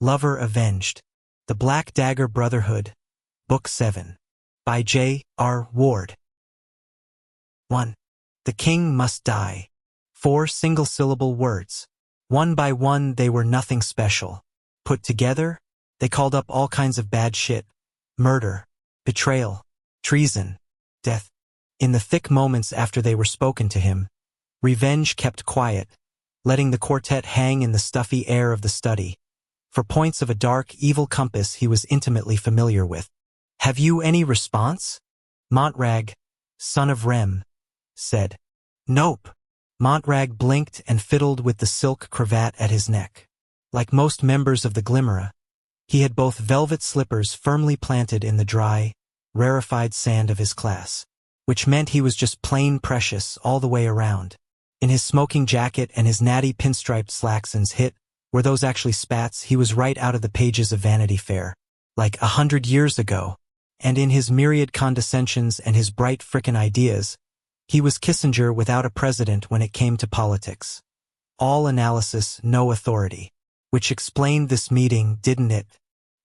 Lover Avenged. The Black Dagger Brotherhood. Book 7. By J. R. Ward. 1. The king must die. 4 single-syllable words. One by one they were nothing special. Put together, they called up all kinds of bad shit. Murder, betrayal, treason, death. In the thick moments after they were spoken to him, Revenge kept quiet, letting the quartet hang in the stuffy air of the study, for points of a dark, evil compass he was intimately familiar with. "Have you any response?" Montrag, son of Rem, said. "Nope." Montrag blinked and fiddled with the silk cravat at his neck. Like most members of the Glimmera, he had both velvet slippers firmly planted in the dry, rarefied sand of his class, which meant he was just plain precious all the way around. In his smoking jacket and his natty pinstriped slacksons were those actually spats, he was right out of the pages of Vanity Fair, like 100 years ago. And in his myriad condescensions and his bright frickin' ideas, he was Kissinger without a president when it came to politics. All analysis, no authority. Which explained this meeting, didn't it?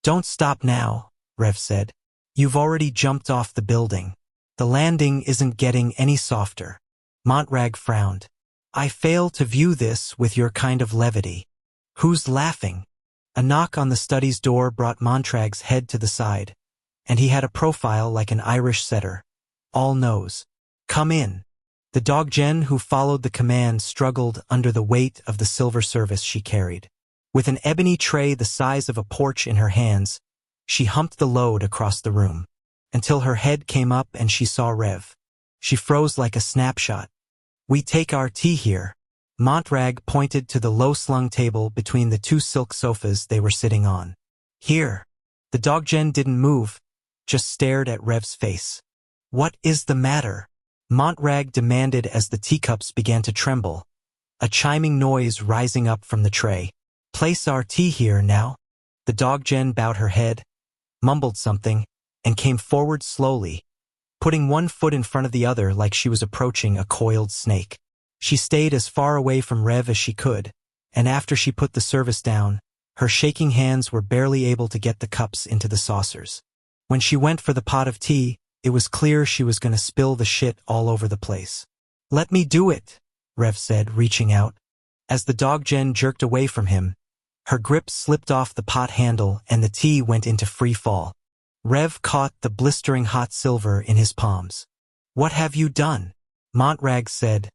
"Don't stop now," Rev said. "You've already jumped off the building. The landing isn't getting any softer." Montrag frowned. "I fail to view this with your kind of levity." "Who's laughing?" A knock on the study's door brought Montrag's head to the side, and he had a profile like an Irish setter. All nose. "Come in." The dog Jen, who followed the command, struggled under the weight of the silver service she carried. With an ebony tray the size of a porch in her hands, she humped the load across the room, until her head came up and she saw Rev. She froze like a snapshot. "We take our tea here." Montrag pointed to the low-slung table between the 2 silk sofas they were sitting on. "Here." The dog Jen didn't move, just stared at Rev's face. "What is the matter?" Montrag demanded as the teacups began to tremble, a chiming noise rising up from the tray. "Place our tea here now." The dog Jen bowed her head, mumbled something, and came forward slowly, putting one foot in front of the other like she was approaching a coiled snake. She stayed as far away from Rev as she could, and after she put the service down, her shaking hands were barely able to get the cups into the saucers. When she went for the pot of tea, it was clear she was going to spill the shit all over the place. "Let me do it," Rev said, reaching out. As the dog Jen jerked away from him, her grip slipped off the pot handle and the tea went into free fall. Rev caught the blistering hot silver in his palms. "What have you done?" Montrag said,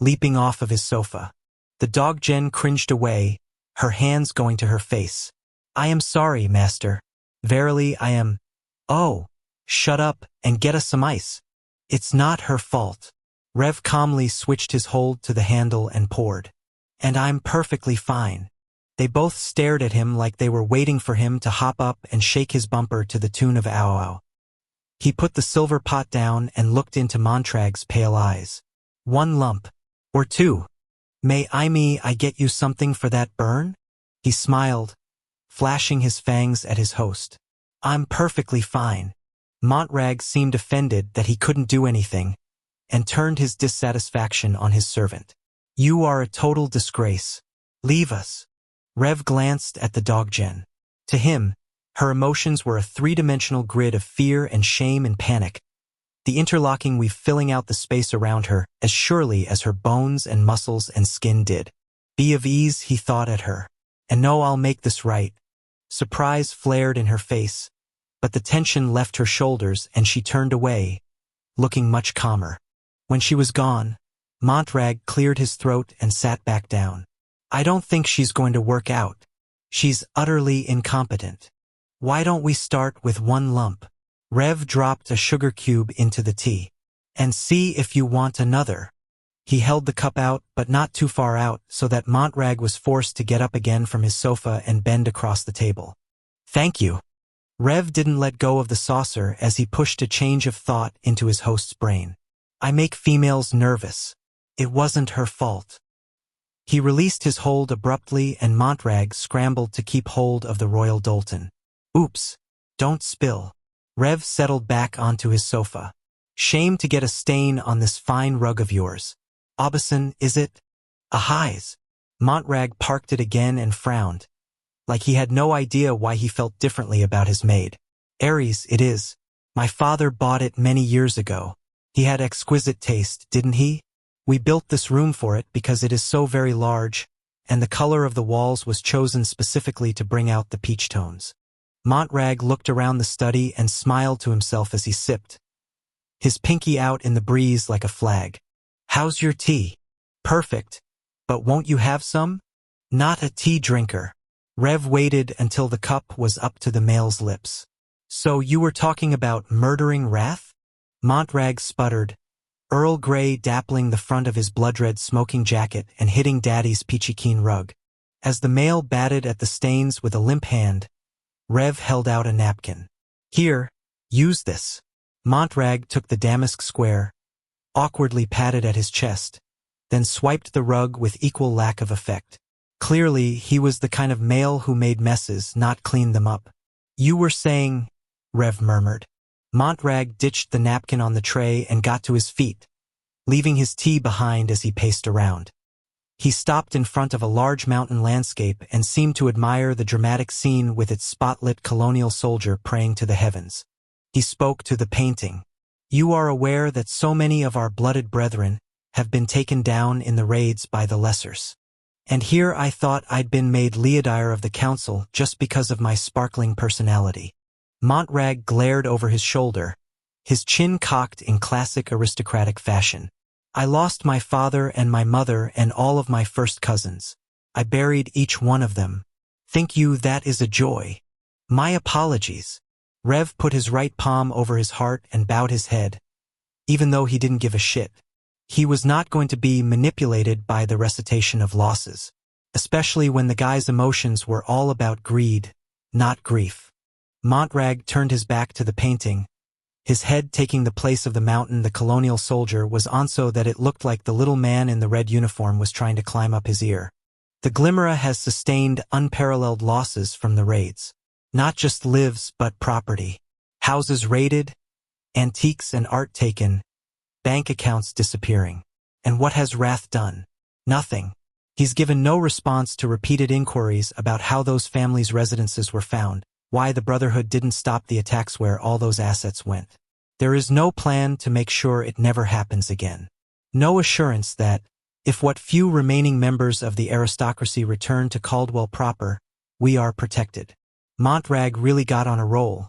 leaping off of his sofa. The dog Jen cringed away, her hands going to her face. "I am sorry, master. Verily I am." "Oh, shut up and get us some ice." "It's not her fault." Rev calmly switched his hold to the handle and poured. "And I'm perfectly fine." They both stared at him like they were waiting for him to hop up and shake his bumper to the tune of "Ow Ow." He put the silver pot down and looked into Montrag's pale eyes. "1 lump. Or 2. May I get you something for that burn?" He smiled, flashing his fangs at his host. "I'm perfectly fine." Montrag seemed offended that he couldn't do anything, and turned his dissatisfaction on his servant. "You are a total disgrace. Leave us." Rev glanced at the dog Jen. To him, her emotions were a 3-dimensional grid of fear and shame and panic, the interlocking weave filling out the space around her as surely as her bones and muscles and skin did. "Be of ease," he thought at her. "And no, I'll make this right." Surprise flared in her face, but the tension left her shoulders and she turned away, looking much calmer. When she was gone, Montrag cleared his throat and sat back down. "I don't think she's going to work out. She's utterly incompetent. Why don't we start with 1 lump?" Rev dropped a sugar cube into the tea. "And see if you want another." He held the cup out, but not too far out, so that Montrag was forced to get up again from his sofa and bend across the table. "Thank you." Rev didn't let go of the saucer as he pushed a change of thought into his host's brain. "I make females nervous. It wasn't her fault." He released his hold abruptly and Montrag scrambled to keep hold of the Royal Doulton. "Oops. Don't spill." Rev settled back onto his sofa. "Shame to get a stain on this fine rug of yours. Aubusson, is it?" "Ahighs." Montrag parked it again and frowned. like he had no idea why he felt differently about his maid. Aries, it is. My father bought it many years ago. He had exquisite taste, didn't he? We built this room for it because it is so very large, and the color of the walls was chosen specifically to bring out the peach tones. Montrag looked around the study and smiled to himself as he sipped, his pinky out in the breeze like a flag. How's your tea? Perfect. But won't you have some? Not a tea drinker. Rev waited until the cup was up to the male's lips. So you were talking about murdering Wrath? Montrag sputtered, Earl Grey dappling the front of his blood-red smoking jacket and hitting Daddy's peachy keen rug. As the male batted at the stains with a limp hand, Rev held out a napkin. Here, use this. Montrag took the damask square, awkwardly patted at his chest, then swiped the rug with equal lack of effect. Clearly, he was the kind of male who made messes, not cleaned them up. You were saying, Rev murmured. Montrag ditched the napkin on the tray and got to his feet, leaving his tea behind as he paced around. He stopped in front of a large mountain landscape and seemed to admire the dramatic scene with its spotlit colonial soldier praying to the heavens. He spoke to the painting. You are aware that so many of our blooded brethren have been taken down in the raids by the Lessers. And here I thought I'd been made Leodire of the council just because of my sparkling personality. Montrag glared over his shoulder, his chin cocked in classic aristocratic fashion. I lost my father and my mother and all of my first cousins. I buried each one of them. Think you that is a joy? My apologies. Rev put his right palm over his heart and bowed his head, even though he didn't give a shit. He was not going to be manipulated by the recitation of losses, especially when the guy's emotions were all about greed, not grief. Montrag turned his back to the painting, his head taking the place of the mountain the colonial soldier was on so that it looked like the little man in the red uniform was trying to climb up his ear. The Glimmerer has sustained unparalleled losses from the raids. Not just lives, but property. Houses raided, antiques and art taken, bank accounts disappearing. And what has Wrath done? Nothing. He's given no response to repeated inquiries about how those families' residences were found, why the Brotherhood didn't stop the attacks, where all those assets went. There is no plan to make sure it never happens again. No assurance that, if what few remaining members of the aristocracy return to Caldwell proper, we are protected. Montrag really got on a roll,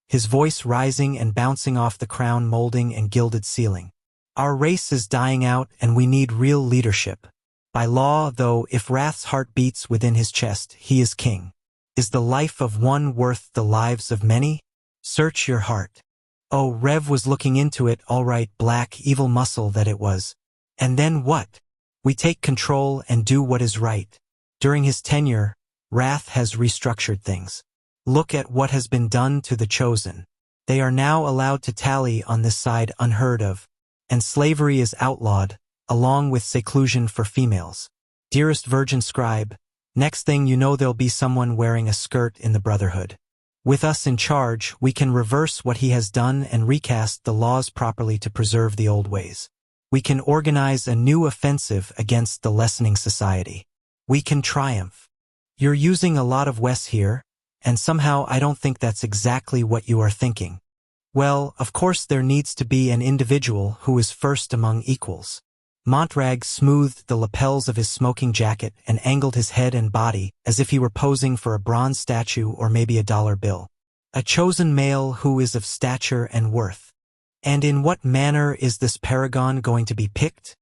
his voice rising and bouncing off the crown molding and gilded ceiling. Our race is dying out and we need real leadership. By law, though, if Wrath's heart beats within his chest, he is king. Is the life of one worth the lives of many? Search your heart. Oh, Rev was looking into it, all right, black, evil muscle that it was. And then what? We take control and do what is right. During his tenure, Wrath has restructured things. Look at what has been done to the Chosen. They are now allowed to tally on this side, unheard of, and slavery is outlawed, along with seclusion for females. Dearest Virgin Scribe, next thing you know there'll be someone wearing a skirt in the Brotherhood. With us in charge, we can reverse what he has done and recast the laws properly to preserve the old ways. We can organize a new offensive against the lessening society. We can triumph. You're using a lot of Wes here, and somehow I don't think that's exactly what you are thinking. Well, of course there needs to be an individual who is first among equals. Montrag smoothed the lapels of his smoking jacket and angled his head and body as if he were posing for a bronze statue or maybe a dollar bill. A chosen male who is of stature and worth. And in what manner is this paragon going to be picked?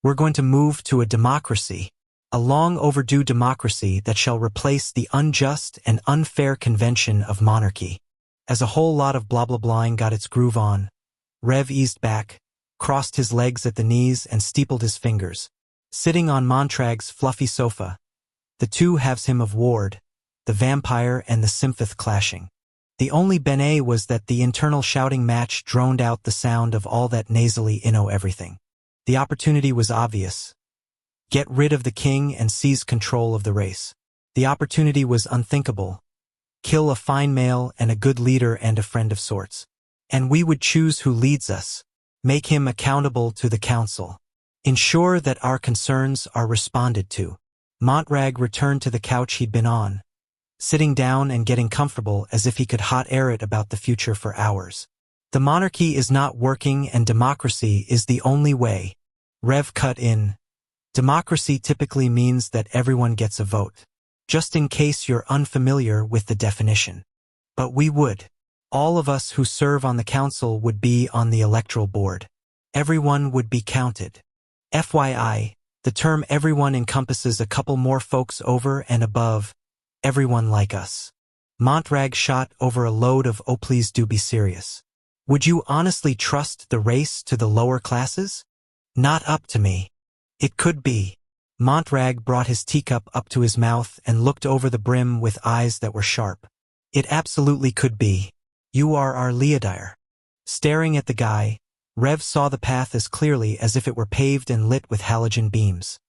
We're going to move to a democracy. A long overdue democracy that shall replace the unjust and unfair convention of monarchy. As a whole lot of blah-blah-blahing got its groove on, Rev eased back, crossed his legs at the knees and steepled his fingers. Sitting on Montrag's fluffy sofa, the two halves him of Ward, the vampire and the Symphoth clashing. The only bene was that the internal shouting match droned out the sound of all that nasally everything. The opportunity was obvious. Get rid of the king and seize control of the race. The opportunity was unthinkable. Kill a fine male and a good leader and a friend of sorts. And we would choose who leads us. Make him accountable to the council. Ensure that our concerns are responded to. Montrag returned to the couch he'd been on, sitting down and getting comfortable as if he could hot air it about the future for hours. The monarchy is not working and democracy is the only way. Rev cut in. Democracy typically means that everyone gets a vote. Just in case you're unfamiliar with the definition. But we would. All of us who serve on the council would be on the electoral board. Everyone would be counted. FYI, the term everyone encompasses a couple more folks over and above everyone like us. Montrag shot over a load of "Oh please do be serious. Would you honestly trust the race to the lower classes? Not up to me. It could be. Montrag brought his teacup up to his mouth and looked over the brim with eyes that were sharp. It absolutely could be. You are our Leodire. Staring at the guy, Rev saw the path as clearly as if it were paved and lit with halogen beams.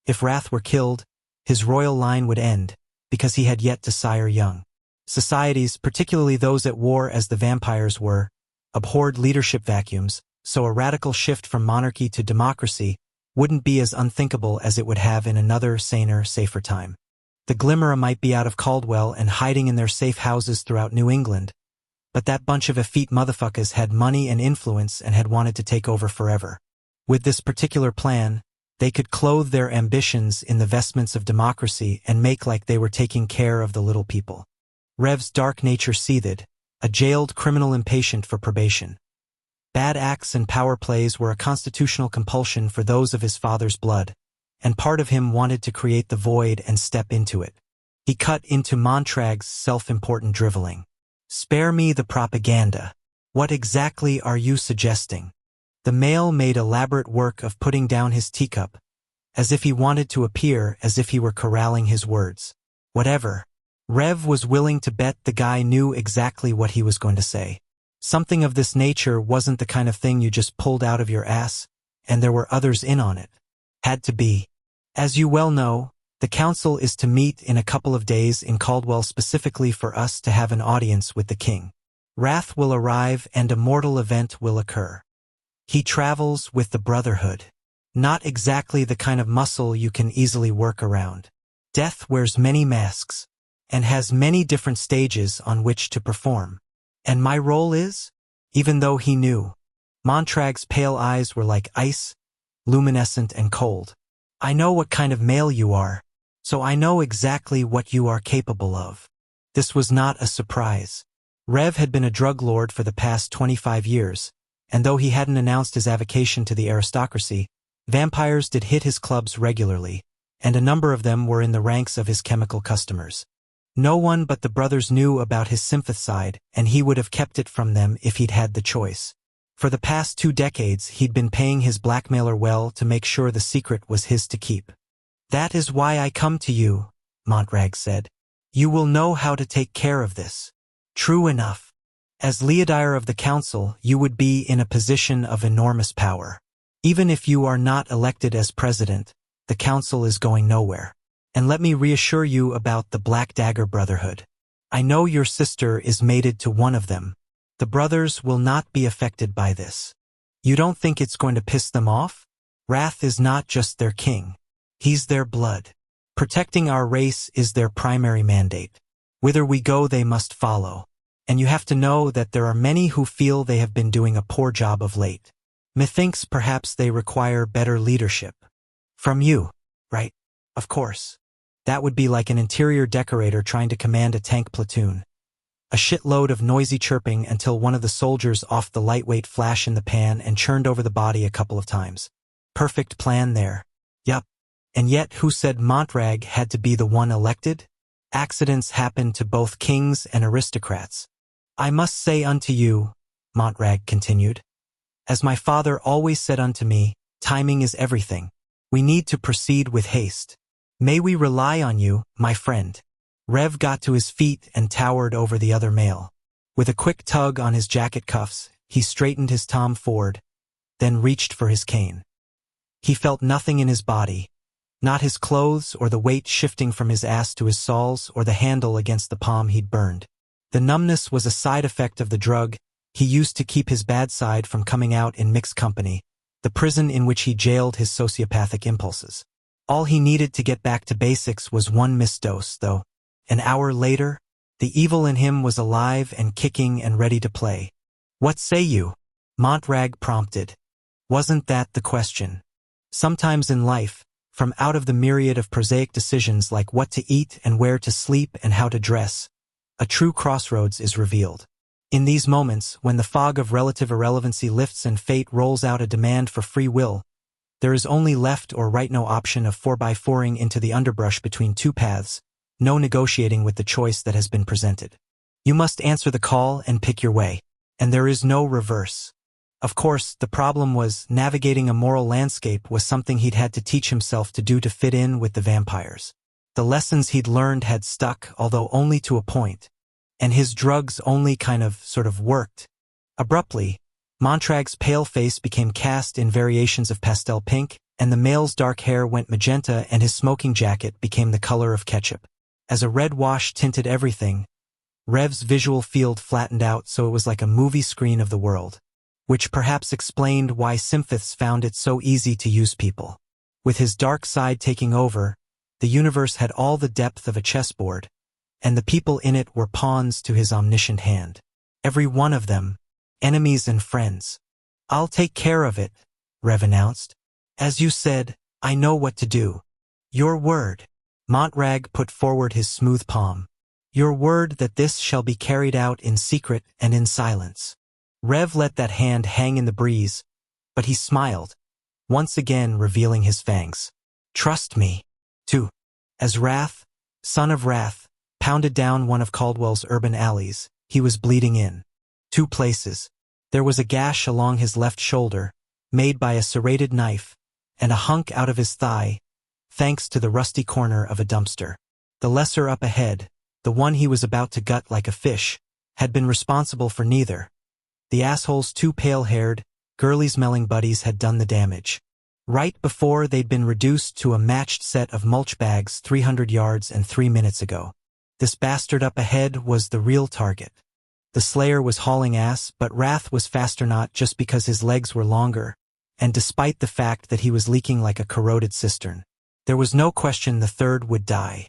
If Wrath were killed, his royal line would end, because he had yet to sire young. Societies, particularly those at war as the vampires were, abhorred leadership vacuums, so a radical shift from monarchy to democracy wouldn't be as unthinkable as it would have in another, saner, safer time. The Glimmer might be out of Caldwell and hiding in their safe houses throughout New England, but that bunch of effete motherfuckers had money and influence and had wanted to take over forever. With this particular plan, they could clothe their ambitions in the vestments of democracy and make like they were taking care of the little people. Rev's dark nature seethed, a jailed criminal impatient for probation. Bad acts and power plays were a constitutional compulsion for those of his father's blood, and part of him wanted to create the void and step into it. He cut into Montrag's self-important driveling. Spare me the propaganda. What exactly are you suggesting? The male made elaborate work of putting down his teacup, as if he wanted to appear as if he were corralling his words. Whatever. Rev was willing to bet the guy knew exactly what he was going to say. Something of this nature wasn't the kind of thing you just pulled out of your ass, and there were others in on it. Had to be. As you well know, the council is to meet in a couple of days in Caldwell specifically for us to have an audience with the king. Wrath will arrive and a mortal event will occur. He travels with the Brotherhood. Not exactly the kind of muscle you can easily work around. Death wears many masks, and has many different stages on which to perform. And my role is? Even though he knew. Montrag's pale eyes were like ice, luminescent and cold. I know what kind of male you are, so I know exactly what you are capable of. This was not a surprise. Rev had been a drug lord for the past 25 years, and though he hadn't announced his avocation to the aristocracy, vampires did hit his clubs regularly, and a number of them were in the ranks of his chemical customers. No one but the brothers knew about his sympath side, and he would have kept it from them if he'd had the choice. For the past 2 decades, he'd been paying his blackmailer well to make sure the secret was his to keep. That is why I come to you, Montrag said. You will know how to take care of this. True enough. As Leodire of the council, you would be in a position of enormous power. Even if you are not elected as president, the council is going nowhere. And let me reassure you about the Black Dagger Brotherhood. I know your sister is mated to one of them. The brothers will not be affected by this. You don't think it's going to piss them off? Wrath is not just their king. He's their blood. Protecting our race is their primary mandate. Whither we go they must follow. And you have to know that there are many who feel they have been doing a poor job of late. Methinks perhaps they require better leadership. From you, right? Of course. That would be like an interior decorator trying to command a tank platoon. A shitload of noisy chirping until one of the soldiers offed the lightweight flash in the pan and churned over the body a couple of times. Perfect plan there. Yup. And yet who said Montrag had to be the one elected? Accidents happen to both kings and aristocrats. I must say unto you, Montrag continued, as my father always said unto me, timing is everything. We need to proceed with haste. May we rely on you, my friend? Rev got to his feet and towered over the other male. With a quick tug on his jacket cuffs, he straightened his Tom Ford, then reached for his cane. He felt nothing in his body, not his clothes or the weight shifting from his ass to his soles or the handle against the palm he'd burned. The numbness was a side effect of the drug he used to keep his bad side from coming out in mixed company, the prison in which he jailed his sociopathic impulses. All he needed to get back to basics was one missed dose, though. An hour later, the evil in him was alive and kicking and ready to play. "What say you?" Montrag prompted. Wasn't that the question? Sometimes in life, from out of the myriad of prosaic decisions like what to eat and where to sleep and how to dress, a true crossroads is revealed. In these moments, when the fog of relative irrelevancy lifts and fate rolls out a demand for free will, there is only left or right no option of 4x4ing into the underbrush between two paths, no negotiating with the choice that has been presented. You must answer the call and pick your way, and there is no reverse. Of course, the problem was navigating a moral landscape was something he'd had to teach himself to do to fit in with the vampires. The lessons he'd learned had stuck, although only to a point, and his drugs only sort of worked. Abruptly, Montrag's pale face became cast in variations of pastel pink, and the male's dark hair went magenta and his smoking jacket became the color of ketchup. As a red wash tinted everything, Rev's visual field flattened out so it was like a movie screen of the world, which perhaps explained why Symphyths found it so easy to use people. With his dark side taking over, the universe had all the depth of a chessboard, and the people in it were pawns to his omniscient hand. Every one of them, enemies and friends. "I'll take care of it," Rev announced. "As you said, I know what to do." "Your word." Montrag put forward his smooth palm. "Your word that this shall be carried out in secret and in silence." Rev let that hand hang in the breeze, but he smiled, once again revealing his fangs. "Trust me." 2. As Wrath, son of Wrath, pounded down one of Caldwell's urban alleys, he was bleeding in 2 places. There was a gash along his left shoulder, made by a serrated knife, and a hunk out of his thigh, thanks to the rusty corner of a dumpster. The lesser up ahead, the one he was about to gut like a fish, had been responsible for neither. The asshole's 2 pale-haired, girly-smelling buddies had done the damage. Right before they'd been reduced to a matched set of mulch bags 300 yards and 3 minutes ago. This bastard up ahead was the real target. The Slayer was hauling ass, but Wrath was faster, not just because his legs were longer, and despite the fact that he was leaking like a corroded cistern. There was no question the third would die.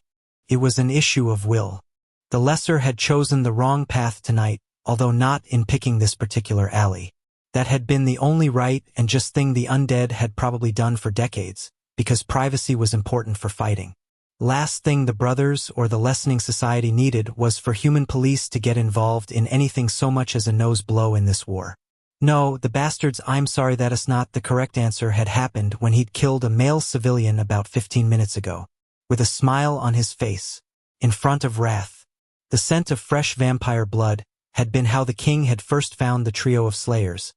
It was an issue of will. The lesser had chosen the wrong path tonight, although not in picking this particular alley. That had been the only right and just thing the undead had probably done for decades, because privacy was important for fighting. Last thing the Brothers or the lessening society needed was for human police to get involved in anything so much as a nose blow in this war. No, the bastards, I'm sorry that is not the correct answer, had happened when he'd killed a male civilian about 15 minutes ago. With a smile on his face, in front of Wrath. The scent of fresh vampire blood had been how the king had first found the trio of slayers,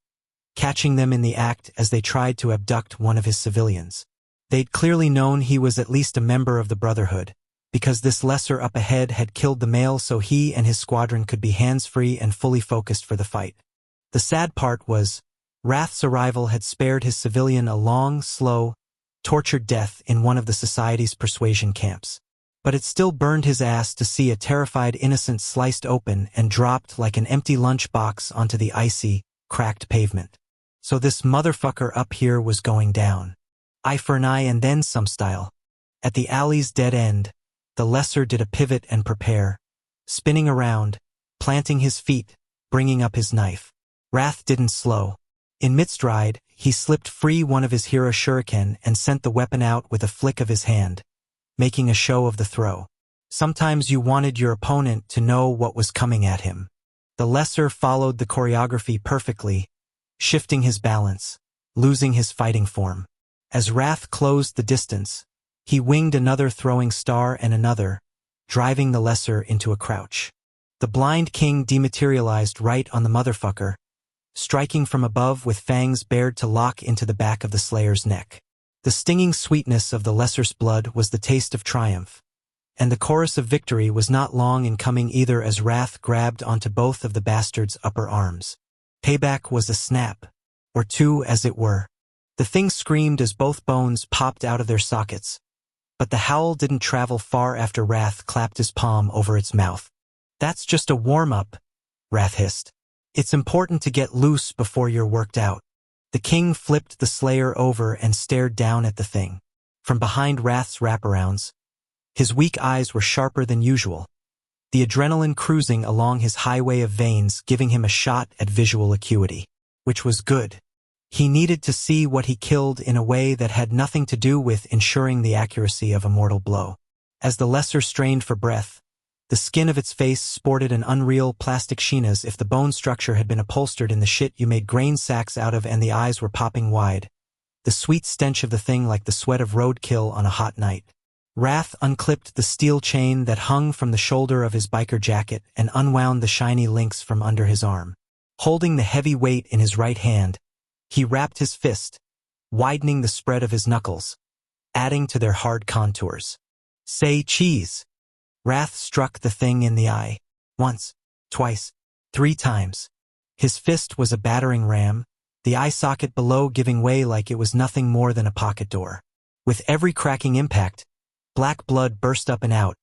catching them in the act as they tried to abduct one of his civilians. They'd clearly known he was at least a member of the Brotherhood, because this lesser up ahead had killed the male so he and his squadron could be hands-free and fully focused for the fight. The sad part was, Wrath's arrival had spared his civilian a long, slow, tortured death in one of the Society's persuasion camps. But it still burned his ass to see a terrified innocent sliced open and dropped like an empty lunch box onto the icy, cracked pavement. So this motherfucker up here was going down. Eye for an eye and then some style. At the alley's dead end, the lesser did a pivot and prepare, spinning around, planting his feet, bringing up his knife. Wrath didn't slow. In mid-stride, he slipped free one of his hero shuriken and sent the weapon out with a flick of his hand, making a show of the throw. Sometimes you wanted your opponent to know what was coming at him. The lesser followed the choreography perfectly, shifting his balance, losing his fighting form. As Wrath closed the distance, he winged another throwing star and another, driving the lesser into a crouch. The blind king dematerialized right on the motherfucker, striking from above with fangs bared to lock into the back of the Slayer's neck. The stinging sweetness of the lesser's blood was the taste of triumph, and the chorus of victory was not long in coming either as Wrath grabbed onto both of the bastard's upper arms. Payback was a snap, or two as it were. The thing screamed as both bones popped out of their sockets, but the howl didn't travel far after Wrath clapped his palm over its mouth. "That's just a warm-up," Wrath hissed. "It's important to get loose before you're worked out." The king flipped the Slayer over and stared down at the thing. From behind Wrath's wraparounds, his weak eyes were sharper than usual, the adrenaline cruising along his highway of veins giving him a shot at visual acuity. Which was good. He needed to see what he killed in a way that had nothing to do with ensuring the accuracy of a mortal blow. As the lesser strained for breath, the skin of its face sported an unreal plastic sheen as if the bone structure had been upholstered in the shit you made grain sacks out of, and the eyes were popping wide. The sweet stench of the thing like the sweat of roadkill on a hot night. Wrath unclipped the steel chain that hung from the shoulder of his biker jacket and unwound the shiny links from under his arm. Holding the heavy weight in his right hand, he wrapped his fist, widening the spread of his knuckles, adding to their hard contours. Say cheese. Wrath struck the thing in the eye. Once, twice, 3 times. His fist was a battering ram, the eye socket below giving way like it was nothing more than a pocket door. With every cracking impact, black blood burst up and out,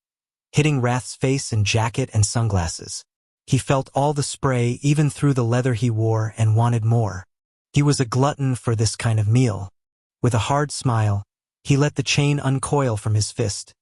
hitting Wrath's face and jacket and sunglasses. He felt all the spray even through the leather he wore and wanted more. He was a glutton for this kind of meal. With a hard smile, he let the chain uncoil from his fist,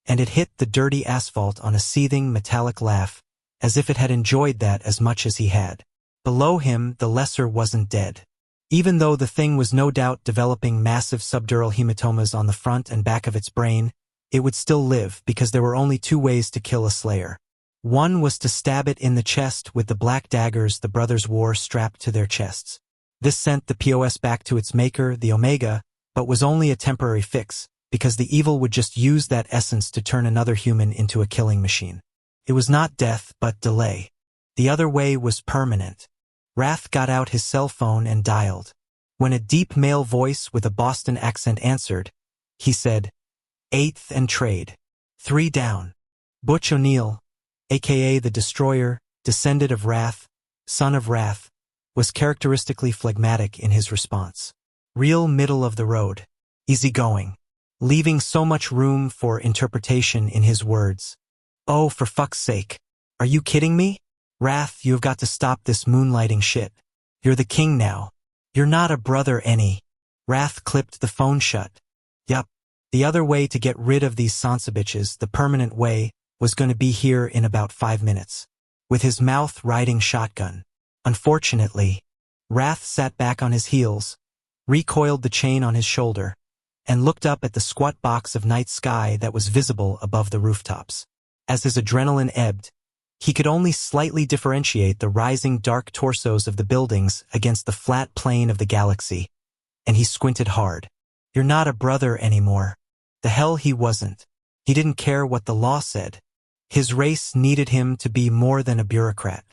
and it hit the dirty asphalt on a seething metallic laugh, as if it had enjoyed that as much as he had. Below him, the lesser wasn't dead. Even though the thing was no doubt developing massive subdural hematomas on the front and back of its brain, it would still live because there were only 2 ways to kill a slayer. One was to stab it in the chest with the black daggers the brothers wore strapped to their chests. This sent the POS back to its maker, the Omega, but was only a temporary fix, because the evil would just use that essence to turn another human into a killing machine. It was not death, but delay. The other way was permanent. Wrath got out his cell phone and dialed. When a deep male voice with a Boston accent answered, he said, 8th and trade. 3 down. Butch O'Neill, aka the Destroyer, descendant of Wrath, son of Wrath, was characteristically phlegmatic in his response. Real middle of the road. Easygoing. Leaving so much room for interpretation in his words. Oh, for fuck's sake. Are you kidding me? Wrath, you have got to stop this moonlighting shit. You're the king now. You're not a brother any. Wrath clipped the phone shut. Yup. The other way to get rid of these sonsa-bitches, the permanent way, was going to be here in about 5 minutes. With his mouth riding shotgun. Unfortunately, Wrath sat back on his heels, recoiled the chain on his shoulder, and looked up at the squat box of night sky that was visible above the rooftops. As his adrenaline ebbed, he could only slightly differentiate the rising dark torsos of the buildings against the flat plane of the galaxy, and he squinted hard. You're not a brother anymore. The hell he wasn't. He didn't care what the law said. His race needed him to be more than a bureaucrat.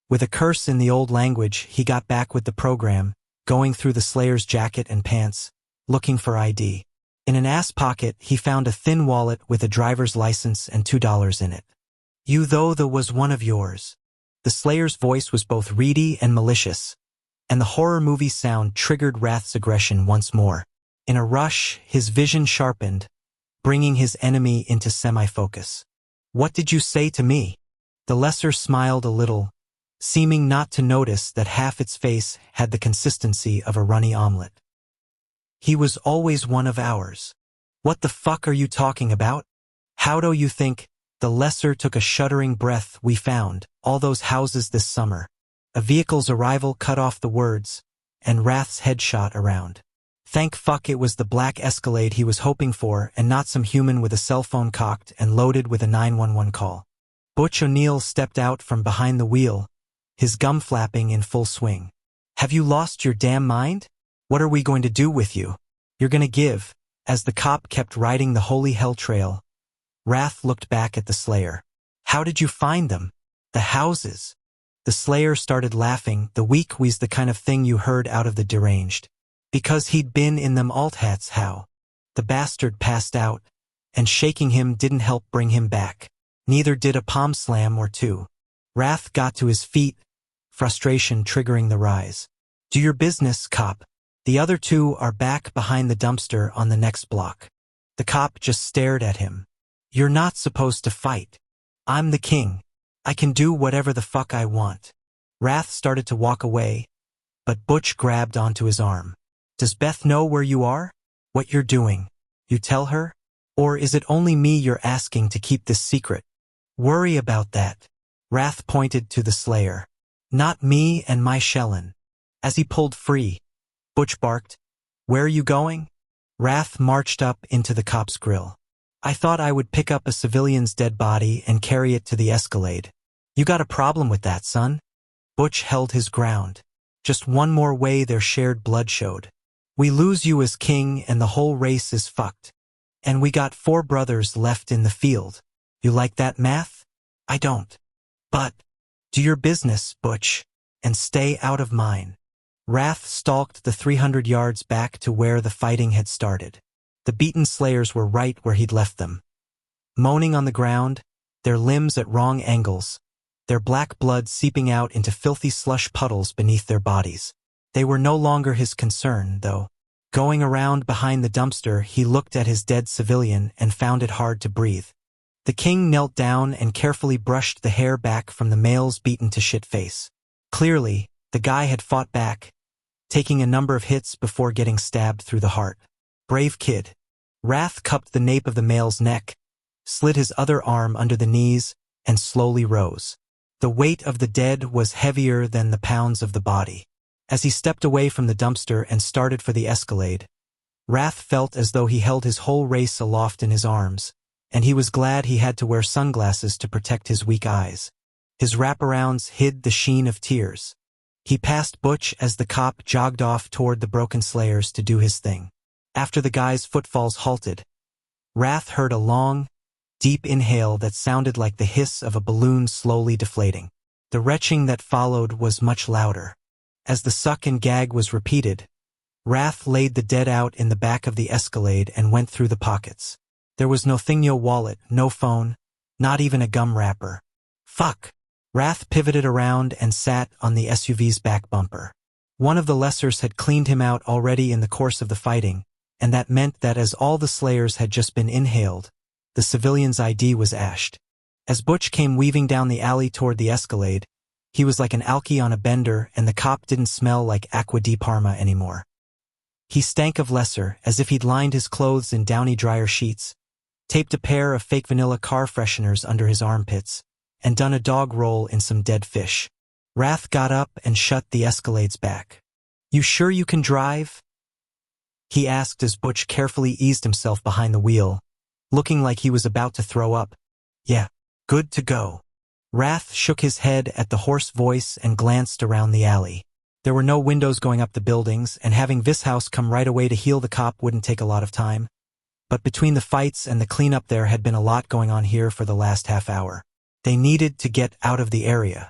With a curse in the old language, he got back with the program, going through the Slayer's jacket and pants, looking for ID. In an ass pocket, he found a thin wallet with a driver's license and $2 in it. You though the was one of yours. The Slayer's voice was both reedy and malicious, and the horror movie sound triggered Wrath's aggression once more. In a rush, his vision sharpened, bringing his enemy into semi-focus. What did you say to me? The lesser smiled a little, seeming not to notice that half its face had the consistency of a runny omelet. He was always one of ours. What the fuck are you talking about? How do you think? The lesser took a shuddering breath. We found all those houses this summer. A vehicle's arrival cut off the words, and Wrath's head shot around. Thank fuck it was the black Escalade he was hoping for and not some human with a cell phone cocked and loaded with a 911 call. Butch O'Neill stepped out from behind the wheel, his gum flapping in full swing. Have you lost your damn mind? What are we going to do with you? You're gonna give. As the cop kept riding the holy hell trail, Wrath looked back at the Slayer. How did you find them? The houses. The Slayer started laughing. The weak was the kind of thing you heard out of the deranged. Because he'd been in them alt hats. How? The bastard passed out, and shaking him didn't help bring him back. Neither did a palm slam or 2. Wrath got to his feet, frustration triggering the rise. Do your business, cop. The other 2 are back behind the dumpster on the next block. The cop just stared at him. You're not supposed to fight. I'm the king. I can do whatever the fuck I want. Wrath started to walk away, but Butch grabbed onto his arm. Does Beth know where you are? What you're doing? You tell her? Or is it only me you're asking to keep this secret? Worry about that. Wrath pointed to the slayer. Not me and my shellin'. As he pulled free, Butch barked, "Where are you going?" Wrath marched up into the cop's grill. "I thought I would pick up a civilian's dead body and carry it to the Escalade. You got a problem with that, son?" Butch held his ground. "Just one more way their shared blood showed. We lose you as king and the whole race is fucked. And we got 4 brothers left in the field. You like that math? I don't. But do your business, Butch, and stay out of mine." Wrath stalked the 300 yards back to where the fighting had started. The beaten slayers were right where he'd left them. Moaning on the ground, their limbs at wrong angles, their black blood seeping out into filthy slush puddles beneath their bodies. They were no longer his concern, though. Going around behind the dumpster, he looked at his dead civilian and found it hard to breathe. The king knelt down and carefully brushed the hair back from the male's beaten to shit face. Clearly, the guy had fought back, taking a number of hits before getting stabbed through the heart. Brave kid. Wrath cupped the nape of the male's neck, slid his other arm under the knees, and slowly rose. The weight of the dead was heavier than the pounds of the body. As he stepped away from the dumpster and started for the Escalade, Wrath felt as though he held his whole race aloft in his arms, and he was glad he had to wear sunglasses to protect his weak eyes. His wraparounds hid the sheen of tears. He passed Butch as the cop jogged off toward the broken slayers to do his thing. After the guy's footfalls halted, Wrath heard a long, deep inhale that sounded like the hiss of a balloon slowly deflating. The retching that followed was much louder. As the suck and gag was repeated, Wrath laid the dead out in the back of the Escalade and went through the pockets. There was no thingno wallet, no phone, not even a gum wrapper. Fuck! Wrath pivoted around and sat on the SUV's back bumper. One of the lessers had cleaned him out already in the course of the fighting, and that meant that as all the slayers had just been inhaled, the civilian's ID was ashed. As Butch came weaving down the alley toward the Escalade, he was like an alky on a bender, and the cop didn't smell like Acqua di Parma anymore. He stank of lesser, as if he'd lined his clothes in downy dryer sheets, taped a pair of fake vanilla car fresheners under his armpits, and done a dog roll in some dead fish. Wrath got up and shut the Escalade's back. "You sure you can drive?" he asked as Butch carefully eased himself behind the wheel, looking like he was about to throw up. "Yeah, good to go." Wrath shook his head at the hoarse voice and glanced around the alley. There were no windows going up the buildings, and having this house come right away to heal the cop wouldn't take a lot of time. But between the fights and the cleanup there had been a lot going on here for the last half hour. They needed to get out of the area.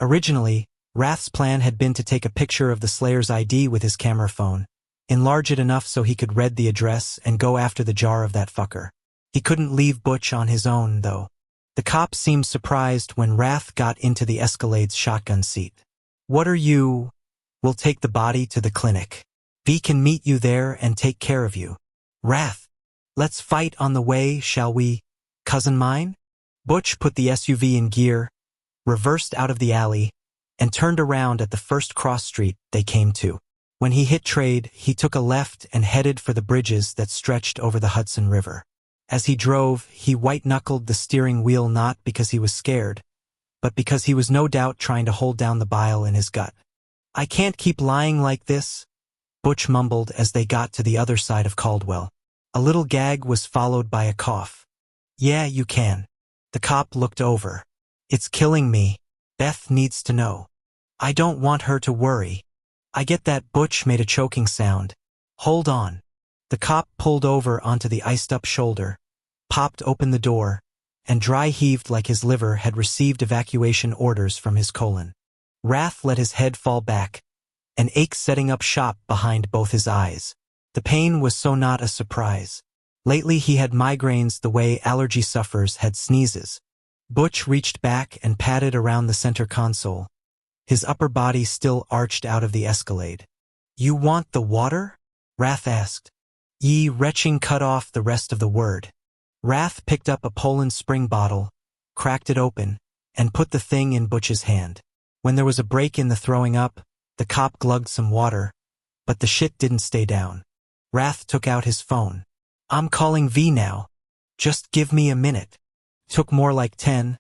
Originally, Wrath's plan had been to take a picture of the Slayer's ID with his camera phone, enlarge it enough so he could read the address and go after the jar of that fucker. He couldn't leave Butch on his own, though. The cop seemed surprised when Wrath got into the Escalade's shotgun seat. "What are you? We'll take the body to the clinic. V can meet you there and take care of you." "Wrath, let's fight on the way, shall we, cousin mine?" Butch put the SUV in gear, reversed out of the alley, and turned around at the first cross street they came to. When he hit Trade, he took a left and headed for the bridges that stretched over the Hudson River. As he drove, he white-knuckled the steering wheel not because he was scared, but because he was no doubt trying to hold down the bile in his gut. "I can't keep lying like this," Butch mumbled as they got to the other side of Caldwell. A little gag was followed by a cough. "Yeah, you can." The cop looked over. "It's killing me. Beth needs to know. I don't want her to worry." "I get that." Butch made a choking sound. "Hold on." The cop pulled over onto the iced-up shoulder, popped open the door, and dry-heaved like his liver had received evacuation orders from his colon. Wrath let his head fall back, an ache setting up shop behind both his eyes. The pain was so not a surprise. Lately he had migraines the way allergy sufferers had sneezes. Butch reached back and patted around the center console, his upper body still arched out of the Escalade. "You want the water?" Wrath asked. Ye retching cut off the rest of the word. Wrath picked up a Poland Spring bottle, cracked it open, and put the thing in Butch's hand. When there was a break in the throwing up, the cop glugged some water, but the shit didn't stay down. Wrath took out his phone. "I'm calling V now. Just give me a minute." Took more like 10,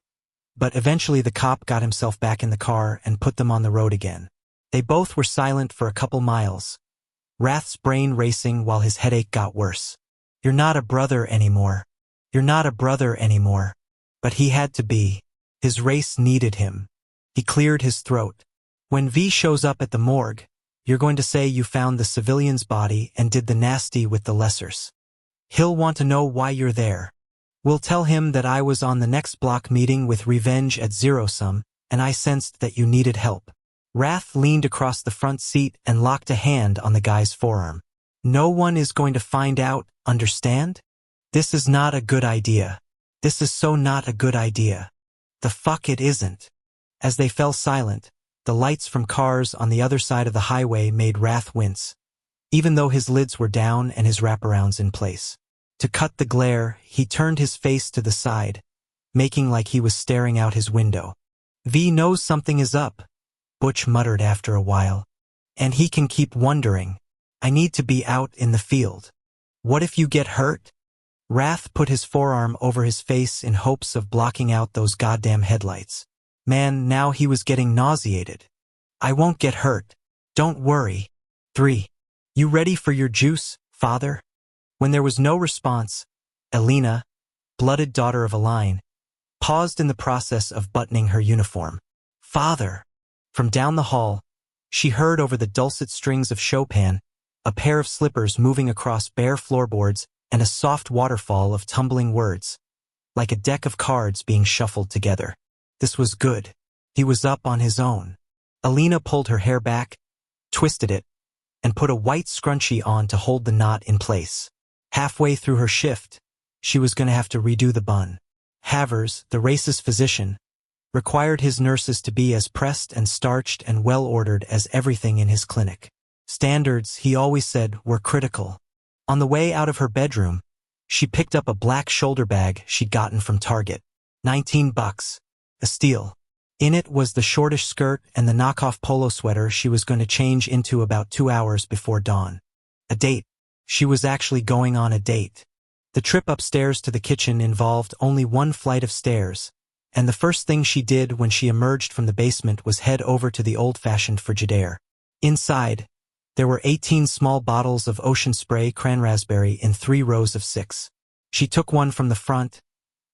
But eventually the cop got himself back in the car and put them on the road again. They both were silent for a couple miles, Wrath's brain racing while his headache got worse. You're not a brother anymore. You're not a brother anymore. But he had to be. His race needed him. He cleared his throat. When V shows up at the morgue, you're going to say you found the civilian's body and did the nasty with the lessers. He'll want to know why you're there. We'll tell him that I was on the next block meeting with Revenge at Zero Sum, and I sensed that you needed help. Wrath leaned across the front seat and locked a hand on the guy's forearm. No one is going to find out, understand? This is not a good idea. This is so not a good idea. The fuck it isn't. As they fell silent, the lights from cars on the other side of the highway made Wrath wince, even though his lids were down and his wraparounds in place. To cut the glare, he turned his face to the side, making like he was staring out his window. V knows something is up, Butch muttered after a while. And he can keep wondering. I need to be out in the field. What if you get hurt? Wrath put his forearm over his face in hopes of blocking out those goddamn headlights. Man, now he was getting nauseated. I won't get hurt. Don't worry. 3. You ready for your juice, father? When there was no response, Elena, blooded daughter of Aline, paused in the process of buttoning her uniform. Father! From down the hall, she heard over the dulcet strings of Chopin a pair of slippers moving across bare floorboards and a soft waterfall of tumbling words, like a deck of cards being shuffled together. This was good. He was up on his own. Alina pulled her hair back, twisted it, and put a white scrunchie on to hold the knot in place. Halfway through her shift, she was going to have to redo the bun. Havers, the racist physician, required his nurses to be as pressed and starched and well-ordered as everything in his clinic. Standards, he always said, were critical. On the way out of her bedroom, she picked up a black shoulder bag she'd gotten from Target. $19. A steal. In it was the shortish skirt and the knockoff polo sweater she was going to change into about 2 hours before dawn. A date. She was actually going on a date. The trip upstairs to the kitchen involved only one flight of stairs, and the first thing she did when she emerged from the basement was head over to the old-fashioned Frigidaire. Inside, there were 18 small bottles of ocean spray cran-raspberry in 3 rows of 6. She took one from the front,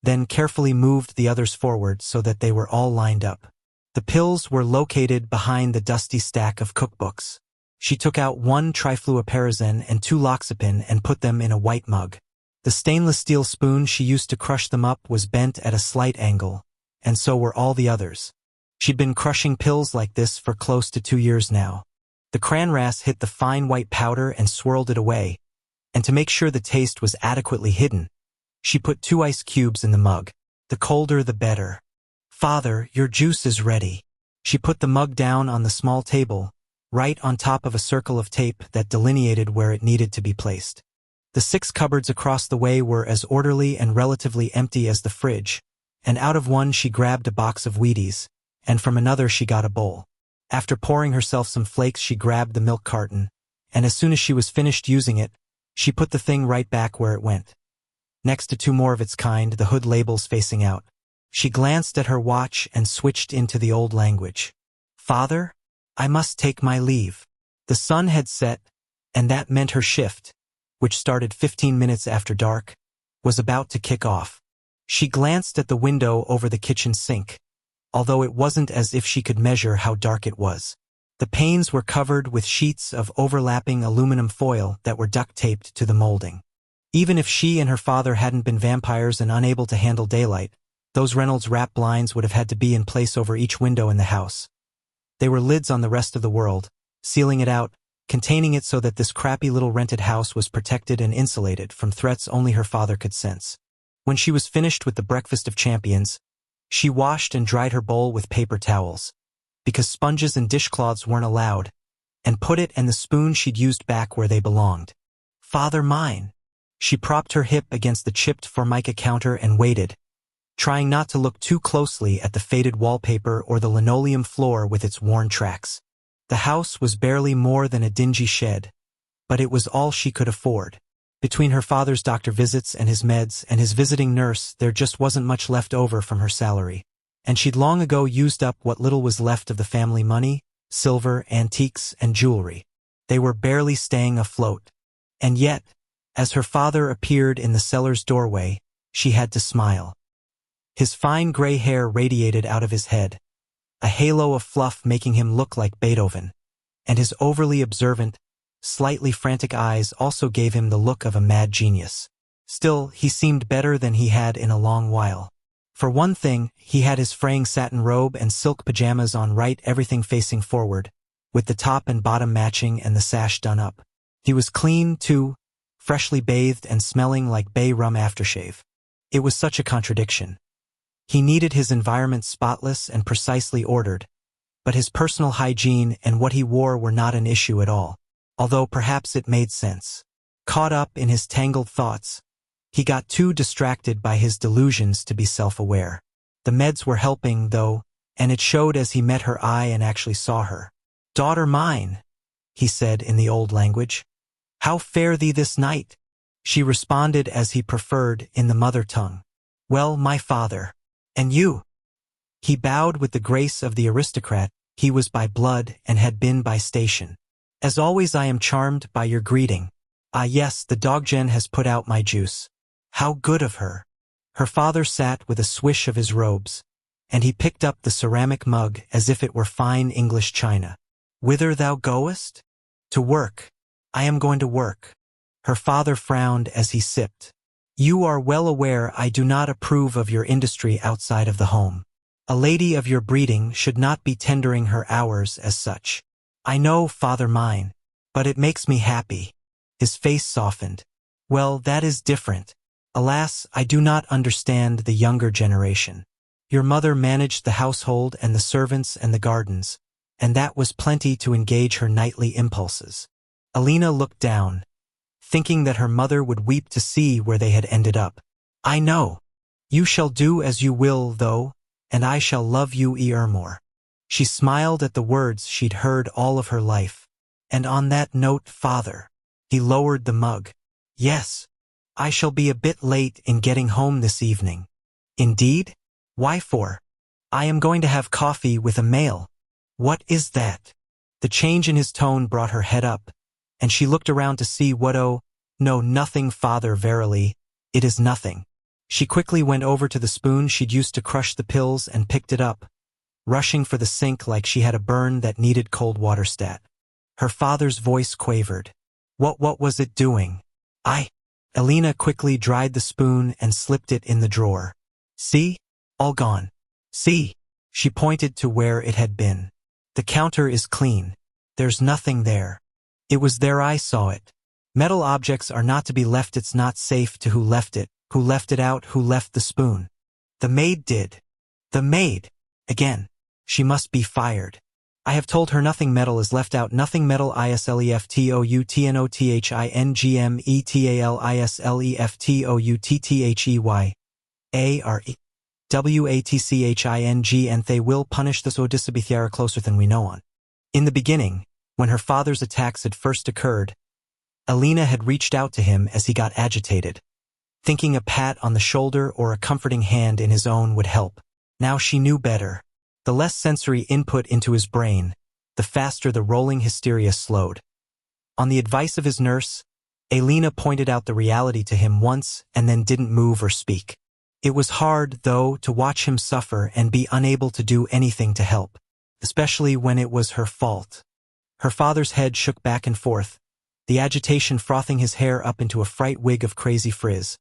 then carefully moved the others forward so that they were all lined up. The pills were located behind the dusty stack of cookbooks. She took out 1 trifluoperazine and 2 loxapine and put them in a white mug. The stainless steel spoon she used to crush them up was bent at a slight angle, and so were all the others. She'd been crushing pills like this for close to 2 years now. The cranras hit the fine white powder and swirled it away, and to make sure the taste was adequately hidden, she put 2 ice cubes in the mug. The colder the better. Father, your juice is ready. She put the mug down on the small table, right on top of a circle of tape that delineated where it needed to be placed. The 6 cupboards across the way were as orderly and relatively empty as the fridge, and out of one she grabbed a box of Wheaties, and from another she got a bowl. After pouring herself some flakes she grabbed the milk carton, and as soon as she was finished using it, she put the thing right back where it went. Next to 2 more of its kind, the hood labels facing out. She glanced at her watch and switched into the old language. Father? I must take my leave. The sun had set, and that meant her shift, which started 15 minutes after dark, was about to kick off. She glanced at the window over the kitchen sink, although it wasn't as if she could measure how dark it was. The panes were covered with sheets of overlapping aluminum foil that were duct-taped to the molding. Even if she and her father hadn't been vampires and unable to handle daylight, those Reynolds wrap blinds would have had to be in place over each window in the house. They were lids on the rest of the world, sealing it out, containing it so that this crappy little rented house was protected and insulated from threats only her father could sense. When she was finished with the breakfast of champions, she washed and dried her bowl with paper towels, because sponges and dishcloths weren't allowed, and put it and the spoon she'd used back where they belonged. Father mine. She propped her hip against the chipped Formica counter and waited, trying not to look too closely at the faded wallpaper or the linoleum floor with its worn tracks. The house was barely more than a dingy shed, but it was all she could afford. Between her father's doctor visits and his meds and his visiting nurse, there just wasn't much left over from her salary. and she'd long ago used up what little was left of the family money, silver, antiques, and jewelry. They were barely staying afloat. And yet, as her father appeared in the cellar's doorway, she had to smile. His fine gray hair radiated out of his head, a halo of fluff making him look like Beethoven, and his overly observant, slightly frantic eyes also gave him the look of a mad genius. Still, he seemed better than he had in a long while. For one thing, he had his fraying satin robe and silk pajamas on, right, everything facing forward, with the top and bottom matching and the sash done up. He was clean, too, freshly bathed and smelling like bay rum aftershave. It was such a contradiction. He needed his environment spotless and precisely ordered, but his personal hygiene and what he wore were not an issue at all, although perhaps it made sense. Caught up in his tangled thoughts, he got too distracted by his delusions to be self-aware. The meds were helping, though, and it showed as he met her eye and actually saw her. "Daughter mine," he said in the old language. "How fare thee this night?" She responded as he preferred, in the mother tongue. "Well, my father. And you?" He bowed with the grace of the aristocrat. He was by blood and had been by station. "As always, I am charmed by your greeting. Ah yes, the doggen has put out my juice. How good of her." Her father sat with a swish of his robes, and he picked up the ceramic mug as if it were fine English china. "Whither thou goest?" "To work. I am going to work." Her father frowned as he sipped. "You are well aware I do not approve of your industry outside of the home. A lady of your breeding should not be tendering her hours as such." "I know, father mine, but it makes me happy." His face softened. "Well, that is different. Alas, I do not understand the younger generation. Your mother managed the household and the servants and the gardens, and that was plenty to engage her nightly impulses." Alina looked down, thinking that her mother would weep to see where they had ended up. "I know. You shall do as you will, though, and I shall love you more." She smiled at the words she'd heard all of her life. "And on that note, father." He lowered the mug. "Yes. I shall be a bit late in getting home this evening." "Indeed? Why for?" "I am going to have coffee with a mail." "What is that?" The change in his tone brought her head up, and she looked around to see what. "Oh, no, nothing, father, verily, it is nothing." She quickly went over to the spoon she'd used to crush the pills and picked it up, rushing for the sink like she had a burn that needed cold water stat. Her father's voice quavered. What was it doing?" Alina quickly dried the spoon and slipped it in the drawer. "See? All gone. See?" She pointed to where it had been. "The counter is clean. There's nothing there. It was there I saw it. Metal objects are not to be left. It's not safe to who left it out, who left the spoon." "The maid did." "The maid? Again. She must be fired. I have told her nothing metal is left out. Nothing metal isleftoutingmetalistleftoutingare and they will punish this odissabithiara closer than we know on. In the beginning, when her father's attacks had first occurred, Alina had reached out to him as he got agitated, thinking a pat on the shoulder or a comforting hand in his own would help. Now she knew better. The less sensory input into his brain, the faster the rolling hysteria slowed. On the advice of his nurse, Alina pointed out the reality to him once and then didn't move or speak. It was hard, though, to watch him suffer and be unable to do anything to help, especially when it was her fault. Her father's head shook back and forth, the agitation frothing his hair up into a fright wig of crazy frizz,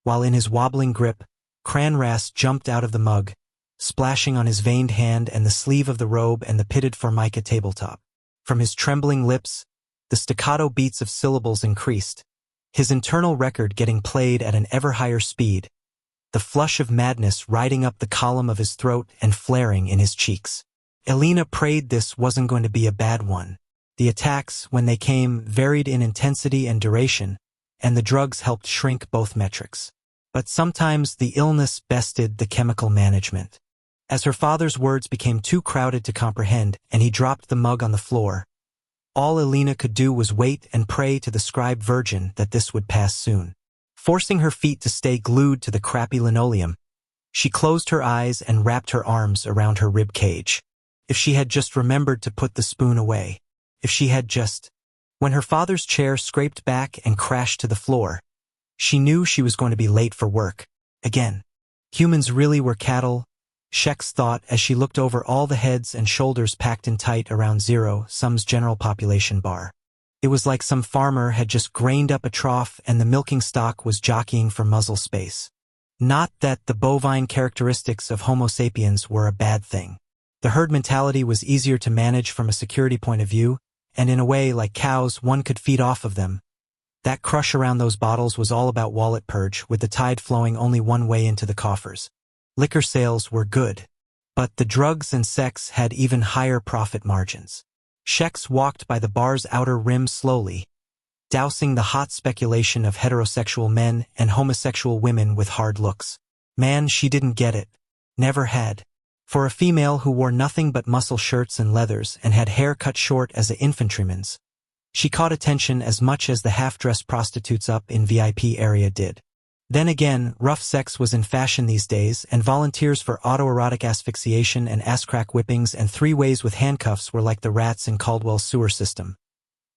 while in his wobbling grip, Cranras jumped out of the mug, splashing on his veined hand and the sleeve of the robe and the pitted formica tabletop. From his trembling lips, the staccato beats of syllables increased, his internal record getting played at an ever higher speed, the flush of madness riding up the column of his throat and flaring in his cheeks. Alina prayed this wasn't going to be a bad one. The attacks, when they came, varied in intensity and duration, and the drugs helped shrink both metrics. But sometimes the illness bested the chemical management. As her father's words became too crowded to comprehend and he dropped the mug on the floor, all Alina could do was wait and pray to the scribe virgin that this would pass soon. Forcing her feet to stay glued to the crappy linoleum, She closed her eyes and wrapped her arms around her rib cage. If she had just remembered to put the spoon away. If she had just... When her father's chair scraped back and crashed to the floor, she knew she was going to be late for work. Again. Humans really were cattle, Shex thought as she looked over all the heads and shoulders packed in tight around zero-sum's general population bar. It was like some farmer had just grained up a trough and the milking stock was jockeying for muzzle space. Not that the bovine characteristics of Homo sapiens were a bad thing. The herd mentality was easier to manage from a security point of view, and in a way, like cows, one could feed off of them. That crush around those bottles was all about wallet purge, with the tide flowing only one way into the coffers. Liquor sales were good, but the drugs and sex had even higher profit margins. Shex walked by the bar's outer rim slowly, dousing the hot speculation of heterosexual men and homosexual women with hard looks. Man, she didn't get it. Never had. For a female who wore nothing but muscle shirts and leathers and had hair cut short as an infantryman's, she caught attention as much as the half-dressed prostitutes up in VIP area did. Then again, rough sex was in fashion these days, and volunteers for autoerotic asphyxiation and ass-crack whippings and three-ways with handcuffs were like the rats in Caldwell's sewer system.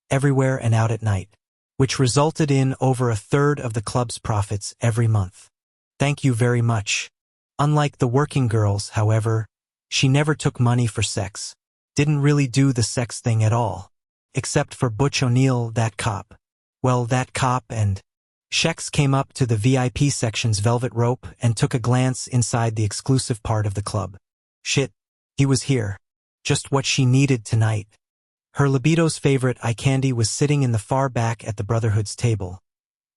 Everywhere and out at night. Which resulted in over a third of the club's profits every month. Thank you very much. Unlike the working girls, however, she never took money for sex. Didn't really do the sex thing at all. Except for Butch O'Neill, that cop. Well, that cop and... Shex came up to the VIP section's velvet rope and took a glance inside the exclusive part of the club. Shit, he was here. Just what she needed tonight. Her libido's favorite eye candy was sitting in the far back at the Brotherhood's table.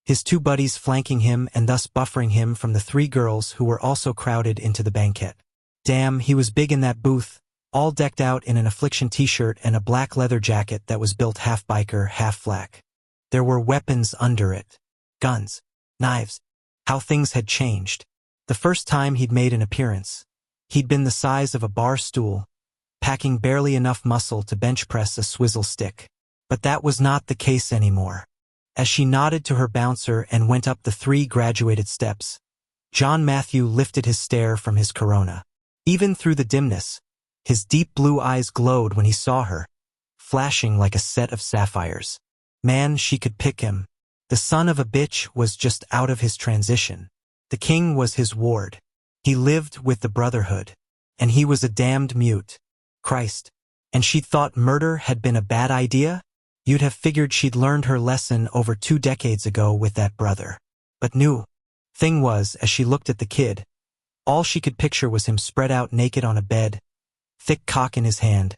His two buddies flanking him and thus buffering him from the three girls who were also crowded into the banquet. Damn, he was big in that booth, all decked out in an Affliction t-shirt and a black leather jacket that was built half biker, half flak. There were weapons under it. Guns. Knives. How things had changed. The first time he'd made an appearance, he'd been the size of a bar stool, packing barely enough muscle to bench press a swizzle stick. But that was not the case anymore. As she nodded to her bouncer and went up the 3 graduated steps, John Matthew lifted his stare from his Corona. Even through the dimness, his deep blue eyes glowed when he saw her, flashing like a set of sapphires. Man, she could pick him. The son of a bitch was just out of his transition. The king was his ward. He lived with the Brotherhood. And he was a damned mute. Christ. And she'd thought murder had been a bad idea? You'd have figured she'd learned her lesson over 2 decades ago with that brother. But no. Thing was, as she looked at the kid, all she could picture was him spread out naked on a bed, thick cock in his hand,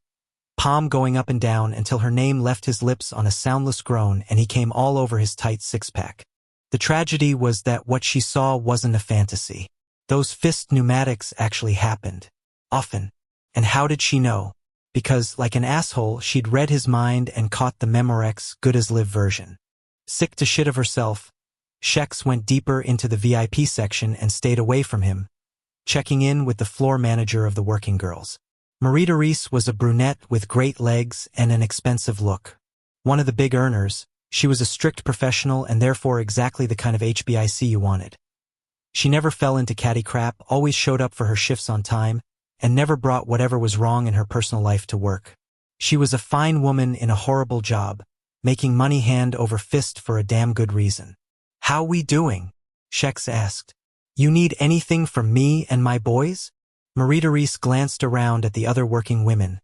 palm going up and down until her name left his lips on a soundless groan and he came all over his tight six-pack. The tragedy was that what she saw wasn't a fantasy. Those fist pneumatics actually happened. Often. And how did she know? Because, like an asshole, she'd read his mind and caught the Memorex good-as-live version. Sick to shit of herself, Shex went deeper into the VIP section and stayed away from him, checking in with the floor manager of the working girls. Marita Reese was a brunette with great legs and an expensive look. One of the big earners, she was a strict professional and therefore exactly the kind of HBIC you wanted. She never fell into catty crap, always showed up for her shifts on time, and never brought whatever was wrong in her personal life to work. She was a fine woman in a horrible job, making money hand over fist for a damn good reason. "How we doing?" Shex asked. "You need anything from me and my boys?" Marita Reese glanced around at the other working women,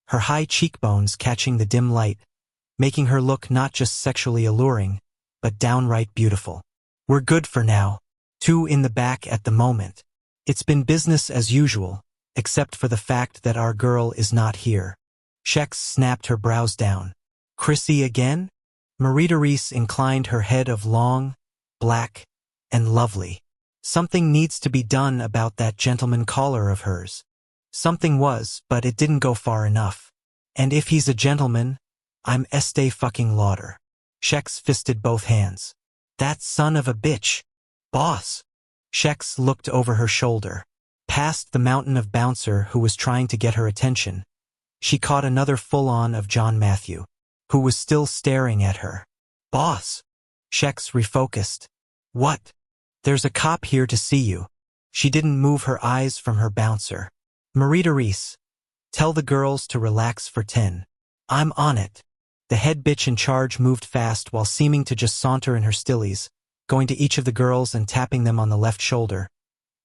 her high cheekbones catching the dim light, making her look not just sexually alluring, but downright beautiful. "We're good for now. 2 in the back at the moment. It's been business as usual, except for the fact that our girl is not here." Shex snapped her brows down. "Chrissy again?" Marita Reese inclined her head of long, black, and lovely. Something needs to be done about that gentleman caller of hers. Something was, but it didn't go far enough. And if he's a gentleman, I'm Estee fucking Lauder. Shex fisted both hands. "That son of a bitch. Boss." Shex looked over her shoulder. Past the mountain of bouncer who was trying to get her attention, she caught another full-on of John Matthew, who was still staring at her. "Boss." Shex refocused. "What?" "There's a cop here to see you." She didn't move her eyes from her bouncer. Marie-Therese, tell the girls to relax for 10. I'm on it. The head bitch in charge moved fast while seeming to just saunter in her stillies, going to each of the girls and tapping them on the left shoulder,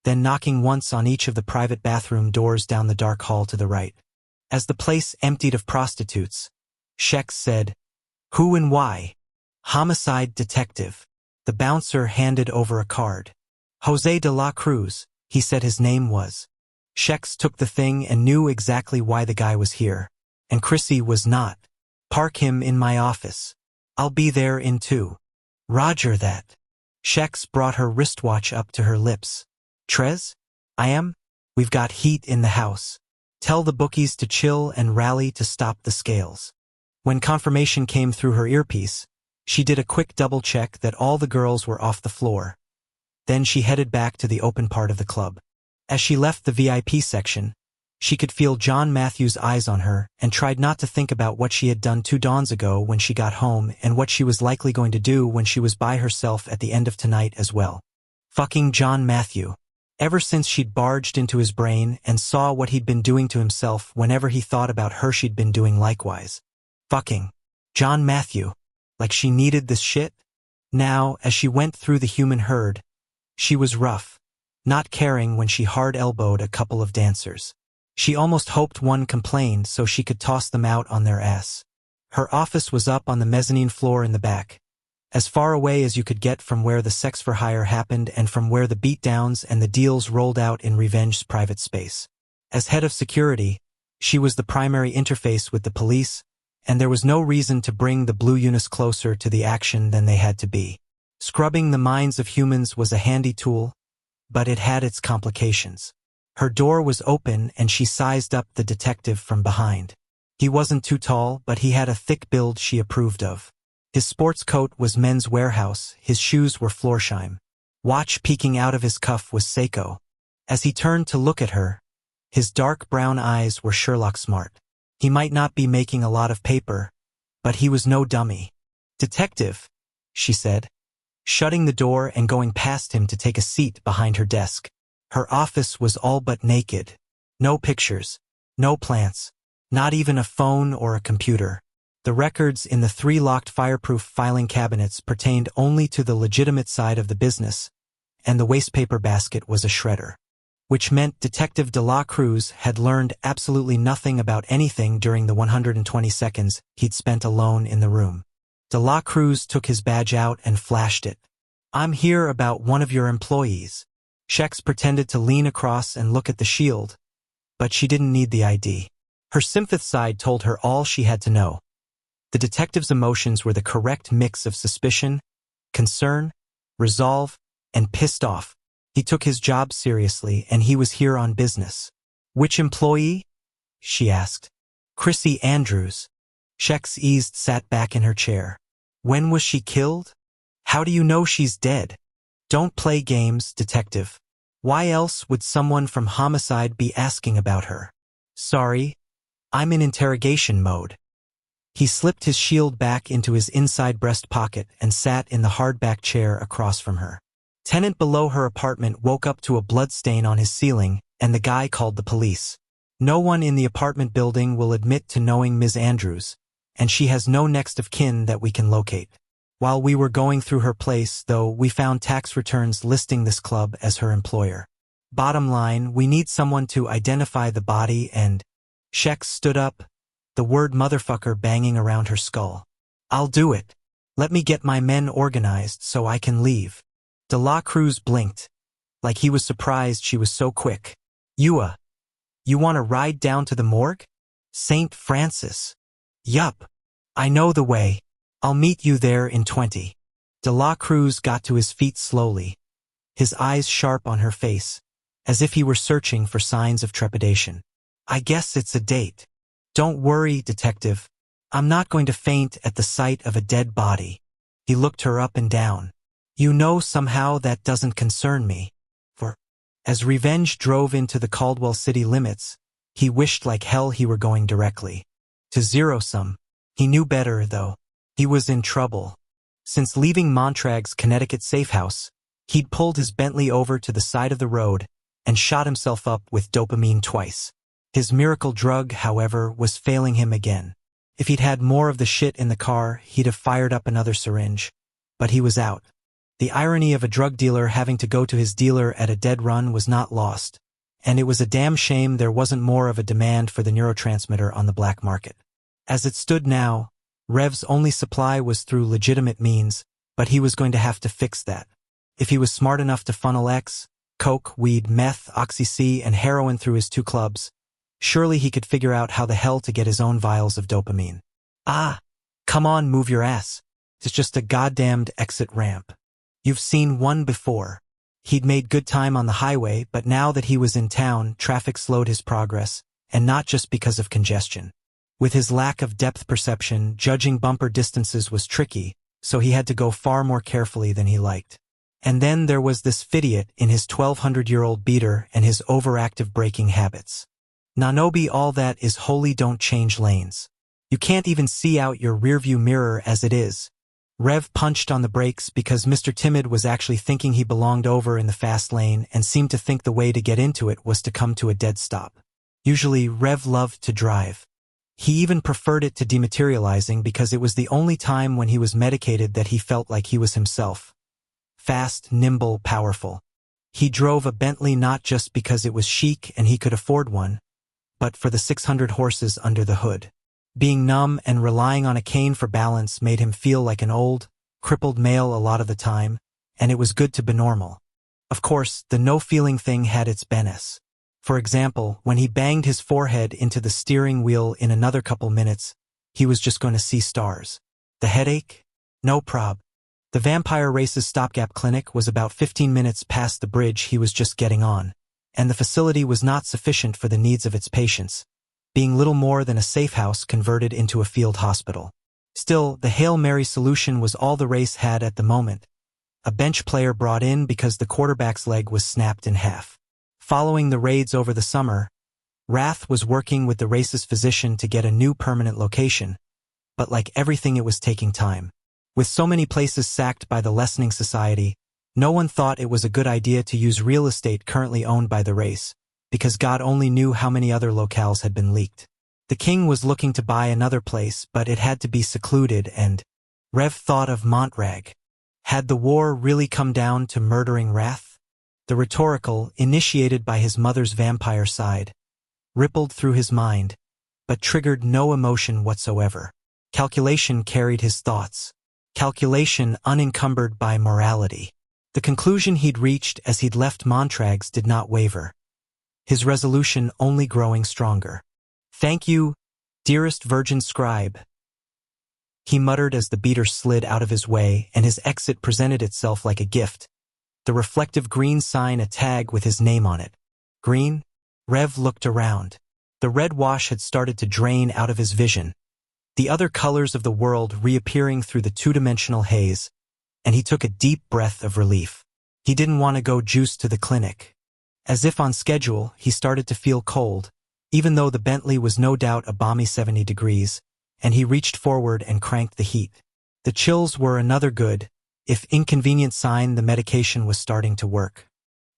then knocking once on each of the private bathroom doors down the dark hall to the right. As the place emptied of prostitutes, Shex said, "Who and why?" "Homicide detective." The bouncer handed over a card. "Jose de la Cruz," he said his name was. Shex took the thing and knew exactly why the guy was here. And Chrissy was not. "Park him in my office. I'll be there in 2. "Roger that." Shex brought her wristwatch up to her lips. "Trez? I am? We've got heat in the house. Tell the bookies to chill and rally to stop the scales." When confirmation came through her earpiece, she did a quick double check that all the girls were off the floor. Then she headed back to the open part of the club. As she left the VIP section, she could feel John Matthews' eyes on her and tried not to think about what she had done 2 dawns ago when she got home and what she was likely going to do when she was by herself at the end of tonight as well. Fucking John Matthew. Ever since she'd barged into his brain and saw what he'd been doing to himself whenever he thought about her, she'd been doing likewise. Fucking John Matthew. Like she needed this shit? Now, as she went through the human herd, she was rough, not caring when she hard-elbowed a couple of dancers. She almost hoped one complained so she could toss them out on their ass. Her office was up on the mezzanine floor in the back, as far away as you could get from where the sex for hire happened and from where the beatdowns and the deals rolled out in Revenged's private space. As head of security, she was the primary interface with the police, and there was no reason to bring the blue units closer to the action than they had to be. Scrubbing the minds of humans was a handy tool, but it had its complications. Her door was open and she sized up the detective from behind. He wasn't too tall, but he had a thick build she approved of. His sports coat was Men's Warehouse, his shoes were Florsheim. Watch peeking out of his cuff was Seiko. As he turned to look at her, his dark brown eyes were Sherlock smart. He might not be making a lot of paper, but he was no dummy. "Detective," she said, shutting the door and going past him to take a seat behind her desk. Her office was all but naked. No pictures, no plants, not even a phone or a computer. The records in the 3 locked fireproof filing cabinets pertained only to the legitimate side of the business, and the wastepaper basket was a shredder. Which meant Detective de la Cruz had learned absolutely nothing about anything during the 120 seconds he'd spent alone in the room. De la Cruz took his badge out and flashed it. "I'm here about one of your employees." Shex pretended to lean across and look at the shield, but she didn't need the ID. Her sympath side told her all she had to know. The detective's emotions were the correct mix of suspicion, concern, resolve, and pissed off. He took his job seriously and he was here on business. "Which employee?" she asked. "Chrissy Andrews." Shex sat back in her chair. "When was she killed? How do you know she's dead?" "Don't play games, detective. Why else would someone from homicide be asking about her?" "Sorry, I'm in interrogation mode." He slipped his shield back into his inside breast pocket and sat in the hardback chair across from her. Tenant below her apartment woke up to a blood stain on his ceiling, and the guy called the police. No one in the apartment building will admit to knowing Ms. Andrews, and she has no next of kin that we can locate. While we were going through her place, though, we found tax returns listing this club as her employer. Bottom line, we need someone to identify the body and... Shex stood up, the word motherfucker banging around her skull. "I'll do it. Let me get my men organized so I can leave." De la Cruz blinked, like he was surprised she was so quick. You want to ride down to the morgue? St. Francis. Yup. I know the way. I'll meet you there in 20. De la Cruz got to his feet slowly, his eyes sharp on her face, as if he were searching for signs of trepidation. "I guess it's a date. Don't worry, detective. I'm not going to faint at the sight of a dead body." He looked her up and down. "You know, somehow that doesn't concern me." For, as Revenge drove into the Caldwell city limits, he wished like hell he were going directly to Zero Sum. He knew better, though. He was in trouble. Since leaving Montrag's Connecticut safe house, he'd pulled his Bentley over to the side of the road and shot himself up with dopamine twice. His miracle drug, however, was failing him again. If he'd had more of the shit in the car, he'd have fired up another syringe. But he was out. The irony of a drug dealer having to go to his dealer at a dead run was not lost, and it was a damn shame there wasn't more of a demand for the neurotransmitter on the black market. As it stood now, Rev's only supply was through legitimate means, but he was going to have to fix that. If he was smart enough to funnel X, coke, weed, meth, oxy-C, and heroin through his 2 clubs, surely he could figure out how the hell to get his own vials of dopamine. Ah, come on, move your ass. It's just a goddamned exit ramp. You've seen one before. He'd made good time on the highway, but now that he was in town, traffic slowed his progress, and not just because of congestion. With his lack of depth perception, judging bumper distances was tricky, so he had to go far more carefully than he liked. And then there was this idiot in his 1200-year-old beater and his overactive braking habits. Nanobi, all that is holy, don't change lanes. You can't even see out your rearview mirror as it is. Rev punched on the brakes because Mr. Timid was actually thinking he belonged over in the fast lane and seemed to think the way to get into it was to come to a dead stop. Usually, Rev loved to drive. He even preferred it to dematerializing because it was the only time when he was medicated that he felt like he was himself. Fast, nimble, powerful. He drove a Bentley not just because it was chic and he could afford one, but for the 600 horses under the hood. Being numb and relying on a cane for balance made him feel like an old, crippled male a lot of the time, and it was good to be normal. Of course, the no-feeling thing had its benefits. For example, when he banged his forehead into the steering wheel in another couple minutes, he was just going to see stars. The headache? No prob. The Vampire Race's stopgap clinic was about 15 minutes past the bridge he was just getting on, and the facility was not sufficient for the needs of its patients, being little more than a safe house converted into a field hospital. Still, the Hail Mary solution was all the race had at the moment. A bench player brought in because the quarterback's leg was snapped in half. Following the raids over the summer, Rath was working with the race's physician to get a new permanent location, but like everything, it was taking time. With so many places sacked by the lessening society, no one thought it was a good idea to use real estate currently owned by the race, because God only knew how many other locales had been leaked. The king was looking to buy another place, but it had to be secluded, and Rev thought of Montrag. Had the war really come down to murdering Rath? The rhetorical, initiated by his mother's vampire side, rippled through his mind, but triggered no emotion whatsoever. Calculation carried his thoughts. Calculation unencumbered by morality. The conclusion he'd reached as he'd left Montrag's did not waver, his resolution only growing stronger. "Thank you, dearest virgin scribe," he muttered as the beater slid out of his way and his exit presented itself like a gift. The reflective green sign, a tag with his name on it. Green? Rev looked around. The red wash had started to drain out of his vision, the other colors of the world reappearing through the two-dimensional haze, and he took a deep breath of relief. He didn't want to go juice to the clinic. As if on schedule, he started to feel cold, even though the Bentley was no doubt a balmy 70 degrees, and he reached forward and cranked the heat. The chills were another good, if inconvenient sign the medication was starting to work.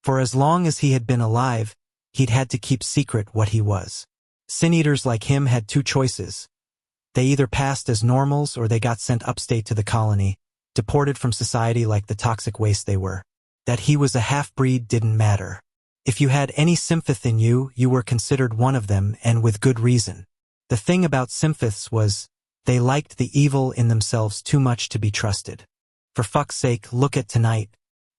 For as long as he had been alive, he'd had to keep secret what he was. Sin-eaters like him had 2 choices. They either passed as normals or they got sent upstate to the colony, deported from society like the toxic waste they were. That he was a half-breed didn't matter. If you had any sympath in you, you were considered one of them, and with good reason. The thing about sympaths was, they liked the evil in themselves too much to be trusted. For fuck's sake, look at tonight.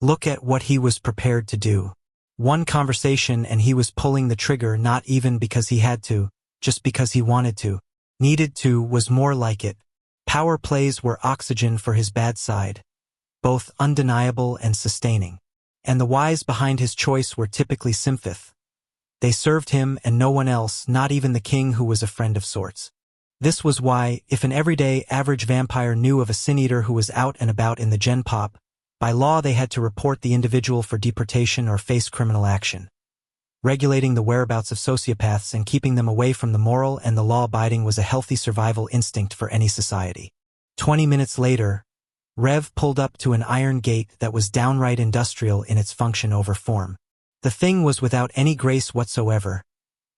Look at what he was prepared to do. One conversation and he was pulling the trigger, not even because he had to, just because he wanted to. Needed to was more like it. Power plays were oxygen for his bad side, both undeniable and sustaining. And the whys behind his choice were typically sympath. They served him and no one else, not even the king, who was a friend of sorts. This was why, if an everyday average vampire knew of a sin-eater who was out and about in the Gen Pop, by law they had to report the individual for deportation or face criminal action. Regulating the whereabouts of sociopaths and keeping them away from the moral and the law-abiding was a healthy survival instinct for any society. 20 minutes later, Rev pulled up to an iron gate that was downright industrial in its function over form. The thing was without any grace whatsoever.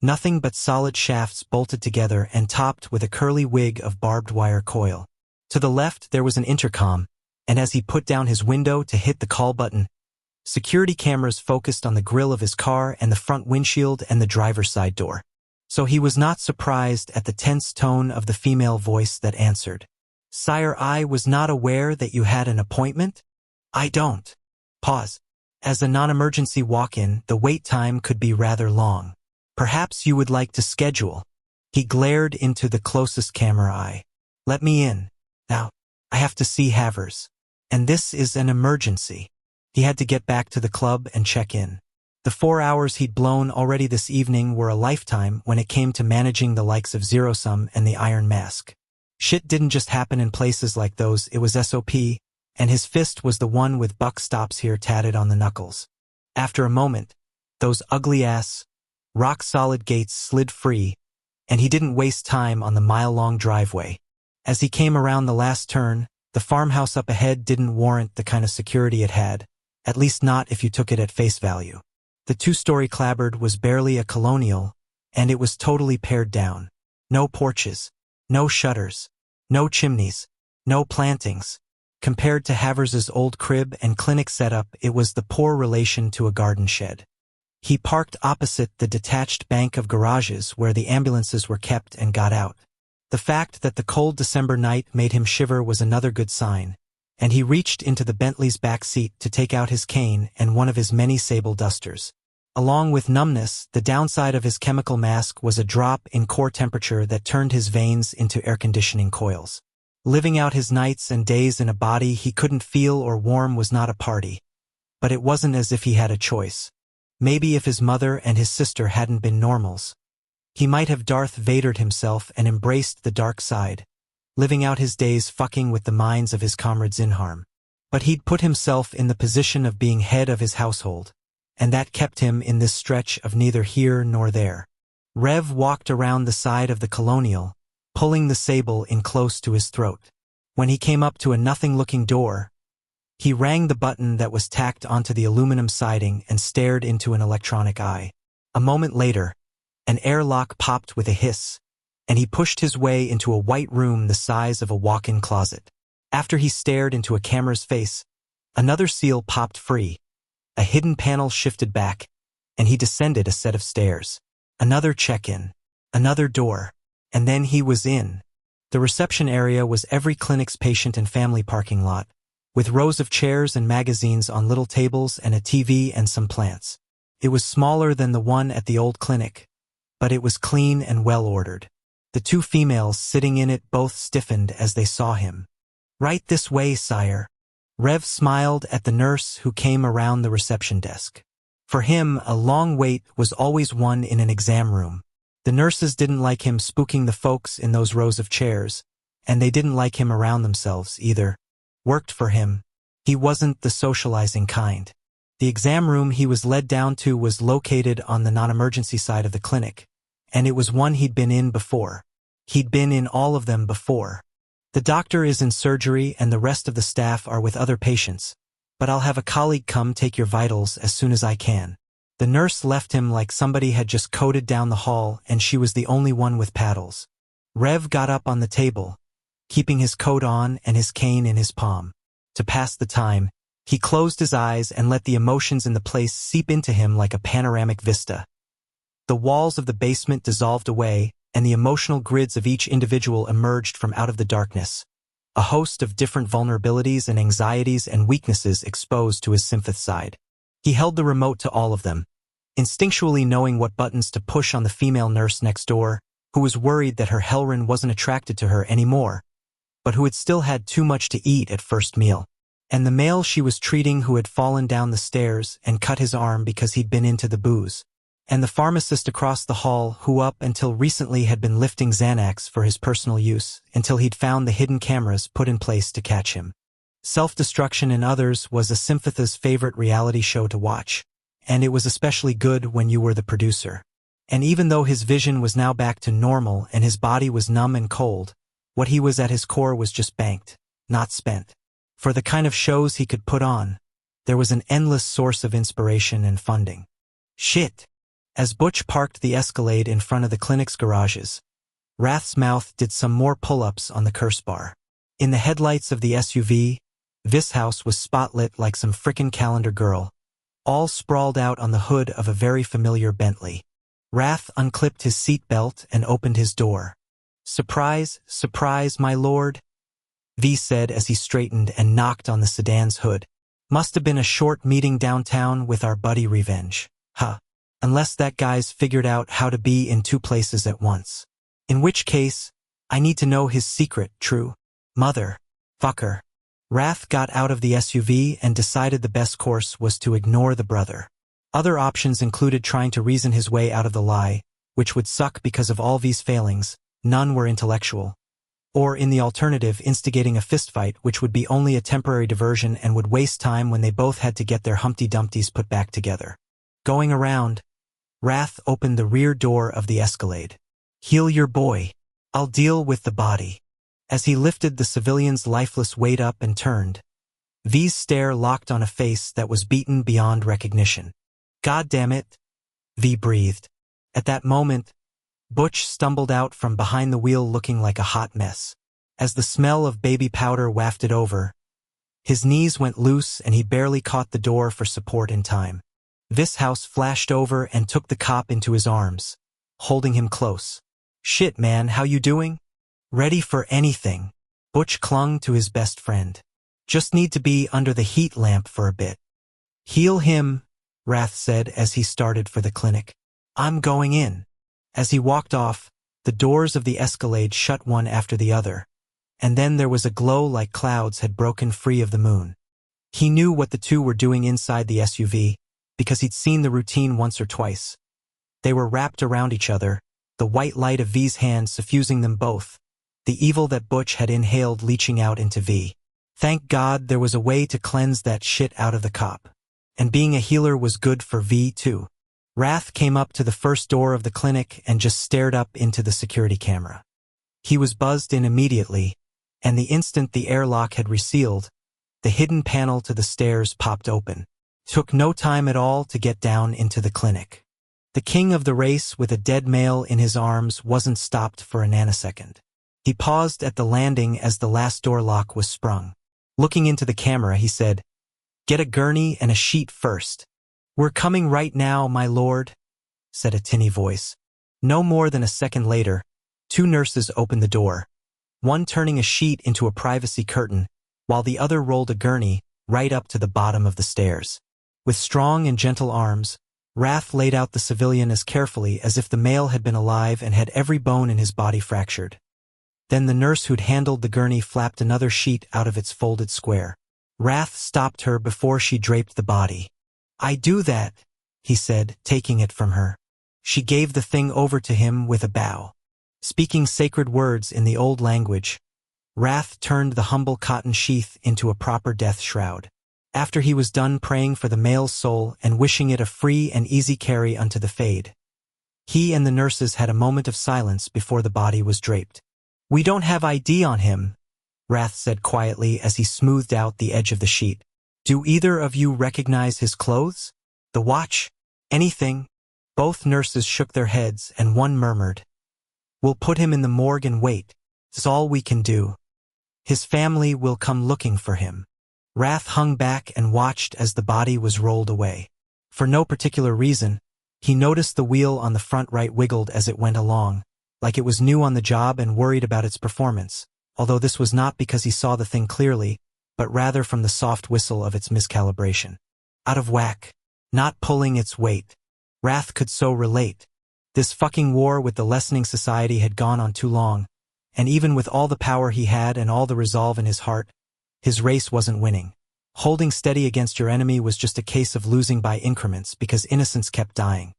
Nothing but solid shafts bolted together and topped with a curly wig of barbed wire coil. To the left there was an intercom, and as he put down his window to hit the call button, security cameras focused on the grille of his car and the front windshield and the driver's side door. So he was not surprised at the tense tone of the female voice that answered. "Sire, I was not aware that you had an appointment?" "I don't." Pause. As a non-emergency walk-in, the wait time could be rather long. "Perhaps you would like to schedule." He glared into the closest camera eye. "Let me in. Now, I have to see Havers. And this is an emergency." He had to get back to the club and check in. The 4 hours he'd blown already this evening were a lifetime when it came to managing the likes of Zero Sum and the Iron Mask. Shit didn't just happen in places like those, it was SOP, and his fist was the one with "Buck Stops Here" tatted on the knuckles. After a moment, those ugly-ass, rock-solid gates slid free, and he didn't waste time on the mile-long driveway. As he came around the last turn, the farmhouse up ahead didn't warrant the kind of security it had, at least not if you took it at face value. The two-story clapboard was barely a colonial, and it was totally pared down. No porches, no shutters, no chimneys, no plantings. Compared to Havers's old crib and clinic setup, it was the poor relation to a garden shed. He parked opposite the detached bank of garages where the ambulances were kept and got out. The fact that the cold December night made him shiver was another good sign, and he reached into the Bentley's back seat to take out his cane and one of his many sable dusters. Along with numbness, the downside of his chemical mask was a drop in core temperature that turned his veins into air conditioning coils. Living out his nights and days in a body he couldn't feel or warm was not a party. But it wasn't as if he had a choice. Maybe if his mother and his sister hadn't been normals, he might have Darth Vadered himself and embraced the dark side, living out his days fucking with the minds of his comrades in harm. But he'd put himself in the position of being head of his household, and that kept him in this stretch of neither here nor there. Rev walked around the side of the Colonial, pulling the sable in close to his throat. When he came up to a nothing-looking door, he rang the button that was tacked onto the aluminum siding and stared into an electronic eye. A moment later, an airlock popped with a hiss, and he pushed his way into a white room the size of a walk-in closet. After he stared into a camera's face, another seal popped free. A hidden panel shifted back, and he descended a set of stairs. Another check-in, another door, and then he was in. The reception area was every clinic's patient and family parking lot, with rows of chairs and magazines on little tables and a TV and some plants. It was smaller than the one at the old clinic, but it was clean and well-ordered. The two females sitting in it both stiffened as they saw him. "Right this way, sire." Rev smiled at the nurse who came around the reception desk. For him, a long wait was always one in an exam room. The nurses didn't like him spooking the folks in those rows of chairs, and they didn't like him around themselves either. Worked for him. He wasn't the socializing kind. The exam room he was led down to was located on the non-emergency side of the clinic, and it was one he'd been in before. He'd been in all of them before. "The doctor is in surgery and the rest of the staff are with other patients, but I'll have a colleague come take your vitals as soon as I can." The nurse left him like somebody had just coded down the hall and she was the only one with paddles. Rev got up on the table, keeping his coat on and his cane in his palm. To pass the time, he closed his eyes and let the emotions in the place seep into him like a panoramic vista. The walls of the basement dissolved away, and the emotional grids of each individual emerged from out of the darkness. A host of different vulnerabilities and anxieties and weaknesses exposed to his sympath side. He held the remote to all of them, instinctually knowing what buttons to push on the female nurse next door, who was worried that her Hellrin wasn't attracted to her anymore, but who had still had too much to eat at first meal. And the male she was treating who had fallen down the stairs and cut his arm because he'd been into the booze. And the pharmacist across the hall who up until recently had been lifting Xanax for his personal use until he'd found the hidden cameras put in place to catch him. Self-destruction in others was a sympatha's favorite reality show to watch, and it was especially good when you were the producer. And even though his vision was now back to normal and his body was numb and cold, what he was at his core was just banked, not spent. For the kind of shows he could put on, there was an endless source of inspiration and funding. Shit. As Butch parked the Escalade in front of the clinic's garages, Wrath's mouth did some more pull-ups on the curse bar. In the headlights of the SUV, this house was spotlit like some frickin' calendar girl, all sprawled out on the hood of a very familiar Bentley. Wrath unclipped his seatbelt and opened his door. "Surprise, surprise, my lord," V said as he straightened and knocked on the sedan's hood. "Must have been a short meeting downtown with our buddy Revenge. Huh. Unless that guy's figured out how to be in two places at once. In which case, I need to know his secret, true. Mother. Fucker." Wrath got out of the SUV and decided the best course was to ignore the brother. Other options included trying to reason his way out of the lie, which would suck because of all V's failings, none were intellectual. Or in the alternative, instigating a fistfight, which would be only a temporary diversion and would waste time when they both had to get their Humpty Dumptys put back together. Going around, Wrath opened the rear door of the Escalade. "Heal your boy. I'll deal with the body." As he lifted the civilian's lifeless weight up and turned, V's stare locked on a face that was beaten beyond recognition. "God damn it," V breathed. At that moment, Butch stumbled out from behind the wheel looking like a hot mess. As the smell of baby powder wafted over, his knees went loose and he barely caught the door for support in time. This house flashed over and took the cop into his arms, holding him close. "Shit, man, how you doing?" "Ready for anything." Butch clung to his best friend. "Just need to be under the heat lamp for a bit." "Heal him," Wrath said as he started for the clinic. "I'm going in." As he walked off, the doors of the Escalade shut one after the other, and then there was a glow like clouds had broken free of the moon. He knew what the two were doing inside the SUV, because he'd seen the routine once or twice. They were wrapped around each other, the white light of V's hand suffusing them both, the evil that Butch had inhaled leaching out into V. Thank God there was a way to cleanse that shit out of the cop. And being a healer was good for V too. Wrath came up to the first door of the clinic and just stared up into the security camera. He was buzzed in immediately, and the instant the airlock had resealed, the hidden panel to the stairs popped open. Took no time at all to get down into the clinic. The king of the race with a dead male in his arms wasn't stopped for a nanosecond. He paused at the landing as the last door lock was sprung. Looking into the camera, he said, "Get a gurney and a sheet first." "We're coming right now, my lord," said a tinny voice. No more than a second later, two nurses opened the door, one turning a sheet into a privacy curtain, while the other rolled a gurney right up to the bottom of the stairs. With strong and gentle arms, Wrath laid out the civilian as carefully as if the male had been alive and had every bone in his body fractured. Then the nurse who'd handled the gurney flapped another sheet out of its folded square. Wrath stopped her before she draped the body. "I do that," he said, taking it from her. She gave the thing over to him with a bow. Speaking sacred words in the old language, Wrath turned the humble cotton sheath into a proper death shroud. After he was done praying for the male's soul and wishing it a free and easy carry unto the fade, he and the nurses had a moment of silence before the body was draped. "We don't have ID on him," Wrath said quietly as he smoothed out the edge of the sheet. "Do either of you recognize his clothes? The watch? Anything?" Both nurses shook their heads and one murmured, "We'll put him in the morgue and wait. It's all we can do. His family will come looking for him." Wrath hung back and watched as the body was rolled away. For no particular reason, he noticed the wheel on the front right wiggled as it went along, like it was new on the job and worried about its performance, although this was not because he saw the thing clearly, but rather from the soft whistle of its miscalibration. Out of whack. Not pulling its weight. Wrath could so relate. This fucking war with the lessening society had gone on too long, and even with all the power he had and all the resolve in his heart, his race wasn't winning. Holding steady against your enemy was just a case of losing by increments because innocents kept dying.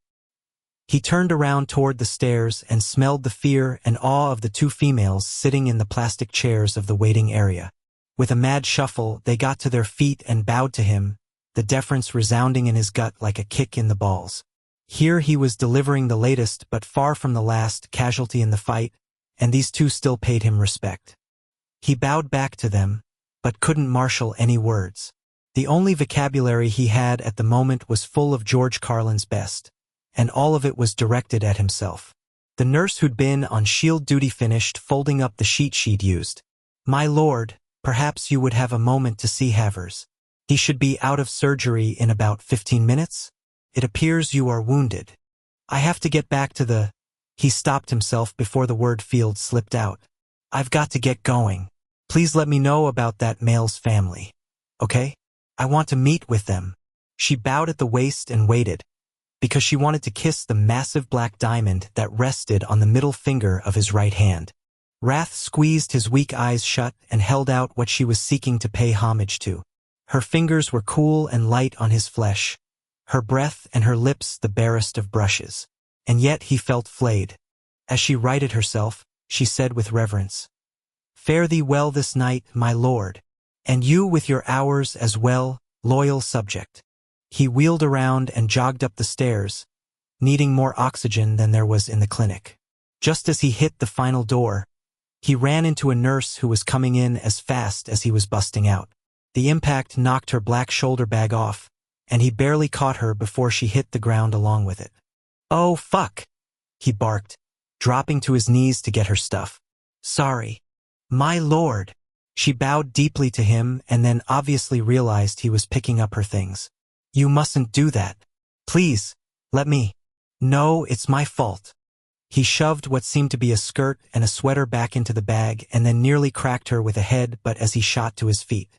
He turned around toward the stairs and smelled the fear and awe of the two females sitting in the plastic chairs of the waiting area. With a mad shuffle, they got to their feet and bowed to him, the deference resounding in his gut like a kick in the balls. Here he was delivering the latest but far from the last casualty in the fight, and these two still paid him respect. He bowed back to them, but couldn't marshal any words. The only vocabulary he had at the moment was full of George Carlin's best, and all of it was directed at himself. The nurse who'd been on shield duty finished folding up the sheet she'd used. "My lord, perhaps you would have a moment to see Havers. He should be out of surgery in about 15 minutes? It appears you are wounded. I have to get back to the—" He stopped himself before the word field slipped out. "I've got to get going. Please let me know about that male's family. Okay? I want to meet with them." She bowed at the waist and waited, because she wanted to kiss the massive black diamond that rested on the middle finger of his right hand. Wrath squeezed his weak eyes shut and held out what she was seeking to pay homage to. Her fingers were cool and light on his flesh, her breath and her lips the barest of brushes. And yet he felt flayed. As she righted herself, she said with reverence, "Fare thee well this night, my lord, and you with your hours as well, loyal subject." He wheeled around and jogged up the stairs, needing more oxygen than there was in the clinic. Just as he hit the final door, he ran into a nurse who was coming in as fast as he was busting out. The impact knocked her black shoulder bag off, and he barely caught her before she hit the ground along with it. "Oh, fuck!" he barked, dropping to his knees to get her stuff. "Sorry. My lord." She bowed deeply to him and then obviously realized he was picking up her things. "You mustn't do that. Please, let me." "No, it's my fault." He shoved what seemed to be a skirt and a sweater back into the bag and then nearly cracked her with a head but as he shot to his feet.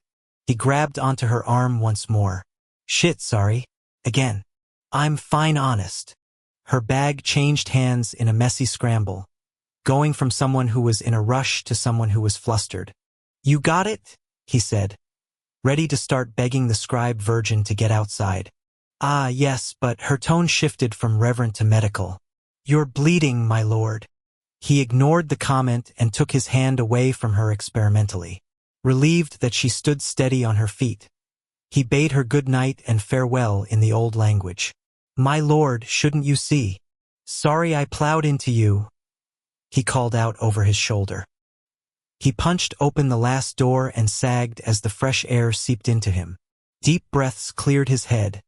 He grabbed onto her arm once more. "Shit, sorry. Again. I'm fine, honest." Her bag changed hands in a messy scramble, going from someone who was in a rush to someone who was flustered. "You got it?" he said, ready to start begging the scribe virgin to get outside. "Ah, yes," but her tone shifted from reverent to medical. "You're bleeding, my lord." He ignored the comment and took his hand away from her experimentally. Relieved that she stood steady on her feet, he bade her good night and farewell in the old language. "My lord, shouldn't you see? Sorry I plowed into you," he called out over his shoulder. He punched open the last door and sagged as the fresh air seeped into him. Deep breaths cleared his head,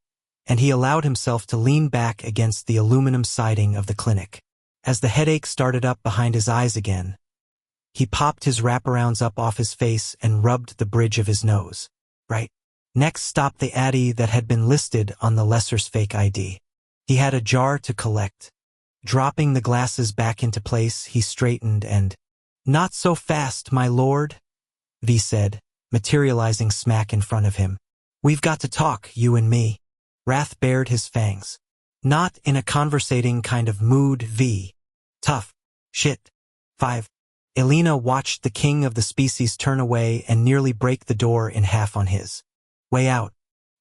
and he allowed himself to lean back against the aluminum siding of the clinic. As the headache started up behind his eyes again, he popped his wraparounds up off his face and rubbed the bridge of his nose. Right. Next stopped the Addy that had been listed on the lesser's fake ID. He had a jar to collect. Dropping the glasses back into place, he straightened and, "Not so fast, my lord," V said, materializing smack in front of him. "We've got to talk, you and me." Wrath bared his fangs. "Not in a conversating kind of mood, V. Tough. Shit." 5. Elena watched the king of the species turn away and nearly break the door in half on his way out.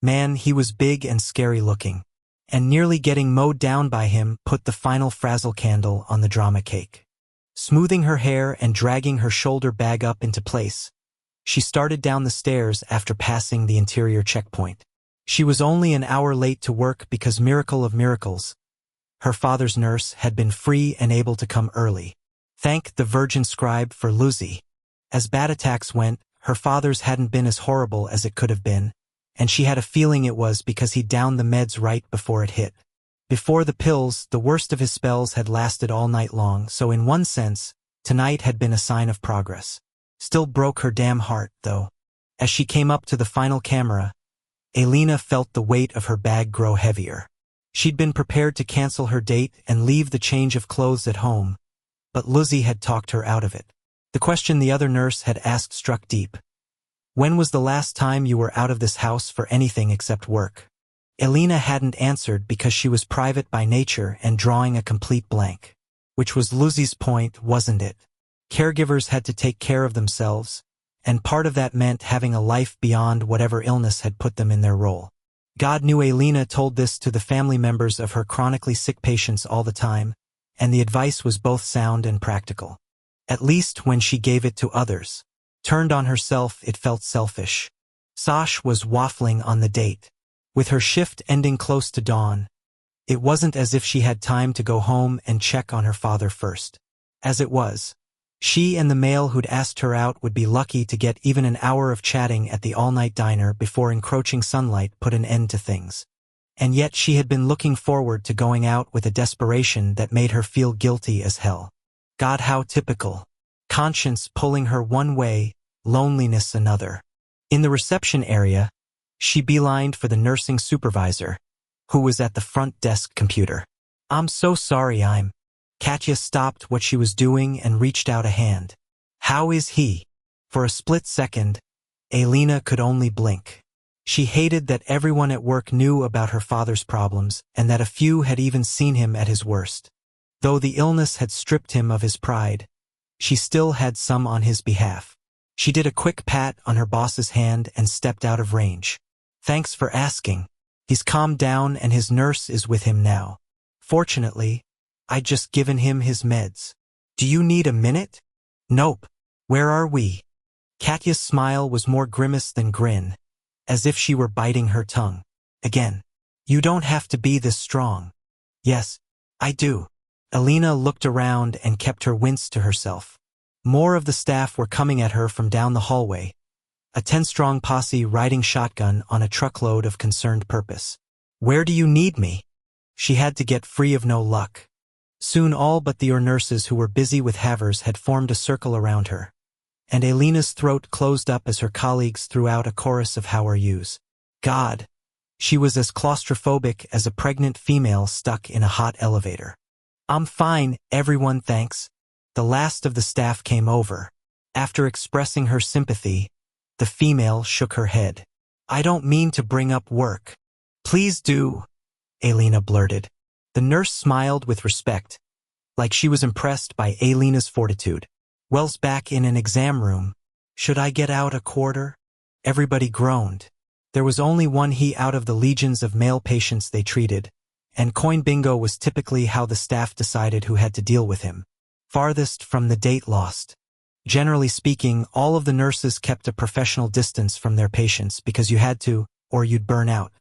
Man, he was big and scary looking, and nearly getting mowed down by him put the final frazzle candle on the drama cake. Smoothing her hair and dragging her shoulder bag up into place, she started down the stairs after passing the interior checkpoint. She was only an hour late to work because, miracle of miracles, her father's nurse had been free and able to come early. Thank the Virgin Scribe for Lucy. As bad attacks went, her father's hadn't been as horrible as it could have been, and she had a feeling it was because he downed the meds right before it hit. Before the pills, the worst of his spells had lasted all night long, so in one sense, tonight had been a sign of progress. Still broke her damn heart, though. As she came up to the final camera, Elena felt the weight of her bag grow heavier. She'd been prepared to cancel her date and leave the change of clothes at home, but Lizzie had talked her out of it. The question the other nurse had asked struck deep. "When was the last time you were out of this house for anything except work?" Elena hadn't answered because she was private by nature and drawing a complete blank. Which was Lizzie's point, wasn't it? Caregivers had to take care of themselves, and part of that meant having a life beyond whatever illness had put them in their role. God knew Elena told this to the family members of her chronically sick patients all the time, and the advice was both sound and practical. At least when she gave it to others. Turned on herself, it felt selfish. Sash was waffling on the date. With her shift ending close to dawn, it wasn't as if she had time to go home and check on her father first. As it was, She and the male who'd asked her out would be lucky to get even an hour of chatting at the all-night diner before encroaching sunlight put an end to things. And yet she had been looking forward to going out with a desperation that made her feel guilty as hell. God, how typical. Conscience pulling her one way, loneliness another. In the reception area, she beelined for the nursing supervisor, who was at the front desk computer. "I'm so sorry, Katya stopped what she was doing and reached out a hand. "How is he?" For a split second, Alina could only blink. She hated that everyone at work knew about her father's problems and that a few had even seen him at his worst. Though the illness had stripped him of his pride, she still had some on his behalf. She did a quick pat on her boss's hand and stepped out of range. "Thanks for asking. He's calmed down and his nurse is with him now. Fortunately, I'd just given him his meds. Do you need a minute?" "Nope. Where are we?" Katya's smile was more grimace than grin, as if she were biting her tongue. Again. "You don't have to be this strong." "Yes, I do." Alina looked around and kept her wince to herself. More of the staff were coming at her from down the hallway, a 10-strong posse riding shotgun on a truckload of concerned purpose. "Where do you need me?" She had to get free of no luck. Soon all but the nurses who were busy with havers had formed a circle around her, and Alina's throat closed up as her colleagues threw out a chorus of "How are yous?" God, she was as claustrophobic as a pregnant female stuck in a hot elevator. "I'm fine, everyone, thanks." The last of the staff came over. After expressing her sympathy, the female shook her head. "I don't mean to bring up work." "Please do," Alina blurted. The nurse smiled with respect, like she was impressed by Alina's fortitude. "Well's back in an exam room. Should I get out a quarter?" Everybody groaned. There was only one he out of the legions of male patients they treated, and coin bingo was typically how the staff decided who had to deal with him. Farthest from the date lost. Generally speaking, all of the nurses kept a professional distance from their patients because you had to, or you'd burn out.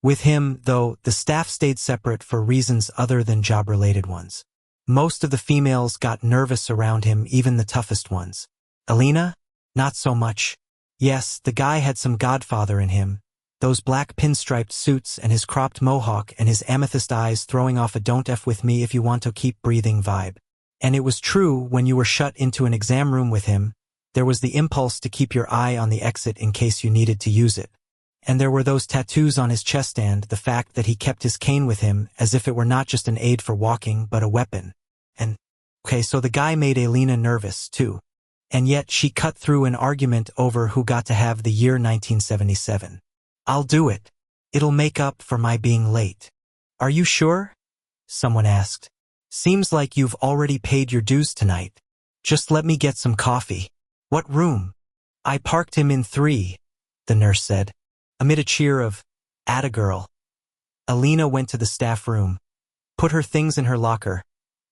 With him, though, the staff stayed separate for reasons other than job-related ones. Most of the females got nervous around him, even the toughest ones. Alina? Not so much. Yes, the guy had some godfather in him. Those black pinstriped suits and his cropped mohawk and his amethyst eyes throwing off a "don't F with me if you want to keep breathing" vibe. And it was true, when you were shut into an exam room with him, there was the impulse to keep your eye on the exit in case you needed to use it. And there were those tattoos on his chest and the fact that he kept his cane with him as if it were not just an aid for walking but a weapon. And, okay, so the guy made Alina nervous, too. And yet she cut through an argument over who got to have the year 1977. "I'll do it. It'll make up for my being late." "Are you sure?" someone asked. "Seems like you've already paid your dues tonight. Just let me get some coffee." "What room?" "I parked him in 3, the nurse said. Amid a cheer of, "Atta girl," Alina went to the staff room, put her things in her locker,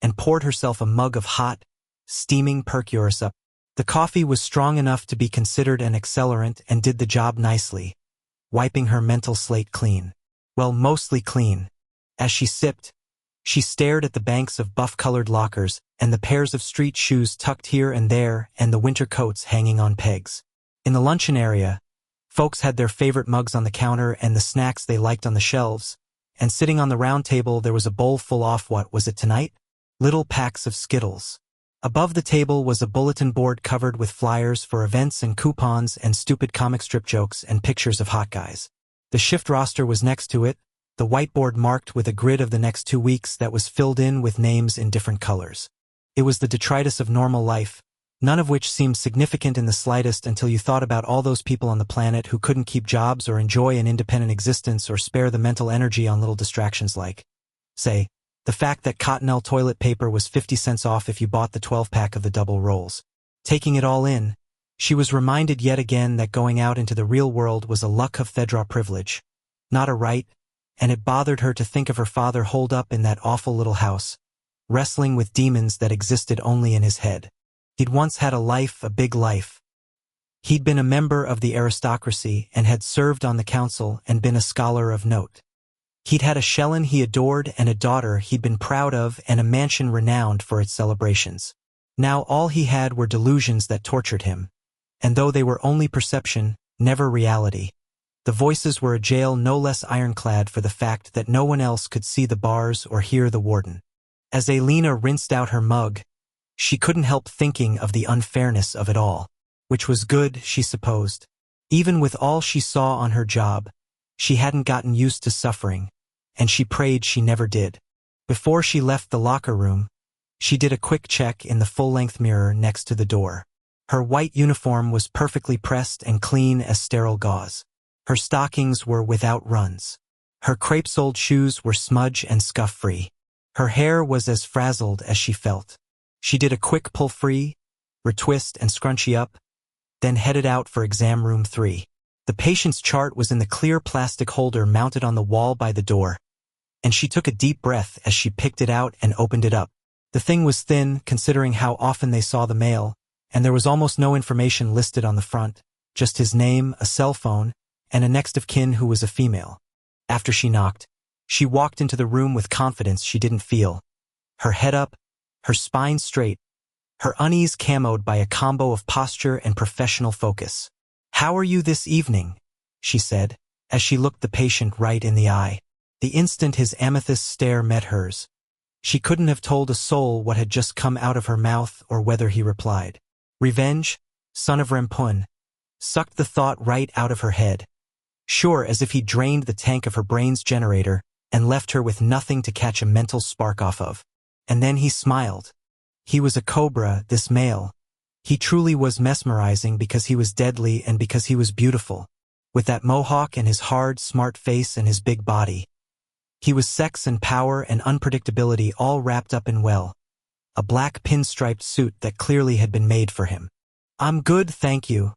and poured herself a mug of hot, steaming percursup. The coffee was strong enough to be considered an accelerant and did the job nicely, wiping her mental slate clean. Well, mostly clean. As she sipped, she stared at the banks of buff-colored lockers and the pairs of street shoes tucked here and there and the winter coats hanging on pegs. In the luncheon area, folks had their favorite mugs on the counter and the snacks they liked on the shelves, and sitting on the round table there was a bowl full of what was it tonight? Little packs of Skittles. Above the table was a bulletin board covered with flyers for events and coupons and stupid comic strip jokes and pictures of hot guys. The shift roster was next to it, the whiteboard marked with a grid of the next 2 weeks that was filled in with names in different colors. It was the detritus of normal life, none of which seemed significant in the slightest until you thought about all those people on the planet who couldn't keep jobs or enjoy an independent existence or spare the mental energy on little distractions like, say, the fact that Cottonelle toilet paper was 50 cents off if you bought the 12-pack of the double rolls. Taking it all in, she was reminded yet again that going out into the real world was a luck of Thedra privilege, not a right, and it bothered her to think of her father holed up in that awful little house, wrestling with demons that existed only in his head. He'd once had a life, a big life. He'd been a member of the aristocracy and had served on the council and been a scholar of note. He'd had a Shellin he adored and a daughter he'd been proud of and a mansion renowned for its celebrations. Now all he had were delusions that tortured him. And though they were only perception, never reality, the voices were a jail no less ironclad for the fact that no one else could see the bars or hear the warden. As Elena rinsed out her mug, she couldn't help thinking of the unfairness of it all, which was good, she supposed. Even with all she saw on her job, she hadn't gotten used to suffering, and she prayed she never did. Before she left the locker room, she did a quick check in the full-length mirror next to the door. Her white uniform was perfectly pressed and clean as sterile gauze. Her stockings were without runs. Her crepe-soled shoes were smudge and scuff-free. Her hair was as frazzled as she felt. She did a quick pull-free, retwist and scrunchie up, then headed out for exam room 3. The patient's chart was in the clear plastic holder mounted on the wall by the door, and she took a deep breath as she picked it out and opened it up. The thing was thin, considering how often they saw the mail, and there was almost no information listed on the front, just his name, a cell phone, and a next of kin who was a female. After she knocked, she walked into the room with confidence she didn't feel. Her head up, her spine straight, her unease camoed by a combo of posture and professional focus. "How are you this evening?" she said, as she looked the patient right in the eye. The instant his amethyst stare met hers, she couldn't have told a soul what had just come out of her mouth or whether he replied. "Revenge, son of Rampun," sucked the thought right out of her head. Sure, as if he drained the tank of her brain's generator and left her with nothing to catch a mental spark off of. And then he smiled. He was a cobra, this male. He truly was mesmerizing because he was deadly and because he was beautiful. With that mohawk and his hard, smart face and his big body. He was sex and power and unpredictability all wrapped up in a black pinstriped suit that clearly had been made for him. "I'm good, thank you,"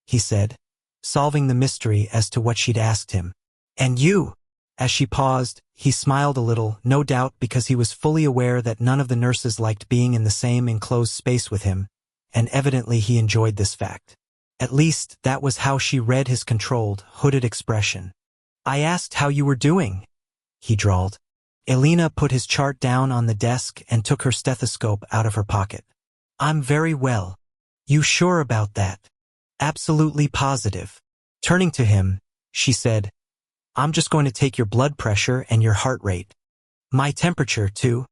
he said, solving the mystery as to what she'd asked him. "And you?" As she paused, he smiled a little, no doubt because he was fully aware that none of the nurses liked being in the same enclosed space with him, and evidently he enjoyed this fact. At least, that was how she read his controlled, hooded expression. "I asked how you were doing," he drawled. Elena put his chart down on the desk and took her stethoscope out of her pocket. "I'm very well." "You sure about that?" "Absolutely positive." Turning to him, she said, "I'm just going to take your blood pressure and your heart rate." "My temperature, too?"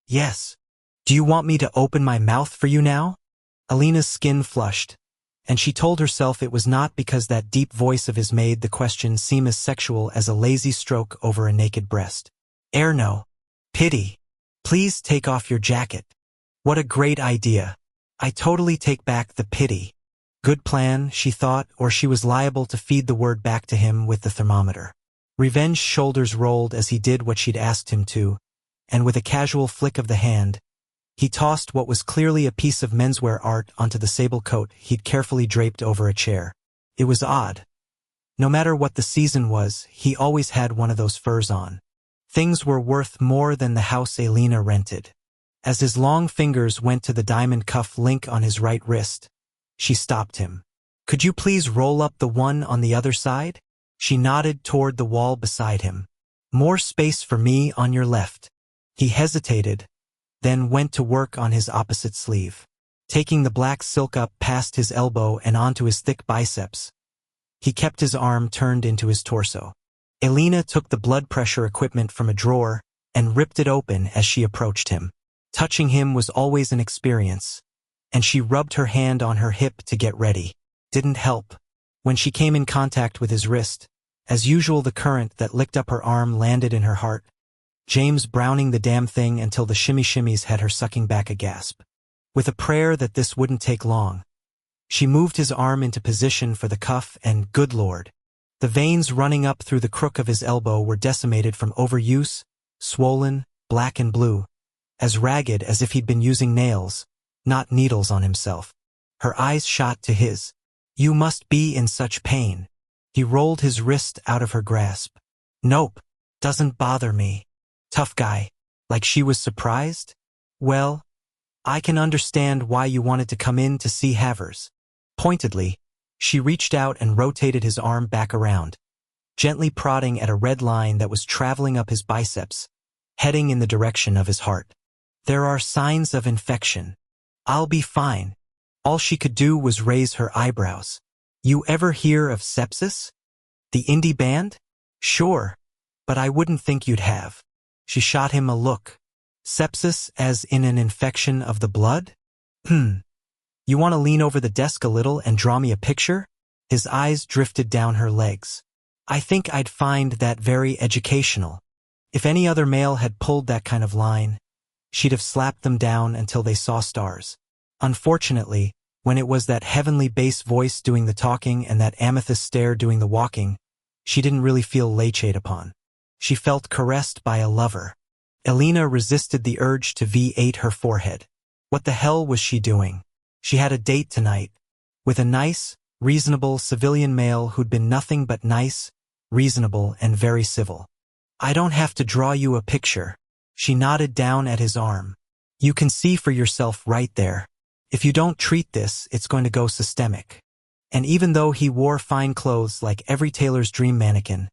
"Yes." "Do you want me to open my mouth for you now?" Elena's skin flushed, and she told herself it was not because that deep voice of his made the question seem as sexual as a lazy stroke over a naked breast. "No. Pity. Please take off your jacket." What a great idea. I totally take back the pity. Good plan, she thought, or she was liable to feed the word back to him with the thermometer. Revenge's shoulders rolled as he did what she'd asked him to, and with a casual flick of the hand, he tossed what was clearly a piece of menswear art onto the sable coat he'd carefully draped over a chair. It was odd. No matter what the season was, he always had one of those furs on. Things were worth more than the house Elena rented. As his long fingers went to the diamond cuff link on his right wrist, she stopped him. "Could you please roll up the one on the other side?" She nodded toward the wall beside him. "More space for me on your left." He hesitated, then went to work on his opposite sleeve. Taking the black silk up past his elbow and onto his thick biceps, he kept his arm turned into his torso. Elena took the blood pressure equipment from a drawer and ripped it open as she approached him. Touching him was always an experience, and she rubbed her hand on her hip to get ready. Didn't help. When she came in contact with his wrist, as usual the current that licked up her arm landed in her heart, James Browning the damn thing until the shimmy-shimmies had her sucking back a gasp. With a prayer that this wouldn't take long, she moved his arm into position for the cuff and, good Lord, the veins running up through the crook of his elbow were decimated from overuse, swollen, black and blue, as ragged as if he'd been using nails, not needles on himself. Her eyes shot to his. "You must be in such pain." He rolled his wrist out of her grasp. "Nope, doesn't bother me." Tough guy. Like she was surprised? "Well, I can understand why you wanted to come in to see Havers." Pointedly, she reached out and rotated his arm back around, gently prodding at a red line that was traveling up his biceps, heading in the direction of his heart. "There are signs of infection." I'll be fine. All she could do was raise her eyebrows. You ever hear of sepsis? The indie band? Sure, but I wouldn't think you'd have. She shot him a look. Sepsis as in an infection of the blood? You want to lean over the desk a little and draw me a picture? His eyes drifted down her legs. I think I'd find that very educational. If any other male had pulled that kind of line, she'd have slapped them down until they saw stars. Unfortunately, when it was that heavenly bass voice doing the talking and that amethyst stare doing the walking, she didn't really feel laychate upon. She felt caressed by a lover. Elena resisted the urge to V8 her forehead. What the hell was she doing? She had a date tonight, with a nice, reasonable civilian male who'd been nothing but nice, reasonable, and very civil. I don't have to draw you a picture. She nodded down at his arm. You can see for yourself right there. If you don't treat this, it's going to go systemic. And even though he wore fine clothes like every tailor's dream mannequin,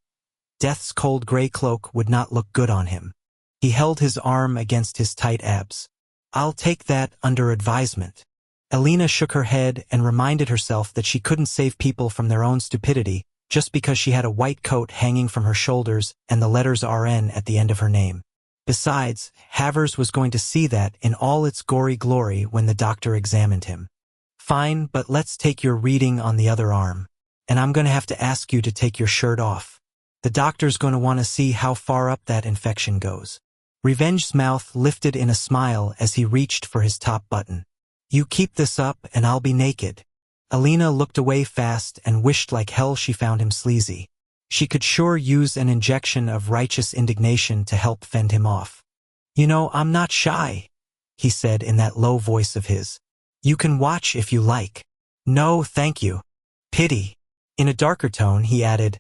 death's cold gray cloak would not look good on him. He held his arm against his tight abs. I'll take that under advisement. Elena shook her head and reminded herself that she couldn't save people from their own stupidity just because she had a white coat hanging from her shoulders and the letters RN at the end of her name. Besides, Havers was going to see that in all its gory glory when the doctor examined him. Fine, but let's take your reading on the other arm. And I'm going to have to ask you to take your shirt off. The doctor's going to want to see how far up that infection goes. Revenge's mouth lifted in a smile as he reached for his top button. You keep this up and I'll be naked. Elena looked away fast and wished like hell she found him sleazy. She could sure use an injection of righteous indignation to help fend him off. You know, I'm not shy, he said in that low voice of his. You can watch if you like. No, thank you. Pity. In a darker tone, he added,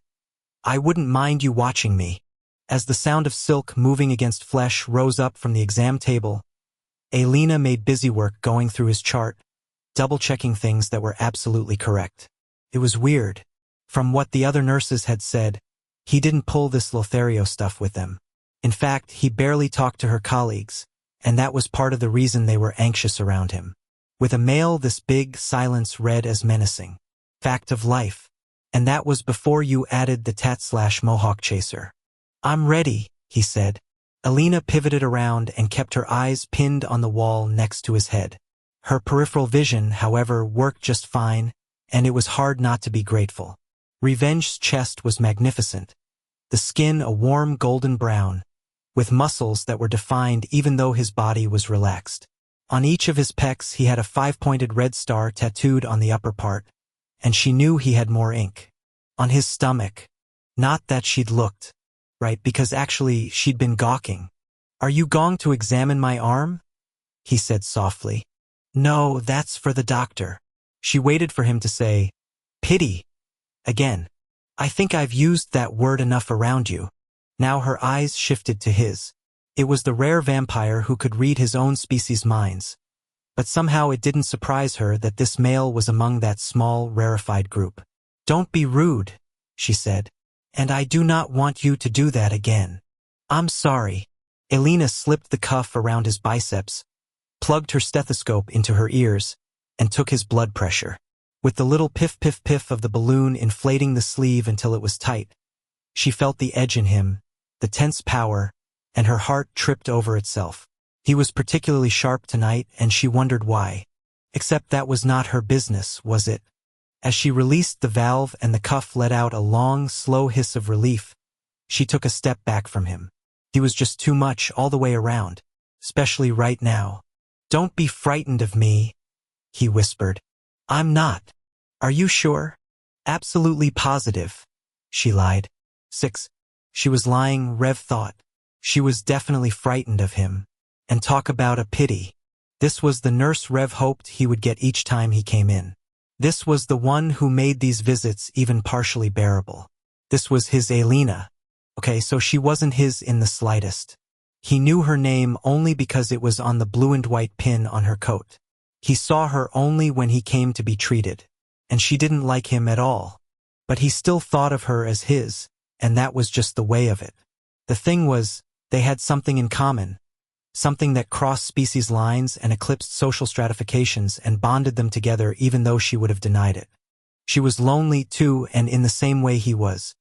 I wouldn't mind you watching me. As the sound of silk moving against flesh rose up from the exam table, Elena made busy work going through his chart, double-checking things that were absolutely correct. It was weird. From what the other nurses had said, he didn't pull this Lothario stuff with them. In fact, he barely talked to her colleagues, and that was part of the reason they were anxious around him. With a male this big, silence read as menacing. Fact of life. And that was before you added the tat/mohawk chaser. I'm ready, he said. Elena pivoted around and kept her eyes pinned on the wall next to his head. Her peripheral vision, however, worked just fine, and it was hard not to be grateful. Revenge's chest was magnificent, the skin a warm golden brown, with muscles that were defined even though his body was relaxed. On each of his pecs he had a 5-pointed red star tattooed on the upper part, and she knew he had more ink. On his stomach. Not that she'd looked. Right, because actually she'd been gawking. Are you going to examine my arm? He said softly. No, that's for the doctor. She waited for him to say, pity. Again. I think I've used that word enough around you. Now her eyes shifted to his. It was the rare vampire who could read his own species' minds. But somehow it didn't surprise her that this male was among that small, rarefied group. Don't be rude, she said. And I do not want you to do that again. I'm sorry. Elena slipped the cuff around his biceps, plugged her stethoscope into her ears, and took his blood pressure. With the little piff-piff-piff of the balloon inflating the sleeve until it was tight, she felt the edge in him, the tense power, and her heart tripped over itself. He was particularly sharp tonight, and she wondered why. Except that was not her business, was it? As she released the valve and the cuff let out a long, slow hiss of relief, she took a step back from him. He was just too much all the way around, especially right now. Don't be frightened of me, he whispered. I'm not. Are you sure? Absolutely positive, she lied. 6. She was lying, Rev thought. She was definitely frightened of him. And talk about a pity. This was the nurse Rev hoped he would get each time he came in. This was the one who made these visits even partially bearable. This was his Elena. Okay, so she wasn't his in the slightest. He knew her name only because it was on the blue and white pin on her coat. He saw her only when he came to be treated, and she didn't like him at all. But he still thought of her as his, and that was just the way of it. The thing was, they had something in common. something that crossed species lines and eclipsed social stratifications and bonded them together even though she would have denied it. She was lonely, too, and in the same way he was.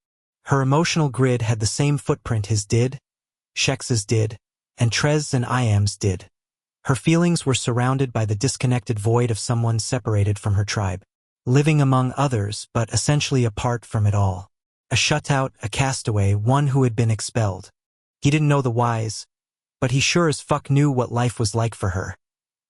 Her emotional grid had the same footprint his did, Shex's did, and Trez's and Iam's did. Her feelings were surrounded by the disconnected void of someone separated from her tribe, living among others but essentially apart from it all. A shutout, a castaway, one who had been expelled. He didn't know the whys, but he sure as fuck knew what life was like for her.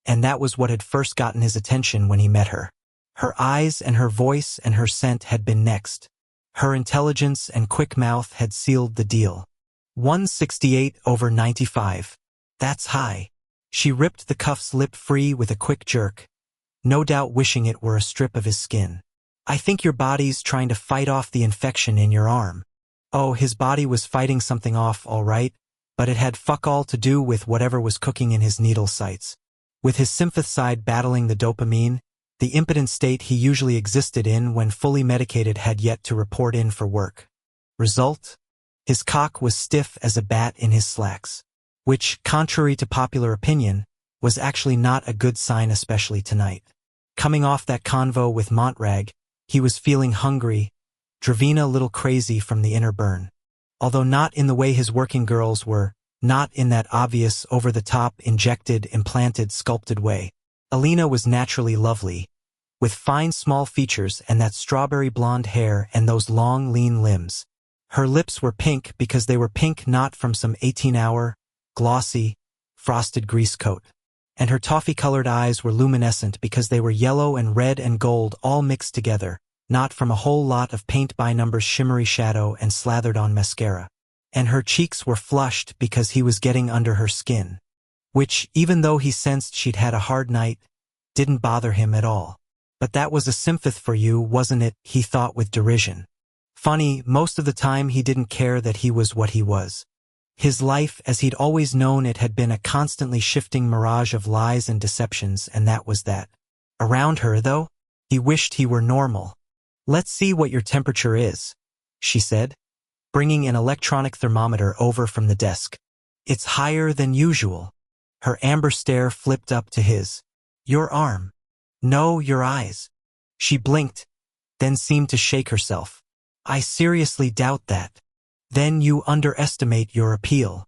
And that was what had first gotten his attention when he met her. Her eyes and her voice and her scent had been next. Her intelligence and quick mouth had sealed the deal. 168/95. That's high. She ripped the cuff's lip free with a quick jerk, no doubt wishing it were a strip of his skin. I think your body's trying to fight off the infection in your arm. Oh, his body was fighting something off, all right, but it had fuck all to do with whatever was cooking in his needle sights. With his sympath side battling the dopamine, the impotent state he usually existed in when fully medicated had yet to report in for work. Result? His cock was stiff as a bat in his slacks, which, contrary to popular opinion, was actually not a good sign, especially tonight. Coming off that convo with Montrag, he was feeling hungry, driven a little crazy from the inner burn. Although not in the way his working girls were, not in that obvious, over-the-top, injected, implanted, sculpted way. Alina was naturally lovely, with fine small features and that strawberry blonde hair and those long, lean limbs. Her lips were pink because they were pink not from some 18-hour, glossy, frosted grease coat. And her toffee-colored eyes were luminescent because they were yellow and red and gold all mixed together, not from a whole lot of paint-by-numbers shimmery shadow and slathered on mascara. And her cheeks were flushed because he was getting under her skin, which, even though he sensed she'd had a hard night, didn't bother him at all. But that was a sympath for you, wasn't it, he thought with derision. Funny, most of the time he didn't care that he was what he was. His life, as he'd always known it, had been a constantly shifting mirage of lies and deceptions, and that was that. Around her, though, he wished he were normal. Let's see what your temperature is, she said, bringing an electronic thermometer over from the desk. It's higher than usual. Her amber stare flipped up to his. Your arm. No, your eyes. She blinked, then seemed to shake herself. I seriously doubt that. Then you underestimate your appeal.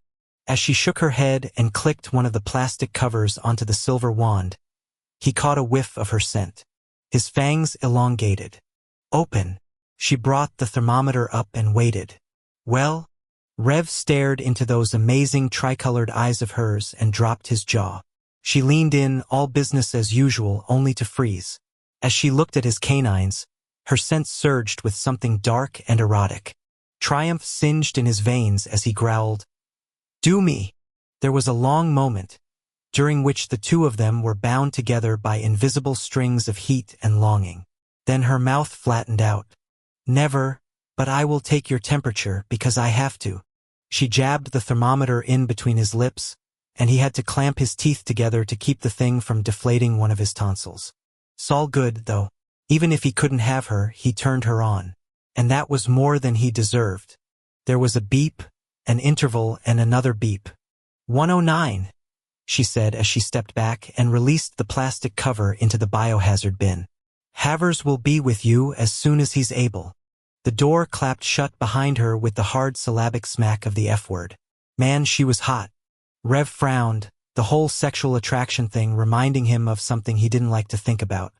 As she shook her head and clicked one of the plastic covers onto the silver wand, he caught a whiff of her scent. His fangs elongated. Open. She brought the thermometer up and waited. Well? Rev stared into those amazing tricolored eyes of hers and dropped his jaw. She leaned in, all business as usual, only to freeze. As she looked at his canines, her sense surged with something dark and erotic. Triumph singed in his veins as he growled, "Do me." There was a long moment, during which the two of them were bound together by invisible strings of heat and longing. Then her mouth flattened out. Never, but I will take your temperature because I have to. She jabbed the thermometer in between his lips, and he had to clamp his teeth together to keep the thing from deflating one of his tonsils. S'all good, though. Even if he couldn't have her, he turned her on. And that was more than he deserved. There was a beep, an interval, and another beep. 109, she said as she stepped back and released the plastic cover into the biohazard bin. Havers will be with you as soon as he's able. The door clapped shut behind her with the hard syllabic smack of the F word. Man, she was hot. Rev frowned, the whole sexual attraction thing reminding him of something he didn't like to think about.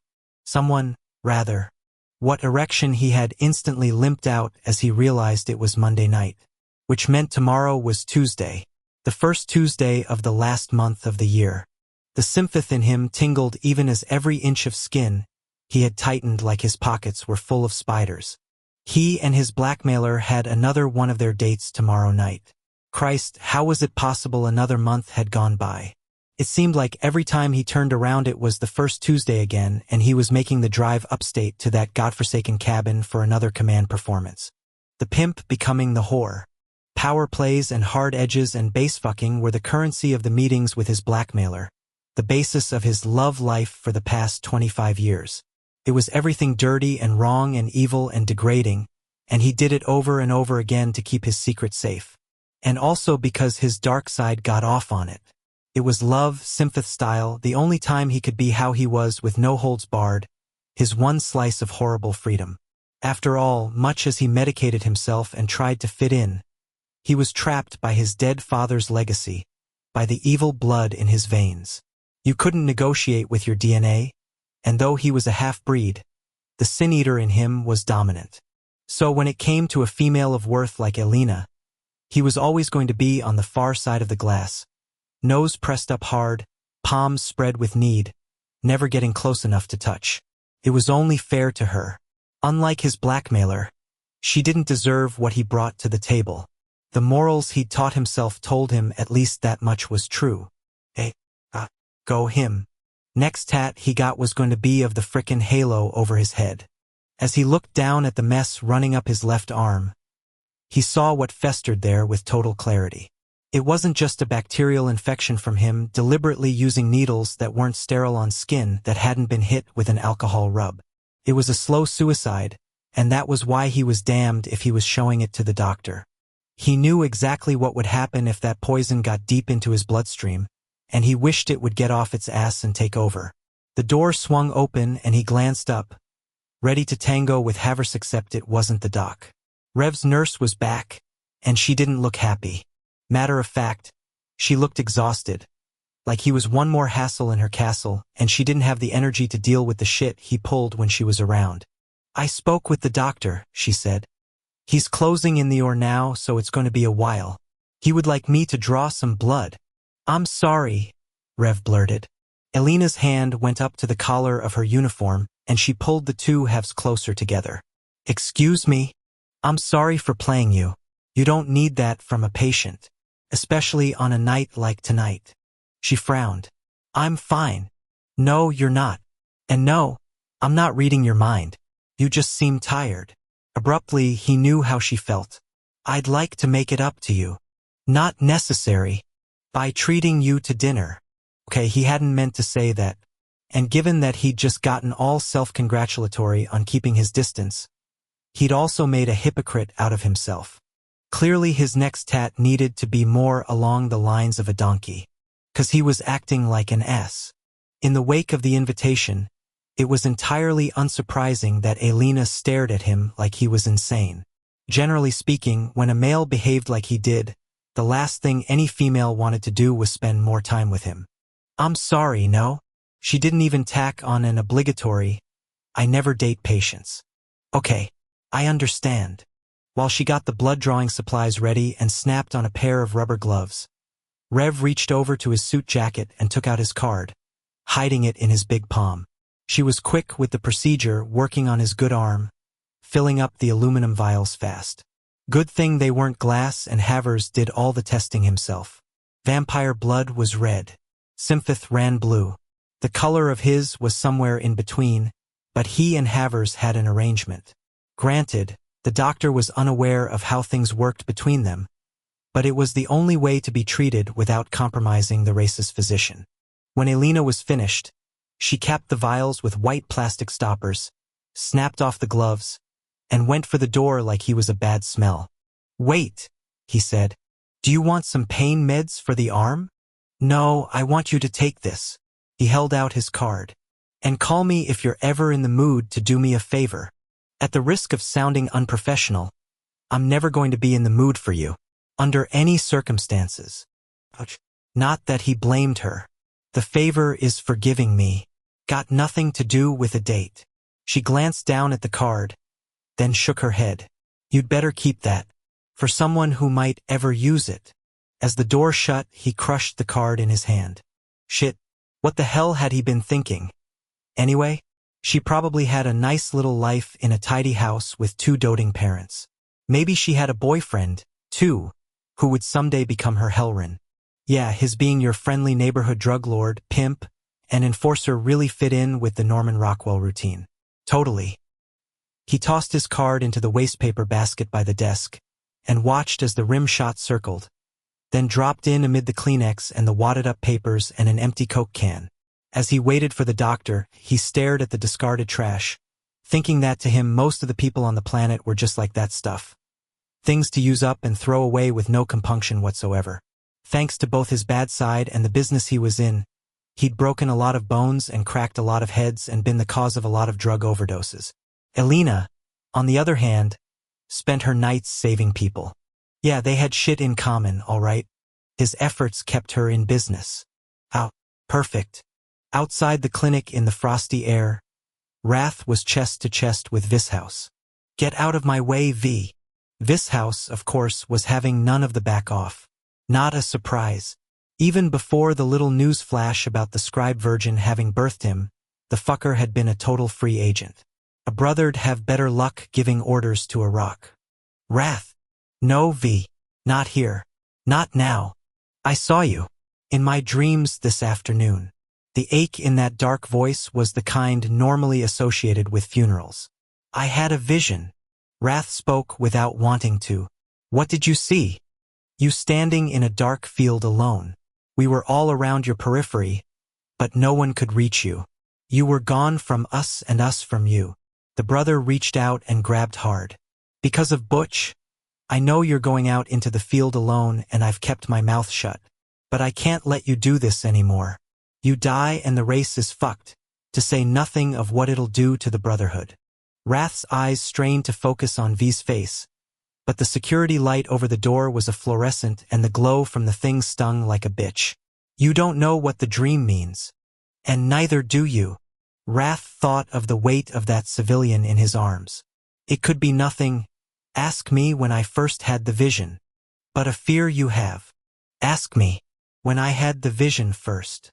Someone, rather. What erection he had instantly limped out as he realized it was Monday night, which meant tomorrow was Tuesday, the first Tuesday of the last month of the year. The sympath in him tingled even as every inch of skin he had tightened like his pockets were full of spiders. He and his blackmailer had another one of their dates tomorrow night. Christ, how was it possible another month had gone by? It seemed like every time he turned around it was the first Tuesday again, and he was making the drive upstate to that godforsaken cabin for another command performance. The pimp becoming the whore. Power plays and hard edges and base fucking were the currency of the meetings with his blackmailer, the basis of his love life for the past 25 years. It was everything dirty and wrong and evil and degrading, and he did it over and over again to keep his secret safe. And also because his dark side got off on it. It was love, Simphith style, the only time he could be how he was with no holds barred, his one slice of horrible freedom. After all, much as he medicated himself and tried to fit in, he was trapped by his dead father's legacy, by the evil blood in his veins. You couldn't negotiate with your DNA, and though he was a half-breed, the sin-eater in him was dominant. So when it came to a female of worth like Elena, he was always going to be on the far side of the glass, nose pressed up hard, palms spread with need, never getting close enough to touch. It was only fair to her. Unlike his blackmailer, she didn't deserve what he brought to the table. The morals he'd taught himself told him at least that much was true. Go him. Next tat he got was going to be of the frickin' halo over his head. As he looked down at the mess running up his left arm, he saw what festered there with total clarity. It wasn't just a bacterial infection from him deliberately using needles that weren't sterile on skin that hadn't been hit with an alcohol rub. It was a slow suicide, and that was why he was damned if he was showing it to the doctor. He knew exactly what would happen if that poison got deep into his bloodstream, and he wished it would get off its ass and take over. The door swung open and he glanced up, ready to tango with Havers, except it wasn't the doc. Rev's nurse was back, and she didn't look happy. Matter of fact, she looked exhausted, like he was one more hassle in her castle, and she didn't have the energy to deal with the shit he pulled when she was around. I spoke with the doctor, she said. He's closing in the OR now, so it's going to be a while. He would like me to draw some blood. I'm sorry, Rev blurted. Elena's hand went up to the collar of her uniform, and she pulled the two halves closer together. Excuse me? I'm sorry for playing you. You don't need that from a patient, especially on a night like tonight. She frowned. I'm fine. No, you're not. And no, I'm not reading your mind. You just seem tired. Abruptly, he knew how she felt. I'd like to make it up to you. Not necessary. By treating you to dinner. Okay, he hadn't meant to say that. And given that he'd just gotten all self-congratulatory on keeping his distance, he'd also made a hypocrite out of himself. Clearly his next tat needed to be more along the lines of a donkey. 'Cause he was acting like an ass. In the wake of the invitation, it was entirely unsurprising that Elena stared at him like he was insane. Generally speaking, when a male behaved like he did, the last thing any female wanted to do was spend more time with him. I'm sorry, no? She didn't even tack on an obligatory, I never date patients. Okay, I understand. While she got the blood-drawing supplies ready and snapped on a pair of rubber gloves, Rev reached over to his suit jacket and took out his card, hiding it in his big palm. She was quick with the procedure, working on his good arm, filling up the aluminum vials fast. Good thing they weren't glass, and Havers did all the testing himself. Vampire blood was red. Simphith ran blue. The color of his was somewhere in between, but he and Havers had an arrangement. Granted, the doctor was unaware of how things worked between them, but it was the only way to be treated without compromising the racist physician. When Elena was finished, she capped the vials with white plastic stoppers, snapped off the gloves, and went for the door like he was a bad smell. Wait, he said. Do you want some pain meds for the arm? No, I want you to take this. He held out his card. And call me if you're ever in the mood to do me a favor. At the risk of sounding unprofessional, I'm never going to be in the mood for you. Under any circumstances. Not that he blamed her. The favor is forgiving me. Got nothing to do with a date. She glanced down at the card, then shook her head. You'd better keep that. For someone who might ever use it. As the door shut, he crushed the card in his hand. Shit, what the hell had he been thinking? Anyway, she probably had a nice little life in a tidy house with 2 doting parents. Maybe she had a boyfriend, too, who would someday become her Hellrin. Yeah, his being your friendly neighborhood drug lord, pimp, and enforcer really fit in with the Norman Rockwell routine. Totally. He tossed his card into the wastepaper basket by the desk, and watched as the rim shot circled, then dropped in amid the Kleenex and the wadded-up papers and an empty Coke can. As he waited for the doctor, he stared at the discarded trash, thinking that to him most of the people on the planet were just like that stuff. Things to use up and throw away with no compunction whatsoever. Thanks to both his bad side and the business he was in, he'd broken a lot of bones and cracked a lot of heads and been the cause of a lot of drug overdoses. Elena, on the other hand, spent her nights saving people. Yeah, they had shit in common, all right. His efforts kept her in business. Oh, perfect. Outside the clinic in the frosty air, Wrath was chest to chest with Vishouse. Get out of my way, V. Vishouse, of course, was having none of the back off. Not a surprise. Even before the little news flash about the scribe virgin having birthed him, the fucker had been a total free agent. A brother'd have better luck giving orders to a rock. Wrath. No, V. Not here. Not now. I saw you. In my dreams this afternoon. The ache in that dark voice was the kind normally associated with funerals. I had a vision. Wrath spoke without wanting to. What did you see? You standing in a dark field alone. We were all around your periphery, but no one could reach you. You were gone from us and us from you. The brother reached out and grabbed hard. Because of Butch, I know you're going out into the field alone and I've kept my mouth shut. But I can't let you do this anymore. You die and the race is fucked, to say nothing of what it'll do to the Brotherhood. Wrath's eyes strained to focus on V's face, but the security light over the door was a fluorescent and the glow from the thing stung like a bitch. You don't know what the dream means. And neither do you. Wrath thought of the weight of that civilian in his arms. It could be nothing. Ask me when I first had the vision. But a fear you have. Ask me. When I had the vision first.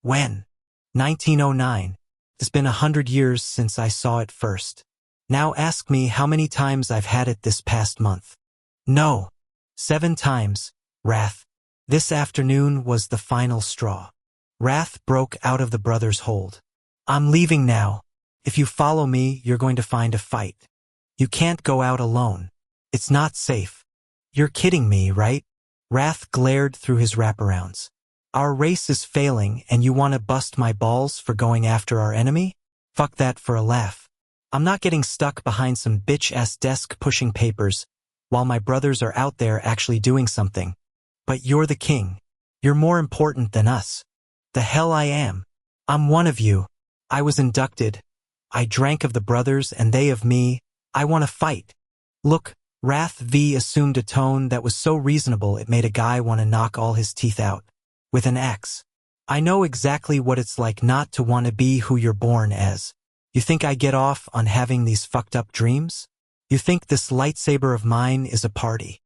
When? 1909. It's been 100 years since I saw it first. Now ask me how many times I've had it this past month. No. 7 times, Wrath. This afternoon was the final straw. Wrath broke out of the brother's hold. I'm leaving now. If you follow me, you're going to find a fight. You can't go out alone. It's not safe. You're kidding me, right? Wrath glared through his wraparounds. Our race is failing and you want to bust my balls for going after our enemy? Fuck that for a laugh. I'm not getting stuck behind some bitch-ass desk pushing papers while my brothers are out there actually doing something. But you're the king. You're more important than us. The hell I am. I'm one of you. I was inducted. I drank of the brothers and they of me. I want to fight. Look, Wrath V assumed a tone that was so reasonable it made a guy want to knock all his teeth out. With an axe. I know exactly what it's like not to want to be who you're born as. You think I get off on having these fucked up dreams? You think this lightsaber of mine is a party?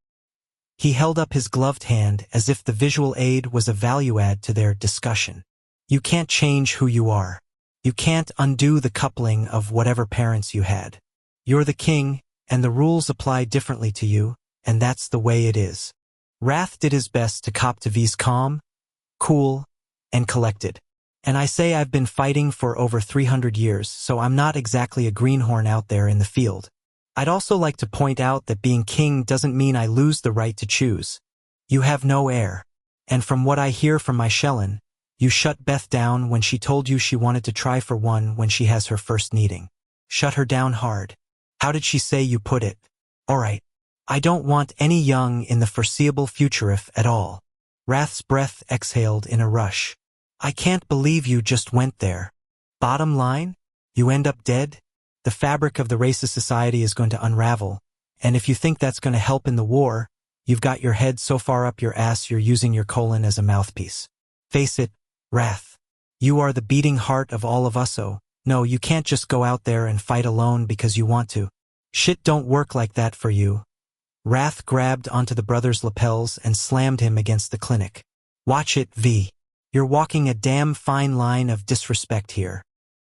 He held up his gloved hand as if the visual aid was a value add to their discussion. You can't change who you are. You can't undo the coupling of whatever parents you had. You're the king, and the rules apply differently to you, and that's the way it is. Wrath did his best to cop to V's calm, cool, and collected. And I say I've been fighting for over 300 years, so I'm not exactly a greenhorn out there in the field. I'd also like to point out that being king doesn't mean I lose the right to choose. You have no heir. And from what I hear from my Shellin, you shut Beth down when she told you she wanted to try for one when she has her first meeting. Shut her down hard. How did she say you put it? Alright. I don't want any young in the foreseeable future if at all. Wrath's breath exhaled in a rush. I can't believe you just went there. Bottom line? You end up dead? The fabric of the racist society is going to unravel, and if you think that's going to help in the war, you've got your head so far up your ass you're using your colon as a mouthpiece. Face it, Wrath. You are the beating heart of all of us-o. No, you can't just go out there and fight alone because you want to. Shit don't work like that for you. Wrath grabbed onto the brother's lapels and slammed him against the clinic. Watch it, V. You're walking a damn fine line of disrespect here.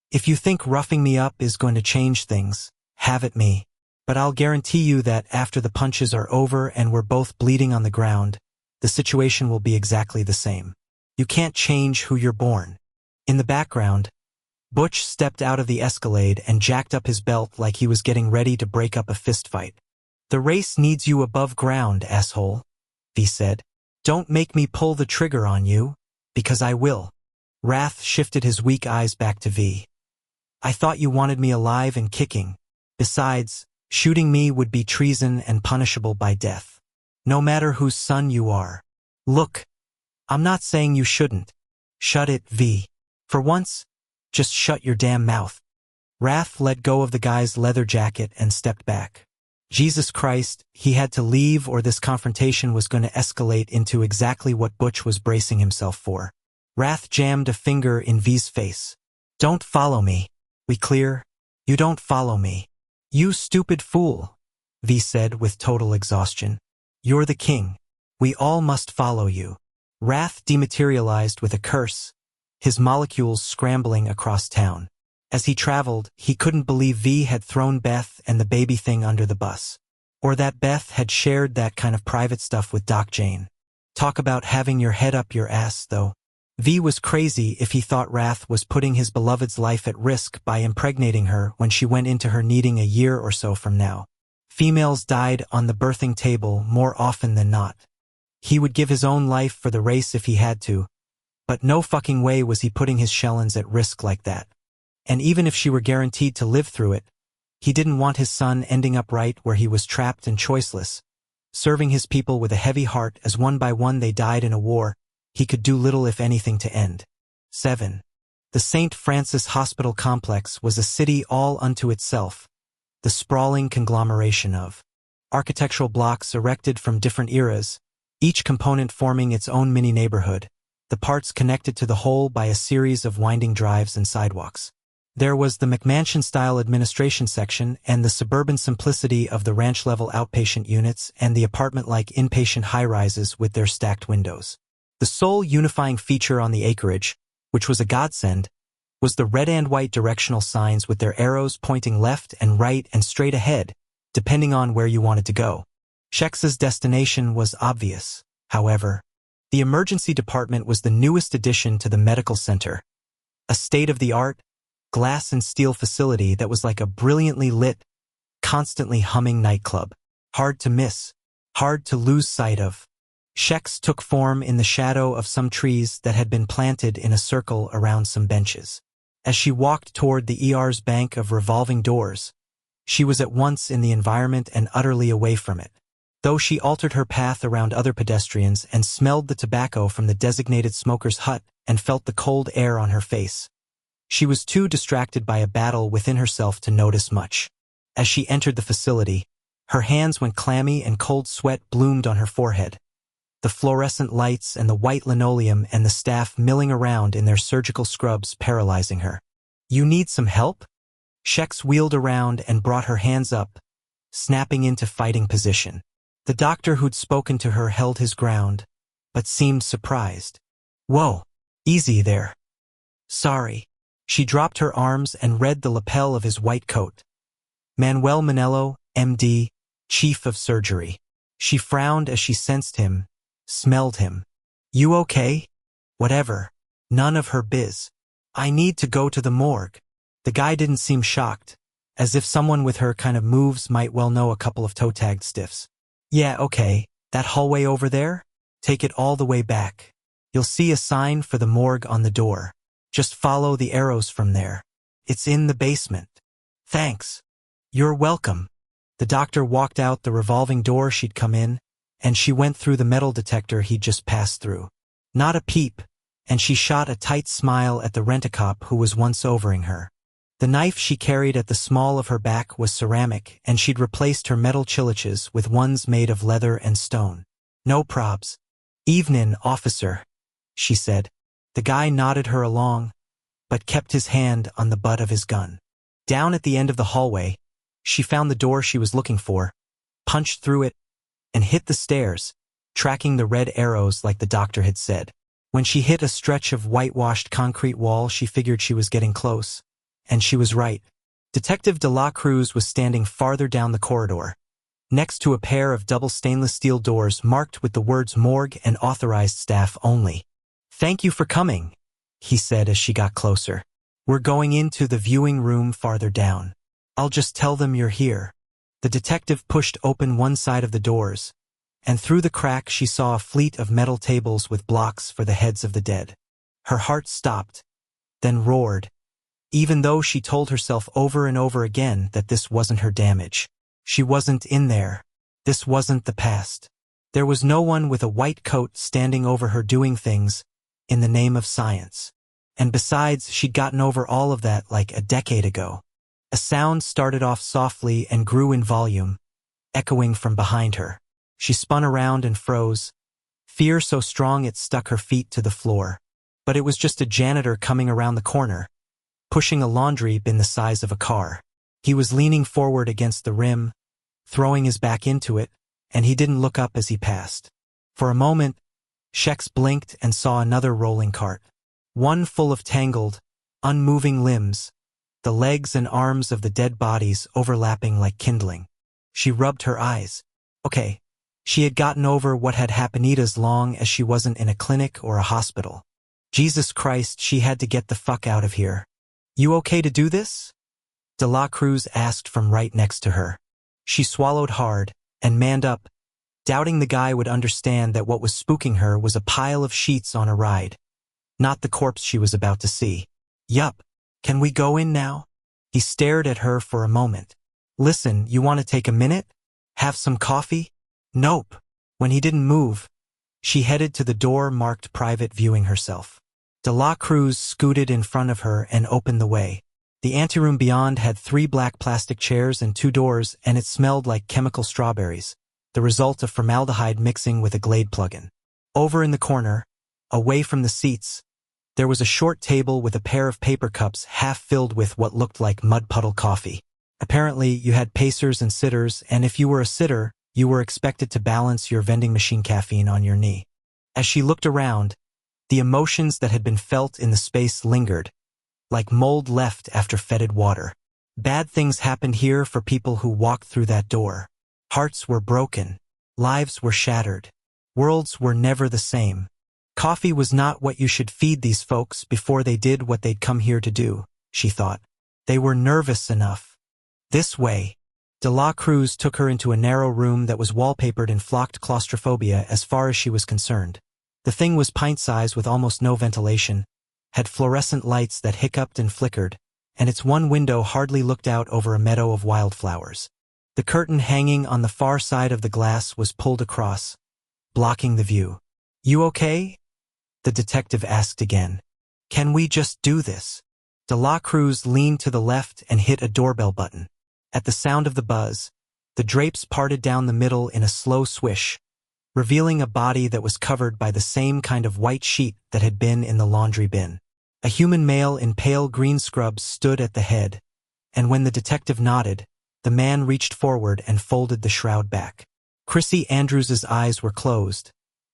If you think roughing me up is going to change things, have at me. But I'll guarantee you that after the punches are over and we're both bleeding on the ground, the situation will be exactly the same. You can't change who you're born. In the background, Butch stepped out of the Escalade and jacked up his belt like he was getting ready to break up a fistfight. The race needs you above ground, asshole, V said. Don't make me pull the trigger on you, because I will. Wrath shifted his weak eyes back to V. I thought you wanted me alive and kicking. Besides, shooting me would be treason and punishable by death. No matter whose son you are. Look, I'm not saying you shouldn't. Shut it, V. For once, just shut your damn mouth. Wrath let go of the guy's leather jacket and stepped back. Jesus Christ, he had to leave or this confrontation was going to escalate into exactly what Butch was bracing himself for. Wrath jammed a finger in V's face. Don't follow me. We clear? You don't follow me. You stupid fool, V said with total exhaustion. You're the king. We all must follow you. Wrath dematerialized with a curse, his molecules scrambling across town. As he traveled, he couldn't believe V had thrown Beth and the baby thing under the bus. Or that Beth had shared that kind of private stuff with Doc Jane. Talk about having your head up your ass, though. V was crazy if he thought Wrath was putting his beloved's life at risk by impregnating her when she went into her needing a year or so from now. Females died on the birthing table more often than not. He would give his own life for the race if he had to, but no fucking way was he putting his shellins at risk like that. And even if she were guaranteed to live through it, he didn't want his son ending up right where he was trapped and choiceless, serving his people with a heavy heart as one by one they died in a war he could do little if anything to end. 7. The St. Francis Hospital complex was a city all unto itself, the sprawling conglomeration of architectural blocks erected from different eras, each component forming its own mini-neighborhood, the parts connected to the whole by a series of winding drives and sidewalks. There was the McMansion-style administration section and the suburban simplicity of the ranch-level outpatient units and the apartment-like inpatient high-rises with their stacked windows. The sole unifying feature on the acreage, which was a godsend, was the red and white directional signs with their arrows pointing left and right and straight ahead, depending on where you wanted to go. Shex's destination was obvious, however. The emergency department was the newest addition to the medical center, a state-of-the-art, glass and steel facility that was like a brilliantly lit, constantly humming nightclub. Hard to miss, hard to lose sight of. Shex took form in the shadow of some trees that had been planted in a circle around some benches. As she walked toward the ER's bank of revolving doors, she was at once in the environment and utterly away from it. Though she altered her path around other pedestrians and smelled the tobacco from the designated smoker's hut and felt the cold air on her face, she was too distracted by a battle within herself to notice much. As she entered the facility, her hands went clammy and cold sweat bloomed on her forehead. The fluorescent lights and the white linoleum and the staff milling around in their surgical scrubs paralyzing her. You need some help? Shex wheeled around and brought her hands up, snapping into fighting position. The doctor who'd spoken to her held his ground, but seemed surprised. Whoa, easy there. Sorry. She dropped her arms and read the lapel of his white coat. Manuel Manello, MD, Chief of Surgery. She frowned as she sensed him, smelled him. You okay? Whatever. None of her biz. I need to go to the morgue. The guy didn't seem shocked, as if someone with her kind of moves might well know a couple of toe-tagged stiffs. Yeah, okay. That hallway over there? Take it all the way back. You'll see a sign for the morgue on the door. Just follow the arrows from there. It's in the basement. Thanks. You're welcome. The doctor walked out the revolving door she'd come in, and she went through the metal detector he'd just passed through. Not a peep, and she shot a tight smile at the rent-a-cop who was once overing her. The knife she carried at the small of her back was ceramic, and she'd replaced her metal chiliches with ones made of leather and stone. No probs. Evenin', officer, she said. The guy nodded her along, but kept his hand on the butt of his gun. Down at the end of the hallway, she found the door she was looking for, punched through it, and hit the stairs, tracking the red arrows like the doctor had said. When she hit a stretch of whitewashed concrete wall, she figured she was getting close. And she was right. Detective De La Cruz was standing farther down the corridor, next to a pair of double stainless steel doors marked with the words morgue and authorized staff only. Thank you for coming, he said as she got closer. We're going into the viewing room farther down. I'll just tell them you're here. The detective pushed open one side of the doors, and through the crack she saw a fleet of metal tables with blocks for the heads of the dead. Her heart stopped, then roared, even though she told herself over and over again that this wasn't her damage. She wasn't in there. This wasn't the past. There was no one with a white coat standing over her doing things in the name of science. And besides, she'd gotten over all of that like a decade ago. A sound started off softly and grew in volume, echoing from behind her. She spun around and froze, fear so strong it stuck her feet to the floor. But it was just a janitor coming around the corner, pushing a laundry bin the size of a car. He was leaning forward against the rim, throwing his back into it, and he didn't look up as he passed. For a moment, Shex blinked and saw another rolling cart. One full of tangled, unmoving limbs, the legs and arms of the dead bodies overlapping like kindling. She rubbed her eyes. Okay, she had gotten over what had happened as long as she wasn't in a clinic or a hospital. Jesus Christ, she had to get the fuck out of here. You okay to do this? De La Cruz asked from right next to her. She swallowed hard and manned up, doubting the guy would understand that what was spooking her was a pile of sheets on a ride, not the corpse she was about to see. Yup. Can we go in now? He stared at her for a moment. Listen, you want to take a minute? Have some coffee? Nope. When he didn't move, she headed to the door marked private viewing herself. De La Cruz scooted in front of her and opened the way. The anteroom beyond had 3 black plastic chairs and 2 doors, and it smelled like chemical strawberries, the result of formaldehyde mixing with a Glade plug-in. Over in the corner, away from the seats, there was a short table with a pair of paper cups half filled with what looked like mud puddle coffee. Apparently, you had pacers and sitters, and if you were a sitter, you were expected to balance your vending machine caffeine on your knee. As she looked around, the emotions that had been felt in the space lingered, like mold left after fetid water. Bad things happened here for people who walked through that door. Hearts were broken. Lives were shattered. Worlds were never the same. Coffee was not what you should feed these folks before they did what they'd come here to do, she thought. They were nervous enough. This way. De La Cruz took her into a narrow room that was wallpapered in flocked claustrophobia as far as she was concerned. The thing was pint-sized with almost no ventilation, had fluorescent lights that hiccuped and flickered, and its one window hardly looked out over a meadow of wildflowers. The curtain hanging on the far side of the glass was pulled across, blocking the view. You okay? The detective asked again. Can we just do this? De La Cruz leaned to the left and hit a doorbell button. At the sound of the buzz, the drapes parted down the middle in a slow swish, revealing a body that was covered by the same kind of white sheet that had been in the laundry bin. A human male in pale green scrubs stood at the head, and when the detective nodded, the man reached forward and folded the shroud back. Chrissy Andrews's eyes were closed,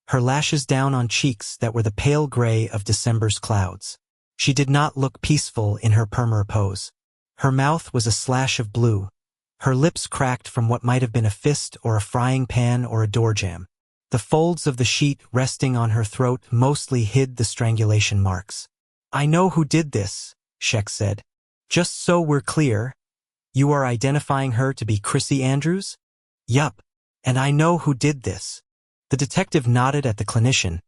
her lashes down on cheeks that were the pale gray of December's clouds. She did not look peaceful in her perma pose. Her mouth was a slash of blue, her lips cracked from what might have been a fist or a frying pan or a door jamb. The folds of the sheet resting on her throat mostly hid the strangulation marks. I know who did this, Shex said. Just so we're clear, you are identifying her to be Chrissy Andrews? Yup, and I know who did this. The detective nodded at the clinician,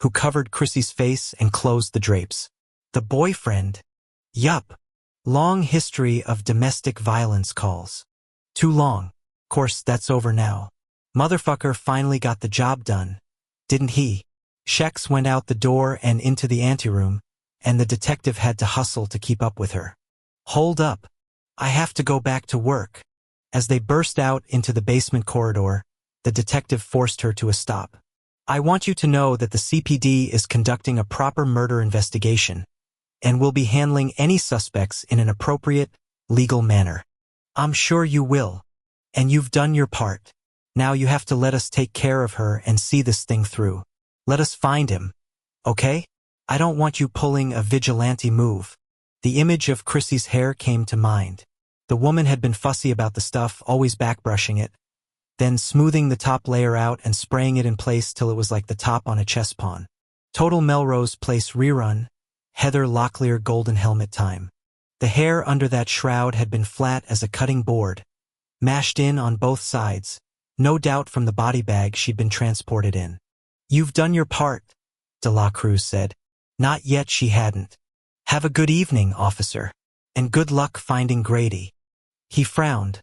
who covered Chrissy's face and closed the drapes. The boyfriend? Yup. Long history of domestic violence calls. Too long. Course that's over now. Motherfucker finally got the job done, didn't he? Shex went out the door and into the anteroom, and the detective had to hustle to keep up with her. Hold up. I have to go back to work. As they burst out into the basement corridor, the detective forced her to a stop. I want you to know that the CPD is conducting a proper murder investigation, and will be handling any suspects in an appropriate, legal manner. I'm sure you will. And you've done your part. Now you have to let us take care of her and see this thing through. Let us find him. Okay? I don't want you pulling a vigilante move. The image of Chrissy's hair came to mind. The woman had been fussy about the stuff, always backbrushing it, then smoothing the top layer out and spraying it in place till it was like the top on a chess pawn. Total Melrose Place rerun, Heather Locklear golden helmet time. The hair under that shroud had been flat as a cutting board, mashed in on both sides, no doubt from the body bag she'd been transported in. You've done your part, De La Cruz said. Not yet, she hadn't. Have a good evening, officer. And good luck finding Grady. He frowned,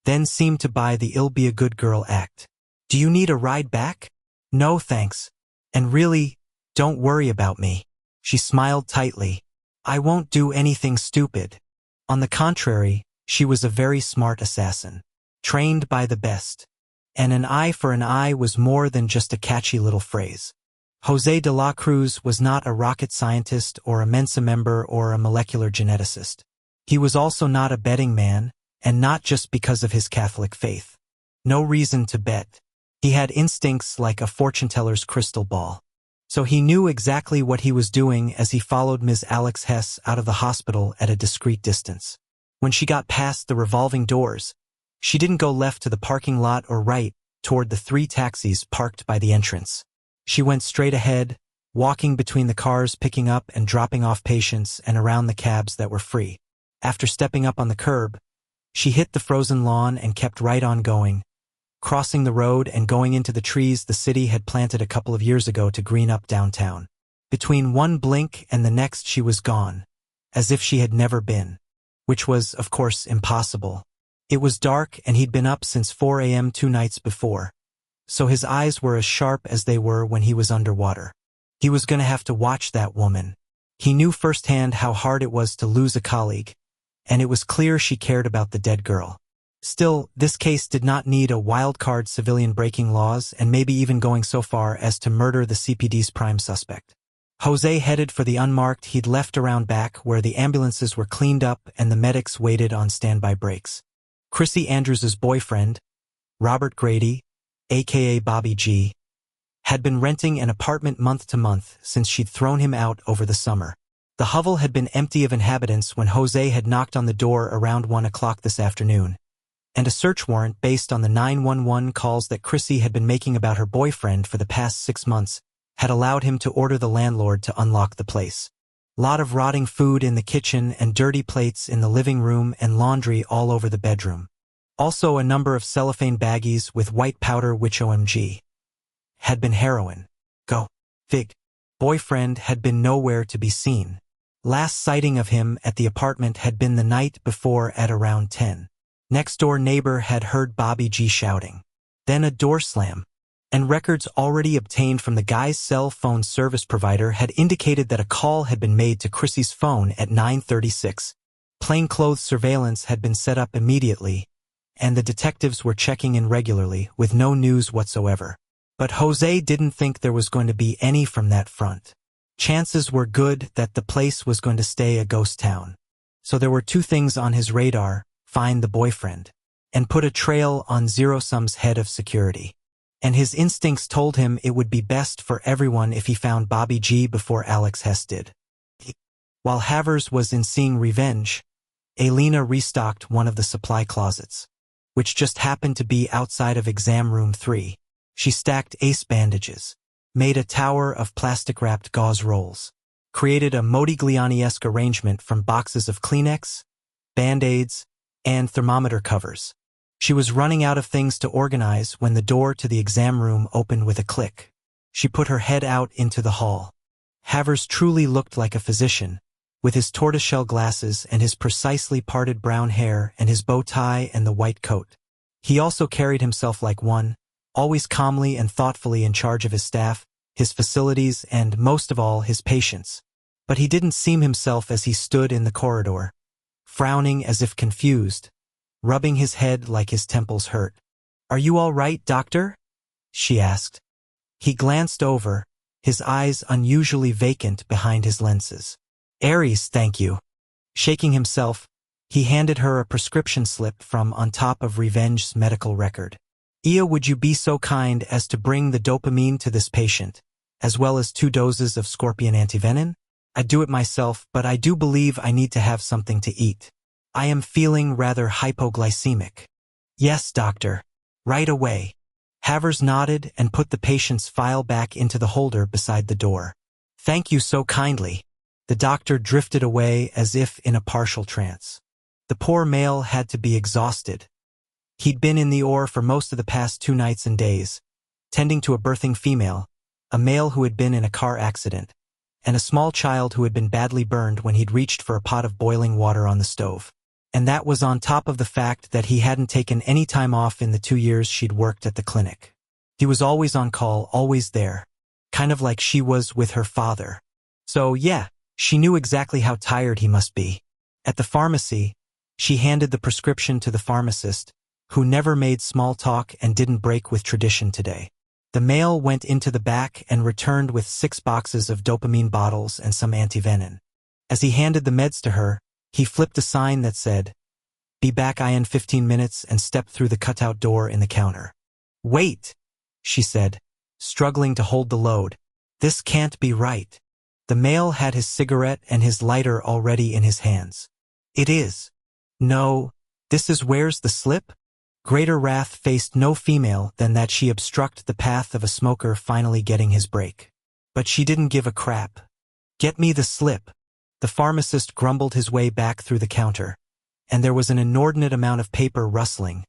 then seemed to buy the "I'll be a good girl" act. Do you need a ride back? No thanks. And really, don't worry about me. She smiled tightly. I won't do anything stupid. On the contrary, she was a very smart assassin, trained by the best. And an eye for an eye was more than just a catchy little phrase. José de la Cruz was not a rocket scientist or a Mensa member or a molecular geneticist. He was also not a betting man, and not just because of his Catholic faith. No reason to bet. He had instincts like a fortune-teller's crystal ball. So he knew exactly what he was doing as he followed Ms. Alex Hess out of the hospital at a discreet distance. When she got past the revolving doors, she didn't go left to the parking lot or right toward the 3 taxis parked by the entrance. She went straight ahead, walking between the cars picking up and dropping off patients and around the cabs that were free. After stepping up on the curb, she hit the frozen lawn and kept right on going, crossing the road and going into the trees the city had planted a couple of years ago to green up downtown. Between one blink and the next she was gone, as if she had never been, which was, of course, impossible. It was dark and he'd been up since 4 a.m. 2 nights before, so his eyes were as sharp as they were when he was underwater. He was going to have to watch that woman. He knew firsthand how hard it was to lose a colleague, and it was clear she cared about the dead girl. Still, this case did not need a wild-card civilian breaking laws and maybe even going so far as to murder the CPD's prime suspect. Jose headed for the unmarked he'd left around back where the ambulances were cleaned up and the medics waited on standby breaks. Chrissy Andrews's boyfriend, Robert Grady, aka Bobby G, had been renting an apartment month to month since she'd thrown him out over the summer. The hovel had been empty of inhabitants when Jose had knocked on the door around 1 o'clock this afternoon, and a search warrant based on the 911 calls that Chrissy had been making about her boyfriend for the past 6 months had allowed him to order the landlord to unlock the place. Lot of rotting food in the kitchen and dirty plates in the living room and laundry all over the bedroom. Also a number of cellophane baggies with white powder which OMG had been heroin. Go fig. Boyfriend had been nowhere to be seen. Last sighting of him at the apartment had been the night before at around 10. Next-door neighbor had heard Bobby G shouting. Then a door slam, and records already obtained from the guy's cell phone service provider had indicated that a call had been made to Chrissy's phone at 9:36. Plainclothes surveillance had been set up immediately, and the detectives were checking in regularly with no news whatsoever. But Jose didn't think there was going to be any from that front. Chances were good that the place was going to stay a ghost town. So there were 2 things on his radar: find the boyfriend, and put a trail on Zero Sum's head of security. And his instincts told him it would be best for everyone if he found Bobby G before Alex Hess did. While Havers was in seeing revenge, Elena restocked one of the supply closets, which just happened to be outside of exam room 3. She stacked ace bandages, made a tower of plastic-wrapped gauze rolls, created a Modigliani-esque arrangement from boxes of Kleenex, Band-Aids, and thermometer covers. She was running out of things to organize when the door to the exam room opened with a click. She put her head out into the hall. Havers truly looked like a physician, with his tortoiseshell glasses and his precisely parted brown hair and his bow tie and the white coat. He also carried himself like one, always calmly and thoughtfully in charge of his staff, his facilities, and, most of all, his patients. But he didn't seem himself as he stood in the corridor, frowning as if confused, rubbing his head like his temples hurt. "Are you all right, doctor?" she asked. He glanced over, his eyes unusually vacant behind his lenses. "Aries, thank you." Shaking himself, he handed her a prescription slip from on top of Revenge's medical record. "Ia, would you be so kind as to bring the dopamine to this patient, as well as 2 doses of scorpion antivenin? I'd do it myself, but I do believe I need to have something to eat. I am feeling rather hypoglycemic." "Yes, doctor. Right away." Havers nodded and put the patient's file back into the holder beside the door. "Thank you so kindly." The doctor drifted away as if in a partial trance. The poor male had to be exhausted. He'd been in the OR for most of the past 2 nights and days, tending to a birthing female, a male who had been in a car accident, and a small child who had been badly burned when he'd reached for a pot of boiling water on the stove. And that was on top of the fact that he hadn't taken any time off in the 2 years she'd worked at the clinic. He was always on call, always there. Kind of like she was with her father. So yeah, she knew exactly how tired he must be. At the pharmacy, she handed the prescription to the pharmacist, who never made small talk and didn't break with tradition today. The male went into the back and returned with 6 boxes of dopamine bottles and some antivenin. As he handed the meds to her, he flipped a sign that said, "Be back in 15 minutes," and stepped through the cutout door in the counter. "Wait," she said, struggling to hold the load. "This can't be right." The male had his cigarette and his lighter already in his hands. "It is." "No, this is where's the slip?" Greater wrath faced no female than that she obstruct the path of a smoker finally getting his break. But she didn't give a crap. "Get me the slip." The pharmacist grumbled his way back through the counter, and there was an inordinate amount of paper rustling,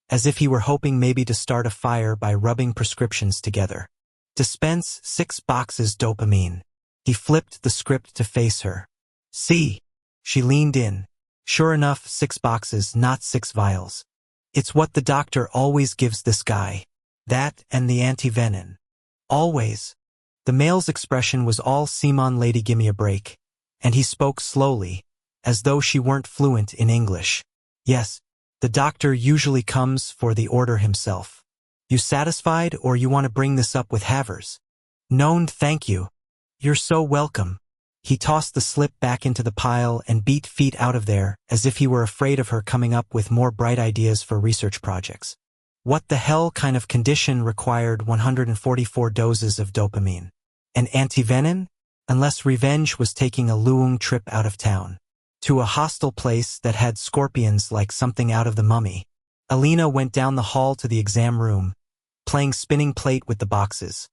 as if he were hoping maybe to start a fire by rubbing prescriptions together. "Dispense 6 boxes dopamine." He flipped the script to face her. "See." She leaned in. "Sure enough, 6 boxes, not 6 vials. It's what the doctor always gives this guy. That and the antivenin. Always." The male's expression was all "Simon lady gimme a break," and he spoke slowly, as though she weren't fluent in English. "Yes, the doctor usually comes for the order himself. You satisfied, or you want to bring this up with Havers?" "No, thank you. You're so welcome." He tossed the slip back into the pile and beat feet out of there, as if he were afraid of her coming up with more bright ideas for research projects. What the hell kind of condition required 144 doses of dopamine? An antivenin? Unless Revenge was taking a Luong trip out of town. To a hostile place that had scorpions like something out of The Mummy. Alina went down the hall to the exam room, playing spinning plate with the boxes.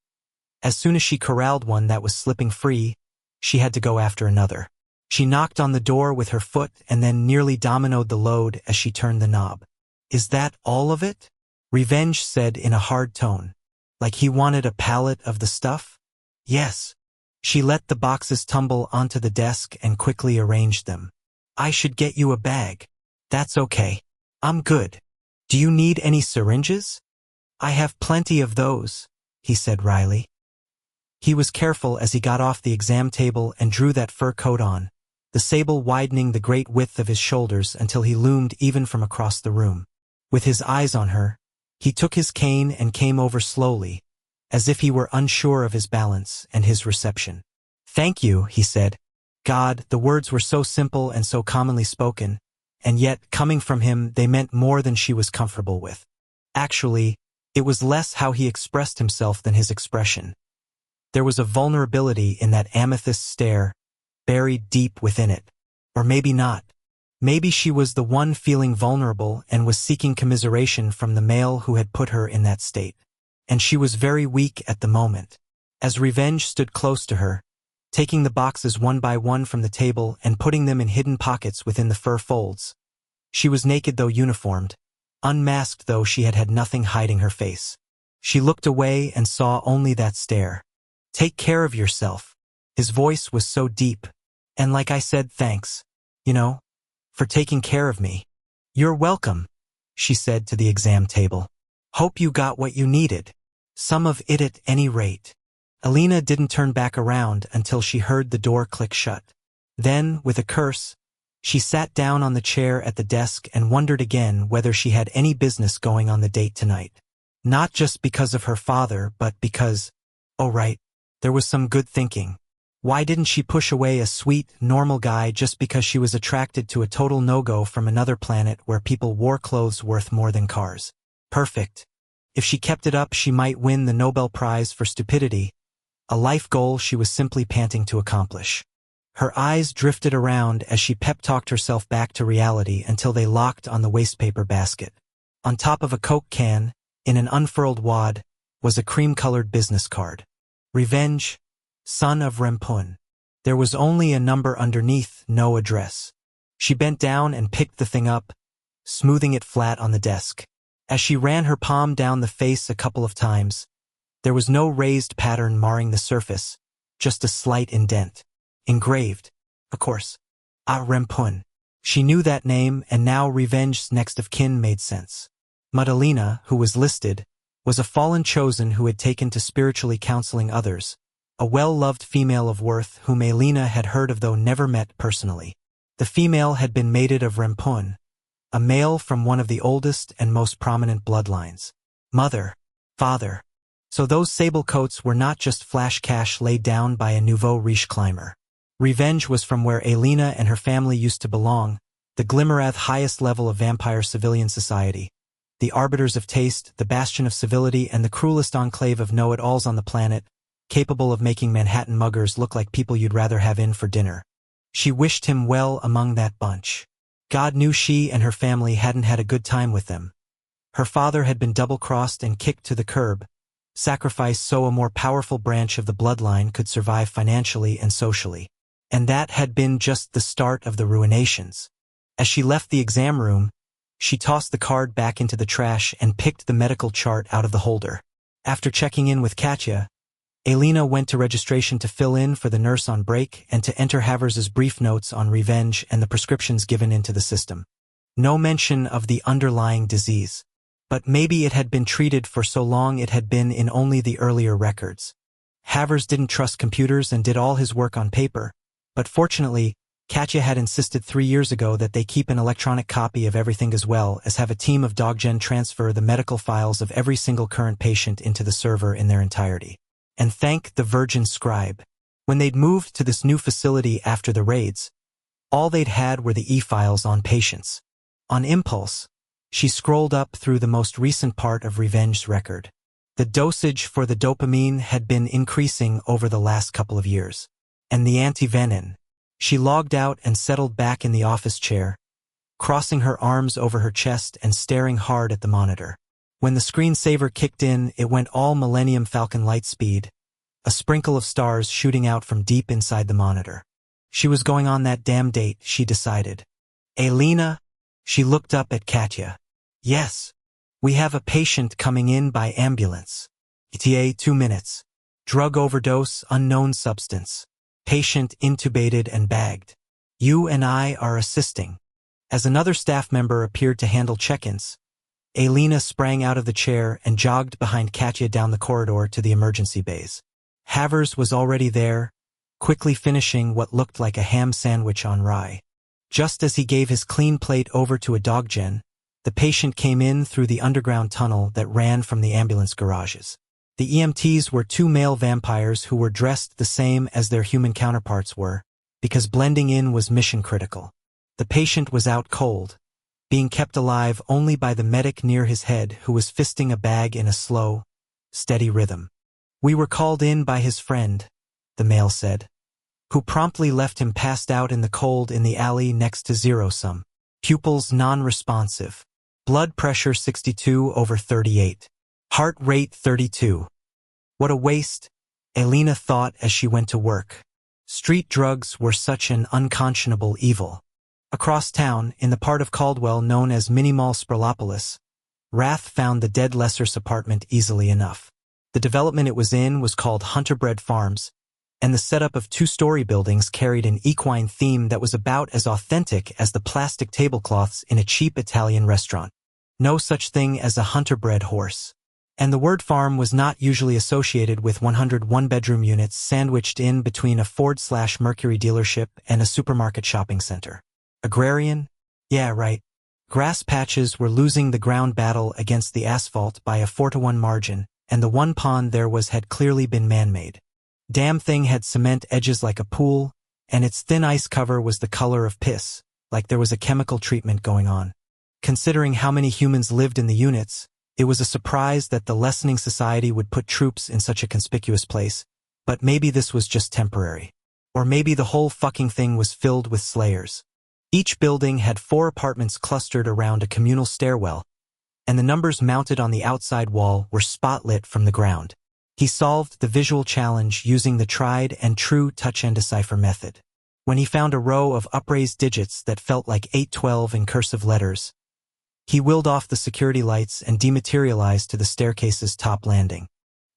As soon as she corralled one that was slipping free, she had to go after another. She knocked on the door with her foot and then nearly dominoed the load as she turned the knob. "Is that all of it?" Revenge said in a hard tone. Like he wanted a pallet of the stuff? "Yes." She let the boxes tumble onto the desk and quickly arranged them. "I should get you a bag." "That's okay. I'm good. Do you need any syringes?" "I have plenty of those," he said wryly. He was careful as he got off the exam table and drew that fur coat on, the sable widening the great width of his shoulders until he loomed even from across the room. With his eyes on her, he took his cane and came over slowly, as if he were unsure of his balance and his reception. "Thank you," he said. God, the words were so simple and so commonly spoken, and yet, coming from him, they meant more than she was comfortable with. Actually, it was less how he expressed himself than his expression. There was a vulnerability in that amethyst stare, buried deep within it. Or maybe not. Maybe she was the one feeling vulnerable and was seeking commiseration from the male who had put her in that state. And she was very weak at the moment. As Revenge stood close to her, taking the boxes one by one from the table and putting them in hidden pockets within the fur folds. She was naked though uniformed, unmasked though she had had nothing hiding her face. She looked away and saw only that stare. "Take care of yourself." His voice was so deep. "And like I said, thanks, for taking care of me." "You're welcome," she said to the exam table. "Hope you got what you needed. Some of it at any rate." Alina didn't turn back around until she heard the door click shut. Then, with a curse, she sat down on the chair at the desk and wondered again whether she had any business going on the date tonight. Not just because of her father, but because, oh right, there was some good thinking. Why didn't she push away a sweet, normal guy just because she was attracted to a total no-go from another planet where people wore clothes worth more than cars? Perfect. If she kept it up, she might win the Nobel Prize for stupidity, a life goal she was simply panting to accomplish. Her eyes drifted around as she pep-talked herself back to reality until they locked on the wastepaper basket. On top of a Coke can, in an unfurled wad, was a cream-colored business card. Revenge, son of Rempun. There was only a number underneath, no address. She bent down and picked the thing up, smoothing it flat on the desk. As she ran her palm down the face a couple of times, there was no raised pattern marring the surface, just a slight indent. Engraved, of course. Rempun. She knew that name, and now Revenge's next of kin made sense. Madalena, who was listed, was a fallen chosen who had taken to spiritually counseling others, a well-loved female of worth whom Elena had heard of though never met personally. The female had been mated of Rempun, a male from one of the oldest and most prominent bloodlines. Mother, father. So those sable coats were not just flash cash laid down by a nouveau riche climber. Revenge was from where Elena and her family used to belong, the Glimmerath highest level of vampire civilian society, the arbiters of taste, the bastion of civility, and the cruelest enclave of know-it-alls on the planet, capable of making Manhattan muggers look like people you'd rather have in for dinner. She wished him well among that bunch. God knew she and her family hadn't had a good time with them. Her father had been double-crossed and kicked to the curb, sacrificed so a more powerful branch of the bloodline could survive financially and socially. And that had been just the start of the ruinations. As she left the exam room, she tossed the card back into the trash and picked the medical chart out of the holder. After checking in with Katya, Elena went to registration to fill in for the nurse on break and to enter Havers's brief notes on revenge and the prescriptions given into the system. No mention of the underlying disease. But maybe it had been treated for so long it had been in only the earlier records. Havers didn't trust computers and did all his work on paper, but fortunately, Katya had insisted 3 years ago that they keep an electronic copy of everything as well as have a team of DogGen transfer the medical files of every single current patient into the server in their entirety. And thank the Virgin Scribe. When they'd moved to this new facility after the raids, all they'd had were the e-files on patients. On impulse, she scrolled up through the most recent part of Revenge's record. The dosage for the dopamine had been increasing over the last couple of years. And the anti-venin. She logged out and settled back in the office chair, crossing her arms over her chest and staring hard at the monitor. When the screensaver kicked in, it went all Millennium Falcon light speed, a sprinkle of stars shooting out from deep inside the monitor. She was going on that damn date, she decided. Elena? She looked up at Katya. Yes. We have a patient coming in by ambulance. ETA 2 minutes. Drug overdose, unknown substance. Patient intubated and bagged. You and I are assisting. As another staff member appeared to handle check-ins, Elena sprang out of the chair and jogged behind Katya down the corridor to the emergency bays. Havers was already there, quickly finishing what looked like a ham sandwich on rye. Just as he gave his clean plate over to a DogGen, the patient came in through the underground tunnel that ran from the ambulance garages. The EMTs were 2 male vampires who were dressed the same as their human counterparts were, because blending in was mission critical. The patient was out cold, being kept alive only by the medic near his head who was fisting a bag in a slow, steady rhythm. We were called in by his friend, the male said, who promptly left him passed out in the cold in the alley next to zero-sum. Pupils non-responsive. Blood pressure 62/38. Heart rate 32. What a waste, Elena thought as she went to work. Street drugs were such an unconscionable evil. Across town, in the part of Caldwell known as Mini-Mall Sprolopolis, Rath found the dead Lesser's apartment easily enough. The development it was in was called Hunterbred Farms, and the setup of 2-story buildings carried an equine theme that was about as authentic as the plastic tablecloths in a cheap Italian restaurant. No such thing as a Hunterbred horse. And the word farm was not usually associated with 100 one-bedroom units sandwiched in between a Ford/Mercury dealership and a supermarket shopping center. Agrarian? Yeah, right. Grass patches were losing the ground battle against the asphalt by a 4-to-1 margin, and the one pond there was had clearly been man-made. Damn thing had cement edges like a pool, and its thin ice cover was the color of piss, like there was a chemical treatment going on. Considering how many humans lived in the units, it was a surprise that the lessening society would put troops in such a conspicuous place, but maybe this was just temporary. Or maybe the whole fucking thing was filled with slayers. Each building had 4 apartments clustered around a communal stairwell, and the numbers mounted on the outside wall were spotlit from the ground. He solved the visual challenge using the tried and true touch and decipher method. When he found a row of upraised digits that felt like 812 in cursive letters, he willed off the security lights and dematerialized to the staircase's top landing.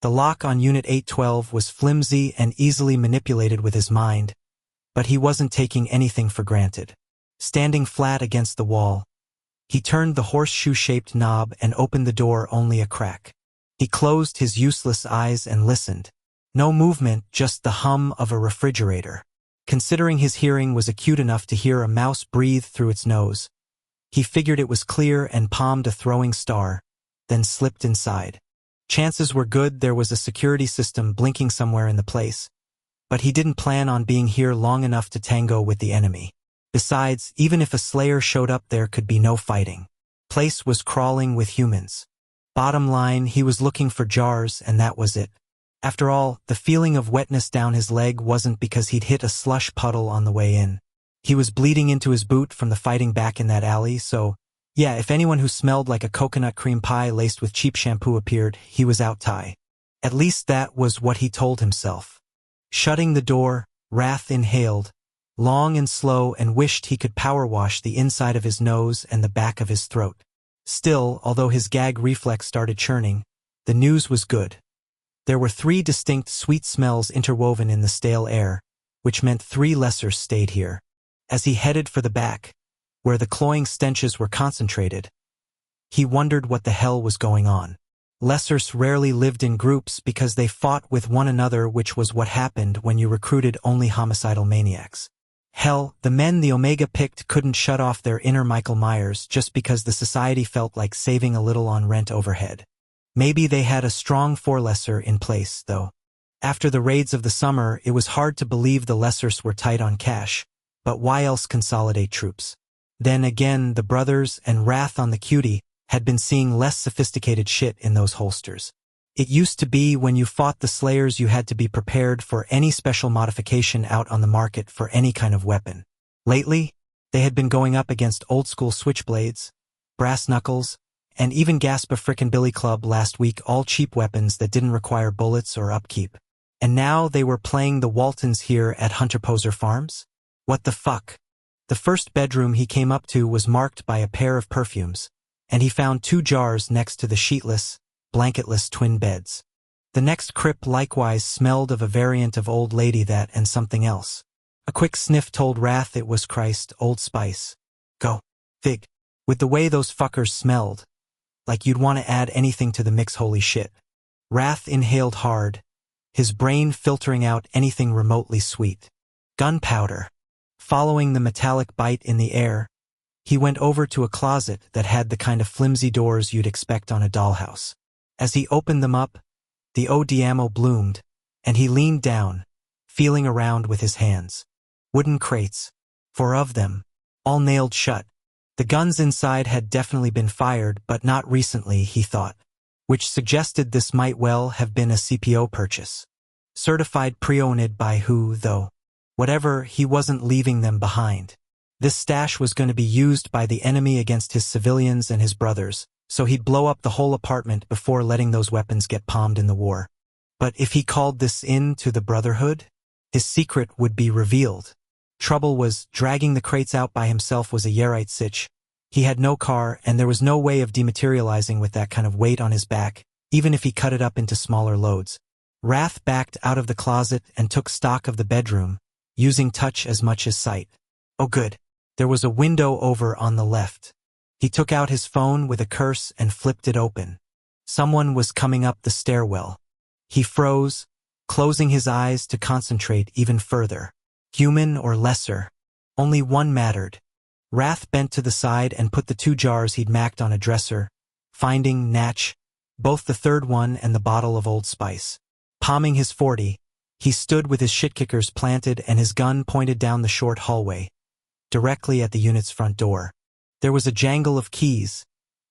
The lock on Unit 812 was flimsy and easily manipulated with his mind, but he wasn't taking anything for granted. Standing flat against the wall, he turned the horseshoe-shaped knob and opened the door only a crack. He closed his useless eyes and listened. No movement, just the hum of a refrigerator. Considering his hearing was acute enough to hear a mouse breathe through its nose, he figured it was clear and palmed a throwing star, then slipped inside. Chances were good there was a security system blinking somewhere in the place, but he didn't plan on being here long enough to tango with the enemy. Besides, even if a slayer showed up, there could be no fighting. Place was crawling with humans. Bottom line, he was looking for jars, and that was it. After all, the feeling of wetness down his leg wasn't because he'd hit a slush puddle on the way in. He was bleeding into his boot from the fighting back in that alley, so yeah, if anyone who smelled like a coconut cream pie laced with cheap shampoo appeared, he was out tie. At least that was what he told himself. Shutting the door, Wrath inhaled, long and slow, and wished he could power wash the inside of his nose and the back of his throat. Still, although his gag reflex started churning, the news was good. There were 3 distinct sweet smells interwoven in the stale air, which meant 3 lessers stayed here. As he headed for the back, where the cloying stenches were concentrated, he wondered what the hell was going on. Lessers rarely lived in groups because they fought with one another, which was what happened when you recruited only homicidal maniacs. Hell, the men the Omega picked couldn't shut off their inner Michael Myers just because the society felt like saving a little on rent overhead. Maybe they had a strong 4 lesser in place, though. After the raids of the summer, it was hard to believe the lessers were tight on cash, but why else consolidate troops? Then again, the brothers and Wrath on the Cutie had been seeing less sophisticated shit in those holsters. It used to be when you fought the Slayers you had to be prepared for any special modification out on the market for any kind of weapon. Lately, they had been going up against old-school switchblades, brass knuckles, and even Gaspa Frickin' Billy Club last week, all cheap weapons that didn't require bullets or upkeep. And now they were playing the Waltons here at Hunter Poser Farms? What the fuck? The first bedroom he came up to was marked by a pair of perfumes, and he found 2 jars next to the sheetless, blanketless twin beds. The next crypt likewise smelled of a variant of Old Lady that and something else. A quick sniff told Wrath it was Christ, Old Spice. Go. Fig. With the way those fuckers smelled, like you'd want to add anything to the mix, holy shit. Wrath inhaled hard, his brain filtering out anything remotely sweet. Gunpowder. Following the metallic bite in the air, he went over to a closet that had the kind of flimsy doors you'd expect on a dollhouse. As he opened them up, the OD ammo bloomed, and he leaned down, feeling around with his hands. Wooden crates, 4 of them, all nailed shut. The guns inside had definitely been fired, but not recently, he thought, which suggested this might well have been a CPO purchase. Certified pre-owned by who, though? Whatever, he wasn't leaving them behind. This stash was going to be used by the enemy against his civilians and his brothers, so he'd blow up the whole apartment before letting those weapons get palmed in the war. But if he called this in to the Brotherhood, his secret would be revealed. Trouble was, dragging the crates out by himself was a Yarite sitch. He had no car, and there was no way of dematerializing with that kind of weight on his back, even if he cut it up into smaller loads. Wrath backed out of the closet and took stock of the bedroom, using touch as much as sight. Oh good. There was a window over on the left. He took out his phone with a curse and flipped it open. Someone was coming up the stairwell. He froze, closing his eyes to concentrate even further. Human or lesser? Only one mattered. Wrath bent to the side and put the 2 jars he'd macked on a dresser, finding, natch, both the 3rd one and the bottle of Old Spice. Palming his 40, he stood with his shitkickers planted and his gun pointed down the short hallway, directly at the unit's front door. There was a jangle of keys,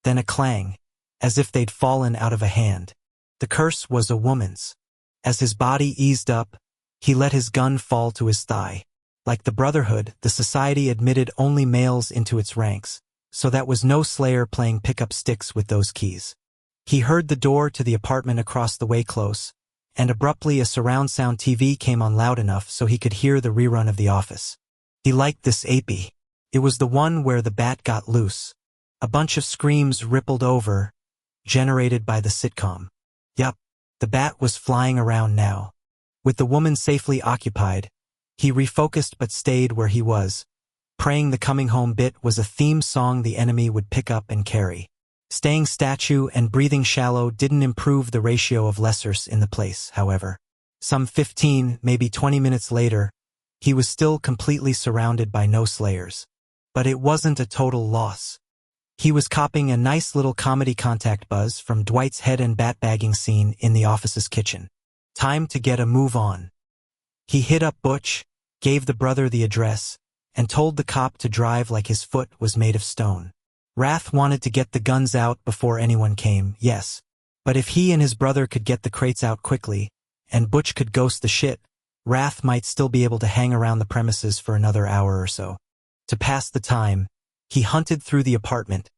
then a clang, as if they'd fallen out of a hand. The curse was a woman's. As his body eased up, he let his gun fall to his thigh. Like the Brotherhood, the society admitted only males into its ranks, so that was no slayer playing pick-up sticks with those keys. He heard the door to the apartment across the way close, and abruptly a surround sound TV came on loud enough so he could hear the rerun of The Office. He liked this AP. It was the one where the bat got loose. A bunch of screams rippled over, generated by the sitcom. Yup, the bat was flying around now. With the woman safely occupied, he refocused but stayed where he was, praying the coming home bit was a theme song the enemy would pick up and carry. Staying statue and breathing shallow didn't improve the ratio of lessers in the place, however. Some 15, maybe 20 minutes later, he was still completely surrounded by no slayers. But it wasn't a total loss. He was copping a nice little comedy contact buzz from Dwight's head and bat bagging scene in the office's kitchen. Time to get a move on. He hit up Butch, gave the brother the address, and told the cop to drive like his foot was made of stone. Wrath wanted to get the guns out before anyone came, yes. But if he and his brother could get the crates out quickly, and Butch could ghost the shit, Wrath might still be able to hang around the premises for another hour or so. To pass the time, he hunted through the apartment,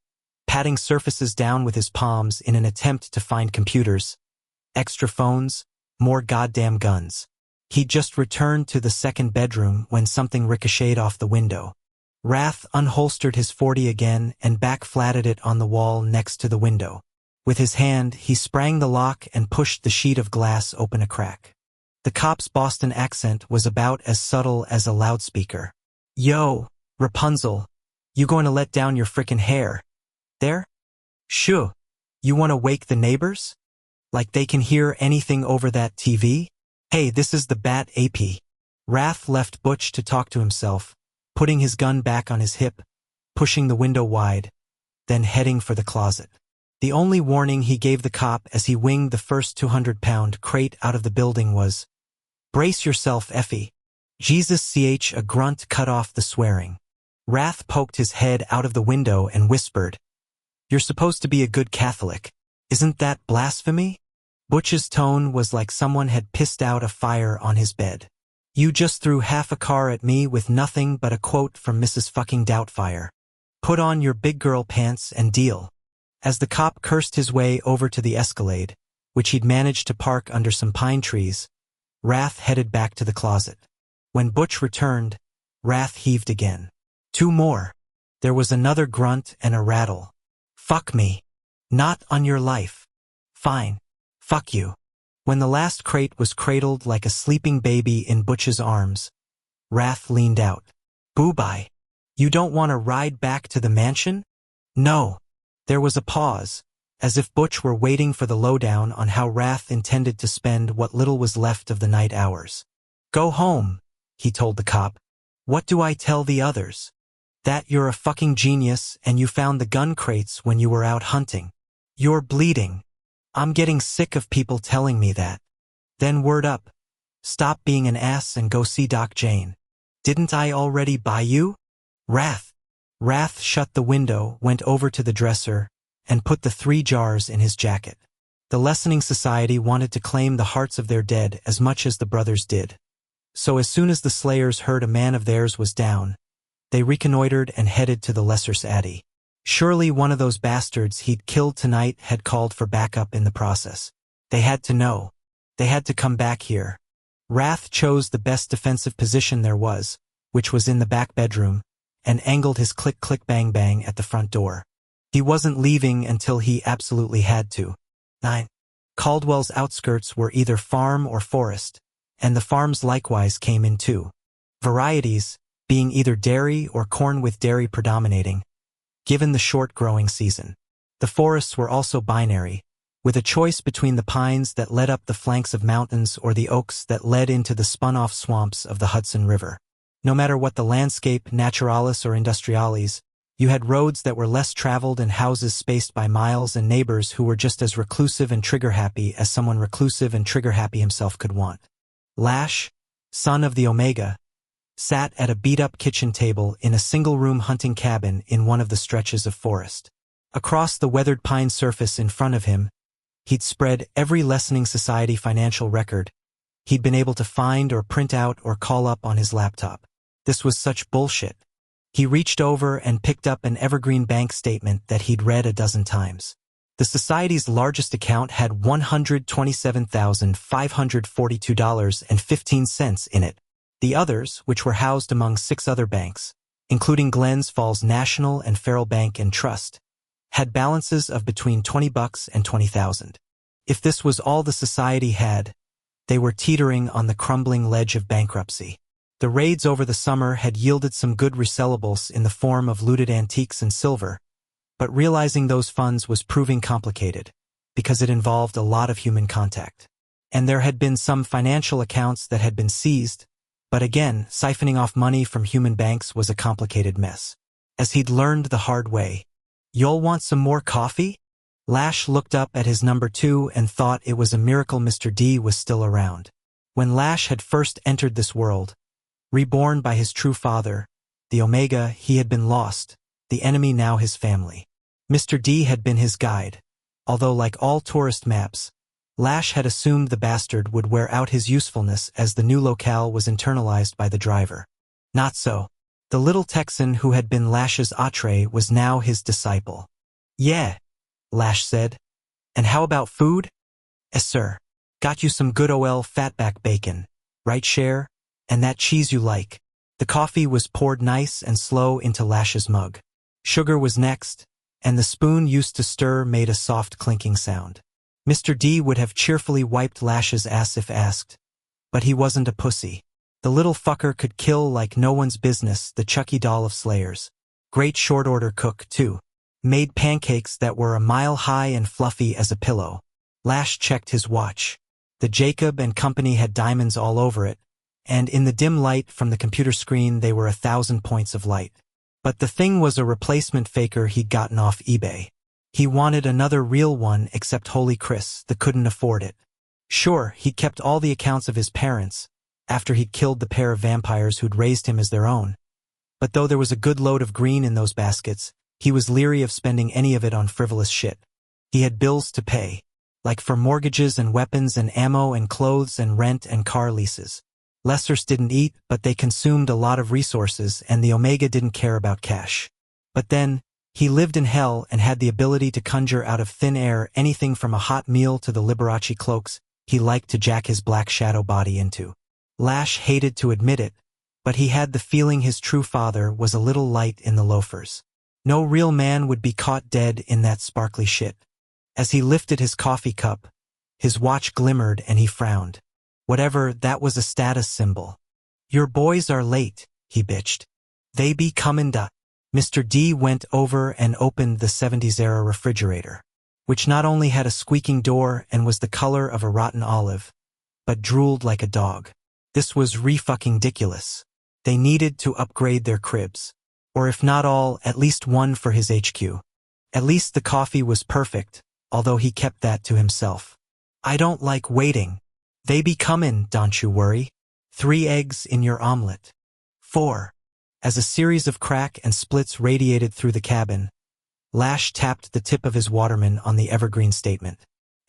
patting surfaces down with his palms in an attempt to find computers, extra phones, more goddamn guns. He'd just returned to the second bedroom when something ricocheted off the window. Wrath unholstered his .40 again and back-flatted it on the wall next to the window. With his hand, he sprang the lock and pushed the sheet of glass open a crack. The cop's Boston accent was about as subtle as a loudspeaker. "Yo, Rapunzel, you going to let down your frickin' hair? There? Shoo. You want to wake the neighbors? Like they can hear anything over that TV? Hey, this is the Bat AP." Wrath left Butch to talk to himself, putting his gun back on his hip, pushing the window wide, then heading for the closet. The only warning he gave the cop as he winged the first 200-pound crate out of the building was, "Brace yourself, Effie." Jesus ch, a grunt cut off the swearing. Wrath poked his head out of the window and whispered, "You're supposed to be a good Catholic. Isn't that blasphemy?" Butch's tone was like someone had pissed out a fire on his bed. "You just threw half a car at me with nothing but a quote from Mrs. fucking Doubtfire. Put on your big girl pants and deal." As the cop cursed his way over to the Escalade, which he'd managed to park under some pine trees, Wrath headed back to the closet. When Butch returned, Wrath heaved again. Two more. There was another grunt and a rattle. "Fuck me. Not on your life." "Fine. Fuck you." When the last crate was cradled like a sleeping baby in Butch's arms, Wrath leaned out. "Boo-bye. You don't want to ride back to the mansion?" "No." There was a pause, as if Butch were waiting for the lowdown on how Wrath intended to spend what little was left of the night hours. "Go home," he told the cop. "What do I tell the others? That you're a fucking genius and you found the gun crates when you were out hunting. You're bleeding. I'm getting sick of people telling me that. Then word up. Stop being an ass and go see Doc Jane. Didn't I already buy you?" "Wrath." Wrath shut the window, went over to the dresser, and put the 3 jars in his jacket. The Lessening Society wanted to claim the hearts of their dead as much as the brothers did. So as soon as the Slayers heard a man of theirs was down, they reconnoitered and headed to the Lesser's Addy. Surely one of those bastards he'd killed tonight had called for backup in the process. They had to know. They had to come back here. Wrath chose the best defensive position there was, which was in the back bedroom, and angled his click-click-bang-bang at the front door. He wasn't leaving until he absolutely had to. 9. Caldwell's outskirts were either farm or forest, and the farms likewise came in too. Varieties, being either dairy or corn with dairy predominating, given the short growing season. The forests were also binary, with a choice between the pines that led up the flanks of mountains or the oaks that led into the spun-off swamps of the Hudson River. No matter what the landscape, naturalis or industrialis, you had roads that were less traveled and houses spaced by miles and neighbors who were just as reclusive and trigger-happy as someone reclusive and trigger-happy himself could want. Lash, son of the Omega, sat at a beat-up kitchen table in a single-room hunting cabin in one of the stretches of forest. Across the weathered pine surface in front of him, he'd spread every Lessening Society financial record he'd been able to find or print out or call up on his laptop. This was such bullshit. He reached over and picked up an evergreen bank statement that he'd read a dozen times. The Society's largest account had $127,542.15 in it. The others, which were housed among 6 other banks, including Glens Falls National and Farrell Bank and Trust, had balances of between $20 and $20,000. If this was all the Society had, they were teetering on the crumbling ledge of bankruptcy. The raids over the summer had yielded some good resellables in the form of looted antiques and silver, but realizing those funds was proving complicated, because it involved a lot of human contact. And there had been some financial accounts that had been seized, but again, siphoning off money from human banks was a complicated mess. As he'd learned the hard way. "You'll want some more coffee?" Lash looked up at his number 2 and thought it was a miracle Mr. D was still around. When Lash had first entered this world, reborn by his true father, the Omega, he had been lost, the enemy now his family. Mr. D had been his guide, although like all tourist maps, Lash had assumed the bastard would wear out his usefulness as the new locale was internalized by the driver. Not so. The little Texan who had been Lash's atre was now his disciple. "Yeah," Lash said. "And how about food?" "Yes, sir. Got you some good ol' fatback bacon, right, Cher? And that cheese you like." The coffee was poured nice and slow into Lash's mug. Sugar was next, and the spoon used to stir made a soft clinking sound. Mr. D would have cheerfully wiped Lash's ass if asked, but he wasn't a pussy. The little fucker could kill like no one's business, the Chucky doll of slayers. Great short-order cook, too. Made pancakes that were a mile high and fluffy as a pillow. Lash checked his watch. The Jacob and Company had diamonds all over it, and in the dim light from the computer screen they were 1,000 points of light. But the thing was a replacement faker he'd gotten off eBay. He wanted another real one, except Holy Chris, that couldn't afford it. Sure, he'd kept all the accounts of his parents, after he'd killed the pair of vampires who'd raised him as their own. But though there was a good load of green in those baskets, he was leery of spending any of it on frivolous shit. He had bills to pay, like for mortgages and weapons and ammo and clothes and rent and car leases. Lessers didn't eat, but they consumed a lot of resources, and the Omega didn't care about cash. But then, he lived in hell and had the ability to conjure out of thin air anything from a hot meal to the Liberace cloaks he liked to jack his black shadow body into. Lash hated to admit it, but he had the feeling his true father was a little light in the loafers. No real man would be caught dead in that sparkly shit. As he lifted his coffee cup, his watch glimmered and he frowned. Whatever, that was a status symbol. "Your boys are late," he bitched. "They be comin' da." Mr. D went over and opened the 70s-era refrigerator, which not only had a squeaking door and was the color of a rotten olive, but drooled like a dog. This was re-fucking-diculous. They needed to upgrade their cribs. Or if not all, at least one for his HQ. At least the coffee was perfect, although he kept that to himself. "I don't like waiting. They be comin', don't you worry. 3 eggs in your omelet." 4. As a series of crack and splits radiated through the cabin, Lash tapped the tip of his Waterman on the evergreen statement.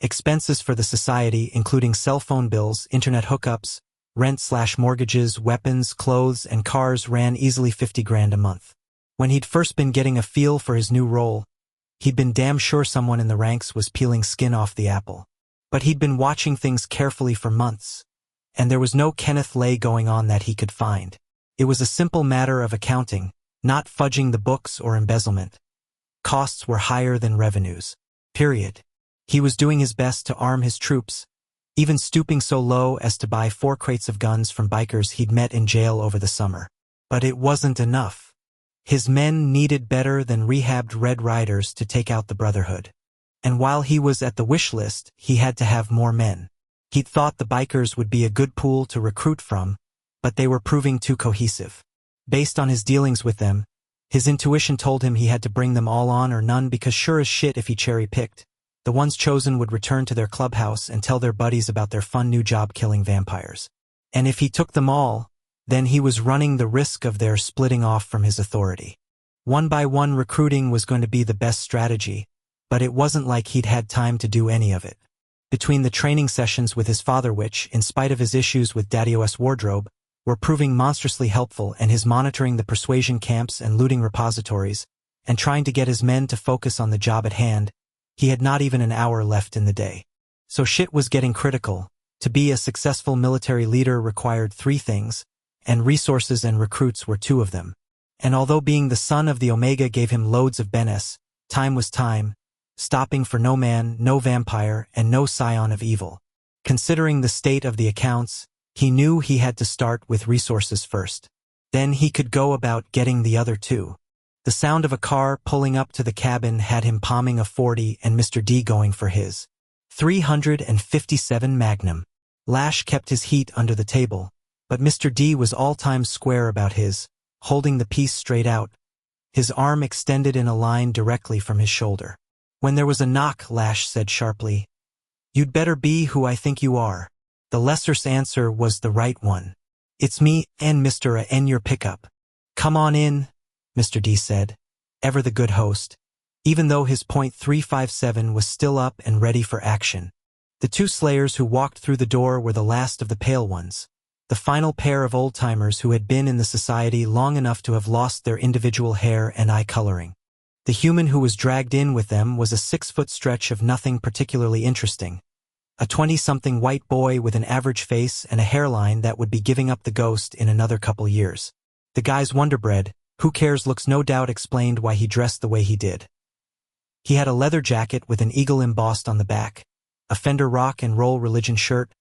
Expenses for the society, including cell phone bills, internet hookups, rent/mortgages, weapons, clothes, and cars, ran easily 50 grand a month. When he'd first been getting a feel for his new role, he'd been damn sure someone in the ranks was peeling skin off the apple. But he'd been watching things carefully for months, and there was no Kenneth Lay going on that he could find. It was a simple matter of accounting, not fudging the books or embezzlement. Costs were higher than revenues. Period. He was doing his best to arm his troops, even stooping so low as to buy 4 crates of guns from bikers he'd met in jail over the summer. But it wasn't enough. His men needed better than rehabbed Red Riders to take out the Brotherhood. And while he was at the wish list, he had to have more men. He'd thought the bikers would be a good pool to recruit from, but they were proving too cohesive. Based on his dealings with them, his intuition told him he had to bring them all on or none, because sure as shit if he cherry-picked, the ones chosen would return to their clubhouse and tell their buddies about their fun new job killing vampires. And if he took them all, then he was running the risk of their splitting off from his authority. One by one recruiting was going to be the best strategy, but it wasn't like he'd had time to do any of it. Between the training sessions with his father, which, in spite of his issues with Daddy-OS wardrobe, were proving monstrously helpful, and his monitoring the persuasion camps and looting repositories, and trying to get his men to focus on the job at hand, he had not even an hour left in the day. So shit was getting critical. To be a successful military leader required 3 things, and resources and recruits were 2 of them. And although being the son of the Omega gave him loads of Benes, time was time, stopping for no man, no vampire, and no scion of evil. Considering the state of the accounts, he knew he had to start with resources first. Then he could go about getting the other 2. The sound of a car pulling up to the cabin had him palming a 40 and Mr. D going for his 357 Magnum. Lash kept his heat under the table, but Mr. D was all-time square about his, holding the piece straight out, his arm extended in a line directly from his shoulder. When there was a knock, Lash said sharply, "You'd better be who I think you are." The lesser's answer was the right one. "It's me, and Mr. A and your pickup." "Come on in," Mr. D said, ever the good host, even though his .357 was still up and ready for action. The two slayers who walked through the door were the last of the pale ones, the final pair of old-timers who had been in the society long enough to have lost their individual hair and eye coloring. The human who was dragged in with them was a 6-foot stretch of nothing particularly interesting, a 20-something white boy with an average face and a hairline that would be giving up the ghost in another couple years. The guy's wonderbread, who cares looks no doubt explained why he dressed the way he did. He had a leather jacket with an eagle embossed on the back, a Fender rock and roll religion shirt,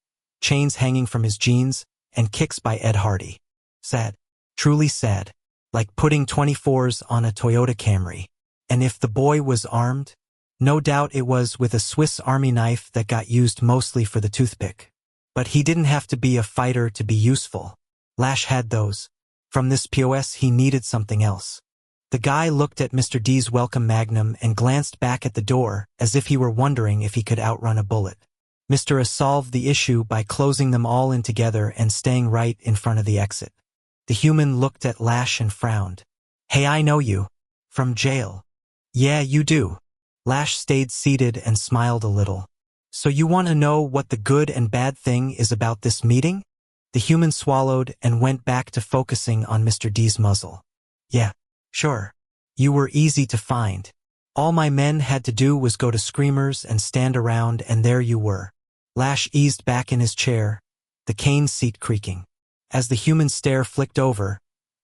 chains hanging from his jeans, and kicks by Ed Hardy. Sad. Truly sad. Like putting 24s on a Toyota Camry. And if the boy was armed, no doubt it was with a Swiss Army knife that got used mostly for the toothpick. But he didn't have to be a fighter to be useful. Lash had those. From this POS he needed something else. The guy looked at Mr. D's welcome Magnum and glanced back at the door as if he were wondering if he could outrun a bullet. Mr. A solved the issue by closing them all in together and staying right in front of the exit. The human looked at Lash and frowned. "Hey, I know you. From jail." "Yeah, you do." Lash stayed seated and smiled a little. "So you want to know what the good and bad thing is about this meeting?" The human swallowed and went back to focusing on Mr. D's muzzle. "Yeah, sure. You were easy to find. All my men had to do was go to Screamers and stand around, and there you were." Lash eased back in his chair, the cane seat creaking. As the human stare flicked over,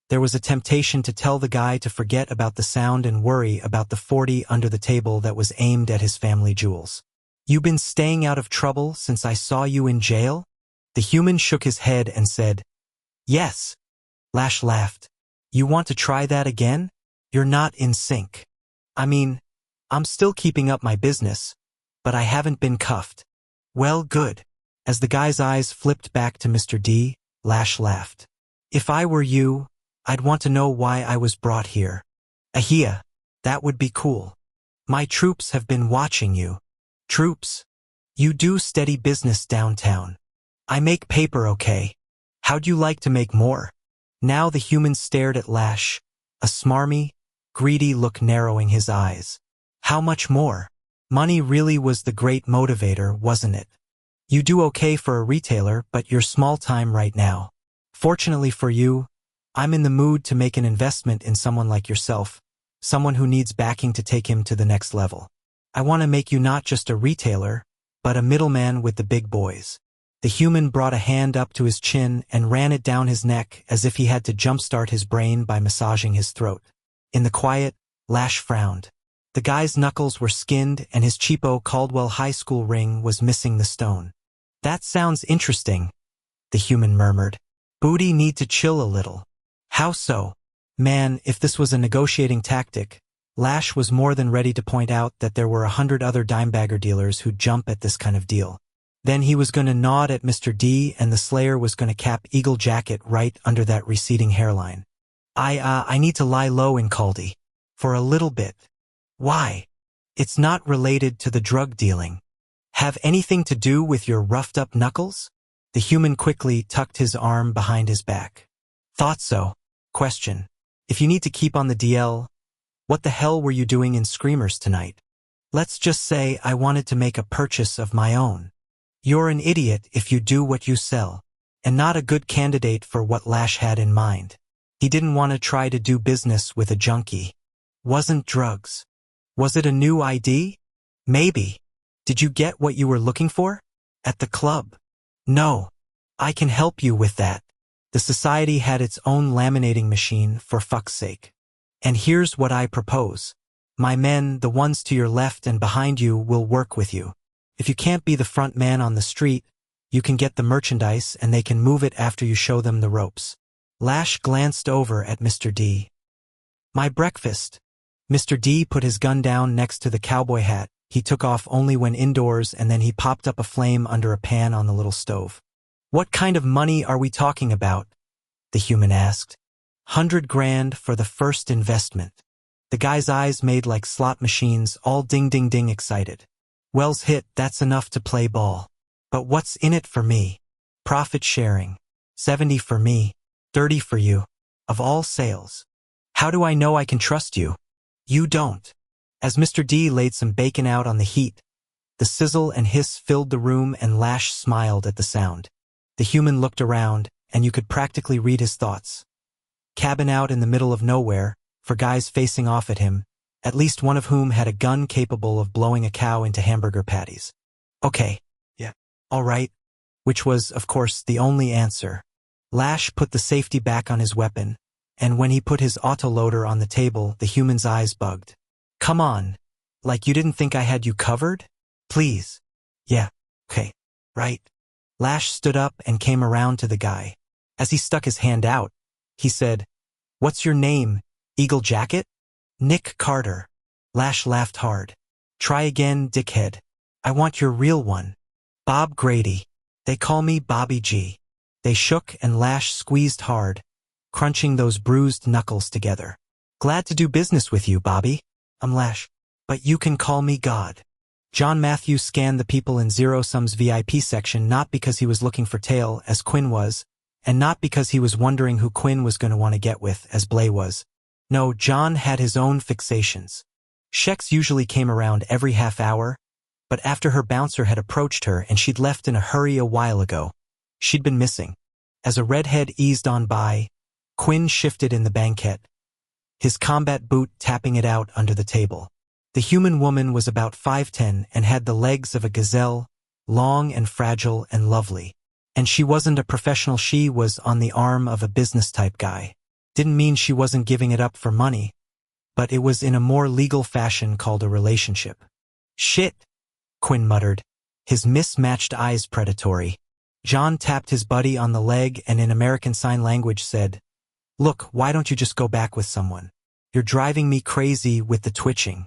there was a temptation to tell the guy to forget about the sound and worry about the 40 under the table that was aimed at his family jewels. "You been staying out of trouble since I saw you in jail?" The human shook his head and said, "Yes." Lash laughed. "You want to try that again? You're not in sync. I mean, I'm still keeping up my business, but I haven't been cuffed." "Well, good." As the guy's eyes flipped back to Mr. D, Lash laughed. "If I were you, I'd want to know why I was brought here." "Ahia, that would be cool. My troops have been watching you." "Troops? You do steady business downtown. I make paper, okay? How'd you like to make more?" Now the human stared at Lash, a smarmy, greedy look narrowing his eyes. "How much more?" Money really was the great motivator, wasn't it? "You do okay for a retailer, but you're small time right now. Fortunately for you, I'm in the mood to make an investment in someone like yourself, someone who needs backing to take him to the next level. I want to make you not just a retailer, but a middleman with the big boys." The human brought a hand up to his chin and ran it down his neck as if he had to jumpstart his brain by massaging his throat. In the quiet, Lash frowned. The guy's knuckles were skinned and his cheapo Caldwell High School ring was missing the stone. "That sounds interesting," the human murmured. "Booty need to chill a little." "How so?" Man, if this was a negotiating tactic, Lash was more than ready to point out that there were 100 other dimebagger dealers who'd jump at this kind of deal. Then he was going to nod at Mr. D and the slayer was going to cap Eagle Jacket right under that receding hairline. I need to lie low in Caldy. For a little bit." "Why?" "It's not related to the drug dealing." "Have anything to do with your roughed-up knuckles?" The human quickly tucked his arm behind his back. "Thought so." Question. If you need to keep on the DL, what the hell were you doing in Screamers tonight? "Let's just say I wanted to make a purchase of my own." "You're an idiot if you do what you sell." And not a good candidate for what Lash had in mind. He didn't want to try to do business with a junkie. Wasn't drugs. Was it a new ID? Maybe. "Did you get what you were looking for?" "At the club." "No. I can help you with that. The society had its own laminating machine, for fuck's sake. And here's what I propose. My men, the ones to your left and behind you, will work with you. If you can't be the front man on the street, you can get the merchandise and they can move it after you show them the ropes." Lash glanced over at Mr. D. My breakfast. Mr. D put his gun down next to the cowboy hat. He took off only when indoors, and then he popped up a flame under a pan on the little stove. What kind of money are we talking about? The human asked. 100 grand for the first investment. The guy's eyes made like slot machines, all ding ding ding excited. Well's hit, that's enough to play ball. But what's in it for me? Profit sharing. 70 for me, 30 for you. Of all sales. How do I know I can trust you? You don't. As Mr. D laid some bacon out on the heat, the sizzle and hiss filled the room and Lash smiled at the sound. The human looked around, and you could practically read his thoughts. Cabin out in the middle of nowhere, for guys facing off at him, at least one of whom had a gun capable of blowing a cow into hamburger patties. Okay. Yeah. All right. Which was, of course, the only answer. Lash put the safety back on his weapon, and when he put his autoloader on the table, the human's eyes bugged. Come on. Like you didn't think I had you covered? Please. Yeah. Okay. Right. Lash stood up and came around to the guy. As he stuck his hand out, he said, What's your name, Eagle Jacket? Nick Carter. Lash laughed hard. Try again, dickhead. I want your real one. Bob Grady. They call me Bobby G. They shook and Lash squeezed hard, crunching those bruised knuckles together. Glad to do business with you, Bobby. I'm Lash. But you can call me God. John Matthews scanned the people in Zero Sum's VIP section not because he was looking for tail, as Quinn was, and not because he was wondering who Quinn was going to want to get with, as Blay was. No, John had his own fixations. Shex usually came around every half hour, but after her bouncer had approached her and she'd left in a hurry a while ago, she'd been missing. As a redhead eased on by, Quinn shifted in the banquette, his combat boot tapping it out under the table. The human woman was about 5'10" and had the legs of a gazelle, long and fragile and lovely. And she wasn't a professional, she was on the arm of a business-type guy. Didn't mean she wasn't giving it up for money, but it was in a more legal fashion called a relationship. Shit, Quinn muttered, his mismatched eyes predatory. John tapped his buddy on the leg and in American Sign Language said, Look, why don't you just go back with someone? You're driving me crazy with the twitching.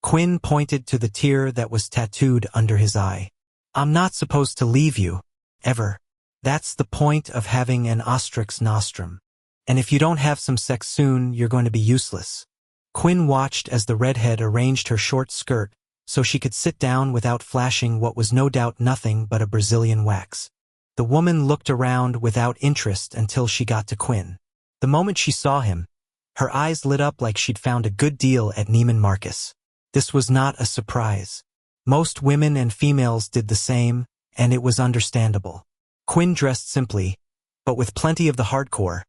Quinn pointed to the tear that was tattooed under his eye. I'm not supposed to leave you, ever. That's the point of having an ostrix nostrum. And if you don't have some sex soon, you're going to be useless. Quinn watched as the redhead arranged her short skirt so she could sit down without flashing what was no doubt nothing but a Brazilian wax. The woman looked around without interest until she got to Quinn. The moment she saw him, her eyes lit up like she'd found a good deal at Neiman Marcus. This was not a surprise. Most women and females did the same, and it was understandable. Quinn dressed simply, but with plenty of the hardcore.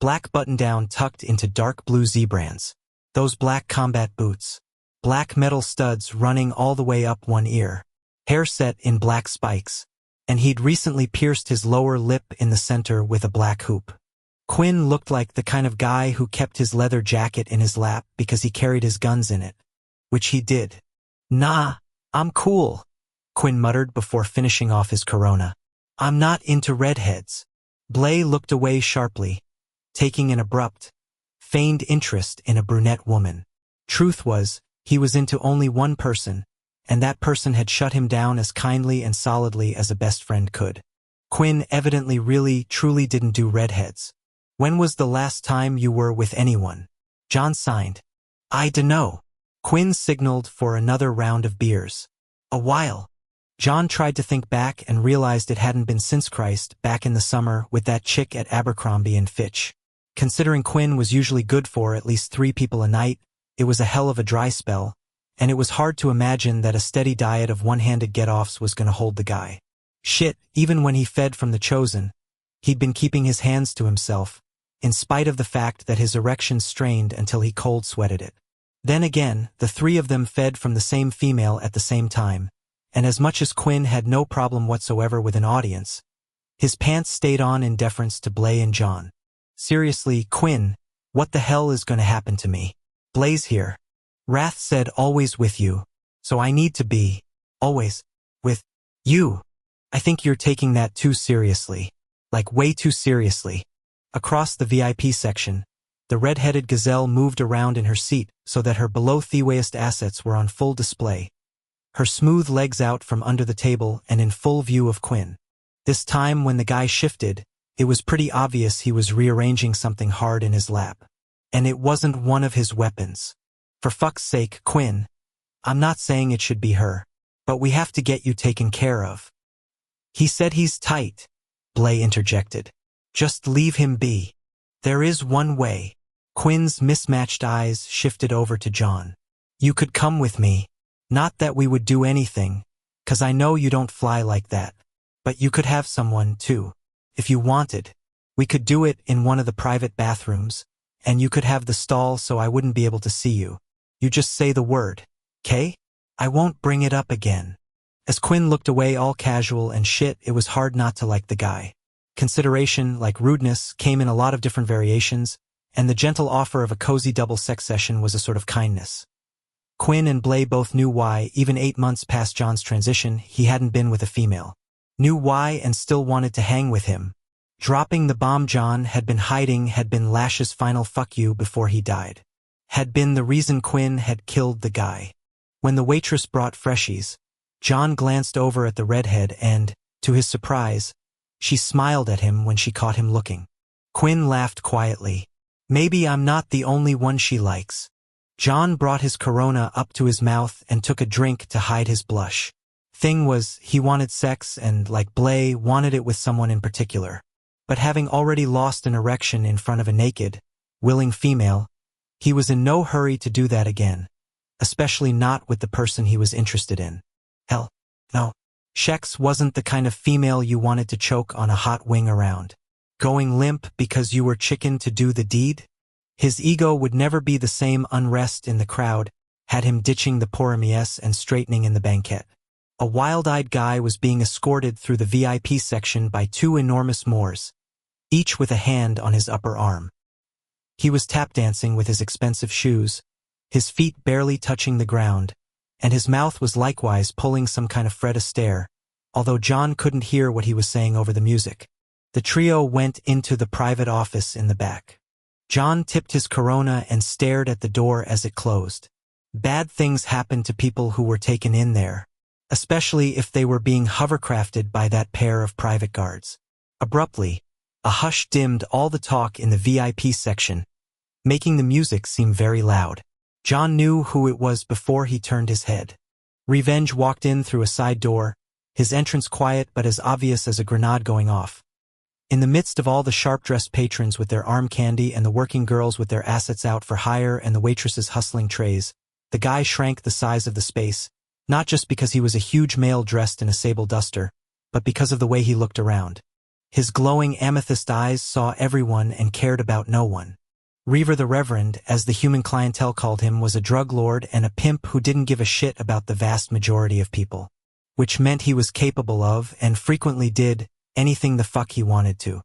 Black button-down tucked into dark blue zebrans. Those black combat boots. Black metal studs running all the way up one ear. Hair set in black spikes. And he'd recently pierced his lower lip in the center with a black hoop. Quinn looked like the kind of guy who kept his leather jacket in his lap because he carried his guns in it. Which he did. Nah, I'm cool, Quinn muttered before finishing off his Corona. I'm not into redheads. Blay looked away sharply, taking an abrupt, feigned interest in a brunette woman. Truth was, he was into only one person, and that person had shut him down as kindly and solidly as a best friend could. Quinn evidently really, truly didn't do redheads. When was the last time you were with anyone? John signed. I dunno. Quinn signaled for another round of beers. A while. John tried to think back and realized it hadn't been since Christ, back in the summer with that chick at Abercrombie and Fitch. Considering Quinn was usually good for at least 3 people a night, it was a hell of a dry spell, and it was hard to imagine that a steady diet of one-handed get-offs was going to hold the guy. Shit, even when he fed from the Chosen, he'd been keeping his hands to himself, in spite of the fact that his erection strained until he cold-sweated it. Then again, the 3 of them fed from the same female at the same time, and as much as Quinn had no problem whatsoever with an audience, his pants stayed on in deference to Blay and John. Seriously, Quinn, what the hell is going to happen to me? Blay's here. Wrath said always with you, so I need to be, always, with you. I think you're taking that too seriously. Like way too seriously. Across the VIP section, The red-headed gazelle moved around in her seat so that her below-the-waist assets were on full display, her smooth legs out from under the table and in full view of Quinn. This time when the guy shifted, it was pretty obvious he was rearranging something hard in his lap. And it wasn't one of his weapons. For fuck's sake, Quinn. I'm not saying it should be her, but we have to get you taken care of. He said he's tight, Blay interjected. Just leave him be. There is one way. Quinn's mismatched eyes shifted over to John. You could come with me. Not that we would do anything, 'cause I know you don't fly like that. But you could have someone, too. If you wanted. We could do it in one of the private bathrooms, and you could have the stall so I wouldn't be able to see you. You just say the word, 'kay? I won't bring it up again. As Quinn looked away all casual and shit, it was hard not to like the guy. Consideration, like rudeness, came in a lot of different variations, and the gentle offer of a cozy double sex session was a sort of kindness. Quinn and Blay both knew why, even 8 months past John's transition, he hadn't been with a female. Knew why and still wanted to hang with him. Dropping the bomb John had been hiding had been Lash's final fuck you before he died. Had been the reason Quinn had killed the guy. When the waitress brought freshies, John glanced over at the redhead and, to his surprise, she smiled at him when she caught him looking. Quinn laughed quietly. Maybe I'm not the only one she likes. John brought his Corona up to his mouth and took a drink to hide his blush. Thing was, he wanted sex and, like Blay, wanted it with someone in particular. But having already lost an erection in front of a naked, willing female, he was in no hurry to do that again. Especially not with the person he was interested in. Hell, no. Shex wasn't the kind of female you wanted to choke on a hot wing around. Going limp because you were chicken to do the deed? His ego would never be the same. Unrest in the crowd had him ditching the Poramies and straightening in the banquette. A wild-eyed guy was being escorted through the VIP section by 2 enormous Moors, each with a hand on his upper arm. He was tap-dancing with his expensive shoes, his feet barely touching the ground, and his mouth was likewise pulling some kind of Fred Astaire, although John couldn't hear what he was saying over the music. The trio went into the private office in the back. John tipped his Corona and stared at the door as it closed. Bad things happened to people who were taken in there, especially if they were being hovercrafted by that pair of private guards. Abruptly, a hush dimmed all the talk in the VIP section, making the music seem very loud. John knew who it was before he turned his head. Revenge walked in through a side door, his entrance quiet but as obvious as a grenade going off. In the midst of all the sharp-dressed patrons with their arm candy and the working girls with their assets out for hire and the waitresses hustling trays, the guy shrank the size of the space, not just because he was a huge male dressed in a sable duster, but because of the way he looked around. His glowing amethyst eyes saw everyone and cared about no one. Reaver the Reverend, as the human clientele called him, was a drug lord and a pimp who didn't give a shit about the vast majority of people. Which meant he was capable of, and frequently did, anything the fuck he wanted to.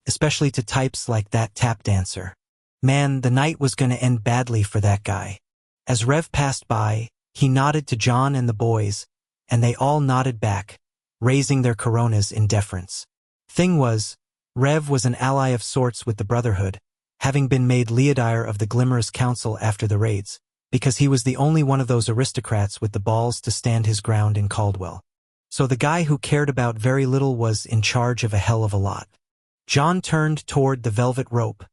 Especially to types like that tap dancer. Man, the night was gonna end badly for that guy. As Rev passed by, he nodded to John and the boys, and they all nodded back, raising their Coronas in deference. Thing was, Rev was an ally of sorts with the Brotherhood, having been made Leodire of the Glimmerous Council after the raids, because he was the only one of those aristocrats with the balls to stand his ground in Caldwell. So the guy who cared about very little was in charge of a hell of a lot. John turned toward the velvet rope,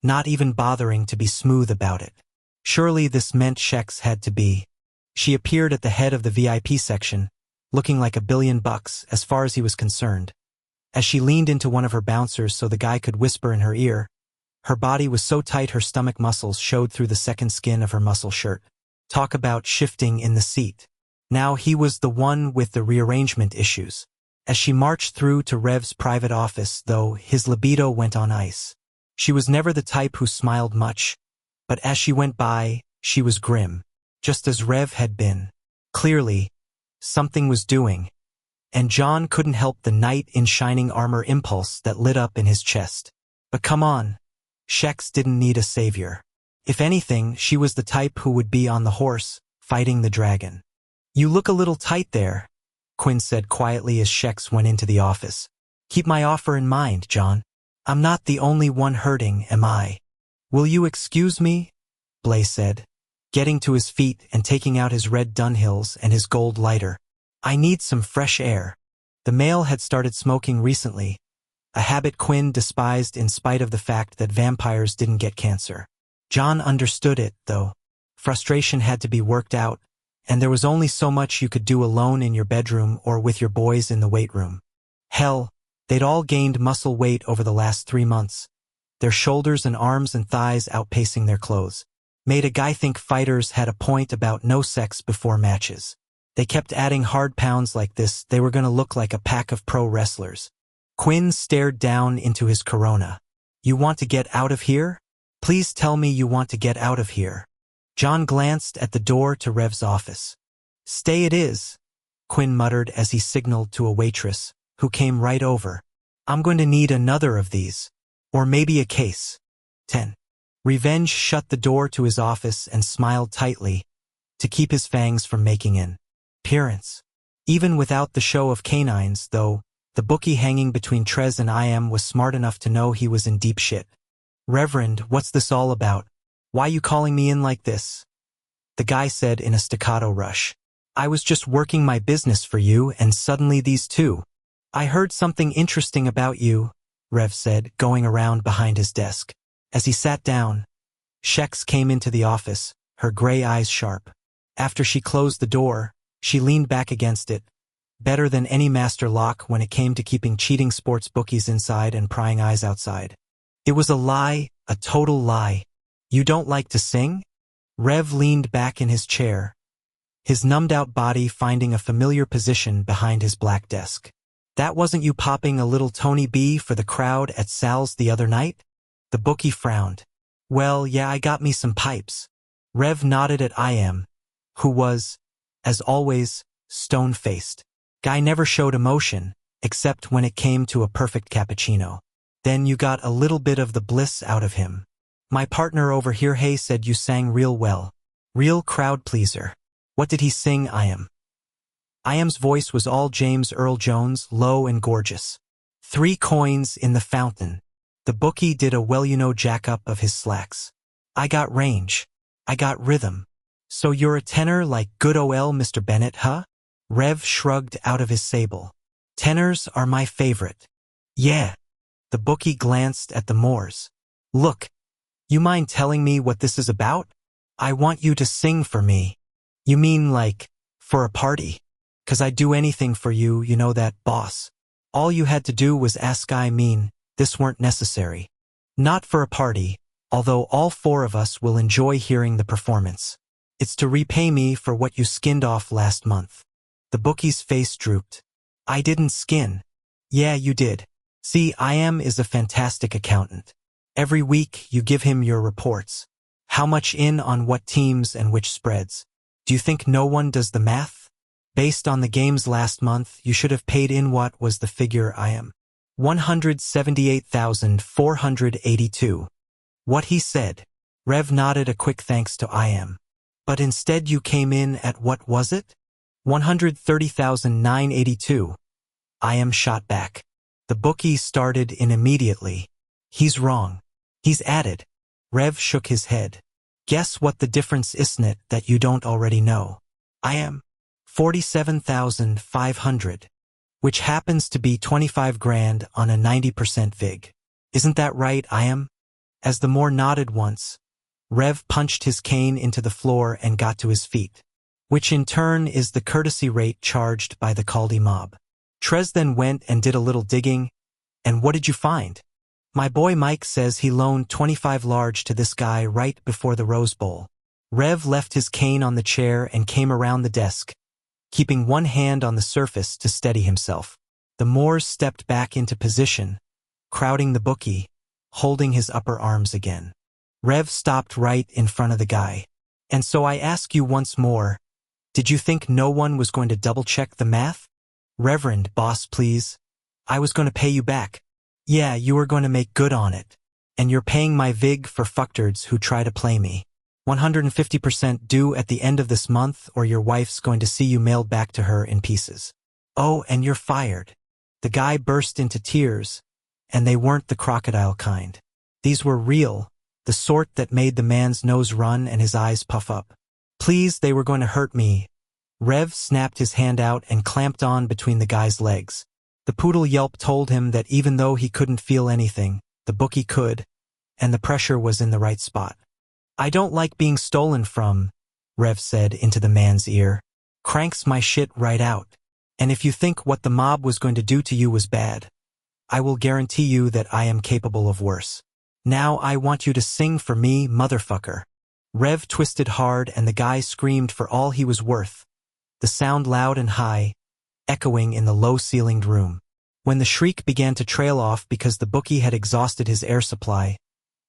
not even bothering to be smooth about it. Surely this meant Shex had to be. She appeared at the head of the VIP section, looking like $1 billion as far as he was concerned. As she leaned into one of her bouncers so the guy could whisper in her ear, her body was so tight her stomach muscles showed through the second skin of her muscle shirt. Talk about shifting in the seat. Now he was the one with the rearrangement issues. As she marched through to Rev's private office, though, his libido went on ice. She was never the type who smiled much, but as she went by, she was grim, just as Rev had been. Clearly, something was doing, and John couldn't help the knight in shining armor impulse that lit up in his chest. But come on. Shex didn't need a savior. If anything, she was the type who would be on the horse, fighting the dragon. You look a little tight there, Quinn said quietly as Shex went into the office. Keep my offer in mind, John. I'm not the only one hurting, am I? Will you excuse me? Blay said, getting to his feet and taking out his red Dunhills and his gold lighter. I need some fresh air. The male had started smoking recently, a habit Quinn despised in spite of the fact that vampires didn't get cancer. John understood it, though. Frustration had to be worked out, and there was only so much you could do alone in your bedroom or with your boys in the weight room. Hell, they'd all gained muscle weight over the last 3 months, their shoulders and arms and thighs outpacing their clothes. Made a guy think fighters had a point about no sex before matches. They kept adding hard pounds like this, they were going to look like a pack of pro wrestlers. Quinn stared down into his Corona. You want to get out of here? Please tell me you want to get out of here. John glanced at the door to Rev's office. Stay it is, Quinn muttered as he signaled to a waitress, who came right over. I'm going to need another of these. Or maybe a case. 10. Revenge shut the door to his office and smiled tightly, to keep his fangs from making an appearance. Even without the show of canines, though, the bookie hanging between Trez and IM was smart enough to know he was in deep shit. Reverend, what's this all about? Why you calling me in like this? The guy said in a staccato rush. I was just working my business for you and suddenly these two. I heard something interesting about you, Rev said, going around behind his desk. As he sat down, Shex came into the office, her gray eyes sharp. After she closed the door, she leaned back against it, better than any master lock when it came to keeping cheating sports bookies inside and prying eyes outside. It was a lie, a total lie. You don't like to sing? Rev leaned back in his chair, his numbed-out body finding a familiar position behind his black desk. That wasn't you popping a little Tony B for the crowd at Sal's the other night? The bookie frowned. Well, yeah, I got me some pipes. Rev nodded at IM, who was, as always, stone-faced. Guy never showed emotion, except when it came to a perfect cappuccino. Then you got a little bit of the bliss out of him. My partner over here, Hay, said you sang real well. Real crowd pleaser. What did he sing, IM? IM's voice was all James Earl Jones, low and gorgeous. 3 coins in the fountain. The bookie did a jack-up of his slacks. I got range. I got rhythm. So you're a tenor like good ol' Mr. Bennett, huh? Rev shrugged out of his sable. Tenors are my favorite. Yeah. The bookie glanced at the Moors. Look, you mind telling me what this is about? I want you to sing for me. You mean like, for a party? 'Cause I'd do anything for you, you know that, boss. All you had to do was ask. I mean, this weren't necessary. Not for a party, although all 4 of us will enjoy hearing the performance. It's to repay me for what you skinned off last month. The bookie's face drooped. I didn't skin. Yeah, you did. See, IM is a fantastic accountant. Every week, you give him your reports. How much in on what teams and which spreads. Do you think no one does the math? Based on the games last month, you should have paid in what was the figure IM. 178,482. What he said. Rev nodded a quick thanks to IM. But instead you came in at what was it? 130,982. IM shot back. The bookie started in immediately. He's wrong. He's added. Rev shook his head. Guess what the difference isn't that you don't already know? IM. 47,500. Which happens to be 25 grand on a 90% vig. Isn't that right, IM? As the Moor nodded once, Rev punched his cane into the floor and got to his feet. Which in turn is the courtesy rate charged by the Caldy mob. Trez then went and did a little digging, and what did you find? My boy Mike says he loaned 25 large to this guy right before the Rose Bowl. Rev left his cane on the chair and came around the desk, keeping one hand on the surface to steady himself. The Moors stepped back into position, crowding the bookie, holding his upper arms again. Rev stopped right in front of the guy. And so I ask you once more, did you think no one was going to double-check the math? Reverend, boss, please. I was going to pay you back. Yeah, you were going to make good on it. And you're paying my vig for fucktards who try to play me. 150% due at the end of this month or your wife's going to see you mailed back to her in pieces. Oh, and you're fired. The guy burst into tears, and they weren't the crocodile kind. These were real, the sort that made the man's nose run and his eyes puff up. Please, they were going to hurt me. Rev snapped his hand out and clamped on between the guy's legs. The poodle yelp told him that even though he couldn't feel anything, the bookie could, and the pressure was in the right spot. I don't like being stolen from, Rev said into the man's ear. Cranks my shit right out. And if you think what the mob was going to do to you was bad, I will guarantee you that I am capable of worse. Now I want you to sing for me, motherfucker. Rev twisted hard and the guy screamed for all he was worth, the sound loud and high, echoing in the low-ceilinged room. When the shriek began to trail off because the bookie had exhausted his air supply,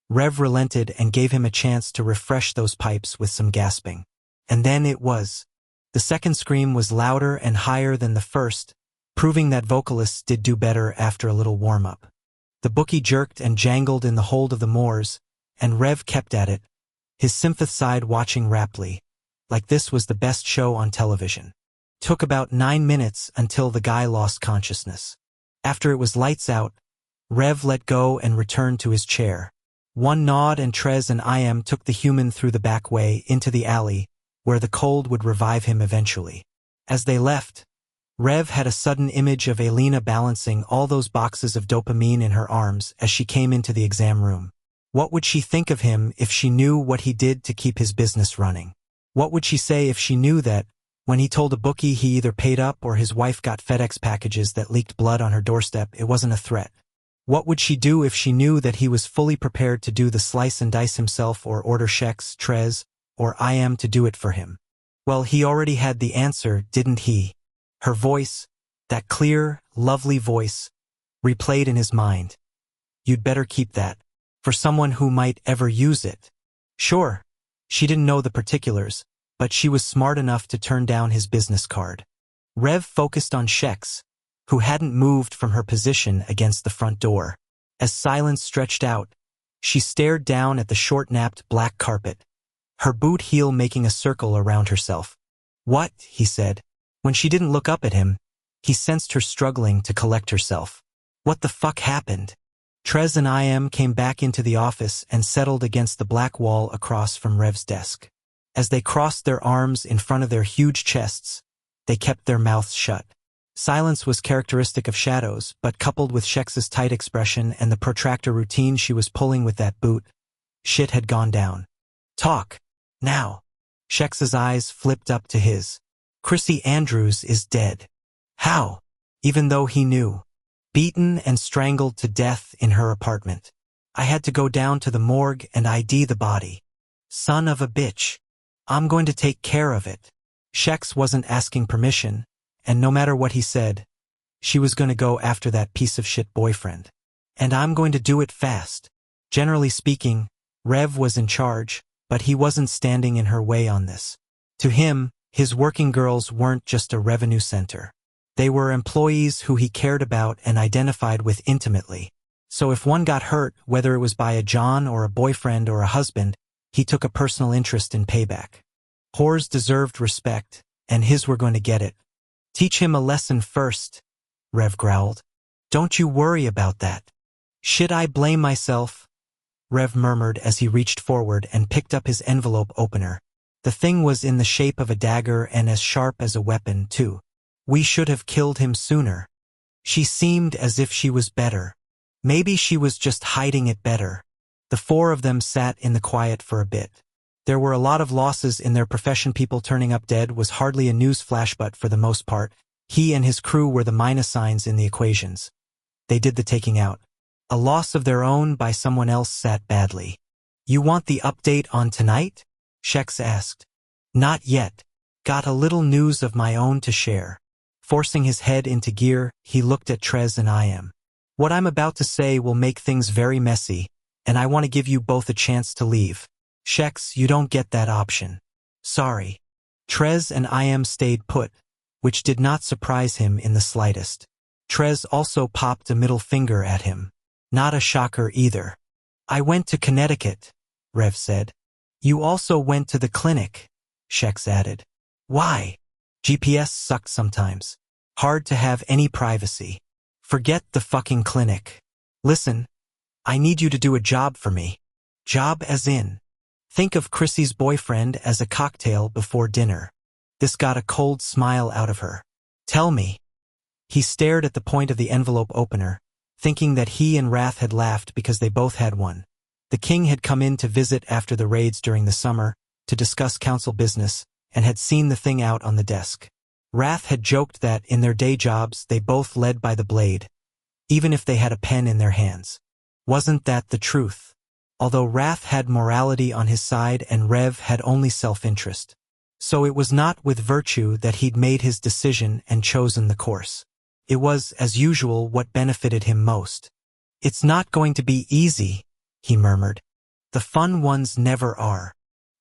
Rev relented and gave him a chance to refresh those pipes with some gasping. And then it was. The second scream was louder and higher than the first, proving that vocalists did do better after a little warm-up. The bookie jerked and jangled in the hold of the Moors, and Rev kept at it, his sympath side watching raptly, like this was the best show on television. Took about 9 minutes until the guy lost consciousness. After it was lights out, Rev let go and returned to his chair. One nod and Trez and IM took the human through the back way into the alley, where the cold would revive him eventually. As they left, Rev had a sudden image of Elena balancing all those boxes of dopamine in her arms as she came into the exam room. What would she think of him if she knew what he did to keep his business running? What would she say if she knew that, when he told a bookie he either paid up or his wife got FedEx packages that leaked blood on her doorstep, it wasn't a threat? What would she do if she knew that he was fully prepared to do the slice and dice himself or order Shex, Trez, or IM to do it for him? Well, he already had the answer, didn't he? Her voice, that clear, lovely voice, replayed in his mind. You'd better keep that, for someone who might ever use it. Sure, she didn't know the particulars, but she was smart enough to turn down his business card. Rev focused on Shex, who hadn't moved from her position against the front door. As silence stretched out, she stared down at the short-napped black carpet, her boot heel making a circle around herself. What? He said. When she didn't look up at him, he sensed her struggling to collect herself. What the fuck happened? Trez and IM came back into the office and settled against the black wall across from Rev's desk. As they crossed their arms in front of their huge chests, they kept their mouths shut. Silence was characteristic of Shadows, but coupled with Shex's tight expression and the protractor routine she was pulling with that boot, shit had gone down. Talk. Now. Shex's eyes flipped up to his. Chrissy Andrews is dead. How? Even though he knew. Beaten and strangled to death in her apartment. I had to go down to the morgue and ID the body. Son of a bitch. I'm going to take care of it. Shex wasn't asking permission, and no matter what he said, she was going to go after that piece of shit boyfriend. And I'm going to do it fast. Generally speaking, Rev was in charge, but he wasn't standing in her way on this. To him, his working girls weren't just a revenue center. They were employees who he cared about and identified with intimately. So if one got hurt, whether it was by a John or a boyfriend or a husband, he took a personal interest in payback. Whores deserved respect, and his were going to get it. Teach him a lesson first, Rev growled. Don't you worry about that. Should I blame myself? Rev murmured as he reached forward and picked up his envelope opener. The thing was in the shape of a dagger and as sharp as a weapon, too. We should have killed him sooner. She seemed as if she was better. Maybe she was just hiding it better. The four of them sat in the quiet for a bit. There were a lot of losses in their profession. People turning up dead was hardly a news flash, but for the most part, he and his crew were the minus signs in the equations. They did the taking out. A loss of their own by someone else sat badly. You want the update on tonight? Shex asked. Not yet. Got a little news of my own to share. Forcing his head into gear, he looked at Trez and IM. What I'm about to say will make things very messy, and I want to give you both a chance to leave. Shex, you don't get that option. Sorry. Trez and IM stayed put, which did not surprise him in the slightest. Trez also popped a middle finger at him. Not a shocker either. I went to Connecticut, Rev said. You also went to the clinic, Shex added. Why? GPS sucks sometimes. Hard to have any privacy. Forget the fucking clinic. Listen, I need you to do a job for me. Job as in. Think of Chrissy's boyfriend as a cocktail before dinner. This got a cold smile out of her. Tell me. He stared at the point of the envelope opener, thinking that he and Wrath had laughed because they both had one. The king had come in to visit after the raids during the summer, to discuss council business, and had seen the thing out on the desk. Wrath had joked that, in their day jobs, they both led by the blade, even if they had a pen in their hands. Wasn't that the truth? Although Wrath had morality on his side and Rev had only self-interest. So it was not with virtue that he'd made his decision and chosen the course. It was, as usual, what benefited him most. It's not going to be easy, he murmured. The fun ones never are.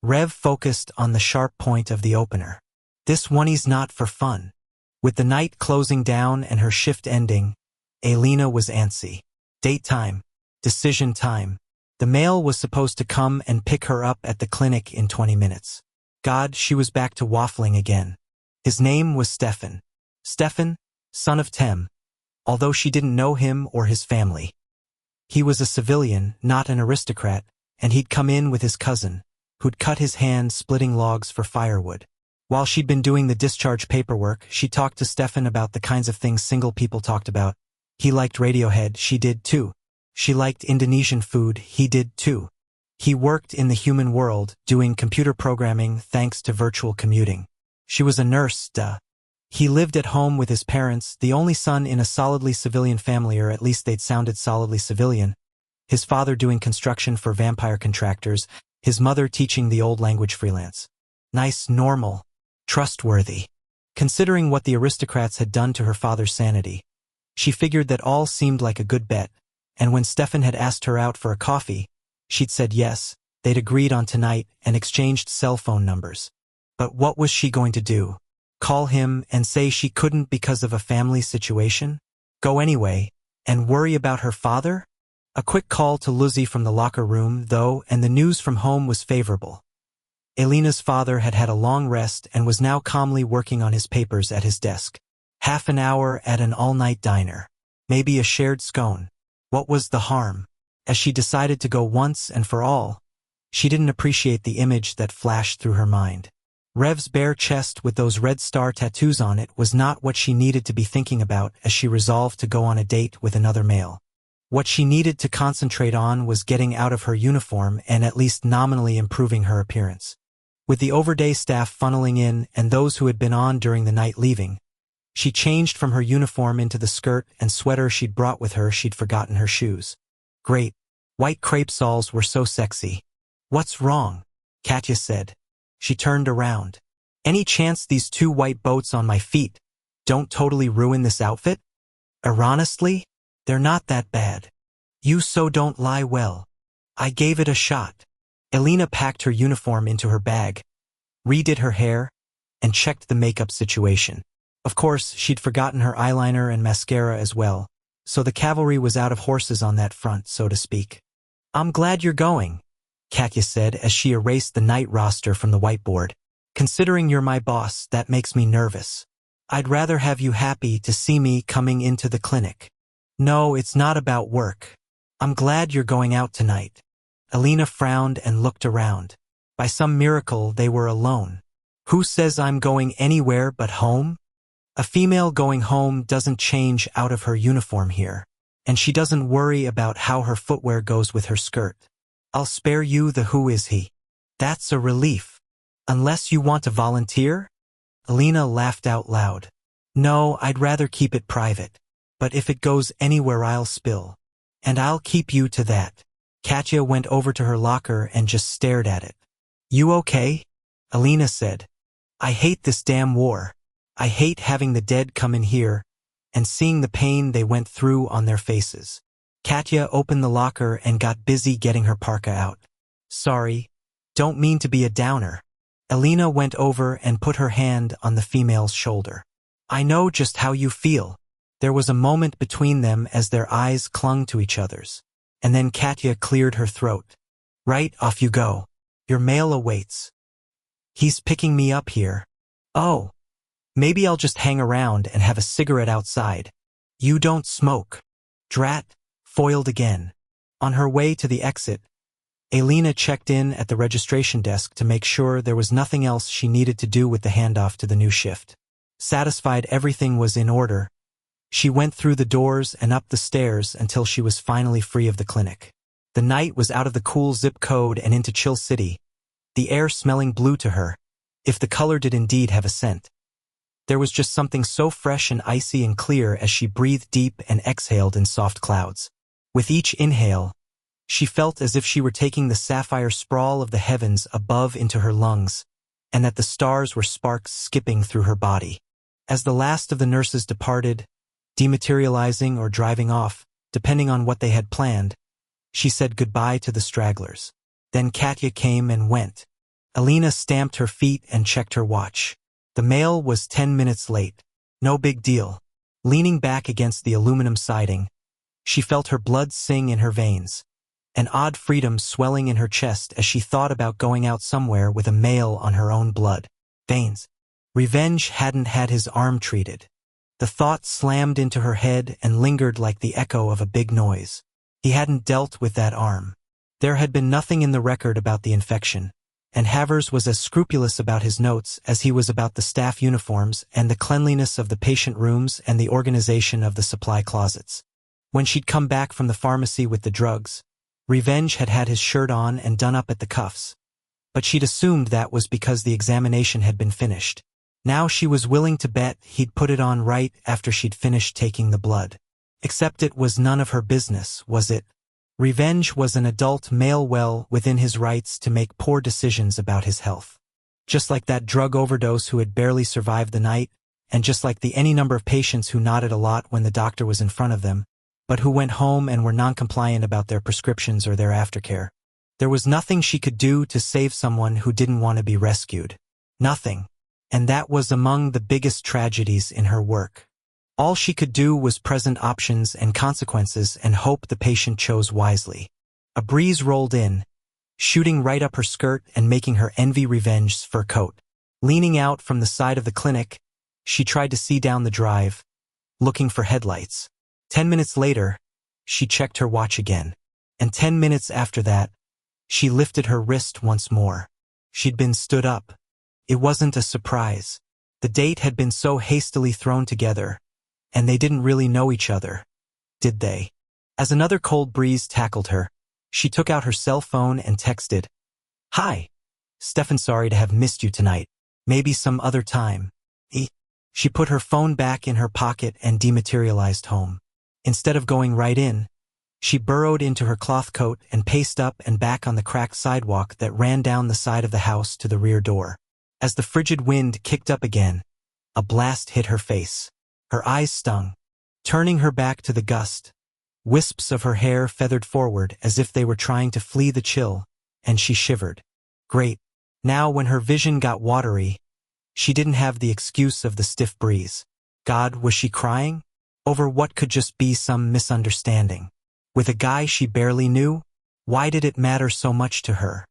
Rev focused on the sharp point of the opener. This one's not for fun. With the night closing down and her shift ending, Elena was antsy. Date time. Decision time. The mail was supposed to come and pick her up at the clinic in 20 minutes. God, she was back to waffling again. His name was Stefan. Stefan, son of Tem, although she didn't know him or his family. He was a civilian, not an aristocrat, and he'd come in with his cousin, who'd cut his hand splitting logs for firewood. While she'd been doing the discharge paperwork, she talked to Stefan about the kinds of things single people talked about. He liked Radiohead, she did too. She liked Indonesian food, he did too. He worked in the human world, doing computer programming thanks to virtual commuting. She was a nurse, duh. He lived at home with his parents, the only son in a solidly civilian family, or at least they'd sounded solidly civilian. His father doing construction for vampire contractors, his mother teaching the old language freelance. Nice, normal, trustworthy. Considering what the aristocrats had done to her father's sanity, she figured that all seemed like a good bet, and when Stefan had asked her out for a coffee, she'd said yes. They'd agreed on tonight and exchanged cell phone numbers. But what was she going to do? Call him and say she couldn't because of a family situation? Go anyway, and worry about her father? A quick call to Luzzie from the locker room, though, and the news from home was favorable. Elena's father had had a long rest and was now calmly working on his papers at his desk. Half an hour at an all-night diner. Maybe a shared scone. What was the harm? As she decided to go once and for all, she didn't appreciate the image that flashed through her mind. Rev's bare chest with those red star tattoos on it was not what she needed to be thinking about as she resolved to go on a date with another male. What she needed to concentrate on was getting out of her uniform and at least nominally improving her appearance. With the overday staff funneling in and those who had been on during the night leaving, she changed from her uniform into the skirt and sweater she'd brought with her. She'd forgotten her shoes. Great. White crepe soles were so sexy. What's wrong? Katya said. She turned around. Any chance these two white boats on my feet don't totally ruin this outfit? Honestly, they're not that bad. You so don't lie well. I gave it a shot. Elena packed her uniform into her bag, redid her hair, and checked the makeup situation. Of course, she'd forgotten her eyeliner and mascara as well, so the cavalry was out of horses on that front, so to speak. I'm glad you're going, Katya said as she erased the night roster from the whiteboard. Considering you're my boss, that makes me nervous. I'd rather have you happy to see me coming into the clinic. No, it's not about work. I'm glad you're going out tonight. Elena frowned and looked around. By some miracle, they were alone. Who says I'm going anywhere but home? A female going home doesn't change out of her uniform here, and she doesn't worry about how her footwear goes with her skirt. I'll spare you the who is he. That's a relief. Unless you want to volunteer? Elena laughed out loud. No, I'd rather keep it private. But if it goes anywhere I'll spill. And I'll keep you to that. Katya went over to her locker and just stared at it. You okay? Elena said. I hate this damn war. I hate having the dead come in here and seeing the pain they went through on their faces. Katya opened the locker and got busy getting her parka out. Sorry, don't mean to be a downer. Elena went over and put her hand on the female's shoulder. I know just how you feel. There was a moment between them as their eyes clung to each other's, and then Katya cleared her throat. Right, off you go. Your mail awaits. He's picking me up here. Oh. Maybe I'll just hang around and have a cigarette outside. You don't smoke. Drat, foiled again. On her way to the exit, Alina checked in at the registration desk to make sure there was nothing else she needed to do with the handoff to the new shift. Satisfied everything was in order, she went through the doors and up the stairs until she was finally free of the clinic. The night was out of the cool zip code and into Chill City, the air smelling blue to her, if the color did indeed have a scent. There was just something so fresh and icy and clear as she breathed deep and exhaled in soft clouds. With each inhale, she felt as if she were taking the sapphire sprawl of the heavens above into her lungs, and that the stars were sparks skipping through her body. As the last of the nurses departed, dematerializing or driving off, depending on what they had planned, she said goodbye to the stragglers. Then Katya came and went. Alina stamped her feet and checked her watch. The mail was 10 minutes late. No big deal. Leaning back against the aluminum siding, she felt her blood sing in her veins, an odd freedom swelling in her chest as she thought about going out somewhere with a mail on her own blood veins. Revenge hadn't had his arm treated. The thought slammed into her head and lingered like the echo of a big noise. He hadn't dealt with that arm. There had been nothing in the record about the infection, and Havers was as scrupulous about his notes as he was about the staff uniforms and the cleanliness of the patient rooms and the organization of the supply closets. When she'd come back from the pharmacy with the drugs, Revenge had had his shirt on and done up at the cuffs, but she'd assumed that was because the examination had been finished. Now she was willing to bet he'd put it on right after she'd finished taking the blood. Except it was none of her business, was it? Revenge was an adult male well within his rights to make poor decisions about his health. Just like that drug overdose who had barely survived the night, and just like the any number of patients who nodded a lot when the doctor was in front of them, but who went home and were non-compliant about their prescriptions or their aftercare. There was nothing she could do to save someone who didn't want to be rescued. Nothing. And that was among the biggest tragedies in her work. All she could do was present options and consequences and hope the patient chose wisely. A breeze rolled in, shooting right up her skirt and making her envy Revenge's fur coat. Leaning out from the side of the clinic, she tried to see down the drive, looking for headlights. 10 minutes later, she checked her watch again. And 10 minutes after that, she lifted her wrist once more. She'd been stood up. It wasn't a surprise. The date had been so hastily thrown together, and they didn't really know each other, did they? As another cold breeze tackled her, she took out her cell phone and texted, "Hi, Stefan, sorry to have missed you tonight. Maybe some other time." She put her phone back in her pocket and dematerialized home. Instead of going right in, she burrowed into her cloth coat and paced up and back on the cracked sidewalk that ran down the side of the house to the rear door. As the frigid wind kicked up again, a blast hit her face. Her eyes stung, turning her back to the gust. Wisps of her hair feathered forward as if they were trying to flee the chill, and she shivered. Great. Now when her vision got watery, she didn't have the excuse of the stiff breeze. God, was she crying? Over what could just be some misunderstanding? With a guy she barely knew? Why did it matter so much to her?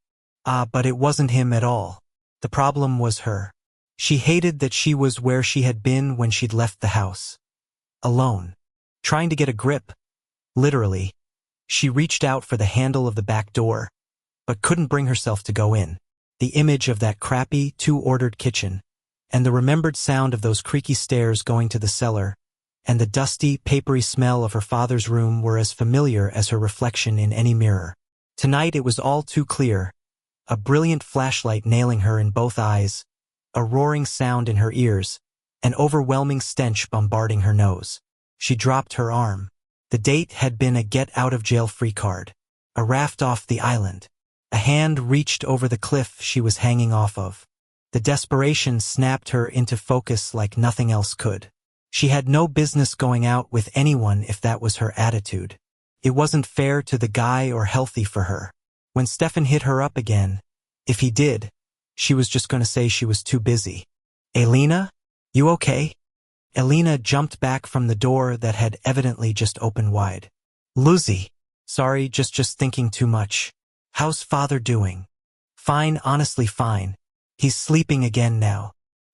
But it wasn't him at all. The problem was her. She hated that she was where she had been when she'd left the house. Alone. Trying to get a grip. Literally. She reached out for the handle of the back door, but couldn't bring herself to go in. The image of that crappy, too-ordered kitchen, and the remembered sound of those creaky stairs going to the cellar, and the dusty, papery smell of her father's room were as familiar as her reflection in any mirror. Tonight it was all too clear. A brilliant flashlight nailing her in both eyes, a roaring sound in her ears, an overwhelming stench bombarding her nose. She dropped her arm. The date had been a get-out-of-jail-free card. A raft off the island. A hand reached over the cliff she was hanging off of. The desperation snapped her into focus like nothing else could. She had no business going out with anyone if that was her attitude. It wasn't fair to the guy or healthy for her. When Stefan hit her up again, if he did, she was just going to say she was too busy. "Alina? You okay?" Alina jumped back from the door that had evidently just opened wide. "Lucy. Sorry, just thinking too much. How's father doing?" "Fine, honestly fine. He's sleeping again now."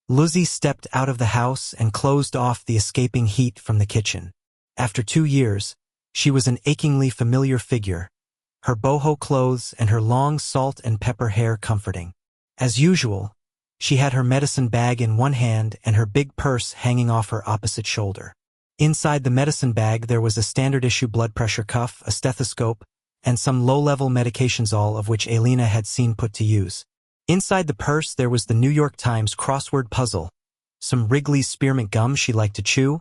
Lucy stepped out of the house and closed off the escaping heat from the kitchen. After 2 years, she was an achingly familiar figure, her boho clothes and her long salt and pepper hair comforting. As usual, she had her medicine bag in one hand and her big purse hanging off her opposite shoulder. Inside the medicine bag there was a standard-issue blood pressure cuff, a stethoscope, and some low-level medications, all of which Elena had seen put to use. Inside the purse there was the New York Times crossword puzzle, some Wrigley's spearmint gum she liked to chew,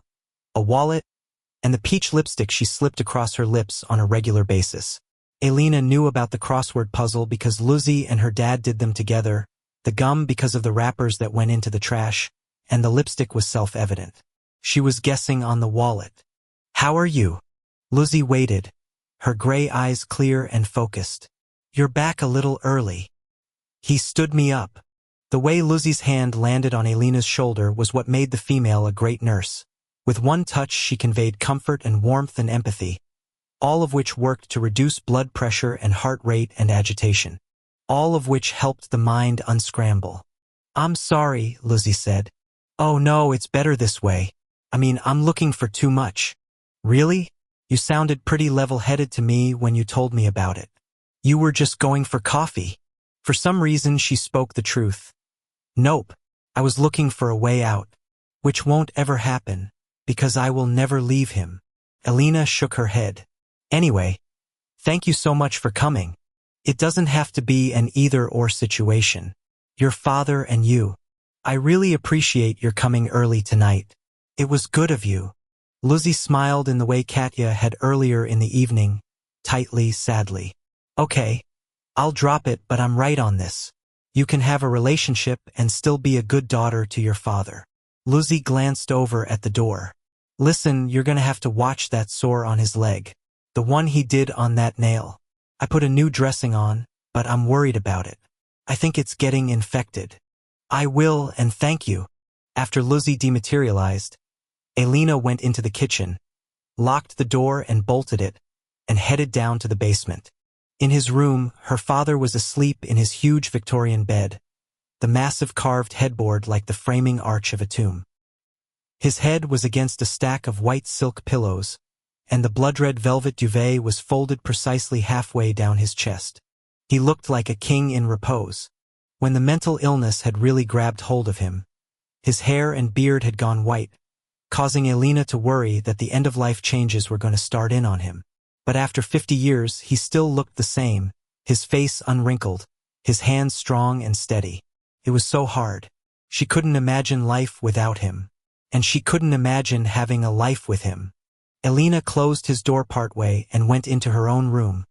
a wallet, and the peach lipstick she slipped across her lips on a regular basis. Elena knew about the crossword puzzle because Lizzie and her dad did them together, the gum because of the wrappers that went into the trash, and the lipstick was self-evident. She was guessing on the wallet. "How are you?" Lizzie waited, her gray eyes clear and focused. "You're back a little early." "He stood me up." The way Lizzie's hand landed on Elena's shoulder was what made the female a great nurse. With one touch she conveyed comfort and warmth and empathy, all of which worked to reduce blood pressure and heart rate and agitation, all of which helped the mind unscramble. "I'm sorry," Lizzie said. "Oh no, it's better this way. I'm looking for too much." "Really? You sounded pretty level-headed to me when you told me about it. You were just going for coffee." For some reason she spoke the truth. "Nope, I was looking for a way out, which won't ever happen, because I will never leave him." Elena shook her head. "Anyway, thank you so much for coming. It doesn't have to be an either-or situation. Your father and you. I really appreciate your coming early tonight. It was good of you." Lizzie smiled in the way Katya had earlier in the evening, tightly, sadly. "Okay, I'll drop it, but I'm right on this. You can have a relationship and still be a good daughter to your father." Lizzie glanced over at the door. "Listen, you're gonna have to watch that sore on his leg. The one he did on that nail. I put a new dressing on, but I'm worried about it. I think it's getting infected." "I will, and thank you." After Lizzie dematerialized, Elena went into the kitchen, locked the door and bolted it, and headed down to the basement. In his room, her father was asleep in his huge Victorian bed, the massive carved headboard like the framing arch of a tomb. His head was against a stack of white silk pillows, and the blood-red velvet duvet was folded precisely halfway down his chest. He looked like a king in repose. When the mental illness had really grabbed hold of him, his hair and beard had gone white, causing Elena to worry that the end-of-life changes were going to start in on him. But after 50 years, he still looked the same, his face unwrinkled, his hands strong and steady. It was so hard. She couldn't imagine life without him. And she couldn't imagine having a life with him. Elena closed his door partway and went into her own room,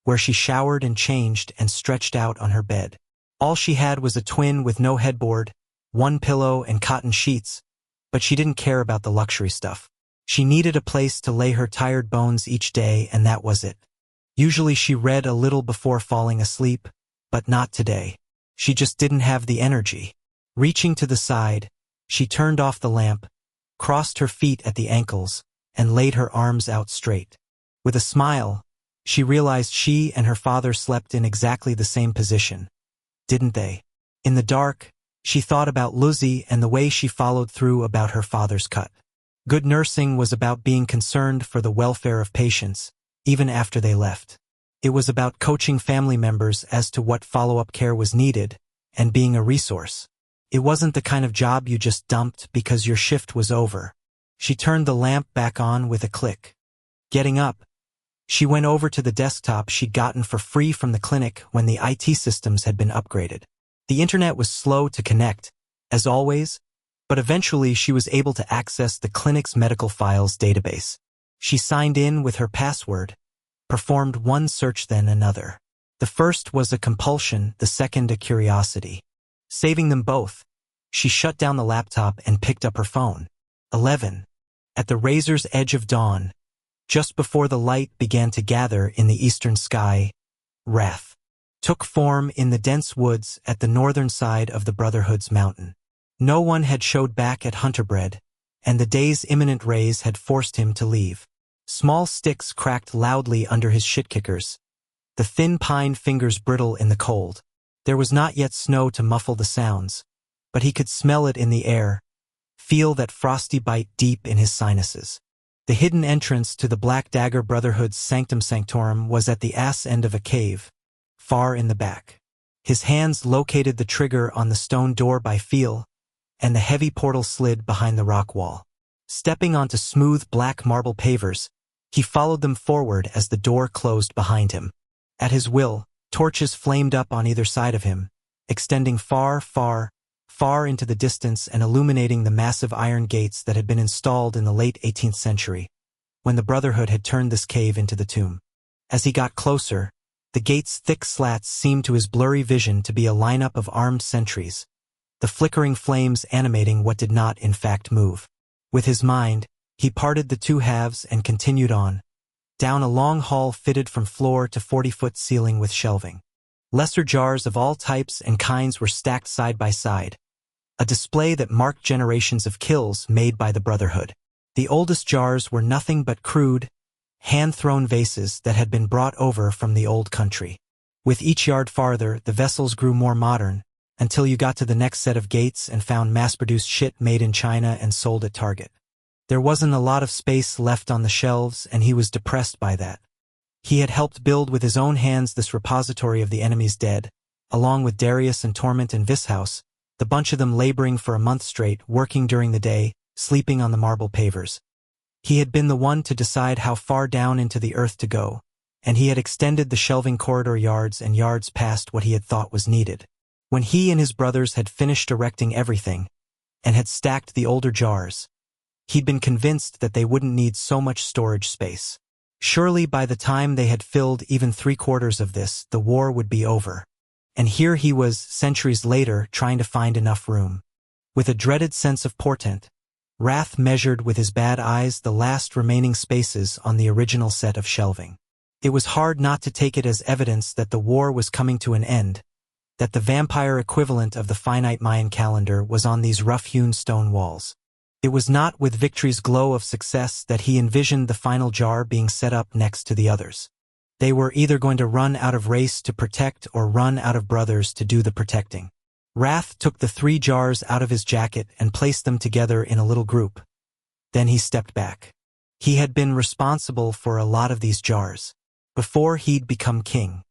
where she showered and changed and stretched out on her bed. All she had was a twin with no headboard, one pillow and cotton sheets, but she didn't care about the luxury stuff. She needed a place to lay her tired bones each day, and that was it. Usually she read a little before falling asleep, but not today. She just didn't have the energy. Reaching to the side, she turned off the lamp, crossed her feet at the ankles, and laid her arms out straight. With a smile, she realized she and her father slept in exactly the same position, didn't they? In the dark, she thought about Lizzie and the way she followed through about her father's cut. Good nursing was about being concerned for the welfare of patients, even after they left. It was about coaching family members as to what follow-up care was needed, and being a resource. It wasn't the kind of job you just dumped because your shift was over. She turned the lamp back on with a click. Getting up, she went over to the desktop she'd gotten for free from the clinic when the IT systems had been upgraded. The internet was slow to connect, as always, but eventually she was able to access the clinic's medical files database. She signed in with her password, performed one search then another. The first was a compulsion, the second a curiosity. Saving them both, she shut down the laptop and picked up her phone. 11. At the razor's edge of dawn, just before the light began to gather in the eastern sky, wrath took form in the dense woods at the northern side of the Brotherhood's mountain. No one had showed back at Hunterbred, and the day's imminent rays had forced him to leave. Small sticks cracked loudly under his shit-kickers, the thin pine fingers brittle in the cold. There was not yet snow to muffle the sounds, but he could smell it in the air, feel that frosty bite deep in his sinuses. The hidden entrance to the Black Dagger Brotherhood's Sanctum Sanctorum was at the ass end of a cave, far in the back. His hands located the trigger on the stone door by feel, and the heavy portal slid behind the rock wall. Stepping onto smooth black marble pavers, he followed them forward as the door closed behind him. At his will, torches flamed up on either side of him, extending far, far, far into the distance and illuminating the massive iron gates that had been installed in the late 18th century, when the Brotherhood had turned this cave into the tomb. As he got closer, the gate's thick slats seemed to his blurry vision to be a lineup of armed sentries, the flickering flames animating what did not in fact move. With his mind, he parted the two halves and continued on, down a long hall fitted from floor to 40-foot ceiling with shelving. Lesser jars of all types and kinds were stacked side by side, a display that marked generations of kills made by the Brotherhood. The oldest jars were nothing but crude, hand-thrown vases that had been brought over from the old country. With each yard farther, the vessels grew more modern, until you got to the next set of gates and found mass-produced shit made in China and sold at Target. There wasn't a lot of space left on the shelves, and he was depressed by that. He had helped build with his own hands this repository of the enemy's dead, along with Darius and Torment and Vishouse, the bunch of them laboring for a month straight, working during the day, sleeping on the marble pavers. He had been the one to decide how far down into the earth to go, and he had extended the shelving corridor yards and yards past what he had thought was needed. When he and his brothers had finished erecting everything, and had stacked the older jars, he'd been convinced that they wouldn't need so much storage space. Surely by the time they had filled even 3/4 of this, the war would be over. And here he was, centuries later, trying to find enough room. With a dreaded sense of portent, Wrath measured with his bad eyes the last remaining spaces on the original set of shelving. It was hard not to take it as evidence that the war was coming to an end, that the vampire equivalent of the finite Mayan calendar was on these rough-hewn stone walls. It was not with victory's glow of success that he envisioned the final jar being set up next to the others. They were either going to run out of race to protect or run out of brothers to do the protecting. Wrath took the 3 jars out of his jacket and placed them together in a little group. Then he stepped back. He had been responsible for a lot of these jars. Before he'd become king.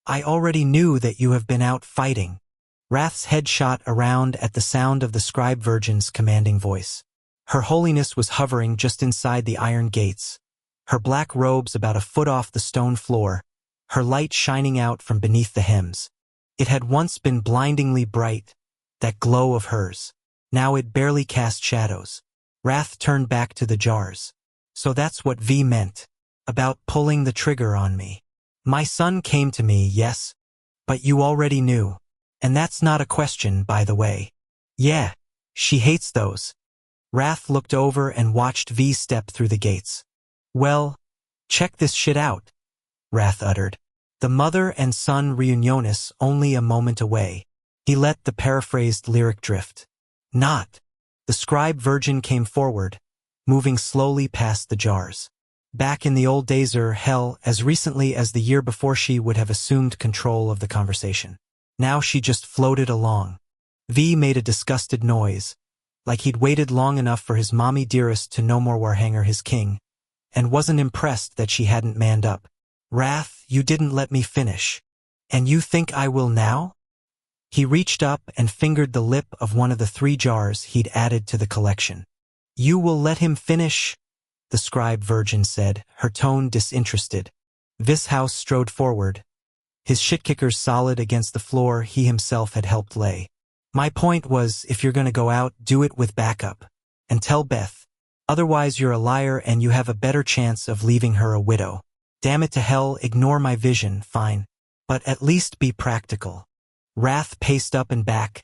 I already knew that you have been out fighting. Wrath's head shot around at the sound of the scribe virgin's commanding voice. Her holiness was hovering just inside the iron gates, her black robes about a foot off the stone floor, her light shining out from beneath the hems. It had once been blindingly bright, that glow of hers. Now it barely cast shadows. Wrath turned back to the jars. So that's what V meant, about pulling the trigger on me. My son came to me, yes, but you already knew. And that's not a question, by the way. Yeah, she hates those. Wrath looked over and watched V step through the gates. Well, check this shit out, Wrath uttered. The mother and son reunionis only a moment away. He let the paraphrased lyric drift. Not. The scribe virgin came forward, moving slowly past the jars. Back in the old days hell, as recently as the year before she would have assumed control of the conversation. Now she just floated along. V made a disgusted noise, like he'd waited long enough for his mommy dearest to no more Warhanger his king, and wasn't impressed that she hadn't manned up. Wrath, you didn't let me finish. And you think I will now? He reached up and fingered the lip of one of the 3 jars he'd added to the collection. You will let him finish? The scribe virgin said, her tone disinterested. Vishouse strode forward, his shitkickers solid against the floor he himself had helped lay. My point was, if you're gonna go out, do it with backup. And tell Beth. Otherwise you're a liar and you have a better chance of leaving her a widow. Damn it to hell, ignore my vision, fine. But at least be practical. Wrath paced up and back,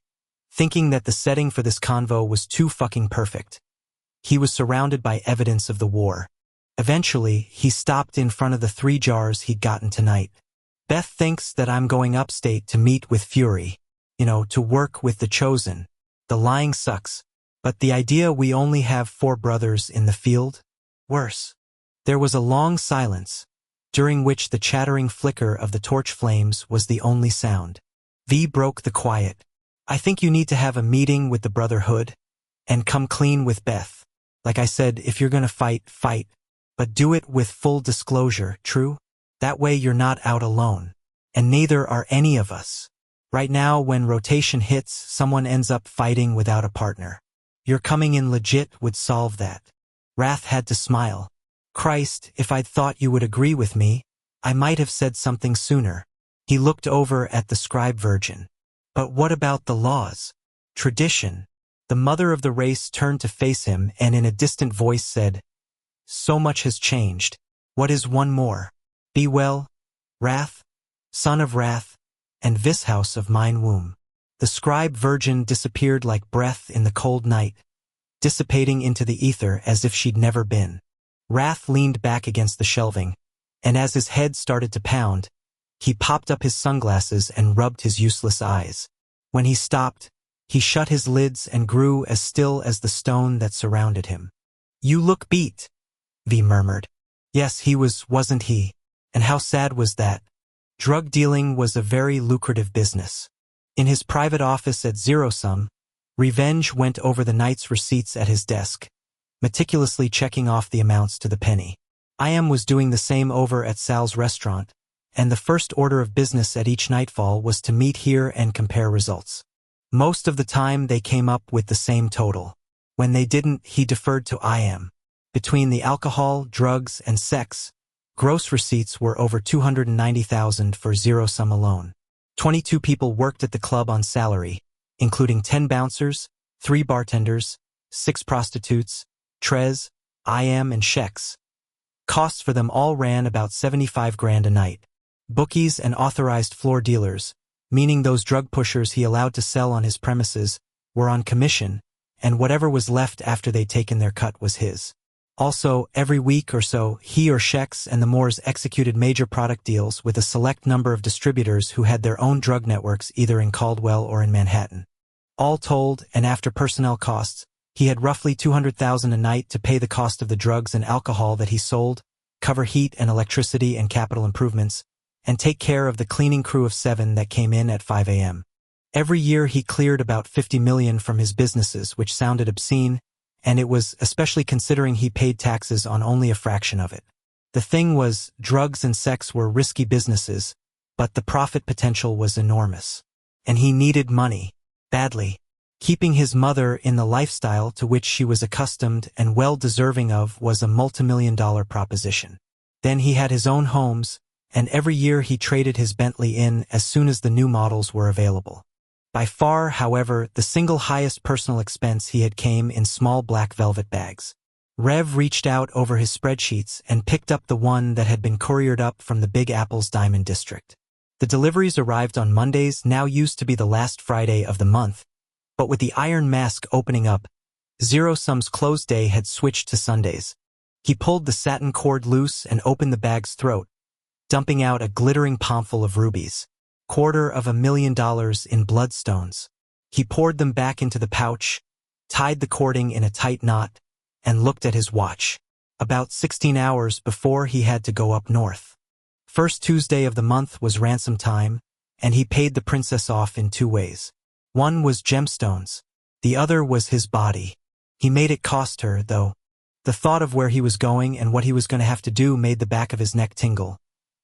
thinking that the setting for this convo was too fucking perfect. He was surrounded by evidence of the war. Eventually, he stopped in front of the 3 jars he'd gotten tonight. Beth thinks that I'm going upstate to meet with Fury. To work with the Chosen. The lying sucks. But the idea we only have 4 brothers in the field? Worse. There was a long silence, during which the chattering flicker of the torch flames was the only sound. V broke the quiet. I think you need to have a meeting with the Brotherhood, and come clean with Beth. Like I said, if you're gonna fight, fight. But do it with full disclosure, true? That way you're not out alone. And neither are any of us. Right now, when rotation hits, someone ends up fighting without a partner. Your coming in legit would solve that. Wrath had to smile. Christ, if I'd thought you would agree with me, I might have said something sooner. He looked over at the scribe virgin. But what about the laws? Tradition. The mother of the race turned to face him and in a distant voice said, So much has changed. What is one more? Be well, Wrath, son of wrath, and this house of mine womb. The scribe virgin disappeared like breath in the cold night, dissipating into the ether as if she'd never been. Wrath leaned back against the shelving, and as his head started to pound, he popped up his sunglasses and rubbed his useless eyes. When he stopped, he shut his lids and grew as still as the stone that surrounded him. You look beat, V murmured. Yes, he was, wasn't he? And how sad was that? Drug dealing was a very lucrative business. In his private office at Zero Sum, Revenge went over the night's receipts at his desk, meticulously checking off the amounts to the penny. I.M. was doing the same over at Sal's restaurant, and the first order of business at each nightfall was to meet here and compare results. Most of the time they came up with the same total. When they didn't, he deferred to I.M. Between the alcohol, drugs, and sex, gross receipts were over $290,000 for Zero Sum alone. 22 people worked at the club on salary, including 10 bouncers, 3 bartenders, 6 prostitutes, Trez, I.M. and Shex. Costs for them all ran about $75,000 a night. Bookies and authorized floor dealers, meaning those drug pushers he allowed to sell on his premises, were on commission, and whatever was left after they'd taken their cut was his. Also, every week or so, he or Shex and the Moores executed major product deals with a select number of distributors who had their own drug networks either in Caldwell or in Manhattan. All told, and after personnel costs, he had roughly $200,000 a night to pay the cost of the drugs and alcohol that he sold, cover heat and electricity and capital improvements, and take care of the cleaning crew of 7 that came in at 5 a.m. Every year he cleared about $50 million from his businesses, which sounded obscene, and it was, especially considering he paid taxes on only a fraction of it. The thing was, drugs and sex were risky businesses, but the profit potential was enormous. And he needed money, badly. Keeping his mother in the lifestyle to which she was accustomed and well deserving of was a multimillion-dollar proposition. Then he had his own homes, and every year he traded his Bentley in as soon as the new models were available. By far, however, the single highest personal expense he had came in small black velvet bags. Rev reached out over his spreadsheets and picked up the one that had been couriered up from the Big Apple's Diamond District. The deliveries arrived on Mondays, now used to be the last Friday of the month, but with the Iron Mask opening up, Zero Sum's close day had switched to Sundays. He pulled the satin cord loose and opened the bag's throat, dumping out a glittering palmful of rubies. $250,000 in bloodstones. He poured them back into the pouch, tied the cording in a tight knot, and looked at his watch. About 16 hours before he had to go up north. First Tuesday of the month was ransom time, and he paid the princess off in 2 ways. One was gemstones. The other was his body. He made it cost her, though. The thought of where he was going and what he was going to have to do made the back of his neck tingle.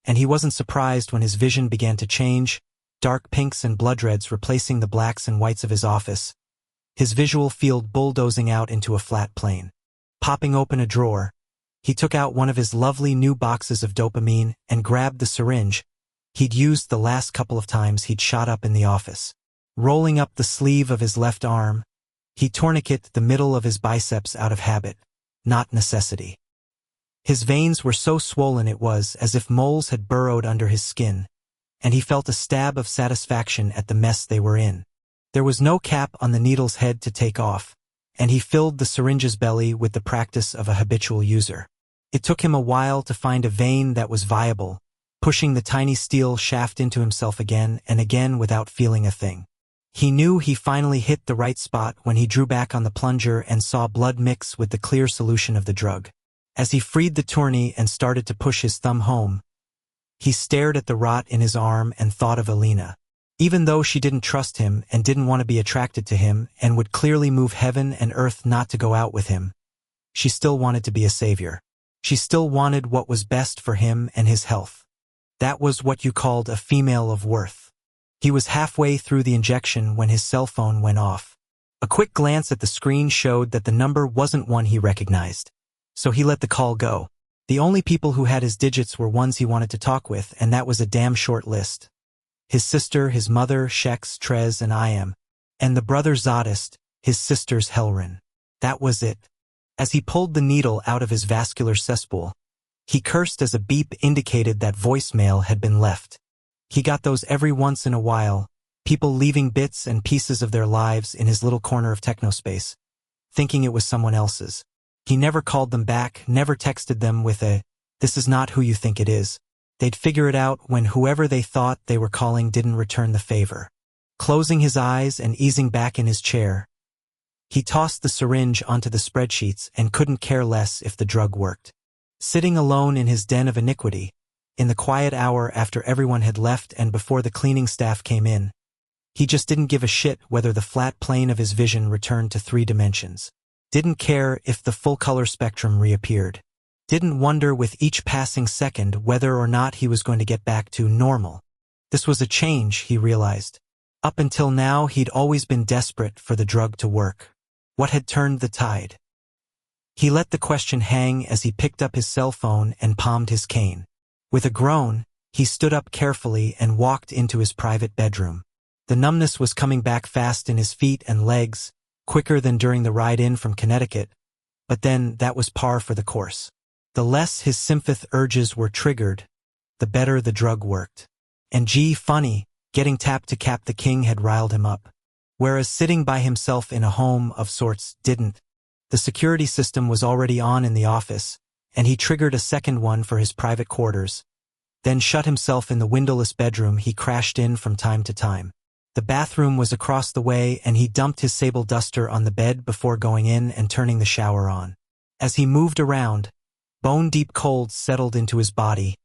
And he wasn't surprised when his vision began to change, dark pinks and blood reds replacing the blacks and whites of his office, his visual field bulldozing out into a flat plane. Popping open a drawer, he took out one of his lovely new boxes of dopamine and grabbed the syringe he'd used the last couple of times he'd shot up in the office. Rolling up the sleeve of his left arm, he tourniqueted the middle of his biceps out of habit, not necessity. His veins were so swollen it was as if moles had burrowed under his skin, and he felt a stab of satisfaction at the mess they were in. There was no cap on the needle's head to take off, and he filled the syringe's belly with the practice of a habitual user. It took him a while to find a vein that was viable, pushing the tiny steel shaft into himself again and again without feeling a thing. He knew he finally hit the right spot when he drew back on the plunger and saw blood mix with the clear solution of the drug. As he freed the tourney and started to push his thumb home, he stared at the rot in his arm and thought of Alina. Even though she didn't trust him and didn't want to be attracted to him and would clearly move heaven and earth not to go out with him, she still wanted to be a savior. She still wanted what was best for him and his health. That was what you called a female of worth. He was halfway through the injection when his cell phone went off. A quick glance at the screen showed that the number wasn't one he recognized. So he let the call go. The only people who had his digits were ones he wanted to talk with, and that was a damn short list. His sister, his mother, Shex, Trez, and Iam. And the brother Zodist, his sister's Helrin. That was it. As he pulled the needle out of his vascular cesspool, he cursed as a beep indicated that voicemail had been left. He got those every once in a while, people leaving bits and pieces of their lives in his little corner of technospace, thinking it was someone else's. He never called them back, never texted them with a, "This is not who you think it is." They'd figure it out when whoever they thought they were calling didn't return the favor. Closing his eyes and easing back in his chair, he tossed the syringe onto the spreadsheets and couldn't care less if the drug worked. Sitting alone in his den of iniquity, in the quiet hour after everyone had left and before the cleaning staff came in, he just didn't give a shit whether the flat plane of his vision returned to 3 dimensions. Didn't care if the full color spectrum reappeared. Didn't wonder with each passing second whether or not he was going to get back to normal. This was a change, he realized. Up until now, he'd always been desperate for the drug to work. What had turned the tide? He let the question hang as he picked up his cell phone and palmed his cane. With a groan, he stood up carefully and walked into his private bedroom. The numbness was coming back fast in his feet and legs, quicker than during the ride in from Connecticut, but then that was par for the course. The less his sympath urges were triggered, the better the drug worked. And funny, getting tapped to cap the king had riled him up. Whereas sitting by himself in a home of sorts didn't. The security system was already on in the office, and he triggered a second one for his private quarters, then shut himself in the windowless bedroom he crashed in from time to time. The bathroom was across the way, and he dumped his sable duster on the bed before going in and turning the shower on. As he moved around, bone-deep colds settled into his body,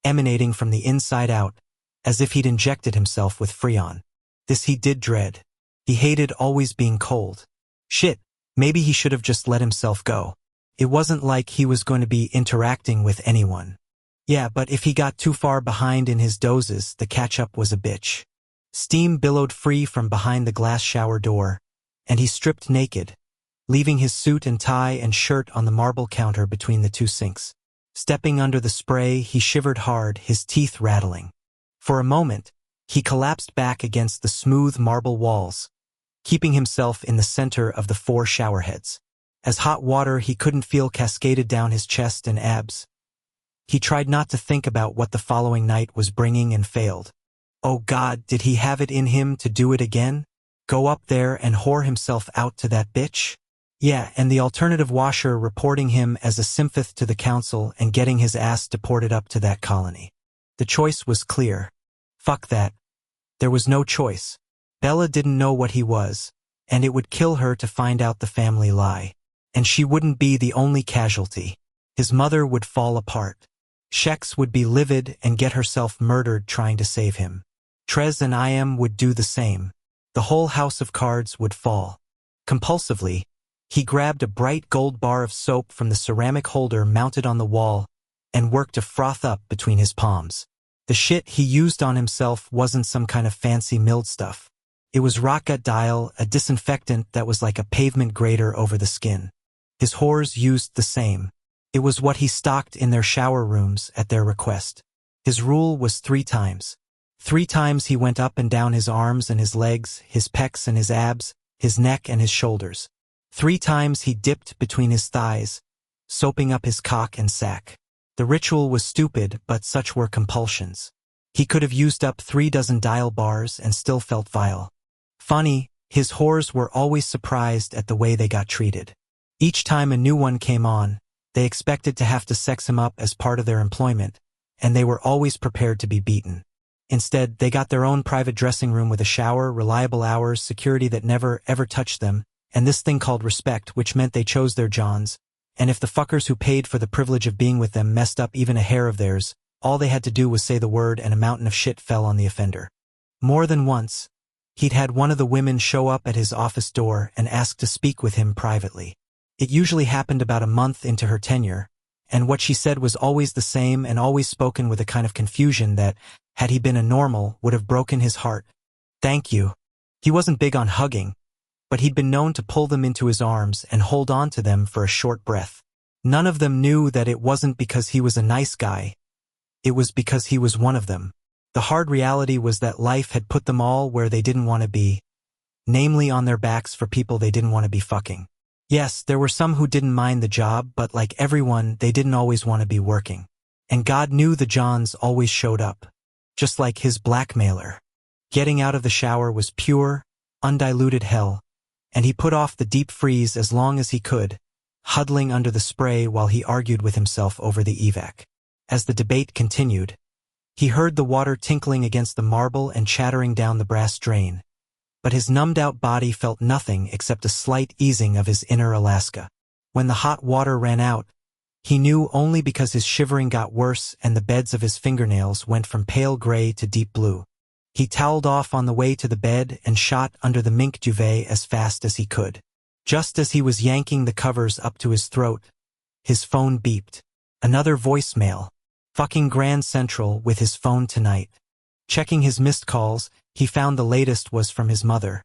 emanating from the inside out, as if he'd injected himself with Freon. This he did dread. He hated always being cold. Shit, maybe he should have just let himself go. It wasn't like he was going to be interacting with anyone. Yeah, but if he got too far behind in his dozes, the catch-up was a bitch. Steam billowed free from behind the glass shower door, and he stripped naked, leaving his suit and tie and shirt on the marble counter between the 2 sinks. Stepping under the spray, he shivered hard, his teeth rattling. For a moment, he collapsed back against the smooth marble walls, keeping himself in the center of the 4 shower heads. As hot water he couldn't feel cascaded down his chest and abs. He tried not to think about what the following night was bringing and failed. Oh God, did he have it in him to do it again? Go up there and whore himself out to that bitch? Yeah, and the alternative washer reporting him as a sympath to the council and getting his ass deported up to that colony. The choice was clear. Fuck that. There was no choice. Bella didn't know what he was, and it would kill her to find out the family lie. And she wouldn't be the only casualty. His mother would fall apart. Shex would be livid and get herself murdered trying to save him. Trez and Iam would do the same. The whole house of cards would fall. Compulsively, he grabbed a bright gold bar of soap from the ceramic holder mounted on the wall and worked to froth up between his palms. The shit he used on himself wasn't some kind of fancy milled stuff. It was Rotgut Dial, a disinfectant that was like a pavement grater over the skin. His whores used the same. It was what he stocked in their shower rooms at their request. His rule was 3 times. 3 times he went up and down his arms and his legs, his pecs and his abs, his neck and his shoulders. 3 times he dipped between his thighs, soaping up his cock and sack. The ritual was stupid, but such were compulsions. He could have used up 3 dozen dial bars and still felt vile. Funny, his whores were always surprised at the way they got treated. Each time a new one came on, they expected to have to sex him up as part of their employment, and they were always prepared to be beaten. Instead, they got their own private dressing room with a shower, reliable hours, security that never, ever touched them, and this thing called respect, which meant they chose their Johns, and if the fuckers who paid for the privilege of being with them messed up even a hair of theirs, all they had to do was say the word and a mountain of shit fell on the offender. More than once, he'd had one of the women show up at his office door and ask to speak with him privately. It usually happened about a month into her tenure, and what she said was always the same and always spoken with a kind of confusion that, had he been a normal, would have broken his heart. Thank you. He wasn't big on hugging, but he'd been known to pull them into his arms and hold on to them for a short breath. None of them knew that it wasn't because he was a nice guy. It was because he was one of them. The hard reality was that life had put them all where they didn't want to be, namely on their backs for people they didn't want to be fucking. Yes, there were some who didn't mind the job, but like everyone, they didn't always want to be working. And God knew the Johns always showed up. Just like his blackmailer. Getting out of the shower was pure, undiluted hell, and he put off the deep freeze as long as he could, huddling under the spray while he argued with himself over the evac. As the debate continued, he heard the water tinkling against the marble and chattering down the brass drain, but his numbed-out body felt nothing except a slight easing of his inner Alaska. When the hot water ran out, he knew only because his shivering got worse and the beds of his fingernails went from pale gray to deep blue. He toweled off on the way to the bed and shot under the mink duvet as fast as he could. Just as he was yanking the covers up to his throat, his phone beeped. Another voicemail. Fucking Grand Central with his phone tonight. Checking his missed calls, he found the latest was from his mother,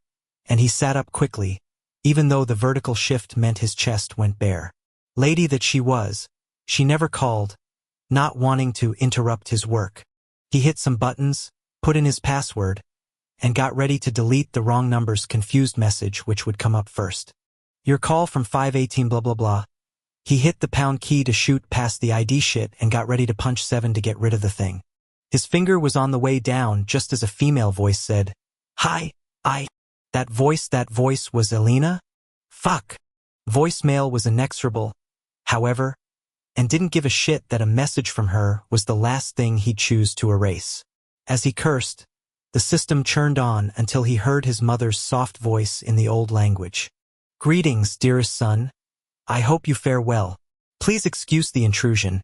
and he sat up quickly, even though the vertical shift meant his chest went bare. Lady that she was, she never called, not wanting to interrupt his work. He hit some buttons, put in his password, and got ready to delete the wrong number's confused message which would come up first. Your call from 518 blah blah blah. He hit the pound key to shoot past the ID shit and got ready to punch 7 to get rid of the thing. His finger was on the way down just as a female voice said, "Hi, That voice was Elena? Fuck." Voicemail was inexorable, however, and didn't give a shit that a message from her was the last thing he'd choose to erase. As he cursed, the system churned on until he heard his mother's soft voice in the old language. "Greetings, dearest son. I hope you fare well. Please excuse the intrusion,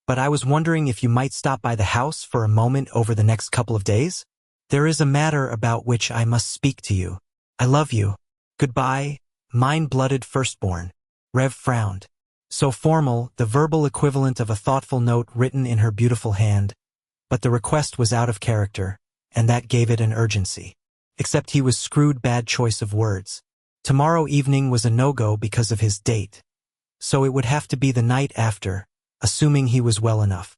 but I was wondering if you might stop by the house for a moment over the next couple of days? There is a matter about which I must speak to you. I love you. Goodbye, mine-blooded firstborn." Rev frowned. So formal, the verbal equivalent of a thoughtful note written in her beautiful hand, but the request was out of character, and that gave it an urgency. Except he was screwed bad choice of words. Tomorrow evening was a no-go because of his date, so it would have to be the night after, assuming he was well enough.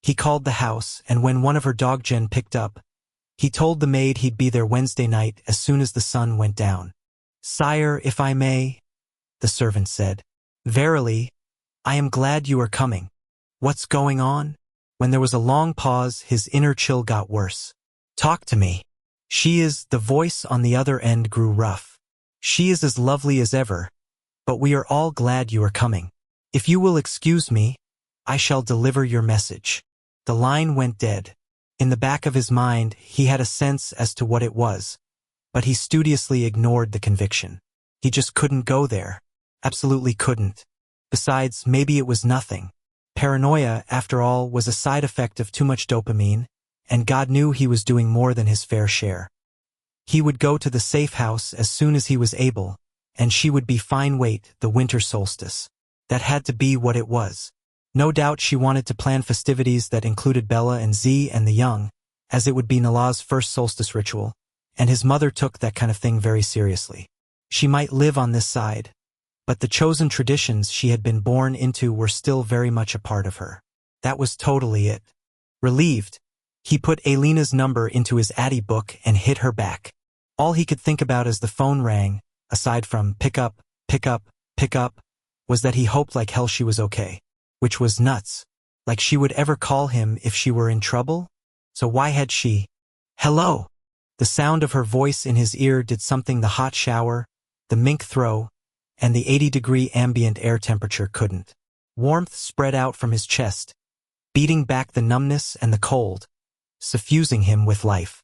He called the house, and when one of her doggen picked up, he told the maid he'd be there Wednesday night as soon as the sun went down. "Sire, if I may," the servant said. "Verily, I am glad you are coming. What's going on?" When there was a long pause, his inner chill got worse. "Talk to me." "She is," the voice on the other end grew rough. "She is as lovely as ever, but we are all glad you are coming. If you will excuse me, I shall deliver your message." The line went dead. In the back of his mind, he had a sense as to what it was, but he studiously ignored the conviction. He just couldn't go there. Absolutely couldn't. Besides, maybe it was nothing. Paranoia, after all, was a side effect of too much dopamine, and God knew he was doing more than his fair share. He would go to the safe house as soon as he was able, and she would be fine wait the winter solstice. That had to be what it was. No doubt she wanted to plan festivities that included Bella and Z and the young, as it would be Nala's first solstice ritual, and his mother took that kind of thing very seriously. She might live on this side, but the chosen traditions she had been born into were still very much a part of her. That was totally it. Relieved, he put Elena's number into his Audiobook and hit her back. All he could think about as the phone rang, aside from pick up, was that he hoped like hell she was okay. Which was nuts. Like she would ever call him if she were in trouble? So why had she? "Hello." The sound of her voice in his ear did something the hot shower, the mink throw, and the 80-degree ambient air temperature couldn't. Warmth spread out from his chest, beating back the numbness and the cold, suffusing him with life.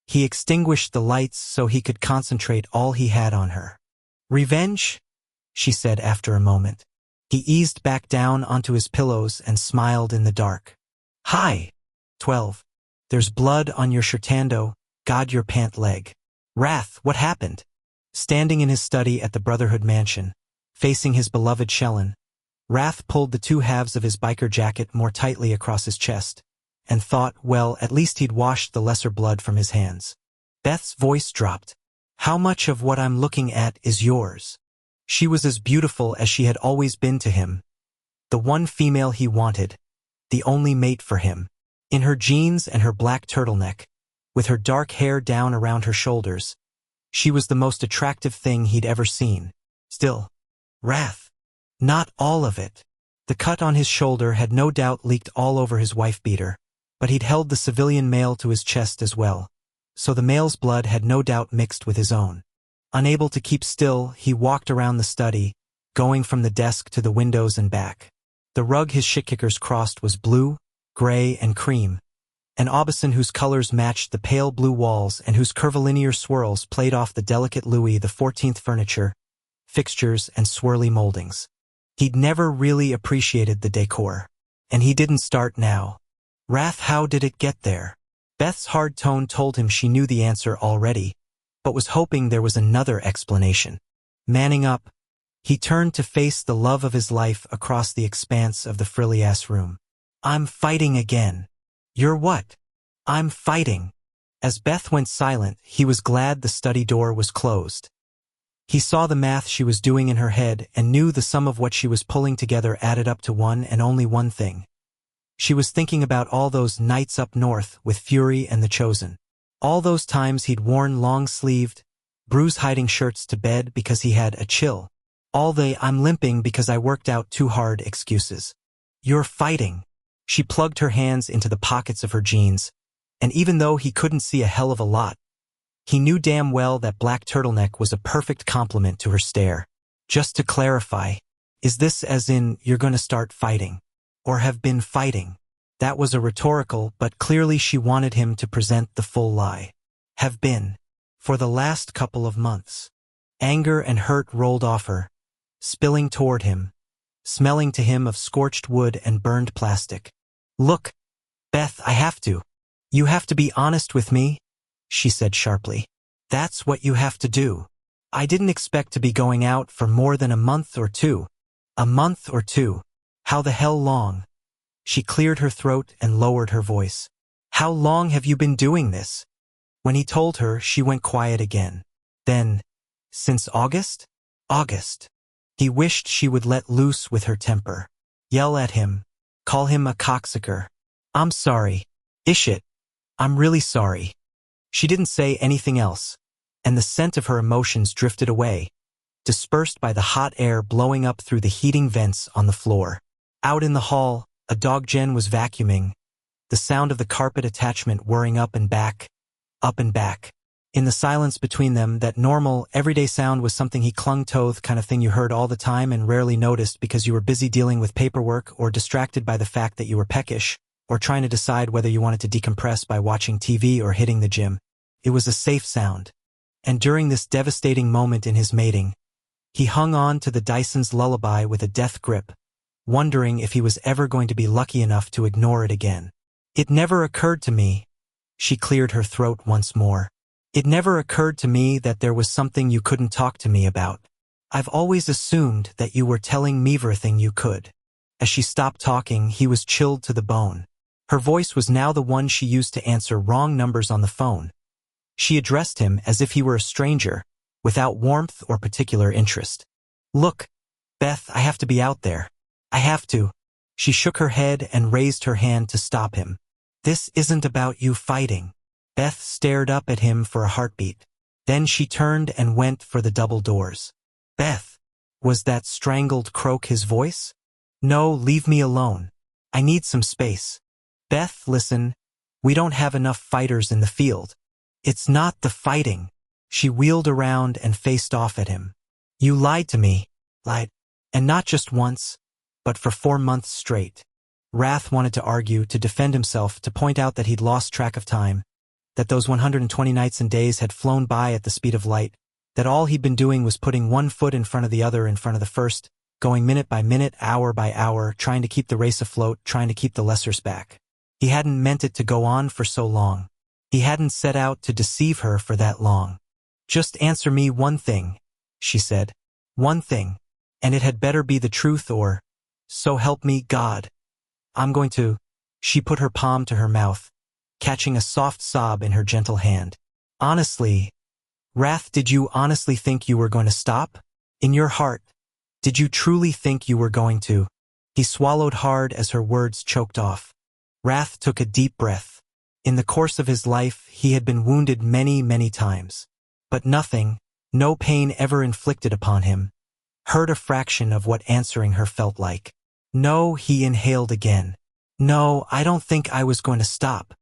He extinguished the lights so he could concentrate all he had on her. "Revenge?" she said after a moment. He eased back down onto his pillows and smiled in the dark. "Hi. 12. There's blood on your shirtando, God your pant leg." "Wrath, what happened?" Standing in his study at the Brotherhood mansion, facing his beloved Shellen, Wrath pulled the two halves of his biker jacket more tightly across his chest, and thought, well, at least he'd washed the lesser blood from his hands. Beth's voice dropped. How much of what I'm looking at is yours? She was as beautiful as she had always been to him. The one female he wanted. The only mate for him. In her jeans and her black turtleneck, with her dark hair down around her shoulders, she was the most attractive thing he'd ever seen. Still, wrath. Not all of it. The cut on his shoulder had no doubt leaked all over his wife-beater, but he'd held the civilian male to his chest as well, so the male's blood had no doubt mixed with his own. Unable to keep still, he walked around the study, going from the desk to the windows and back. The rug his shit-kickers crossed was blue, gray, and cream, an aubusson whose colors matched the pale blue walls and whose curvilinear swirls played off the delicate Louis XIV furniture, fixtures, and swirly moldings. He'd never really appreciated the decor. And he didn't start now. Wrath, how did it get there? Beth's hard tone told him she knew the answer already, but was hoping there was another explanation. Manning up, he turned to face the love of his life across the expanse of the frilly-ass room. I'm fighting again. You're what? I'm fighting. As Beth went silent, he was glad the study door was closed. He saw the math she was doing in her head and knew the sum of what she was pulling together added up to one and only one thing. She was thinking about all those nights up north with Fury and the Chosen. All those times he'd worn long-sleeved, bruise-hiding shirts to bed because he had a chill. All the "I'm limping because I worked out too hard" excuses. You're fighting. She plugged her hands into the pockets of her jeans, and even though he couldn't see a hell of a lot, he knew damn well that black turtleneck was a perfect complement to her stare. Just to clarify, is this as in you're going to start fighting? Or have been fighting? That was a rhetorical, but clearly she wanted him to present the full lie. Have been. For the last couple of months. Anger and hurt rolled off her, spilling toward him, smelling to him of scorched wood and burned plastic. Look, Beth, I have to. You have to be honest with me, she said sharply. That's what you have to do. I didn't expect to be going out for more than a month or two. A month or two. How the hell long? She cleared her throat and lowered her voice. How long have you been doing this? When he told her, she went quiet again. Then, since August? August. He wished she would let loose with her temper. Yell at him. Call him a cocksucker. I'm sorry. Ish it. I'm really sorry. She didn't say anything else, and the scent of her emotions drifted away, dispersed by the hot air blowing up through the heating vents on the floor. Out in the hall, a dog Jen was vacuuming, the sound of the carpet attachment whirring up and back, up and back. In the silence between them, that normal, everyday sound was something he clung to, the kind of thing you heard all the time and rarely noticed because you were busy dealing with paperwork or distracted by the fact that you were peckish, or trying to decide whether you wanted to decompress by watching TV or hitting the gym. It was a safe sound. And during this devastating moment in his mating, he hung on to the Dyson's lullaby with a death grip, wondering if he was ever going to be lucky enough to ignore it again. It never occurred to me, she cleared her throat once more. It never occurred to me that there was something you couldn't talk to me about. I've always assumed that you were telling me everything you could. As she stopped talking, he was chilled to the bone. Her voice was now the one she used to answer wrong numbers on the phone. She addressed him as if he were a stranger, without warmth or particular interest. Look, Beth, I have to be out there. I have to. She shook her head and raised her hand to stop him. This isn't about you fighting. Beth stared up at him for a heartbeat. Then she turned and went for the double doors. Beth, was that strangled croak his voice? No, leave me alone. I need some space. Beth, listen, we don't have enough fighters in the field. It's not the fighting. She wheeled around and faced off at him. You lied to me. Lied. And not just once, but for 4 months straight. Wrath wanted to argue, to defend himself, to point out that he'd lost track of time, that those 120 nights and days had flown by at the speed of light, that all he'd been doing was putting one foot in front of the other in front of the first, going minute by minute, hour by hour, trying to keep the race afloat, trying to keep the lessers back. He hadn't meant it to go on for so long. He hadn't set out to deceive her for that long. Just answer me one thing, she said. One thing. And it had better be the truth or... So help me God. I'm going to. She put her palm to her mouth, catching a soft sob in her gentle hand. Honestly, Wrath, did you honestly think you were going to stop? In your heart, did you truly think you were going to? He swallowed hard as her words choked off. Wrath took a deep breath. In the course of his life, he had been wounded many, many times. But nothing, no pain ever inflicted upon him, hurt a fraction of what answering her felt like. No, he inhaled again. No, I don't think I was going to stop.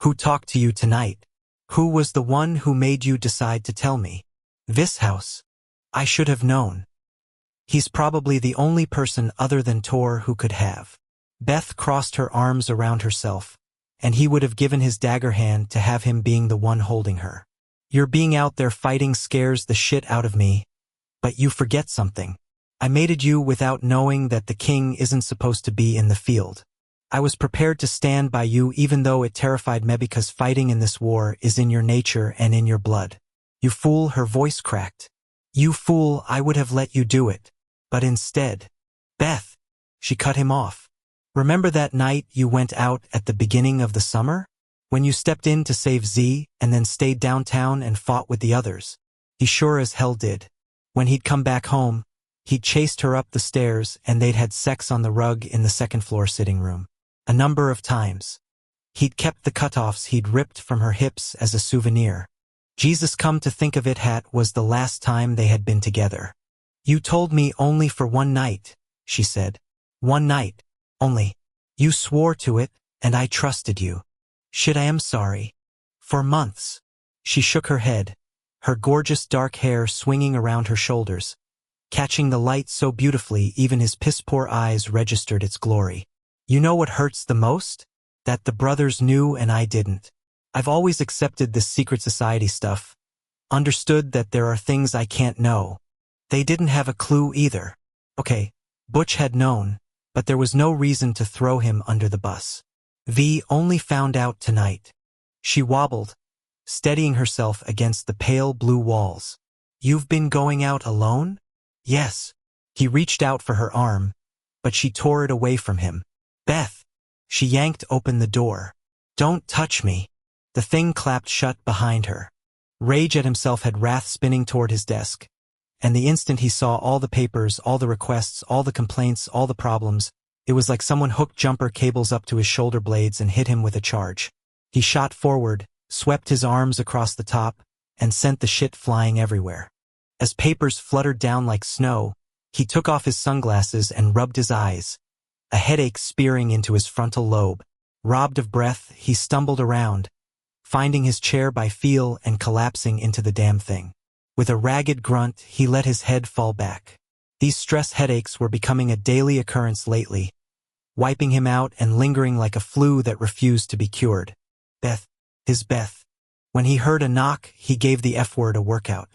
Who talked to you tonight? Who was the one who made you decide to tell me? This house. I should have known. He's probably the only person other than Tor who could have. Beth crossed her arms around herself, and he would have given his dagger hand to have him being the one holding her. Your being out there fighting scares the shit out of me, but you forget something. I mated you without knowing that the king isn't supposed to be in the field. I was prepared to stand by you even though it terrified me because fighting in this war is in your nature and in your blood. You fool, her voice cracked. You fool, I would have let you do it. But instead, Beth, she cut him off. Remember that night you went out at the beginning of the summer? When you stepped in to save Z and then stayed downtown and fought with the others? He sure as hell did. When he'd come back home, he'd chased her up the stairs and they'd had sex on the rug in the second-floor sitting room. A number of times. He'd kept the cutoffs he'd ripped from her hips as a souvenir. Jesus, come to think of it, that was the last time they had been together. You told me only for one night, she said. One night. Only. You swore to it, and I trusted you. Shit, I am sorry. For months. She shook her head, her gorgeous dark hair swinging around her shoulders, catching the light so beautifully even his piss-poor eyes registered its glory. You know what hurts the most? That the brothers knew and I didn't. I've always accepted this secret society stuff. Understood that there are things I can't know. They didn't have a clue either. Okay, Butch had known, but there was no reason to throw him under the bus. V only found out tonight. She wobbled, steadying herself against the pale blue walls. You've been going out alone? Yes. He reached out for her arm, but she tore it away from him. Beth. She yanked open the door. Don't touch me. The thing clapped shut behind her. Rage at himself had wrath spinning toward his desk. And the instant he saw all the papers, all the requests, all the complaints, all the problems, it was like someone hooked jumper cables up to his shoulder blades and hit him with a charge. He shot forward, swept his arms across the top, and sent the shit flying everywhere. As papers fluttered down like snow, he took off his sunglasses and rubbed his eyes, a headache spearing into his frontal lobe. Robbed of breath, he stumbled around, finding his chair by feel and collapsing into the damn thing. With a ragged grunt, he let his head fall back. These stress headaches were becoming a daily occurrence lately, wiping him out and lingering like a flu that refused to be cured. Beth, his Beth. When he heard a knock, he gave the F-word a workout.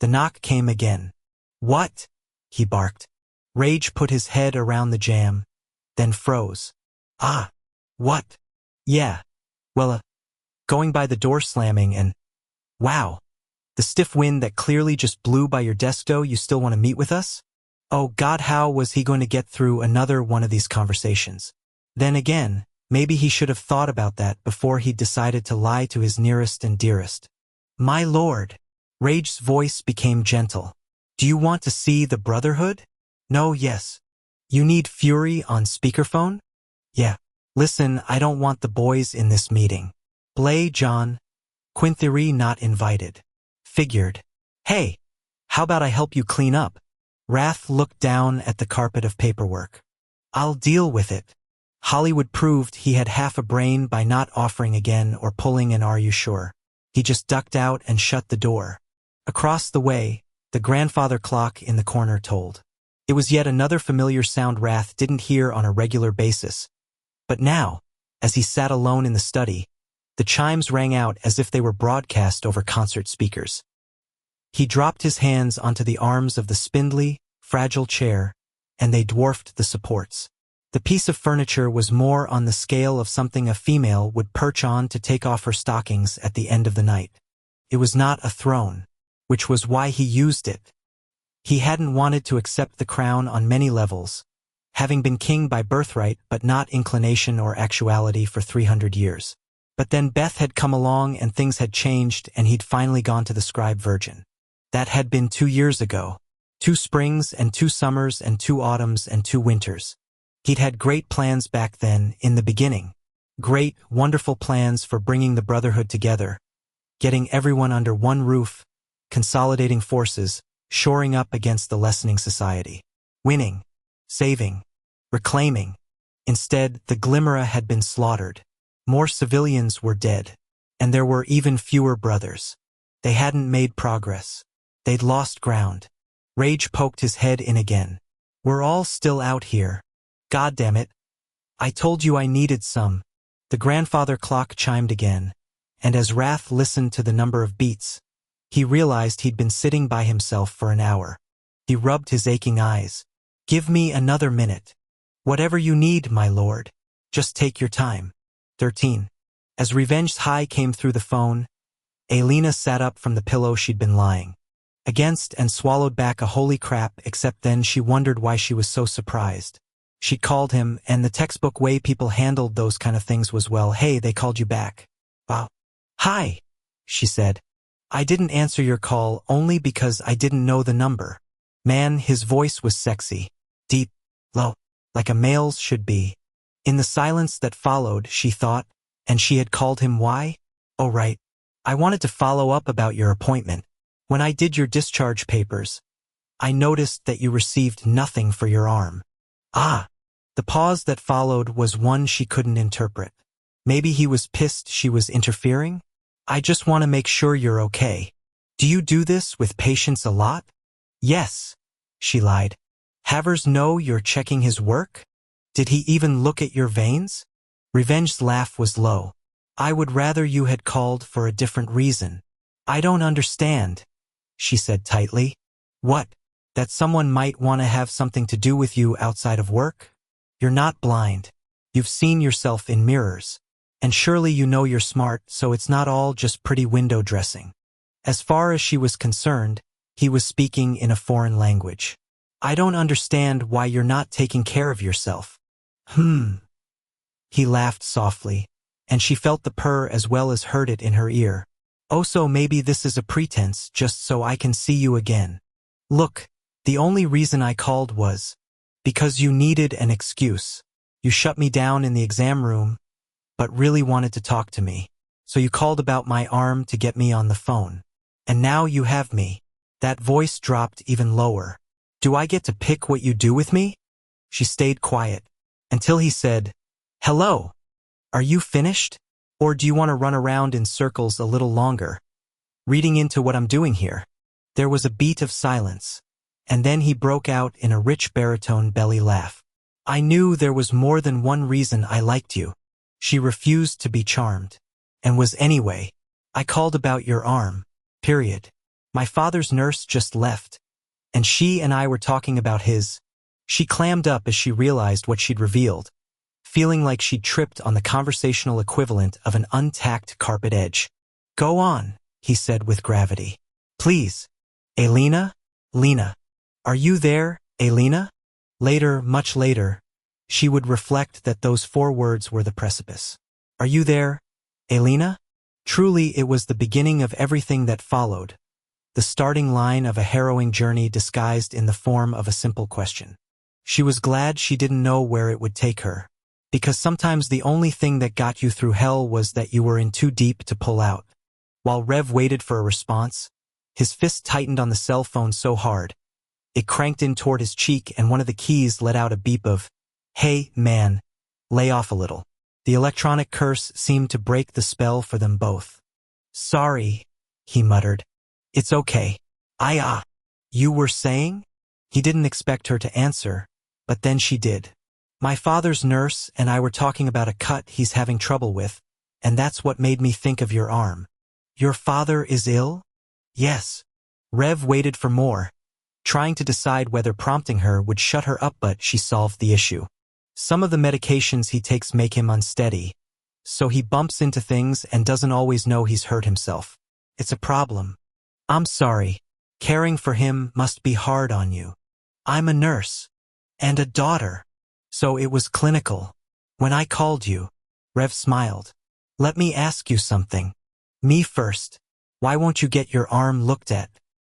The knock came again. What? He barked. Rage put his head around the jamb, then froze. Ah. What? Yeah. Well, going by the door slamming and... Wow. The stiff wind that clearly just blew by your desk. Do you still want to meet with us? Oh God, how was he going to get through another one of these conversations? Then again, maybe he should have thought about that before he decided to lie to his nearest and dearest. My lord. Rage's voice became gentle. Do you want to see the Brotherhood? No, yes. You need Fury on speakerphone? Yeah. Listen, I don't want the boys in this meeting. Blay, John. Quinthery not invited. Figured. Hey, how about I help you clean up? Wrath looked down at the carpet of paperwork. I'll deal with it. Hollywood proved he had half a brain by not offering again or pulling an "Are you sure?" He just ducked out and shut the door. Across the way, the grandfather clock in the corner told. It was yet another familiar sound Wrath didn't hear on a regular basis. But now, as he sat alone in the study, the chimes rang out as if they were broadcast over concert speakers. He dropped his hands onto the arms of the spindly, fragile chair, and they dwarfed the supports. The piece of furniture was more on the scale of something a female would perch on to take off her stockings at the end of the night. It was not a throne, which was why he used it. He hadn't wanted to accept the crown on many levels, having been king by birthright but not inclination or actuality for 300 years. But then Beth had come along and things had changed and he'd finally gone to the scribe virgin. That had been 2 years ago. 2 springs and 2 summers and 2 autumns and 2 winters. He'd had great plans back then, in the beginning. Great, wonderful plans for bringing the Brotherhood together, getting everyone under one roof, consolidating forces, shoring up against the lessening society. Winning, saving, reclaiming. Instead, the Glimmerer had been slaughtered. More civilians were dead. And there were even fewer brothers. They hadn't made progress. They'd lost ground. Rage poked his head in again. We're all still out here. God damn it. I told you I needed some. The grandfather clock chimed again, and as Wrath listened to the number of beats, he realized he'd been sitting by himself for an hour. He rubbed his aching eyes. Give me another minute. Whatever you need, my lord. Just take your time. 13. As Revenge's high came through the phone, Elena sat up from the pillow she'd been lying against and swallowed back a holy crap, except then she wondered why she was so surprised. She'd called him, and the textbook way people handled those kind of things was, well, hey, they called you back. Wow. Hi, she said. I didn't answer your call only because I didn't know the number. Man, his voice was sexy, deep, low, like a male's should be. In the silence that followed, she thought, and she had called him why? Oh, right. I wanted to follow up about your appointment. When I did your discharge papers, I noticed that you received nothing for your arm. Ah. The pause that followed was one she couldn't interpret. Maybe he was pissed she was interfering? I just want to make sure you're okay. Do you do this with patients a lot? Yes, she lied. Havers know you're checking his work? Did he even look at your veins? Revenge's laugh was low. I would rather you had called for a different reason. I don't understand, she said tightly. What? That someone might want to have something to do with you outside of work? You're not blind. You've seen yourself in mirrors. And surely you know you're smart, so it's not all just pretty window dressing. As far as she was concerned, he was speaking in a foreign language. I don't understand why you're not taking care of yourself. He laughed softly, and she felt the purr as well as heard it in her ear. Oh, so maybe this is a pretense just so I can see you again. Look, the only reason I called was because you needed an excuse. You shut me down in the exam room, but really wanted to talk to me. So you called about my arm to get me on the phone. And now you have me. That voice dropped even lower. Do I get to pick what you do with me? She stayed quiet, until he said, Hello. Are you finished? Or do you want to run around in circles a little longer? Reading into what I'm doing here. There was a beat of silence, and then he broke out in a rich baritone belly laugh. I knew there was more than one reason I liked you. She refused to be charmed. And was anyway. I called about your arm. Period. My father's nurse just left, and she and I were talking about his. She clammed up as she realized what she'd revealed, feeling like she'd tripped on the conversational equivalent of an untacked carpet edge. Go on, he said with gravity. Please. Elena? Lena. Are you there, Elena? Later, much later, she would reflect that those 4 words were the precipice. Are you there, Elena? Truly, it was the beginning of everything that followed, the starting line of a harrowing journey disguised in the form of a simple question. She was glad she didn't know where it would take her, because sometimes the only thing that got you through hell was that you were in too deep to pull out. While Rev waited for a response, his fist tightened on the cell phone so hard, it cranked in toward his cheek and one of the keys let out a beep of, Hey, man, lay off a little. The electronic curse seemed to break the spell for them both. Sorry, he muttered. It's okay. You were saying? He didn't expect her to answer, but then she did. My father's nurse and I were talking about a cut he's having trouble with, and that's what made me think of your arm. Your father is ill? Yes. Rev waited for more, trying to decide whether prompting her would shut her up, but she solved the issue. Some of the medications he takes make him unsteady, so he bumps into things and doesn't always know he's hurt himself. It's a problem. I'm sorry. Caring for him must be hard on you. I'm a nurse. And a daughter. So it was clinical. When I called you, Rev smiled. Let me ask you something. Me first. Why won't you get your arm looked at?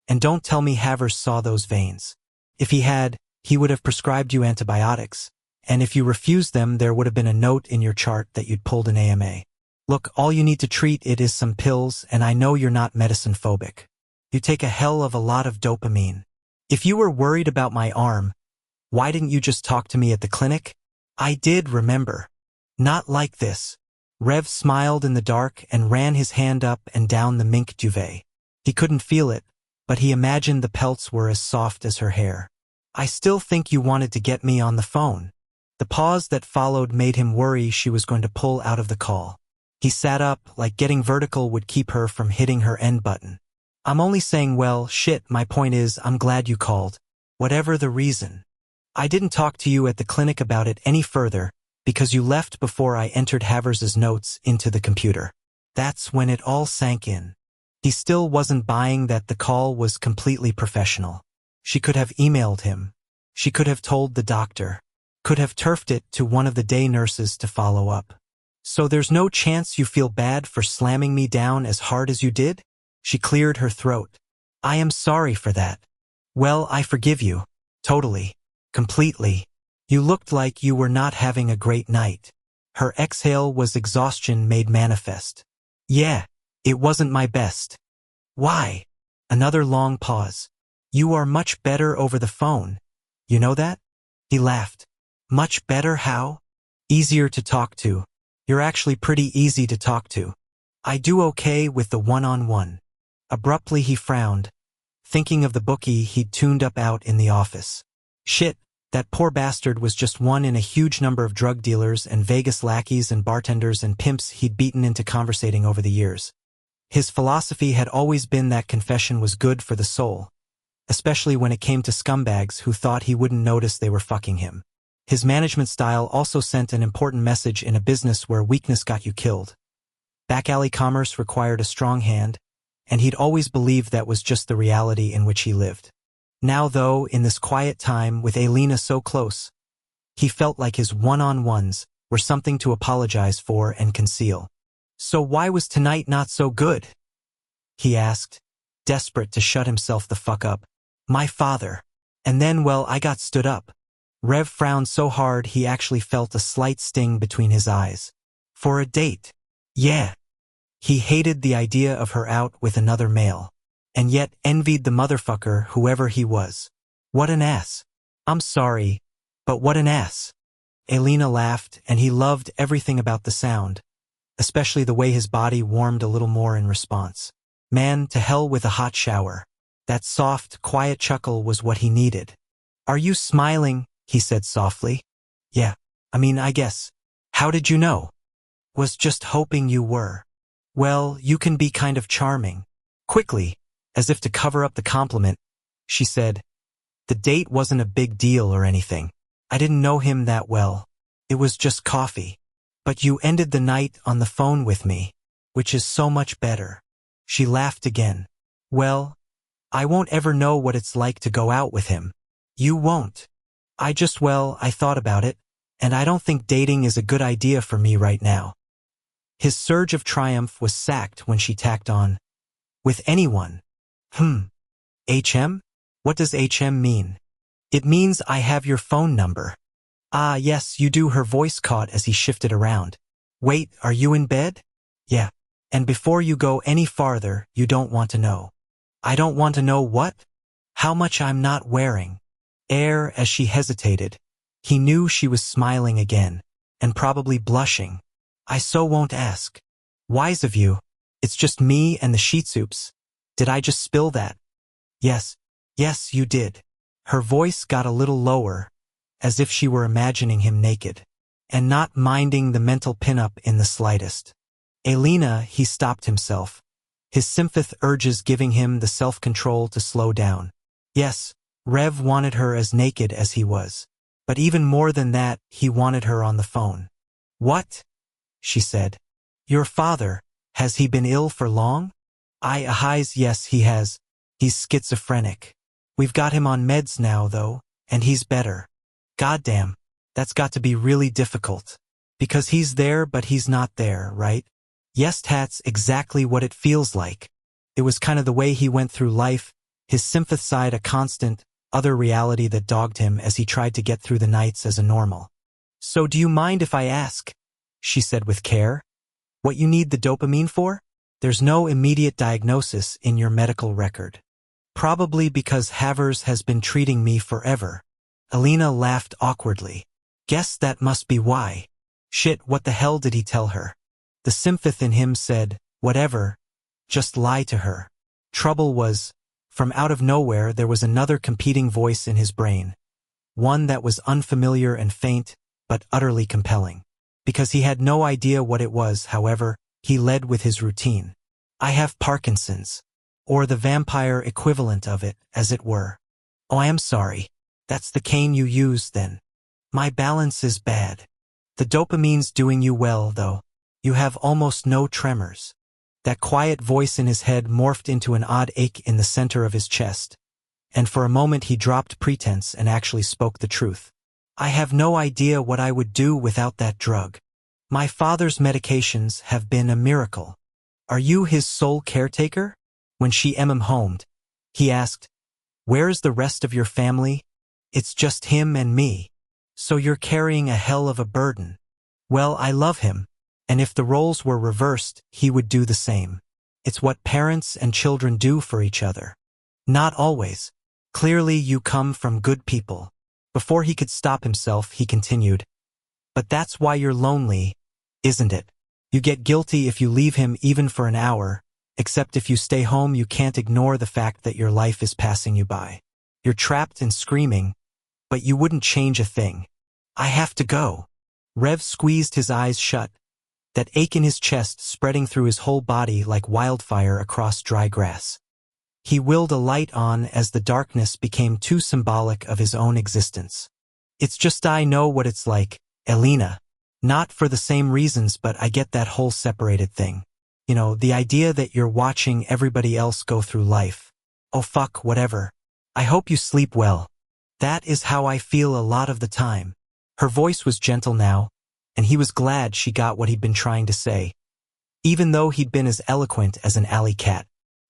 And don't tell me Havers saw those veins. If he had, he would have prescribed you antibiotics. And if you refused them, there would have been a note in your chart that you'd pulled an AMA. Look, all you need to treat it is some pills, and I know you're not medicine phobic. You take a hell of a lot of dopamine. If you were worried about my arm, why didn't you just talk to me at the clinic? I did, remember. Not like this. Rev smiled in the dark and ran his hand up and down the mink duvet. He couldn't feel it, but he imagined the pelts were as soft as her hair. I still think you wanted to get me on the phone. The pause that followed made him worry she was going to pull out of the call. He sat up, like getting vertical would keep her from hitting her end button. I'm only saying, well, shit, my point is, I'm glad you called. Whatever the reason. I didn't talk to you at the clinic about it any further, because you left before I entered Havers's notes into the computer. That's when it all sank in. He still wasn't buying that the call was completely professional. She could have emailed him. She could have told the doctor. Could have turfed it to one of the day nurses to follow up. So there's no chance you feel bad for slamming me down as hard as you did? She cleared her throat. I am sorry for that. Well, I forgive you. Totally. Completely. You looked like you were not having a great night. Her exhale was exhaustion made manifest. Yeah, it wasn't my best. Why? Another long pause. You are much better over the phone. You know that? He laughed. Much better how? Easier to talk to. You're actually pretty easy to talk to. I do okay with the one-on-one. Abruptly he frowned, thinking of the bookie he'd tuned up out in the office. Shit, that poor bastard was just one in a huge number of drug dealers and Vegas lackeys and bartenders and pimps he'd beaten into conversating over the years. His philosophy had always been that confession was good for the soul, especially when it came to scumbags who thought he wouldn't notice they were fucking him. His management style also sent an important message in a business where weakness got you killed. Back-alley commerce required a strong hand, and he'd always believed that was just the reality in which he lived. Now, though, in this quiet time with Elena so close, he felt like his one-on-ones were something to apologize for and conceal. So why was tonight not so good? He asked, desperate to shut himself the fuck up. My father. And then, well, I got stood up. Rev frowned so hard he actually felt a slight sting between his eyes. For a date. Yeah. He hated the idea of her out with another male, and yet envied the motherfucker whoever he was. What an ass. I'm sorry, but what an ass. Elena laughed, and he loved everything about the sound, especially the way his body warmed a little more in response. Man, to hell with a hot shower. That soft, quiet chuckle was what he needed. Are you smiling? He said softly. Yeah, I guess. How did you know? Was just hoping you were. Well, you can be kind of charming. Quickly, as if to cover up the compliment, she said, the date wasn't a big deal or anything. I didn't know him that well. It was just coffee. But you ended the night on the phone with me, which is so much better. She laughed again. Well, I won't ever know what it's like to go out with him. You won't. I thought about it, and I don't think dating is a good idea for me right now. His surge of triumph was sacked when she tacked on. With anyone. HM? What does HM mean? It means I have your phone number. Ah, yes, you do, her voice caught as he shifted around. Wait, are you in bed? Yeah. And before you go any farther, you don't want to know. I don't want to know what? How much I'm not wearing. As she hesitated, he knew she was smiling again, and probably blushing. I so won't ask. Wise of you. It's just me and the sheet soups. Did I just spill that? Yes, you did. Her voice got a little lower, as if she were imagining him naked, and not minding the mental pinup in the slightest. Elena, he stopped himself, his sympath urges giving him the self-control to slow down. Yes, Rev wanted her as naked as he was. But even more than that, he wanted her on the phone. What? She said. Your father, has he been ill for long? Yes, he has. He's schizophrenic. We've got him on meds now, though, and he's better. Goddamn, That's got to be really difficult. Because he's there but he's not there, right? Yes, that's exactly what it feels like. It was kind of the way he went through life, his sympath side a constant, other reality that dogged him as he tried to get through the nights as a normal. So do you mind if I ask? She said with care. What you need the dopamine for? There's no immediate diagnosis in your medical record. Probably because Havers has been treating me forever. Alina laughed awkwardly. Guess that must be why. Shit, what the hell did he tell her? The sympath in him said, whatever, just lie to her. Trouble was, from out of nowhere there was another competing voice in his brain. One that was unfamiliar and faint, but utterly compelling. Because he had no idea what it was, however, he led with his routine. I have Parkinson's. Or the vampire equivalent of it, as it were. Oh, I am sorry. That's the cane you use, then. My balance is bad. The dopamine's doing you well, though. You have almost no tremors. That quiet voice in his head morphed into an odd ache in the center of his chest. And for a moment he dropped pretense and actually spoke the truth. I have no idea what I would do without that drug. My father's medications have been a miracle. Are you his sole caretaker? When she homed, he asked, where's the rest of your family? It's just him and me. So you're carrying a hell of a burden. Well, I love him, and if the roles were reversed, he would do the same. It's what parents and children do for each other. Not always. Clearly you come from good people. Before he could stop himself, he continued, but that's why you're lonely, isn't it? You get guilty if you leave him even for an hour, except if you stay home you can't ignore the fact that your life is passing you by. You're trapped and screaming, but you wouldn't change a thing. I have to go. Rev squeezed his eyes shut, that ache in his chest spreading through his whole body like wildfire across dry grass. He willed a light on as the darkness became too symbolic of his own existence. It's just I know what it's like, Elena. Not for the same reasons, but I get that whole separated thing. You know, the idea that you're watching everybody else go through life. Oh fuck, whatever. I hope you sleep well. That is how I feel a lot of the time. Her voice was gentle now, and he was glad she got what he'd been trying to say. Even though he'd been as eloquent as an alley cat.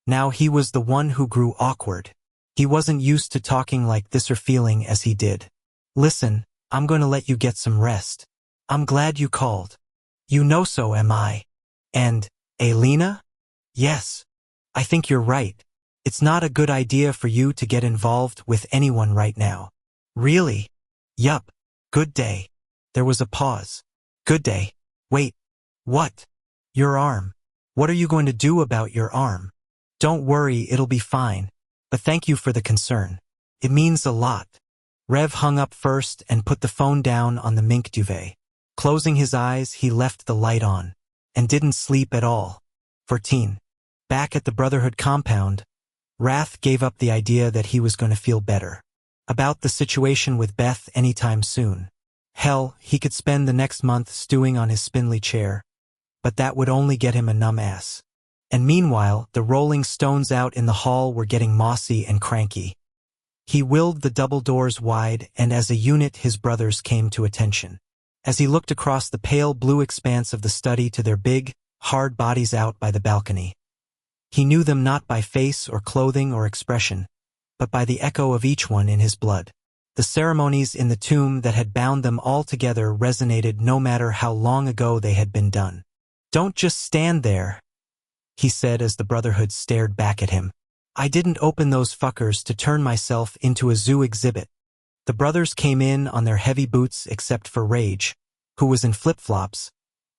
Now he was the one who grew awkward. He wasn't used to talking like this or feeling as he did. Listen, I'm going to let you get some rest. I'm glad you called. You know so am I. And, Elena? Yes. I think you're right. It's not a good idea for you to get involved with anyone right now. Really? Yup. Good day. There was a pause. Good day. Wait. What? Your arm. What are you going to do about your arm? Don't worry, it'll be fine. But thank you for the concern. It means a lot. Rev hung up first and put the phone down on the mink duvet. Closing his eyes, he left the light on. And didn't sleep at all. 14. Back at the Brotherhood compound, Wrath gave up the idea that he was going to feel better about the situation with Beth anytime soon. Hell, he could spend the next month stewing on his spindly chair. But that would only get him a numb ass. And meanwhile, the rolling stones out in the hall were getting mossy and cranky. He willed the double doors wide, and as a unit his brothers came to attention. As he looked across the pale blue expanse of the study to their big, hard bodies out by the balcony. He knew them not by face or clothing or expression, but by the echo of each one in his blood. The ceremonies in the tomb that had bound them all together resonated no matter how long ago they had been done. Don't just stand there, he said as the Brotherhood stared back at him. I didn't open those fuckers to turn myself into a zoo exhibit. The brothers came in on their heavy boots except for Rage, who was in flip-flops,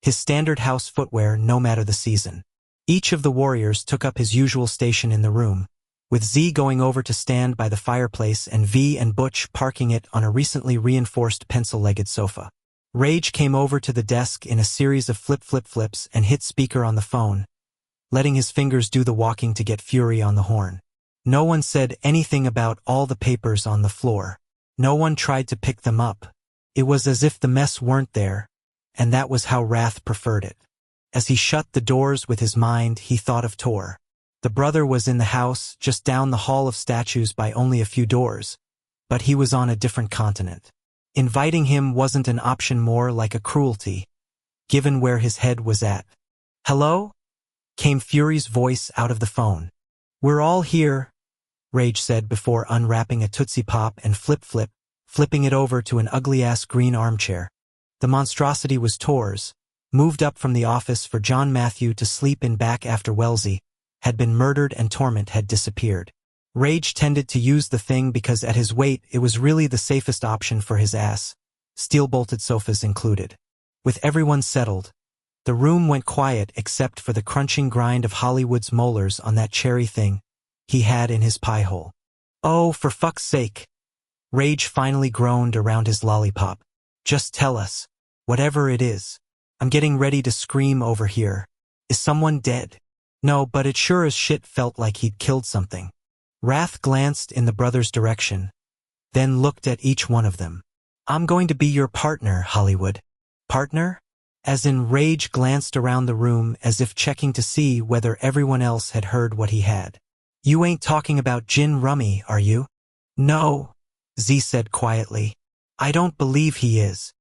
his standard house footwear no matter the season. Each of the warriors took up his usual station in the room, with Z going over to stand by the fireplace and V and Butch parking it on a recently reinforced pencil-legged sofa. Rage came over to the desk in a series of flips and hit speaker on the phone, letting his fingers do the walking to get Fury on the horn. No one said anything about all the papers on the floor. No one tried to pick them up. It was as if the mess weren't there, and that was how Wrath preferred it. As he shut the doors with his mind, he thought of Tor. The brother was in the house, just down the hall of statues by only a few doors, but he was on a different continent. Inviting him wasn't an option, more like a cruelty, given where his head was at. "Hello?" came Fury's voice out of the phone. "We're all here," Rage said before unwrapping a Tootsie Pop and flipping it over to an ugly-ass green armchair. The monstrosity was Tor's, moved up from the office for John Matthew to sleep in back after Wellesley had been murdered and Torment had disappeared. Rage tended to use the thing because at his weight it was really the safest option for his ass, steel-bolted sofas included. With everyone settled, the room went quiet except for the crunching grind of Hollywood's molars on that cherry thing he had in his pie hole. "Oh, for fuck's sake," Rage finally groaned around his lollipop. "Just tell us, whatever it is. I'm getting ready to scream over here. Is someone dead?" "No, but it sure as shit felt like he'd killed something." Wrath glanced in the brothers' direction, then looked at each one of them. "I'm going to be your partner, Hollywood." "Partner?" As in Rage glanced around the room as if checking to see whether everyone else had heard what he had. "You ain't talking about gin rummy, are you?" "No," Z said quietly. "I don't believe he is."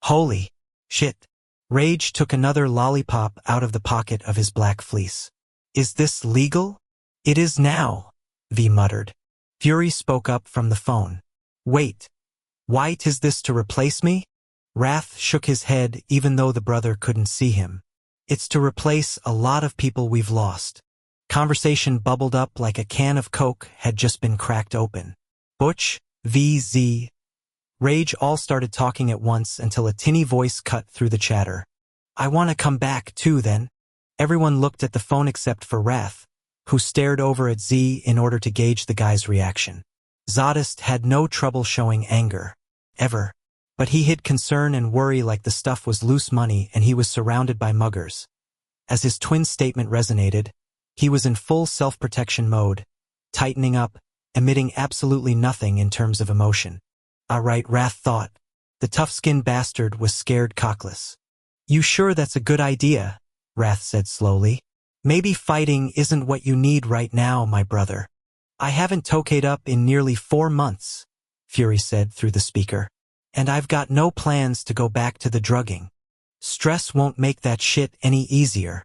"Holy shit." Rage took another lollipop out of the pocket of his black fleece. "Is this legal?" "It is now," V muttered. Fury spoke up from the phone. "Wait. White, is this to replace me?" Wrath shook his head even though the brother couldn't see him. "It's to replace a lot of people we've lost." Conversation bubbled up like a can of Coke had just been cracked open. Butch, VZ, Rage all started talking at once until a tinny voice cut through the chatter. "I want to come back too then." Everyone looked at the phone except for Wrath, who stared over at Z in order to gauge the guy's reaction. Zodist had no trouble showing anger, ever. But he hid concern and worry like the stuff was loose money and he was surrounded by muggers. As his twin statement resonated, he was in full self-protection mode, tightening up, emitting absolutely nothing in terms of emotion. "Alright," Wrath thought. The tough-skinned bastard was scared cockless. "You sure that's a good idea?" Wrath said slowly. "Maybe fighting isn't what you need right now, my brother." "I haven't tokayed up in nearly 4 months, Fury said through the speaker. "And I've got no plans to go back to the drugging. Stress won't make that shit any easier."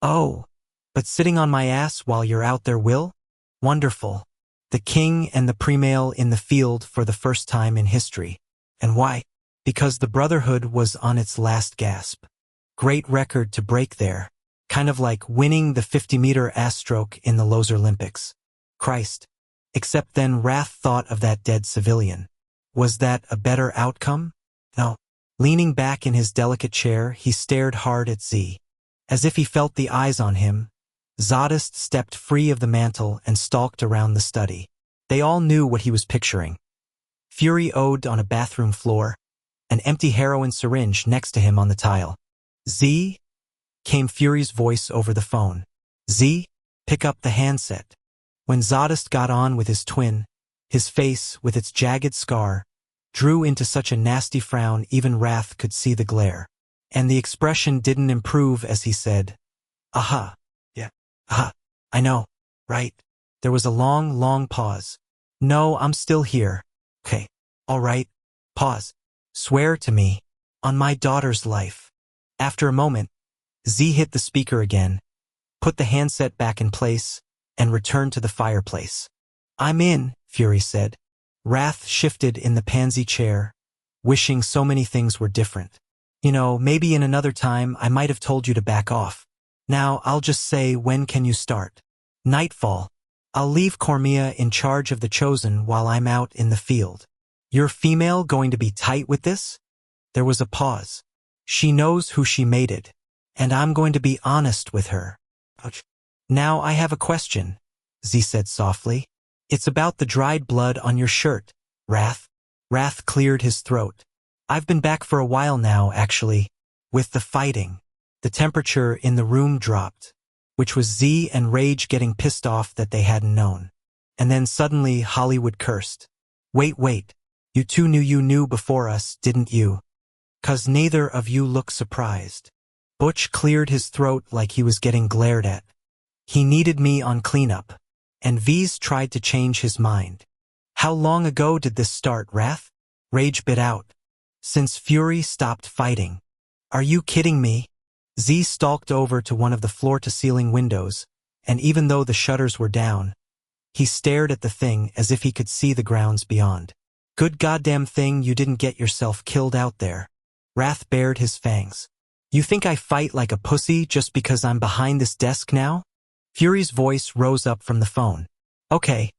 "Oh, but sitting on my ass while you're out there will?" "Wonderful." The king and the pre-male in the field for the first time in history. And why? Because the Brotherhood was on its last gasp. Great record to break there. Kind of like winning the 50-meter ass stroke in the Loser Olympics. Christ. Except then Wrath thought of that dead civilian. Was that a better outcome? No. Leaning back in his delicate chair, he stared hard at Z. As if he felt the eyes on him, Zodist stepped free of the mantle and stalked around the study. They all knew what he was picturing. Fury owed on a bathroom floor, an empty heroin syringe next to him on the tile. "Z?" came Fury's voice over the phone. "Z? Pick up the handset." When Zodist got on with his twin, his face, with its jagged scar, drew into such a nasty frown even Wrath could see the glare. And the expression didn't improve as he said, "Aha. Yeah. Aha. I know. Right." There was a long pause. "No, I'm still here." "Okay. All right." Pause. "Swear to me. On my daughter's life." After a moment, Z hit the speaker again, put the handset back in place, and returned to the fireplace. "I'm in," Fury said. Wrath shifted in the pansy chair, wishing so many things were different. "You know, maybe in another time I might have told you to back off. Now I'll just say, when can you start?" "Nightfall. I'll leave Cormia in charge of the Chosen while I'm out in the field." "Your female going to be tight with this?" There was a pause. "She knows who she mated, and I'm going to be honest with her." Ouch. "Now I have a question," Z said softly. "It's about the dried blood on your shirt, Wrath." Wrath cleared his throat. "I've been back for a while now, actually. With the fighting." The temperature in the room dropped, which was Z and Rage getting pissed off that they hadn't known. And then suddenly Hollywood cursed. Wait. You two knew you knew before us, didn't you? 'Cause neither of you look surprised." Butch cleared his throat like he was getting glared at. "He needed me on cleanup. And V's tried to change his mind." "How long ago did this start, Wrath?" Rage bit out. Since Fury stopped fighting. Are you kidding me? Z stalked over to one of the floor-to-ceiling windows, and even though the shutters were down, he stared at the thing as if he could see the grounds beyond. Good goddamn thing you didn't get yourself killed out there. Wrath bared his fangs. You think I fight like a pussy just because I'm behind this desk now? Fury's voice rose up from the phone. Okay,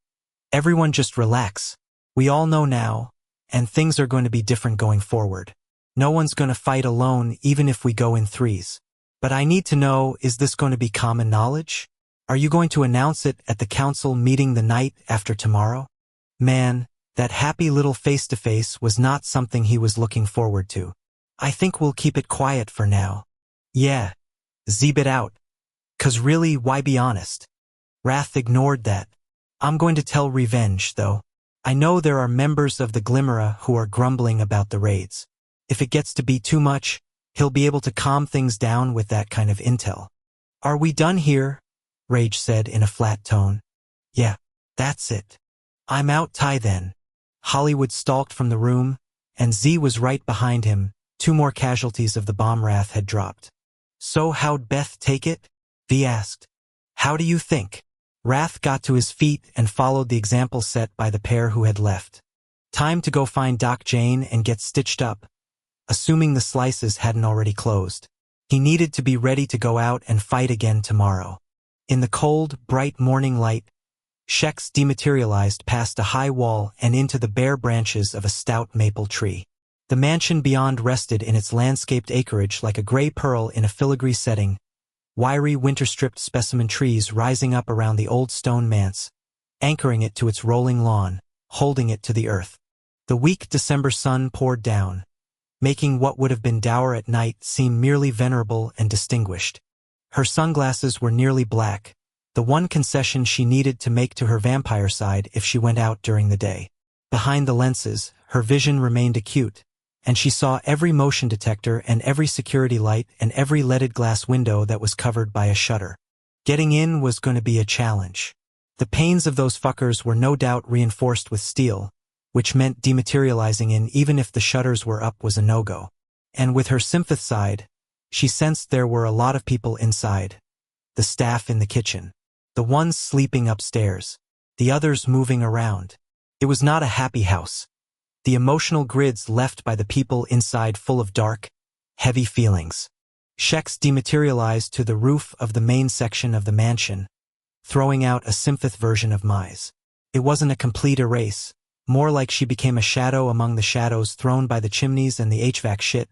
everyone just relax. We all know now, and things are going to be different going forward. No one's going to fight alone even if we go in threes. But I need to know, is this going to be common knowledge? Are you going to announce it at the council meeting the night after tomorrow? Man, that happy little face-to-face was not something he was looking forward to. I think we'll keep it quiet for now. Yeah, zeeb it out. 'Cause really, why be honest? Wrath ignored that. I'm going to tell Revenge, though. I know there are members of the Glimmera who are grumbling about the raids. If it gets to be too much, he'll be able to calm things down with that kind of intel. Are we done here? Rage said in a flat tone. Yeah, that's it. I'm out, Ty then. Hollywood stalked from the room, and Z was right behind him. 2 more casualties of the bomb Wrath had dropped. So how'd Beth take it? V asked. How do you think? Wrath got to his feet and followed the example set by the pair who had left. Time to go find Doc Jane and get stitched up, assuming the slices hadn't already closed. He needed to be ready to go out and fight again tomorrow. In the cold, bright morning light, Shex dematerialized past a high wall and into the bare branches of a stout maple tree. The mansion beyond rested in its landscaped acreage like a gray pearl in a filigree setting, wiry winter-stripped specimen trees rising up around the old stone manse, anchoring it to its rolling lawn, holding it to the earth. The weak December sun poured down, making what would have been dour at night seem merely venerable and distinguished. Her sunglasses were nearly black, the one concession she needed to make to her vampire side if she went out during the day. Behind the lenses, her vision remained acute, and she saw every motion detector and every security light and every leaded glass window that was covered by a shutter. Getting in was going to be a challenge. The panes of those fuckers were no doubt reinforced with steel, which meant dematerializing in even if the shutters were up was a no-go. And with her sympath side, she sensed there were a lot of people inside. The staff in the kitchen. The ones sleeping upstairs. The others moving around. It was not a happy house. The emotional grids left by the people inside full of dark, heavy feelings. Shex dematerialized to the roof of the main section of the mansion, throwing out a sympath version of Mize. It wasn't a complete erase, more like she became a shadow among the shadows thrown by the chimneys and the HVAC shit,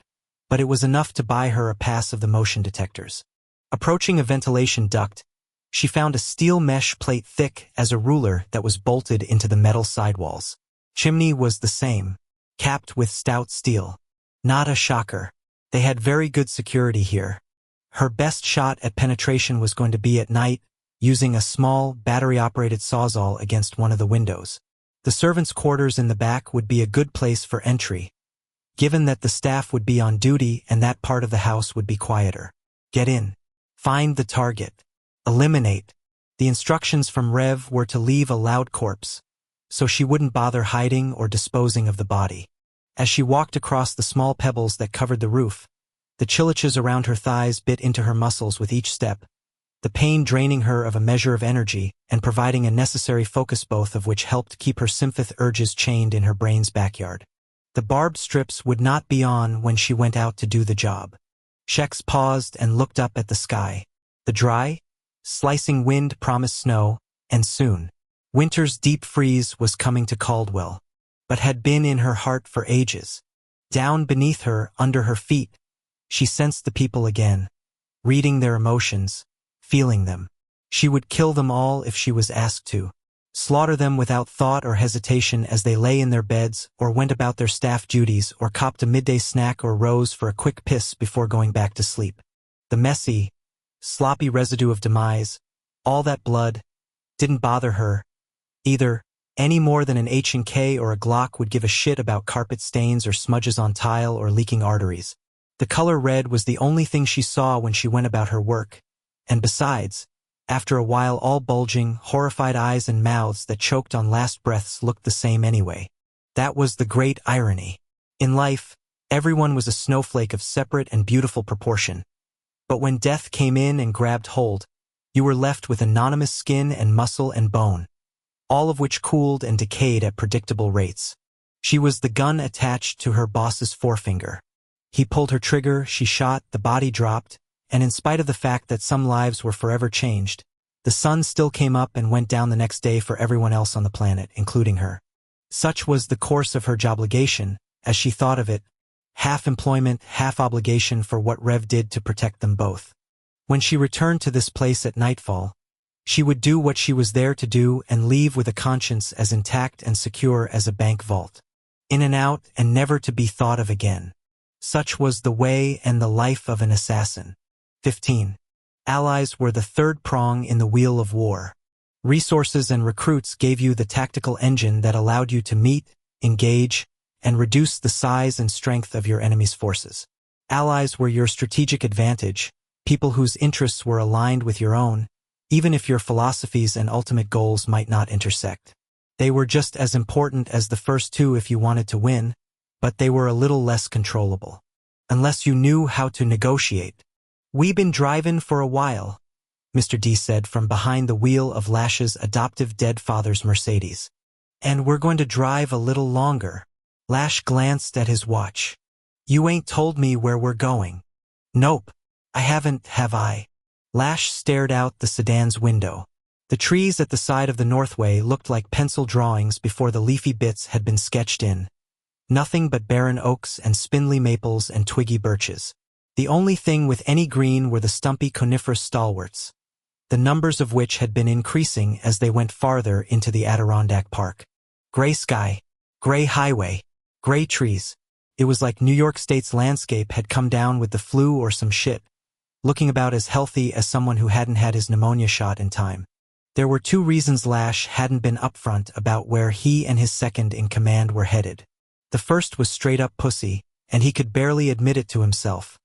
but it was enough to buy her a pass of the motion detectors. Approaching a ventilation duct, she found a steel mesh plate thick as a ruler that was bolted into the metal sidewalls. Chimney was the same, capped with stout steel. Not a shocker. They had very good security here. Her best shot at penetration was going to be at night, using a small, battery-operated sawzall against one of the windows. The servants' quarters in the back would be a good place for entry, given that the staff would be on duty and that part of the house would be quieter. Get in. Find the target. Eliminate. The instructions from Rev were to leave a loud corpse, so she wouldn't bother hiding or disposing of the body. As she walked across the small pebbles that covered the roof, the chilaches around her thighs bit into her muscles with each step, the pain draining her of a measure of energy and providing a necessary focus, both of which helped keep her sympath urges chained in her brain's backyard. The barbed strips would not be on when she went out to do the job. Shex paused and looked up at the sky. The dry, slicing wind promised snow, and soon. Winter's deep freeze was coming to Caldwell, but had been in her heart for ages. Down beneath her, under her feet, she sensed the people again, reading their emotions, feeling them. She would kill them all if she was asked to. Slaughter them without thought or hesitation as they lay in their beds or went about their staff duties or copped a midday snack or rose for a quick piss before going back to sleep. The messy, sloppy residue of demise, all that blood, didn't bother her, either, any more than an H&K or a Glock would give a shit about carpet stains or smudges on tile or leaking arteries. The color red was the only thing she saw when she went about her work, and besides, after a while all bulging, horrified eyes and mouths that choked on last breaths looked the same anyway. That was the great irony. In life, Everyone was a snowflake of separate and beautiful proportion. But when death came in and grabbed hold, you were left with anonymous skin and muscle and bone, all of which cooled and decayed at predictable rates. She was the gun attached to her boss's forefinger. He pulled her trigger, she shot, the body dropped, and in spite of the fact that some lives were forever changed, the sun still came up and went down the next day for everyone else on the planet, including her. Such was the course of her jobligation, as she thought of it, half employment, half obligation for what Rev did to protect them both. When she returned to this place at nightfall, she would do what she was there to do and leave with a conscience as intact and secure as a bank vault. In and out and never to be thought of again. Such was the way and the life of an assassin. 15. Allies were the third prong in the wheel of war. Resources and recruits gave you the tactical engine that allowed you to meet, engage, and reduce the size and strength of your enemy's forces. Allies were your strategic advantage, people whose interests were aligned with your own, even if your philosophies and ultimate goals might not intersect. They were just as important as the first two if you wanted to win, but they were a little less controllable. Unless you knew how to negotiate. "We been drivin' for a while," Mr. D said from behind the wheel of Lash's adoptive dead father's Mercedes. "And we're going to drive a little longer." Lash glanced at his watch. "You ain't told me where we're going." "Nope. I haven't, have I?" Lash stared out the sedan's window. The trees at the side of the Northway looked like pencil drawings before the leafy bits had been sketched in. Nothing but barren oaks and spindly maples and twiggy birches. The only thing with any green were the stumpy coniferous stalwarts, the numbers of which had been increasing as they went farther into the Adirondack Park. Gray sky, gray highway, gray trees. It was like New York State's landscape had come down with the flu or some shit, looking about as healthy as someone who hadn't had his pneumonia shot in time. There were two reasons Lash hadn't been upfront about where he and his second-in-command were headed. The first was straight-up pussy, and he could barely admit it to himself.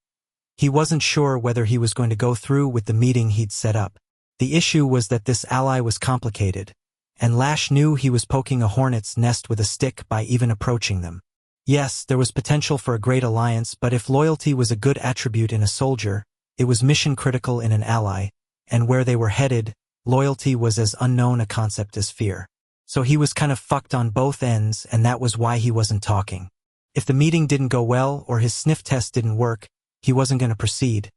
He wasn't sure whether he was going to go through with the meeting he'd set up. The issue was that this ally was complicated, and Lash knew he was poking a hornet's nest with a stick by even approaching them. Yes, there was potential for a great alliance, but if loyalty was a good attribute in a soldier, it was mission-critical in an ally, and where they were headed, loyalty was as unknown a concept as fear. So he was kind of fucked on both ends, and that was why he wasn't talking. If the meeting didn't go well or his sniff test didn't work, he wasn't going to proceed.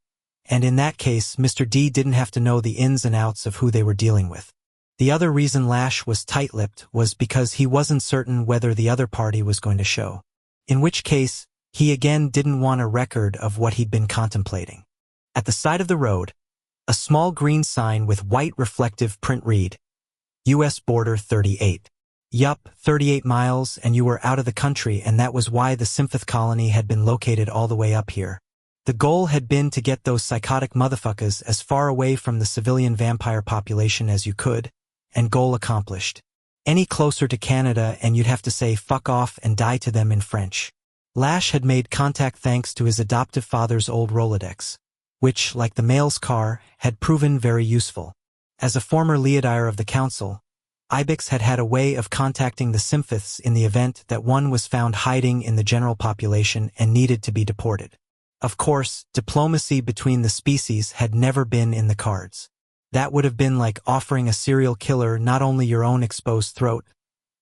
And in that case, Mr. D didn't have to know the ins and outs of who they were dealing with. The other reason Lash was tight-lipped was because he wasn't certain whether the other party was going to show. In which case, he again didn't want a record of what he'd been contemplating. At the side of the road, a small green sign with white reflective print read, U.S. Border 38. Yup, 38 miles and you were out of the country, and that was why the Symphoth colony had been located all the way up here. The goal had been to get those psychotic motherfuckers as far away from the civilian vampire population as you could, and goal accomplished. Any closer to Canada and you'd have to say fuck off and die to them in French. Lash had made contact thanks to his adoptive father's old Rolodex, which, like the mail's car, had proven very useful. As a former Leodire of the Council, Ibex had had a way of contacting the Symphoths in the event that one was found hiding in the general population and needed to be deported. Of course, diplomacy between the species had never been in the cards. That would have been like offering a serial killer not only your own exposed throat,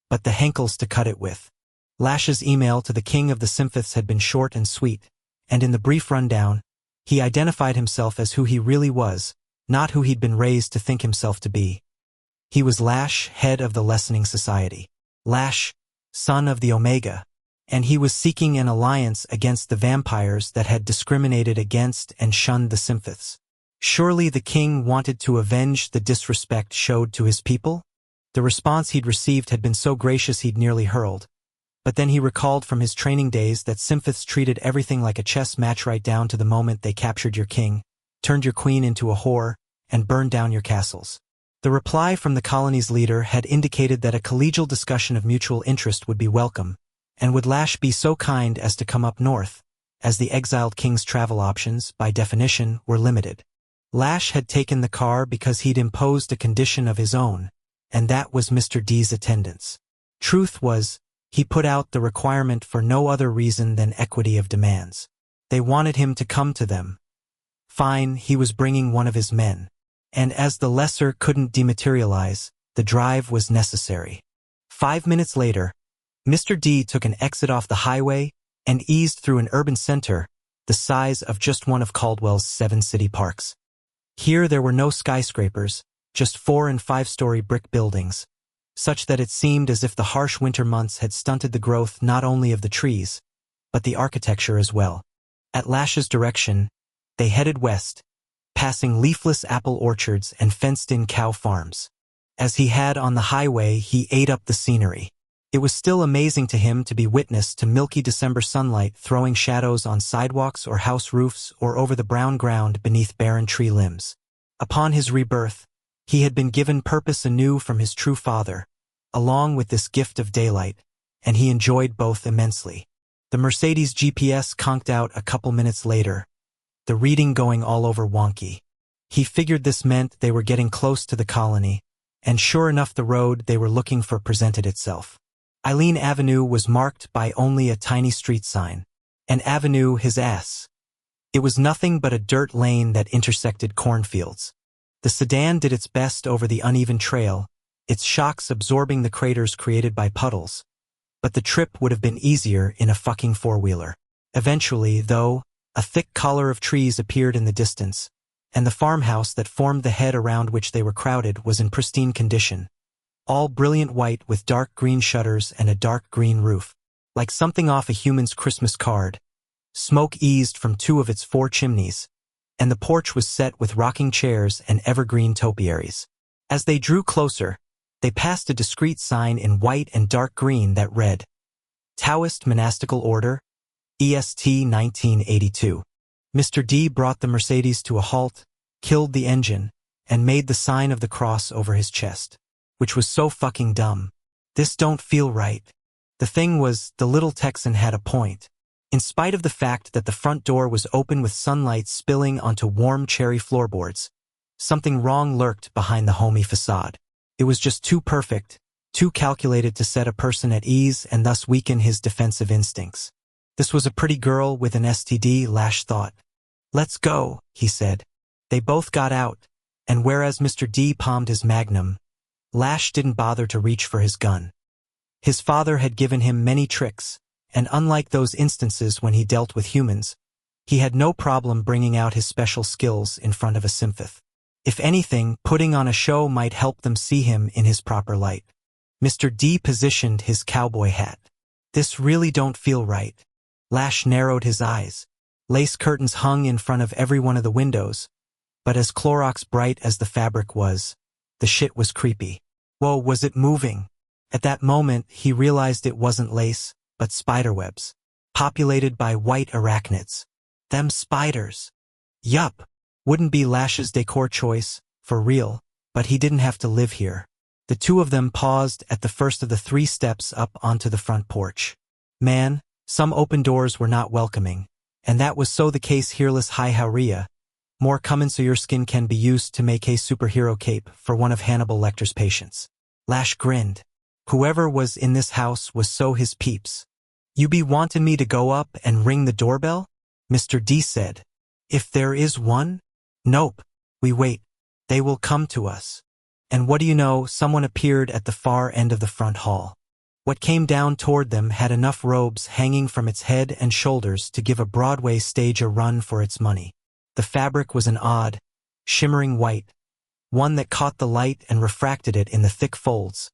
but the Henkels to cut it with. Lash's email to the king of the Symphoths had been short and sweet, and in the brief rundown, he identified himself as who he really was, not who he'd been raised to think himself to be. He was Lash, head of the Lessening Society. Lash, son of the Omega. And he was seeking an alliance against the vampires that had discriminated against and shunned the Symphoths. Surely the king wanted to avenge the disrespect showed to his people? The response he'd received had been so gracious he'd nearly hurled. But then he recalled from his training days that Symphoths treated everything like a chess match right down to the moment they captured your king, turned your queen into a whore, and burned down your castles. The reply from the colony's leader had indicated that a collegial discussion of mutual interest would be welcome, and would Lash be so kind as to come up north, as the exiled king's travel options, by definition, were limited. Lash had taken the car because he'd imposed a condition of his own, and that was Mr. D's attendance. Truth was, He put out the requirement for no other reason than equity of demands. They wanted him to come to them. Fine, he was bringing one of his men. And as the lesser couldn't dematerialize, the drive was necessary. 5 minutes later, Mr. D took an exit off the highway and eased through an urban center the size of just one of Caldwell's 7 city parks. Here there were no skyscrapers, just 4- and 5-story brick buildings, such that it seemed as if the harsh winter months had stunted the growth not only of the trees, but the architecture as well. At Lash's direction, they headed west, passing leafless apple orchards and fenced-in cow farms. As he had on the highway, he ate up the scenery. It was still amazing to him to be witness to milky December sunlight throwing shadows on sidewalks or house roofs or over the brown ground beneath barren tree limbs. Upon his rebirth, he had been given purpose anew from his true father, along with this gift of daylight, and he enjoyed both immensely. The Mercedes GPS conked out a couple minutes later, the reading going all over wonky. He figured this meant they were getting close to the colony, and sure enough the road they were looking for presented itself. Eileen Avenue was marked by only a tiny street sign. An avenue, his ass. It was nothing but a dirt lane that intersected cornfields. The sedan did its best over the uneven trail, its shocks absorbing the craters created by puddles. But the trip would have been easier in a fucking four-wheeler. Eventually, though, a thick collar of trees appeared in the distance, and the farmhouse that formed the head around which they were crowded was in pristine condition, all brilliant white with dark green shutters and a dark green roof. Like something off a human's Christmas card, smoke eased from 2 of its 4 chimneys, and the porch was set with rocking chairs and evergreen topiaries. As they drew closer, they passed a discreet sign in white and dark green that read, Taoist Monastical Order, EST 1982. Mr. D brought the Mercedes to a halt, killed the engine, and made the sign of the cross over his chest. Which was so fucking dumb. This don't feel right. The thing was, the little Texan had a point. In spite of the fact that the front door was open with sunlight spilling onto warm cherry floorboards, something wrong lurked behind the homey facade. It was just too perfect, too calculated to set a person at ease and thus weaken his defensive instincts. This was a pretty girl with an STD, Lash thought. Let's go, he said. They both got out, and whereas Mr. D palmed his magnum, Lash didn't bother to reach for his gun. His father had given him many tricks, and unlike those instances when he dealt with humans, he had no problem bringing out his special skills in front of a sympath. If anything, putting on a show might help them see him in his proper light. Mr. D positioned his cowboy hat. This really don't feel right. Lash narrowed his eyes. Lace curtains hung in front of every one of the windows, but as Clorox bright as the fabric was, the shit was creepy. Whoa, was it moving? At that moment, he realized it wasn't lace, but spiderwebs, populated by white arachnids. Them spiders. Yup. Wouldn't be Lash's decor choice, for real, but he didn't have to live here. The 2 of them paused at the first of the 3 steps up onto the front porch. Man, some open doors were not welcoming, and that was so the case here's hi howria. More common so your skin can be used to make a superhero cape for one of Hannibal Lecter's patients. Lash grinned. Whoever was in this house was so his peeps. You be wantin' me to go up and ring the doorbell? Mr. D said. If there is one? Nope. We wait. They will come to us. And what do you know, someone appeared at the far end of the front hall. What came down toward them had enough robes hanging from its head and shoulders to give a Broadway stage a run for its money. The fabric was an odd, shimmering white, one that caught the light and refracted it in the thick folds,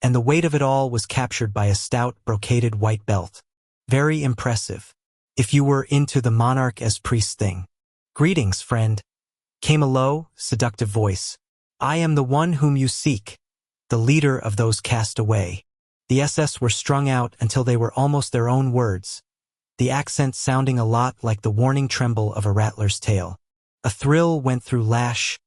and the weight of it all was captured by a stout, brocaded white belt. Very impressive, if you were into the monarch as priest thing. Greetings, friend, came a low, seductive voice. I am the one whom you seek, the leader of those cast away. The SS were strung out until they were almost their own words, the accent sounding a lot like the warning tremble of a rattler's tail. A thrill went through Lash,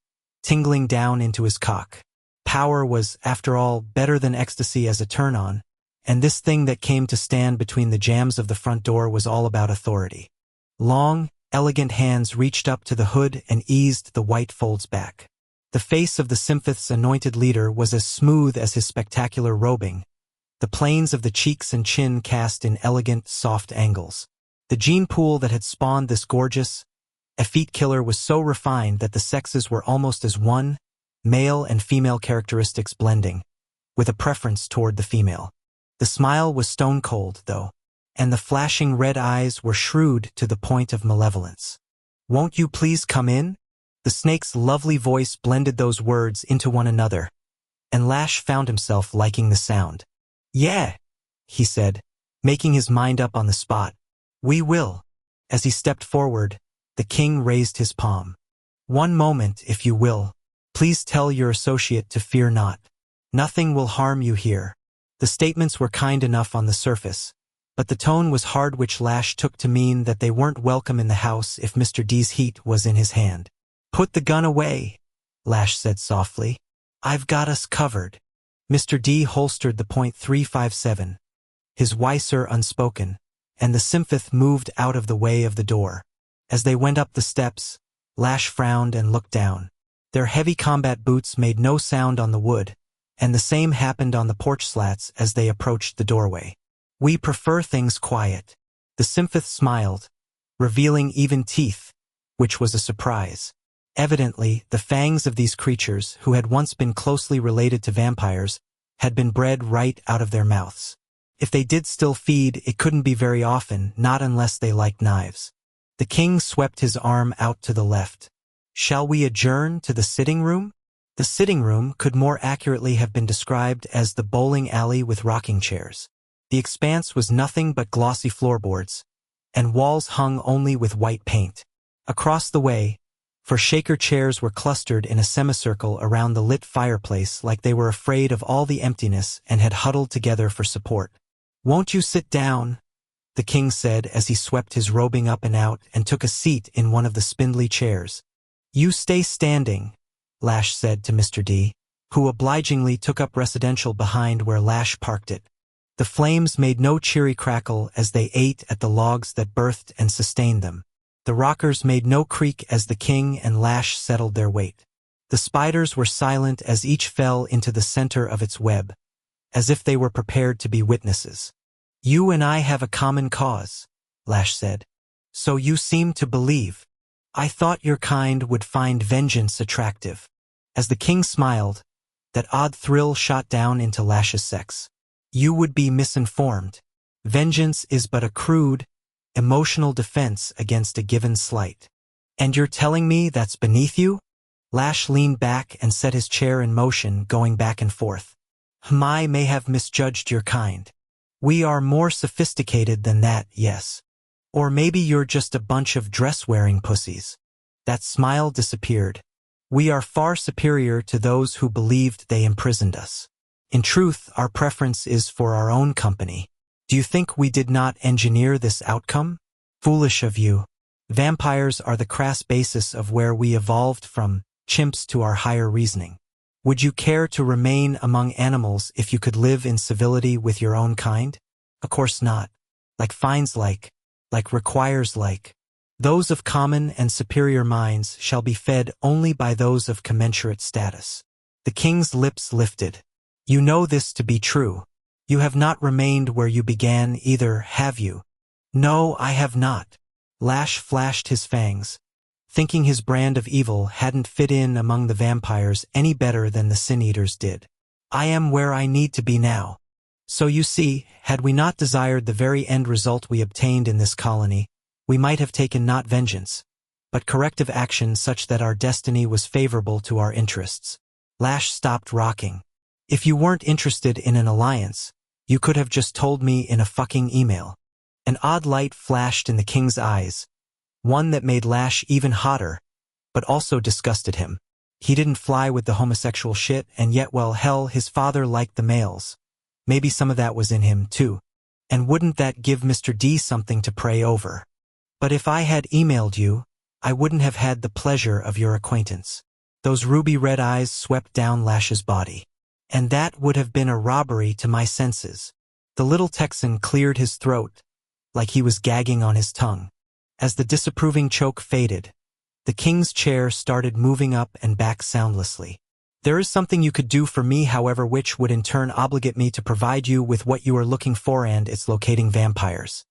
tingling down into his cock. Power was, after all, better than ecstasy as a turn-on, and this thing that came to stand between the jambs of the front door was all about authority. Long, elegant hands reached up to the hood and eased the white folds back. The face of the Sympath's anointed leader was as smooth as his spectacular robing, the planes of the cheeks and chin cast in elegant, soft angles. The gene pool that had spawned this gorgeous, effete killer was so refined that the sexes were almost as one, male and female characteristics blending, with a preference toward the female. The smile was stone-cold, though, and the flashing red eyes were shrewd to the point of malevolence. "Won't you please come in?" The snake's lovely voice blended those words into one another, and Lash found himself liking the sound. "Yeah," he said, making his mind up on the spot. "We will." As he stepped forward, the king raised his palm. "One moment, if you will. Please tell your associate to fear not. Nothing will harm you here." The statements were kind enough on the surface, but the tone was hard, which Lash took to mean that they weren't welcome in the house if Mr. D's heat was in his hand. "Put the gun away," Lash said softly. "I've got us covered." Mr. D holstered the .357, his whiser unspoken, and the Symphoth moved out of the way of the door. As they went up the steps, Lash frowned and looked down. Their heavy combat boots made no sound on the wood, and the same happened on the porch slats as they approached the doorway. "We prefer things quiet." The Symphoth smiled, revealing even teeth, which was a surprise. Evidently, the fangs of these creatures, who had once been closely related to vampires, had been bred right out of their mouths. If they did still feed, it couldn't be very often, not unless they liked knives. The king swept his arm out to the left. "Shall we adjourn to the sitting room?" The sitting room could more accurately have been described as the bowling alley with rocking chairs. The expanse was nothing but glossy floorboards, and walls hung only with white paint. Across the way, for shaker chairs were clustered in a semicircle around the lit fireplace like they were afraid of all the emptiness and had huddled together for support. "Won't you sit down?" the king said as he swept his robing up and out and took a seat in one of the spindly chairs. "You stay standing," Lash said to Mr. D, who obligingly took up residential behind where Lash parked it. The flames made no cheery crackle as they ate at the logs that birthed and sustained them. The rockers made no creak as the king and Lash settled their weight. The spiders were silent as each fell into the center of its web, as if they were prepared to be witnesses. "You and I have a common cause," Lash said. "So you seem to believe. I thought your kind would find vengeance attractive." As the king smiled, that odd thrill shot down into Lash's sex. "You would be misinformed. Vengeance is but a crude, emotional defense against a given slight." "And you're telling me that's beneath you?" Lash leaned back and set his chair in motion, going back and forth. "I may have misjudged your kind. We are more sophisticated than that, yes. Or maybe you're just a bunch of dress-wearing pussies." That smile disappeared. "We are far superior to those who believed they imprisoned us. In truth, our preference is for our own company. Do you think we did not engineer this outcome? Foolish of you. Vampires are the crass basis of where we evolved from, chimps to our higher reasoning. Would you care to remain among animals if you could live in civility with your own kind? Of course not. Like finds like requires like. Those of common and superior minds shall be fed only by those of commensurate status." The king's lips lifted. "You know this to be true. You have not remained where you began either, have you?" "No, I have not." Lash flashed his fangs, thinking his brand of evil hadn't fit in among the vampires any better than the sin-eaters did. "I am where I need to be now. So you see, had we not desired the very end result we obtained in this colony, we might have taken not vengeance, but corrective action such that our destiny was favorable to our interests." Lash stopped rocking. "If you weren't interested in an alliance, you could have just told me in a fucking email." An odd light flashed in the king's eyes, one that made Lash even hotter, but also disgusted him. He didn't fly with the homosexual shit, and yet, well, hell, his father liked the males. Maybe some of that was in him, too. And wouldn't that give Mr. D something to pray over? "But if I had emailed you, I wouldn't have had the pleasure of your acquaintance." Those ruby red eyes swept down Lash's body. "And that would have been a robbery to my senses." The little Texan cleared his throat, like he was gagging on his tongue. As the disapproving choke faded, the king's chair started moving up and back soundlessly. There is something you could do for me, however, which would in turn obligate me to provide you with what you are looking for, and it's locating vampires.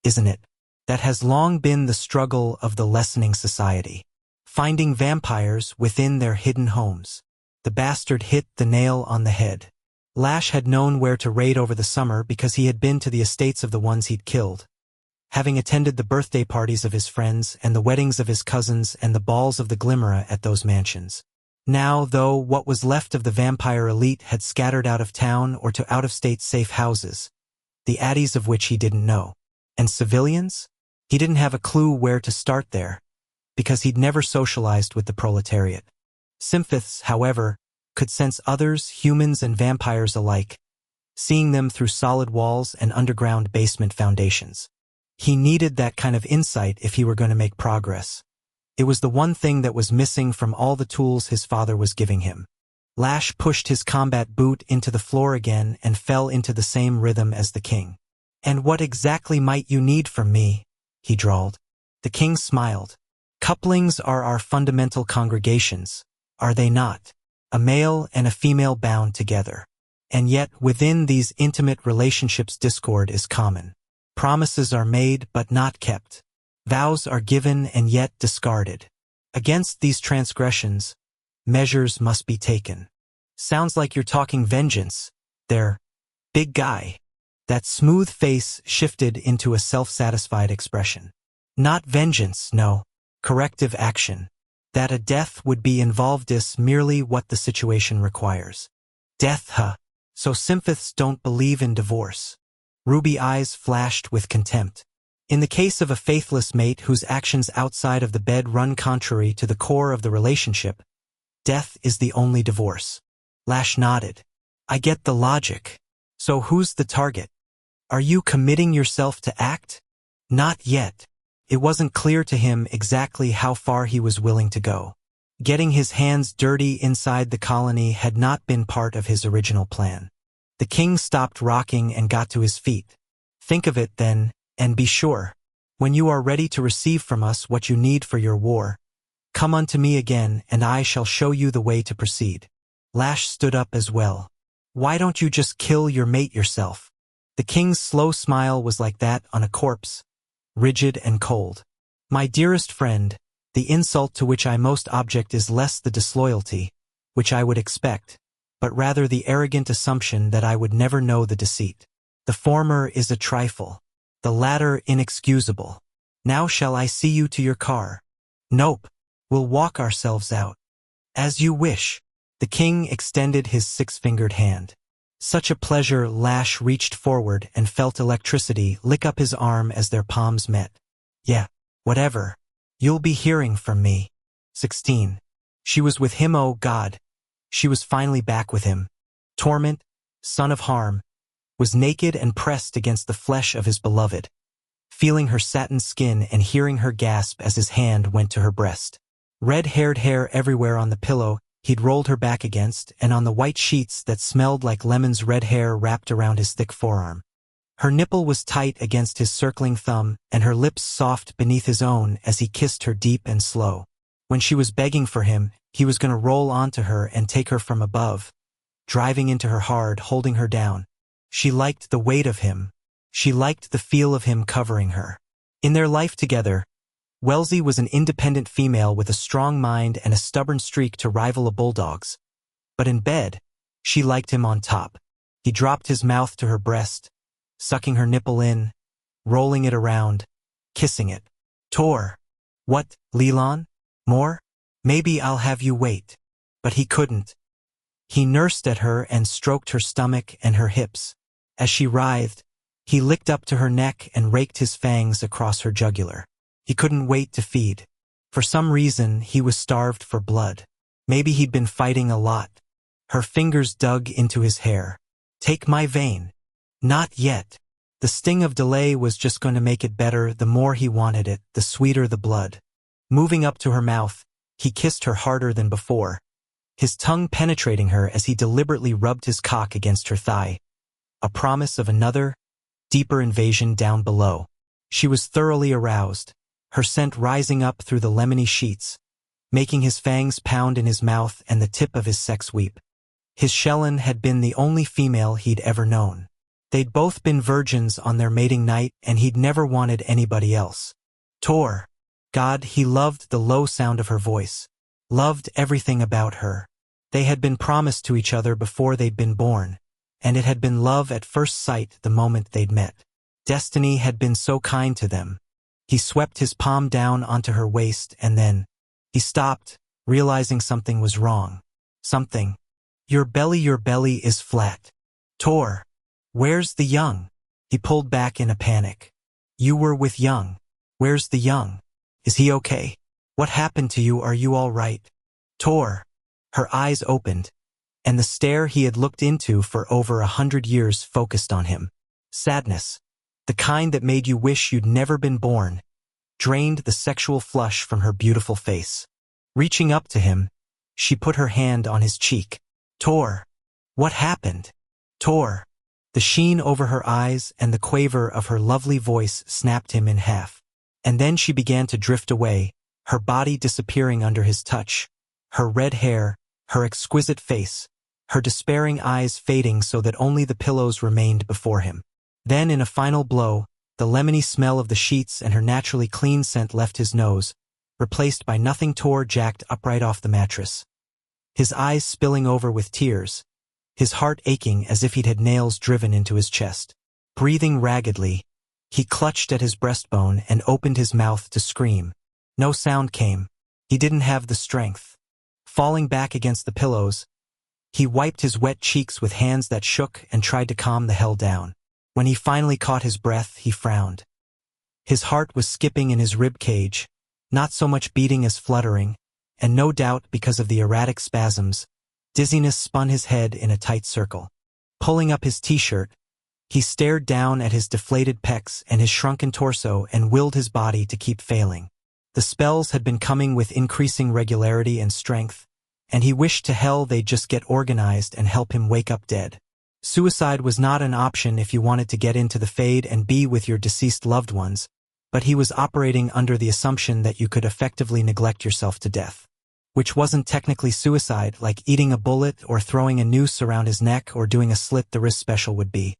Isn't it? That has long been the struggle of the lessening society. Finding vampires within their hidden homes. The bastard hit the nail on the head. Lash had known where to raid over the summer because he had been to the estates of the ones he'd killed. Having attended the birthday parties of his friends and the weddings of his cousins and the balls of the Glimmerer at those mansions. Now, though, what was left of the vampire elite had scattered out of town or to out-of-state safe houses, the addies of which he didn't know. And civilians? He didn't have a clue where to start there, because he'd never socialized with the proletariat. Symphyths, however, could sense others, humans and vampires alike, seeing them through solid walls and underground basement foundations. He needed that kind of insight if he were going to make progress. It was the one thing that was missing from all the tools his father was giving him. Lash pushed his combat boot into the floor again and fell into the same rhythm as the king. "And what exactly might you need from me?" he drawled. The king smiled. "Couplings are our fundamental congregations, are they not? A male and a female bound together. And yet, within these intimate relationships, discord is common. Promises are made but not kept. Vows are given and yet discarded. Against these transgressions, measures must be taken." Sounds like you're talking vengeance, there, big guy. That smooth face shifted into a self-satisfied expression. "Not vengeance, no. Corrective action. That a death would be involved is merely what the situation requires." "Death, huh? So Symphyths don't believe in divorce." Ruby eyes flashed with contempt. "In the case of a faithless mate whose actions outside of the bed run contrary to the core of the relationship, death is the only divorce." Lash nodded. "I get the logic. So who's the target? Are you committing yourself to act?" Not yet. It wasn't clear to him exactly how far he was willing to go. Getting his hands dirty inside the colony had not been part of his original plan. The king stopped rocking and got to his feet. "Think of it then, and be sure. When you are ready to receive from us what you need for your war, come unto me again, and I shall show you the way to proceed." Lash stood up as well. "Why don't you just kill your mate yourself?" The king's slow smile was like that on a corpse, rigid and cold. "My dearest friend, the insult to which I most object is less the disloyalty, which I would expect, but rather the arrogant assumption that I would never know the deceit. The former is a trifle, the latter inexcusable. Now shall I see you to your car?" "Nope. We'll walk ourselves out." "As you wish." The king extended his six-fingered hand. Such a pleasure. Lash reached forward and felt electricity lick up his arm as their palms met. "Yeah, whatever. You'll be hearing from me." 16. She was with him, oh God. She was finally back with him. Torment, son of harm, was naked and pressed against the flesh of his beloved, feeling her satin skin and hearing her gasp as his hand went to her breast. Red-haired hair everywhere on the pillow he'd rolled her back against, and on the white sheets that smelled like lemons, red hair wrapped around his thick forearm. Her nipple was tight against his circling thumb, and her lips soft beneath his own as he kissed her deep and slow. When she was begging for him, he was going to roll onto her and take her from above, driving into her hard, holding her down. She liked the weight of him. She liked the feel of him covering her. In their life together, Wellesley was an independent female with a strong mind and a stubborn streak to rival a bulldog's. But in bed, she liked him on top. He dropped his mouth to her breast, sucking her nipple in, rolling it around, kissing it. "Tor. What, Leland? More? Maybe I'll have you wait." But he couldn't. He nursed at her and stroked her stomach and her hips. As she writhed, he licked up to her neck and raked his fangs across her jugular. He couldn't wait to feed. For some reason, he was starved for blood. Maybe he'd been fighting a lot. Her fingers dug into his hair. "Take my vein." Not yet. The sting of delay was just going to make it better. The more he wanted it, the sweeter the blood. Moving up to her mouth, he kissed her harder than before, his tongue penetrating her as he deliberately rubbed his cock against her thigh. A promise of another, deeper invasion down below. She was thoroughly aroused, her scent rising up through the lemony sheets, making his fangs pound in his mouth and the tip of his sex weep. His Shellen had been the only female he'd ever known. They'd both been virgins on their mating night, and he'd never wanted anybody else. Tor. God, he loved the low sound of her voice. Loved everything about her. They had been promised to each other before they'd been born, and it had been love at first sight the moment they'd met. Destiny had been so kind to them. He swept his palm down onto her waist, and then he stopped, realizing something was wrong. Something. Your belly is flat. Tor. Where's the young? He pulled back in a panic. You were with young. Where's the young? Is he okay? What happened to you? Are you all right? Tor. Her eyes opened, and the stare he had looked into for over 100 years focused on him. Sadness, the kind that made you wish you'd never been born, drained the sexual flush from her beautiful face. Reaching up to him, she put her hand on his cheek. Tor. What happened? Tor. The sheen over her eyes and the quaver of her lovely voice snapped him in half. And then she began to drift away, her body disappearing under his touch, her red hair, her exquisite face, her despairing eyes fading so that only the pillows remained before him. Then in a final blow, the lemony smell of the sheets and her naturally clean scent left his nose, replaced by nothing. Tor jacked upright off the mattress, his eyes spilling over with tears, his heart aching as if he'd had nails driven into his chest. Breathing raggedly, he clutched at his breastbone and opened his mouth to scream. No sound came. He didn't have the strength. Falling back against the pillows, he wiped his wet cheeks with hands that shook and tried to calm the hell down. When he finally caught his breath, he frowned. His heart was skipping in his rib cage, not so much beating as fluttering, and no doubt because of the erratic spasms, dizziness spun his head in a tight circle. Pulling up his t-shirt, he stared down at his deflated pecs and his shrunken torso and willed his body to keep failing. The spells had been coming with increasing regularity and strength, and he wished to hell they'd just get organized and help him wake up dead. Suicide was not an option if you wanted to get into the Fade and be with your deceased loved ones, but he was operating under the assumption that you could effectively neglect yourself to death. Which wasn't technically suicide, like eating a bullet or throwing a noose around his neck or doing a slit-the-wrist special would be.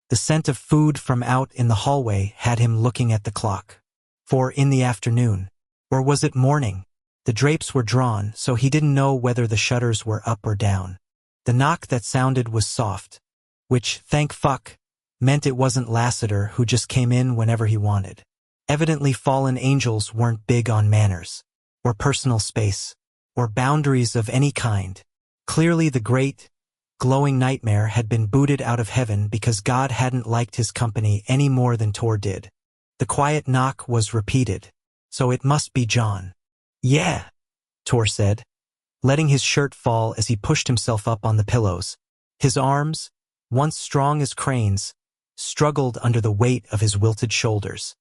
The scent of food from out in the hallway had him looking at the clock. 4 in the afternoon. Or was it morning? The drapes were drawn, so he didn't know whether the shutters were up or down. The knock that sounded was soft, which, thank fuck, meant it wasn't Lassiter who just came in whenever he wanted. Evidently fallen angels weren't big on manners, or personal space, or boundaries of any kind. Clearly the great, glowing nightmare had been booted out of heaven because God hadn't liked his company any more than Tor did. The quiet knock was repeated. So it must be John. Yeah, Tor said, letting his shirt fall as he pushed himself up on the pillows. His arms, once strong as cranes, struggled under the weight of his wilted shoulders.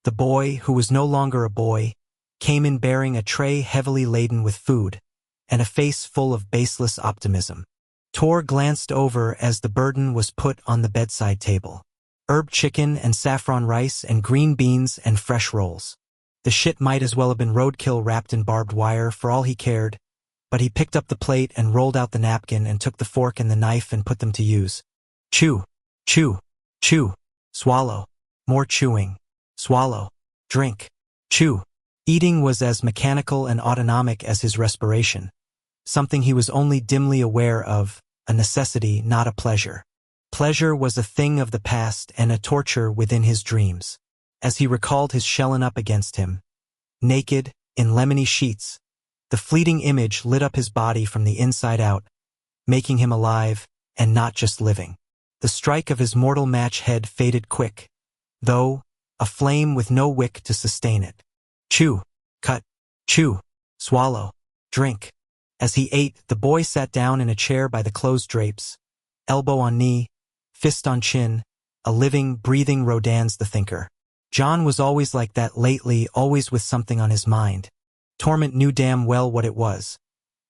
The boy, who was no longer a boy, came in bearing a tray heavily laden with food, and a face full of baseless optimism. Tor glanced over as the burden was put on the bedside table. Herb chicken and saffron rice and green beans and fresh rolls. The shit might as well have been roadkill wrapped in barbed wire for all he cared, but he picked up the plate and rolled out the napkin and took the fork and the knife and put them to use. Chew, chew, chew, swallow, more chewing, swallow, drink, chew. Eating was as mechanical and autonomic as his respiration, something he was only dimly aware of, a necessity, not a pleasure. Pleasure was a thing of the past and a torture within his dreams. As he recalled his Shellen up against him, naked, in lemony sheets, the fleeting image lit up his body from the inside out, making him alive, and not just living. The strike of his mortal match head faded quick, though, a flame with no wick to sustain it. Chew, cut, chew, swallow, drink. As he ate, the boy sat down in a chair by the closed drapes, elbow on knee, fist on chin, a living, breathing Rodin's the thinker. John was always like that lately, always with something on his mind. Torment knew damn well what it was.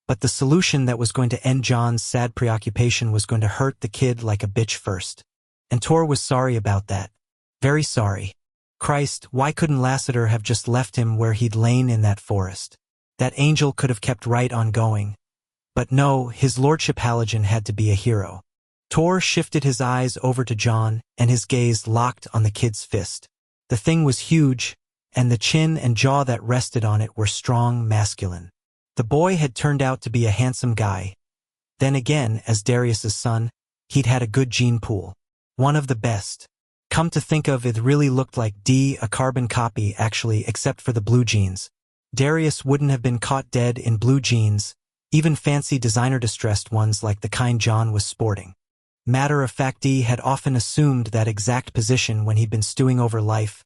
But the solution that was going to end John's sad preoccupation was going to hurt the kid like a bitch first. And Tor was sorry about that. Very sorry. Christ, why couldn't Lassiter have just left him where he'd lain in that forest? That angel could have kept right on going. But no, his lordship Halogen had to be a hero. Tor shifted his eyes over to John, and his gaze locked on the kid's fist. The thing was huge, and the chin and jaw that rested on it were strong, masculine. The boy had turned out to be a handsome guy. Then again, as Darius's son, he'd had a good gene pool. One of the best. Come to think of it, really looked like a carbon copy actually, except for the blue jeans. Darius wouldn't have been caught dead in blue jeans, even fancy designer distressed ones like the kind John was sporting. Matter of fact, D had often assumed that exact position when he'd been stewing over life,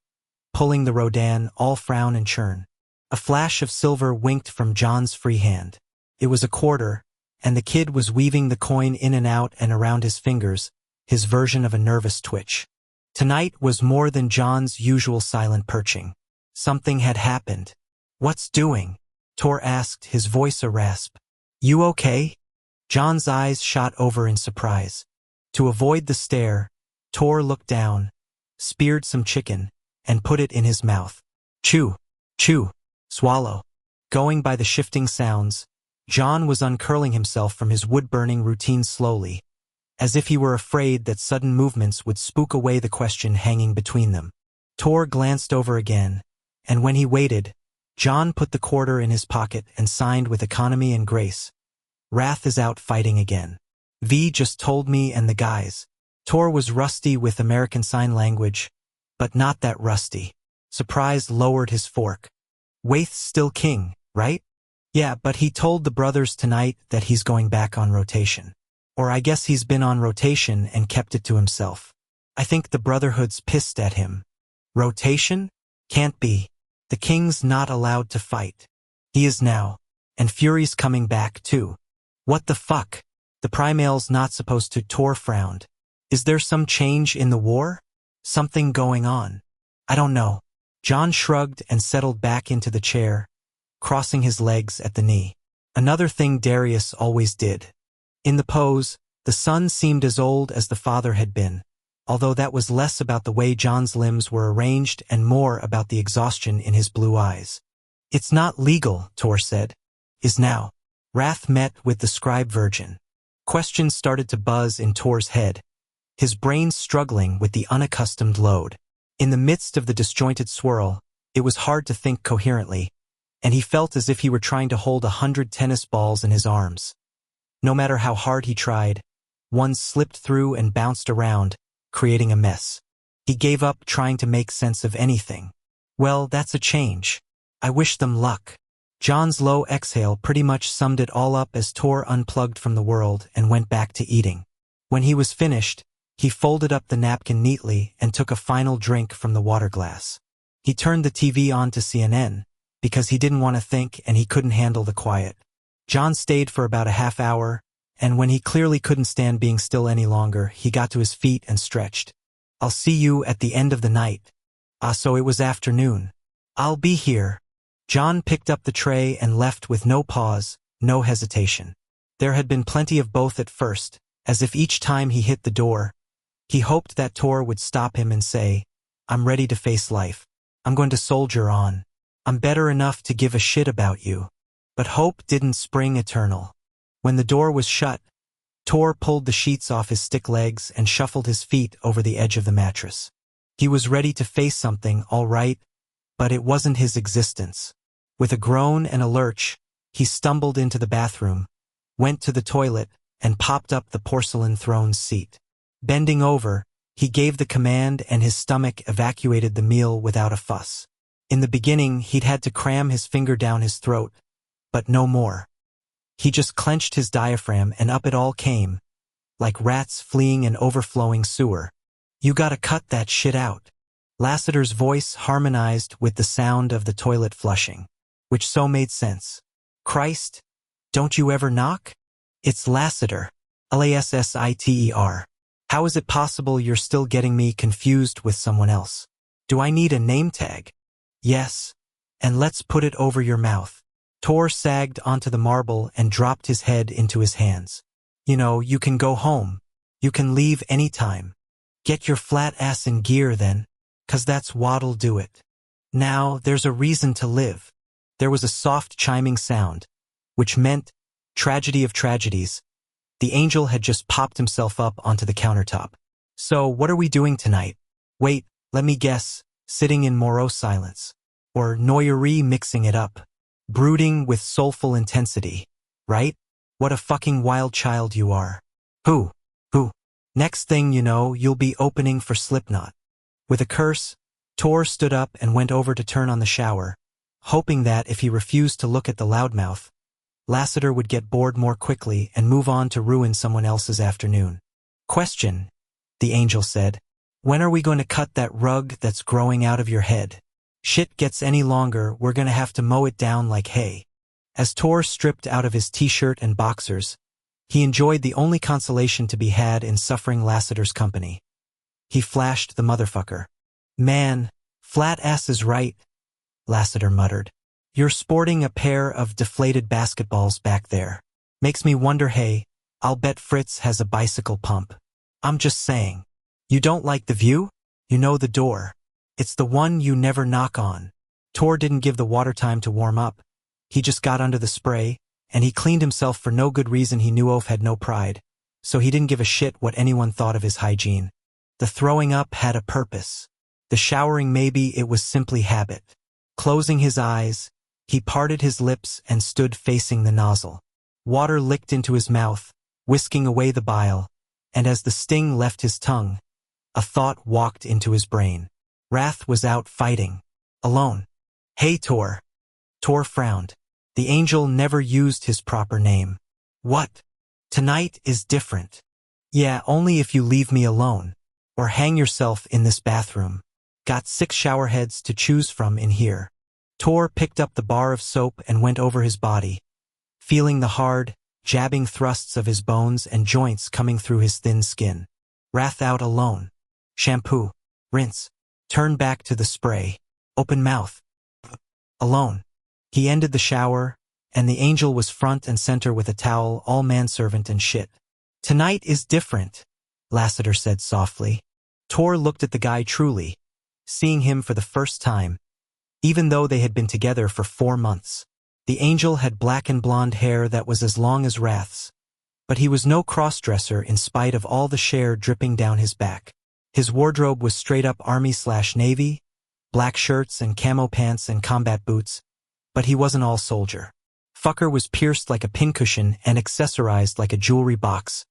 pulling the Rodan, all frown and churn. A flash of silver winked from John's free hand. It was a quarter, and the kid was weaving the coin in and out and around his fingers, his version of a nervous twitch. Tonight was more than John's usual silent perching. Something had happened. "What's doing?" Tor asked, his voice a rasp. "You okay?" John's eyes shot over in surprise. To avoid the stare, Tor looked down, speared some chicken, and put it in his mouth. Chew, chew, swallow. Going by the shifting sounds, John was uncurling himself from his wood-burning routine slowly, as if he were afraid that sudden movements would spook away the question hanging between them. Tor glanced over again, and when he waited, John put the quarter in his pocket and signed with economy and grace. "Wrath is out fighting again. V just told me and the guys." Tor was rusty with American Sign Language, but not that rusty. Surprise lowered his fork. "Waith's still king, right?" "Yeah, but he told the brothers tonight that he's going back on rotation. Or I guess he's been on rotation and kept it to himself. I think the Brotherhood's pissed at him." "Rotation? Can't be. The king's not allowed to fight." "He is now. And Fury's coming back too." "What the fuck? The Primal's not supposed to." Tor frowned. "Is there some change in the war? Something going on?" "I don't know." John shrugged and settled back into the chair, crossing his legs at the knee. Another thing Darius always did. In the pose, the son seemed as old as the father had been, although that was less about the way John's limbs were arranged and more about the exhaustion in his blue eyes. "It's not legal," Tor said. "Is now." Wrath met with the scribe virgin. Questions started to buzz in Tor's head, his brain struggling with the unaccustomed load. In the midst of the disjointed swirl, it was hard to think coherently, and he felt as if he were trying to hold 100 tennis balls in his arms. No matter how hard he tried, one slipped through and bounced around, creating a mess. He gave up trying to make sense of anything. "Well, that's a change. I wish them luck." John's low exhale pretty much summed it all up as Tor unplugged from the world and went back to eating. When he was finished, he folded up the napkin neatly and took a final drink from the water glass. He turned the TV on to CNN, because he didn't want to think and he couldn't handle the quiet. John stayed for about a half hour, and when he clearly couldn't stand being still any longer, he got to his feet and stretched. "I'll see you at the end of the night." So it was afternoon. "I'll be here." John picked up the tray and left with no pause, no hesitation. There had been plenty of both at first, as if each time he hit the door, he hoped that Tor would stop him and say, "I'm ready to face life. I'm going to soldier on. I'm better enough to give a shit about you." But hope didn't spring eternal. When the door was shut, Tor pulled the sheets off his stick legs and shuffled his feet over the edge of the mattress. He was ready to face something, all right, but it wasn't his existence. With a groan and a lurch, he stumbled into the bathroom, went to the toilet, and popped up the porcelain throne's seat. Bending over, he gave the command and his stomach evacuated the meal without a fuss. In the beginning, he'd had to cram his finger down his throat, but no more. He just clenched his diaphragm and up it all came, like rats fleeing an overflowing sewer. "You gotta cut that shit out." Lassiter's voice harmonized with the sound of the toilet flushing, which so made sense. "Christ, don't you ever knock? It's Lassiter. Lassiter. How is it possible you're still getting me confused with someone else? Do I need a name tag?" "Yes. And let's put it over your mouth." Tor sagged onto the marble and dropped his head into his hands. "You know, you can go home. You can leave anytime. Get your flat ass in gear then, 'cause that's what'll do it. Now, there's a reason to live. There was a soft chiming sound, which meant, tragedy of tragedies, the angel had just popped himself up onto the countertop. So, what are we doing tonight? Wait, let me guess, sitting in morose silence. Or noyerie mixing it up. Brooding with soulful intensity. Right? What a fucking wild child you are. Who? Next thing you know, you'll be opening for Slipknot. With a curse, Tor stood up and went over to turn on the shower, hoping that if he refused to look at the loudmouth, Lassiter would get bored more quickly and move on to ruin someone else's afternoon. Question, the angel said. When are we going to cut that rug that's growing out of your head? Shit gets any longer, we're gonna have to mow it down like hay. As Tor stripped out of his t-shirt and boxers, he enjoyed the only consolation to be had in suffering Lassiter's company. He flashed the motherfucker. Man, flat ass is right, Lassiter muttered. You're sporting a pair of deflated basketballs back there. Makes me wonder, hey, I'll bet Fritz has a bicycle pump. I'm just saying. You don't like the view? You know the door. It's the one you never knock on. Tor didn't give the water time to warm up. He just got under the spray, and he cleaned himself for no good reason. He knew Oph had no pride, so he didn't give a shit what anyone thought of his hygiene. The throwing up had a purpose. The showering, maybe it was simply habit. Closing his eyes, he parted his lips and stood facing the nozzle. Water licked into his mouth, whisking away the bile, and as the sting left his tongue, a thought walked into his brain. Wrath was out fighting. Alone. Hey, Tor. Tor frowned. The angel never used his proper name. What? Tonight is different. Yeah, only if you leave me alone. Or hang yourself in this bathroom. Got 6 shower heads to choose from in here. Tor picked up the bar of soap and went over his body, feeling the hard, jabbing thrusts of his bones and joints coming through his thin skin. Wrath out alone. Shampoo. Rinse. Turn back to the spray. Open mouth. Alone. He ended the shower, and the angel was front and center with a towel, all manservant and shit. Tonight is different, Lassiter said softly. Tor looked at the guy truly, seeing him for the first time, even though they had been together for 4 months. The angel had black and blonde hair that was as long as Wrath's, but he was no cross-dresser in spite of all the share dripping down his back. His wardrobe was straight-up Army/Navy, black shirts and camo pants and combat boots, but he wasn't all soldier. Fucker was pierced like a pincushion and accessorized like a jewelry box,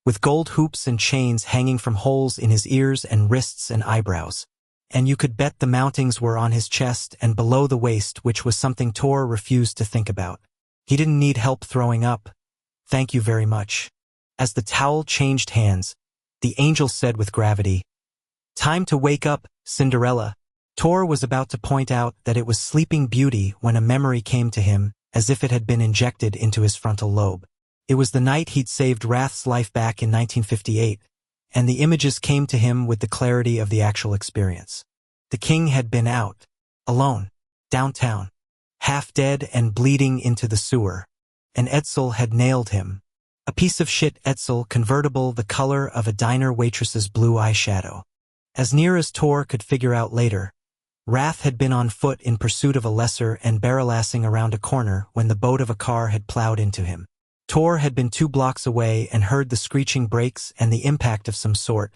with gold hoops and chains hanging from holes in his ears and wrists and eyebrows. And you could bet the mountings were on his chest and below the waist, which was something Tor refused to think about. He didn't need help throwing up. Thank you very much. As the towel changed hands, the angel said with gravity, Time to wake up, Cinderella. Tor was about to point out that it was Sleeping Beauty when a memory came to him, as if it had been injected into his frontal lobe. It was the night he'd saved Wrath's life back in 1958, and the images came to him with the clarity of the actual experience. The king had been out, alone, downtown, half dead and bleeding into the sewer, and Edsel had nailed him. A piece of shit Edsel convertible the color of a diner waitress's blue eyeshadow. As near as Tor could figure out later, Wrath had been on foot in pursuit of a lesser and barrelassing around a corner when the boat of a car had plowed into him. Tor had been 2 blocks away and heard the screeching brakes and the impact of some sort,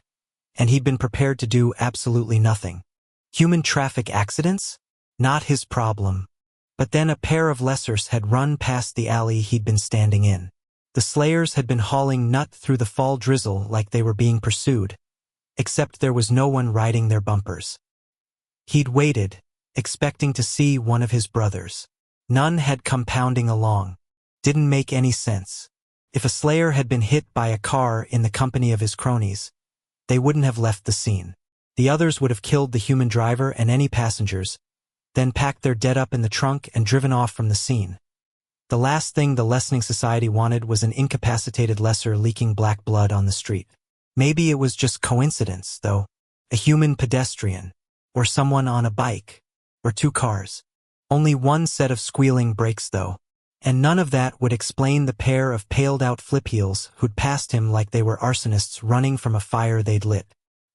and he'd been prepared to do absolutely nothing. Human traffic accidents? Not his problem. But then a pair of lessers had run past the alley he'd been standing in. The slayers had been hauling nut through the fall drizzle like they were being pursued, except there was no one riding their bumpers. He'd waited, expecting to see one of his brothers. None had come pounding along. Didn't make any sense. If a slayer had been hit by a car in the company of his cronies, they wouldn't have left the scene. The others would have killed the human driver and any passengers, then packed their dead up in the trunk and driven off from the scene. The last thing the Lessening Society wanted was an incapacitated lesser leaking black blood on the street. Maybe it was just coincidence, though. A human pedestrian, or someone on a bike, or 2 cars. Only 1 set of squealing brakes, though. And none of that would explain the pair of paled-out flip heels who'd passed him like they were arsonists running from a fire they'd lit.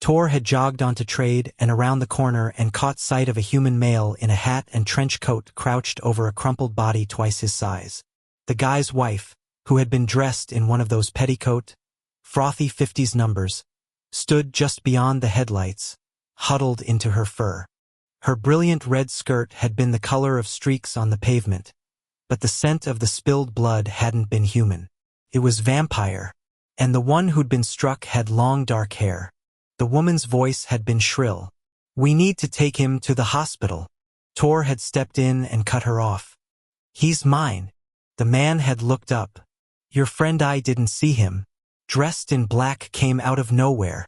Tor had jogged onto trade and around the corner and caught sight of a human male in a hat and trench coat crouched over a crumpled body twice his size. The guy's wife, who had been dressed in one of those petticoat, frothy 50s numbers, stood just beyond the headlights, huddled into her fur. Her brilliant red skirt had been the color of streaks on the pavement, but the scent of the spilled blood hadn't been human. It was vampire, and the one who'd been struck had long dark hair. The woman's voice had been shrill. "We need to take him to the hospital." Tor had stepped in and cut her off. "He's mine." The man had looked up. "Your friend, I didn't see him. Dressed in black, came out of nowhere.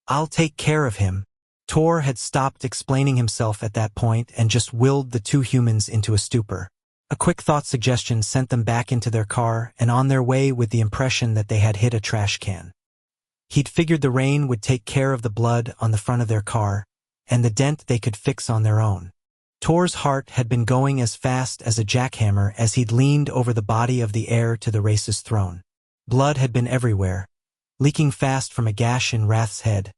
I'll take care of him." Tor had stopped explaining himself at that point and just willed the two humans into a stupor. A quick thought suggestion sent them back into their car and on their way with the impression that they had hit a trash can. He'd figured the rain would take care of the blood on the front of their car, and the dent they could fix on their own. Tor's heart had been going as fast as a jackhammer as he'd leaned over the body of the heir to the race's throne. Blood had been everywhere, leaking fast from a gash in Wrath's head.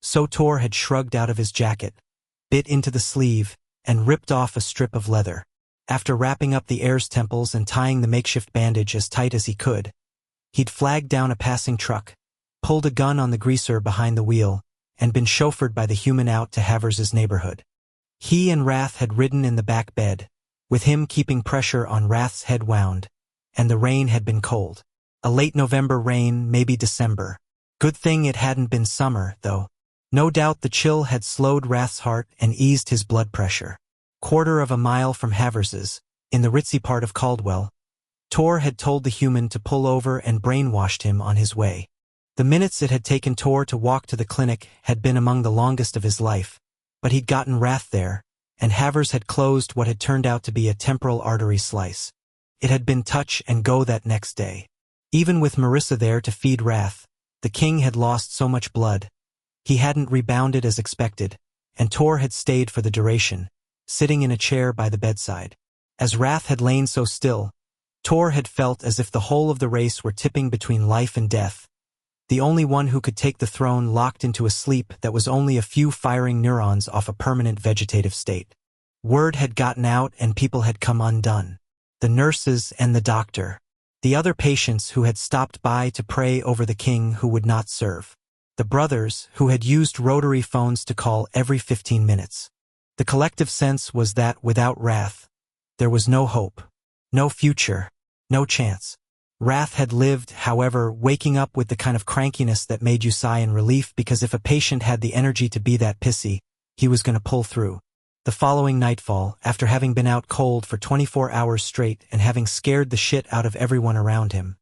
So Tor had shrugged out of his jacket, bit into the sleeve, and ripped off a strip of leather. After wrapping up the heir's temples and tying the makeshift bandage as tight as he could, he'd flagged down a passing truck, pulled a gun on the greaser behind the wheel, and been chauffeured by the human out to Havers's neighborhood. He and Wrath had ridden in the back bed, with him keeping pressure on Wrath's head wound, and the rain had been cold. A late November rain, maybe December. Good thing it hadn't been summer, though. No doubt the chill had slowed Wrath's heart and eased his blood pressure. Quarter of a mile from Havers's, in the ritzy part of Caldwell, Tor had told the human to pull over and brainwashed him on his way. The minutes it had taken Tor to walk to the clinic had been among the longest of his life, but he'd gotten Wrath there, and Havers had closed what had turned out to be a temporal artery slice. It had been touch and go that next day. Even with Marissa there to feed Wrath, the king had lost so much blood. He hadn't rebounded as expected, and Tor had stayed for the duration, sitting in a chair by the bedside. As Wrath had lain so still, Tor had felt as if the whole of the race were tipping between life and death, the only one who could take the throne locked into a sleep that was only a few firing neurons off a permanent vegetative state. Word had gotten out and people had come undone. The nurses and the doctor. The other patients who had stopped by to pray over the king who would not serve. The brothers who had used rotary phones to call every 15 minutes. The collective sense was that without Wrath, there was no hope, no future, no chance. Wrath had lived, however, waking up with the kind of crankiness that made you sigh in relief because if a patient had the energy to be that pissy, he was going to pull through. The following nightfall, after having been out cold for 24 hours straight and having scared the shit out of everyone around him,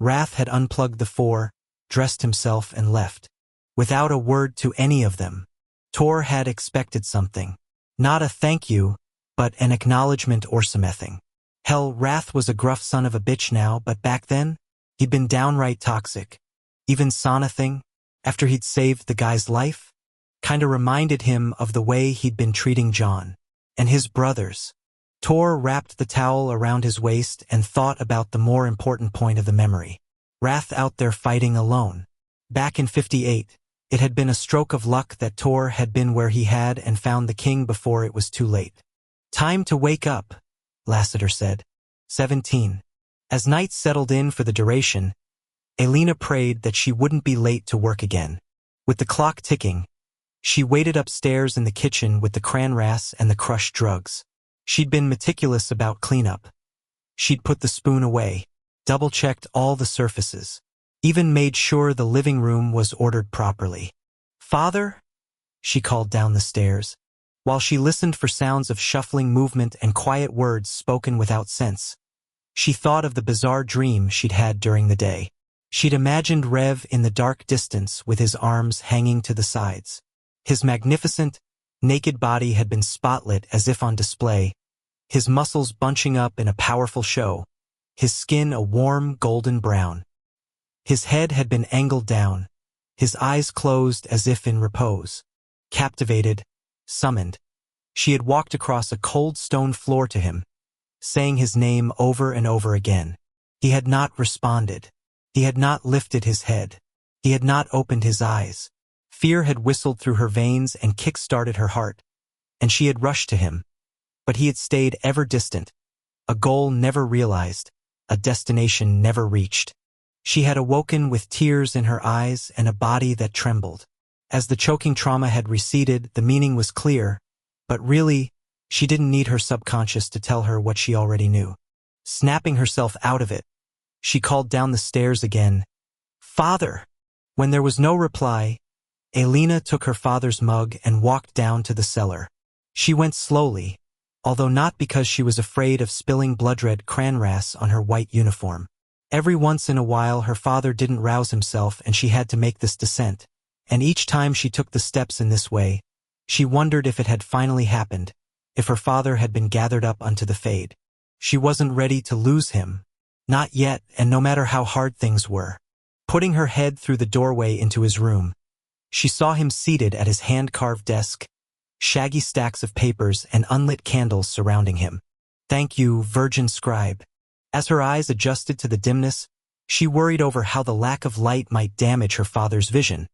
Wrath had unplugged the four, dressed himself and left. Without a word to any of them. Tor had expected something. Not a thank you, but an acknowledgement or something. Hell, Wrath was a gruff son of a bitch now, but back then, he'd been downright toxic. Even Sonething, after he'd saved the guy's life, kinda reminded him of the way he'd been treating John and his brothers. Tor wrapped the towel around his waist and thought about the more important point of the memory. Wrath out there fighting alone. Back in 58, it had been a stroke of luck that Tor had been where he had and found the king before it was too late. Time to wake up, Lassiter said. 17. As night settled in for the duration, Elena prayed that she wouldn't be late to work again. With the clock ticking, she waited upstairs in the kitchen with the cranras and the crushed drugs. She'd been meticulous about cleanup. She'd put the spoon away, double-checked all the surfaces, even made sure the living room was ordered properly. "Father?" she called down the stairs, while she listened for sounds of shuffling movement and quiet words spoken without sense. She thought of the bizarre dream she'd had during the day. She'd imagined Rev in the dark distance with his arms hanging to the sides. His magnificent, naked body had been spotlit as if on display, his muscles bunching up in a powerful show, his skin a warm golden brown. His head had been angled down, his eyes closed as if in repose. Captivated, summoned, she had walked across a cold stone floor to him, saying his name over and over again. He had not responded. He had not lifted his head. He had not opened his eyes. Fear had whistled through her veins and kick-started her heart, and she had rushed to him. But he had stayed ever distant, a goal never realized, a destination never reached. She had awoken with tears in her eyes and a body that trembled. As the choking trauma had receded, the meaning was clear, but really, she didn't need her subconscious to tell her what she already knew. Snapping herself out of it, she called down the stairs again, "Father!" When there was no reply, Elena took her father's mug and walked down to the cellar. She went slowly, although not because she was afraid of spilling blood-red cranras on her white uniform. Every once in a while her father didn't rouse himself and she had to make this descent, and each time she took the steps in this way, she wondered if it had finally happened, if her father had been gathered up unto the fade. She wasn't ready to lose him. Not yet, and no matter how hard things were. Putting her head through the doorway into his room, she saw him seated at his hand-carved desk, shaggy stacks of papers and unlit candles surrounding him. "Thank you, Virgin Scribe." As her eyes adjusted to the dimness, she worried over how the lack of light might damage her father's vision.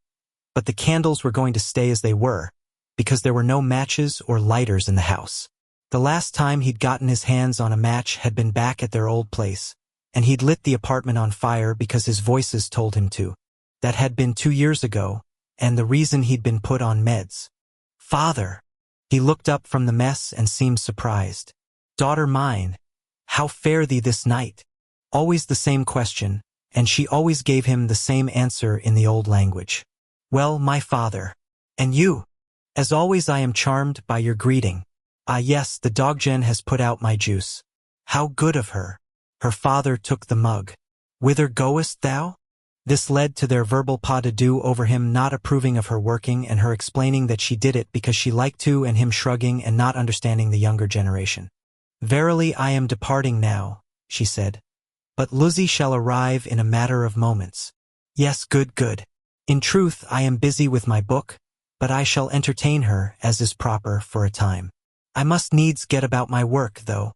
But the candles were going to stay as they were, because there were no matches or lighters in the house. The last time he'd gotten his hands on a match had been back at their old place, and he'd lit the apartment on fire because his voices told him to. That had been 2 years ago, and the reason he'd been put on meds. "Father!" He looked up from the mess and seemed surprised. "Daughter mine, how fare thee this night?" Always the same question, and she always gave him the same answer in the old language. "Well, my father. And you?" "As always I am charmed by your greeting. Ah yes, the doggen has put out my juice." "How good of her." Her father took the mug. "Whither goest thou?" This led to their verbal pas de deux over him not approving of her working and her explaining that she did it because she liked to and him shrugging and not understanding the younger generation. "Verily I am departing now," she said. "But Luzzie shall arrive in a matter of moments." "Yes, good, good. In truth I am busy with my book, but I shall entertain her, as is proper, for a time. I must needs get about my work, though."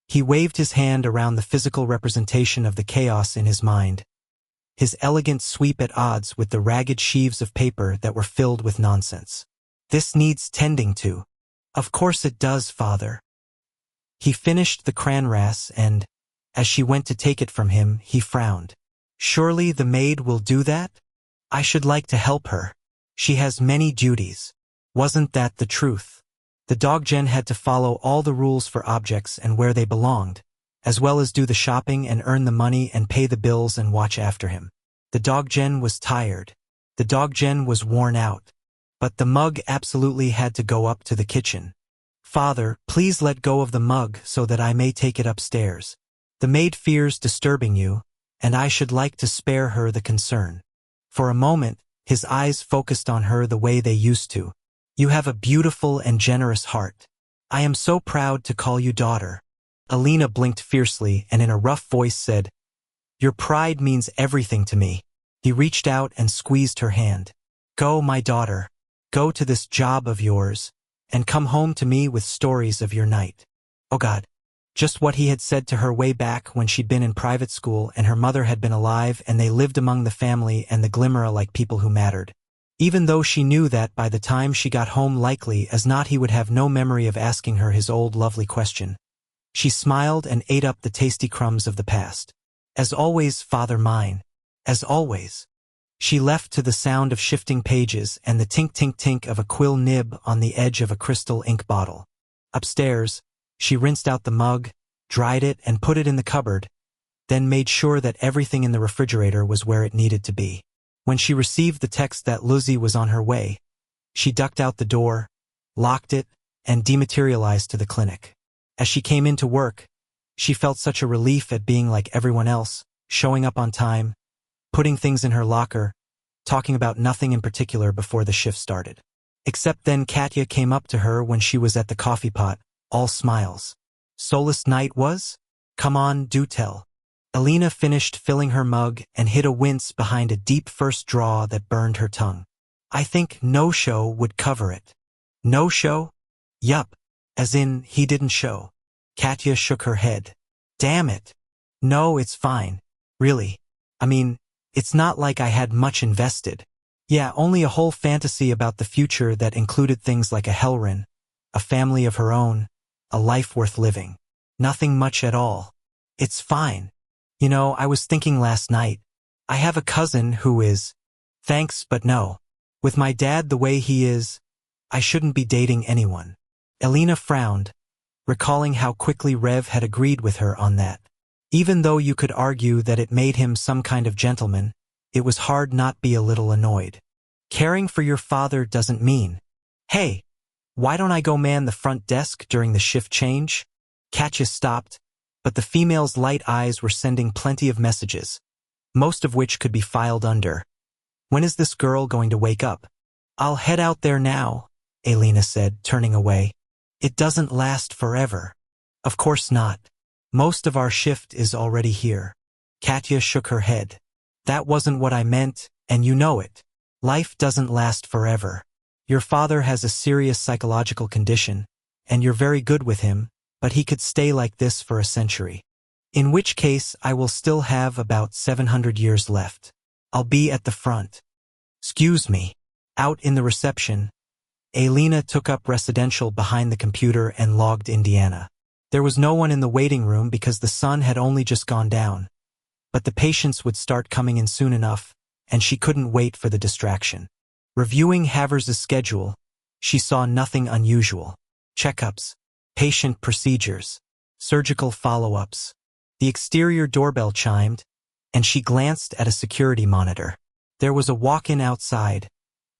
He waved his hand around the physical representation of the chaos in his mind, his elegant sweep at odds with the ragged sheaves of paper that were filled with nonsense. "This needs tending to." "Of course it does, father." He finished the cranras and, as she went to take it from him, he frowned. "Surely the maid will do that? I should like to help her. She has many duties." Wasn't that the truth? The doggen had to follow all the rules for objects and where they belonged, as well as do the shopping and earn the money and pay the bills and watch after him. The doggen was tired. The doggen was worn out. But the mug absolutely had to go up to the kitchen. "Father, please let go of the mug so that I may take it upstairs. The maid fears disturbing you, and I should like to spare her the concern." For a moment, his eyes focused on her the way they used to. "You have a beautiful and generous heart. I am so proud to call you daughter." Elena blinked fiercely and in a rough voice said, "Your pride means everything to me." He reached out and squeezed her hand. "Go, my daughter. Go to this job of yours, and come home to me with stories of your night." Oh God. Just what he had said to her way back when she'd been in private school and her mother had been alive and they lived among the family and the Glimmer like people who mattered. Even though she knew that by the time she got home likely as not he would have no memory of asking her his old lovely question. She smiled and ate up the tasty crumbs of the past. "As always, father mine. As always." She left to the sound of shifting pages and the tink-tink-tink of a quill nib on the edge of a crystal ink bottle. Upstairs, she rinsed out the mug, dried it and put it in the cupboard, then made sure that everything in the refrigerator was where it needed to be. When she received the text that Luzzie was on her way, she ducked out the door, locked it, and dematerialized to the clinic. As she came into work, she felt such a relief at being like everyone else, showing up on time, putting things in her locker, talking about nothing in particular before the shift started. Except then Katya came up to her when she was at the coffee pot, all smiles. "Soulless night was? Come on, do tell." Elena finished filling her mug and hid a wince behind a deep first draw that burned her tongue. "I think no show would cover it." "No show?" "Yup. As in, he didn't show." Katya shook her head. "Damn it. No, it's fine. Really. I mean, it's not like I had much invested. Yeah, only a whole fantasy about the future that included things like a Hellrin, a family of her own, a life worth living. Nothing much at all. It's fine. You know, I was thinking last night. I have a cousin who is... Thanks, but no. With my dad the way he is, I shouldn't be dating anyone. Elena frowned, recalling how quickly Rev had agreed with her on that. Even though you could argue that it made him some kind of gentleman, it was hard not be a little annoyed. Caring for your father doesn't mean, hey, why don't I go man the front desk during the shift change? Katya stopped, but the female's light eyes were sending plenty of messages, most of which could be filed under. When is this girl going to wake up? I'll head out there now, Elena said, turning away. It doesn't last forever. Of course not. Most of our shift is already here. Katya shook her head. That wasn't what I meant, and you know it. Life doesn't last forever. Your father has a serious psychological condition, and you're very good with him, but he could stay like this for a century. In which case, I will still have about 700 years left. I'll be at the front. Excuse me. Out in the reception, Elena took up residential behind the computer and logged Indiana. There was no one in the waiting room because the sun had only just gone down. But the patients would start coming in soon enough, and she couldn't wait for the distraction. Reviewing Havers' schedule, she saw nothing unusual. Checkups, patient procedures, surgical follow-ups. The exterior doorbell chimed, and she glanced at a security monitor. There was a walk-in outside,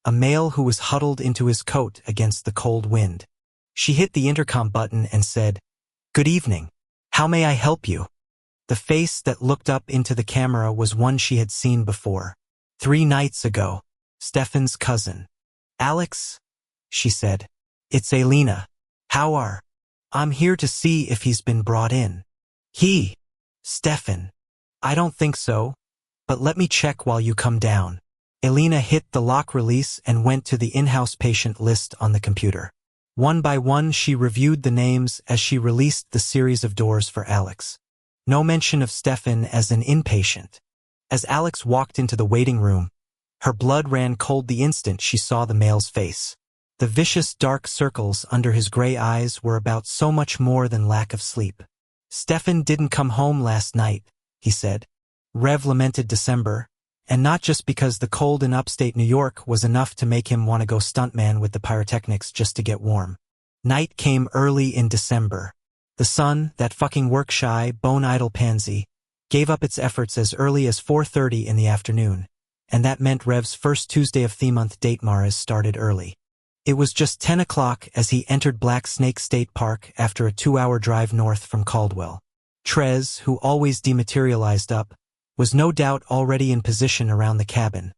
a male who was huddled into his coat against the cold wind. She hit the intercom button and said, "Good evening. How may I help you?" The face that looked up into the camera was one she had seen before. 3 nights ago. Stefan's cousin. "Alex?" she said. "It's Elena. How are? I'm here to see if he's been brought in." "He? Stefan? I don't think so, but let me check while you come down." Elena hit the lock release and went to the in-house patient list on the computer. One by one she reviewed the names as she released the series of doors for Alex. No mention of Stefan as an inpatient. As Alex walked into the waiting room, her blood ran cold the instant she saw the male's face. The vicious dark circles under his gray eyes were about so much more than lack of sleep. "Stefan didn't come home last night," he said. Rev lamented December, and not just because the cold in upstate New York was enough to make him want to go stuntman with the pyrotechnics just to get warm. Night came early in December. The sun, that fucking work-shy, bone-idle pansy, gave up its efforts as early as 4:30 in the afternoon, and that meant Rev's first Tuesday of the-month date Mars started early. It was just 10 o'clock as he entered Black Snake State Park after a 2-hour drive north from Caldwell. Trez, who always dematerialized up, was no doubt already in position around the cabin,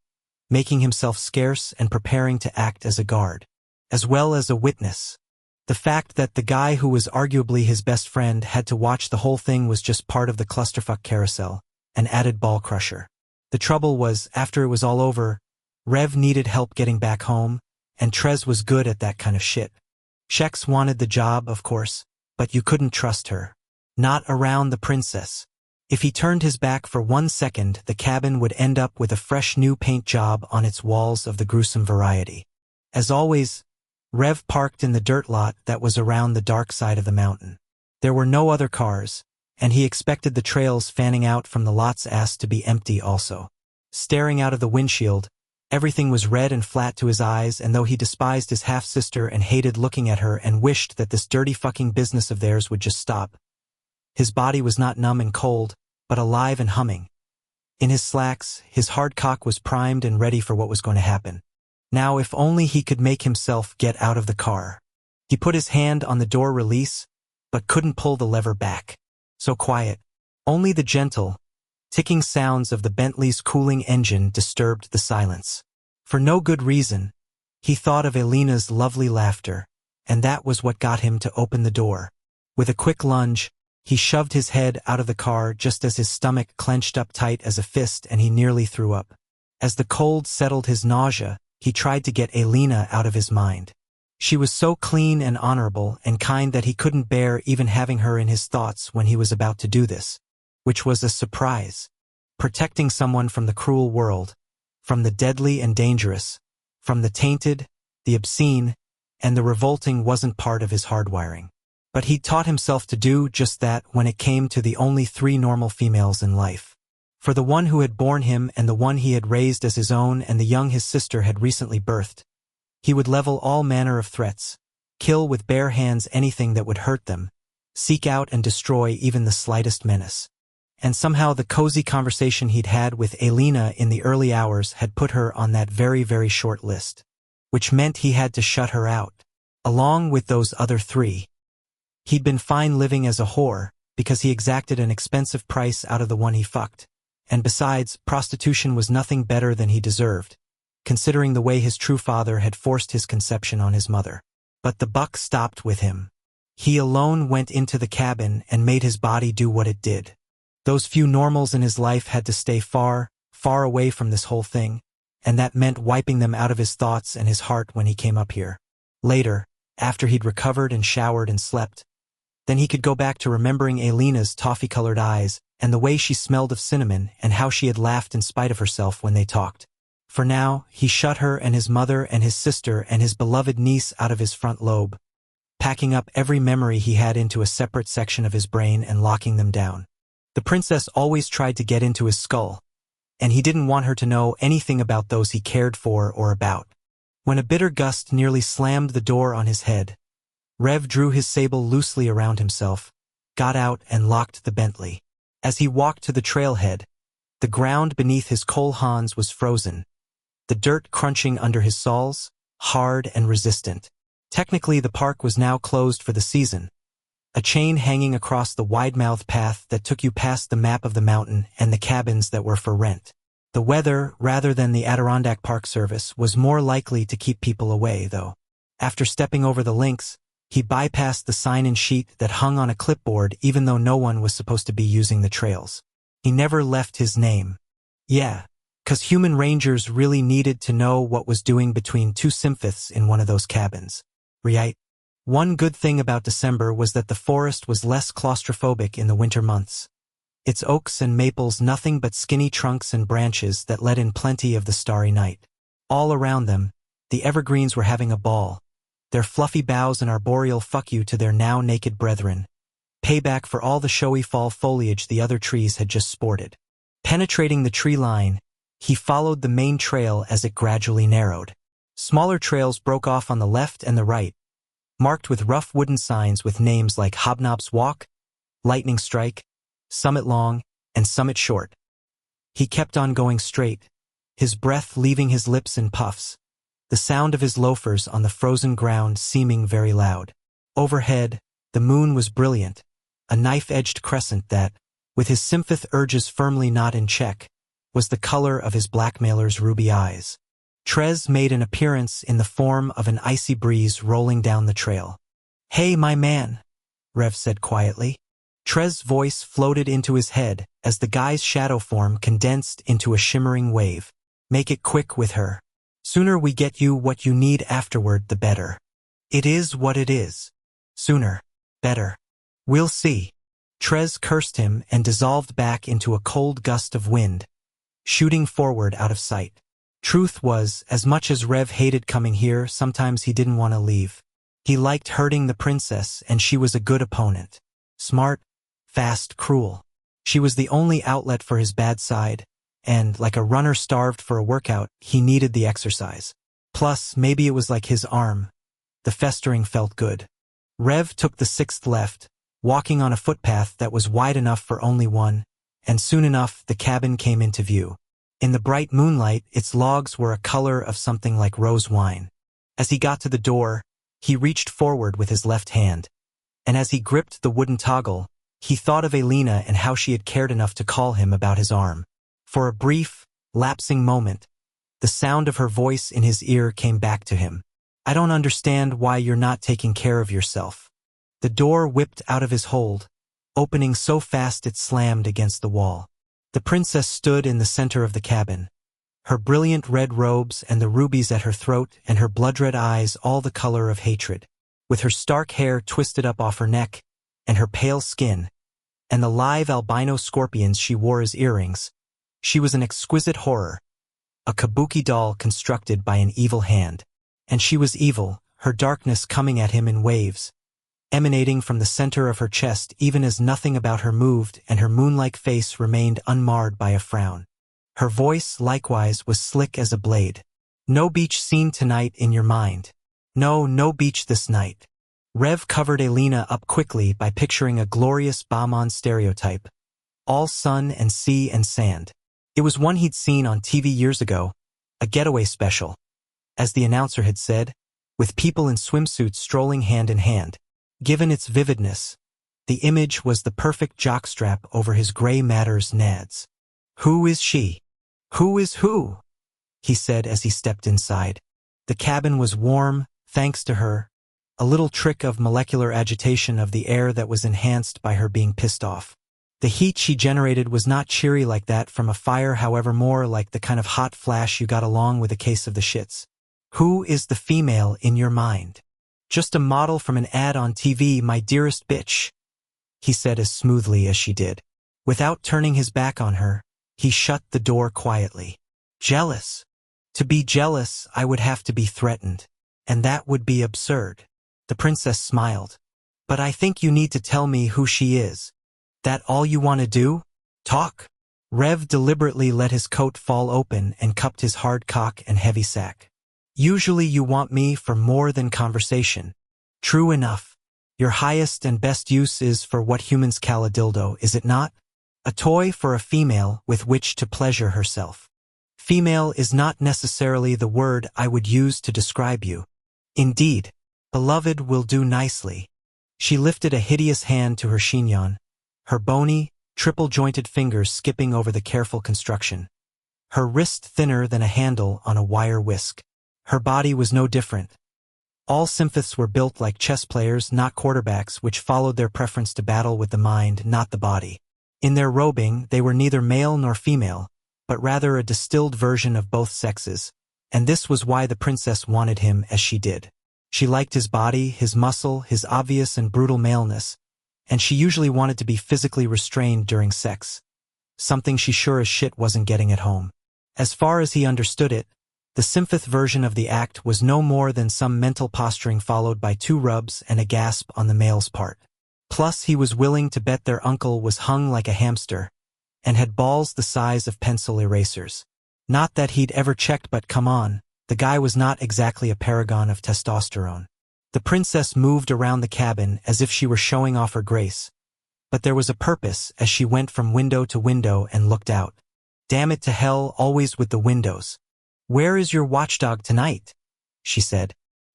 making himself scarce and preparing to act as a guard, as well as a witness. The fact that the guy who was arguably his best friend had to watch the whole thing was just part of the clusterfuck carousel, an added ball crusher. The trouble was, after it was all over, Rev needed help getting back home, and Trez was good at that kind of shit. Shex wanted the job, of course, but you couldn't trust her. Not around the princess. If he turned his back for 1 second, the cabin would end up with a fresh new paint job on its walls of the gruesome variety. As always, Rev parked in the dirt lot that was around the dark side of the mountain. There were no other cars, and he expected the trails fanning out from the lot's ass to be empty also. Staring out of the windshield, everything was red and flat to his eyes, and though he despised his half-sister and hated looking at her and wished that this dirty fucking business of theirs would just stop, his body was not numb and cold, but alive and humming. In his slacks, his hard cock was primed and ready for what was going to happen. Now if only he could make himself get out of the car. He put his hand on the door release, but couldn't pull the lever back. So quiet. Only the gentle, ticking sounds of the Bentley's cooling engine disturbed the silence. For no good reason, he thought of Elena's lovely laughter, and that was what got him to open the door. With a quick lunge, he shoved his head out of the car just as his stomach clenched up tight as a fist and he nearly threw up. As the cold settled his nausea, he tried to get Elena out of his mind. She was so clean and honorable and kind that he couldn't bear even having her in his thoughts when he was about to do this, which was a surprise. Protecting someone from the cruel world, from the deadly and dangerous, from the tainted, the obscene, and the revolting wasn't part of his hardwiring. But he'd taught himself to do just that when it came to the only 3 normal females in life. For the one who had borne him and the one he had raised as his own and the young his sister had recently birthed, he would level all manner of threats, kill with bare hands anything that would hurt them, seek out and destroy even the slightest menace. And somehow the cozy conversation he'd had with Elena in the early hours had put her on that very, very short list, which meant he had to shut her out, along with those other 3. He'd been fine living as a whore because he exacted an expensive price out of the one he fucked, and besides, prostitution was nothing better than he deserved, considering the way his true father had forced his conception on his mother. But the buck stopped with him. He alone went into the cabin and made his body do what it did. Those few normals in his life had to stay far, far away from this whole thing, and that meant wiping them out of his thoughts and his heart when he came up here. Later, after he'd recovered and showered and slept, then he could go back to remembering Elena's toffee-colored eyes and the way she smelled of cinnamon and how she had laughed in spite of herself when they talked. For now, he shut her and his mother and his sister and his beloved niece out of his front lobe, packing up every memory he had into a separate section of his brain and locking them down. The princess always tried to get into his skull, and he didn't want her to know anything about those he cared for or about. When a bitter gust nearly slammed the door on his head, Rev drew his sable loosely around himself, got out and locked the Bentley. As he walked to the trailhead, the ground beneath his coal hans was frozen, the dirt crunching under his soles, hard and resistant. Technically, the park was now closed for the season, a chain hanging across the wide-mouthed path that took you past the map of the mountain and the cabins that were for rent. The weather, rather than the Adirondack Park Service, was more likely to keep people away, though. After stepping over the links, he bypassed the sign-in sheet that hung on a clipboard even though no one was supposed to be using the trails. He never left his name. Yeah, 'cause human rangers really needed to know what was doing between 2 symphoths in one of those cabins. Right? One good thing about December was that the forest was less claustrophobic in the winter months. Its oaks and maples nothing but skinny trunks and branches that let in plenty of the starry night. All around them, the evergreens were having a ball, their fluffy boughs and arboreal fuck you to their now naked brethren, payback for all the showy fall foliage the other trees had just sported. Penetrating the tree line, he followed the main trail as it gradually narrowed. Smaller trails broke off on the left and the right, marked with rough wooden signs with names like Hobnob's Walk, Lightning Strike, Summit Long, and Summit Short. He kept on going straight, his breath leaving his lips in puffs, the sound of his loafers on the frozen ground seeming very loud. Overhead, the moon was brilliant, a knife-edged crescent that, with his symphoth urges firmly not in check, was the color of his blackmailer's ruby eyes. Trez made an appearance in the form of an icy breeze rolling down the trail. "Hey, my man," Rev said quietly. Trez's voice floated into his head as the guy's shadow form condensed into a shimmering wave. "Make it quick with her. Sooner we get you what you need afterward, the better." "It is what it is. Sooner. Better. We'll see." Trez cursed him and dissolved back into a cold gust of wind, shooting forward out of sight. Truth was, as much as Rev hated coming here, sometimes he didn't want to leave. He liked hurting the princess, and she was a good opponent. Smart, fast, cruel. She was the only outlet for his bad side, and, like a runner starved for a workout, he needed the exercise. Plus, maybe it was like his arm. The festering felt good. Rev took the 6th left, walking on a footpath that was wide enough for only one, and soon enough the cabin came into view. In the bright moonlight, its logs were a color of something like rose wine. As he got to the door, he reached forward with his left hand, and as he gripped the wooden toggle, he thought of Elena and how she had cared enough to call him about his arm. For a brief, lapsing moment, the sound of her voice in his ear came back to him. "I don't understand why you're not taking care of yourself." The door whipped out of his hold, opening so fast it slammed against the wall. The princess stood in the center of the cabin, her brilliant red robes and the rubies at her throat and her blood-red eyes all the color of hatred. With her stark hair twisted up off her neck, and her pale skin, and the live albino scorpions she wore as earrings, she was an exquisite horror, a kabuki doll constructed by an evil hand. And she was evil, her darkness coming at him in waves, emanating from the center of her chest even as nothing about her moved and her moon-like face remained unmarred by a frown. Her voice, likewise, was slick as a blade. No beach scene tonight in your mind. No, no beach this night. Rev covered Elena up quickly by picturing a glorious Bauman stereotype. All sun and sea and sand. It was one he'd seen on TV years ago, a getaway special. As the announcer had said, with people in swimsuits strolling hand in hand. Given its vividness, the image was the perfect jockstrap over his gray matter's nads. Who is she? Who is who? He said as he stepped inside. The cabin was warm, thanks to her, a little trick of molecular agitation of the air that was enhanced by her being pissed off. The heat she generated was not cheery like that from a fire, however, more like the kind of hot flash you got along with a case of the shits. Who is the female in your mind? Just a model from an ad on TV, my dearest bitch, he said as smoothly as she did. Without turning his back on her, he shut the door quietly. Jealous. To be jealous, I would have to be threatened. And that would be absurd. The princess smiled. But I think you need to tell me who she is. That all you want to do? Talk. Rev deliberately let his coat fall open and cupped his hard cock and heavy sack. Usually you want me for more than conversation. True enough. Your highest and best use is for what humans call a dildo, is it not? A toy for a female with which to pleasure herself. Female is not necessarily the word I would use to describe you. Indeed, beloved will do nicely. She lifted a hideous hand to her chignon, her bony, triple-jointed fingers skipping over the careful construction. Her wrist thinner than a handle on a wire whisk. Her body was no different. All symphoths were built like chess players, not quarterbacks, which followed their preference to battle with the mind, not the body. In their robing, they were neither male nor female, but rather a distilled version of both sexes, and this was why the princess wanted him as she did. She liked his body, his muscle, his obvious and brutal maleness, and she usually wanted to be physically restrained during sex, something she sure as shit wasn't getting at home. As far as he understood it, the symphoth version of the act was no more than some mental posturing followed by 2 rubs and a gasp on the male's part. Plus, he was willing to bet their uncle was hung like a hamster and had balls the size of pencil erasers. Not that he'd ever checked, but come on, the guy was not exactly a paragon of testosterone. The princess moved around the cabin as if she were showing off her grace, but there was a purpose as she went from window to window and looked out. Damn it to hell, always with the windows. Where is your watchdog tonight? She said.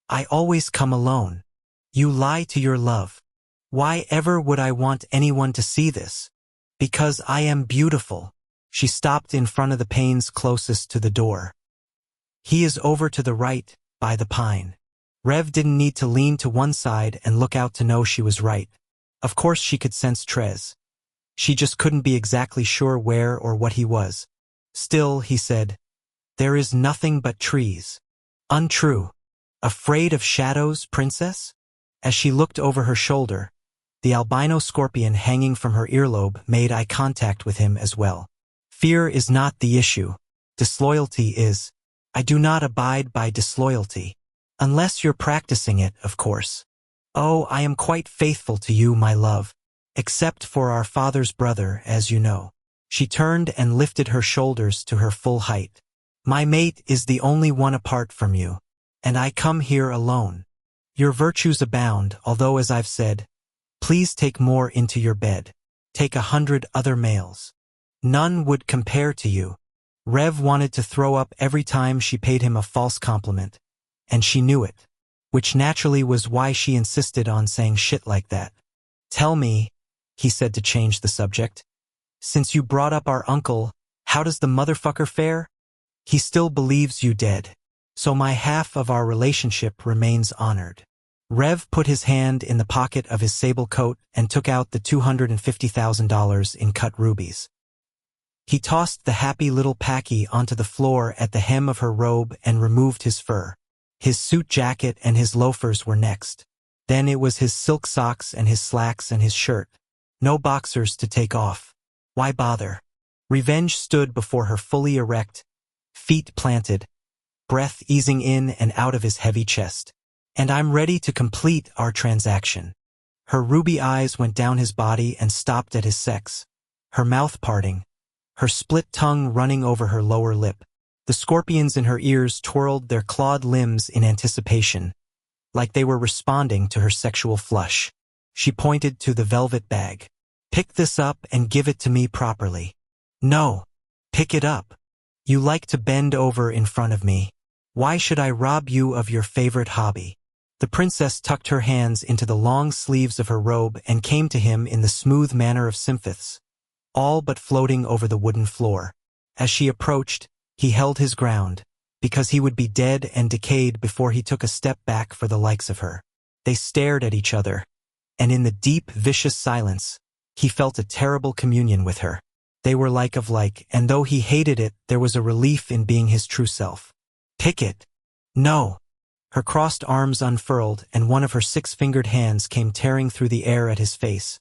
I always come alone. You lie to your love. Why ever would I want anyone to see this? Because I am beautiful. She stopped in front of the panes closest to the door. He is over to the right, by the pine. Rev didn't need to lean to one side and look out to know she was right. Of course she could sense Trez. She just couldn't be exactly sure where or what he was. Still, he said, there is nothing but trees. Untrue. Afraid of shadows, princess? As she looked over her shoulder, the albino scorpion hanging from her earlobe made eye contact with him as well. Fear is not the issue. Disloyalty is. I do not abide by disloyalty. Unless you're practicing it, of course. Oh, I am quite faithful to you, my love. Except for our father's brother, as you know. She turned and lifted her shoulders to her full height. My mate is the only one apart from you, and I come here alone. Your virtues abound, although, as I've said, please take more into your bed. Take 100 other males. None would compare to you. Rev wanted to throw up every time she paid him a false compliment, and she knew it, which naturally was why she insisted on saying shit like that. Tell me, he said to change the subject, since you brought up our uncle, how does the motherfucker fare? He still believes you dead, so my half of our relationship remains honored. Rev put his hand in the pocket of his sable coat and took out the $250,000 in cut rubies. He tossed the happy little packy onto the floor at the hem of her robe and removed his fur. His suit jacket and his loafers were next. Then it was his silk socks and his slacks and his shirt. No boxers to take off. Why bother? Revenge stood before her fully erect, feet planted, breath easing in and out of his heavy chest. And I'm ready to complete our transaction. Her ruby eyes went down his body and stopped at his sex, her mouth parting, her split tongue running over her lower lip. The scorpions in her ears twirled their clawed limbs in anticipation, like they were responding to her sexual flush. She pointed to the velvet bag. Pick this up and give it to me properly. No. Pick it up. You like to bend over in front of me. Why should I rob you of your favorite hobby? The princess tucked her hands into the long sleeves of her robe and came to him in the smooth manner of symphets, all but floating over the wooden floor. As she approached, he held his ground, because he would be dead and decayed before he took a step back for the likes of her. They stared at each other, and in the deep, vicious silence, he felt a terrible communion with her. They were like of like, and though he hated it, there was a relief in being his true self. Pick it. No. Her crossed arms unfurled, and one of her 6-fingered hands came tearing through the air at his face,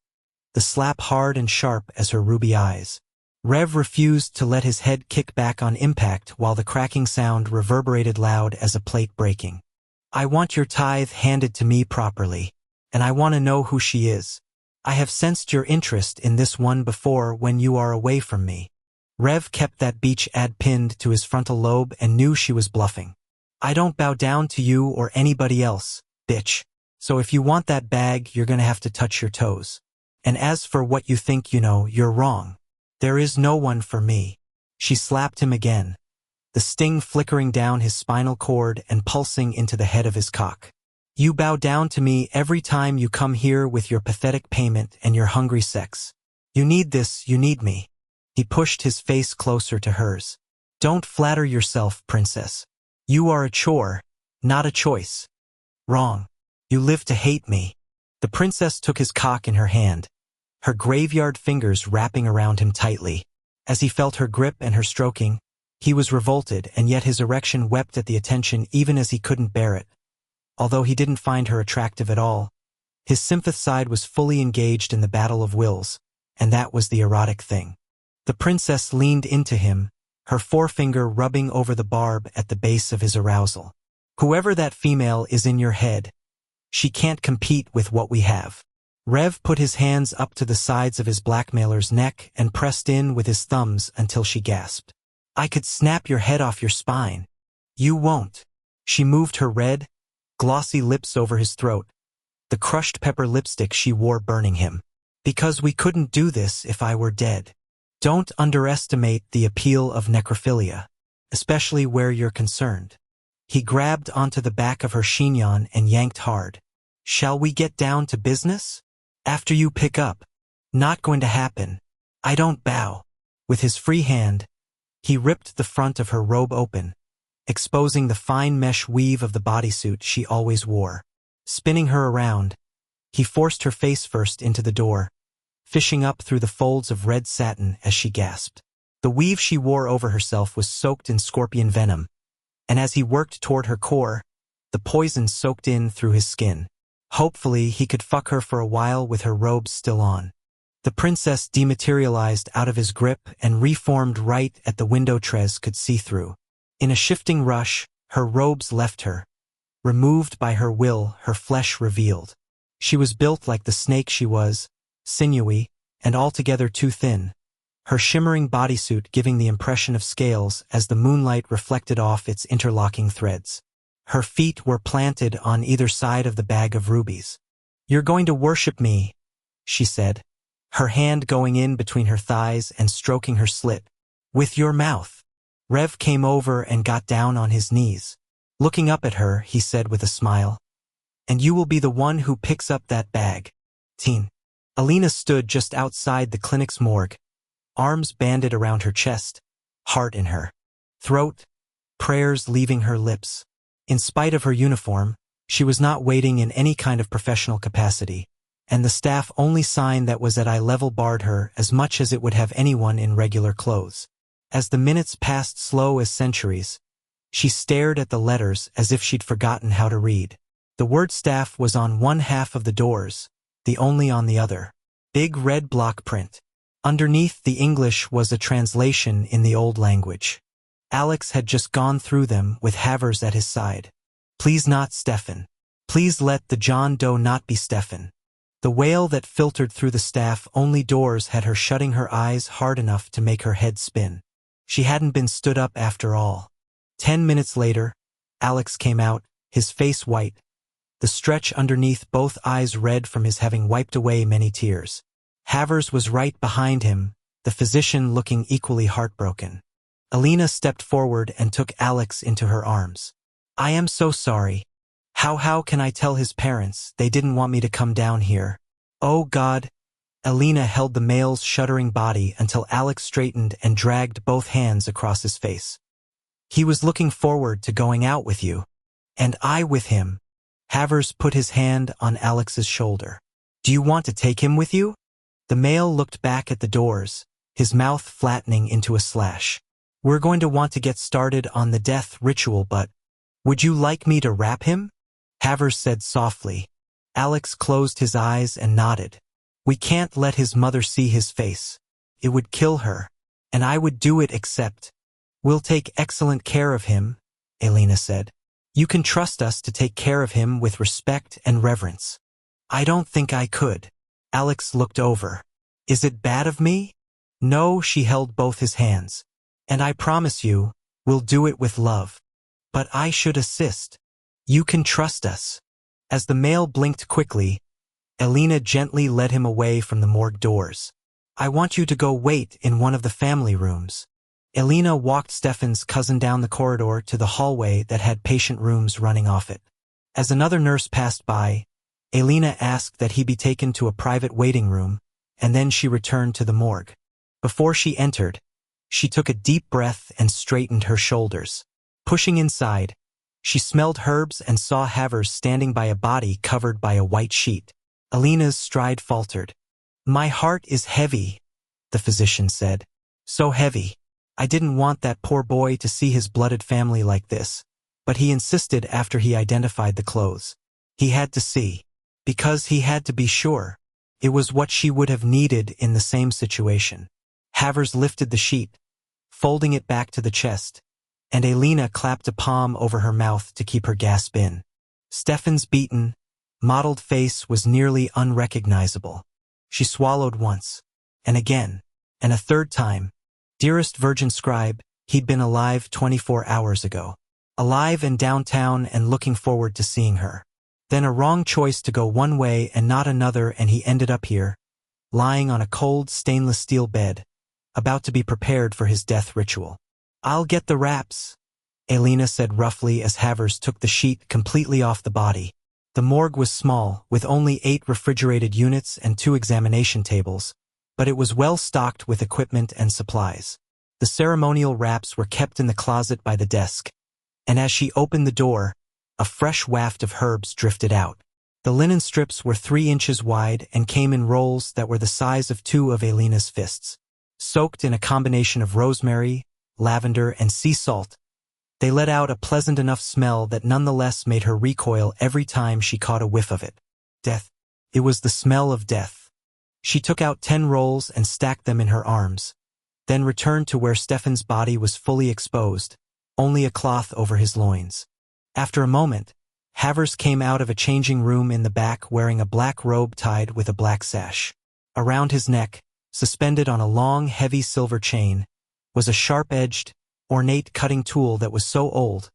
the slap hard and sharp as her ruby eyes. Rev refused to let his head kick back on impact while the cracking sound reverberated loud as a plate breaking. I want your tithe handed to me properly, and I want to know who she is. I have sensed your interest in this one before when you are away from me. Rev kept that beach ad pinned to his frontal lobe and knew she was bluffing. I don't bow down to you or anybody else, bitch. So if you want that bag, you're gonna have to touch your toes. And as for what you think you know, you're wrong. There is no one for me. She slapped him again, the sting flickering down his spinal cord and pulsing into the head of his cock. You bow down to me every time you come here with your pathetic payment and your hungry sex. You need this, you need me. He pushed his face closer to hers. Don't flatter yourself, princess. You are a chore, not a choice. Wrong. You live to hate me. The princess took his cock in her hand, her graveyard fingers wrapping around him tightly. As he felt her grip and her stroking, he was revolted, and yet his erection wept at the attention even as he couldn't bear it. Although he didn't find her attractive at all, his sympath side was fully engaged in the battle of wills, and that was the erotic thing. The princess leaned into him, her forefinger rubbing over the barb at the base of his arousal. Whoever that female is in your head, she can't compete with what we have. Rev put his hands up to the sides of his blackmailer's neck and pressed in with his thumbs until she gasped. I could snap your head off your spine. You won't. She moved her red, glossy lips over his throat, the crushed pepper lipstick she wore burning him. Because we couldn't do this if I were dead. Don't underestimate the appeal of necrophilia, especially where you're concerned. He grabbed onto the back of her chignon and yanked hard. Shall we get down to business? After you pick up. Not going to happen. I don't bow. With his free hand, he ripped the front of her robe open, exposing the fine mesh weave of the bodysuit she always wore. Spinning her around, he forced her face first into the door, fishing up through the folds of red satin as she gasped. The weave she wore over herself was soaked in scorpion venom, and as he worked toward her core, the poison soaked in through his skin. Hopefully, he could fuck her for a while with her robes still on. The princess dematerialized out of his grip and reformed right at the window Trez could see through. In a shifting rush, her robes left her. Removed by her will, her flesh revealed. She was built like the snake she was, sinewy, and altogether too thin, her shimmering bodysuit giving the impression of scales as the moonlight reflected off its interlocking threads. Her feet were planted on either side of the bag of rubies. You're going to worship me, she said, her hand going in between her thighs and stroking her slit. With your mouth. Rev came over and got down on his knees. Looking up at her, he said with a smile, and you will be the one who picks up that bag. Teen. Alina stood just outside the clinic's morgue, arms banded around her chest, heart in her throat, prayers leaving her lips. In spite of her uniform, she was not waiting in any kind of professional capacity, and the staff only sign that was at eye level barred her as much as it would have anyone in regular clothes. As the minutes passed slow as centuries, she stared at the letters as if she'd forgotten how to read. The word staff was on one half of the doors, the only on the other. Big red block print. Underneath the English was a translation in the old language. Alex had just gone through them with Havers at his side. Please not Stefan. Please let the John Doe not be Stefan. The wail that filtered through the staff-only doors had her shutting her eyes hard enough to make her head spin. She hadn't been stood up after all. 10 minutes later, Alex came out, his face white, the stretch underneath both eyes red from his having wiped away many tears. Havers was right behind him, the physician looking equally heartbroken. Alina stepped forward and took Alex into her arms. I am so sorry. How can I tell his parents? They didn't want me to come down here. Oh God. Alina held the male's shuddering body until Alex straightened and dragged both hands across his face. He was looking forward to going out with you. And I with him. Havers put his hand on Alex's shoulder. Do you want to take him with you? The male looked back at the doors, his mouth flattening into a slash. We're going to want to get started on the death ritual, but would you like me to wrap him? Havers said softly. Alex closed his eyes and nodded. We can't let his mother see his face. It would kill her. And I would do it except. We'll take excellent care of him, Alina said. You can trust us to take care of him with respect and reverence. I don't think I could. Alex looked over. Is it bad of me? No, she held both his hands. And I promise you, we'll do it with love. But I should assist. You can trust us. As the male blinked quickly, Alina gently led him away from the morgue doors. I want you to go wait in one of the family rooms. Alina walked Stefan's cousin down the corridor to the hallway that had patient rooms running off it. As another nurse passed by, Alina asked that he be taken to a private waiting room, and then she returned to the morgue. Before she entered, she took a deep breath and straightened her shoulders. Pushing inside, she smelled herbs and saw Havers standing by a body covered by a white sheet. Alina's stride faltered. My heart is heavy, the physician said. So heavy. I didn't want that poor boy to see his blooded family like this, but he insisted after he identified the clothes. He had to see. Because he had to be sure. It was what she would have needed in the same situation. Havers lifted the sheet, folding it back to the chest, and Alina clapped a palm over her mouth to keep her gasp in. Stefan's beaten, mottled face was nearly unrecognizable. She swallowed once, and again, and a third time. Dearest Virgin Scribe, he'd been alive 24 hours ago. Alive and downtown and looking forward to seeing her. Then a wrong choice to go one way and not another, and he ended up here, lying on a cold stainless steel bed, about to be prepared for his death ritual. I'll get the wraps, Alina said roughly as Havers took the sheet completely off the body. The morgue was small, with only 8 refrigerated units and 2 examination tables, but it was well stocked with equipment and supplies. The ceremonial wraps were kept in the closet by the desk, and as she opened the door, a fresh waft of herbs drifted out. The linen strips were 3 inches wide and came in rolls that were the size of 2 of Alina's fists. Soaked in a combination of rosemary, lavender, and sea salt, they let out a pleasant enough smell that nonetheless made her recoil every time she caught a whiff of it. Death. It was the smell of death. She took out 10 rolls and stacked them in her arms, then returned to where Stefan's body was fully exposed, only a cloth over his loins. After a moment, Havers came out of a changing room in the back wearing a black robe tied with a black sash. Around his neck, suspended on a long, heavy silver chain, was a sharp-edged, ornate cutting tool that was so old,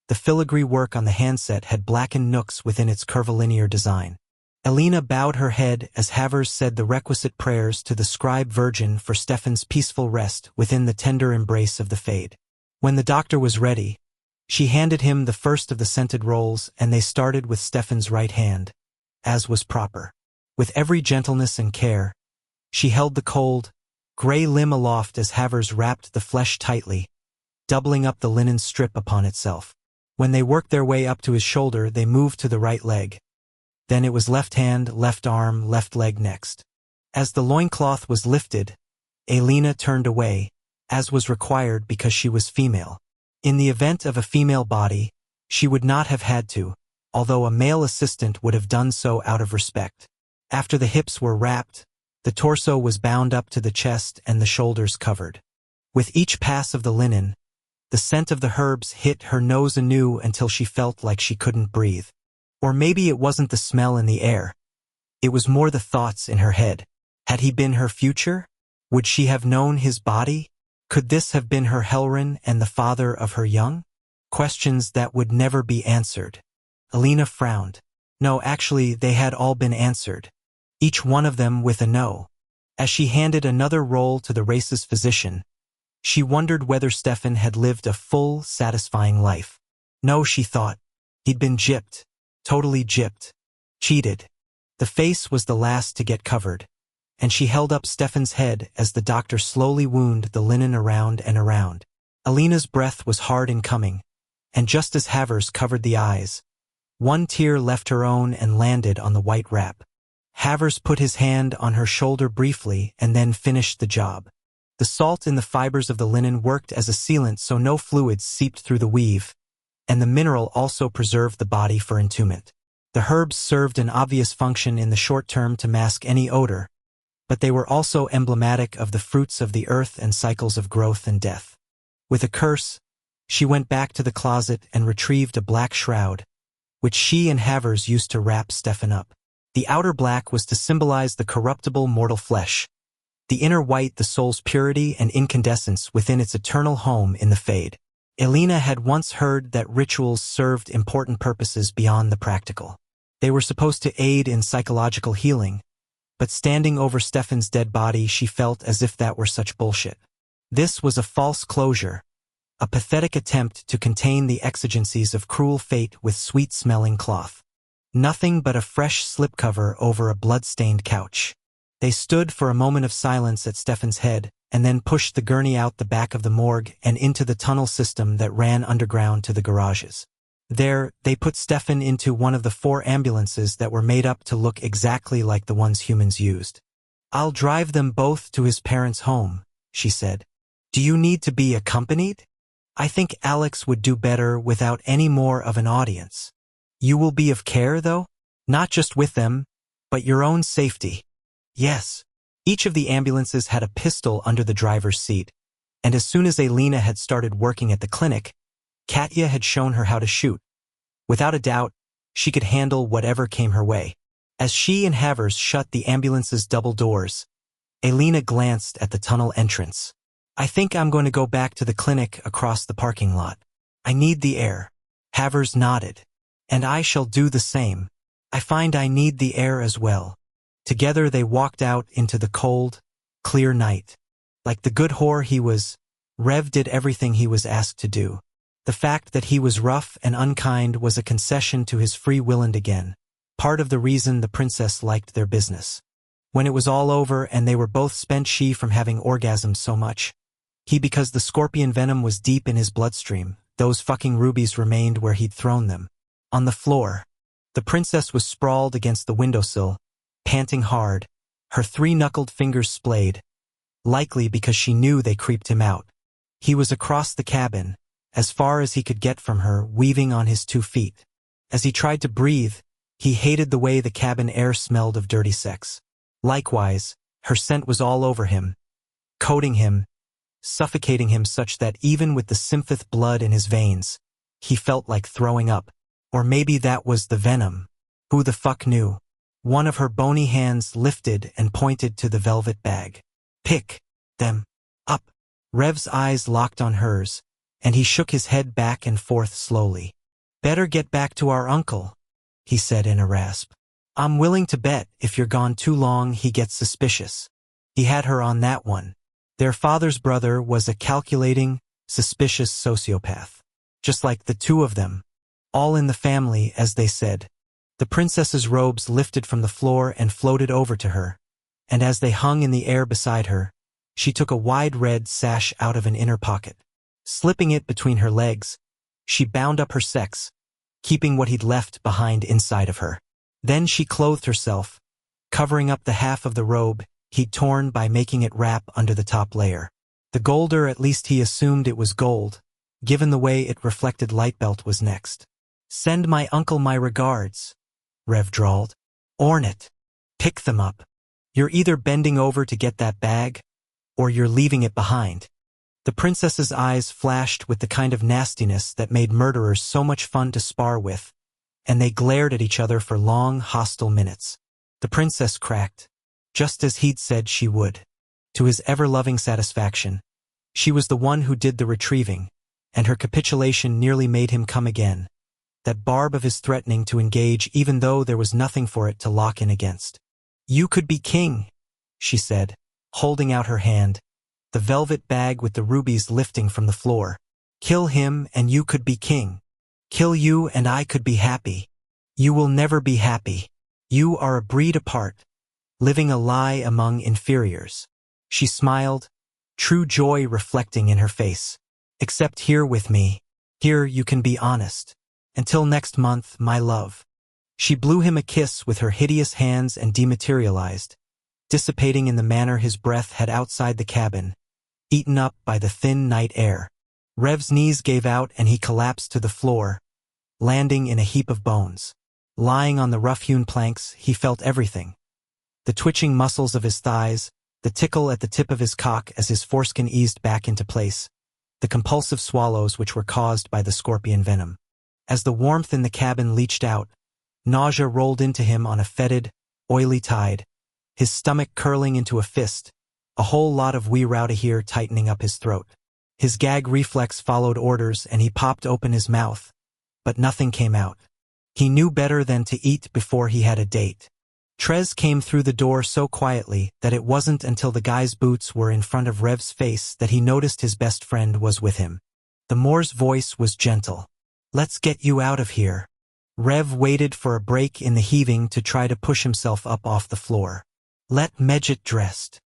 the filigree work on the handset had blackened nooks within its curvilinear design. Alina bowed her head as Havers said the requisite prayers to the scribe virgin for Stefan's peaceful rest within the tender embrace of the Fade. When the doctor was ready, she handed him the first of the scented rolls, and they started with Stefan's right hand, as was proper. With every gentleness and care, she held the cold, gray limb aloft as Havers wrapped the flesh tightly, doubling up the linen strip upon itself. When they worked their way up to his shoulder, they moved to the right leg. Then it was left hand, left arm, left leg next. As the loincloth was lifted, Alina turned away, as was required because she was female. In the event of a female body, she would not have had to, although a male assistant would have done so out of respect. After the hips were wrapped, the torso was bound up to the chest and the shoulders covered. With each pass of the linen, The scent of the herbs hit her nose anew until she felt like she couldn't breathe. Or maybe it wasn't the smell in the air. It was more the thoughts in her head. Had he been her future? Would she have known his body? Could this have been her Helrin and the father of her young? Questions that would never be answered. Alina frowned. No, actually, they had all been answered. Each one of them with a no. As she handed another roll to the race's physician, she wondered whether Stefan had lived a full, satisfying life. No, she thought. He'd been gypped. Totally gypped. Cheated. The face was the last to get covered, and she held up Stefan's head as the doctor slowly wound the linen around and around. Alina's breath was hard in coming, and just as Havers covered the eyes, one tear left her own and landed on the white wrap. Havers put his hand on her shoulder briefly and then finished the job. The salt in the fibers of the linen worked as a sealant so no fluids seeped through the weave, and the mineral also preserved the body for entombment. The herbs served an obvious function in the short term to mask any odor, but they were also emblematic of the fruits of the earth and cycles of growth and death. With a curse, she went back to the closet and retrieved a black shroud, which she and Havers used to wrap Stefan up. The outer black was to symbolize the corruptible mortal flesh, the inner white the soul's purity and incandescence within its eternal home in the fade. Alina had once heard that rituals served important purposes beyond the practical. They were supposed to aid in psychological healing, but standing over Stefan's dead body she felt as if that were such bullshit. This was a false closure, a pathetic attempt to contain the exigencies of cruel fate with sweet-smelling cloth. Nothing but a fresh slipcover over a blood-stained couch. They stood for a moment of silence at Stefan's head, and then pushed the gurney out the back of the morgue and into the tunnel system that ran underground to the garages. There, they put Stefan into one of the 4 ambulances that were made up to look exactly like the ones humans used. "I'll drive them both to his parents' home," she said. "Do you need to be accompanied? I think Alex would do better without any more of an audience. You will be of care, though? Not just with them, but your own safety." "Yes." Each of the ambulances had a pistol under the driver's seat, and as soon as Alina had started working at the clinic, Katya had shown her how to shoot. Without a doubt, she could handle whatever came her way. As she and Havers shut the ambulance's double doors, Alina glanced at the tunnel entrance. "I think I'm going to go back to the clinic across the parking lot. I need the air." Havers nodded. "And I shall do the same. I find I need the air as well." Together they walked out into the cold, clear night. Like the good whore he was, Rev did everything he was asked to do. The fact that he was rough and unkind was a concession to his free will, and again, part of the reason the princess liked their business. When it was all over and they were both spent, she from having orgasms so much, he because the scorpion venom was deep in his bloodstream, those fucking rubies remained where he'd thrown them. On the floor, the princess was sprawled against the windowsill, panting hard, her 3-knuckled fingers splayed, likely because she knew they creeped him out. He was across the cabin, as far as he could get from her, weaving on his 2 feet. As he tried to breathe, he hated the way the cabin air smelled of dirty sex. Likewise, her scent was all over him, coating him, suffocating him such that even with the symphath blood in his veins, he felt like throwing up. Or maybe that was the venom. Who the fuck knew? One of her bony hands lifted and pointed to the velvet bag. "Pick them up." Rev's eyes locked on hers, and he shook his head back and forth slowly. "Better get back to our uncle," he said in a rasp. "I'm willing to bet if you're gone too long he gets suspicious." He had her on that one. Their father's brother was a calculating, suspicious sociopath. Just like the 2 of them. All in the family, as they said. The princess's robes lifted from the floor and floated over to her, and as they hung in the air beside her, she took a wide red sash out of an inner pocket. Slipping it between her legs, she bound up her sex, keeping what he'd left behind inside of her. Then she clothed herself, covering up the half of the robe he'd torn by making it wrap under the top layer. The golder, at least he assumed it was gold, given the way it reflected light, belt was next. "Send my uncle my regards," Rev drawled. "Ornit, pick them up. You're either bending over to get that bag, or you're leaving it behind." The princess's eyes flashed with the kind of nastiness that made murderers so much fun to spar with, and they glared at each other for long, hostile minutes. The princess cracked, just as he'd said she would. To his ever-loving satisfaction, she was the one who did the retrieving, and her capitulation nearly made him come again. That barb of his threatening to engage even though there was nothing for it to lock in against. "You could be king," she said, holding out her hand, the velvet bag with the rubies lifting from the floor. "Kill him and you could be king. Kill you and I could be happy. You will never be happy. You are a breed apart, living a lie among inferiors." She smiled, true joy reflecting in her face. "Except here with me. Here you can be honest. Until next month, my love." She blew him a kiss with her hideous hands and dematerialized, dissipating in the manner his breath had outside the cabin, eaten up by the thin night air. Rev's knees gave out and he collapsed to the floor, landing in a heap of bones. Lying on the rough-hewn planks, he felt everything. The twitching muscles of his thighs, the tickle at the tip of his cock as his foreskin eased back into place, the compulsive swallows which were caused by the scorpion venom. As the warmth in the cabin leached out, nausea rolled into him on a fetid, oily tide, his stomach curling into a fist, a whole lot of wee rowdy here tightening up his throat. His gag reflex followed orders and he popped open his mouth, but nothing came out. He knew better than to eat before he had a date. Trez came through the door so quietly that it wasn't until the guy's boots were in front of Rev's face that he noticed his best friend was with him. The Moor's voice was gentle. "Let's get you out of here." Rev waited for a break in the heaving to try to push himself up off the floor. "Let Medjit dressed."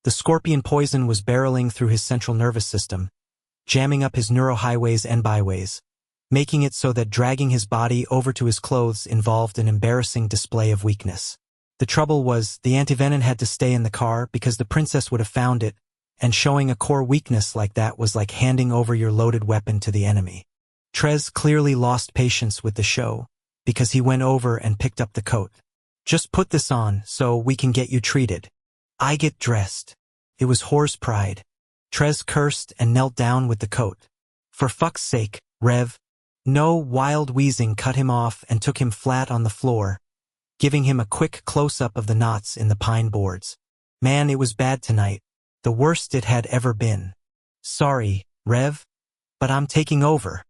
The scorpion poison was barreling through his central nervous system, jamming up his neurohighways and byways, making it so that dragging his body over to his clothes involved an embarrassing display of weakness. The trouble was, the antivenin had to stay in the car because the princess would have found it, and showing a core weakness like that was like handing over your loaded weapon to the enemy. Trez clearly lost patience with the show, because he went over and picked up the coat. "Just put this on, so we can get you treated." "I get dressed." It was horse pride. Trez cursed and knelt down with the coat. "For fuck's sake, Rev." No, wild wheezing cut him off and took him flat on the floor, giving him a quick close-up of the knots in the pine boards. Man, it was bad tonight. The worst it had ever been. "Sorry, Rev, but I'm taking over."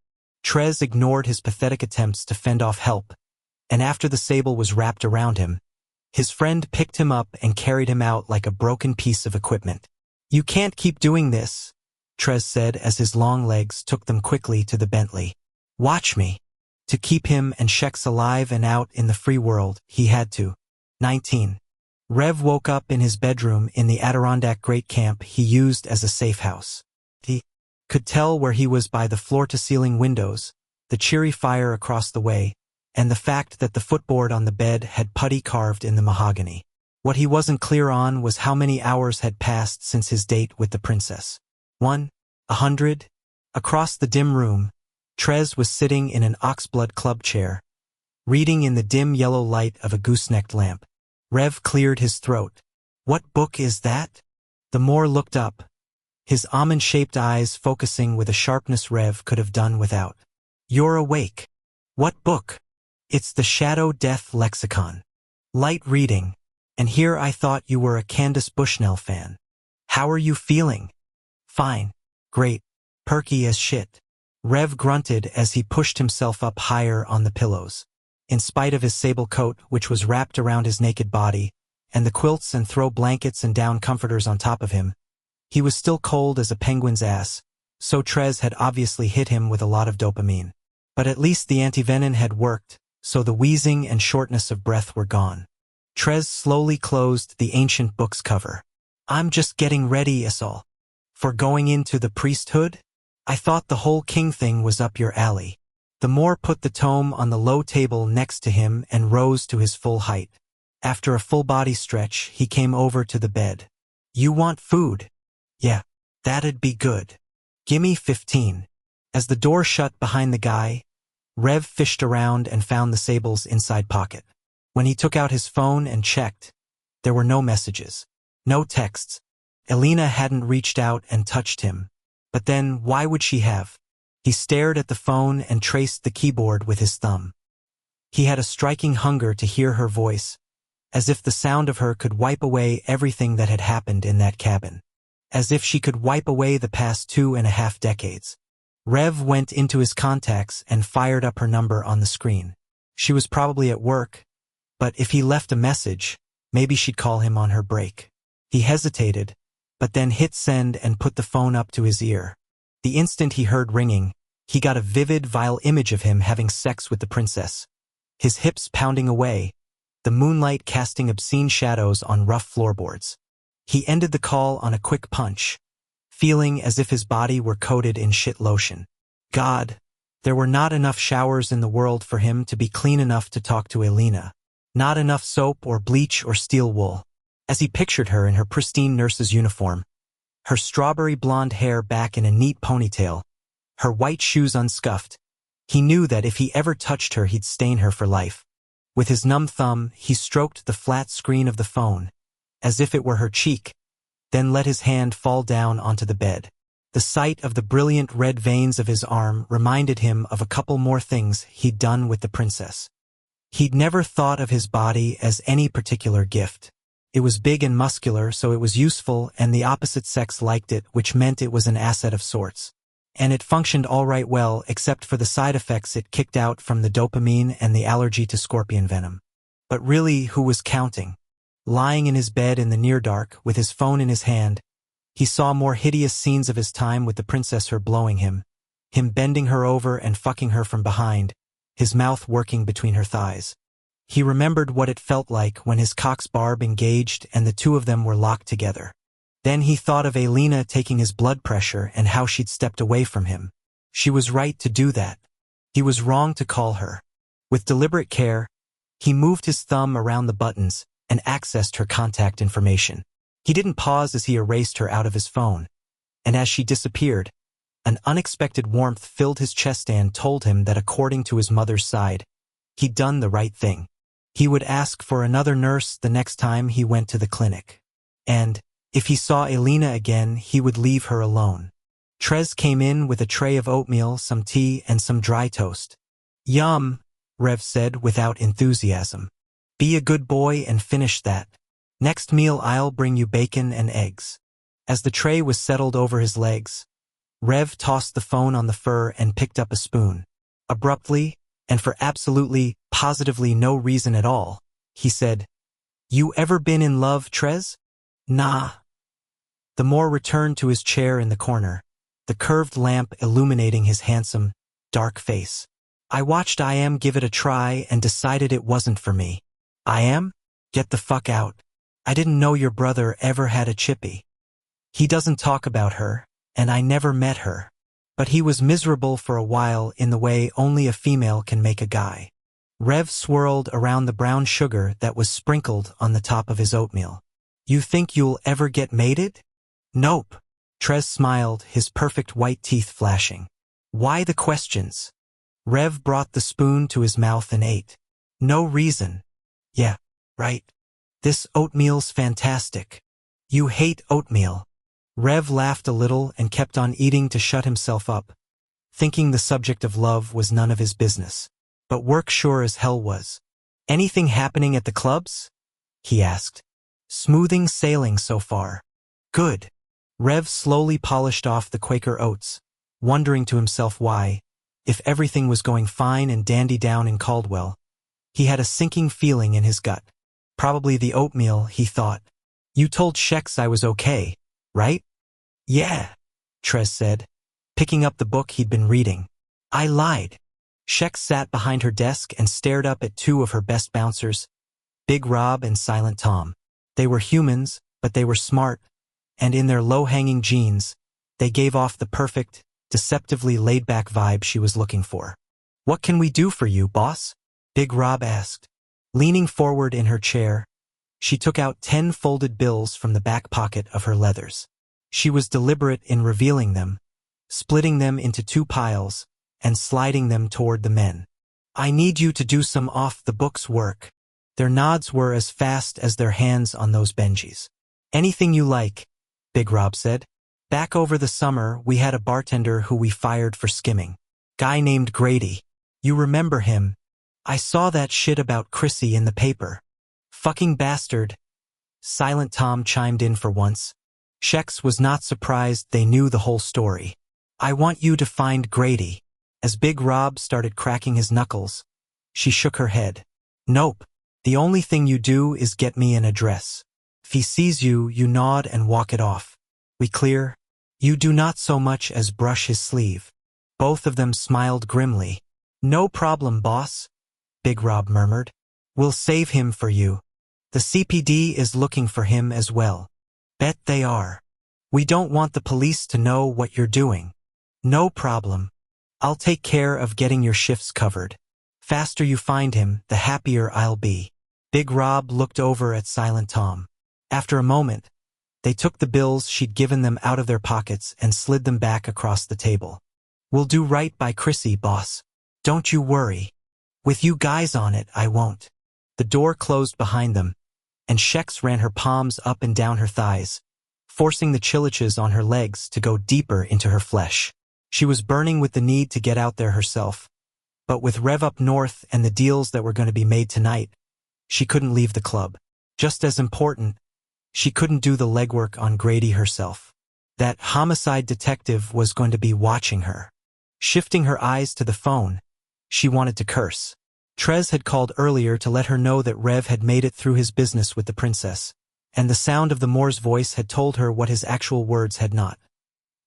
Trez ignored his pathetic attempts to fend off help, and after the sable was wrapped around him, his friend picked him up and carried him out like a broken piece of equipment. "You can't keep doing this," Trez said as his long legs took them quickly to the Bentley. "Watch me." To keep him and Shex alive and out in the free world, he had to. 19. Rev woke up in his bedroom in the Adirondack Great Camp he used as a safe house. He could tell where he was by the floor-to-ceiling windows, the cheery fire across the way, and the fact that the footboard on the bed had putty carved in the mahogany. What he wasn't clear on was how many hours had passed since his date with the princess. 100? Across the dim room, Trez was sitting in an oxblood club chair, reading in the dim yellow light of a goosenecked lamp. Rev cleared his throat. "What book is that?" The Moor looked up, his almond-shaped eyes focusing with a sharpness Rev could have done without. "You're awake." "What book?" "It's the Shadow Death Lexicon." "Light reading. And here I thought you were a Candace Bushnell fan. How are you feeling?" "Fine. Great. Perky as shit." Rev grunted as he pushed himself up higher on the pillows. In spite of his sable coat, which was wrapped around his naked body, and the quilts and throw blankets and down comforters on top of him, he was still cold as a penguin's ass, so Trez had obviously hit him with a lot of dopamine. But at least the antivenin had worked, so the wheezing and shortness of breath were gone. Trez slowly closed the ancient book's cover. "I'm just getting ready, Isol. For going into the priesthood? I thought the whole king thing was up your alley." The Moor put the tome on the low table next to him and rose to his full height. After a full body stretch, he came over to the bed. "You want food?" "Yeah, that'd be good. Gimme 15. As the door shut behind the guy, Rev fished around and found the sable's inside pocket. When he took out his phone and checked, there were no messages, no texts. Elena hadn't reached out and touched him. But then, why would she have? He stared at the phone and traced the keyboard with his thumb. He had a striking hunger to hear her voice, as if the sound of her could wipe away everything that had happened in that cabin. As if she could wipe away the past 2.5 decades. Rev went into his contacts and fired up her number on the screen. She was probably at work, but if he left a message, maybe she'd call him on her break. He hesitated, but then hit send and put the phone up to his ear. The instant he heard ringing, he got a vivid, vile image of him having sex with the princess. His hips pounding away, the moonlight casting obscene shadows on rough floorboards. He ended the call on a quick punch, feeling as if his body were coated in shit lotion. God, there were not enough showers in the world for him to be clean enough to talk to Elena. Not enough soap or bleach or steel wool. As he pictured her in her pristine nurse's uniform, her strawberry blonde hair back in a neat ponytail, her white shoes unscuffed, he knew that if he ever touched her he'd stain her for life. With his numb thumb, he stroked the flat screen of the phone, as if it were her cheek, then let his hand fall down onto the bed. The sight of the brilliant red veins of his arm reminded him of a couple more things he'd done with the princess. He'd never thought of his body as any particular gift. It was big and muscular, so it was useful, and the opposite sex liked it, which meant it was an asset of sorts. And it functioned all right well, except for the side effects it kicked out from the dopamine and the allergy to scorpion venom. But really, who was counting? Lying in his bed in the near dark, with his phone in his hand, he saw more hideous scenes of his time with the princess, her blowing him bending her over and fucking her from behind, his mouth working between her thighs. He remembered what it felt like when his cock's barb engaged and the two of them were locked together. Then he thought of Elena taking his blood pressure and how she'd stepped away from him. She was right to do that. He was wrong to call her. With deliberate care, he moved his thumb around the buttons and accessed her contact information. He didn't pause as he erased her out of his phone, and as she disappeared, an unexpected warmth filled his chest and told him that according to his mother's side, he'd done the right thing. He would ask for another nurse the next time he went to the clinic. And, if he saw Elena again, he would leave her alone. Trez came in with a tray of oatmeal, some tea, and some dry toast. "Yum," Rev said without enthusiasm. "Be a good boy and finish that. Next meal I'll bring you bacon and eggs." As the tray was settled over his legs, Rev tossed the phone on the fur and picked up a spoon. Abruptly, and for absolutely, positively no reason at all, he said, "You ever been in love, Trez?" "Nah." The Moor returned to his chair in the corner, the curved lamp illuminating his handsome, dark face. "I watched I Am give it a try and decided it wasn't for me." "I Am? Get the fuck out. I didn't know your brother ever had a chippy." "He doesn't talk about her, and I never met her. But he was miserable for a while in the way only a female can make a guy." Rev swirled around the brown sugar that was sprinkled on the top of his oatmeal. "You think you'll ever get mated?" "Nope." Trez smiled, his perfect white teeth flashing. "Why the questions?" Rev brought the spoon to his mouth and ate. "No reason." "Yeah, right. This oatmeal's fantastic." "You hate oatmeal." Rev laughed a little and kept on eating to shut himself up, thinking the subject of love was none of his business. But work sure as hell was. "Anything happening at the clubs?" he asked. "Smoothing sailing so far." "Good." Rev slowly polished off the Quaker oats, wondering to himself why, if everything was going fine and dandy down in Caldwell, he had a sinking feeling in his gut. Probably the oatmeal, he thought. "You told Shex I was okay, right?" "Yeah," Trez said, picking up the book he'd been reading. "I lied." Shex sat behind her desk and stared up at two of her best bouncers, Big Rob and Silent Tom. They were humans, but they were smart, and in their low-hanging jeans, they gave off the perfect, deceptively laid-back vibe she was looking for. "What can we do for you, boss?" Big Rob asked. Leaning forward in her chair, she took out 10 folded bills from the back pocket of her leathers. She was deliberate in revealing them, splitting them into 2 piles, and sliding them toward the men. "I need you to do some off-the-books work." Their nods were as fast as their hands on those Benjis. "Anything you like," Big Rob said. Back over the summer, we had a bartender who we fired for skimming. Guy named Grady. You remember him? I saw that shit about Chrissy in the paper. Fucking bastard. Silent Tom chimed in for once. Shex was not surprised they knew the whole story. I want you to find Grady. As Big Rob started cracking his knuckles, she shook her head. Nope. The only thing you do is get me an address. If he sees you, you nod and walk it off. We clear? You do not so much as brush his sleeve. Both of them smiled grimly. No problem, boss, Big Rob murmured. We'll save him for you. The CPD is looking for him as well. Bet they are. We don't want the police to know what you're doing. No problem. I'll take care of getting your shifts covered. Faster you find him, the happier I'll be. Big Rob looked over at Silent Tom. After a moment, they took the bills she'd given them out of their pockets and slid them back across the table. We'll do right by Chrissy, boss. Don't you worry. With you guys on it, I won't. The door closed behind them, and Shex ran her palms up and down her thighs, forcing the chilaches on her legs to go deeper into her flesh. She was burning with the need to get out there herself, but with Rev up north and the deals that were going to be made tonight, she couldn't leave the club. Just as important, she couldn't do the legwork on Grady herself. That homicide detective was going to be watching her. Shifting her eyes to the phone, she wanted to curse. Trez had called earlier to let her know that Rev had made it through his business with the princess, and the sound of the Moor's voice had told her what his actual words had not.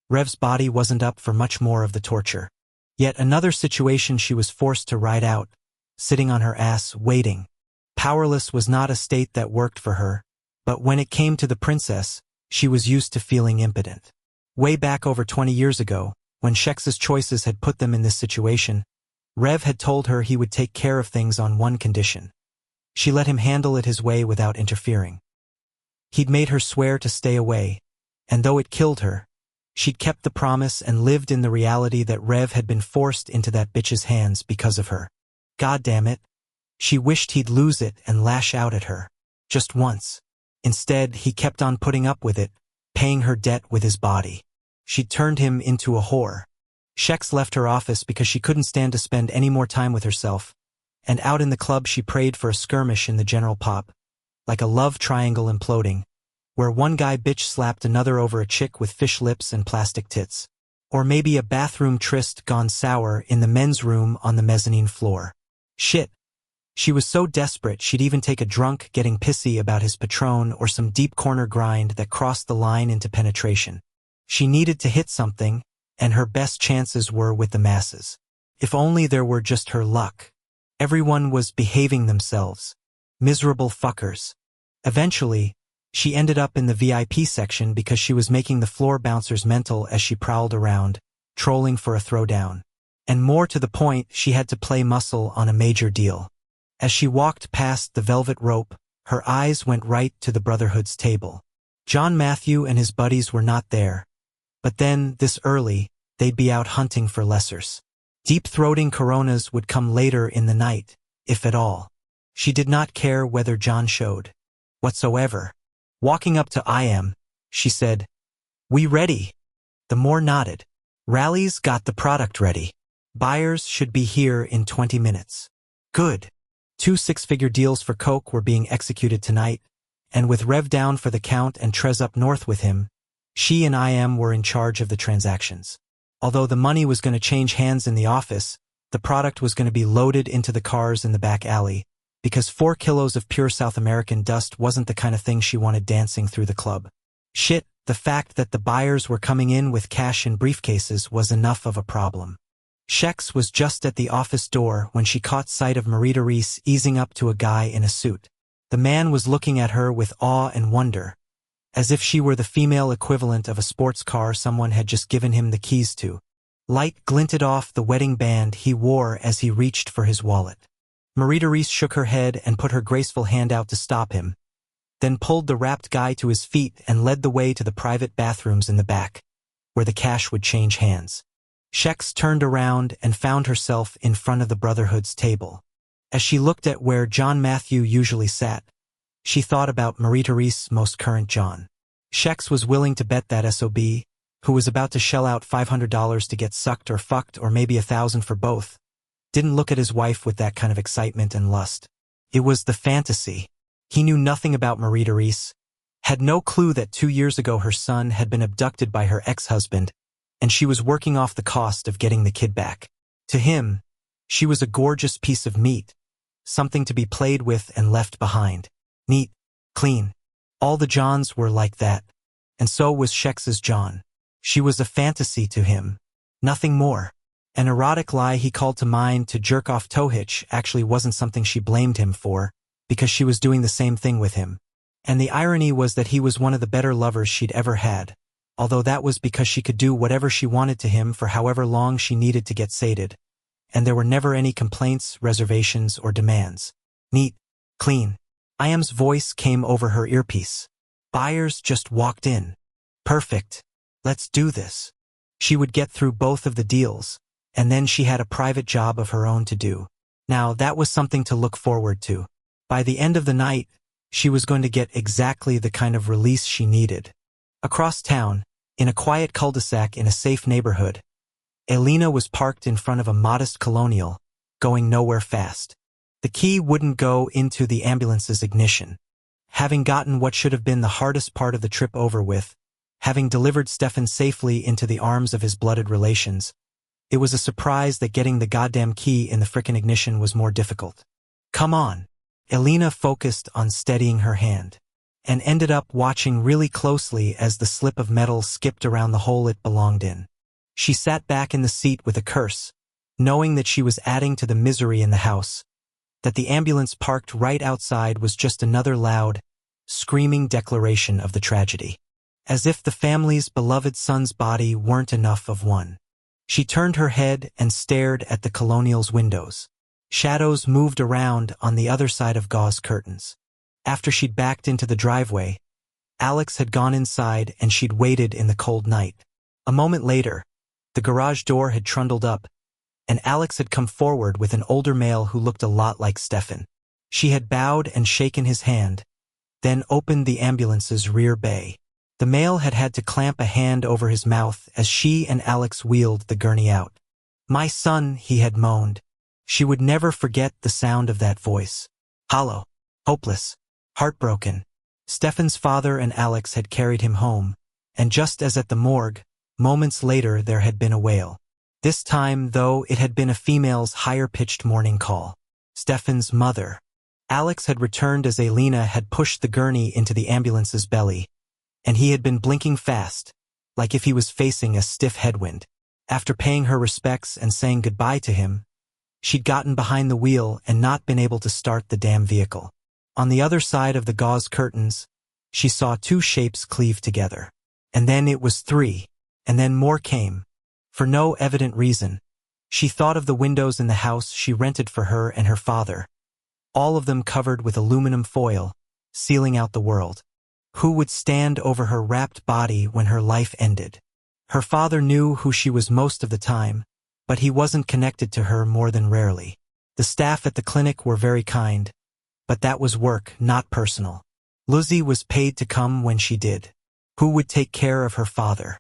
Rev's body wasn't up for much more of the torture. Yet another situation she was forced to ride out, sitting on her ass, waiting. Powerless was not a state that worked for her, but when it came to the princess, she was used to feeling impotent. Way back over 20 years ago, when Shex's choices had put them in this situation, Rev had told her he would take care of things on one condition. She let him handle it his way without interfering. He'd made her swear to stay away, and though it killed her, she'd kept the promise and lived in the reality that Rev had been forced into that bitch's hands because of her. God damn it. She wished he'd lose it and lash out at her. Just once. Instead, he kept on putting up with it, paying her debt with his body. She'd turned him into a whore. Shex left her office because she couldn't stand to spend any more time with herself, and out in the club she prayed for a skirmish in the general pop, like a love triangle imploding, where one guy bitch slapped another over a chick with fish lips and plastic tits. Or maybe a bathroom tryst gone sour in the men's room on the mezzanine floor. Shit. She was so desperate she'd even take a drunk getting pissy about his Patron or some deep corner grind that crossed the line into penetration. She needed to hit something, and her best chances were with the masses. If only there were just her luck. Everyone was behaving themselves. Miserable fuckers. Eventually, she ended up in the VIP section because she was making the floor bouncers mental as she prowled around, trolling for a throwdown. And more to the point, she had to play muscle on a major deal. As she walked past the velvet rope, her eyes went right to the Brotherhood's table. John Matthew and his buddies were not there. But then, this early, they'd be out hunting for lessers. Deep-throating Coronas would come later in the night, if at all. She did not care whether John showed. Whatsoever. Walking up to IM, she said, "We ready?" The Moor nodded. "Rally's got the product ready. Buyers should be here in 20 minutes. Good. 2 six-figure deals for Coke were being executed tonight, and with Rev down for the count and Trez up north with him, she and IM were in charge of the transactions. Although the money was going to change hands in the office, the product was going to be loaded into the cars in the back alley, because 4 kilos of pure South American dust wasn't the kind of thing she wanted dancing through the club. Shit, the fact that the buyers were coming in with cash in briefcases was enough of a problem. Shex was just at the office door when she caught sight of Marita Reese easing up to a guy in a suit. The man was looking at her with awe and wonder, as if she were the female equivalent of a sports car someone had just given him the keys to. Light glinted off the wedding band he wore as he reached for his wallet. Marita Reese shook her head and put her graceful hand out to stop him, then pulled the wrapped guy to his feet and led the way to the private bathrooms in the back, where the cash would change hands. Shex turned around and found herself in front of the Brotherhood's table. As she looked at where John Matthew usually sat, she thought about Marita Reese's most current John. Shex was willing to bet that SOB, who was about to shell out $500 to get sucked or fucked or maybe $1,000 for both, didn't look at his wife with that kind of excitement and lust. It was the fantasy. He knew nothing about Marie Therese, had no clue that 2 years ago her son had been abducted by her ex-husband, and she was working off the cost of getting the kid back. To him, she was a gorgeous piece of meat, something to be played with and left behind. Neat, clean. All the Johns were like that, and so was Shex's John. She was a fantasy to him, nothing more. An erotic lie he called to mind to jerk off Tohich actually wasn't something she blamed him for, because she was doing the same thing with him. And the irony was that he was one of the better lovers she'd ever had, although that was because she could do whatever she wanted to him for however long she needed to get sated, and there were never any complaints, reservations, or demands. Neat, clean. Iam's voice came over her earpiece. Buyers just walked in. Perfect. Let's do this. She would get through both of the deals, and then she had a private job of her own to do. Now that was something to look forward to. By the end of the night, she was going to get exactly the kind of release she needed. Across town, in a quiet cul-de-sac in a safe neighborhood, Elena was parked in front of a modest colonial, going nowhere fast. The key wouldn't go into the ambulance's ignition. Having gotten what should have been the hardest part of the trip over with, having delivered Stefan safely into the arms of his blooded relations, it was a surprise that getting the goddamn key in the frickin' ignition was more difficult. Come on. Elena focused on steadying her hand, and ended up watching really closely as the slip of metal skipped around the hole it belonged in. She sat back in the seat with a curse, knowing that she was adding to the misery in the house, that the ambulance parked right outside was just another loud, screaming declaration of the tragedy. As if the family's beloved son's body weren't enough of one. She turned her head and stared at the colonial's windows. Shadows moved around on the other side of gauze curtains. After she'd backed into the driveway, Alex had gone inside and she'd waited in the cold night. A moment later, the garage door had trundled up, and Alex had come forward with an older male who looked a lot like Stefan. She had bowed and shaken his hand, then opened the ambulance's rear bay. The male had had to clamp a hand over his mouth as she and Alex wheeled the gurney out. "My son," he had moaned. She would never forget the sound of that voice. Hollow, hopeless, heartbroken. Stefan's father and Alex had carried him home, and just as at the morgue, moments later there had been a wail. This time, though, it had been a female's higher-pitched mourning call. Stefan's mother. Alex had returned as Elena had pushed the gurney into the ambulance's belly, and he had been blinking fast, like if he was facing a stiff headwind. After paying her respects and saying goodbye to him, she'd gotten behind the wheel and not been able to start the damn vehicle. On the other side of the gauze curtains, she saw two shapes cleave together. And then it was three, and then more came. For no evident reason, she thought of the windows in the house she rented for her and her father, all of them covered with aluminum foil, sealing out the world. Who would stand over her wrapped body when her life ended? Her father knew who she was most of the time, but he wasn't connected to her more than rarely. The staff at the clinic were very kind, but that was work, not personal. Lizzie was paid to come when she did. Who would take care of her father?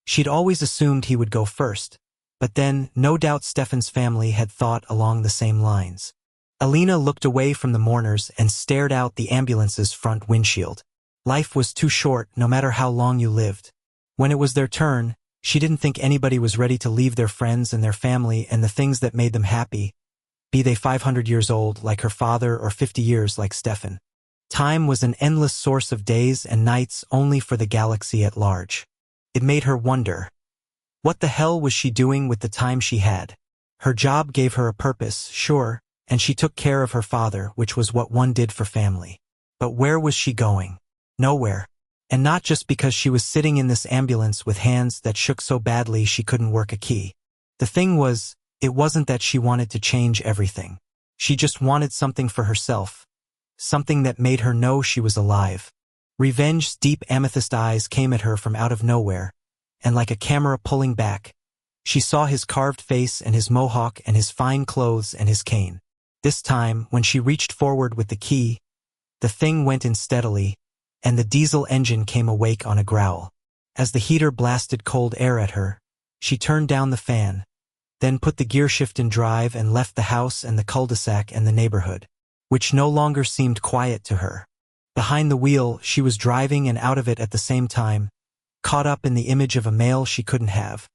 She'd always assumed he would go first, but then, no doubt Stefan's family had thought along the same lines. Elena looked away from the mourners and stared out the ambulance's front windshield. Life was too short, no matter how long you lived. When it was their turn, she didn't think anybody was ready to leave their friends and their family and the things that made them happy, be they 500 years old like her father or 50 years like Stefan. Time was an endless source of days and nights only for the galaxy at large. It made her wonder, what the hell was she doing with the time she had? Her job gave her a purpose, sure, and she took care of her father, which was what one did for family. But where was she going? Nowhere. And not just because she was sitting in this ambulance with hands that shook so badly she couldn't work a key. The thing was, it wasn't that she wanted to change everything. She just wanted something for herself. Something that made her know she was alive. Revenge's deep amethyst eyes came at her from out of nowhere, and like a camera pulling back, she saw his carved face and his mohawk and his fine clothes and his cane. This time, when she reached forward with the key, the thing went in steadily, and the diesel engine came awake on a growl. As the heater blasted cold air at her, she turned down the fan, then put the gearshift in drive and left the house and the cul-de-sac and the neighborhood, which no longer seemed quiet to her. Behind the wheel, she was driving and out of it at the same time, caught up in the image of a male she couldn't have,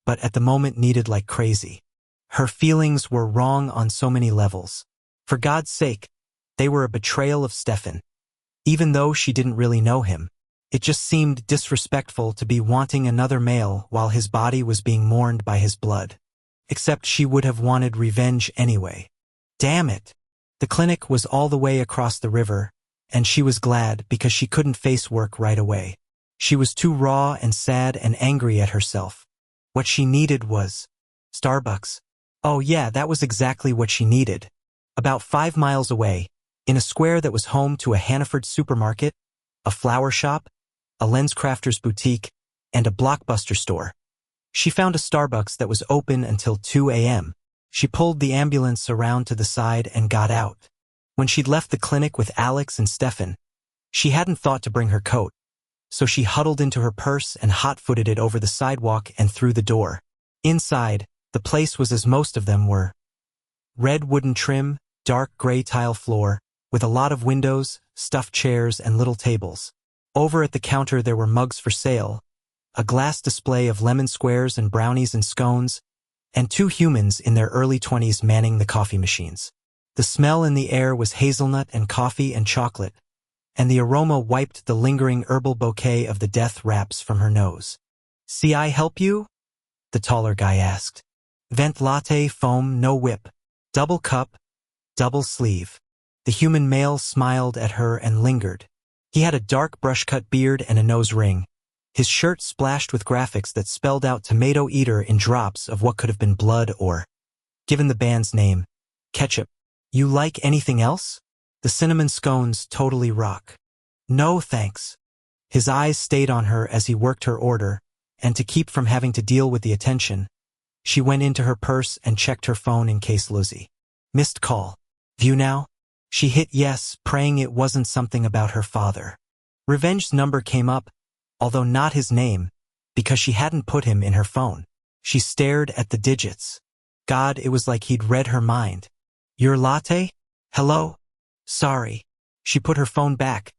but at the moment needed like crazy. Her feelings were wrong on so many levels. For God's sake, they were a betrayal of Stefan. Even though she didn't really know him, it just seemed disrespectful to be wanting another male while his body was being mourned by his blood. Except she would have wanted revenge anyway. Damn it! The clinic was all the way across the river, and she was glad because she couldn't face work right away. She was too raw and sad and angry at herself. What she needed was Starbucks. Oh yeah, that was exactly what she needed. About 5 miles away, in a square that was home to a Hannaford supermarket, a flower shop, a LensCrafters boutique, and a Blockbuster store. She found a Starbucks that was open until 2 a.m. She pulled the ambulance around to the side and got out. When she'd left the clinic with Alex and Stefan, she hadn't thought to bring her coat, so she huddled into her purse and hot-footed it over the sidewalk and through the door. Inside, the place was as most of them were. Red wooden trim, dark gray tile floor, with a lot of windows, stuffed chairs, and little tables. Over at the counter there were mugs for sale, a glass display of lemon squares and brownies and scones, and 2 humans in their early 20s manning the coffee machines. The smell in the air was hazelnut and coffee and chocolate, and the aroma wiped the lingering herbal bouquet of the death wraps from her nose. "See, I help you?" the taller guy asked. "Vent latte, foam, no whip. Double cup, double sleeve." The human male smiled at her and lingered. He had a dark brush-cut beard and a nose ring. His shirt splashed with graphics that spelled out tomato eater in drops of what could have been blood or, given the band's name, ketchup. "You like anything else? The cinnamon scones totally rock." "No, thanks." His eyes stayed on her as he worked her order, and to keep from having to deal with the attention, she went into her purse and checked her phone in case Lizzie. Missed call. View now? She hit yes, praying it wasn't something about her father. Revenge's number came up, although not his name, because she hadn't put him in her phone. She stared at the digits. God, it was like he'd read her mind. "Your latte? Hello? Sorry." She put her phone back,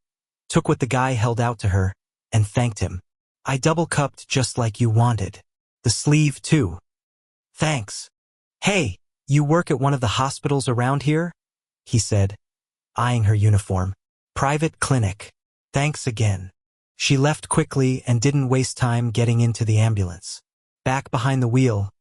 took what the guy held out to her, and thanked him. "I double-cupped just like you wanted. The sleeve, too." "Thanks." "Hey, you work at one of the hospitals around here?" he said, eyeing her uniform. "Private clinic. Thanks again." She left quickly and didn't waste time getting into the ambulance. Back behind the wheel,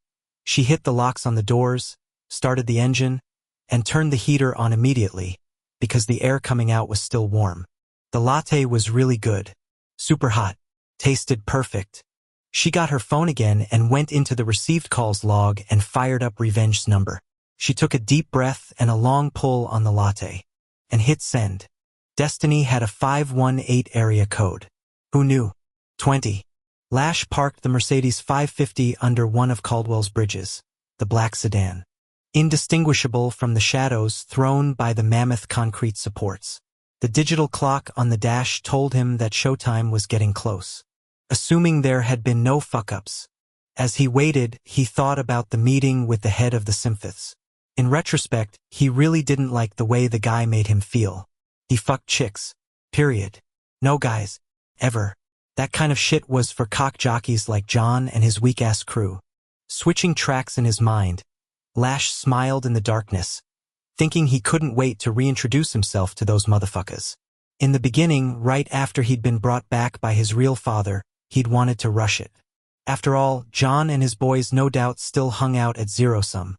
she hit the locks on the doors, started the engine, and turned the heater on immediately, because the air coming out was still warm. The latte was really good. Super hot. Tasted perfect. She got her phone again and went into the received calls log and fired up Revenge's number. She took a deep breath and a long pull on the latte, and hit send. Destiny had a 518 area code. Who knew? 20. Lash parked the Mercedes 550 under one of Caldwell's bridges, the black sedan, indistinguishable from the shadows thrown by the mammoth concrete supports. The digital clock on the dash told him that showtime was getting close. Assuming there had been no fuck-ups. As he waited, he thought about the meeting with the head of the Symphoths. In retrospect, he really didn't like the way the guy made him feel. He fucked chicks. Period. No guys. Ever. That kind of shit was for cock jockeys like John and his weak-ass crew. Switching tracks in his mind, Lash smiled in the darkness, thinking he couldn't wait to reintroduce himself to those motherfuckers. In the beginning, right after he'd been brought back by his real father, he'd wanted to rush it. After all, John and his boys no doubt still hung out at Zero Sum,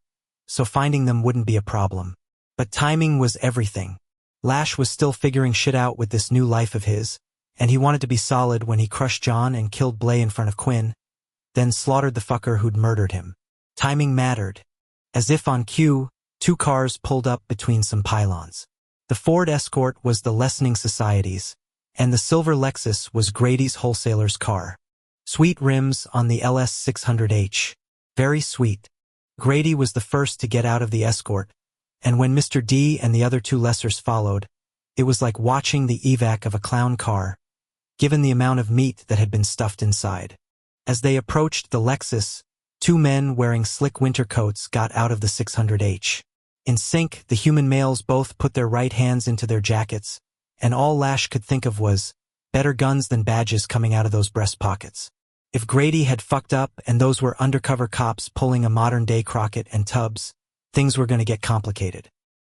so finding them wouldn't be a problem. But timing was everything. Lash was still figuring shit out with this new life of his, and he wanted to be solid when he crushed John and killed Blay in front of Quinn, then slaughtered the fucker who'd murdered him. Timing mattered. As if on cue, 2 cars pulled up between some pylons. The Ford Escort was the Lessening Society's, and the silver Lexus was Grady's wholesaler's car. Sweet rims on the LS 600H. Very sweet. Grady was the first to get out of the Escort, and when Mr. D and the other 2 lessers followed, it was like watching the evac of a clown car, given the amount of meat that had been stuffed inside. As they approached the Lexus, two men wearing slick winter coats got out of the 600H. In sync, the human males both put their right hands into their jackets, and all Lash could think of was, better guns than badges coming out of those breast pockets. If Grady had fucked up and those were undercover cops pulling a modern-day Crockett and Tubbs, things were going to get complicated.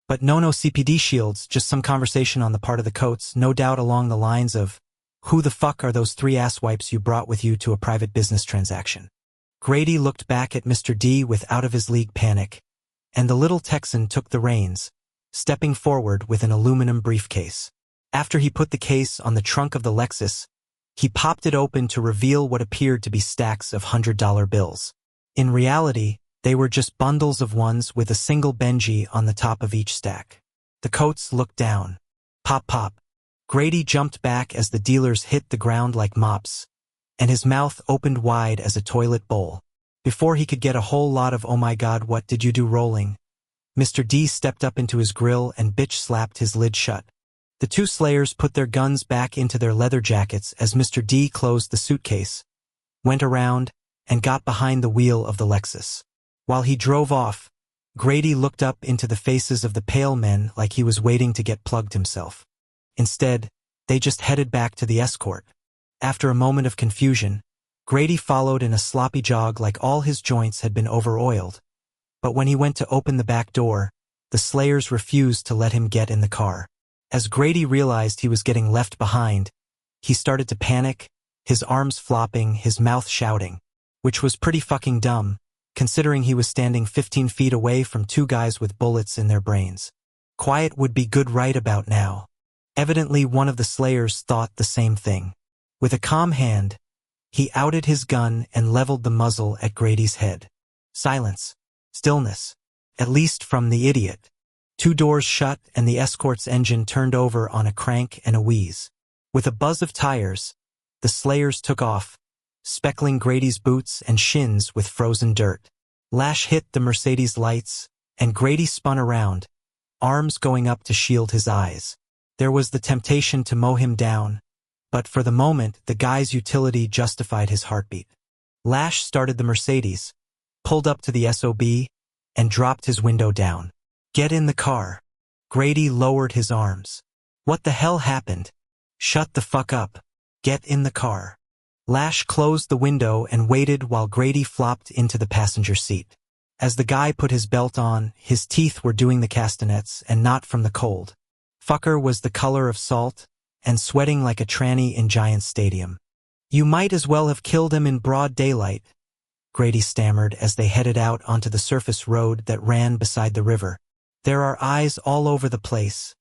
But no CPD shields, just some conversation on the part of the coats, no doubt along the lines of, "Who the fuck are those three asswipes you brought with you to a private business transaction?" Grady looked back at Mr. D with out-of-his-league panic, and the little Texan took the reins, stepping forward with an aluminum briefcase. After he put the case on the trunk of the Lexus, he popped it open to reveal what appeared to be stacks of $100 bills. In reality, they were just bundles of ones with a single Benji on the top of each stack. The coats looked down. Pop pop. Grady jumped back as the dealers hit the ground like mops, and his mouth opened wide as a toilet bowl. Before he could get a whole lot of "oh my god what did you do" rolling, Mr. D stepped up into his grill and bitch slapped his lid shut. The two slayers put their guns back into their leather jackets as Mr. D closed the suitcase, went around, and got behind the wheel of the Lexus. While he drove off, Grady looked up into the faces of the pale men like he was waiting to get plugged himself. Instead, they just headed back to the escort. After a moment of confusion, Grady followed in a sloppy jog like all his joints had been over-oiled. But when he went to open the back door, the slayers refused to let him get in the car. As Grady realized he was getting left behind, he started to panic, his arms flopping, his mouth shouting, which was pretty fucking dumb, considering he was standing 15 feet away from two guys with bullets in their brains. Quiet would be good right about now. Evidently one of the slayers thought the same thing. With a calm hand, he outed his gun and leveled the muzzle at Grady's head. Silence. Stillness. At least from the idiot. Two doors shut and the escort's engine turned over on a crank and a wheeze. With a buzz of tires, the slayers took off, speckling Grady's boots and shins with frozen dirt. Lash hit the Mercedes lights, and Grady spun around, arms going up to shield his eyes. There was the temptation to mow him down, but for the moment the guy's utility justified his heartbeat. Lash started the Mercedes, pulled up to the SOB, and dropped his window down. "Get in the car." Grady lowered his arms. "What the hell happened?" "Shut the fuck up. Get in the car." Lash closed the window and waited while Grady flopped into the passenger seat. As the guy put his belt on, his teeth were doing the castanets and not from the cold. Fucker was the color of salt and sweating like a tranny in Giants Stadium. "You might as well have killed him in broad daylight," Grady stammered as they headed out onto the surface road that ran beside the river. "There are eyes all over the place."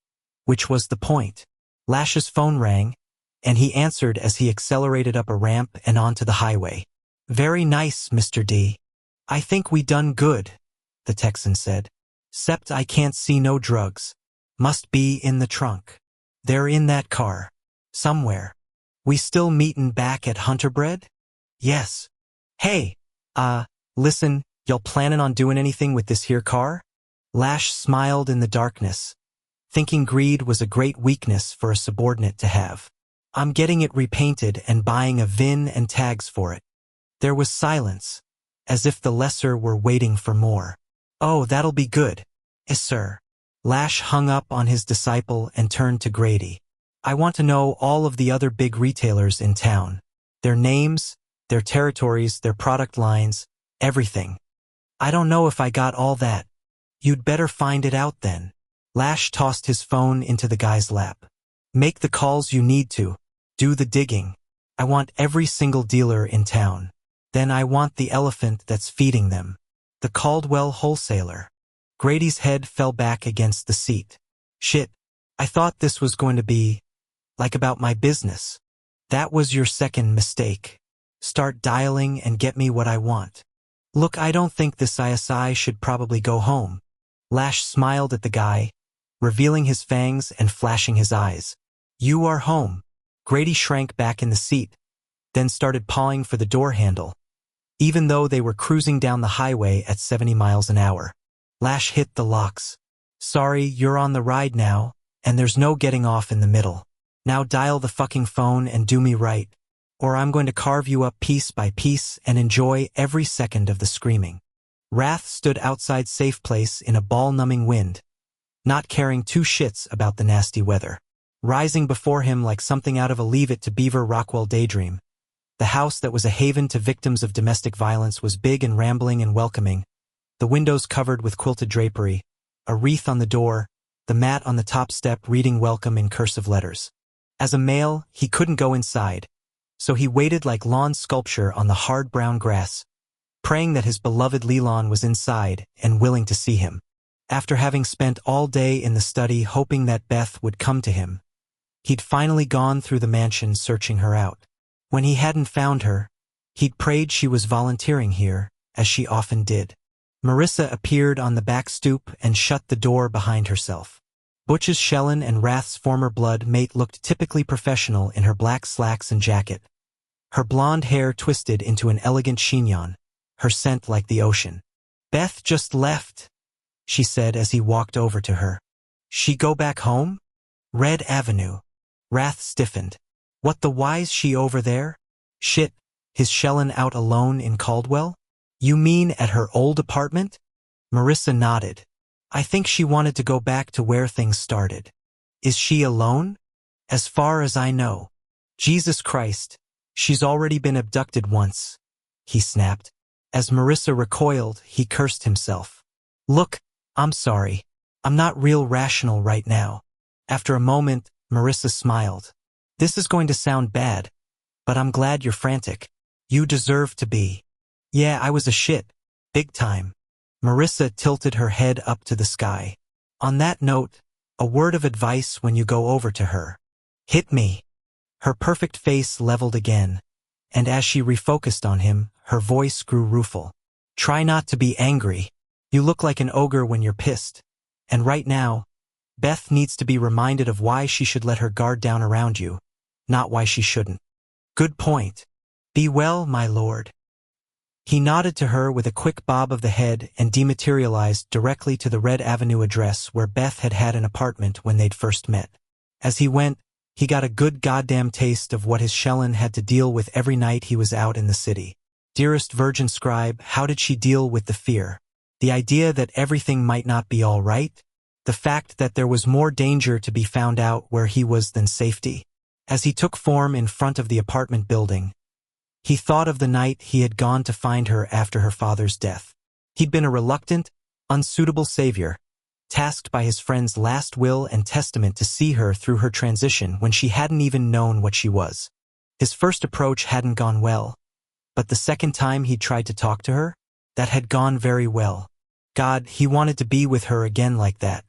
Which was the point. Lash's phone rang, and he answered as he accelerated up a ramp and onto the highway. "Very nice, Mr. D. I think we done good," the Texan said. "'Cept I can't see no drugs. Must be in the trunk. They're in that car. Somewhere. We still meetin' back at Hunterbread?" "Yes." "Hey, listen, y'all plannin' on doing anything with this here car?" Lash smiled in the darkness, thinking greed was a great weakness for a subordinate to have. "I'm getting it repainted and buying a VIN and tags for it." There was silence, as if the lesser were waiting for more. "Oh, that'll be good. Yes, sir." Lash hung up on his disciple and turned to Grady. "I want to know all of the other big retailers in town. Their names, their territories, their product lines, everything. I don't know if I got all that." "You'd better find it out then." Lash tossed his phone into the guy's lap. "Make the calls you need to. Do the digging. I want every single dealer in town. Then I want the elephant that's feeding them. The Caldwell wholesaler." Grady's head fell back against the seat. "Shit, I thought this was going to be, like, about my business." "That was your second mistake. Start dialing and get me what I want." "Look, I don't think this ISI should probably go home." Lash smiled at the guy, revealing his fangs and flashing his eyes. "You are home." Grady shrank back in the seat, then started pawing for the door handle, even though they were cruising down the highway at 70 miles an hour. Lash hit the locks. "Sorry, you're on the ride now, and there's no getting off in the middle." Now dial the fucking phone and do me right, or I'm going to carve you up piece by piece and enjoy every second of the screaming. Wrath stood outside Safe Place in a ball-numbing wind, not caring two shits about the nasty weather. Rising before him like something out of a Leave It to Beaver Rockwell daydream, the house that was a haven to victims of domestic violence was big and rambling and welcoming, the windows covered with quilted drapery, a wreath on the door, the mat on the top step reading welcome in cursive letters. As a male, he couldn't go inside, so he waited like lawn sculpture on the hard brown grass, praying that his beloved Leland was inside and willing to see him. After having spent all day in the study hoping that Beth would come to him, he'd finally gone through the mansion searching her out. When he hadn't found her, he'd prayed she was volunteering here, as she often did. Marissa appeared on the back stoop and shut the door behind herself. Butch's Shellen and Wrath's former blood mate looked typically professional in her black slacks and jacket, her blonde hair twisted into an elegant chignon, her scent like the ocean. "Beth just left," she said as he walked over to her. "She go back home?" "Red Avenue." Wrath stiffened. "What the why's she over there?" "Shit, is Shellen out alone in Caldwell?" "You mean at her old apartment?" Marissa nodded. "I think she wanted to go back to where things started." "Is she alone?" "As far as I know." "Jesus Christ, she's already been abducted once," he snapped. As Marissa recoiled, he cursed himself. "Look, I'm sorry. I'm not real rational right now." After a moment, Marissa smiled. "This is going to sound bad, but I'm glad you're frantic. You deserve to be." "Yeah, I was a shit. Big time." Marissa tilted her head up to the sky. "On that note, a word of advice when you go over to her. Hit me." Her perfect face leveled again, and as she refocused on him, her voice grew rueful. "Try not to be angry. You look like an ogre when you're pissed. And right now, Beth needs to be reminded of why she should let her guard down around you, not why she shouldn't." "Good point. Be well, my lord." He nodded to her with a quick bob of the head and dematerialized directly to the Red Avenue address where Beth had had an apartment when they'd first met. As he went, he got a good goddamn taste of what his Shellen had to deal with every night he was out in the city. Dearest Virgin Scribe, how did she deal with the fear? The idea that everything might not be all right? The fact that there was more danger to be found out where he was than safety? As he took form in front of the apartment building, he thought of the night he had gone to find her after her father's death. He'd been a reluctant, unsuitable savior, tasked by his friend's last will and testament to see her through her transition when she hadn't even known what she was. His first approach hadn't gone well, but the second time he tried to talk to her, that had gone very well. God, he wanted to be with her again like that.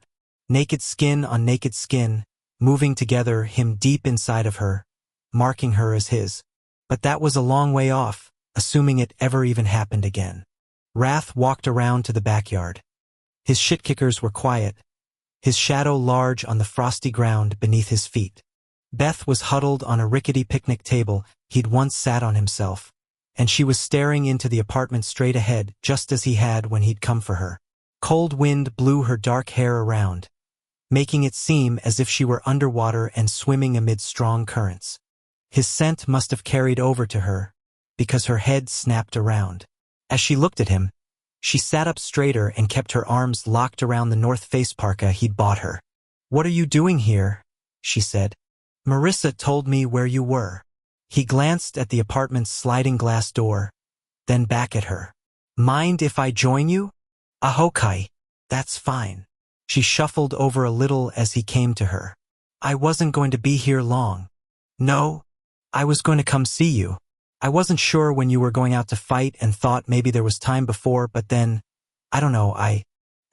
Naked skin on naked skin, moving together, him deep inside of her, marking her as his. But that was a long way off, assuming it ever even happened again. Wrath walked around to the backyard. His shit-kickers were quiet, his shadow large on the frosty ground beneath his feet. Beth was huddled on a rickety picnic table he'd once sat on himself, and she was staring into the apartment straight ahead just as he had when he'd come for her. Cold wind blew her dark hair around, making it seem as if she were underwater and swimming amid strong currents. His scent must have carried over to her, because her head snapped around. As she looked at him, she sat up straighter and kept her arms locked around the North Face parka he'd bought her. "What are you doing here?" she said. "Marissa told me where you were." He glanced at the apartment's sliding glass door, then back at her. "Mind if I join you?" "Okay, that's fine." She shuffled over a little as he came to her. "I wasn't going to be here long." "No, I was going to come see you. I wasn't sure when you were going out to fight and thought maybe there was time before, but then, I don't know,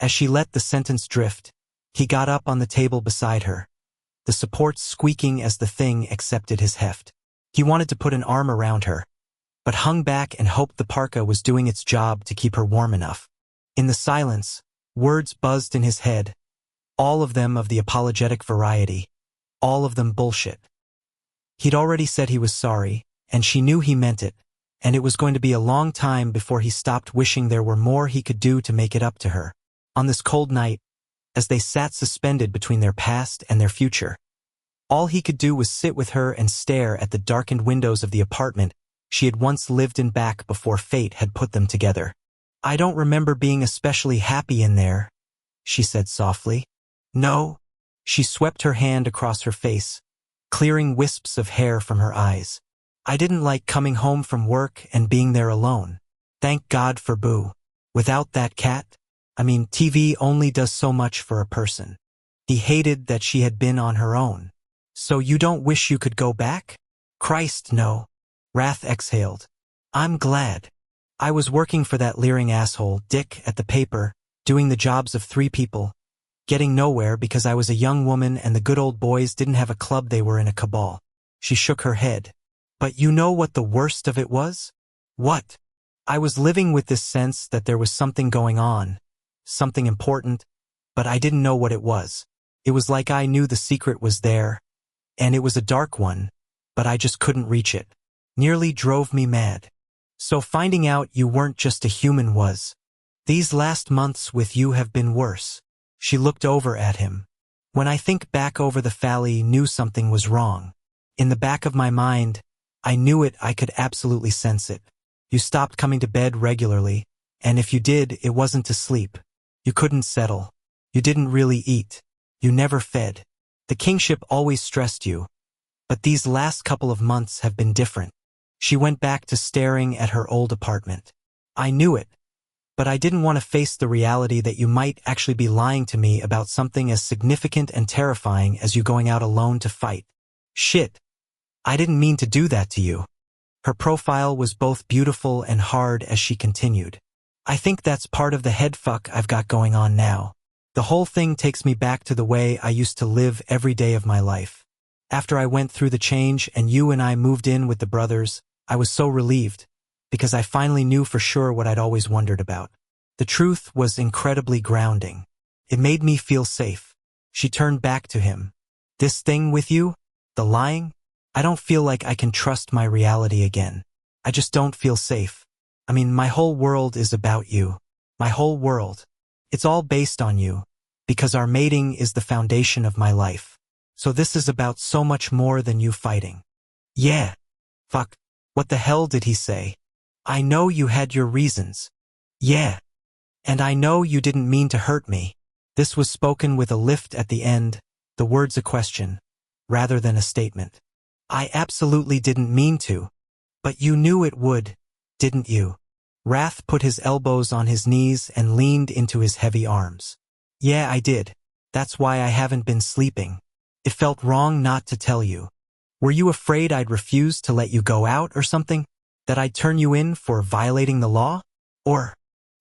As she let the sentence drift, he got up on the table beside her, the supports squeaking as the thing accepted his heft. He wanted to put an arm around her, but hung back and hoped the parka was doing its job to keep her warm enough. In the silence, words buzzed in his head, all of them of the apologetic variety, all of them bullshit. He'd already said he was sorry, and she knew he meant it, and it was going to be a long time before he stopped wishing there were more he could do to make it up to her. On this cold night, as they sat suspended between their past and their future, All he could do was sit with her and stare at the darkened windows of the apartment she had once lived in back before fate had put them together. "I don't remember being especially happy in there," she said softly. "No." She swept her hand across her face, clearing wisps of hair from her eyes. "I didn't like coming home from work and being there alone. Thank God for Boo. Without that cat, TV only does so much for a person." He hated that she had been on her own. "So you don't wish you could go back?" "Christ, no." Wrath exhaled. "I'm glad. I was working for that leering asshole, Dick, at the paper, doing the jobs of 3 people, getting nowhere because I was a young woman and the good old boys didn't have a club, they were in a cabal." She shook her head. "But you know what the worst of it was?" "What?" "I was living with this sense that there was something going on, something important, but I didn't know what it was. It was like I knew the secret was there, and it was a dark one, but I just couldn't reach it. Nearly drove me mad. So finding out you weren't just a human was. These last months with you have been worse." She looked over at him. "When I think back over the Fally, knew something was wrong. In the back of my mind, I knew it, I could absolutely sense it. You stopped coming to bed regularly, and if you did, it wasn't to sleep. You couldn't settle. You didn't really eat. You never fed. The kingship always stressed you. But these last couple of months have been different." She went back to staring at her old apartment. "I knew it, but I didn't want to face the reality that you might actually be lying to me about something as significant and terrifying as you going out alone to fight. Shit. I didn't mean to do that to you." Her profile was both beautiful and hard as she continued. "I think that's part of the head fuck I've got going on now. The whole thing takes me back to the way I used to live every day of my life. After I went through the change and you and I moved in with the brothers, I was so relieved, because I finally knew for sure what I'd always wondered about. The truth was incredibly grounding. It made me feel safe." She turned back to him. "This thing with you? The lying? I don't feel like I can trust my reality again. I just don't feel safe. My whole world is about you. My whole world. It's all based on you, because our mating is the foundation of my life. So this is about so much more than you fighting." "Yeah. Fuck. What the hell did he say?" "I know you had your reasons." "Yeah. And I know you didn't mean to hurt me." This was spoken with a lift at the end, the words a question, rather than a statement. "I absolutely didn't mean to. But you knew it would, didn't you?" Wrath put his elbows on his knees and leaned into his heavy arms. "Yeah, I did. That's why I haven't been sleeping. It felt wrong not to tell you. Were you afraid I'd refuse to let you go out or something? That I'd turn you in for violating the law? Or,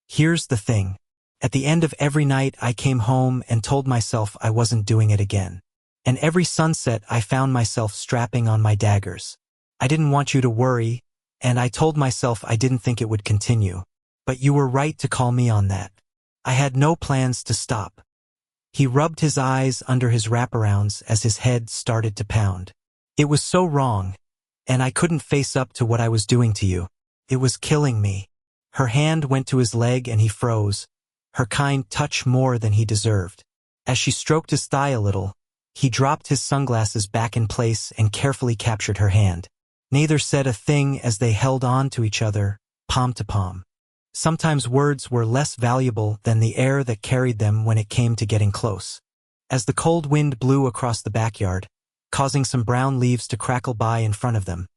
here's the thing. At the end of every night I came home and told myself I wasn't doing it again. And every sunset I found myself strapping on my daggers. I didn't want you to worry, and I told myself I didn't think it would continue. But you were right to call me on that. I had no plans to stop." He rubbed his eyes under his wraparounds as his head started to pound. "It was so wrong, and I couldn't face up to what I was doing to you. It was killing me." Her hand went to his leg and he froze, her kind touch more than he deserved. As she stroked his thigh a little, he dropped his sunglasses back in place and carefully captured her hand. Neither said a thing as they held on to each other, palm to palm. Sometimes words were less valuable than the air that carried them when it came to getting close. As the cold wind blew across the backyard, causing some brown leaves to crackle by in front of them,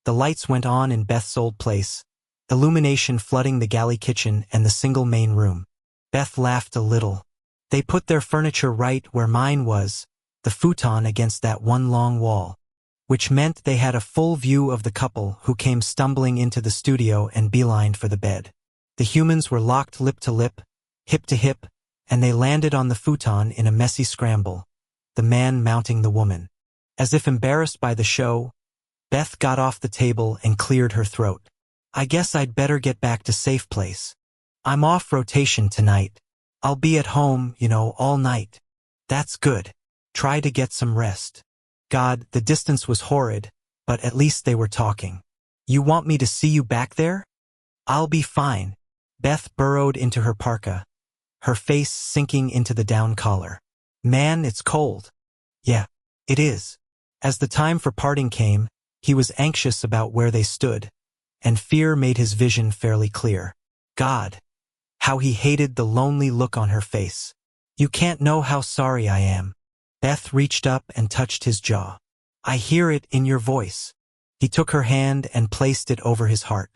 the lights went on in Beth's old place, illumination flooding the galley kitchen and the single main room. Beth laughed a little. "They put their furniture right where mine was, the futon against that one long wall," which meant they had a full view of the couple who came stumbling into the studio and beelined for the bed. The humans were locked lip to lip, hip to hip, and they landed on the futon in a messy scramble, the man mounting the woman. As if embarrassed by the show, Beth got off the table and cleared her throat. "I guess I'd better get back to safe place. I'm off rotation tonight. I'll be at home, all night." "That's good. Try to get some rest." God, the distance was horrid, but at least they were talking. "You want me to see you back there?" "I'll be fine." Beth burrowed into her parka, her face sinking into the down collar. "Man, it's cold." "Yeah, it is. As the time for parting came, he was anxious about where they stood, and fear made his vision fairly clear. God, how he hated the lonely look on her face. You can't know how sorry I am. Beth reached up and touched his jaw. I hear it in your voice. He took her hand and placed it over his heart.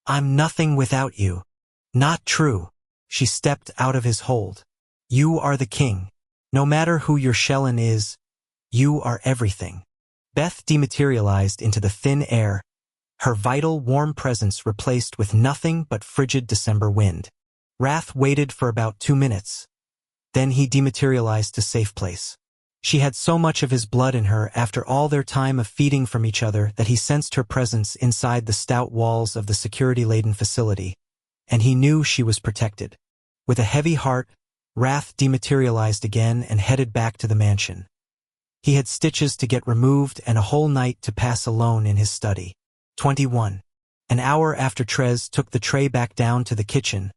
I'm nothing without you. Not true. She stepped out of his hold. You are the king. No matter who your Shellin is, you are everything. Beth dematerialized into the thin air, her vital, warm presence replaced with nothing but frigid December wind. Wrath waited for about 2 minutes. Then he dematerialized to safe place. She had so much of his blood in her after all their time of feeding from each other that he sensed her presence inside the stout walls of the security-laden facility, and he knew she was protected. With a heavy heart, Wrath dematerialized again and headed back to the mansion. He had stitches to get removed and a whole night to pass alone in his study. 21. An hour after Trez took the tray back down to the kitchen,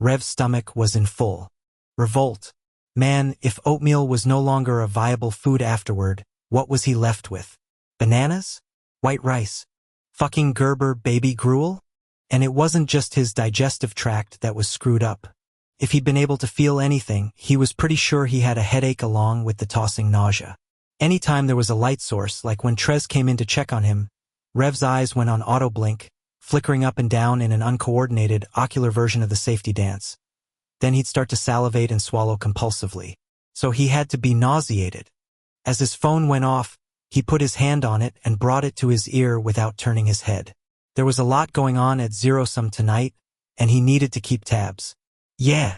Rev's stomach was in full revolt. Man, if oatmeal was no longer a viable food afterward, what was he left with? Bananas? White rice? Fucking Gerber baby gruel? And it wasn't just his digestive tract that was screwed up. If he'd been able to feel anything, he was pretty sure he had a headache along with the tossing nausea. Anytime there was a light source, like when Trez came in to check on him, Rev's eyes went on auto blink, flickering up and down in an uncoordinated, ocular version of the safety dance. Then he'd start to salivate and swallow compulsively. So he had to be nauseated. As his phone went off, he put his hand on it and brought it to his ear without turning his head. There was a lot going on at Zero Sum tonight, and he needed to keep tabs. Yeah.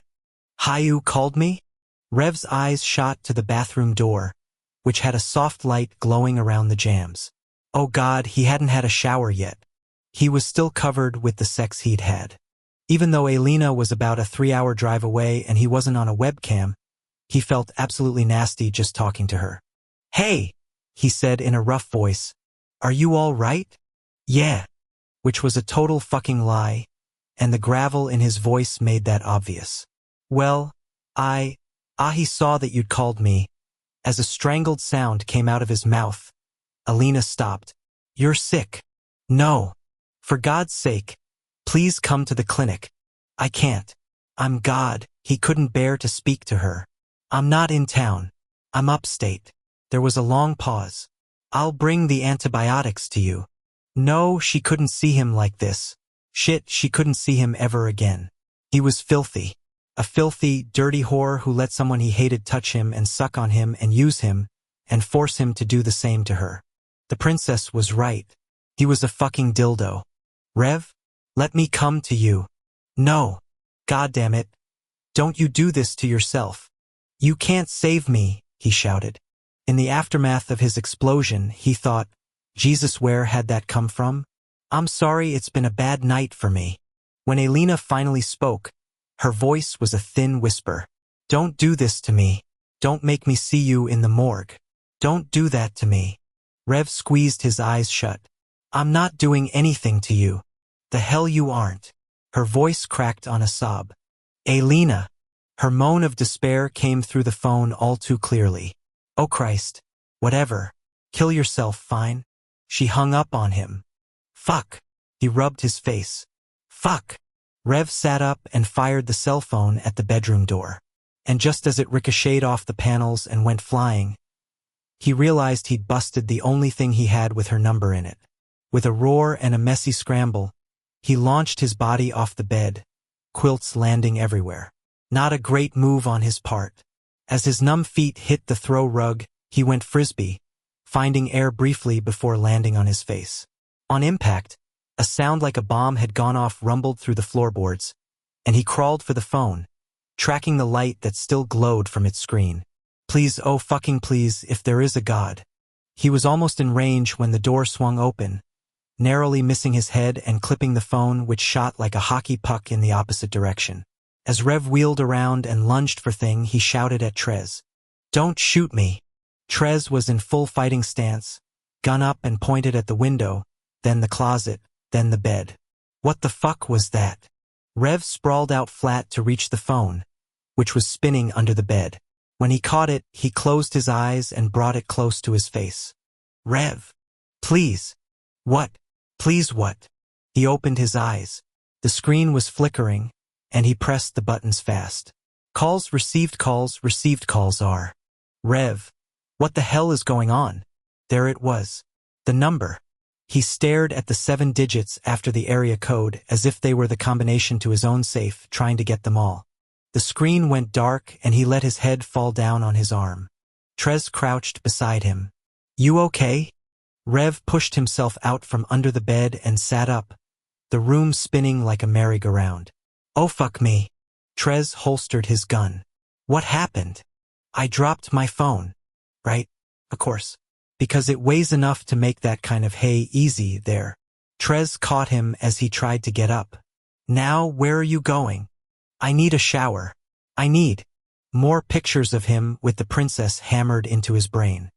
Hayu called me? Rev's eyes shot to the bathroom door, which had a soft light glowing around the jambs. Oh God, he hadn't had a shower yet. He was still covered with the sex he'd had. Even though Elena was about a 3-hour drive away and he wasn't on a webcam, he felt absolutely nasty just talking to her. Hey, he said in a rough voice. Are you all right? Yeah. Which was a total fucking lie, and the gravel in his voice made that obvious. Well, he saw that you'd called me. As a strangled sound came out of his mouth, Elena stopped. You're sick. No. For God's sake, please come to the clinic. I can't. I'm God. He couldn't bear to speak to her. I'm not in town. I'm upstate. There was a long pause. I'll bring the antibiotics to you. No, she couldn't see him like this. Shit, she couldn't see him ever again. He was filthy. A filthy, dirty whore who let someone he hated touch him and suck on him and use him and force him to do the same to her. The princess was right. He was a fucking dildo. Rev, let me come to you. No. God damn it. Don't you do this to yourself. You can't save me, he shouted. In the aftermath of his explosion, he thought, Jesus, where had that come from? I'm sorry, it's been a bad night for me. When Elena finally spoke, her voice was a thin whisper. Don't do this to me. Don't make me see you in the morgue. Don't do that to me. Rev squeezed his eyes shut. I'm not doing anything to you. The hell you aren't. Her voice cracked on a sob. Elena. Her moan of despair came through the phone all too clearly. Oh Christ. Whatever. Kill yourself, fine. She hung up on him. Fuck. He rubbed his face. Fuck. Rev sat up and fired the cell phone at the bedroom door. And just as it ricocheted off the panels and went flying, he realized he'd busted the only thing he had with her number in it. With a roar and a messy scramble, he launched his body off the bed, quilts landing everywhere. Not a great move on his part. As his numb feet hit the throw rug, he went frisbee, finding air briefly before landing on his face. On impact, a sound like a bomb had gone off rumbled through the floorboards, and he crawled for the phone, tracking the light that still glowed from its screen. Please, oh fucking please, if there is a God. He was almost in range when the door swung open, narrowly missing his head and clipping the phone, which shot like a hockey puck in the opposite direction. As Rev wheeled around and lunged for thing, he shouted at Trez. Don't shoot me. Trez was in full fighting stance, gun up and pointed at the window, then the closet, then the bed. What the fuck was that? Rev sprawled out flat to reach the phone, which was spinning under the bed. When he caught it, he closed his eyes and brought it close to his face. Rev. Please. What? Please what? He opened his eyes. The screen was flickering, and he pressed the buttons fast. Calls received calls are. Rev. What the hell is going on? There it was. The number. He stared at the 7 digits after the area code as if they were the combination to his own safe, trying to get them all. The screen went dark and he let his head fall down on his arm. Trez crouched beside him. You okay? Rev pushed himself out from under the bed and sat up, the room spinning like a merry-go-round. Oh fuck me. Trez holstered his gun. What happened? I dropped my phone. Right? Of course. Because it weighs enough to make that kind of hey easy there. Trez caught him as he tried to get up. Now where are you going? I need a shower. I need. More pictures of him with the princess hammered into his brain.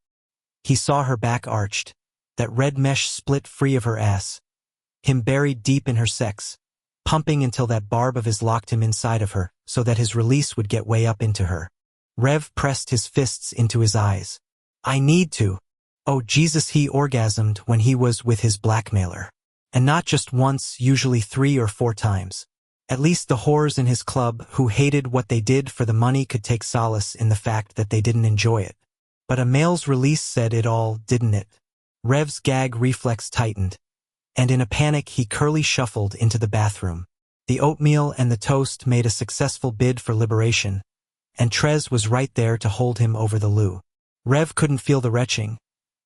He saw her back arched, that red mesh split free of her ass, him buried deep in her sex, pumping until that barb of his locked him inside of her so that his release would get way up into her. Rev pressed his fists into his eyes. I need to. Oh Jesus, he orgasmed when he was with his blackmailer. And not just once, usually 3 or 4 times. At least the whores in his club who hated what they did for the money could take solace in the fact that they didn't enjoy it. But a male's release said it all, didn't it? Rev's gag reflex tightened, and in a panic he curly shuffled into the bathroom. The oatmeal and the toast made a successful bid for liberation, and Trez was right there to hold him over the loo. Rev couldn't feel the retching,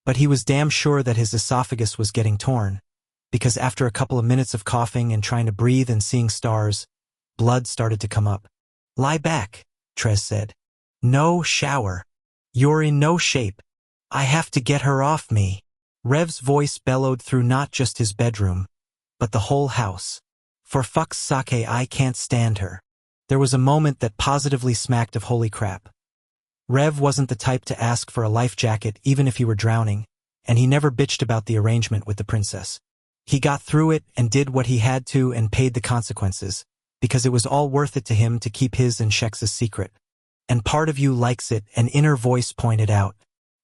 but he was damn sure that his esophagus was getting torn, because after a couple of minutes of coughing and trying to breathe and seeing stars, blood started to come up. Lie back, Trez said. No shower. You're in no shape. I have to get her off me. Rev's voice bellowed through not just his bedroom, but the whole house. For fuck's sake, I can't stand her. There was a moment that positively smacked of holy crap. Rev wasn't the type to ask for a life jacket even if he were drowning, and he never bitched about the arrangement with the princess. He got through it and did what he had to and paid the consequences, because it was all worth it to him to keep his and Shex's secret. And part of you likes it, an inner voice pointed out.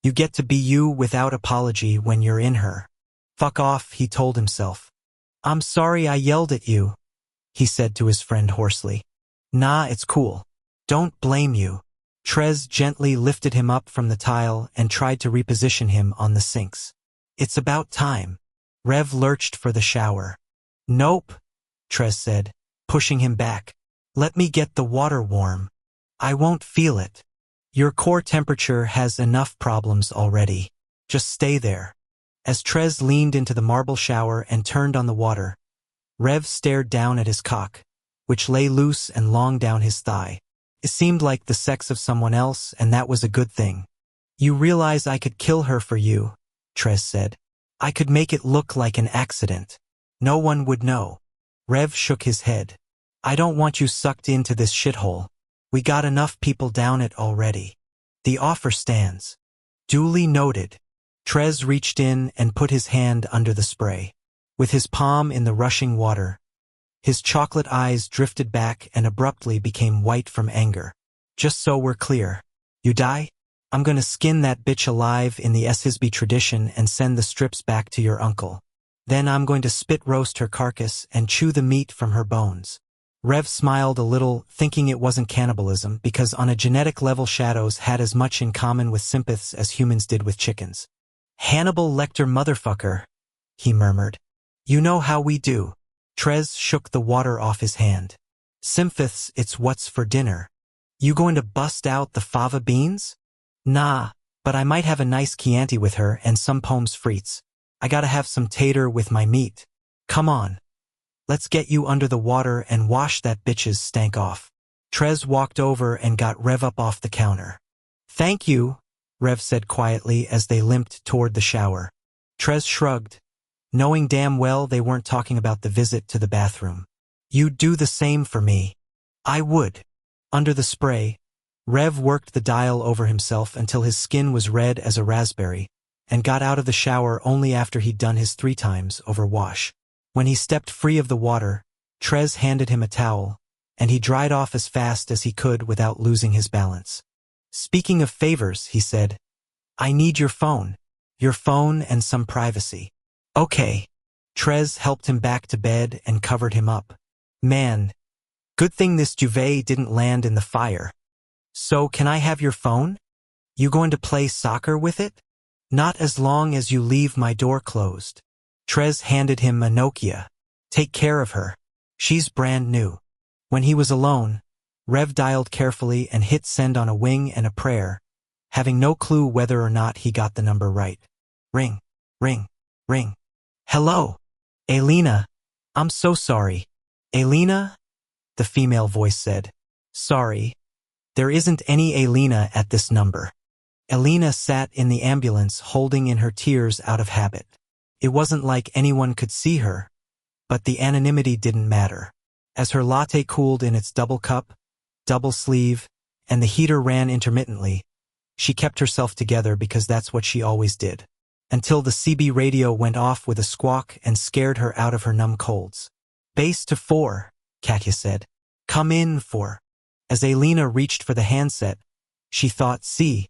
You get to be you without apology when you're in her. Fuck off, he told himself. I'm sorry I yelled at you, he said to his friend hoarsely. Nah, it's cool. Don't blame you. Trez gently lifted him up from the tile and tried to reposition him on the sinks. It's about time. Rev lurched for the shower. Nope, Trez said, pushing him back. Let me get the water warm. I won't feel it. Your core temperature has enough problems already. Just stay there. As Trez leaned into the marble shower and turned on the water, Rev stared down at his cock, which lay loose and long down his thigh. It seemed like the sex of someone else, and that was a good thing. You realize I could kill her for you, Trez said. I could make it look like an accident. No one would know. Rev shook his head. I don't want you sucked into this shithole. We got enough people down it already. The offer stands. Duly noted. Trez reached in and put his hand under the spray. With his palm in the rushing water, his chocolate eyes drifted back and abruptly became white from anger. Just so we're clear. You die? I'm gonna skin that bitch alive in the Shisby tradition and send the strips back to your uncle. Then I'm going to spit roast her carcass and chew the meat from her bones. Rev smiled a little, thinking it wasn't cannibalism, because on a genetic level shadows had as much in common with sympaths as humans did with chickens. Hannibal Lecter motherfucker, he murmured. You know how we do. Trez shook the water off his hand. Sympaths, it's what's for dinner. You going to bust out the fava beans? Nah, but I might have a nice Chianti with her and some pommes frites. I gotta have some tater with my meat. Come on. Let's get you under the water and wash that bitch's stank off. Trez walked over and got Rev up off the counter. Thank you, Rev said quietly as they limped toward the shower. Trez shrugged, knowing damn well they weren't talking about the visit to the bathroom. You'd do the same for me. I would. Under the spray, Rev worked the dial over himself until his skin was red as a raspberry, and got out of the shower only after he'd done his 3 times over wash. When he stepped free of the water, Trez handed him a towel, and he dried off as fast as he could without losing his balance. Speaking of favors, he said, I need your phone. Your phone and some privacy. Okay. Trez helped him back to bed and covered him up. Man, good thing this duvet didn't land in the fire. So can I have your phone? You going to play soccer with it? Not as long as you leave my door closed. Trez handed him a Nokia. Take care of her. She's brand new. When he was alone, Rev dialed carefully and hit send on a wing and a prayer, having no clue whether or not he got the number right. Ring, ring, ring. Hello. Elena. I'm so sorry. Elena? The female voice said. Sorry. There isn't any Elena at this number. Elena sat in the ambulance holding in her tears out of habit. It wasn't like anyone could see her, but the anonymity didn't matter. As her latte cooled in its double cup, double sleeve, and the heater ran intermittently, she kept herself together because that's what she always did. Until the CB radio went off with a squawk and scared her out of her numb colds. Base to 4, Katya said. Come in 4. As Elena reached for the handset, she thought, see,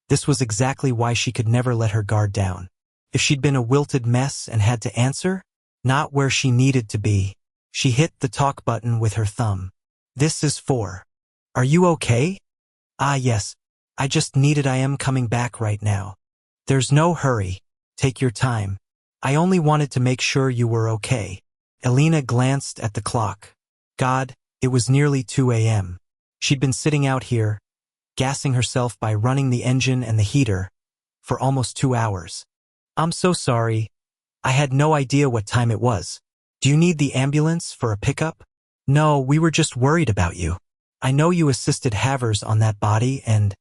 this was exactly why she could never let her guard down. If she'd been a wilted mess and had to answer, not where she needed to be, she hit the talk button with her thumb. This is 4. Are you okay? Ah yes, I am coming back right now. There's no hurry. Take your time. I only wanted to make sure you were okay. Elena glanced at the clock. God, it was nearly 2 a.m. She'd been sitting out here, gassing herself by running the engine and the heater, for almost 2 hours. I'm so sorry. I had no idea what time it was. Do you need the ambulance for a pickup? No, we were just worried about you. I know you assisted Havers on that body and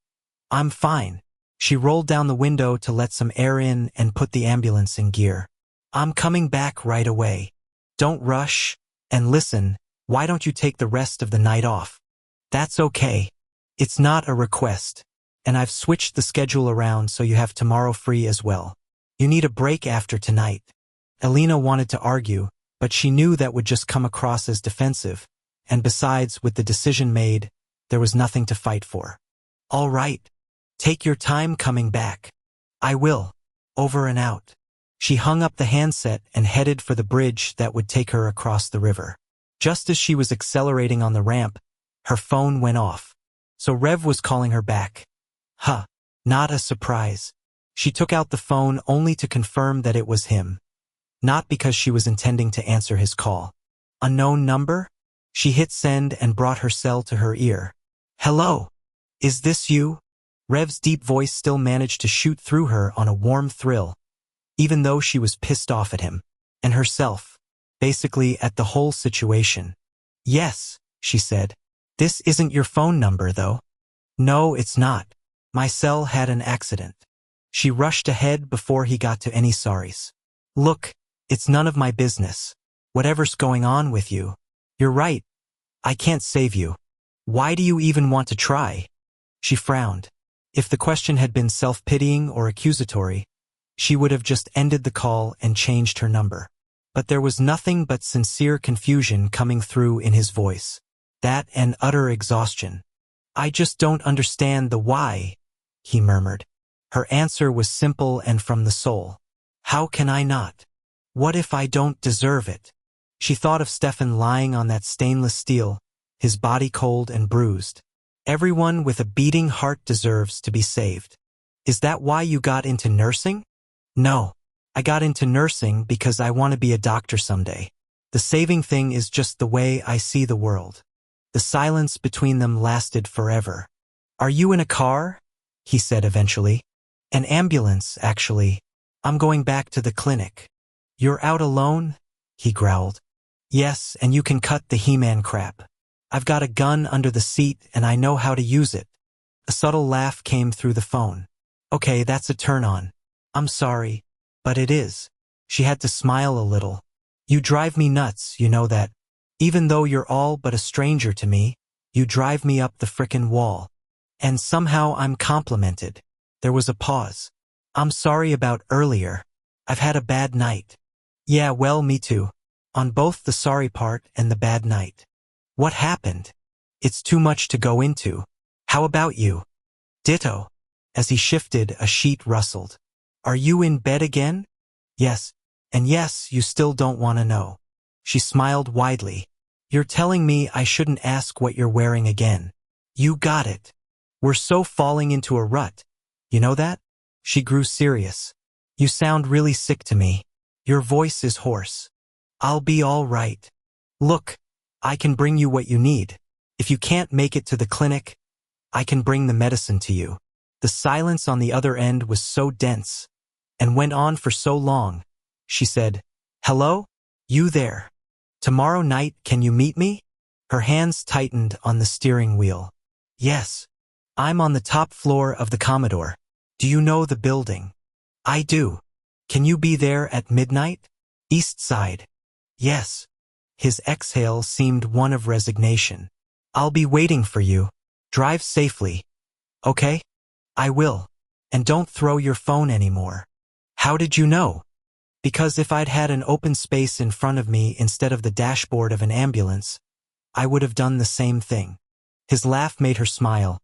I'm fine. She rolled down the window to let some air in and put the ambulance in gear. I'm coming back right away. Don't rush, and listen, why don't you take the rest of the night off? That's okay. It's not a request, and I've switched the schedule around so you have tomorrow free as well. You need a break after tonight. Elena wanted to argue, but she knew that would just come across as defensive, and besides, with the decision made, there was nothing to fight for. All right. Take your time coming back. I will. Over and out. She hung up the handset and headed for the bridge that would take her across the river. Just as she was accelerating on the ramp, her phone went off. So Rev was calling her back. Huh. Not a surprise. She took out the phone only to confirm that it was him. Not because she was intending to answer his call. Unknown number? She hit send and brought her cell to her ear. Hello. Is this you? Rev's deep voice still managed to shoot through her on a warm thrill, even though she was pissed off at him, and herself, basically at the whole situation. Yes, she said. This isn't your phone number, though. No, it's not. My cell had an accident. She rushed ahead before he got to any sorries. Look, it's none of my business. Whatever's going on with you. You're right. I can't save you. Why do you even want to try? She frowned. If the question had been self-pitying or accusatory, she would have just ended the call and changed her number. But there was nothing but sincere confusion coming through in his voice. That and utter exhaustion. I just don't understand the why, he murmured. Her answer was simple and from the soul. How can I not? What if I don't deserve it? She thought of Stefan lying on that stainless steel, his body cold and bruised. Everyone with a beating heart deserves to be saved. Is that why you got into nursing? No. I got into nursing because I want to be a doctor someday. The saving thing is just the way I see the world. The silence between them lasted forever. Are you in a car? He said eventually. An ambulance, actually. I'm going back to the clinic. You're out alone? He growled. Yes, and you can cut the He-Man crap. I've got a gun under the seat and I know how to use it. A subtle laugh came through the phone. Okay, that's a turn on. I'm sorry, but it is. She had to smile a little. You drive me nuts, you know that. Even though you're all but a stranger to me, you drive me up the frickin' wall. And somehow I'm complimented. There was a pause. I'm sorry about earlier. I've had a bad night. Yeah, well, me too. On both the sorry part and the bad night. What happened? It's too much to go into. How about you? Ditto. As he shifted, a sheet rustled. Are you in bed again? Yes. And yes, you still don't want to know. She smiled widely. You're telling me I shouldn't ask what you're wearing again. You got it. We're so falling into a rut. You know that? She grew serious. You sound really sick to me. Your voice is hoarse. I'll be all right. Look, I can bring you what you need. If you can't make it to the clinic, I can bring the medicine to you. The silence on the other end was so dense and went on for so long. She said, Hello? You there? Tomorrow night, can you meet me? Her hands tightened on the steering wheel. Yes. I'm on the top floor of the Commodore. Do you know the building? I do. Can you be there at midnight? East Side. Yes. His exhale seemed one of resignation. I'll be waiting for you. Drive safely. Okay? I will. And don't throw your phone anymore. How did you know? Because if I'd had an open space in front of me instead of the dashboard of an ambulance, I would have done the same thing. His laugh made her smile,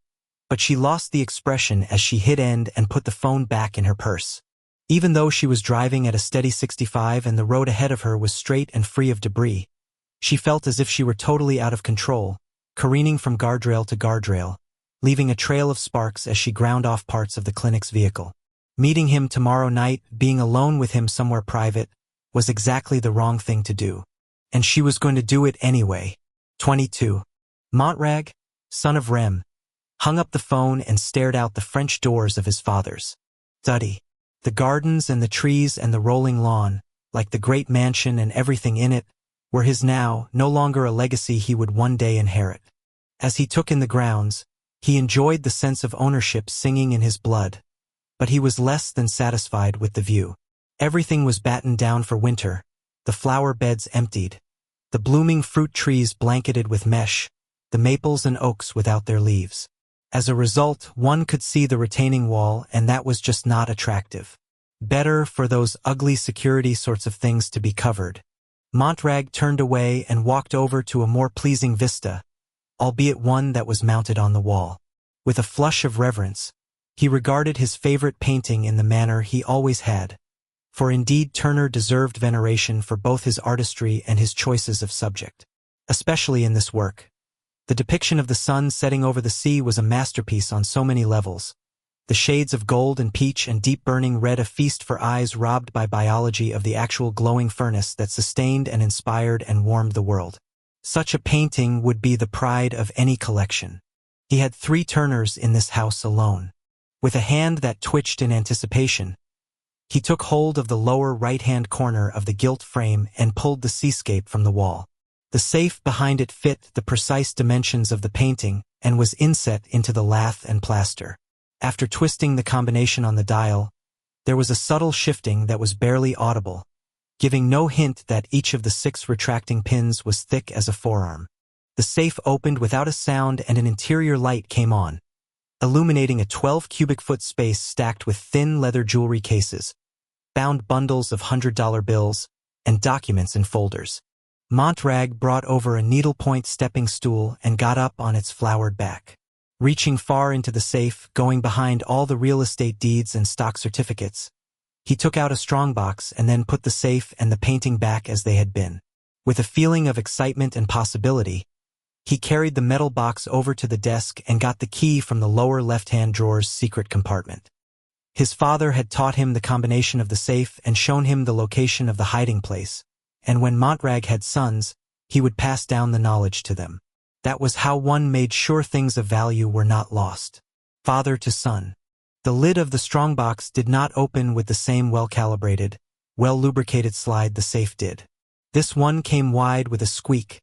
but she lost the expression as she hit end and put the phone back in her purse. Even though she was driving at a steady 65 and the road ahead of her was straight and free of debris, she felt as if she were totally out of control, careening from guardrail to guardrail, leaving a trail of sparks as she ground off parts of the clinic's vehicle. Meeting him tomorrow night, being alone with him somewhere private, was exactly the wrong thing to do. And she was going to do it anyway. 22. Montrag, son of Rem, hung up the phone and stared out the French doors of his father's study. The gardens and the trees and the rolling lawn, like the great mansion and everything in it, were his now, no longer a legacy he would one day inherit. As he took in the grounds, he enjoyed the sense of ownership singing in his blood, but he was less than satisfied with the view. Everything was battened down for winter, the flower beds emptied, the blooming fruit trees blanketed with mesh, the maples and oaks without their leaves. As a result, one could see the retaining wall, and that was just not attractive. Better for those ugly security sorts of things to be covered. Montrag turned away and walked over to a more pleasing vista, albeit one that was mounted on the wall. With a flush of reverence, he regarded his favorite painting in the manner he always had, for indeed Turner deserved veneration for both his artistry and his choices of subject. Especially in this work. The depiction of the sun setting over the sea was a masterpiece on so many levels. The shades of gold and peach and deep burning red, a feast for eyes robbed by biology of the actual glowing furnace that sustained and inspired and warmed the world. Such a painting would be the pride of any collection. He had 3 Turners in this house alone. With a hand that twitched in anticipation, he took hold of the lower right-hand corner of the gilt frame and pulled the seascape from the wall. The safe behind it fit the precise dimensions of the painting and was inset into the lath and plaster. After twisting the combination on the dial, there was a subtle shifting that was barely audible, giving no hint that each of the 6 retracting pins was thick as a forearm. The safe opened without a sound and an interior light came on, illuminating a 12-cubic-foot space stacked with thin leather jewelry cases, bound bundles of $100 bills, and documents in folders. Montrag brought over a needlepoint stepping stool and got up on its flowered back. Reaching far into the safe, going behind all the real estate deeds and stock certificates, he took out a strongbox and then put the safe and the painting back as they had been. With a feeling of excitement and possibility, he carried the metal box over to the desk and got the key from the lower left-hand drawer's secret compartment. His father had taught him the combination of the safe and shown him the location of the hiding place, and when Montrag had sons, he would pass down the knowledge to them. That was how one made sure things of value were not lost. Father to son. The lid of the strongbox did not open with the same well-calibrated, well-lubricated slide the safe did. This one came wide with a squeak,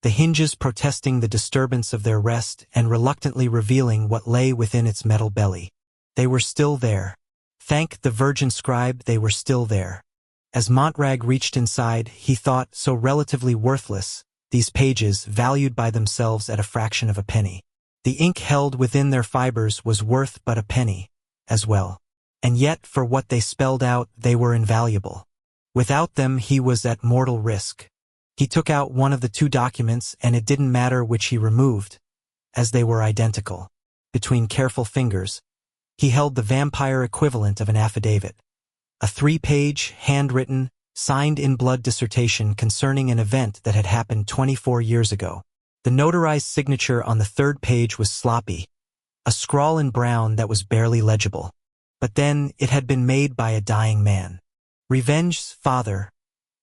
the hinges protesting the disturbance of their rest and reluctantly revealing what lay within its metal belly. They were still there. Thank the Virgin Scribe, they were still there. As Montrag reached inside, he thought, so relatively worthless, these pages, valued by themselves at a fraction of a penny. The ink held within their fibers was worth but a penny, as well. And yet, for what they spelled out, they were invaluable. Without them, he was at mortal risk. He took out one of the 2 documents, and it didn't matter which he removed, as they were identical. Between careful fingers, he held the vampire equivalent of an affidavit. a 3-page, handwritten, signed-in-blood dissertation concerning an event that had happened 24 years ago. The notarized signature on the 3rd page was sloppy, a scrawl in brown that was barely legible. But then it had been made by a dying man. Revenge's father,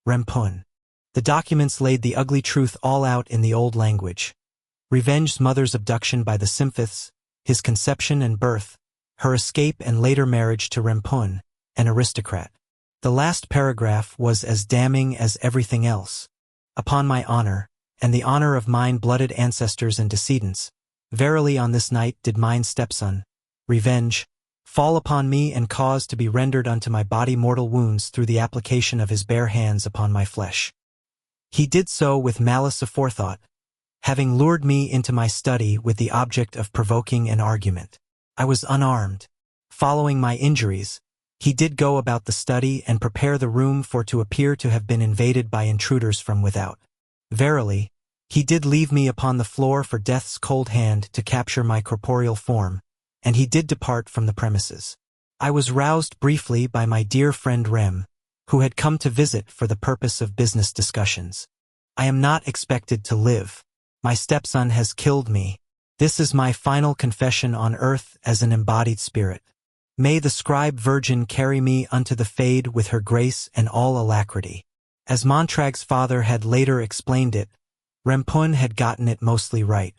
Rempun. The documents laid the ugly truth all out in the old language. Revenge's mother's abduction by the Simphiths, his conception and birth, her escape and later marriage to Rempun, an aristocrat. The last paragraph was as damning as everything else. Upon my honor, and the honor of mine blooded ancestors and decedents, verily on this night did mine stepson, Revenge, fall upon me and cause to be rendered unto my body mortal wounds through the application of his bare hands upon my flesh. He did so with malice aforethought, having lured me into my study with the object of provoking an argument. I was unarmed. Following my injuries, he did go about the study and prepare the room for to appear to have been invaded by intruders from without. Verily, he did leave me upon the floor for death's cold hand to capture my corporeal form, and he did depart from the premises. I was roused briefly by my dear friend Rem, who had come to visit for the purpose of business discussions. I am not expected to live. My stepson has killed me. This is my final confession on earth as an embodied spirit. May the scribe virgin carry me unto the fade with her grace and all alacrity. As Montrag's father had later explained it, Rempun had gotten it mostly right.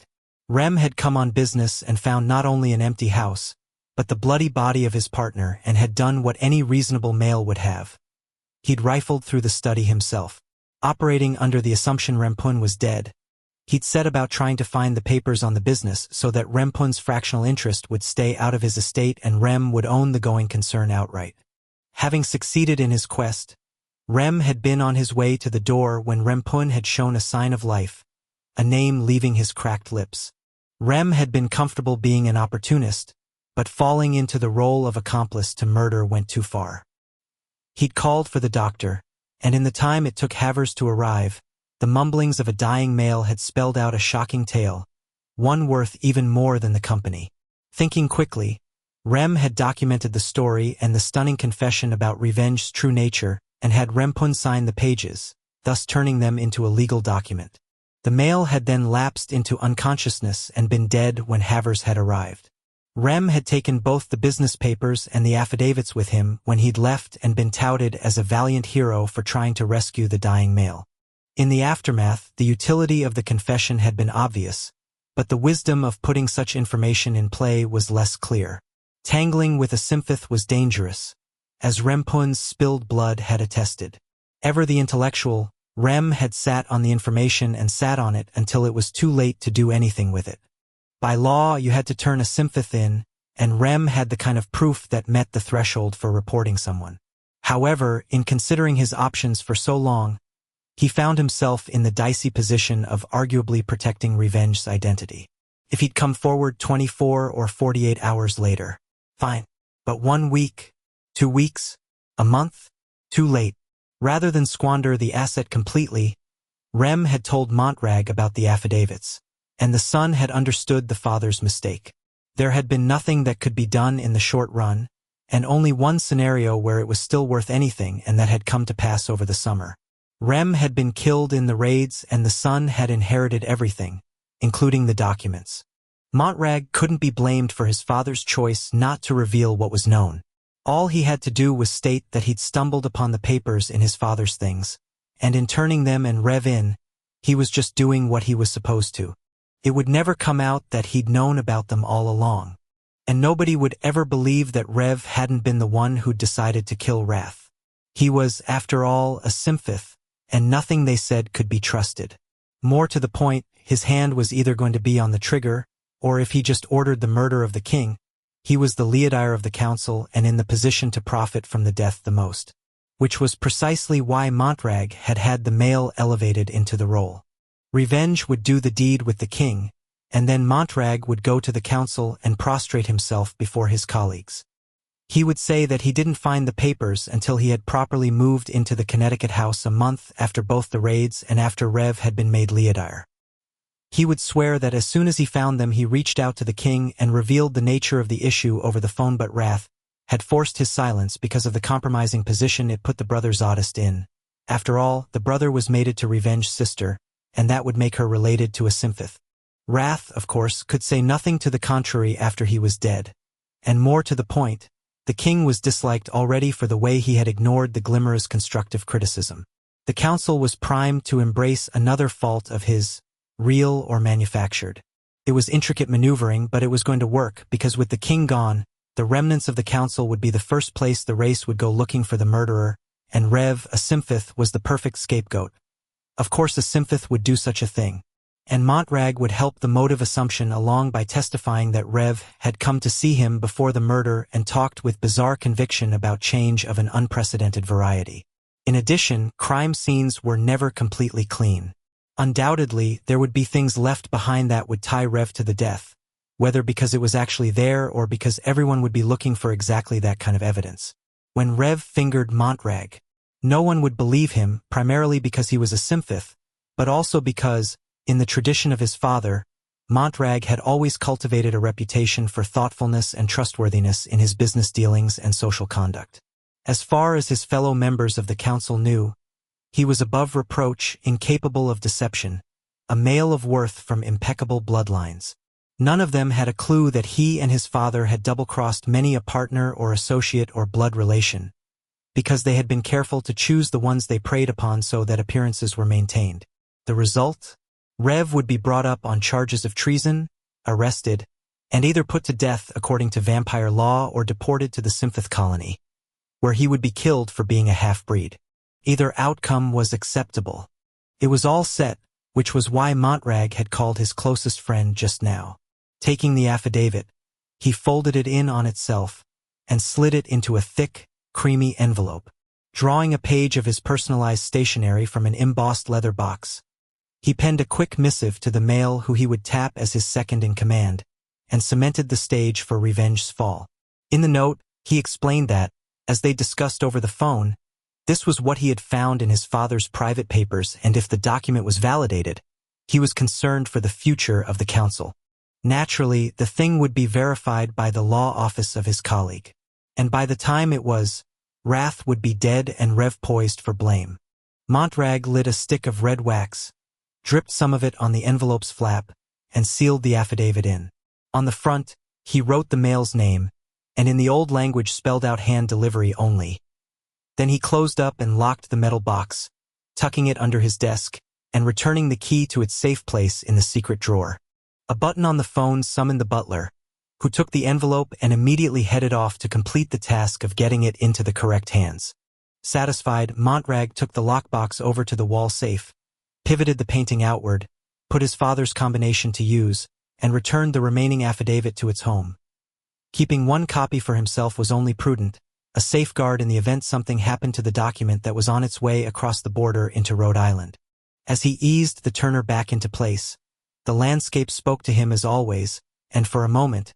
Rem had come on business and found not only an empty house, but the bloody body of his partner, and had done what any reasonable male would have. He'd rifled through the study himself. Operating under the assumption Rempun was dead, he'd set about trying to find the papers on the business so that Rempun's fractional interest would stay out of his estate and Rem would own the going concern outright. Having succeeded in his quest, Rem had been on his way to the door when Rempun had shown a sign of life, a name leaving his cracked lips. Rem had been comfortable being an opportunist, but falling into the role of accomplice to murder went too far. He'd called for the doctor, and in the time it took Havers to arrive, the mumblings of a dying male had spelled out a shocking tale, one worth even more than the company. Thinking quickly, Rem had documented the story and the stunning confession about Revenge's true nature and had Rempun sign the pages, thus turning them into a legal document. The male had then lapsed into unconsciousness and been dead when Havers had arrived. Rem had taken both the business papers and the affidavits with him when he'd left and been touted as a valiant hero for trying to rescue the dying male. In the aftermath, the utility of the confession had been obvious, but the wisdom of putting such information in play was less clear. Tangling with a Simphith was dangerous, as Rempun's spilled blood had attested. Ever the intellectual, Rem had sat on the information and sat on it until it was too late to do anything with it. By law, you had to turn a Simphith in, and Rem had the kind of proof that met the threshold for reporting someone. However, in considering his options for so long, he found himself in the dicey position of arguably protecting Revenge's identity. If he'd come forward 24 or 48 hours later, fine. But 1 week, 2 weeks, a month, too late. Rather than squander the asset completely, Rem had told Montrag about the affidavits, and the son had understood the father's mistake. There had been nothing that could be done in the short run, and only one scenario where it was still worth anything, and that had come to pass over the summer. Rem had been killed in the raids and the son had inherited everything, including the documents. Montrag couldn't be blamed for his father's choice not to reveal what was known. All he had to do was state that he'd stumbled upon the papers in his father's things, and in turning them and Rev in, he was just doing what he was supposed to. It would never come out that he'd known about them all along, and nobody would ever believe that Rev hadn't been the one who'd decided to kill Wrath. He was, after all, a Simphith, and nothing they said could be trusted. More to the point, his hand was either going to be on the trigger, or if he just ordered the murder of the king, he was the Leodire of the council and in the position to profit from the death the most, which was precisely why Montrag had had the male elevated into the role. Revenge would do the deed with the king, and then Montrag would go to the council and prostrate himself before his colleagues. He would say that he didn't find the papers until he had properly moved into the Connecticut house a month after both the raids and after Rev had been made Leodire. He would swear that as soon as he found them he reached out to the king and revealed the nature of the issue over the phone, but Wrath, had forced his silence because of the compromising position it put the brother Zodist in. After all, the brother was mated to Revenged's sister, and that would make her related to a Symphoth. Wrath, of course, could say nothing to the contrary after he was dead. And more to the point, the king was disliked already for the way he had ignored the Glimmer's constructive criticism. The council was primed to embrace another fault of his, real or manufactured. It was intricate maneuvering, but it was going to work, because with the king gone, the remnants of the council would be the first place the race would go looking for the murderer, and Rev, a Symphoth, was the perfect scapegoat. Of course a Symphoth would do such a thing. And Montrag would help the motive assumption along by testifying that Rev had come to see him before the murder and talked with bizarre conviction about change of an unprecedented variety. In addition, crime scenes were never completely clean. Undoubtedly, there would be things left behind that would tie Rev to the death, whether because it was actually there or because everyone would be looking for exactly that kind of evidence. When Rev fingered Montrag, no one would believe him, primarily because he was a Symphoth, but also because, in the tradition of his father, Montrag had always cultivated a reputation for thoughtfulness and trustworthiness in his business dealings and social conduct. As far as his fellow members of the council knew, he was above reproach, incapable of deception, a male of worth from impeccable bloodlines. None of them had a clue that he and his father had double-crossed many a partner or associate or blood relation, because they had been careful to choose the ones they preyed upon so that appearances were maintained. The result? Rev would be brought up on charges of treason, arrested, and either put to death according to vampire law or deported to the Symphoth colony, where he would be killed for being a half-breed. Either outcome was acceptable. It was all set, which was why Montrag had called his closest friend just now. Taking the affidavit, he folded it in on itself and slid it into a thick, creamy envelope. Drawing a page of his personalized stationery from an embossed leather box, he penned a quick missive to the male who he would tap as his second-in-command, and cemented the stage for Revenged's fall. In the note, he explained that, as they discussed over the phone, this was what he had found in his father's private papers, and if the document was validated, he was concerned for the future of the council. Naturally, the thing would be verified by the law office of his colleague. And by the time it was, Wrath would be dead and Rev poised for blame. Montrag lit a stick of red wax, dripped some of it on the envelope's flap, and sealed the affidavit in. On the front, he wrote the male's name, and in the old language spelled out hand delivery only. Then he closed up and locked the metal box, tucking it under his desk, and returning the key to its safe place in the secret drawer. A button on the phone summoned the butler, who took the envelope and immediately headed off to complete the task of getting it into the correct hands. Satisfied, Montrag took the lockbox over to the wall safe, pivoted the painting outward, put his father's combination to use, and returned the remaining affidavit to its home. Keeping one copy for himself was only prudent, a safeguard in the event something happened to the document that was on its way across the border into Rhode Island. As he eased the turner back into place, the landscape spoke to him as always, and for a moment,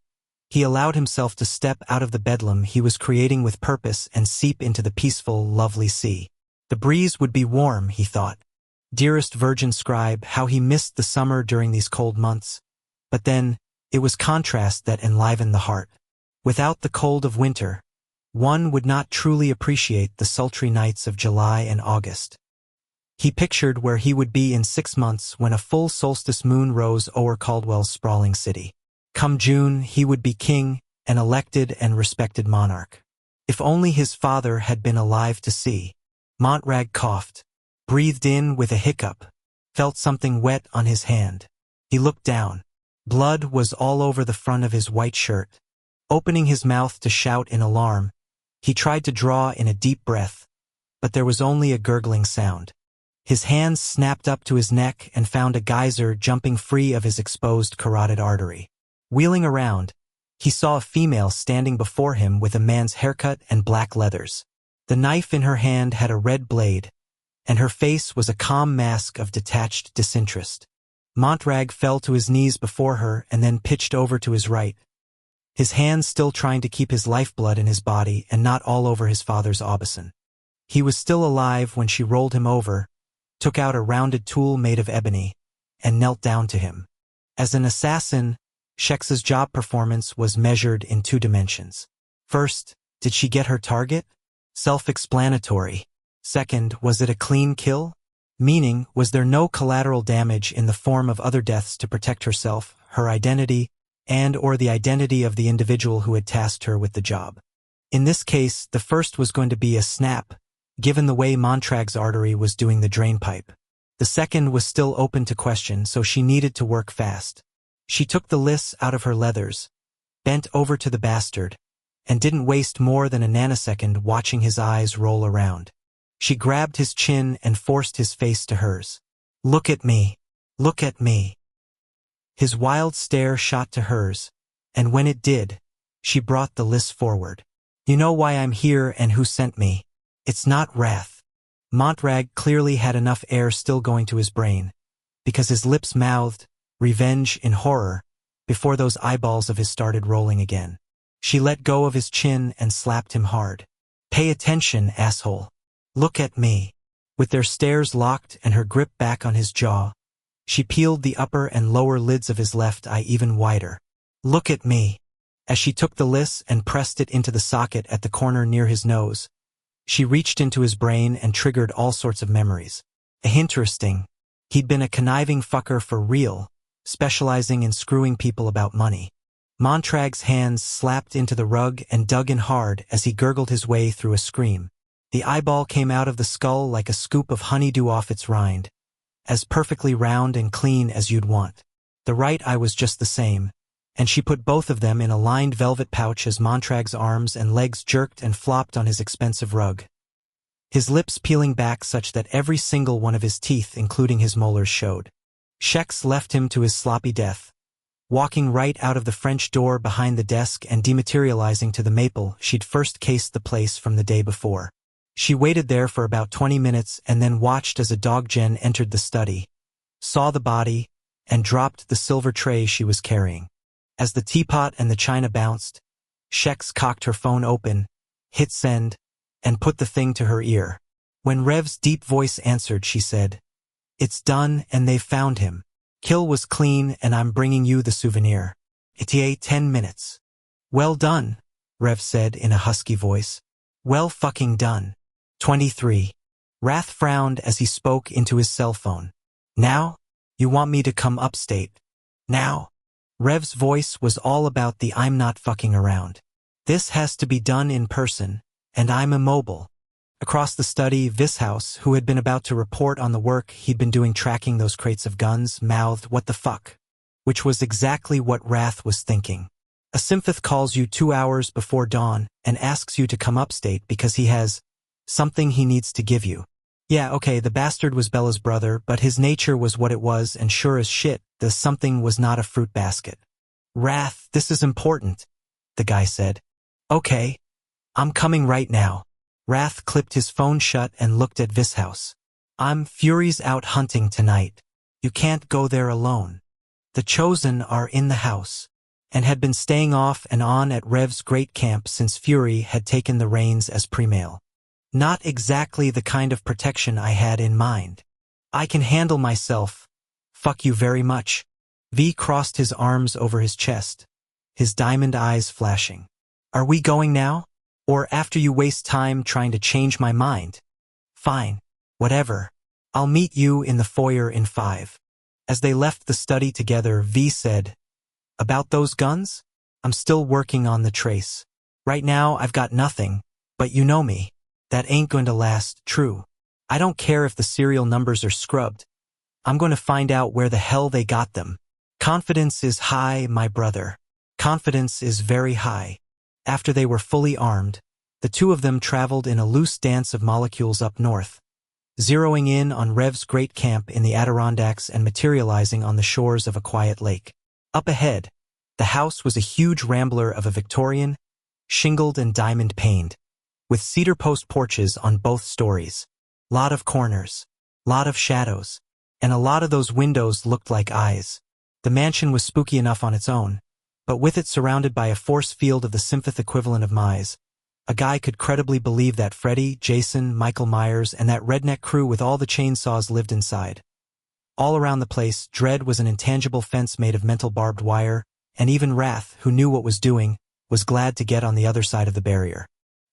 he allowed himself to step out of the bedlam he was creating with purpose and seep into the peaceful, lovely sea. The breeze would be warm, he thought. Dearest Virgin Scribe, how he missed the summer during these cold months. But then, it was contrast that enlivened the heart. Without the cold of winter, one would not truly appreciate the sultry nights of July and August. He pictured where he would be in 6 months when a full solstice moon rose o'er Caldwell's sprawling city. Come June, he would be king, an elected and respected monarch. If only his father had been alive to see. Montrag coughed, breathed in with a hiccup, felt something wet on his hand. He looked down. Blood was all over the front of his white shirt. Opening his mouth to shout in alarm, he tried to draw in a deep breath, but there was only a gurgling sound. His hands snapped up to his neck and found a geyser jumping free of his exposed carotid artery. Wheeling around, he saw a female standing before him with a man's haircut and black leathers. The knife in her hand had a red blade, and her face was a calm mask of detached disinterest. Montrag fell to his knees before her and then pitched over to his right, his hands still trying to keep his lifeblood in his body and not all over his father's obeson. He was still alive when she rolled him over, took out a rounded tool made of ebony, and knelt down to him. As an assassin, Shex's job performance was measured in 2 dimensions. First, Did she get her target? Self-explanatory. Second, was it a clean kill? Meaning, was there no collateral damage in the form of other deaths to protect herself, her identity, and/or the identity of the individual who had tasked her with the job? In this case, the first was going to be a snap, given the way Montrag's artery was doing the drainpipe. The second was still open to question, so she needed to work fast. She took the liss out of her leathers, bent over to the bastard, and didn't waste more than a nanosecond watching his eyes roll around. She grabbed his chin and forced his face to hers. "Look at me. Look at me." His wild stare shot to hers, and when it did, she brought the list forward. "You know why I'm here and who sent me. It's not wrath." Montrag clearly had enough air still going to his brain, because his lips mouthed, "Revenge" in horror, before those eyeballs of his started rolling again. She let go of his chin and slapped him hard. "Pay attention, asshole. Look at me." With their stares locked and her grip back on his jaw, she peeled the upper and lower lids of his left eye even wider. "Look at me." As she took the liss and pressed it into the socket at the corner near his nose, she reached into his brain and triggered all sorts of memories. Interesting. He'd been a conniving fucker for real, specializing in screwing people about money. Montrag's hands slapped into the rug and dug in hard as he gurgled his way through a scream. The eyeball came out of the skull like a scoop of honeydew off its rind, as perfectly round and clean as you'd want. The right eye was just the same, and she put both of them in a lined velvet pouch as Montrag's arms and legs jerked and flopped on his expensive rug, his lips peeling back such that every single one of his teeth, including his molars, showed. Shex left him to his sloppy death, walking right out of the French door behind the desk and dematerializing to the maple she'd first cased the place from the day before. She waited there for about 20 minutes and then watched as a dog Jen entered the study, saw the body, and dropped the silver tray she was carrying. As the teapot and the china bounced, Shex cocked her phone open, hit send, and put the thing to her ear. When Rev's deep voice answered, she said, "It's done and they've found him. Kill was clean and I'm bringing you the souvenir. ETA 10 minutes. Well done," Rev said in a husky voice. "Well fucking done." 23. Wrath frowned as he spoke into his cell phone. "Now? You want me to come upstate? Now?" Rev's voice was all about the "I'm not fucking around. This has to be done in person, and I'm immobile." Across the study, Vishouse, who had been about to report on the work he'd been doing tracking those crates of guns, mouthed, "What the fuck?" Which was exactly what Wrath was thinking. A Symphoth calls you 2 hours before dawn and asks you to come upstate because he has something he needs to give you. Yeah, okay, the bastard was Bella's brother, but his nature was what it was, and sure as shit, the something was not a fruit basket. "Wrath, this is important," the guy said. "Okay. I'm coming right now." Wrath clipped his phone shut and looked at Vishouse. Fury's out hunting tonight. You can't go there alone. The Chosen are in the house, and had been staying off and on at Rev's great camp since Fury had taken the reins as Premale. Not exactly the kind of protection I had in mind. I can handle myself. Fuck you very much. V crossed his arms over his chest, his diamond eyes flashing. Are we going now? Or after you waste time trying to change my mind? Fine. Whatever. I'll meet you in the foyer in 5. As they left the study together, V said, "About those guns? I'm still working on the trace. Right now I've got nothing, but you know me. That ain't going to last, true. I don't care if the serial numbers are scrubbed. I'm going to find out where the hell they got them. Confidence is high, my brother. Confidence is very high." After they were fully armed, the two of them traveled in a loose dance of molecules up north, zeroing in on Rev's great camp in the Adirondacks and materializing on the shores of a quiet lake. Up ahead, the house was a huge rambler of a Victorian, shingled and diamond-paned, with cedar post porches on both stories. Lot of corners, lot of shadows, and a lot of those windows looked like eyes. The mansion was spooky enough on its own, but with it surrounded by a force field of the Symphoth equivalent of Mize, a guy could credibly believe that Freddy, Jason, Michael Myers, and that redneck crew with all the chainsaws lived inside. All around the place, dread was an intangible fence made of mental barbed wire, and even Wrath, who knew what was doing, was glad to get on the other side of the barrier.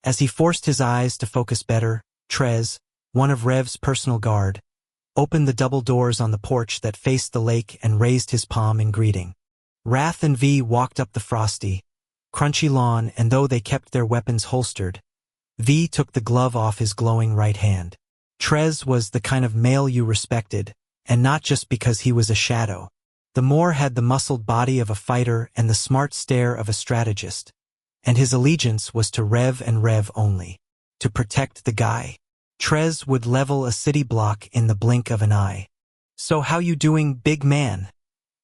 As he forced his eyes to focus better, Trez, one of Rev's personal guard, opened the double doors on the porch that faced the lake and raised his palm in greeting. Wrath and V walked up the frosty, crunchy lawn, and though they kept their weapons holstered, V took the glove off his glowing right hand. Trez was the kind of male you respected, and not just because he was a shadow. The Moor had the muscled body of a fighter and the smart stare of a strategist, and his allegiance was to Rev and Rev only. To protect the guy, Trez would level a city block in the blink of an eye. "So how you doing, big man?"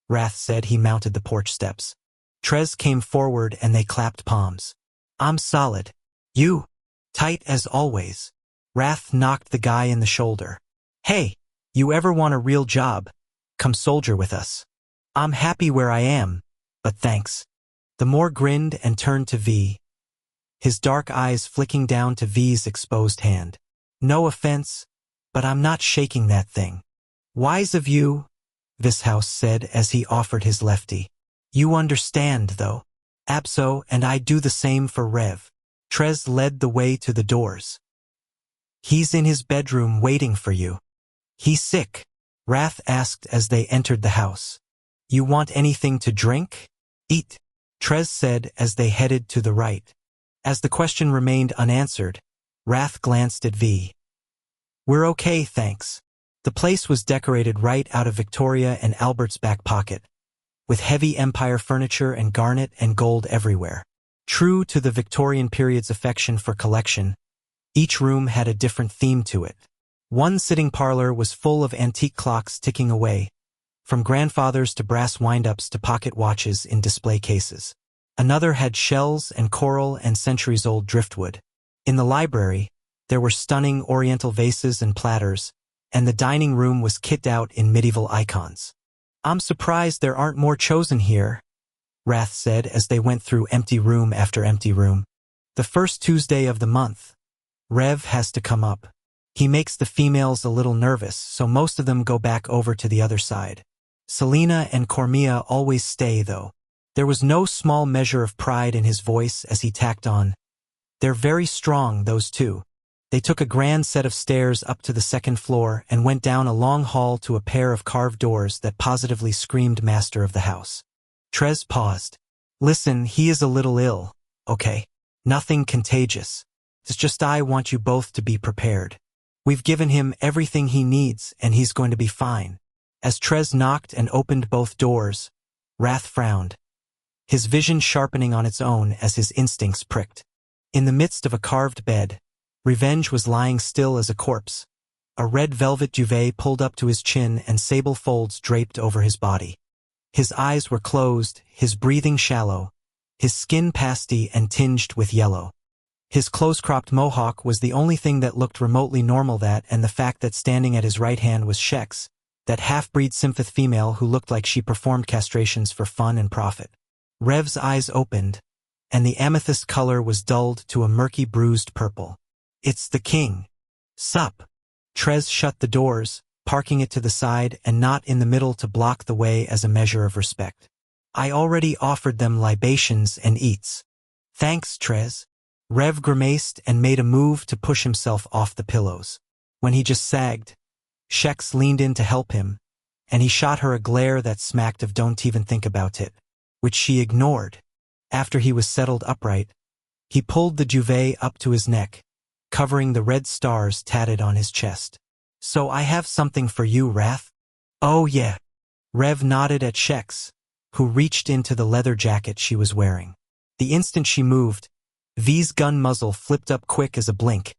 Wrath said. He mounted the porch steps. Trez came forward and they clapped palms. "I'm solid. You?" "Tight as always." Wrath knocked the guy in the shoulder. "Hey, you ever want a real job? Come soldier with us. I'm happy where I am, but thanks." The Moor grinned and turned to V, his dark eyes flicking down to V's exposed hand. "No offense, but I'm not shaking that thing." "Wise of you," Vishouse said as he offered his lefty. "You understand, though." "Abso, and I do the same for Rev." Trez led the way to the doors. "He's in his bedroom waiting for you." "He's sick?" Wrath asked as they entered the house. "You want anything to drink?" "Eat," Trez said as they headed to the right. As the question remained unanswered, Wrath glanced at V. "We're okay, thanks." The place was decorated right out of Victoria and Albert's back pocket, with heavy empire furniture and garnet and gold everywhere. True to the Victorian period's affection for collection, each room had a different theme to it. One sitting parlor was full of antique clocks ticking away, from grandfathers to brass wind-ups to pocket watches in display cases. Another had shells and coral and centuries-old driftwood. In the library, there were stunning oriental vases and platters, and the dining room was kitted out in medieval icons. "I'm surprised there aren't more chosen here," Wrath said as they went through empty room after empty room. "The first Tuesday of the month, Rev has to come up. He makes the females a little nervous, so most of them go back over to the other side. Selena and Cormia always stay, though." There was no small measure of pride in his voice as he tacked on, "They're very strong, those two." They took a grand set of stairs up to the second floor and went down a long hall to a pair of carved doors that positively screamed master of the house. Trez paused. "Listen, he is a little ill, okay? Nothing contagious. It's just I want you both to be prepared. We've given him everything he needs and he's going to be fine." As Trez knocked and opened both doors, Wrath frowned, his vision sharpening on its own as his instincts pricked. In the midst of a carved bed, Revenge was lying still as a corpse, a red velvet duvet pulled up to his chin and sable folds draped over his body. His eyes were closed, his breathing shallow, his skin pasty and tinged with yellow. His close-cropped mohawk was the only thing that looked remotely normal, that and the fact that standing at his right hand was Shex, that half-breed Symphoth female who looked like she performed castrations for fun and profit. Rev's eyes opened, and the amethyst color was dulled to a murky bruised purple. "It's the king." "Sup?" Trez shut the doors, parking it to the side and not in the middle to block the way as a measure of respect. "I already offered them libations and eats." "Thanks, Trez." Rev grimaced and made a move to push himself off the pillows. When he just sagged, Shex leaned in to help him, and he shot her a glare that smacked of "don't even think about it," which she ignored. After he was settled upright, he pulled the duvet up to his neck, covering the red stars tatted on his chest. "So I have something for you, Wrath." "Oh yeah." Rev nodded at Shex, who reached into the leather jacket she was wearing. The instant she moved, V's gun muzzle flipped up quick as a blink,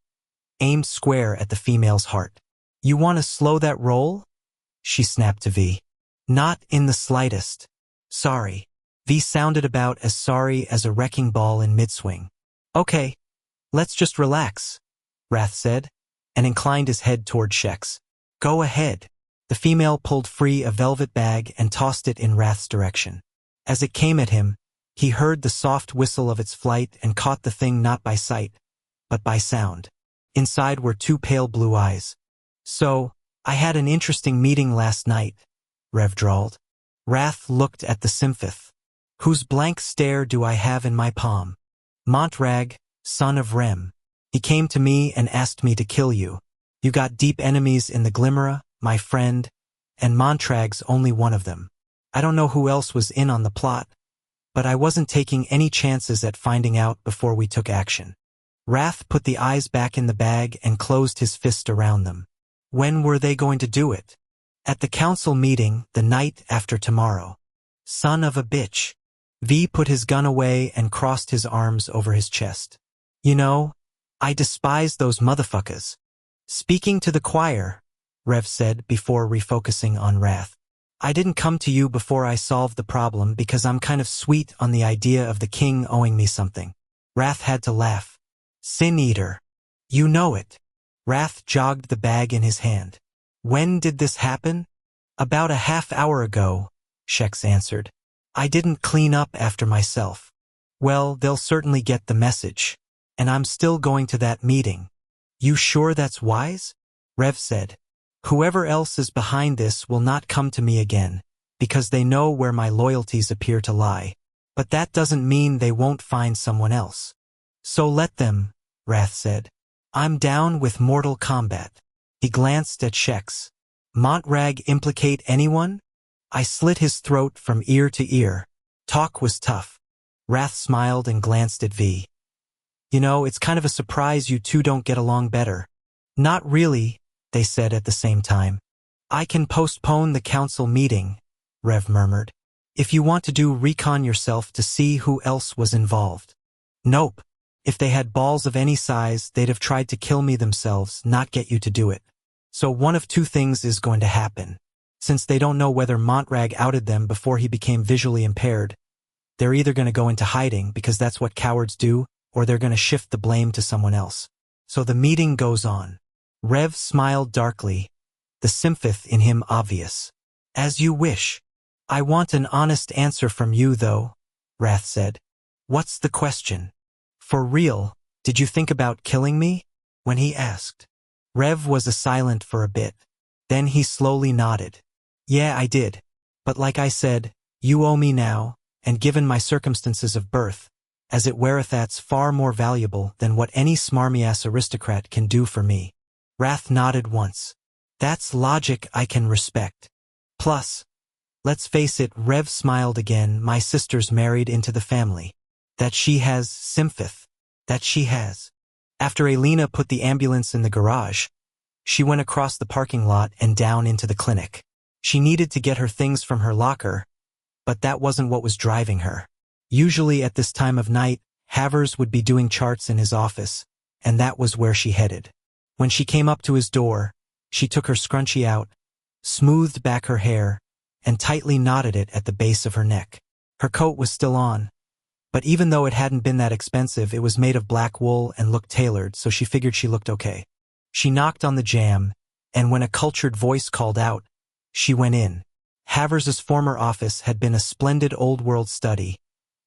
aimed square at the female's heart. "You want to slow that roll?" she snapped to V. "Not in the slightest. Sorry." V sounded about as sorry as a wrecking ball in mid-swing. "Okay, let's just relax," Wrath said, and inclined his head toward Shex. "Go ahead." The female pulled free a velvet bag and tossed it in Wrath's direction. As it came at him, he heard the soft whistle of its flight and caught the thing not by sight, but by sound. Inside were two pale blue eyes. "So, I had an interesting meeting last night," Rev drawled. Wrath looked at the Symphoth. "Whose blank stare do I have in my palm?" "Montrag, son of Rem." He came to me and asked me to kill you. You got deep enemies in the Glimmerer, my friend, and Montrag's only one of them. I don't know who else was in on the plot, but I wasn't taking any chances at finding out before we took action. Wrath put the eyes back in the bag and closed his fist around them. When were they going to do it? At the council meeting, the night after tomorrow. Son of a bitch. V put his gun away and crossed his arms over his chest. You know, I despise those motherfuckers. Speaking to the choir, Rev said before refocusing on Wrath. I didn't come to you before I solved the problem because I'm kind of sweet on the idea of the king owing me something. Wrath had to laugh. Sin Eater. You know it. Wrath jogged the bag in his hand. When did this happen? About a half hour ago, Shex answered. I didn't clean up after myself. Well, they'll certainly get the message. And I'm still going to that meeting. You sure that's wise? Rev said. Whoever else is behind this will not come to me again, because they know where my loyalties appear to lie. But that doesn't mean they won't find someone else. So let them, Wrath said. I'm down with Mortal Kombat. He glanced at Shex. Montrag implicate anyone? I slit his throat from ear to ear. Talk was tough. Wrath smiled and glanced at V. You know, it's kind of a surprise you two don't get along better. Not really, they said at the same time. I can postpone the council meeting, Rev murmured. If you want to do recon yourself to see who else was involved. Nope. If they had balls of any size, they'd have tried to kill me themselves, not get you to do it. So one of two things is going to happen. Since they don't know whether Montrag outed them before he became visually impaired, they're either going to go into hiding because that's what cowards do, or they're going to shift the blame to someone else. So the meeting goes on. Rev smiled darkly, the sympath in him obvious. As you wish. I want an honest answer from you, though, Wrath said. What's the question? For real, did you think about killing me? When he asked. Rev was silent for a bit. Then he slowly nodded. Yeah, I did. But like I said, you owe me now, and given my circumstances of birth, as it wereth that's far more valuable than what any smarmy-ass aristocrat can do for me. Wrath nodded once. That's logic I can respect. Plus, let's face it, Rev smiled again, my sister's married into the family. That she has sympathy. That she has. After Elena put the ambulance in the garage, she went across the parking lot and down into the clinic. She needed to get her things from her locker, but that wasn't what was driving her. Usually at this time of night, Havers would be doing charts in his office, and that was where she headed. When she came up to his door, she took her scrunchie out, smoothed back her hair, and tightly knotted it at the base of her neck. Her coat was still on, but even though it hadn't been that expensive, it was made of black wool and looked tailored, so she figured she looked okay. She knocked on the jamb, and when a cultured voice called out, she went in. Havers's former office had been a splendid old-world study,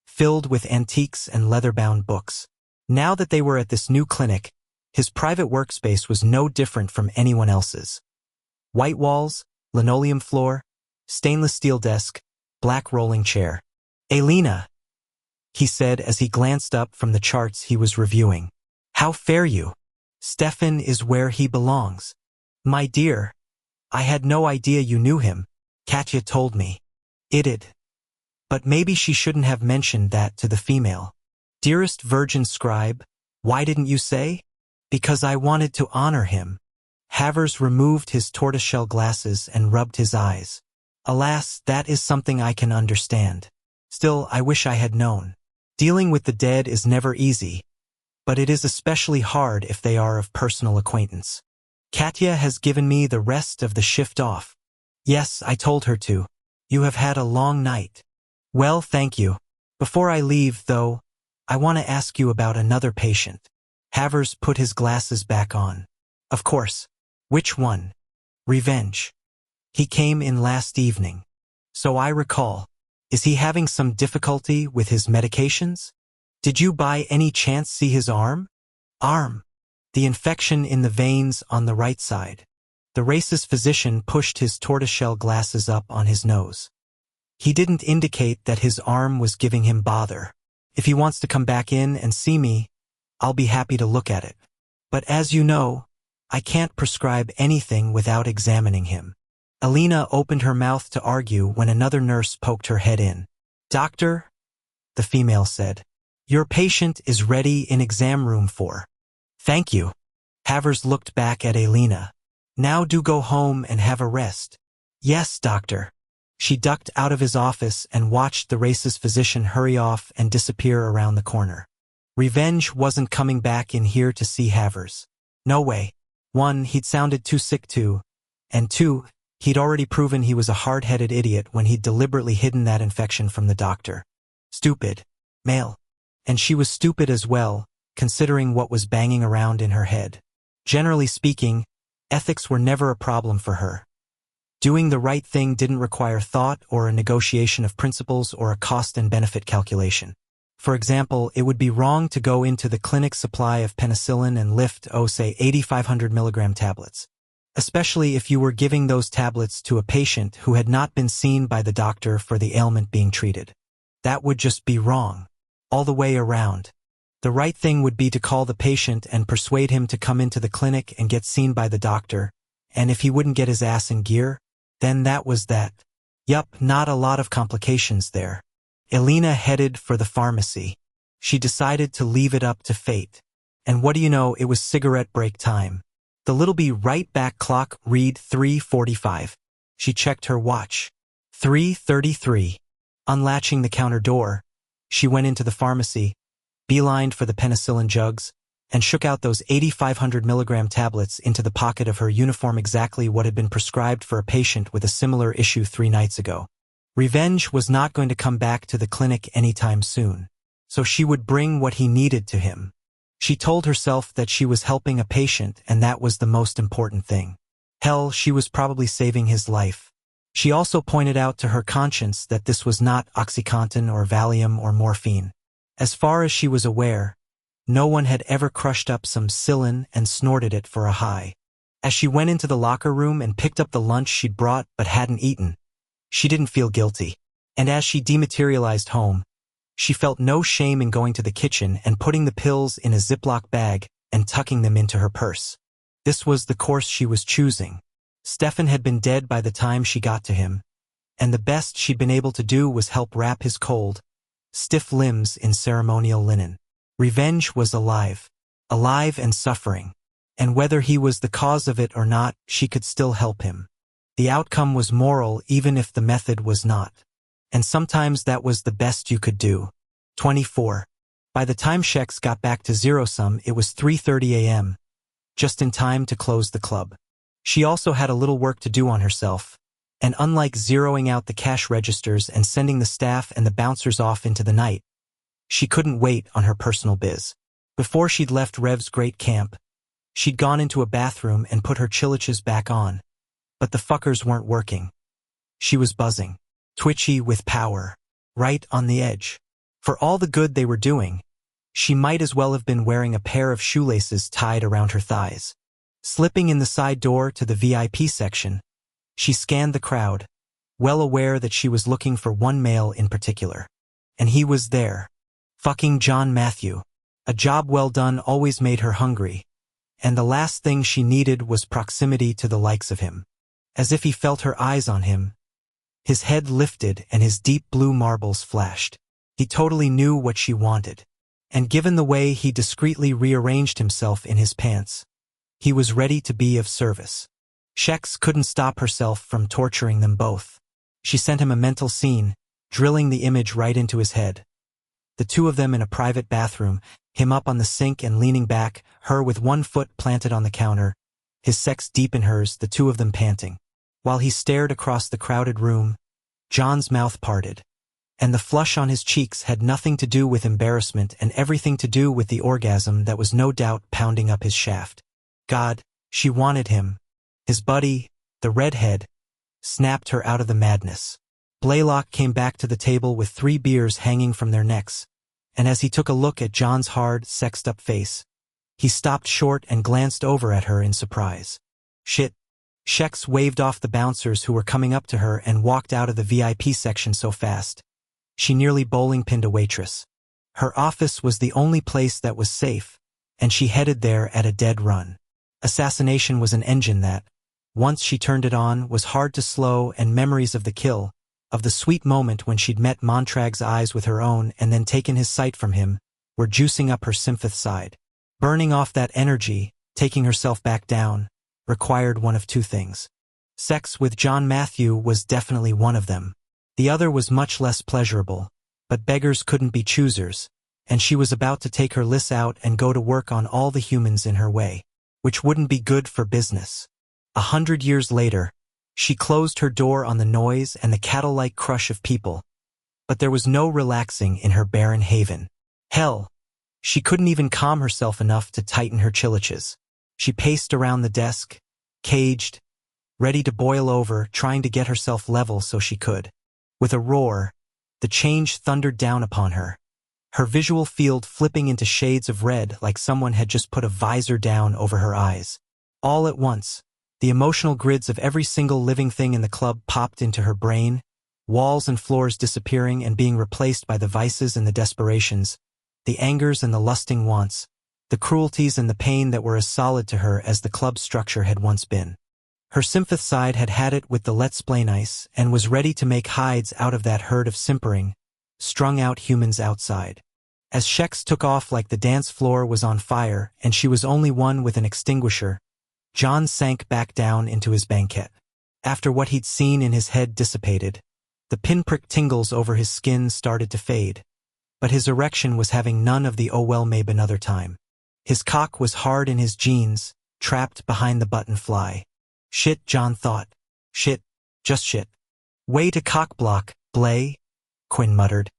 filled with antiques and leather-bound books. Now that they were at this new clinic, his private workspace was no different from anyone else's. White walls, linoleum floor, stainless steel desk, black rolling chair. Elena, he said as he glanced up from the charts he was reviewing. How fare you? Stefan is where he belongs. My dear, I had no idea you knew him, Katya told me. It did. But maybe she shouldn't have mentioned that to the female. Dearest virgin scribe, why didn't you say? Because I wanted to honor him. Havers removed his tortoiseshell glasses and rubbed his eyes. Alas, that is something I can understand. Still, I wish I had known. Dealing with the dead is never easy, but it is especially hard if they are of personal acquaintance. Katya has given me the rest of the shift off. Yes, I told her to. You have had a long night. Well, thank you. Before I leave, though, I want to ask you about another patient. Havers put his glasses back on. Of course. Which one? Revenge. He came in last evening. So I recall. Is he having some difficulty with his medications? Did you by any chance see his arm? Arm. The infection in the veins on the right side. The racist physician pushed his tortoiseshell glasses up on his nose. He didn't indicate that his arm was giving him bother. If he wants to come back in and see me, I'll be happy to look at it. But as you know, I can't prescribe anything without examining him. Alina opened her mouth to argue when another nurse poked her head in. Doctor, the female said, your patient is ready in exam room 4. Thank you. Havers looked back at Alina. Now do go home and have a rest. Yes, doctor. She ducked out of his office and watched the racist physician hurry off and disappear around the corner. Revenge wasn't coming back in here to see Havers. No way. 1, he'd sounded too sick to, and 2, he'd already proven he was a hard-headed idiot when he'd deliberately hidden that infection from the doctor. Stupid. Male. And she was stupid as well, considering what was banging around in her head. Generally speaking, ethics were never a problem for her. Doing the right thing didn't require thought or a negotiation of principles or a cost and benefit calculation. For example, it would be wrong to go into the clinic's supply of penicillin and lift, say, 8,500 milligram tablets. Especially if you were giving those tablets to a patient who had not been seen by the doctor for the ailment being treated. That would just be wrong. All the way around. The right thing would be to call the patient and persuade him to come into the clinic and get seen by the doctor, and if he wouldn't get his ass in gear, then that was that. Yup, not a lot of complications there. Alina headed for the pharmacy. She decided to leave it up to fate. And what do you know, it was cigarette break time. The little be right back clock read 3:45. She checked her watch. 3:33. Unlatching the counter door, she went into the pharmacy, beelined for the penicillin jugs, and shook out those 8,500 milligram tablets into the pocket of her uniform, exactly what had been prescribed for a patient with a similar issue 3 nights ago. Revenge was not going to come back to the clinic anytime soon, so she would bring what he needed to him. She told herself that she was helping a patient and that was the most important thing. Hell, she was probably saving his life. She also pointed out to her conscience that this was not OxyContin or Valium or morphine. As far as she was aware, no one had ever crushed up some psyllin and snorted it for a high. As she went into the locker room and picked up the lunch she'd brought but hadn't eaten, she didn't feel guilty. And as she dematerialized home, she felt no shame in going to the kitchen and putting the pills in a Ziploc bag and tucking them into her purse. This was the course she was choosing. Stefan had been dead by the time she got to him, and the best she'd been able to do was help wrap his cold, stiff limbs in ceremonial linen. Revenge was alive and suffering, and whether he was the cause of it or not, she could still help him. The outcome was moral even if the method was not. And sometimes that was the best you could do. 24. By the time Shex got back to Zero Sum, it was 3:30 a.m., just in time to close the club. She also had a little work to do on herself, and unlike zeroing out the cash registers and sending the staff and the bouncers off into the night, she couldn't wait on her personal biz. Before she'd left Rev's great camp, she'd gone into a bathroom and put her chiliches back on, but the fuckers weren't working. She was buzzing, twitchy with power, right on the edge. For all the good they were doing, she might as well have been wearing a pair of shoelaces tied around her thighs. Slipping in the side door to the VIP section, she scanned the crowd, well aware that she was looking for one male in particular. And he was there. Fucking John Matthew. A job well done always made her hungry, and the last thing she needed was proximity to the likes of him. As if he felt her eyes on him, his head lifted and his deep blue marbles flashed. He totally knew what she wanted, and given the way he discreetly rearranged himself in his pants, he was ready to be of service. Shex couldn't stop herself from torturing them both. She sent him a mental scene, drilling the image right into his head. The two of them in a private bathroom, him up on the sink and leaning back, her with one foot planted on the counter, his sex deep in hers, the two of them panting. While he stared across the crowded room, John's mouth parted, and the flush on his cheeks had nothing to do with embarrassment and everything to do with the orgasm that was no doubt pounding up his shaft. God, she wanted him. His buddy, the redhead, snapped her out of the madness. Blaylock came back to the table with 3 beers hanging from their necks, and as he took a look at John's hard, sexed-up face, he stopped short and glanced over at her in surprise. Shit. Shex waved off the bouncers who were coming up to her and walked out of the VIP section so fast, she nearly bowling-pinned a waitress. Her office was the only place that was safe, and she headed there at a dead run. Assassination was an engine that, once she turned it on, was hard to slow, and memories of the kill, of the sweet moment when she'd met Montrag's eyes with her own and then taken his sight from him, were juicing up her sympath side. Burning off that energy, taking herself back down, required one of two things. Sex with John Matthew was definitely one of them. The other was much less pleasurable, but beggars couldn't be choosers, and she was about to take her Liz out and go to work on all the humans in her way, which wouldn't be good for business. 100 years later, she closed her door on the noise and the cattle-like crush of people, but there was no relaxing in her barren haven. Hell, she couldn't even calm herself enough to tighten her chilaches. She paced around the desk, caged, ready to boil over, trying to get herself level so she could. With a roar, the change thundered down upon her, her visual field flipping into shades of red like someone had just put a visor down over her eyes. All at once, the emotional grids of every single living thing in the club popped into her brain, walls and floors disappearing and being replaced by the vices and the desperations, the angers and the lusting wants, the cruelties and the pain that were as solid to her as the club's structure had once been. Her sympath side had had it with the let's play nice and was ready to make hides out of that herd of simpering, strung-out humans outside. As Shex took off like the dance floor was on fire and she was only one with an extinguisher, John sank back down into his banquette. After what he'd seen in his head dissipated, the pinprick tingles over his skin started to fade, but his erection was having none of the "oh well maybe another time." His cock was hard in his jeans, trapped behind the button fly. Shit, John thought. Shit. Just shit. Way to cockblock, Blay, Quinn muttered.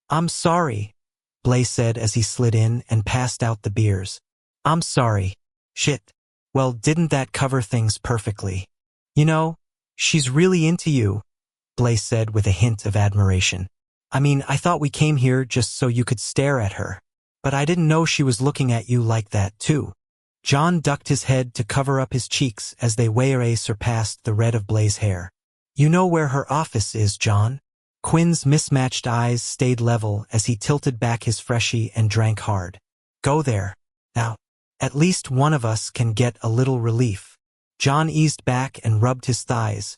I'm sorry, Blay said as he slid in and passed out the beers. I'm sorry. Shit. Well, didn't that cover things perfectly? You know, she's really into you, Blay said with a hint of admiration. I mean, I thought we came here just so you could stare at her. But I didn't know she was looking at you like that, too. John ducked his head to cover up his cheeks as they way surpassed the red of Blay's hair. You know where her office is, John? Quinn's mismatched eyes stayed level as he tilted back his freshie and drank hard. Go there. Now, at least one of us can get a little relief. John eased back and rubbed his thighs,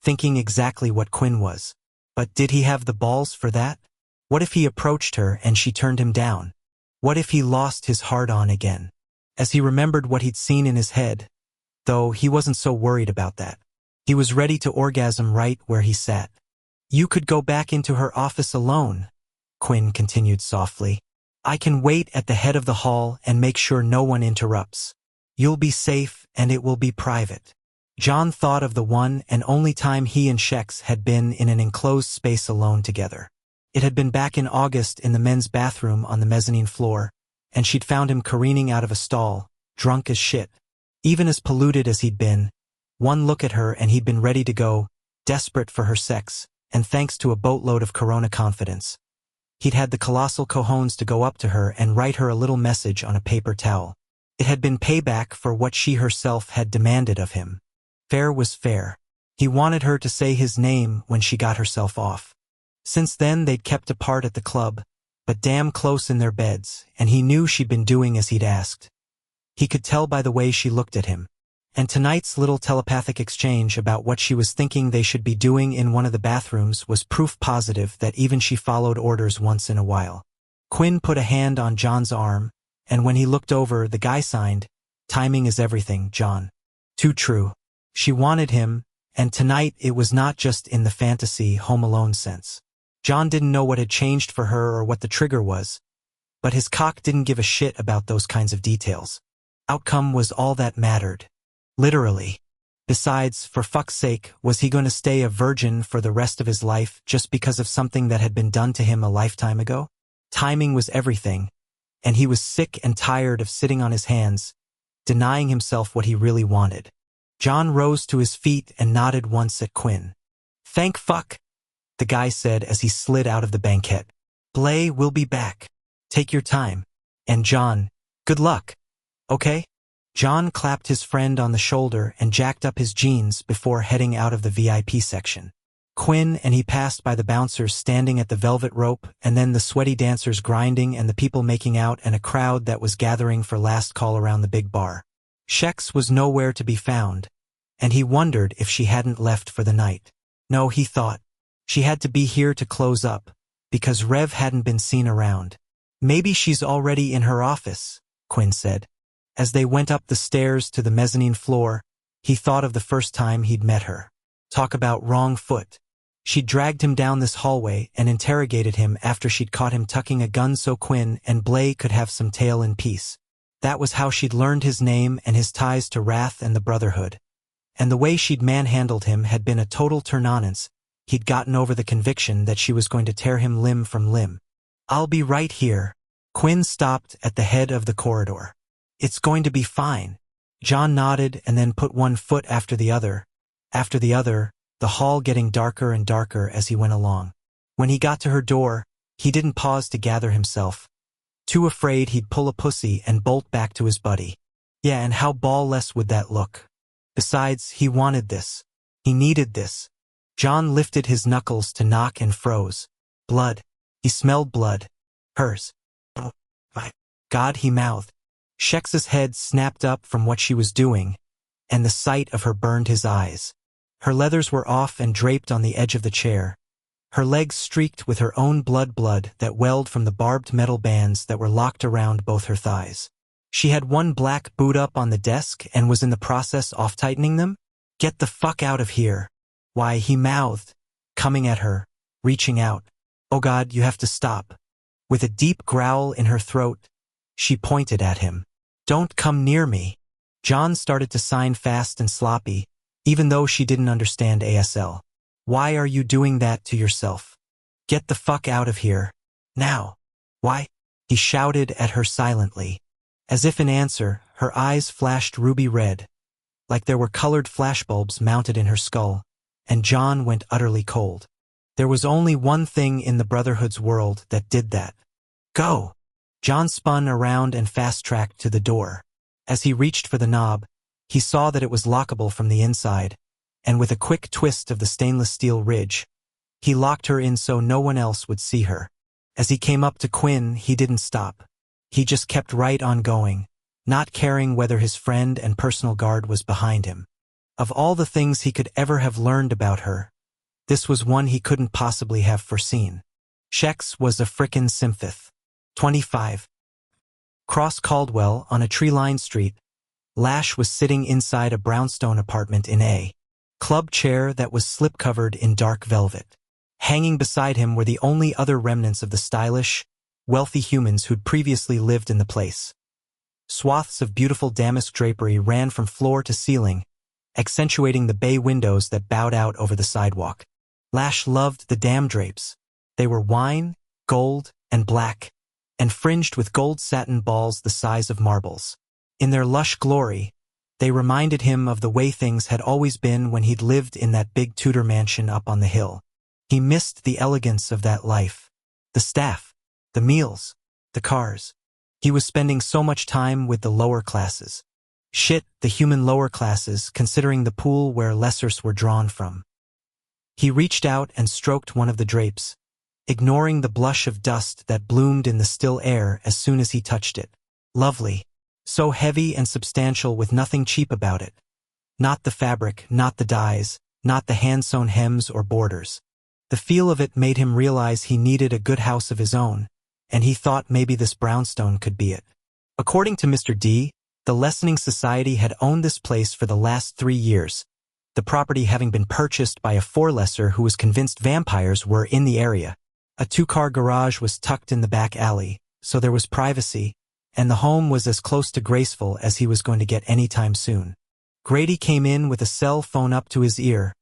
thinking exactly what Quinn was. But did he have the balls for that? What if he approached her and she turned him down? What if he lost his hard-on again? As he remembered what he'd seen in his head, though he wasn't so worried about that. He was ready to orgasm right where he sat. You could go back into her office alone, Quinn continued softly. I can wait at the head of the hall and make sure no one interrupts. You'll be safe and it will be private. John thought of the one and only time he and Shex had been in an enclosed space alone together. It had been back in August in the men's bathroom on the mezzanine floor, and she'd found him careening out of a stall, drunk as shit. Even as polluted as he'd been, one look at her and he'd been ready to go, desperate for her sex, and thanks to a boatload of Corona confidence. He'd had the colossal cojones to go up to her and write her a little message on a paper towel. It had been payback for what she herself had demanded of him. Fair was fair. He wanted her to say his name when she got herself off. Since then they'd kept apart at the club, but damn close in their beds, and he knew she'd been doing as he'd asked. He could tell by the way she looked at him. And tonight's little telepathic exchange about what she was thinking they should be doing in one of the bathrooms was proof positive that even she followed orders once in a while. Quinn put a hand on John's arm, and when he looked over, the guy signed, Timing is everything, John. Too true. She wanted him, and tonight it was not just in the fantasy Home Alone sense. John didn't know what had changed for her or what the trigger was, but his cock didn't give a shit about those kinds of details. Outcome was all that mattered. Literally. Besides, for fuck's sake, was he going to stay a virgin for the rest of his life just because of something that had been done to him a lifetime ago? Timing was everything, and he was sick and tired of sitting on his hands, denying himself what he really wanted. John rose to his feet and nodded once at Quinn. Thank fuck, the guy said as he slid out of the banquette. Blay will be back. Take your time. And John, good luck. Okay? John clapped his friend on the shoulder and jacked up his jeans before heading out of the VIP section. Quinn and he passed by the bouncers standing at the velvet rope, and then the sweaty dancers grinding and the people making out and a crowd that was gathering for last call around the big bar. Shex was nowhere to be found, and he wondered if she hadn't left for the night. No, he thought. She had to be here to close up, because Rev hadn't been seen around. Maybe she's already in her office, Quinn said. As they went up the stairs to the mezzanine floor, he thought of the first time he'd met her. Talk about wrong foot. She'd dragged him down this hallway and interrogated him after she'd caught him tucking a gun so Quinn and Blay could have some tail in peace. That was how she'd learned his name and his ties to Wrath and the Brotherhood. And the way she'd manhandled him had been a total turn-on-ance. He'd gotten over the conviction that she was going to tear him limb from limb. "I'll be right here." Quinn stopped at the head of the corridor. "It's going to be fine." John nodded and then put one foot after the other, the hall getting darker and darker as he went along. When he got to her door, he didn't pause to gather himself. Too afraid he'd pull a pussy and bolt back to his buddy. Yeah, and how ball-less would that look? Besides, he wanted this. He needed this. John lifted his knuckles to knock and froze. Blood. He smelled blood. Hers. "Oh, my God," he mouthed. Shex's head snapped up from what she was doing, and the sight of her burned his eyes. Her leathers were off and draped on the edge of the chair. Her legs streaked with her own blood that welled from the barbed metal bands that were locked around both her thighs. She had one black boot up on the desk and was in the process off-tightening them. "Get the fuck out of here." "Why," he mouthed, coming at her, reaching out. "Oh God, you have to stop." With a deep growl in her throat, she pointed at him. "Don't come near me." John started to sign fast and sloppy, even though she didn't understand ASL. "Why are you doing that to yourself? Get the fuck out of here. Now." "Why?" he shouted at her silently. As if in answer, her eyes flashed ruby red, like there were colored flashbulbs mounted in her skull, and John went utterly cold. There was only one thing in the Brotherhood's world that did that. "Go!" John spun around and fast-tracked to the door. As he reached for the knob, he saw that it was lockable from the inside, and with a quick twist of the stainless steel ridge, he locked her in so no one else would see her. As he came up to Quinn, he didn't stop. He just kept right on going, not caring whether his friend and personal guard was behind him. Of all the things he could ever have learned about her, this was one he couldn't possibly have foreseen. Shex was a frickin' sympath. 25. Cross Caldwell, on a tree-lined street, Lash was sitting inside a brownstone apartment in a club chair that was slip-covered in dark velvet. Hanging beside him were the only other remnants of the stylish, wealthy humans who'd previously lived in the place. Swaths of beautiful damask drapery ran from floor to ceiling, accentuating the bay windows that bowed out over the sidewalk. Lash loved the damn drapes. They were wine, gold, and black, and fringed with gold satin balls the size of marbles. In their lush glory, they reminded him of the way things had always been when he'd lived in that big Tudor mansion up on the hill. He missed the elegance of that life. The staff, the meals, the cars. He was spending so much time with the lower classes. Shit, the human lower classes, considering the pool where lessers were drawn from. He reached out and stroked one of the drapes, ignoring the blush of dust that bloomed in the still air as soon as he touched it. Lovely. So heavy and substantial with nothing cheap about it. Not the fabric, not the dyes, not the hand-sewn hems or borders. The feel of it made him realize he needed a good house of his own, and he thought maybe this brownstone could be it. According to Mr. D, the Lessening Society had owned this place for the last 3 years, the property having been purchased by a forelesser who was convinced vampires were in the area. A 2-car garage was tucked in the back alley, so there was privacy, and the home was as close to graceful as he was going to get anytime soon. Grady came in with a cell phone up to his ear,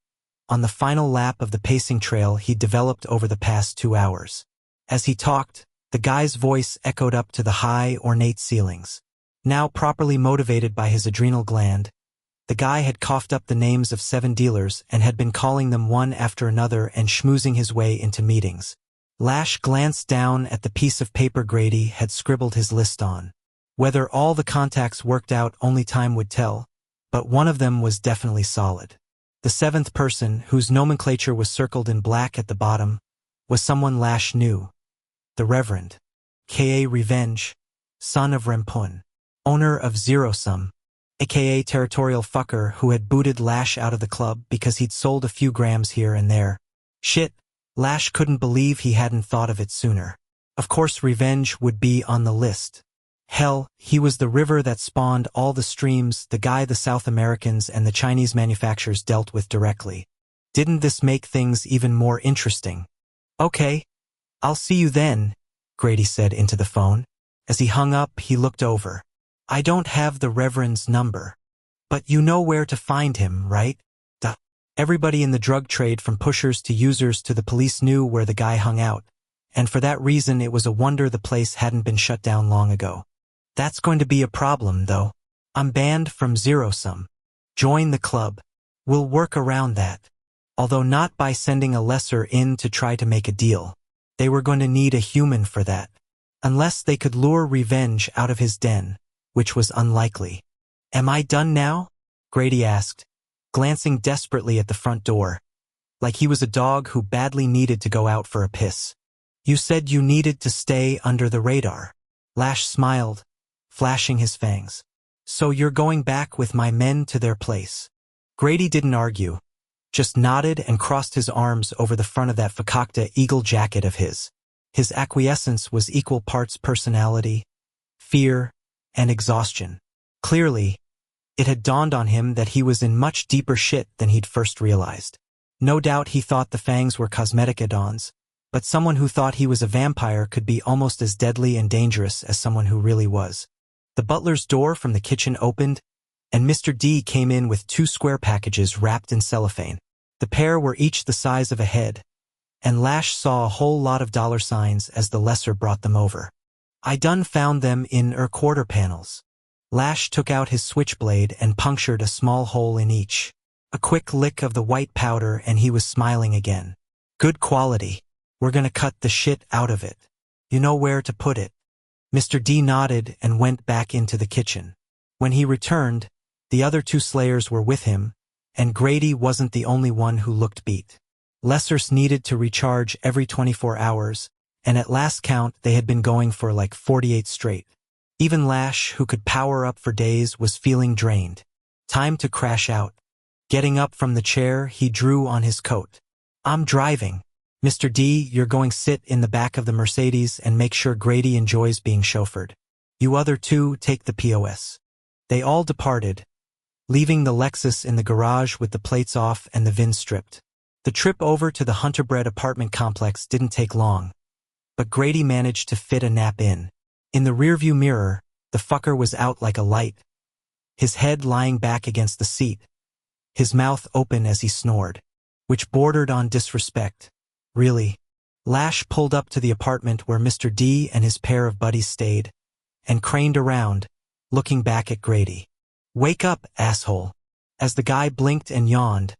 on the final lap of the pacing trail he'd developed over the past 2 hours. As he talked, the guy's voice echoed up to the high, ornate ceilings. Now properly motivated by his adrenal gland, the guy had coughed up the names of 7 dealers and had been calling them one after another and schmoozing his way into meetings. Lash glanced down at the piece of paper Grady had scribbled his list on. Whether all the contacts worked out only time would tell, but one of them was definitely solid. The seventh person, whose nomenclature was circled in black at the bottom, was someone Lash knew. The Reverend K.A. Revenge, son of Rempun, owner of Zero Sum, aka territorial fucker who had booted Lash out of the club because he'd sold a few grams here and there. Shit, Lash couldn't believe he hadn't thought of it sooner. Of course Revenge would be on the list. Hell, he was the river that spawned all the streams, the guy the South Americans and the Chinese manufacturers dealt with directly. Didn't this make things even more interesting? Okay, I'll see you then, Grady said into the phone. As he hung up, he looked over. I don't have the Reverend's number. But you know where to find him, right? Duh. Everybody in the drug trade, from pushers to users to the police, knew where the guy hung out, and for that reason it was a wonder the place hadn't been shut down long ago. That's going to be a problem, though. I'm banned from Zero Sum. Join the club. We'll work around that. Although not by sending a lesser in to try to make a deal. They were going to need a human for that. Unless they could lure Revenge out of his den, which was unlikely. Am I done now? Grady asked, glancing desperately at the front door, like he was a dog who badly needed to go out for a piss. You said you needed to stay under the radar. Lash smiled, flashing his fangs. So you're going back with my men to their place. Grady didn't argue, just nodded and crossed his arms over the front of that fakakta eagle jacket of his. His acquiescence was equal parts personality, fear, and exhaustion. Clearly, it had dawned on him that he was in much deeper shit than he'd first realized. No doubt he thought the fangs were cosmetic add-ons, but someone who thought he was a vampire could be almost as deadly and dangerous as someone who really was. The butler's door from the kitchen opened, and Mr. D came in with 2 square packages wrapped in cellophane. The pair were each the size of a head, and Lash saw a whole lot of dollar signs as the lesser brought them over. I done found them in quarter panels. Lash took out his switchblade and punctured a small hole in each. A quick lick of the white powder and he was smiling again. Good quality. We're gonna cut the shit out of it. You know where to put it. Mr. D nodded and went back into the kitchen. When he returned, the other 2 slayers were with him, and Grady wasn't the only one who looked beat. Lessers needed to recharge every 24 hours, and at last count they had been going for like 48 straight. Even Lash, who could power up for days, was feeling drained. Time to crash out. Getting up from the chair, he drew on his coat. I'm driving. Mr. D, you're going sit in the back of the Mercedes and make sure Grady enjoys being chauffeured. You other 2 take the POS. They all departed, leaving the Lexus in the garage with the plates off and the VIN stripped. The trip over to the Hunterbred apartment complex didn't take long, but Grady managed to fit a nap in. In the rearview mirror, the fucker was out like a light, his head lying back against the seat, his mouth open as he snored, which bordered on disrespect. Really. Lash pulled up to the apartment where Mr. D and his pair of buddies stayed, and craned around, looking back at Grady. Wake up, asshole. As the guy blinked and yawned,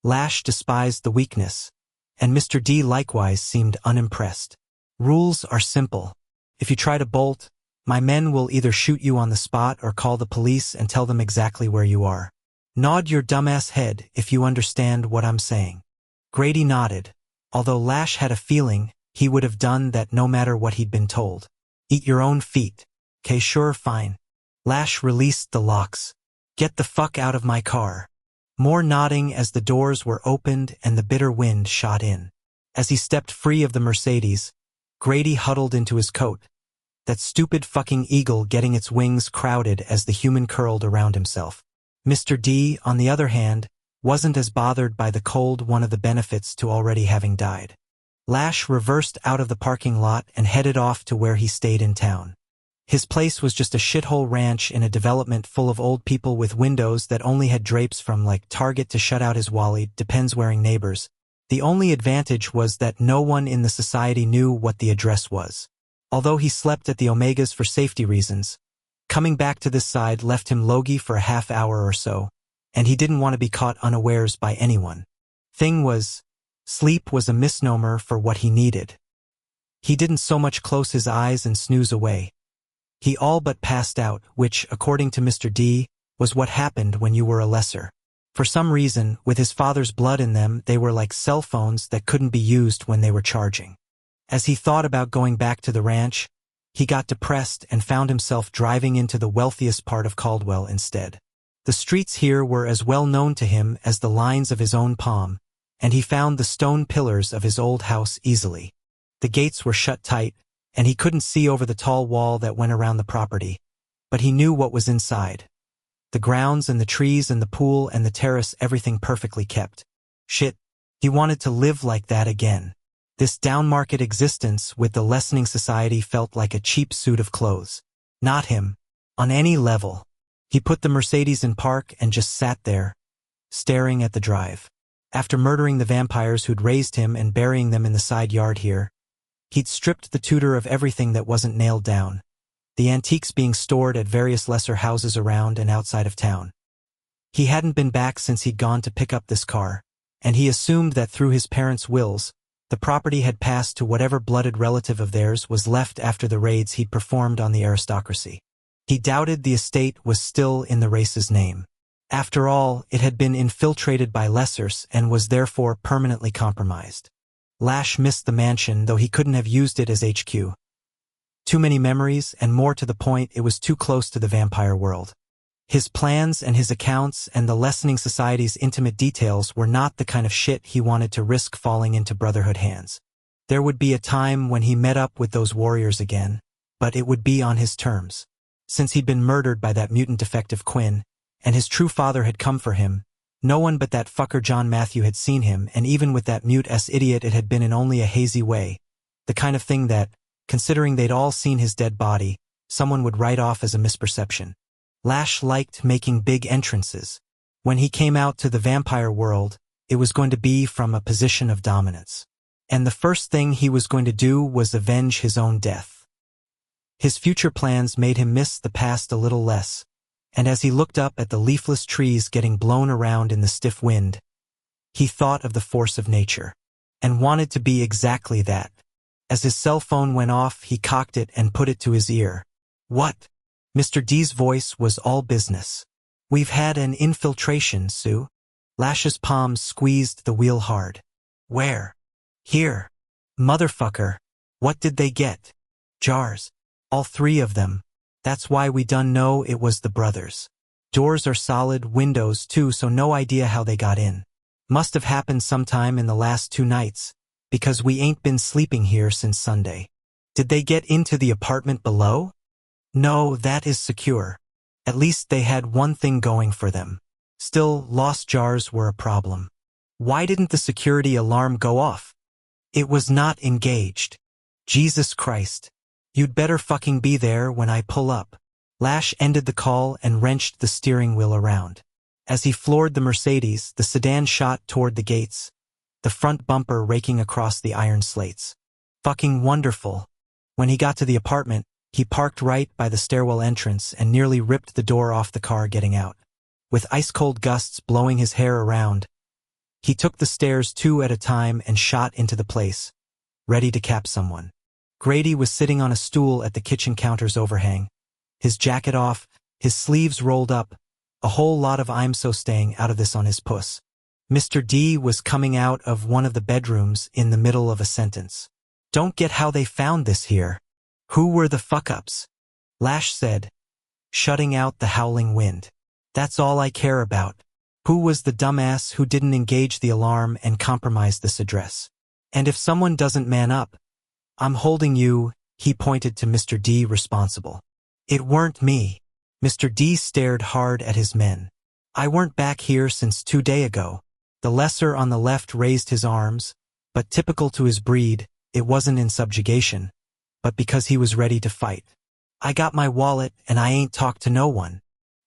Lash despised the weakness, and Mr. D likewise seemed unimpressed. Rules are simple. If you try to bolt, my men will either shoot you on the spot or call the police and tell them exactly where you are. Nod your dumbass head if you understand what I'm saying. Grady nodded, although Lash had a feeling he would have done that no matter what he'd been told. Eat your own feet. 'Kay, sure, fine. Lash released the locks. Get the fuck out of my car. More nodding as the doors were opened and the bitter wind shot in. As he stepped free of the Mercedes, Grady huddled into his coat, that stupid fucking eagle getting its wings crowded as the human curled around himself. Mr. D, on the other hand, wasn't as bothered by the cold, one of the benefits to already having died. Lash reversed out of the parking lot and headed off to where he stayed in town. His place was just a shithole ranch in a development full of old people with windows that only had drapes from like Target to shut out his Wally depends wearing neighbors. The only advantage was that no one in the society knew what the address was. Although he slept at the Omegas for safety reasons, coming back to this side left him logy for a half hour or so, and he didn't want to be caught unawares by anyone. Thing was, sleep was a misnomer for what he needed. He didn't so much close his eyes and snooze away. He all but passed out, which, according to Mr. D, was what happened when you were a lesser. For some reason, with his father's blood in them, they were like cell phones that couldn't be used when they were charging. As he thought about going back to the ranch, he got depressed and found himself driving into the wealthiest part of Caldwell instead. The streets here were as well known to him as the lines of his own palm, and he found the stone pillars of his old house easily. The gates were shut tight, and he couldn't see over the tall wall that went around the property, but he knew what was inside. The grounds and the trees and the pool and the terrace, everything perfectly kept. Shit, he wanted to live like that again. This downmarket existence with the lessening society felt like a cheap suit of clothes. Not him. On any level. He put the Mercedes in park and just sat there, staring at the drive. After murdering the vampires who'd raised him and burying them in the side yard here, he'd stripped the tutor of everything that wasn't nailed down, the antiques being stored at various lesser houses around and outside of town. He hadn't been back since he'd gone to pick up this car, and he assumed that through his parents' wills, the property had passed to whatever blooded relative of theirs was left after the raids he'd performed on the aristocracy. He doubted the estate was still in the race's name. After all, it had been infiltrated by lessers and was therefore permanently compromised. Lash missed the mansion, though he couldn't have used it as HQ. Too many memories, and more to the point, it was too close to the vampire world. His plans and his accounts and the lessening society's intimate details were not the kind of shit he wanted to risk falling into Brotherhood hands. There would be a time when he met up with those warriors again, but it would be on his terms. Since he'd been murdered by that mutant defective Quinn, and his true father had come for him, no one but that fucker John Matthew had seen him, and even with that mute-s idiot it had been in only a hazy way, the kind of thing that, considering they'd all seen his dead body, someone would write off as a misperception. Lash liked making big entrances. When he came out to the vampire world, it was going to be from a position of dominance. And the first thing he was going to do was avenge his own death. His future plans made him miss the past a little less, and as he looked up at the leafless trees getting blown around in the stiff wind, he thought of the force of nature, and wanted to be exactly that. As his cell phone went off, he cocked it and put it to his ear. "What?" Mr. D's voice was all business. "We've had an infiltration, Sue." Lash's palms squeezed the wheel hard. "Where?" "Here." "Motherfucker. What did they get?" "Jars. All 3 of them. That's why we done know it was the brothers. Doors are solid, windows too, so no idea how they got in. Must have happened sometime in the last 2 nights, because we ain't been sleeping here since Sunday." "Did they get into the apartment below?" "No, that is secure. At least they had one thing going for them. Still, lost jars were a problem." "Why didn't the security alarm go off?" "It was not engaged." "Jesus Christ. You'd better fucking be there when I pull up." Lash ended the call and wrenched the steering wheel around. As he floored the Mercedes, the sedan shot toward the gates, the front bumper raking across the iron slates. Fucking wonderful. When he got to the apartment, he parked right by the stairwell entrance and nearly ripped the door off the car getting out. With ice-cold gusts blowing his hair around, he took the stairs 2 at a time and shot into the place, ready to cap someone. Grady was sitting on a stool at the kitchen counter's overhang, his jacket off, his sleeves rolled up, a whole lot of "I'm so staying out of this" on his puss. Mr. D was coming out of one of the bedrooms in the middle of a sentence. "Don't get how they found this here." "Who were the fuck-ups?" Lash said, shutting out the howling wind. "That's all I care about. Who was the dumbass who didn't engage the alarm and compromise this address? And if someone doesn't man up, I'm holding you," he pointed to Mr. D responsible. "It weren't me." Mr. D stared hard at his men. "I weren't back here since 2 days ago." The lesser on the left raised his arms, but typical to his breed, it wasn't in subjugation, but because he was ready to fight. "I got my wallet and I ain't talked to no one."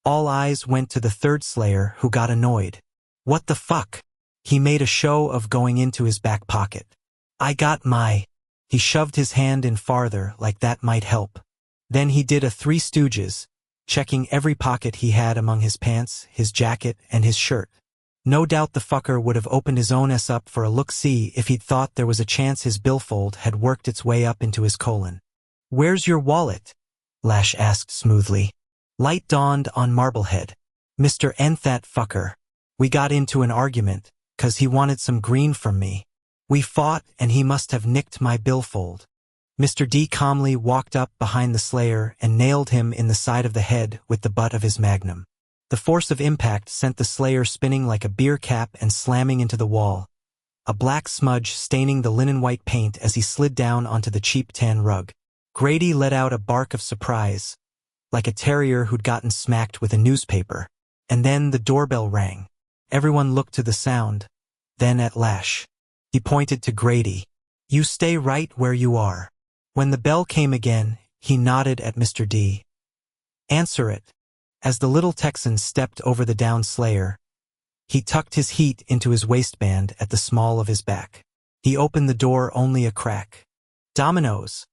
All eyes went to the third slayer, who got annoyed. "What the fuck?" He made a show of going into his back pocket. "I got my..." He shoved his hand in farther, like that might help. Then he did a 3 Stooges, checking every pocket he had among his pants, his jacket, and his shirt. No doubt the fucker would have opened his own ass up for a look-see if he'd thought there was a chance his billfold had worked its way up into his colon. "Where's your wallet?" Lash asked smoothly. Light dawned on Marblehead. "Mr. Nth that fucker." We got into an argument, 'cause he wanted some green from me. We fought and he must have nicked my billfold. Mr. D calmly walked up behind the slayer and nailed him in the side of the head with the butt of his magnum. The force of impact sent the slayer spinning like a beer cap and slamming into the wall, a black smudge staining the linen-white paint as he slid down onto the cheap tan rug. Grady let out a bark of surprise, like a terrier who'd gotten smacked with a newspaper. And then the doorbell rang. Everyone looked to the sound, then at Lash. He pointed to Grady. "You stay right where you are." When the bell came again, he nodded at Mr. D. "Answer it." As the little Texan stepped over the downed slayer, he tucked his heat into his waistband at the small of his back. He opened the door only a crack. "Dominoes,"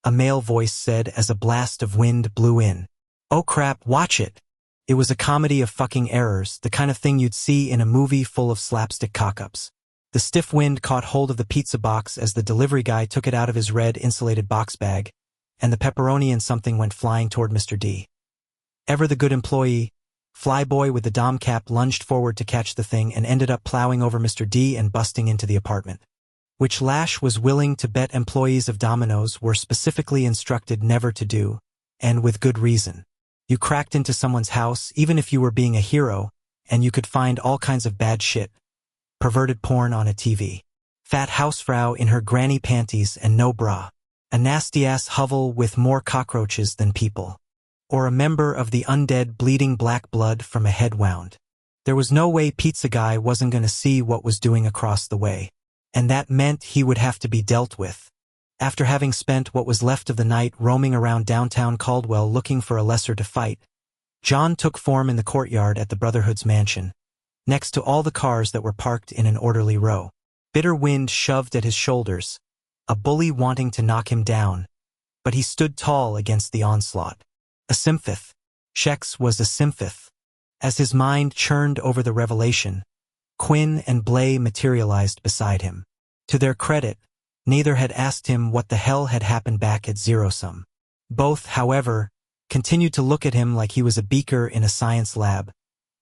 a male voice said as a blast of wind blew in. "Oh crap, watch it." It was a comedy of fucking errors, the kind of thing you'd see in a movie full of slapstick cock-ups. The stiff wind caught hold of the pizza box as the delivery guy took it out of his red insulated box bag, and the pepperoni and something went flying toward Mr. D. Ever the good employee, Flyboy with the dom cap lunged forward to catch the thing and ended up plowing over Mr. D and busting into the apartment. Which Lash was willing to bet employees of Domino's were specifically instructed never to do, and with good reason. You cracked into someone's house, even if you were being a hero, and you could find all kinds of bad shit. Perverted porn on a TV. Fat housefrau in her granny panties and no bra. A nasty-ass hovel with more cockroaches than people. Or a member of the undead bleeding black blood from a head wound. There was no way Pizza Guy wasn't gonna see what was doing across the way. And that meant he would have to be dealt with. After having spent what was left of the night roaming around downtown Caldwell looking for a lesser to fight, John took form in the courtyard at the Brotherhood's mansion, next to all the cars that were parked in an orderly row. Bitter wind shoved at his shoulders, a bully wanting to knock him down, but he stood tall against the onslaught. A Symphoth. Shex was a Symphoth. As his mind churned over the revelation, Quinn and Blay materialized beside him. To their credit, neither had asked him what the hell had happened back at Zero Sum. Both, however, continued to look at him like he was a beaker in a science lab,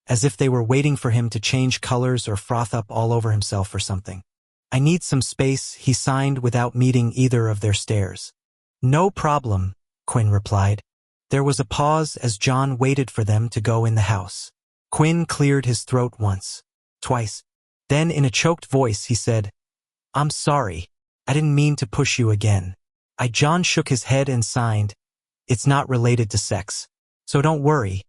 as if they were waiting for him to change colors or froth up all over himself or something. "I need some space," he signed without meeting either of their stares. "No problem," Quinn replied. There was a pause as John waited for them to go in the house. Quinn cleared his throat once, twice. Then in a choked voice he said, "I'm sorry. I didn't mean to push you again." John shook his head and signed, "It's not related to sex. So don't worry.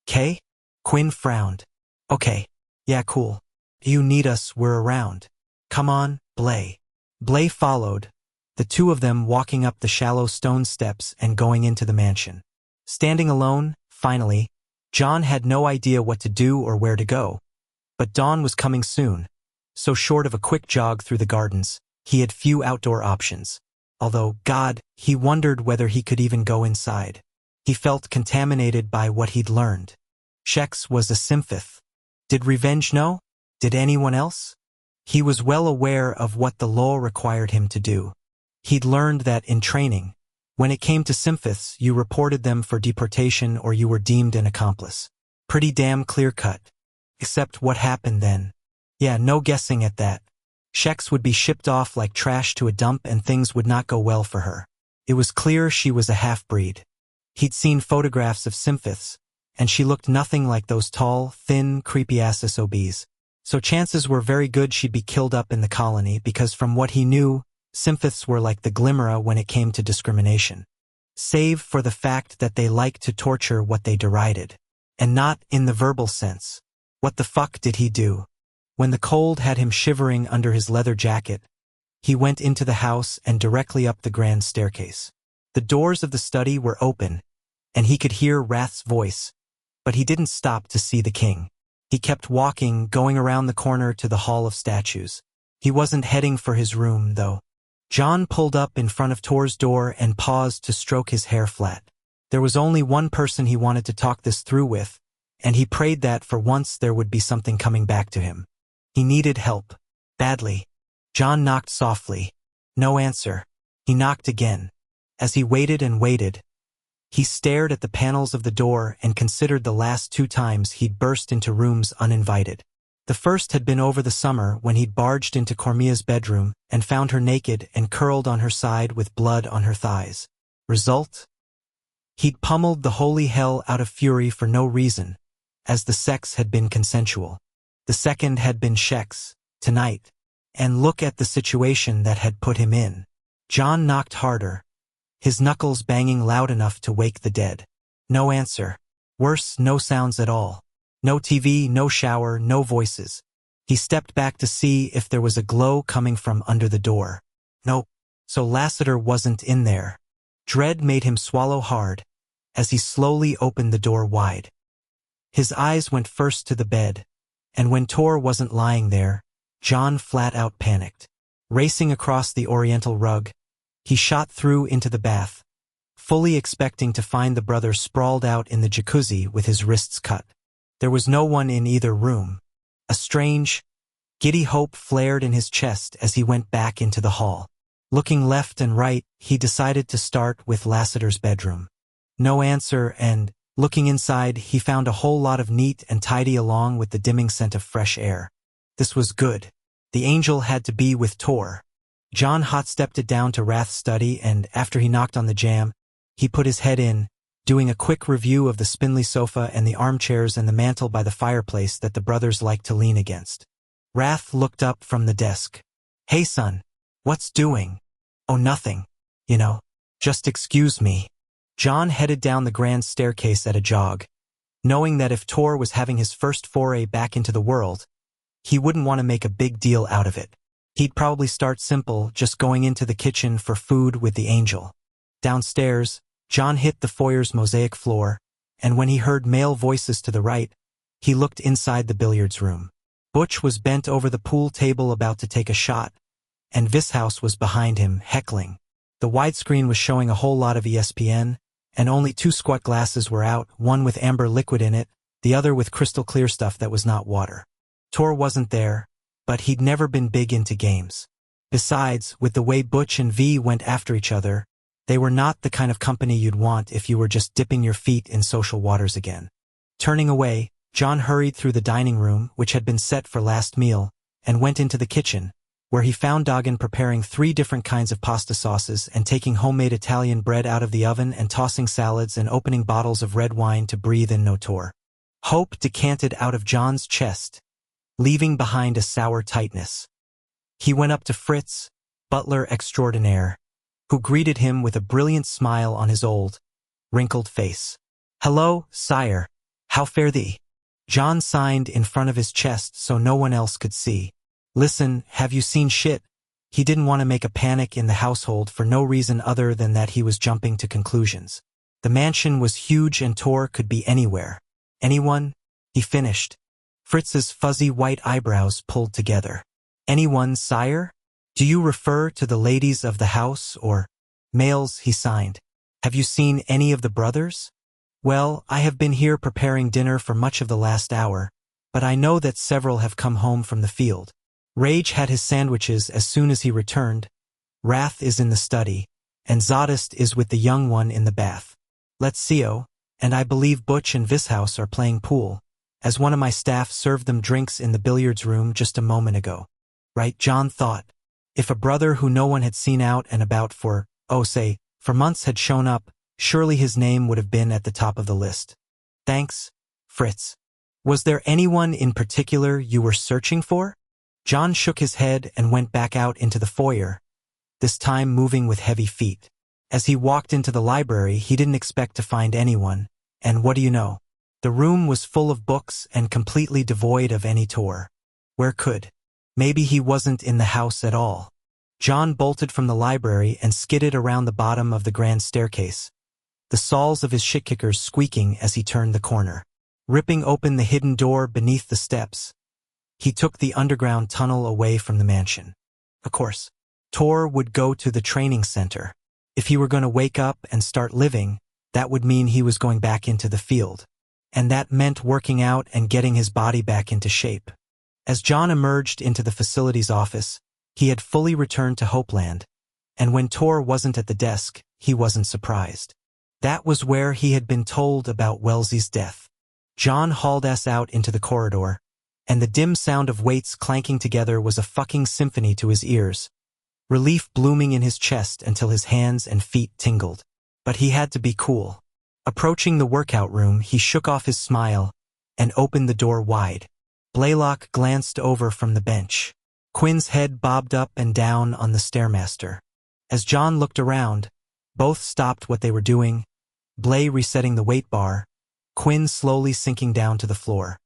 'Kay?" Quinn frowned. "Okay. Yeah, cool. You need us, we're around. Come on, Blay." Blay followed, the two of them walking up the shallow stone steps and going into the mansion. Standing alone, finally, John had no idea what to do or where to go. But dawn was coming soon, so short of a quick jog through the gardens, he had few outdoor options. Although, God, he wondered whether he could even go inside. He felt contaminated by what he'd learned. Shex was a Symphoth. Did Revenge know? Did anyone else? He was well aware of what the law required him to do. He'd learned that in training, when it came to Symphoths, you reported them for deportation or you were deemed an accomplice. Pretty damn clear-cut. Except what happened then. Yeah, no guessing at that. Shex would be shipped off like trash to a dump and things would not go well for her. It was clear she was a half-breed. He'd seen photographs of Symphoths, and she looked nothing like those tall, thin, creepy-ass SOBs. So chances were very good she'd be killed up in the colony because from what he knew, Symphoths were like the Glimera when it came to discrimination. Save for the fact that they liked to torture what they derided. And not in the verbal sense. What the fuck did he do? When the cold had him shivering under his leather jacket, he went into the house and directly up the grand staircase. The doors of the study were open, and he could hear Wrath's voice, but he didn't stop to see the king. He kept walking, going around the corner to the Hall of Statues. He wasn't heading for his room, though. John pulled up in front of Tor's door and paused to stroke his hair flat. There was only one person he wanted to talk this through with, and he prayed that for once there would be something coming back to him. He needed help. Badly. John knocked softly. No answer. He knocked again. As he waited and waited, he stared at the panels of the door and considered the last 2 times he'd burst into rooms uninvited. The first had been over the summer when he'd barged into Cormia's bedroom and found her naked and curled on her side with blood on her thighs. Result? He'd pummeled the holy hell out of fury for no reason, as the sex had been consensual. The second had been Shek's, tonight. And look at the situation that had put him in. John knocked harder, his knuckles banging loud enough to wake the dead. No answer. Worse, no sounds at all. No TV, no shower, no voices. He stepped back to see if there was a glow coming from under the door. Nope. So Lassiter wasn't in there. Dread made him swallow hard as he slowly opened the door wide. His eyes went first to the bed, and when Tor wasn't lying there, John flat out panicked. Racing across the oriental rug, he shot through into the bath, fully expecting to find the brother sprawled out in the jacuzzi with his wrists cut. There was no one in either room. A strange, giddy hope flared in his chest as he went back into the hall. Looking left and right, he decided to start with Lassiter's bedroom. No answer, and, looking inside, he found a whole lot of neat and tidy along with the dimming scent of fresh air. This was good. The angel had to be with Tor. John hot-stepped it down to Rath's study, and after he knocked on the jamb, he put his head in, doing a quick review of the spindly sofa and the armchairs and the mantel by the fireplace that the brothers liked to lean against. Rath looked up from the desk. "Hey son, what's doing?" "Oh, nothing. Just excuse me." John headed down the grand staircase at a jog, knowing that if Tor was having his first foray back into the world, he wouldn't want to make a big deal out of it. He'd probably start simple, just going into the kitchen for food with the angel. Downstairs, John hit the foyer's mosaic floor, and when he heard male voices to the right, he looked inside the billiards room. Butch was bent over the pool table about to take a shot, and Vishouse was behind him, heckling. The widescreen was showing a whole lot of ESPN, and only 2 squat glasses were out, one with amber liquid in it, the other with crystal clear stuff that was not water. Tor wasn't there, but he'd never been big into games. Besides, with the way Butch and V went after each other, they were not the kind of company you'd want if you were just dipping your feet in social waters again. Turning away, John hurried through the dining room, which had been set for last meal, and went into the kitchen, where he found Doggin preparing 3 different kinds of pasta sauces and taking homemade Italian bread out of the oven and tossing salads and opening bottles of red wine to breathe in no Tor. Hope decanted out of John's chest, leaving behind a sour tightness. He went up to Fritz, butler extraordinaire, who greeted him with a brilliant smile on his old, wrinkled face. "Hello, sire. How fare thee?" John signed in front of his chest so no one else could see. "Listen, have you seen shit?" He didn't want to make a panic in the household for no reason other than that he was jumping to conclusions. The mansion was huge and Tor could be anywhere. "Anyone?" he finished. Fritz's fuzzy white eyebrows pulled together. "Anyone, sire? Do you refer to the ladies of the house or males?" he signed. "Have you seen any of the brothers?" "Well, I have been here preparing dinner for much of the last hour, but I know that several have come home from the field. Rage had his sandwiches as soon as he returned. Wrath is in the study, and Zadist is with the young one in the bath. Letsio, and I believe Butch and Vishouse are playing pool, as one of my staff served them drinks in the billiards room just a moment ago." Right, John thought. If a brother who no one had seen out and about for months had shown up, surely his name would have been at the top of the list. "Thanks, Fritz. Was there anyone in particular you were searching for?" John shook his head and went back out into the foyer, this time moving with heavy feet. As he walked into the library, he didn't expect to find anyone, and what do you know? The room was full of books and completely devoid of any Tor. Where could? Maybe he wasn't in the house at all. John bolted from the library and skidded around the bottom of the grand staircase, the soles of his shit-kickers squeaking as he turned the corner. Ripping open the hidden door beneath the steps, he took the underground tunnel away from the mansion. Of course, Tor would go to the training center. If he were going to wake up and start living, that would mean he was going back into the field. And that meant working out and getting his body back into shape. As John emerged into the facility's office, he had fully returned to Hopeland, and when Tor wasn't at the desk, he wasn't surprised. That was where he had been told about Wellesley's death. John hauled ass out into the corridor, and the dim sound of weights clanking together was a fucking symphony to his ears. Relief blooming in his chest until his hands and feet tingled. But he had to be cool. Approaching the workout room, he shook off his smile and opened the door wide. Blaylock glanced over from the bench. Quinn's head bobbed up and down on the Stairmaster. As John looked around, both stopped what they were doing, Blay resetting the weight bar, Quinn slowly sinking down to the floor.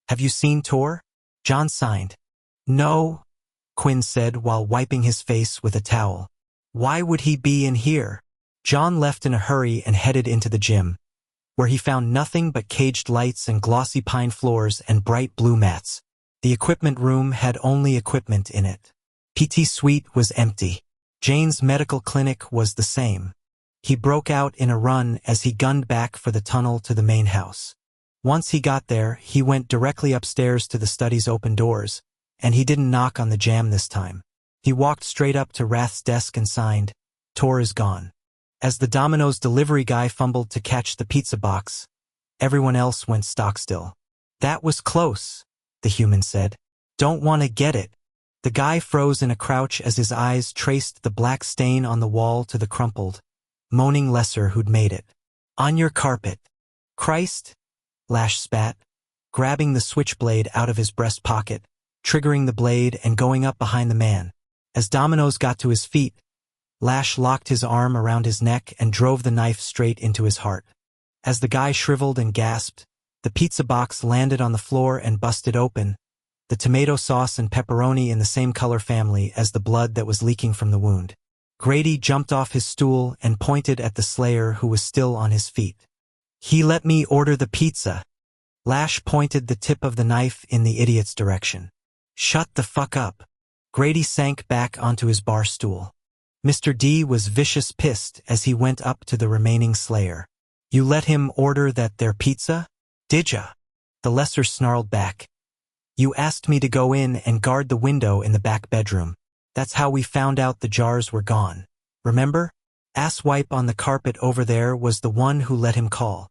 "Have you seen Tor?" John signed. "No," Quinn said while wiping his face with a towel. "Why would he be in here?" John left in a hurry and headed into the gym, where he found nothing but caged lights and glossy pine floors and bright blue mats. The equipment room had only equipment in it. PT Suite was empty. Jane's medical clinic was the same. He broke out in a run as he gunned back for the tunnel to the main house. Once he got there, he went directly upstairs to the study's open doors, and he didn't knock on the jamb this time. He walked straight up to Rath's desk and signed, "Tor is gone." As the Domino's delivery guy fumbled to catch the pizza box, everyone else went stock-still. "That was close," the human said. "Don't want to get it." The guy froze in a crouch as his eyes traced the black stain on the wall to the crumpled, moaning lesser who'd made it. "On your carpet." "Christ," Lash spat, grabbing the switchblade out of his breast pocket, triggering the blade and going up behind the man. As Domino's got to his feet, Lash locked his arm around his neck and drove the knife straight into his heart. As the guy shriveled and gasped, the pizza box landed on the floor and busted open, the tomato sauce and pepperoni in the same color family as the blood that was leaking from the wound. Grady jumped off his stool and pointed at the Slayer who was still on his feet. "He let me order the pizza." Lash pointed the tip of the knife in the idiot's direction. "Shut the fuck up." Grady sank back onto his bar stool. Mr. D was vicious pissed as he went up to the remaining Slayer. "You let him order that there pizza? Didja?" The lesser snarled back. "You asked me to go in and guard the window in the back bedroom. That's how we found out the jars were gone. Remember? Asswipe on the carpet over there was the one who let him call."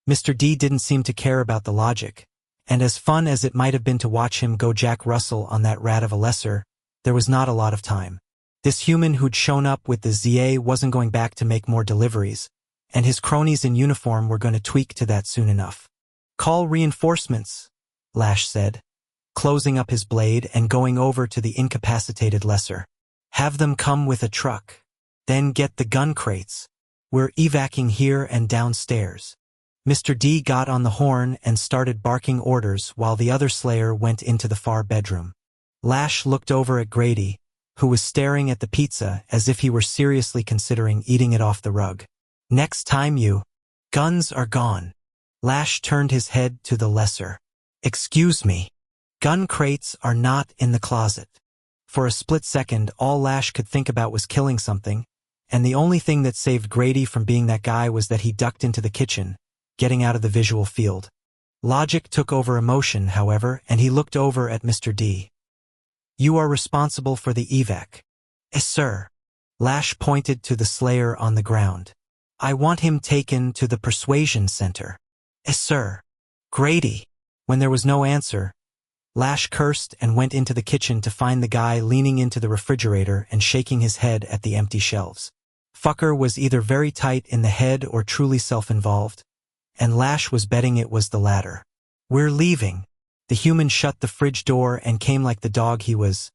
Mr. D didn't seem to care about the logic, and as fun as it might have been to watch him go Jack Russell on that rat of a lesser, there was not a lot of time. This human who'd shown up with the ZA wasn't going back to make more deliveries, and his cronies in uniform were going to tweak to that soon enough. "Call reinforcements," Lash said, closing up his blade and going over to the incapacitated lesser. "Have them come with a truck. Then get the gun crates. We're evacing here and downstairs." Mr. D got on the horn and started barking orders while the other Slayer went into the far bedroom. Lash looked over at Grady, who was staring at the pizza as if he were seriously considering eating it off the rug. "Next time you... guns are gone." Lash turned his head to the lesser. "Excuse me. Gun crates are not in the closet." For a split second, all Lash could think about was killing something, and the only thing that saved Grady from being that guy was that he ducked into the kitchen, getting out of the visual field. Logic took over emotion, however, and he looked over at Mr. D. "You are responsible for the evac." "Yes, sir." Lash pointed to the Slayer on the ground. "I want him taken to the Persuasion Center." "Yes, sir." "Grady." When there was no answer, Lash cursed and went into the kitchen to find the guy leaning into the refrigerator and shaking his head at the empty shelves. Fucker was either very tight in the head or truly self-involved, and Lash was betting it was the latter. "We're leaving." The human shut the fridge door and came like the dog he was,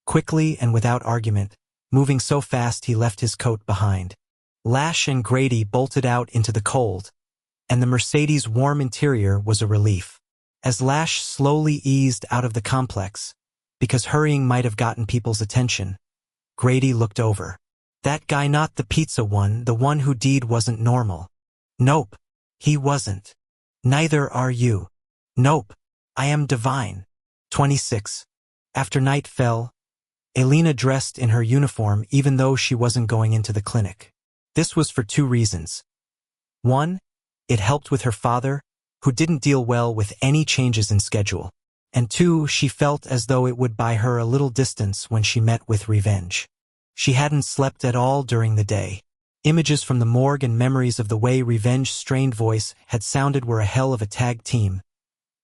quickly and without argument, moving so fast he left his coat behind. Lash and Grady bolted out into the cold, and the Mercedes' warm interior was a relief. As Lash slowly eased out of the complex, because hurrying might have gotten people's attention, Grady looked over. "That guy, not the pizza one, the one who deed, wasn't normal." "Nope. He wasn't." "Neither are you." "Nope. I am divine." 26. After night fell, Elena dressed in her uniform even though she wasn't going into the clinic. This was for two reasons. One, it helped with her father, who didn't deal well with any changes in schedule. And two, she felt as though it would buy her a little distance when she met with Revenge. She hadn't slept at all during the day. Images from the morgue and memories of the way Revenge's strained voice had sounded were a hell of a tag team,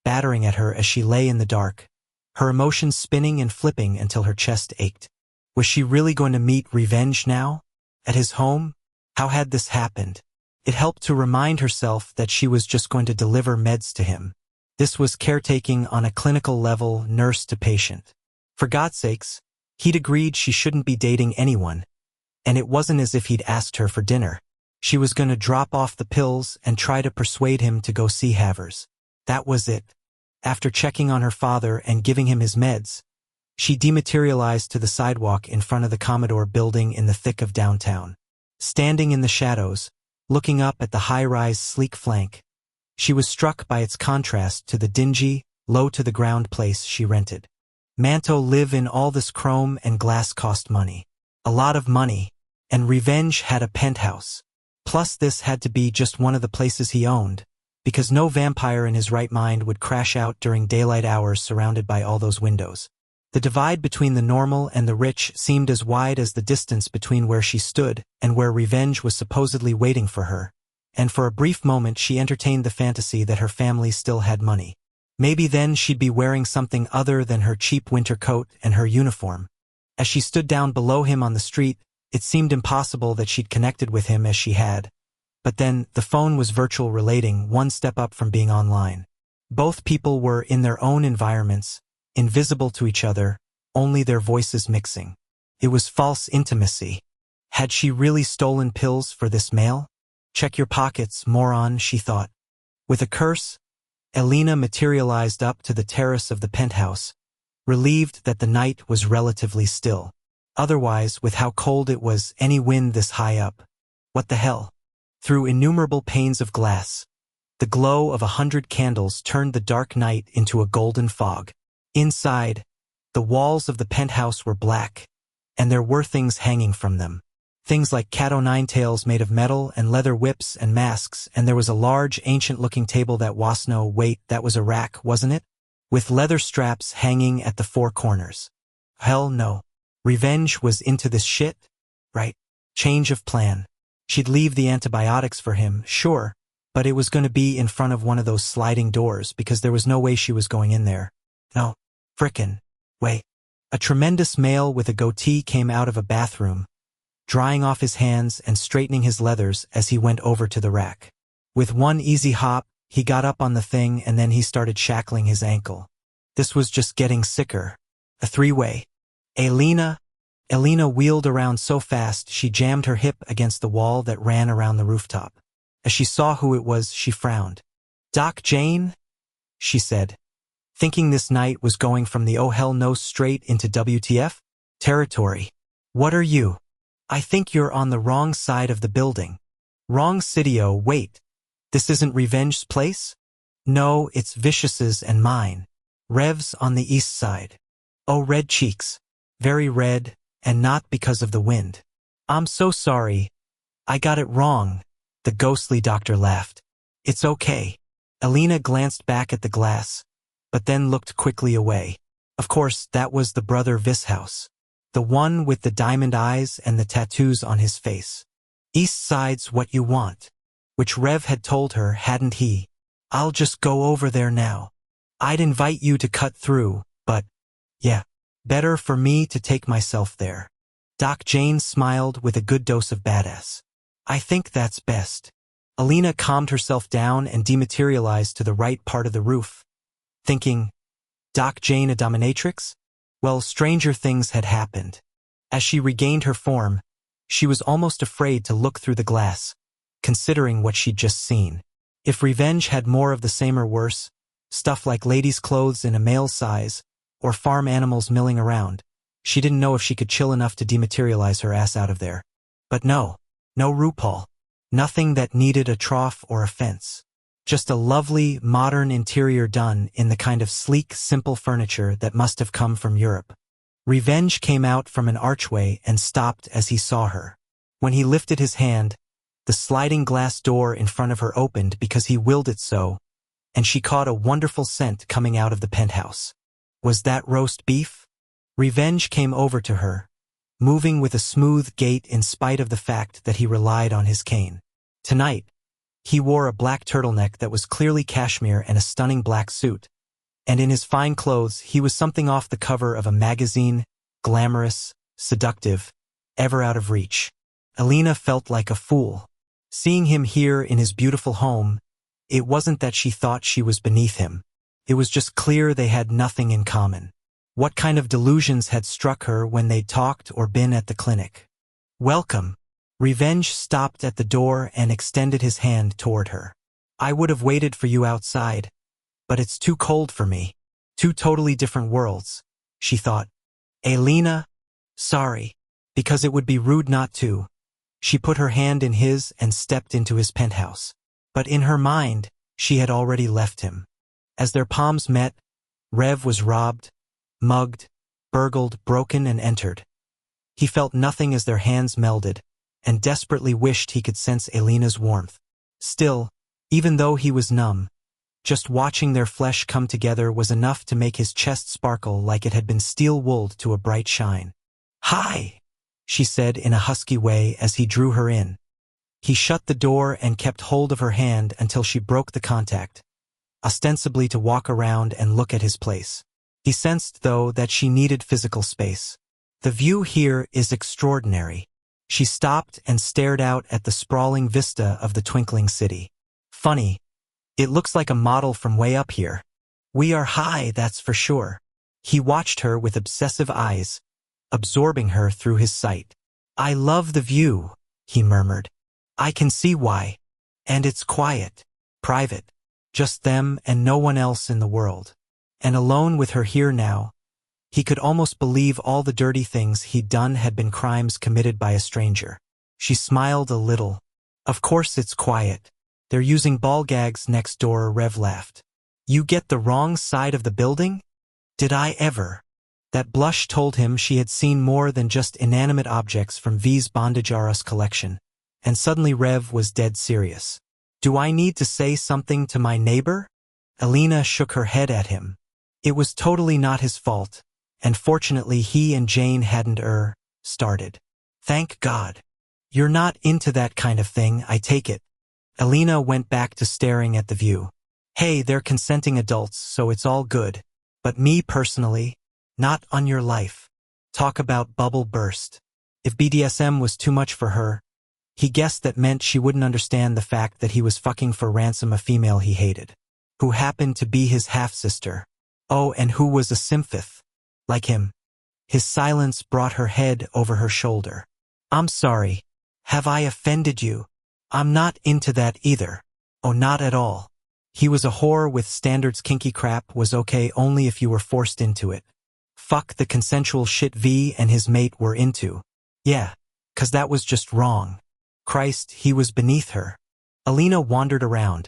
battering at her as she lay in the dark, her emotions spinning and flipping until her chest ached. Was she really going to meet Revenge now? At his home? How had this happened? It helped to remind herself that she was just going to deliver meds to him. This was caretaking on a clinical level, nurse to patient. For God's sakes, he'd agreed she shouldn't be dating anyone, and it wasn't as if he'd asked her for dinner. She was going to drop off the pills and try to persuade him to go see Havers. That was it. After checking on her father and giving him his meds, she dematerialized to the sidewalk in front of the Commodore building in the thick of downtown. Standing in the shadows, looking up at the high-rise sleek flank, she was struck by its contrast to the dingy, low-to-the-ground place she rented. Manto live in all this chrome and glass cost money. A lot of money, and Revenge had a penthouse. Plus this had to be just one of the places he owned, because no vampire in his right mind would crash out during daylight hours surrounded by all those windows. The divide between the normal and the rich seemed as wide as the distance between where she stood and where Revenge was supposedly waiting for her, and for a brief moment she entertained the fantasy that her family still had money. Maybe then she'd be wearing something other than her cheap winter coat and her uniform. As she stood down below him on the street, it seemed impossible that she'd connected with him as she had. But then, the phone was virtual relating, one step up from being online. Both people were in their own environments, invisible to each other, only their voices mixing. It was false intimacy. Had she really stolen pills for this mail? Check your pockets, moron, she thought. With a curse, Elena materialized up to the terrace of the penthouse, relieved that the night was relatively still. Otherwise, with how cold it was, any wind this high up. What the hell? Through innumerable panes of glass, the glow of 100 candles turned the dark night into a golden fog. Inside, the walls of the penthouse were black, and there were things hanging from them. Things like cat-o'-nine-tails made of metal and leather whips and masks, and there was a large, ancient-looking table that was wait, that was a rack, wasn't it? With leather straps hanging at the four corners. Hell no. Revenge was into this shit? Right. Change of plan. She'd leave the antibiotics for him, sure, but it was going to be in front of one of those sliding doors because there was no way she was going in there. No. Frickin' way. A tremendous male with a goatee came out of a bathroom, drying off his hands and straightening his leathers as he went over to the rack. With one easy hop, he got up on the thing and then he started shackling his ankle. This was just getting sicker. A three-way. Elena wheeled around so fast she jammed her hip against the wall that ran around the rooftop. As she saw who it was, she frowned. "Doc Jane?" she said, thinking this night was going from the oh hell no straight into WTF territory. "What are you?" "I think you're on the wrong side of the building." "Wrong city-o, wait. This isn't Revenge's place?" "No, it's Vicious's and mine. Rev's on the east side." "Oh, red cheeks. Very red, and not because of the wind." "I'm so sorry. I got it wrong." The ghostly doctor laughed. "It's okay." Elena glanced back at the glass, but then looked quickly away. Of course, that was the brother Vishouse. The one with the diamond eyes and the tattoos on his face. "East side's what you want." Which Rev had told her, hadn't he? "I'll just go over there now. I'd invite you to cut through, but, yeah, better for me to take myself there." Doc Jane smiled with a good dose of badass. "I think that's best." Elena calmed herself down and dematerialized to the right part of the roof, thinking, Doc Jane a dominatrix? Well, stranger things had happened. As she regained her form, she was almost afraid to look through the glass, considering what she'd just seen. If Revenge had more of the same or worse, stuff like ladies' clothes in a male size, or farm animals milling around, she didn't know if she could chill enough to dematerialize her ass out of there. But no RuPaul. Nothing that needed a trough or a fence. Just a lovely, modern interior done in the kind of sleek, simple furniture that must have come from Europe. Revenge came out from an archway and stopped as he saw her. When he lifted his hand, the sliding glass door in front of her opened because he willed it so, and she caught a wonderful scent coming out of the penthouse. Was that roast beef? Revenge came over to her, moving with a smooth gait in spite of the fact that he relied on his cane. Tonight, he wore a black turtleneck that was clearly cashmere and a stunning black suit, And in his fine clothes, he was something off the cover of a magazine, glamorous, seductive, ever out of reach. Alina felt like a fool. Seeing him here in his beautiful home, it wasn't that she thought she was beneath him. It was just clear they had nothing in common. What kind of delusions had struck her when they'd talked or been at the clinic? Welcome. Revenge stopped at the door and extended his hand toward her. I would have waited for you outside, but it's too cold for me. Two totally different worlds, she thought. Alina? Sorry. Because it would be rude not to. She put her hand in his and stepped into his penthouse. But in her mind, she had already left him. As their palms met, Rev was robbed, mugged, burgled, broken, and entered. He felt nothing as their hands melded, and desperately wished he could sense Alina's warmth. Still, even though he was numb, just watching their flesh come together was enough to make his chest sparkle like it had been steel-wooled to a bright shine. Hi, she said in a husky way as he drew her in. He shut the door and kept hold of her hand until she broke the contact, ostensibly to walk around and look at his place. He sensed, though, that she needed physical space. The view here is extraordinary. She stopped and stared out at the sprawling vista of the twinkling city. Funny. It looks like a model from way up here. We are high, that's for sure. He watched her with obsessive eyes, absorbing her through his sight. I love the view, he murmured. I can see why. And it's quiet, private, just them and no one else in the world. And alone with her here now, he could almost believe all the dirty things he'd done had been crimes committed by a stranger. She smiled a little. Of course it's quiet. They're using ball gags next door, Rev laughed. You get the wrong side of the building? Did I ever? That blush told him she had seen more than just inanimate objects from V's Bondage R Us collection. And suddenly Rev was dead serious. Do I need to say something to my neighbor? Alina shook her head at him. It was totally not his fault, and fortunately he and Jane hadn't started. Thank God. You're not into that kind of thing, I take it. Alina went back to staring at the view. Hey, they're consenting adults, so it's all good. But me personally, not on your life. Talk about bubble burst. If BDSM was too much for her, he guessed that meant she wouldn't understand the fact that he was fucking for ransom a female he hated, who happened to be his half-sister. Oh, and who was a sympath, like him. His silence brought her head over her shoulder. I'm sorry. Have I offended you? I'm not into that either. Oh, not at all. He was a whore with standards. Kinky crap was okay only if you were forced into it. Fuck the consensual shit V and his mate were into. Yeah, 'cause that was just wrong. Christ, he was beneath her. Alina wandered around,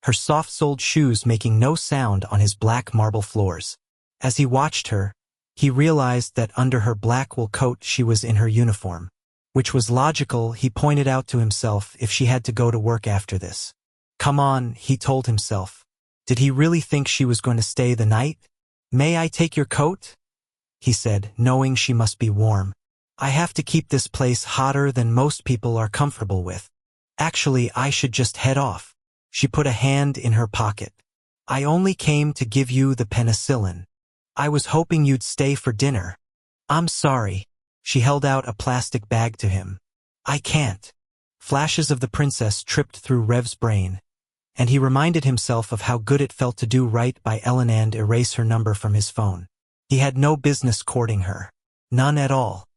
her soft-soled shoes making no sound on his black marble floors. As he watched her, he realized that under her black wool coat she was in her uniform. Which was logical, he pointed out to himself, if she had to go to work after this. Come on, he told himself. Did he really think she was going to stay the night? May I take your coat? He said, knowing she must be warm. I have to keep this place hotter than most people are comfortable with. Actually, I should just head off. She put a hand in her pocket. I only came to give you the penicillin. I was hoping you'd stay for dinner. I'm sorry. She held out a plastic bag to him. I can't. Flashes of the princess tripped through Rev's brain, and he reminded himself of how good it felt to do right by Ellen and erase her number from his phone. He had no business courting her. None at all.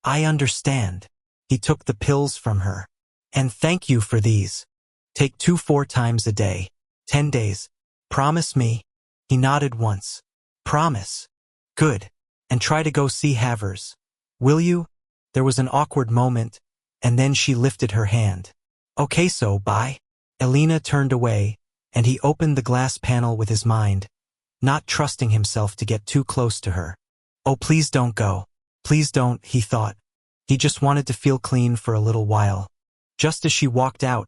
I understand. He took the pills from her. And thank you for these. Take 2 4 times a day. 10 days. Promise me? He nodded once. Promise. Good. And try to go see Havers. Will you? There was an awkward moment, and then she lifted her hand. Okay, so bye. Alina turned away, and he opened the glass panel with his mind, not trusting himself to get too close to her. Oh, please don't go. Please don't, he thought. He just wanted to feel clean for a little while. Just as she walked out,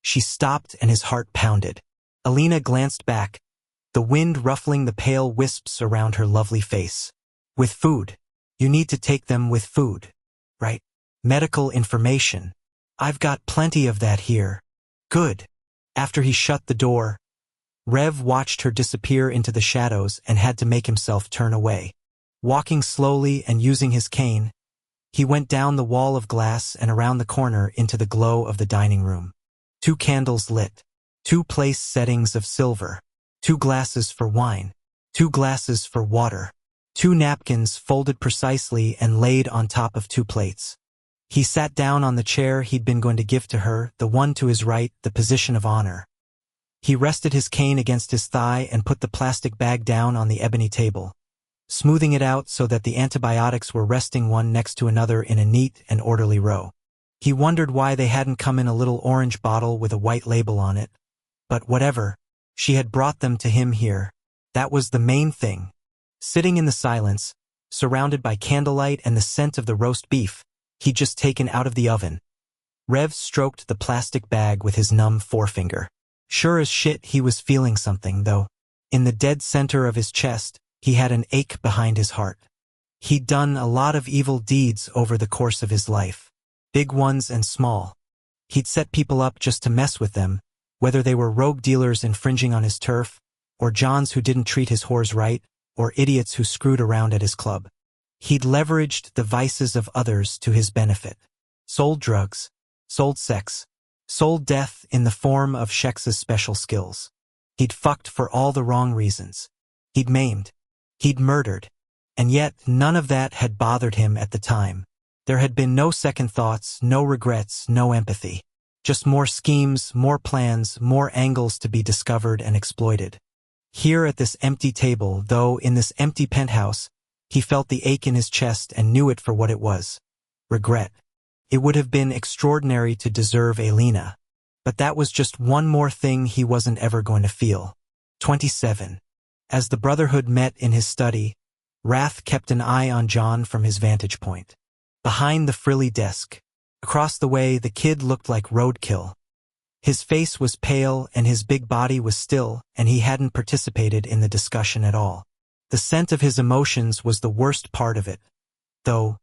she stopped and his heart pounded. Alina glanced back, the wind ruffling the pale wisps around her lovely face. With food. You need to take them with food. Right? Medical information. I've got plenty of that here. Good. After he shut the door, Rev watched her disappear into the shadows and had to make himself turn away. Walking slowly and using his cane, he went down the wall of glass and around the corner into the glow of the dining room. 2 candles lit, 2 place settings of silver, 2 glasses for wine, 2 glasses for water, 2 napkins folded precisely and laid on top of 2 plates. He sat down on the chair he'd been going to give to her, the one to his right, the position of honor. He rested his cane against his thigh and put the plastic bag down on the ebony table, smoothing it out so that the antibiotics were resting one next to another in a neat and orderly row. He wondered why they hadn't come in a little orange bottle with a white label on it. But whatever, she had brought them to him here. That was the main thing. Sitting in the silence, surrounded by candlelight and the scent of the roast beef he'd just taken out of the oven, Rev stroked the plastic bag with his numb forefinger. Sure as shit he was feeling something, though. In the dead center of his chest, he had an ache behind his heart. He'd done a lot of evil deeds over the course of his life. Big ones and small. He'd set people up just to mess with them, whether they were rogue dealers infringing on his turf, or Johns who didn't treat his whores right, or idiots who screwed around at his club. He'd leveraged the vices of others to his benefit. Sold drugs, sold sex, sold death in the form of Shex's special skills. He'd fucked for all the wrong reasons. He'd maimed. He'd murdered. And yet none of that had bothered him at the time. There had been no second thoughts, no regrets, no empathy. Just more schemes, more plans, more angles to be discovered and exploited. Here at this empty table, though, in this empty penthouse, he felt the ache in his chest and knew it for what it was. Regret. It would have been extraordinary to deserve Elena, but that was just one more thing he wasn't ever going to feel. 27. As the Brotherhood met in his study, Wrath kept an eye on John from his vantage point. Behind the frilly desk, across the way, the kid looked like roadkill. His face was pale and his big body was still, and he hadn't participated in the discussion at all. The scent of his emotions was the worst part of it, though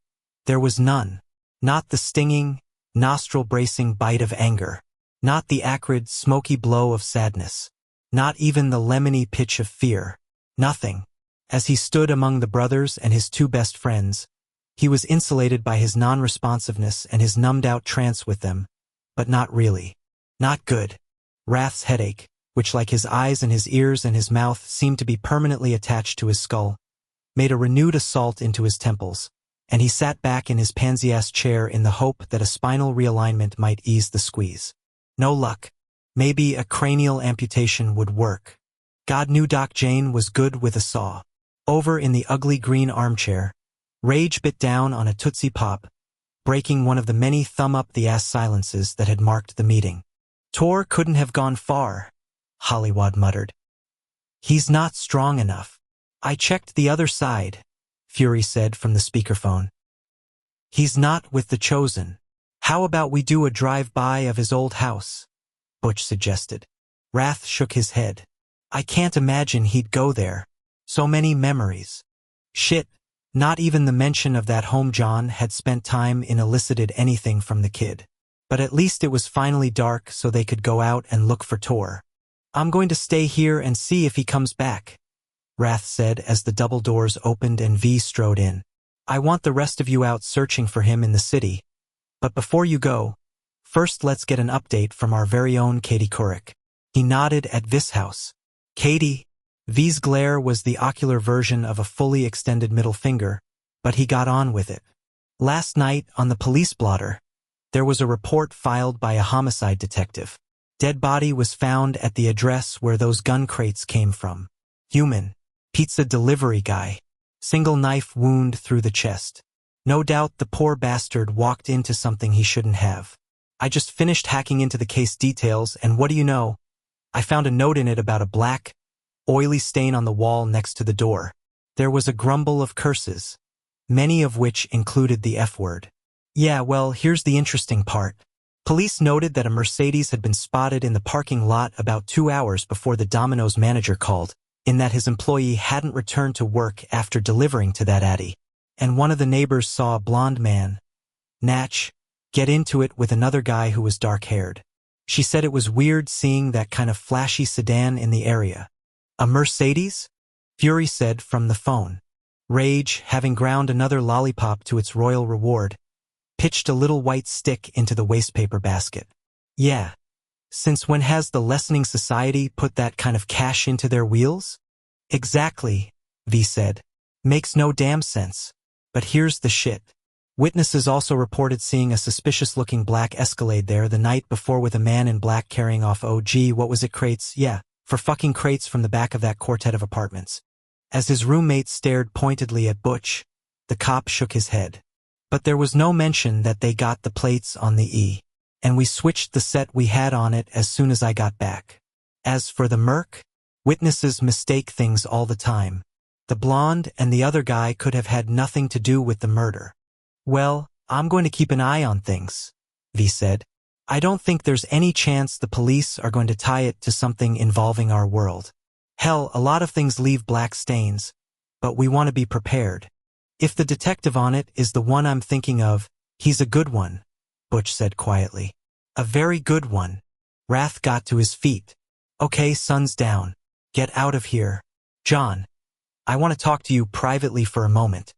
there was none. Not the stinging, nostril-bracing bite of anger. Not the acrid, smoky blow of sadness. Not even the lemony pitch of fear. Nothing. As he stood among the brothers and his 2 best friends, he was insulated by his non-responsiveness and his numbed-out trance with them, but not really. Not good. Wrath's headache, which like his eyes and his ears and his mouth seemed to be permanently attached to his skull, made a renewed assault into his temples, and he sat back in his pansy-ass chair in the hope that a spinal realignment might ease the squeeze. No luck. Maybe a cranial amputation would work. God knew Doc Jane was good with a saw. Over in the ugly green armchair, rage bit down on a Tootsie Pop, breaking one of the many thumb-up-the-ass silences that had marked the meeting. Tor couldn't have gone far, Hollywood muttered. He's not strong enough. I checked the other side, Fury said from the speakerphone. He's not with the Chosen. How about we do a drive-by of his old house? Butch suggested. Wrath shook his head. I can't imagine he'd go there. So many memories. Shit, not even the mention of that home John had spent time in elicited anything from the kid. But at least it was finally dark so they could go out and look for Tor. I'm going to stay here and see if he comes back, Wrath said as the double doors opened and V strode in. I want the rest of you out searching for him in the city. But before you go, first let's get an update from our very own Katie Couric. He nodded at V's house. Katie. V's glare was the ocular version of a fully extended middle finger, but he got on with it. Last night, on the police blotter, there was a report filed by a homicide detective. Dead body was found at the address where those gun crates came from. Human. Pizza delivery guy. Single knife wound through the chest. No doubt the poor bastard walked into something he shouldn't have. I just finished hacking into the case details, and what do you know? I found a note in it about a black, oily stain on the wall next to the door. There was a grumble of curses, many of which included the F word. Yeah, well, here's the interesting part. Police noted that a Mercedes had been spotted in the parking lot about 2 hours before the Domino's manager called, in that his employee hadn't returned to work after delivering to that Addy. And one of the neighbors saw a blonde man, Natch, get into it with another guy who was dark-haired. She said it was weird seeing that kind of flashy sedan in the area. A Mercedes? Fury said from the phone. Rage, having ground another lollipop to its royal reward, pitched a little white stick into the wastepaper basket. Yeah. Since when has the lessening society put that kind of cash into their wheels? Exactly, V said. Makes no damn sense. But here's the shit. Witnesses also reported seeing a suspicious-looking black Escalade there the night before with a man in black carrying off what was it, crates? Yeah, for fucking crates from the back of that quartet of apartments. As his roommate stared pointedly at Butch, the cop shook his head. But there was no mention that they got the plates on the E, and we switched the set we had on it as soon as I got back. As for the Merc, witnesses mistake things all the time. The blonde and the other guy could have had nothing to do with the murder. Well, I'm going to keep an eye on things, V said. I don't think there's any chance the police are going to tie it to something involving our world. Hell, a lot of things leave black stains, but we want to be prepared. If the detective on it is the one I'm thinking of, he's a good one, Butch said quietly. A very good one. Wrath got to his feet. Okay, sun's down. Get out of here. John, I want to talk to you privately for a moment.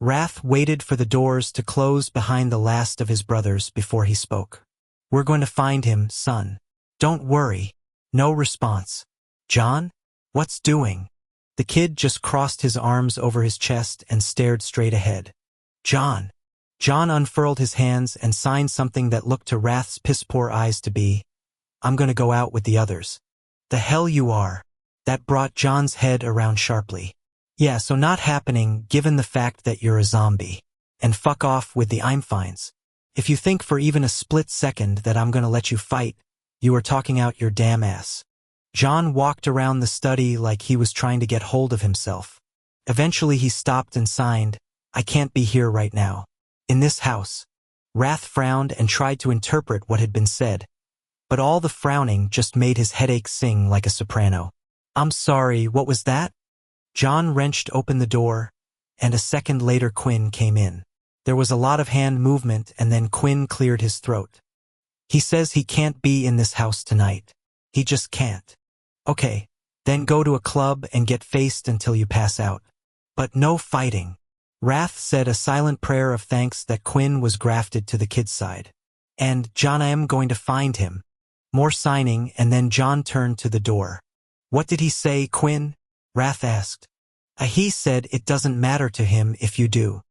Wrath waited for the doors to close behind the last of his brothers before he spoke. We're going to find him, son. Don't worry. No response. John? What's doing? The kid just crossed his arms over his chest and stared straight ahead. John. John unfurled his hands and signed something that looked to Wrath's piss-poor eyes to be, I'm going to go out with the others. The hell you are. That brought John's head around sharply. Yeah, so not happening given the fact that you're a zombie. And fuck off with the I'm fines. If you think for even a split second that I'm going to let you fight, you are talking out your damn ass. John walked around the study like he was trying to get hold of himself. Eventually he stopped and signed, I can't be here right now. In this house. Wrath frowned and tried to interpret what had been said. But all the frowning just made his headache sing like a soprano. I'm sorry, what was that? John wrenched open the door, and a second later Quinn came in. There was a lot of hand movement and then Quinn cleared his throat. He says he can't be in this house tonight. He just can't. Okay, then go to a club and get faced until you pass out. But no fighting. Wrath said a silent prayer of thanks that Quinn was grafted to the kid's side. And, John, I am going to find him. More signing, and then John turned to the door. What did he say, Quinn? Wrath asked. He said it doesn't matter to him if you do.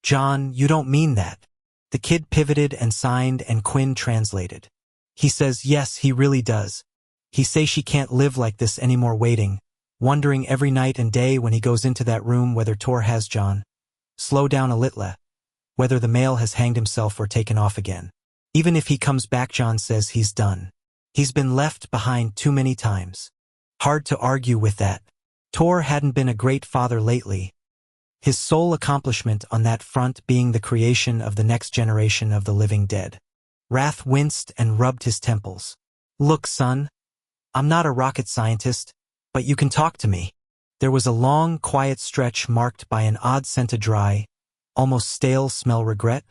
John, you don't mean that. The kid pivoted and signed and Quinn translated. He says yes, he really does. He say she can't live like this anymore waiting, wondering every night and day when he goes into that room whether Tor has John. Slow down a little. Whether the male has hanged himself or taken off again. Even if he comes back, John says he's done. He's been left behind too many times. Hard to argue with that. Tor hadn't been a great father lately. His sole accomplishment on that front being the creation of the next generation of the living dead. Wrath winced and rubbed his temples. Look, son. I'm not a rocket scientist, but you can talk to me. There was a long, quiet stretch marked by an odd scent of dry, almost stale smell. Regret?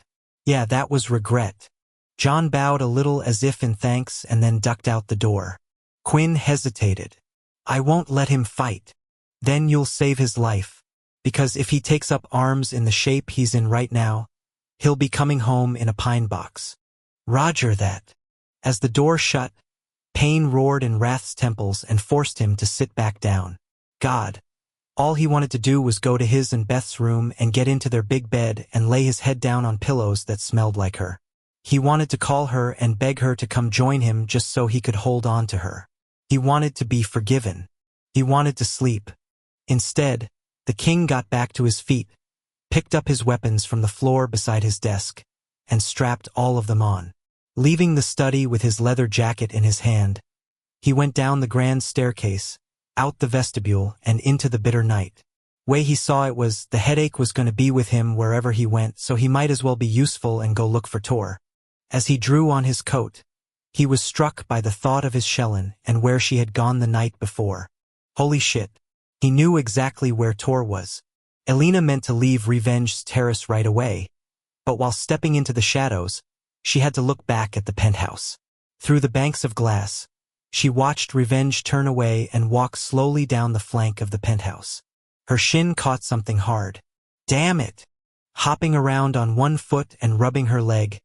Yeah, that was regret. John bowed a little as if in thanks and then ducked out the door. Quinn hesitated. I won't let him fight. Then you'll save his life. Because if he takes up arms in the shape he's in right now, he'll be coming home in a pine box. Roger that. As the door shut, pain roared in Wrath's temples and forced him to sit back down. God. All he wanted to do was go to his and Beth's room and get into their big bed and lay his head down on pillows that smelled like her. He wanted to call her and beg her to come join him just so he could hold on to her. He wanted to be forgiven. He wanted to sleep. Instead, the king got back to his feet, picked up his weapons from the floor beside his desk, and strapped all of them on. Leaving the study with his leather jacket in his hand, he went down the grand staircase, out the vestibule, and into the bitter night. Way he saw it was, the headache was going to be with him wherever he went, so he might as well be useful and go look for Tor. As he drew on his coat, he was struck by the thought of his Shellen and where she had gone the night before. Holy shit. He knew exactly where Tor was. Elena meant to leave Revenge's terrace right away, but while stepping into the shadows, she had to look back at the penthouse. Through the banks of glass, she watched Revenge turn away and walk slowly down the flank of the penthouse. Her shin caught something hard. Damn it! Hopping around on one foot and rubbing her leg,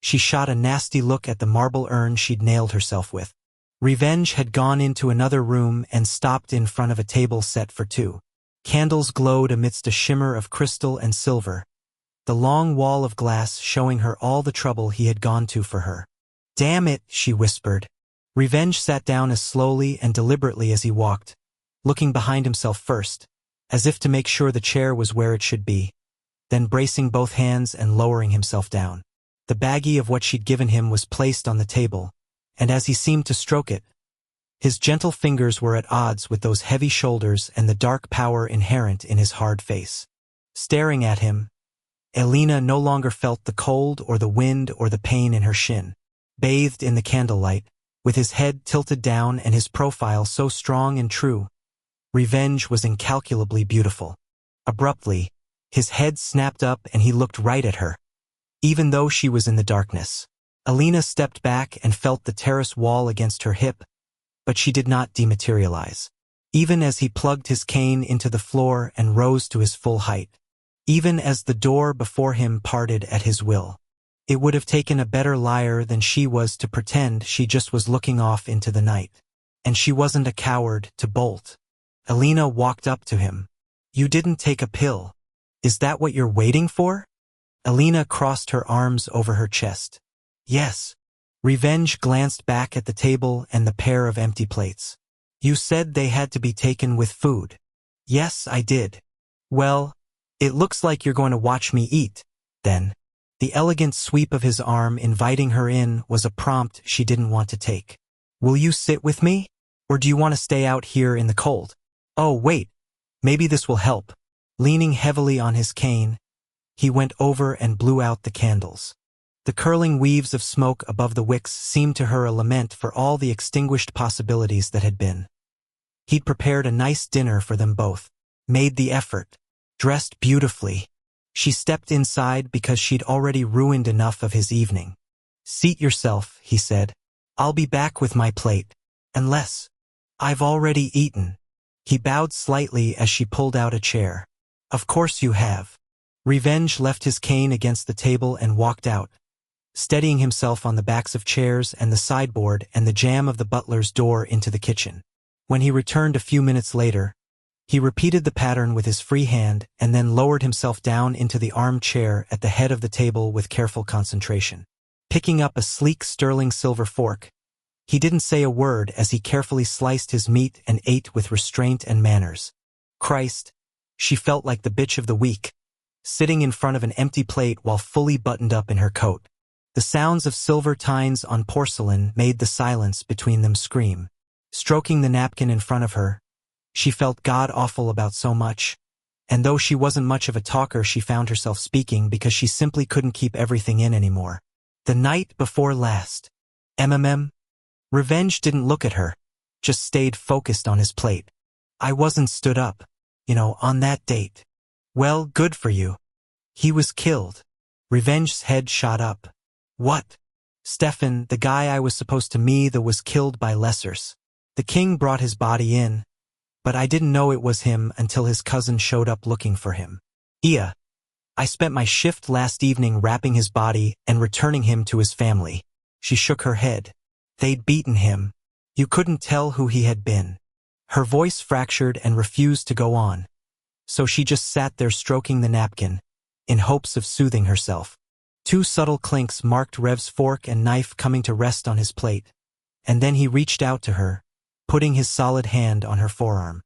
she shot a nasty look at the marble urn she'd nailed herself with. Revenge had gone into another room and stopped in front of a table set for two. Candles glowed amidst a shimmer of crystal and silver, the long wall of glass showing her all the trouble he had gone to for her. Damn it, she whispered. Revenge sat down as slowly and deliberately as he walked, looking behind himself first, as if to make sure the chair was where it should be, then bracing both hands and lowering himself down. The baggie of what she'd given him was placed on the table, and as he seemed to stroke it, his gentle fingers were at odds with those heavy shoulders and the dark power inherent in his hard face. Staring at him, Elena no longer felt the cold or the wind or the pain in her shin. Bathed in the candlelight, with his head tilted down and his profile so strong and true, Revenge was incalculably beautiful. Abruptly, his head snapped up and he looked right at her, even though she was in the darkness. Elena stepped back and felt the terrace wall against her hip, but she did not dematerialize. Even as he plugged his cane into the floor and rose to his full height, even as the door before him parted at his will. It would have taken a better liar than she was to pretend she just was looking off into the night. And she wasn't a coward to bolt. Elena walked up to him. You didn't take a pill. Is that what you're waiting for? Elena crossed her arms over her chest. Yes. Revenge glanced back at the table and the pair of empty plates. You said they had to be taken with food. Yes, I did. Well, it looks like you're going to watch me eat, then. The elegant sweep of his arm inviting her in was a prompt she didn't want to take. Will you sit with me? Or do you want to stay out here in the cold? Oh, wait. Maybe this will help. Leaning heavily on his cane, he went over and blew out the candles. The curling weaves of smoke above the wicks seemed to her a lament for all the extinguished possibilities that had been. He'd prepared a nice dinner for them both, made the effort, dressed beautifully. She stepped inside because she'd already ruined enough of his evening. Seat yourself, he said. I'll be back with my plate. Unless I've already eaten. He bowed slightly as she pulled out a chair. Of course you have. Revenge left his cane against the table and walked out, steadying himself on the backs of chairs and the sideboard and the jamb of the butler's door into the kitchen. When he returned a few minutes later, he repeated the pattern with his free hand and then lowered himself down into the armchair at the head of the table with careful concentration. Picking up a sleek sterling silver fork, he didn't say a word as he carefully sliced his meat and ate with restraint and manners. Christ, she felt like the bitch of the week, sitting in front of an empty plate while fully buttoned up in her coat. The sounds of silver tines on porcelain made the silence between them scream. Stroking the napkin in front of her, she felt god-awful about so much, and though she wasn't much of a talker, she found herself speaking because she simply couldn't keep everything in anymore. The night before last. Revenge didn't look at her, just stayed focused on his plate. I wasn't stood up, on that date. Well, good for you. He was killed. Revenge's head shot up. What? Stefan, the guy I was supposed to meet, was killed by lessers. The king brought his body in, but I didn't know it was him until his cousin showed up looking for him. I spent my shift last evening wrapping his body and returning him to his family. She shook her head. They'd beaten him. You couldn't tell who he had been. Her voice fractured and refused to go on, so she just sat there stroking the napkin, in hopes of soothing herself. Two subtle clinks marked Rev's fork and knife coming to rest on his plate, and then he reached out to her, putting his solid hand on her forearm.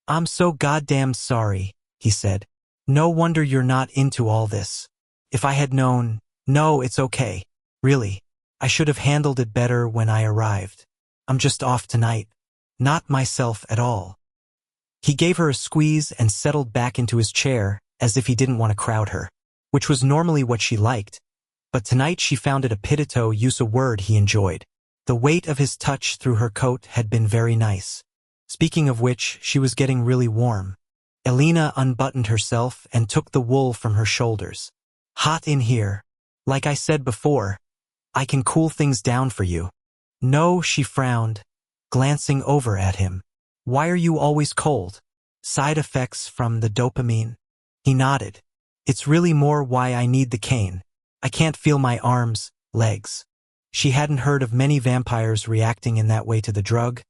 I'm so goddamn sorry, he said. No wonder you're not into all this. If I had known... No, it's okay. Really. I should have handled it better when I arrived. I'm just off tonight. Not myself at all. He gave her a squeeze and settled back into his chair, as if he didn't want to crowd her, which was normally what she liked, but tonight she found it a pity to use a word he enjoyed. The weight of his touch through her coat had been very nice. Speaking of which, she was getting really warm. Elena unbuttoned herself and took the wool from her shoulders. Hot in here. Like I said before, I can cool things down for you. No, she frowned, glancing over at him. Why are you always cold? Side effects from the dopamine? He nodded. It's really more why I need the cane. I can't feel my arms, legs. She hadn't heard of many vampires reacting in that way to the drug,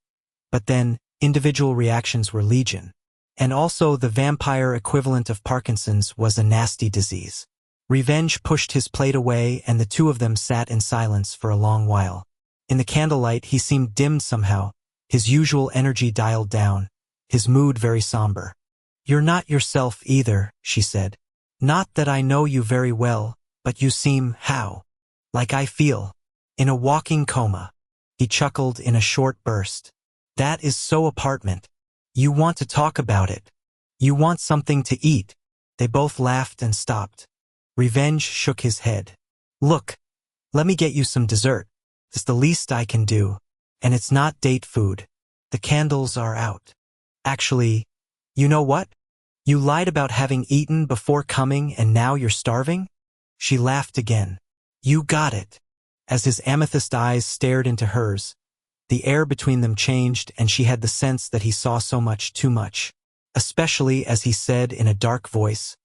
but then, individual reactions were legion. And also the vampire equivalent of Parkinson's was a nasty disease. Revenge pushed his plate away and the two of them sat in silence for a long while. In the candlelight he seemed dimmed somehow, his usual energy dialed down, his mood very somber. You're not yourself either, she said. Not that I know you very well, but you seem, how? Like I feel. In a walking coma. He chuckled in a short burst. That is so apartment. You want to talk about it. You want something to eat. They both laughed and stopped. Revenge shook his head. Look, let me get you some dessert. It's the least I can do. And it's not date food. The candles are out. Actually, you know what? You lied about having eaten before coming and now you're starving? She laughed again. You got it. As his amethyst eyes stared into hers, the air between them changed and she had the sense that he saw so much too much. Especially as he said in a dark voice,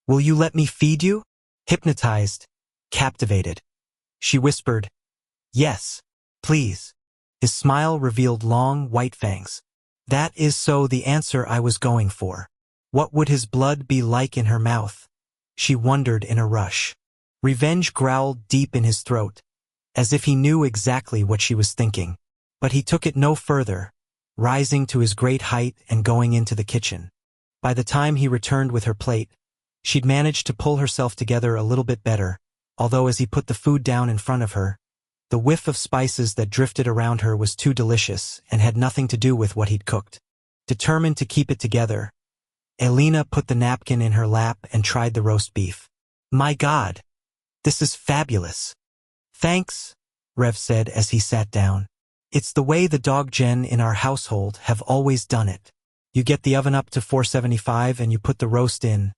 Will you let me feed you? Hypnotized, captivated. She whispered, Yes, please. His smile revealed long, white fangs. That is so the answer I was going for. What would his blood be like in her mouth? She wondered in a rush. Revenge growled deep in his throat, as if he knew exactly what she was thinking. But he took it no further, rising to his great height and going into the kitchen. By the time he returned with her plate, she'd managed to pull herself together a little bit better, although as he put the food down in front of her, the whiff of spices that drifted around her was too delicious and had nothing to do with what he'd cooked. Determined to keep it together, Elena put the napkin in her lap and tried the roast beef. My God, this is fabulous. Thanks, Rev said as he sat down. It's the way the dog Jen in our household have always done it. You get the oven up to 475 and you put the roast in,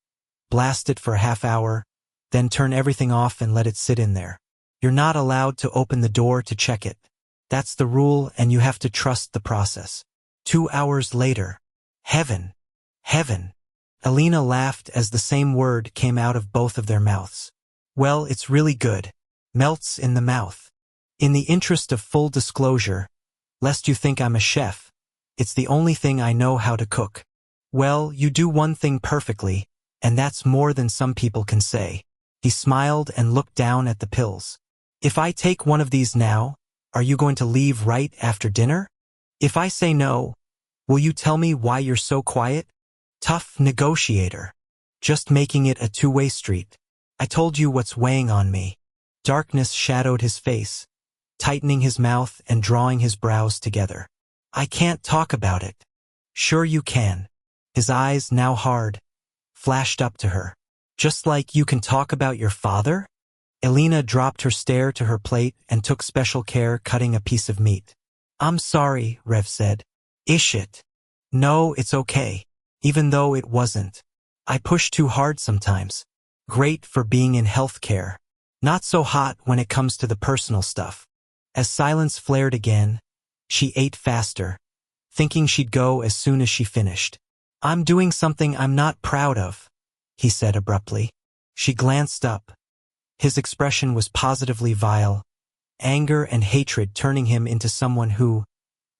blast it for a half hour, then turn everything off and let it sit in there. You're not allowed to open the door to check it. That's the rule and you have to trust the process. 2 hours later. Heaven. Heaven. Elena laughed as the same word came out of both of their mouths. Well, it's really good. Melts in the mouth. In the interest of full disclosure, lest you think I'm a chef, it's the only thing I know how to cook. Well, you do one thing perfectly, and that's more than some people can say. He smiled and looked down at the pills. If I take one of these now, are you going to leave right after dinner? If I say no, will you tell me why you're so quiet? Tough negotiator. Just making it a two-way street. I told you what's weighing on me. Darkness shadowed his face, tightening his mouth and drawing his brows together. I can't talk about it. Sure you can. His eyes, now hard, flashed up to her. Just like you can talk about your father? Elena dropped her stare to her plate and took special care cutting a piece of meat. I'm sorry, Rev said. Ish it. No, it's okay. Even though it wasn't. I push too hard sometimes. Great for being in healthcare. Not so hot when it comes to the personal stuff. As silence flared again, she ate faster, thinking she'd go as soon as she finished. I'm doing something I'm not proud of, he said abruptly. She glanced up. His expression was positively vile, anger and hatred turning him into someone who,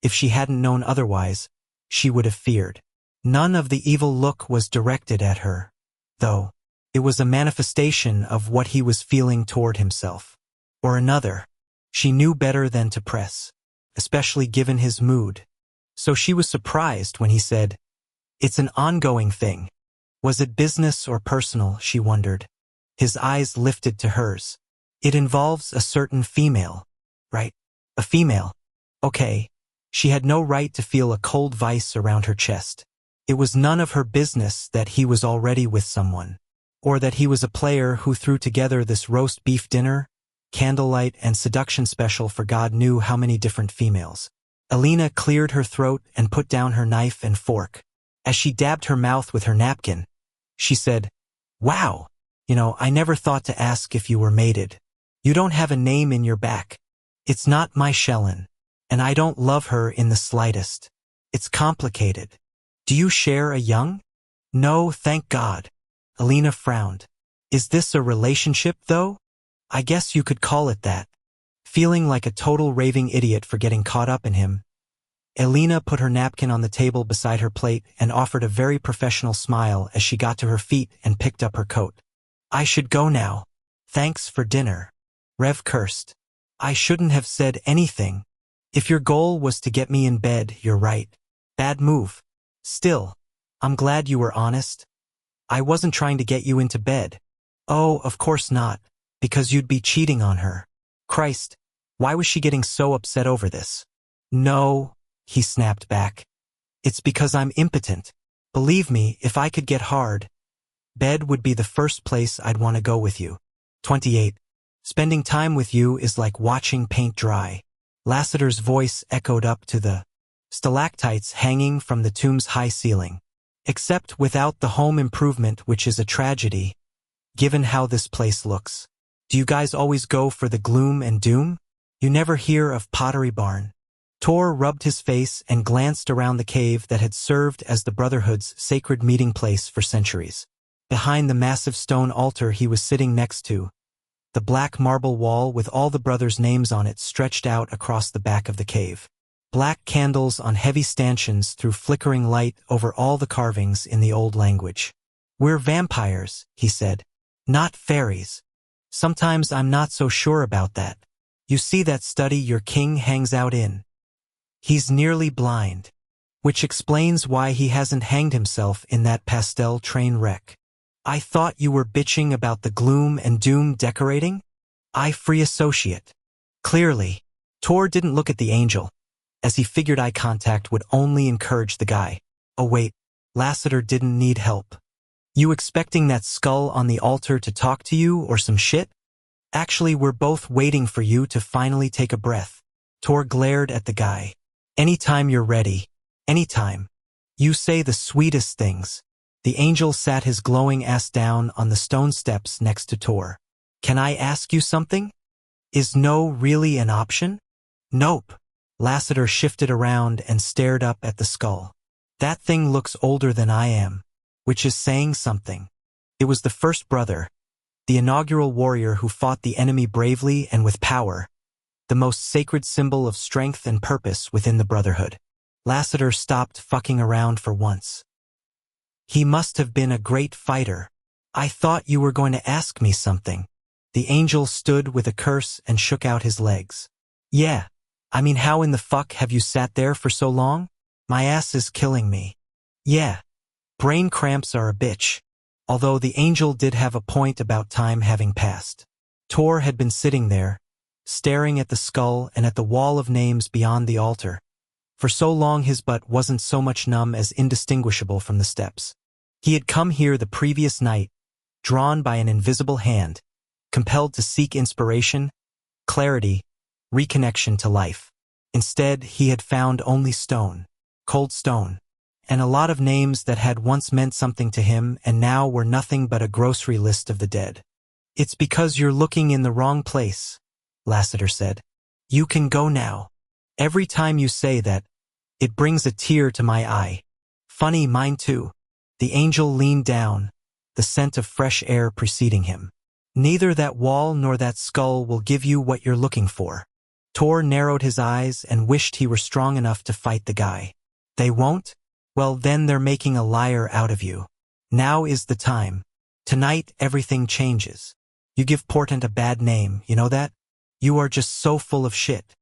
if she hadn't known otherwise, she would have feared. None of the evil look was directed at her, though. It was a manifestation of what he was feeling toward himself. Or another. She knew better than to press, especially given his mood. So she was surprised when he said, It's an ongoing thing. Was it business or personal, she wondered. His eyes lifted to hers. It involves a certain female, right? A female. Okay. She had no right to feel a cold vice around her chest. It was none of her business that he was already with someone. Or that he was a player who threw together this roast beef dinner, candlelight and seduction special for God knew how many different females. Elena cleared her throat and put down her knife and fork. As she dabbed her mouth with her napkin, she said, Wow, I never thought to ask if you were mated. You don't have a name in your back. It's not my Shellen, and I don't love her in the slightest. It's complicated. Do you share a young? No, thank God. Alina frowned. Is this a relationship, though? I guess you could call it that. Feeling like a total raving idiot for getting caught up in him, Alina put her napkin on the table beside her plate and offered a very professional smile as she got to her feet and picked up her coat. I should go now. Thanks for dinner. Rev cursed. I shouldn't have said anything. If your goal was to get me in bed, you're right. Bad move. Still, I'm glad you were honest. I wasn't trying to get you into bed. Oh, of course not, because you'd be cheating on her. Christ, why was she getting so upset over this? No, he snapped back. It's because I'm impotent. Believe me, if I could get hard, bed would be the first place I'd want to go with you. 28. Spending time with you is like watching paint dry. Lassiter's voice echoed up to the stalactites hanging from the tomb's high ceiling. Except without the home improvement, which is a tragedy, given how this place looks. Do you guys always go for the gloom and doom? You never hear of Pottery Barn. Tor rubbed his face and glanced around the cave that had served as the Brotherhood's sacred meeting place for centuries. Behind the massive stone altar he was sitting next to, the black marble wall with all the brothers' names on it stretched out across the back of the cave. Black candles on heavy stanchions threw flickering light over all the carvings in the old language. We're vampires, he said. Not fairies. Sometimes I'm not so sure about that. You see that study your king hangs out in? He's nearly blind, which explains why he hasn't hanged himself in that pastel train wreck. I thought you were bitching about the gloom and doom decorating? I free associate. Clearly, Tor didn't look at the angel, as he figured eye contact would only encourage the guy. Oh wait, Lassiter didn't need help. You expecting that skull on the altar to talk to you or some shit? Actually, we're both waiting for you to finally take a breath. Tor glared at the guy. Anytime you're ready. Anytime. You say the sweetest things. The angel sat his glowing ass down on the stone steps next to Tor. Can I ask you something? Is no really an option? Nope. Lassiter shifted around and stared up at the skull. That thing looks older than I am, which is saying something. It was the first brother, the inaugural warrior who fought the enemy bravely and with power, the most sacred symbol of strength and purpose within the Brotherhood. Lassiter stopped fucking around for once. He must have been a great fighter. I thought you were going to ask me something. The angel stood with a curse and shook out his legs. Yeah, I mean, how in the fuck have you sat there for so long? My ass is killing me. Yeah, brain cramps are a bitch. Although the angel did have a point about time having passed. Tor had been sitting there, staring at the skull and at the wall of names beyond the altar. For so long his butt wasn't so much numb as indistinguishable from the steps. He had come here the previous night, drawn by an invisible hand, compelled to seek inspiration, clarity, reconnection to life. Instead, he had found only stone, cold stone, and a lot of names that had once meant something to him and now were nothing but a grocery list of the dead. It's because you're looking in the wrong place, Lassiter said. You can go now. Every time you say that, it brings a tear to my eye. Funny, mine too. The angel leaned down, the scent of fresh air preceding him. Neither that wall nor that skull will give you what you're looking for. Tor narrowed his eyes and wished he were strong enough to fight the guy. They won't? Well, then they're making a liar out of you. Now is the time. Tonight, everything changes. You give Portent a bad name, you know that? You are just so full of shit.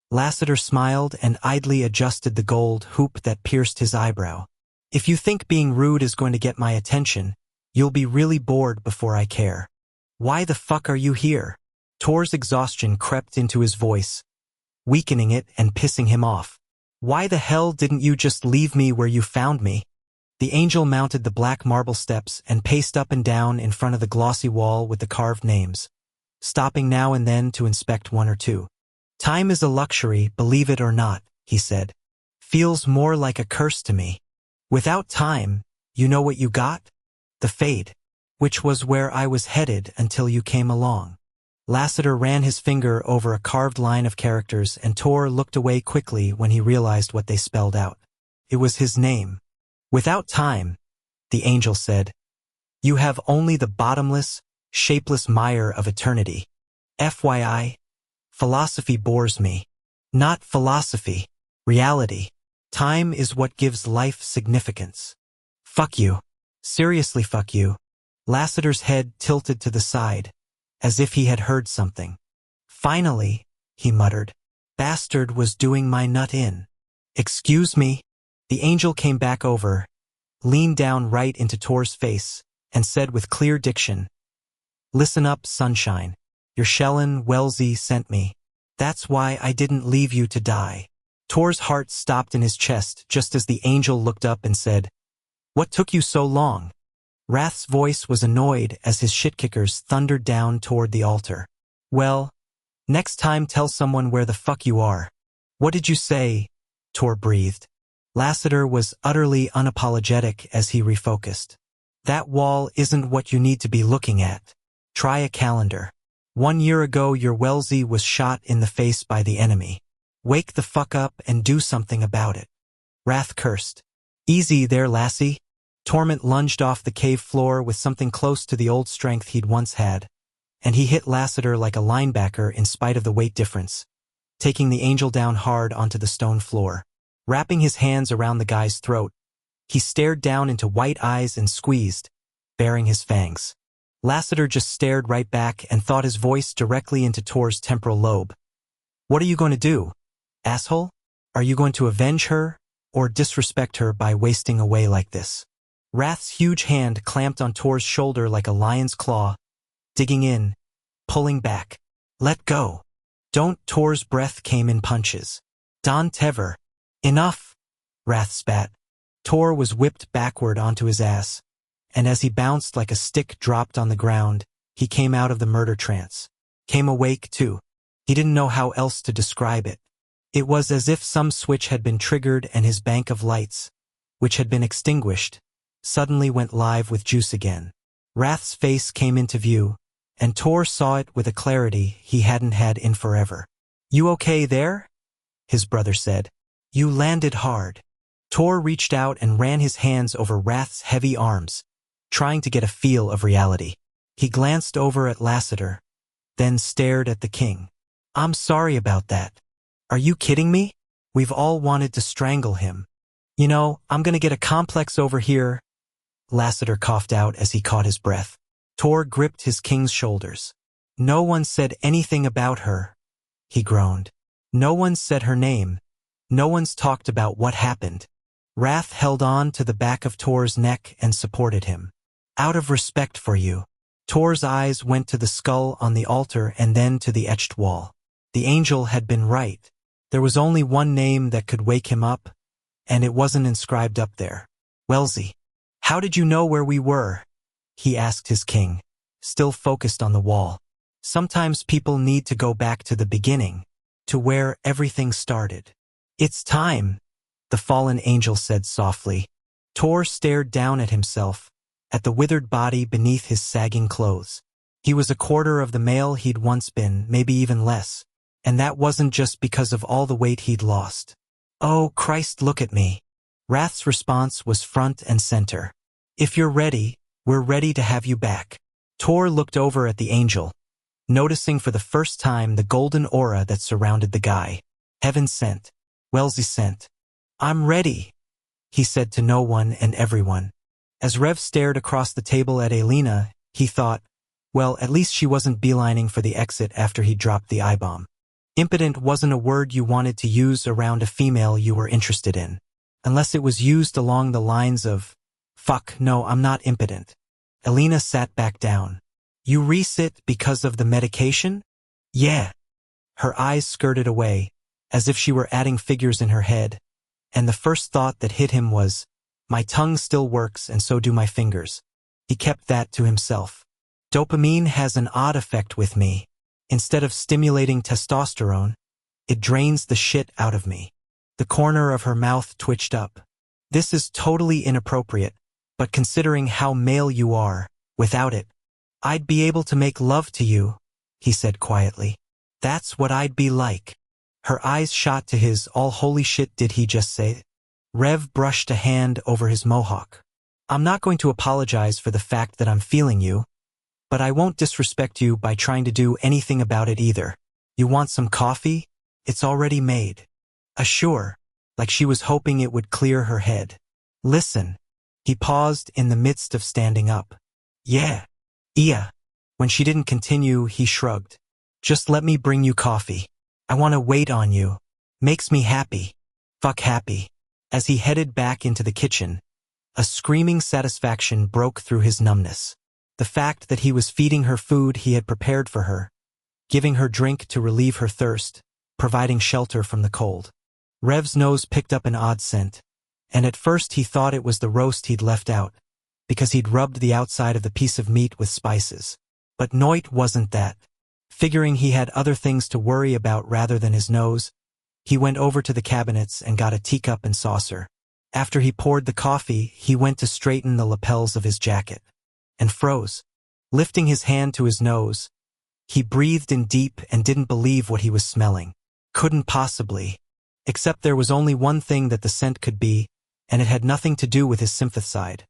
Lassiter smiled and idly adjusted the gold hoop that pierced his eyebrow. If you think being rude is going to get my attention, you'll be really bored before I care. Why the fuck are you here? Tor's exhaustion crept into his voice, weakening it and pissing him off. Why the hell didn't you just leave me where you found me? The angel mounted the black marble steps and paced up and down in front of the glossy wall with the carved names, stopping now and then to inspect one or two. Time is a luxury, believe it or not, he said. Feels more like a curse to me. Without time, you know what you got? The fade, which was where I was headed until you came along. Lassiter ran his finger over a carved line of characters, and Tor looked away quickly when he realized what they spelled out. It was his name. Without time, the angel said, "You have only the bottomless, shapeless mire of eternity. FYI, philosophy bores me. Not philosophy. Reality. Time is what gives life significance. Fuck you. Seriously, fuck you." Lassiter's head tilted to the side, as if he had heard something. "Finally," he muttered. "Bastard was doing my nut in." "Excuse me?" The angel came back over, leaned down right into Tor's face, and said with clear diction, "Listen up, sunshine. Your Shellin Wellesley sent me. That's why I didn't leave you to die." Tor's heart stopped in his chest just as the angel looked up and said, "What took you so long?" Wrath's voice was annoyed as his shitkickers thundered down toward the altar. "Well, next time tell someone where the fuck you are." "What did you say?" Tor breathed. Lassiter was utterly unapologetic as he refocused. "That wall isn't what you need to be looking at. Try a calendar. 1 year ago your Wellesley was shot in the face by the enemy. Wake the fuck up and do something about it." Wrath cursed. "Easy there, lassie." Torment lunged off the cave floor with something close to the old strength he'd once had, and he hit Lassiter like a linebacker in spite of the weight difference, taking the angel down hard onto the stone floor. Wrapping his hands around the guy's throat, he stared down into white eyes and squeezed, baring his fangs. Lassiter just stared right back and thought his voice directly into Tor's temporal lobe. "What are you going to do, asshole? Are you going to avenge her, or disrespect her by wasting away like this?" Wrath's huge hand clamped on Tor's shoulder like a lion's claw, digging in, pulling back. "Let go. Don't." Tor's breath came in punches. "Don Tever. Enough." Wrath spat. Tor was whipped backward onto his ass, and as he bounced like a stick dropped on the ground, he came out of the murder trance. Came awake, too. He didn't know how else to describe it. It was as if some switch had been triggered and his bank of lights, which had been extinguished, suddenly went live with juice again. Wrath's face came into view, and Tor saw it with a clarity he hadn't had in forever. "You okay there?" his brother said. "You landed hard." Tor reached out and ran his hands over Wrath's heavy arms, trying to get a feel of reality. He glanced over at Lassiter, then stared at the king. "I'm sorry about that. Are you kidding me? We've all wanted to strangle him. You know, I'm gonna get a complex over here." Lassiter coughed out as he caught his breath. Tor gripped his king's shoulders. "No one said anything about her," he groaned. "No one said her name. No one's talked about what happened." Wrath held on to the back of Tor's neck and supported him. "Out of respect for you." Tor's eyes went to the skull on the altar and then to the etched wall. The angel had been right. There was only one name that could wake him up, and it wasn't inscribed up there. "Wellesley. How did you know where we were?" he asked his king, still focused on the wall. "Sometimes people need to go back to the beginning, to where everything started." "It's time," the fallen angel said softly. Tor stared down at himself, at the withered body beneath his sagging clothes. He was a quarter of the male he'd once been, maybe even less, and that wasn't just because of all the weight he'd lost. "Oh, Christ, look at me." Wrath's response was front and center. "If you're ready, we're ready to have you back." Tor looked over at the angel, noticing for the first time the golden aura that surrounded the guy. Heaven sent. Wellesley sent. "I'm ready," he said to no one and everyone. As Rev stared across the table at Elena, he thought, well, at least she wasn't beelining for the exit after he dropped the I-bomb. Impotent wasn't a word you wanted to use around a female you were interested in, unless it was used along the lines of, "Fuck, no, I'm not impotent." Elena sat back down. "You resit because of the medication?" "Yeah." Her eyes skirted away, as if she were adding figures in her head, and the first thought that hit him was, my tongue still works and so do my fingers. He kept that to himself. "Dopamine has an odd effect with me. Instead of stimulating testosterone, it drains the shit out of me." The corner of her mouth twitched up. "This is totally inappropriate, but considering how male you are, without it, I'd be able to make love to you," he said quietly. That's what I'd be like. Her eyes shot to his. All holy shit, did he just say? Rev brushed a hand over his mohawk. I'm not going to apologize for the fact that I'm feeling you, but I won't disrespect you by trying to do anything about it either. You want some coffee? It's already made. Sure, like she was hoping it would clear her head. Listen. He paused in the midst of standing up. Yeah. When she didn't continue, he shrugged. Just let me bring you coffee. I want to wait on you. Makes me happy. Fuck happy. As he headed back into the kitchen, a screaming satisfaction broke through his numbness. The fact that he was feeding her food he had prepared for her, giving her drink to relieve her thirst, providing shelter from the cold. Rev's nose picked up an odd scent, and at first he thought it was the roast he'd left out, because he'd rubbed the outside of the piece of meat with spices. But Noit wasn't that. Figuring he had other things to worry about rather than his nose, he went over to the cabinets and got a teacup and saucer. After he poured the coffee, he went to straighten the lapels of his jacket. And froze. Lifting his hand to his nose, he breathed in deep and didn't believe what he was smelling. Couldn't possibly. Except there was only one thing that the scent could be, and it had nothing to do with his sympathicide.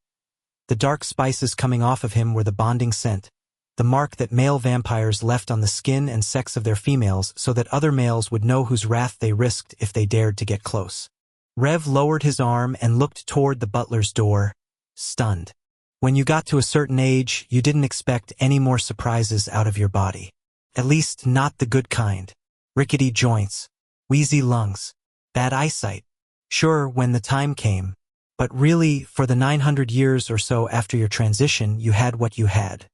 The dark spices coming off of him were the bonding scent, the mark that male vampires left on the skin and sex of their females so that other males would know whose wrath they risked if they dared to get close. Rev lowered his arm and looked toward the butler's door, stunned. When you got to a certain age, you didn't expect any more surprises out of your body. At least not the good kind. Rickety joints, wheezy lungs, bad eyesight. Sure, when the time came. But really, for the 900 years or so after your transition, you had what you had.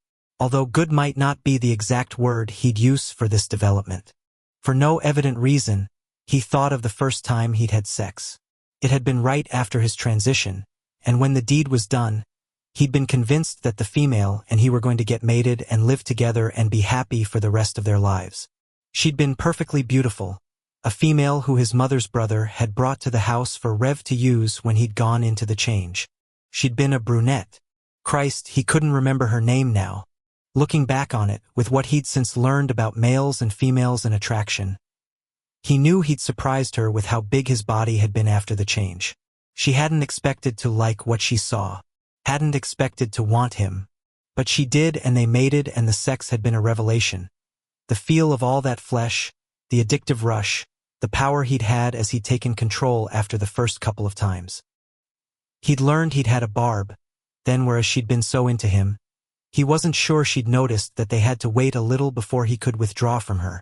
Although good might not be the exact word he'd use for this development. For no evident reason, he thought of the first time he'd had sex. It had been right after his transition, and when the deed was done, he'd been convinced that the female and he were going to get mated and live together and be happy for the rest of their lives. She'd been perfectly beautiful, a female who his mother's brother had brought to the house for Rev to use when he'd gone into the change. She'd been a brunette. Christ, he couldn't remember her name now. Looking back on it, with what he'd since learned about males and females and attraction, he knew he'd surprised her with how big his body had been after the change. She hadn't expected to like what she saw, hadn't expected to want him. But she did, and they mated, and the sex had been a revelation. The feel of all that flesh, the addictive rush, the power he'd had as he'd taken control after the first couple of times. He'd learned he'd had a barb, then whereas she'd been so into him, he wasn't sure she'd noticed that they had to wait a little before he could withdraw from her.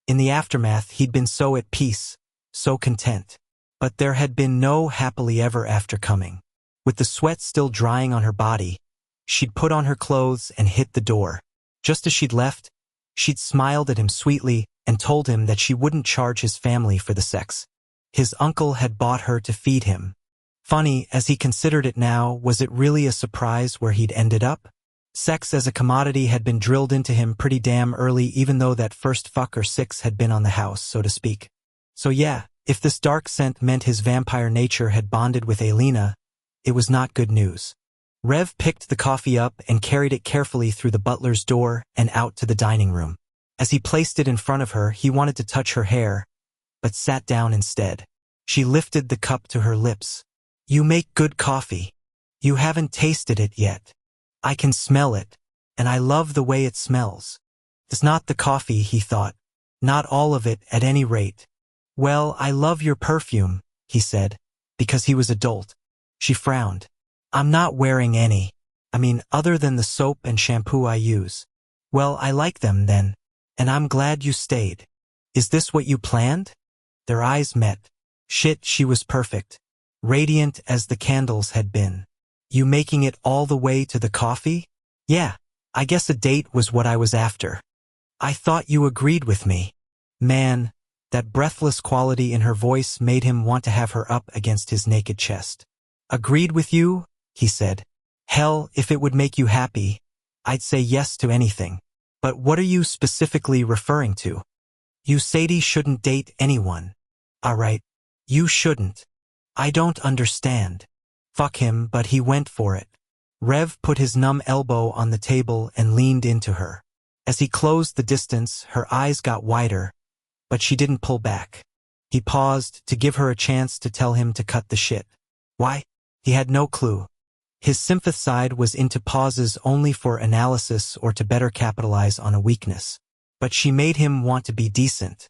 In the aftermath, he'd been so at peace, so content. But there had been no happily ever after coming. With the sweat still drying on her body, she'd put on her clothes and hit the door. Just as she'd left, she'd smiled at him sweetly and told him that she wouldn't charge his family for the sex. His uncle had bought her to feed him. Funny, as he considered it now, was it really a surprise where he'd ended up? Sex as a commodity had been drilled into him pretty damn early, even though that first fuck or six had been on the house, so to speak. So yeah, if this dark scent meant his vampire nature had bonded with Alina, it was not good news. Rev picked the coffee up and carried it carefully through the butler's door and out to the dining room. As he placed it in front of her, he wanted to touch her hair, but sat down instead. She lifted the cup to her lips. You make good coffee. You haven't tasted it yet. I can smell it, and I love the way it smells. It's not the coffee, he thought. Not all of it, at any rate. Well, I love your perfume, he said, because he was a dolt. She frowned. I'm not wearing any. I mean, other than the soap and shampoo I use. Well, I like them then, and I'm glad you stayed. Is this what you planned? Their eyes met. Shit, she was perfect. Radiant as the candles had been. You making it all the way to the coffee? Yeah, I guess a date was what I was after. I thought you agreed with me. Man, that breathless quality in her voice made him want to have her up against his naked chest. Agreed with you? He said. Hell, if it would make you happy, I'd say yes to anything. But what are you specifically referring to? You Sadie shouldn't date anyone. Alright, you shouldn't. I don't understand. Fuck him, but he went for it. Rev put his numb elbow on the table and leaned into her. As he closed the distance, her eyes got wider, but she didn't pull back. He paused to give her a chance to tell him to cut the shit. Why? He had no clue. His sympath side was into pauses only for analysis or to better capitalize on a weakness. But she made him want to be decent.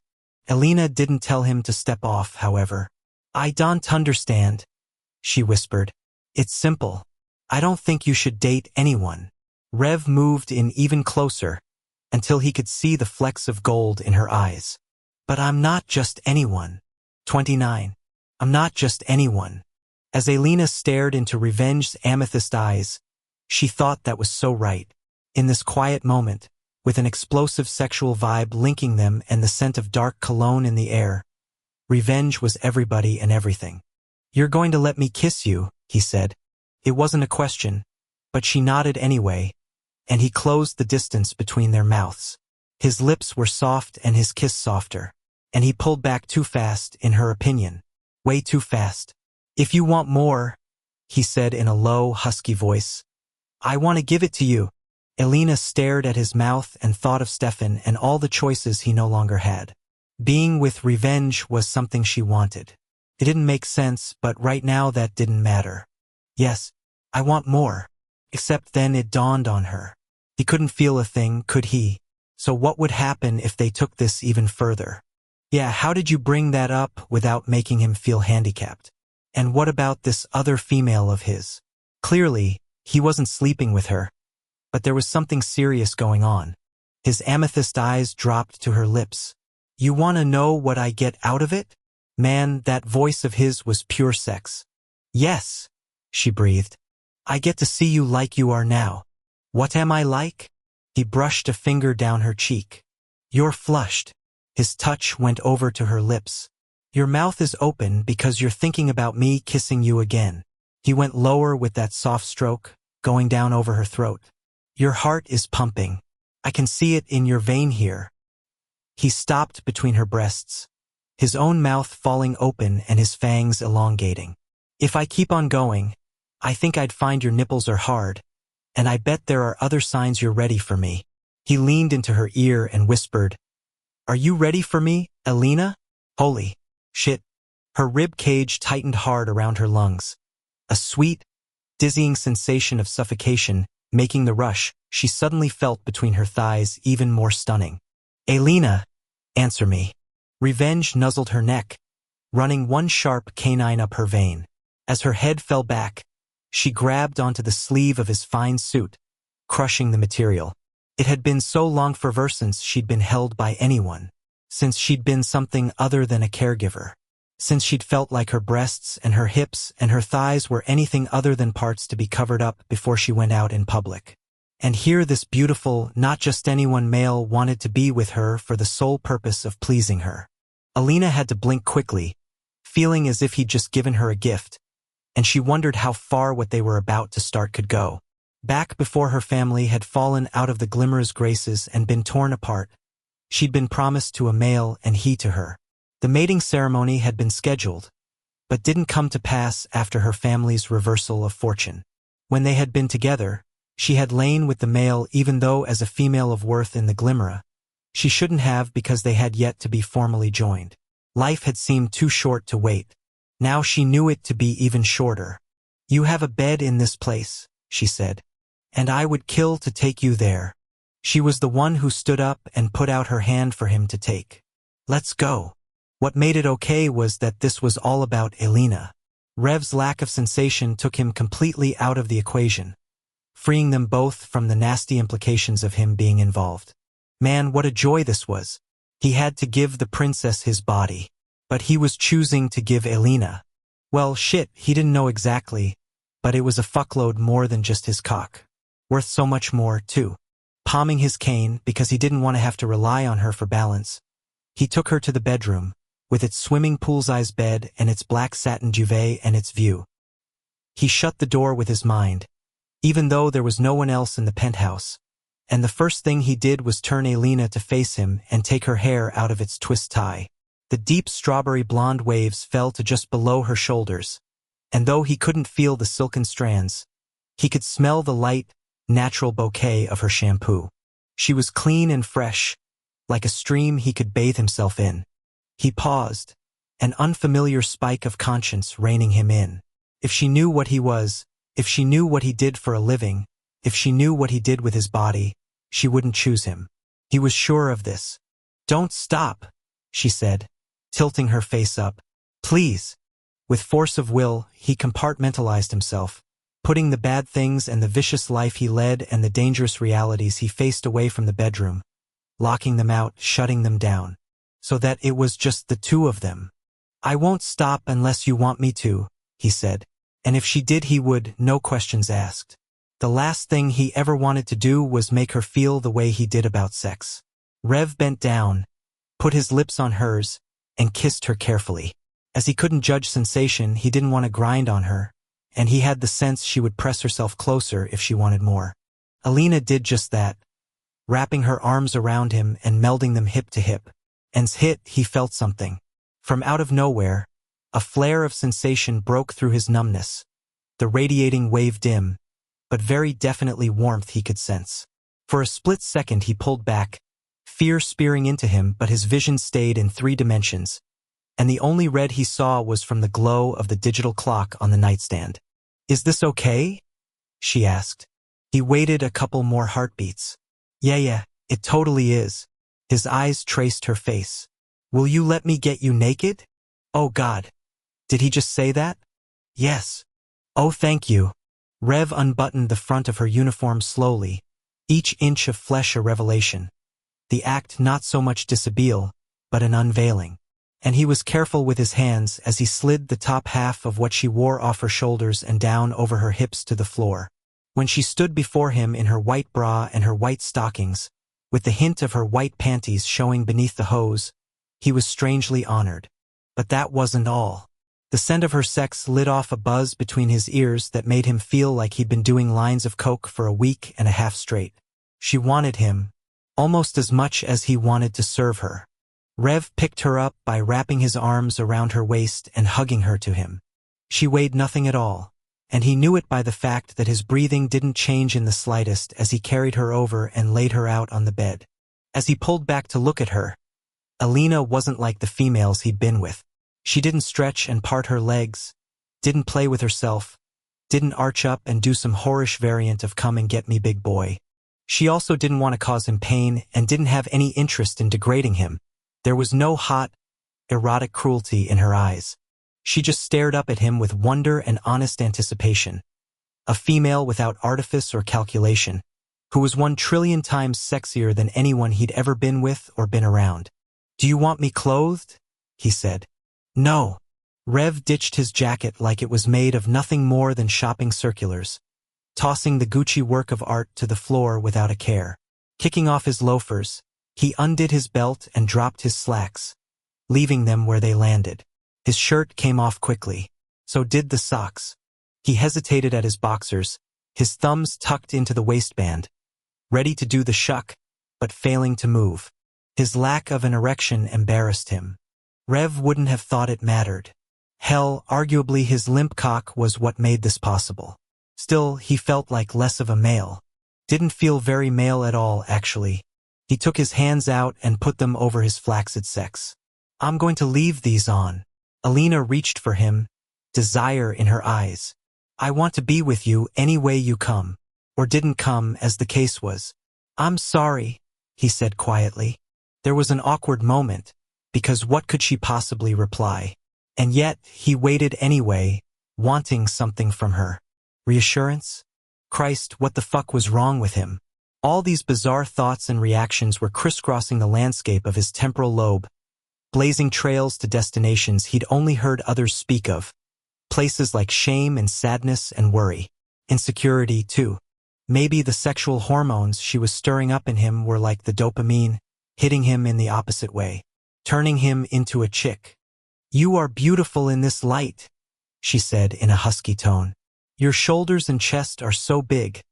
Elena didn't tell him to step off, however. I don't understand, she whispered. It's simple. I don't think you should date anyone. Rev moved in even closer, until he could see the flecks of gold in her eyes. But I'm not just anyone. 29. I'm not just anyone. As Elena stared into Revenge's amethyst eyes, she thought that was so right. In this quiet moment, with an explosive sexual vibe linking them and the scent of dark cologne in the air, Revenge was everybody and everything. You're going to let me kiss you, he said. It wasn't a question, but she nodded anyway, and he closed the distance between their mouths. His lips were soft and his kiss softer, and he pulled back too fast, in her opinion. Way too fast. If you want more, he said in a low, husky voice. I want to give it to you. Elena stared at his mouth and thought of Stefan and all the choices he no longer had. Being with Revenge was something she wanted. It didn't make sense, but right now that didn't matter. Yes, I want more. Except then it dawned on her. He couldn't feel a thing, could he? So what would happen if they took this even further? Yeah, how did you bring that up without making him feel handicapped? And what about this other female of his? Clearly, he wasn't sleeping with her, but there was something serious going on. His amethyst eyes dropped to her lips. You want to know what I get out of it? Man, that voice of his was pure sex. Yes, she breathed. I get to see you like you are now. What am I like? He brushed a finger down her cheek. You're flushed. His touch went over to her lips. Your mouth is open because you're thinking about me kissing you again. He went lower with that soft stroke, going down over her throat. Your heart is pumping. I can see it in your vein here. He stopped between her breasts, his own mouth falling open and his fangs elongating. If I keep on going, I think I'd find your nipples are hard, and I bet there are other signs you're ready for me. He leaned into her ear and whispered, Are you ready for me, Elena? Holy shit. Her rib cage tightened hard around her lungs. A sweet, dizzying sensation of suffocation, making the rush she suddenly felt between her thighs even more stunning. Elena, answer me. Revenge nuzzled her neck, running one sharp canine up her vein. As her head fell back, she grabbed onto the sleeve of his fine suit, crushing the material. It had been so long for her since she'd been held by anyone, since she'd been something other than a caregiver, since she'd felt like her breasts and her hips and her thighs were anything other than parts to be covered up before she went out in public. And here this beautiful, not just anyone male wanted to be with her for the sole purpose of pleasing her. Elena had to blink quickly, feeling as if he'd just given her a gift, and she wondered how far what they were about to start could go. Back before her family had fallen out of the Glimmer's graces and been torn apart, she'd been promised to a male and he to her. The mating ceremony had been scheduled, but didn't come to pass after her family's reversal of fortune. When they had been together, she had lain with the male even though as a female of worth in the Glimmer, she shouldn't have because they had yet to be formally joined. Life had seemed too short to wait. Now she knew it to be even shorter. You have a bed in this place, she said, and I would kill to take you there. She was the one who stood up and put out her hand for him to take. Let's go. What made it okay was that this was all about Elena. Rev's lack of sensation took him completely out of the equation, freeing them both from the nasty implications of him being involved. Man, what a joy this was. He had to give the princess his body, but he was choosing to give Elena. Well, shit, he didn't know exactly, but it was a fuckload more than just his cock. Worth so much more, too. Palming his cane because he didn't want to have to rely on her for balance, he took her to the bedroom, with its swimming pool-sized bed and its black satin duvet and its view. He shut the door with his mind, even though there was no one else in the penthouse, and the first thing he did was turn Elena to face him and take her hair out of its twist tie. The deep strawberry blonde waves fell to just below her shoulders, and though he couldn't feel the silken strands, he could smell the light, natural bouquet of her shampoo. She was clean and fresh, like a stream he could bathe himself in. He paused, an unfamiliar spike of conscience reining him in. If she knew what he was, if she knew what he did for a living, if she knew what he did with his body, she wouldn't choose him. He was sure of this. "Don't stop," she said, tilting her face up. "Please." With force of will, he compartmentalized himself, putting the bad things and the vicious life he led and the dangerous realities he faced away from the bedroom, locking them out, shutting them down, so that it was just the two of them. "I won't stop unless you want me to," he said, and if she did he would, no questions asked. The last thing he ever wanted to do was make her feel the way he did about sex. Rev bent down, put his lips on hers, and kissed her carefully. As he couldn't judge sensation, he didn't want to grind on her, and he had the sense she would press herself closer if she wanted more. Alina did just that, wrapping her arms around him and melding them hip to hip. And he felt something. From out of nowhere, a flare of sensation broke through his numbness. The radiating wave dim, but very definitely warmth he could sense. For a split second he pulled back, fear spearing into him, but his vision stayed in 3 dimensions, and the only red he saw was from the glow of the digital clock on the nightstand. "Is this okay?" she asked. He waited a couple more heartbeats. Yeah, it totally is." His eyes traced her face. "Will you let me get you naked?" "Oh God. Did he just say that?" "Yes." "Oh, thank you." Rev unbuttoned the front of her uniform slowly, each inch of flesh a revelation. The act not so much dishabille, but an unveiling. And he was careful with his hands as he slid the top half of what she wore off her shoulders and down over her hips to the floor. When she stood before him in her white bra and her white stockings, with the hint of her white panties showing beneath the hose, he was strangely honored. But that wasn't all. The scent of her sex lit off a buzz between his ears that made him feel like he'd been doing lines of coke for a week and a half straight. She wanted him, almost as much as he wanted to serve her. Rev picked her up by wrapping his arms around her waist and hugging her to him. She weighed nothing at all, and he knew it by the fact that his breathing didn't change in the slightest as he carried her over and laid her out on the bed. As he pulled back to look at her, Alina wasn't like the females he'd been with. She didn't stretch and part her legs, didn't play with herself, didn't arch up and do some whorish variant of "come and get me, big boy." She also didn't want to cause him pain and didn't have any interest in degrading him. There was no hot, erotic cruelty in her eyes. She just stared up at him with wonder and honest anticipation. A female without artifice or calculation, who was 1,000,000,000,000 times sexier than anyone he'd ever been with or been around. "Do you want me clothed?" he said. "No." Rev ditched his jacket like it was made of nothing more than shopping circulars, tossing the Gucci work of art to the floor without a care. Kicking off his loafers, he undid his belt and dropped his slacks, leaving them where they landed. His shirt came off quickly. So did the socks. He hesitated at his boxers, his thumbs tucked into the waistband, ready to do the shuck, but failing to move. His lack of an erection embarrassed him. Rev wouldn't have thought it mattered. Hell, arguably his limp cock was what made this possible. Still, he felt like less of a male. Didn't feel very male at all, actually. He took his hands out and put them over his flaccid sex. "I'm going to leave these on." Alina reached for him, desire in her eyes. "I want to be with you any way you come, or didn't come as the case was." "I'm sorry," he said quietly. There was an awkward moment, because what could she possibly reply? And yet, he waited anyway, wanting something from her. Reassurance? Christ, what the fuck was wrong with him? All these bizarre thoughts and reactions were crisscrossing the landscape of his temporal lobe, blazing trails to destinations he'd only heard others speak of. Places like shame and sadness and worry. Insecurity, too. Maybe the sexual hormones she was stirring up in him were like the dopamine, hitting him in the opposite way, turning him into a chick. "You are beautiful in this light," she said in a husky tone. "Your shoulders and chest are so big.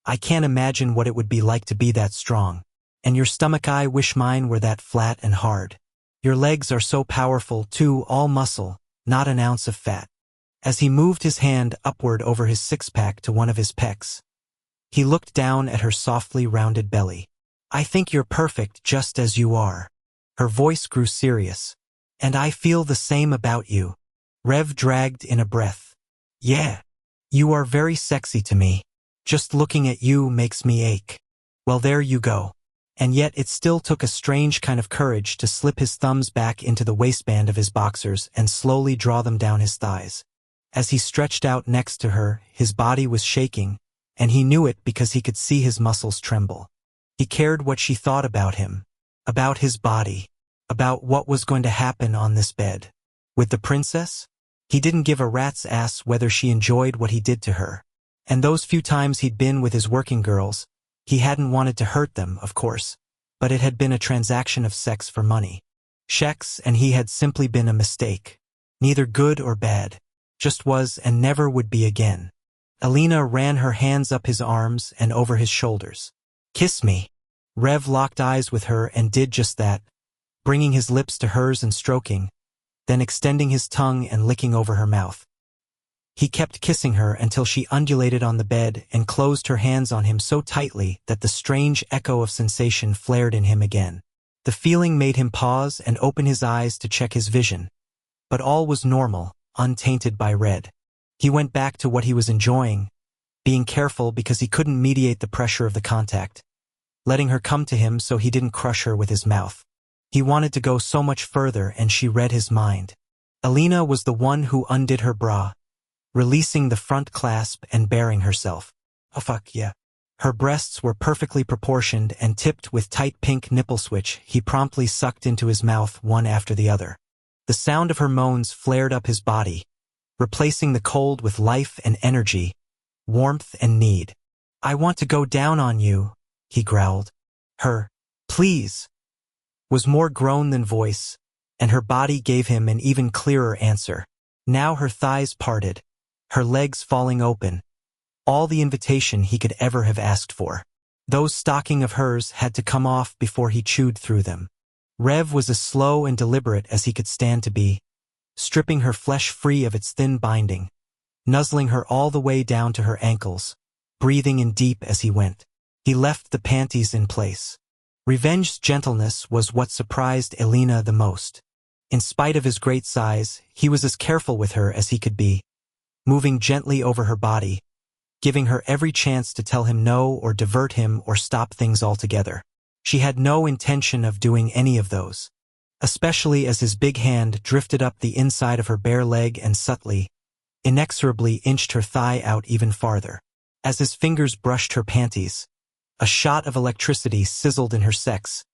I can't imagine what it would be like to be that strong. And your stomach, I wish mine were that flat and hard. Your legs are so powerful, too, all muscle, not an ounce of fat." As he moved his hand upward over his six-pack to one of his pecs, he looked down at her softly rounded belly. I think you're perfect just as you are. Her voice grew serious. And I feel the same about you. Rev dragged in a breath. Yeah. You are very sexy to me. Just looking at you makes me ache. Well, there you go. And yet it still took a strange kind of courage to slip his thumbs back into the waistband of his boxers and slowly draw them down his thighs. As he stretched out next to her, his body was shaking, and he knew it because he could see his muscles tremble. He cared what she thought about him, about his body, about what was going to happen on this bed. With the princess? He didn't give a rat's ass whether she enjoyed what he did to her. And those few times he'd been with his working girls, he hadn't wanted to hurt them, of course, but it had been a transaction of sex for money. Shex and he had simply been a mistake. Neither good or bad. Just was and never would be again. Alina ran her hands up his arms and over his shoulders. Kiss me. Rev locked eyes with her and did just that, bringing his lips to hers and stroking, then extending his tongue and licking over her mouth. He kept kissing her until she undulated on the bed and closed her hands on him so tightly that the strange echo of sensation flared in him again. The feeling made him pause and open his eyes to check his vision. But all was normal, untainted by red. He went back to what he was enjoying, being careful because he couldn't mediate the pressure of the contact, letting her come to him so he didn't crush her with his mouth. He wanted to go so much further and she read his mind. Alina was the one who undid her bra, releasing the front clasp and baring herself. Oh fuck yeah. Her breasts were perfectly proportioned and tipped with tight pink nipple switch he promptly sucked into his mouth one after the other. The sound of her moans flared up his body, replacing the cold with life and energy, warmth and need. I want to go down on you, he growled. Her, please, was more groan than voice, and her body gave him an even clearer answer. Now her thighs parted, her legs falling open, all the invitation he could ever have asked for. Those stockings of hers had to come off before he chewed through them. Rev was as slow and deliberate as he could stand to be, stripping her flesh free of its thin binding, nuzzling her all the way down to her ankles, breathing in deep as he went. He left the panties in place. Revenged's gentleness was what surprised Alina the most. In spite of his great size, he was as careful with her as he could be, moving gently over her body, giving her every chance to tell him no or divert him or stop things altogether. She had no intention of doing any of those, especially as his big hand drifted up the inside of her bare leg and subtly, inexorably inched her thigh out even farther. As his fingers brushed her panties, a shot of electricity sizzled in her sex,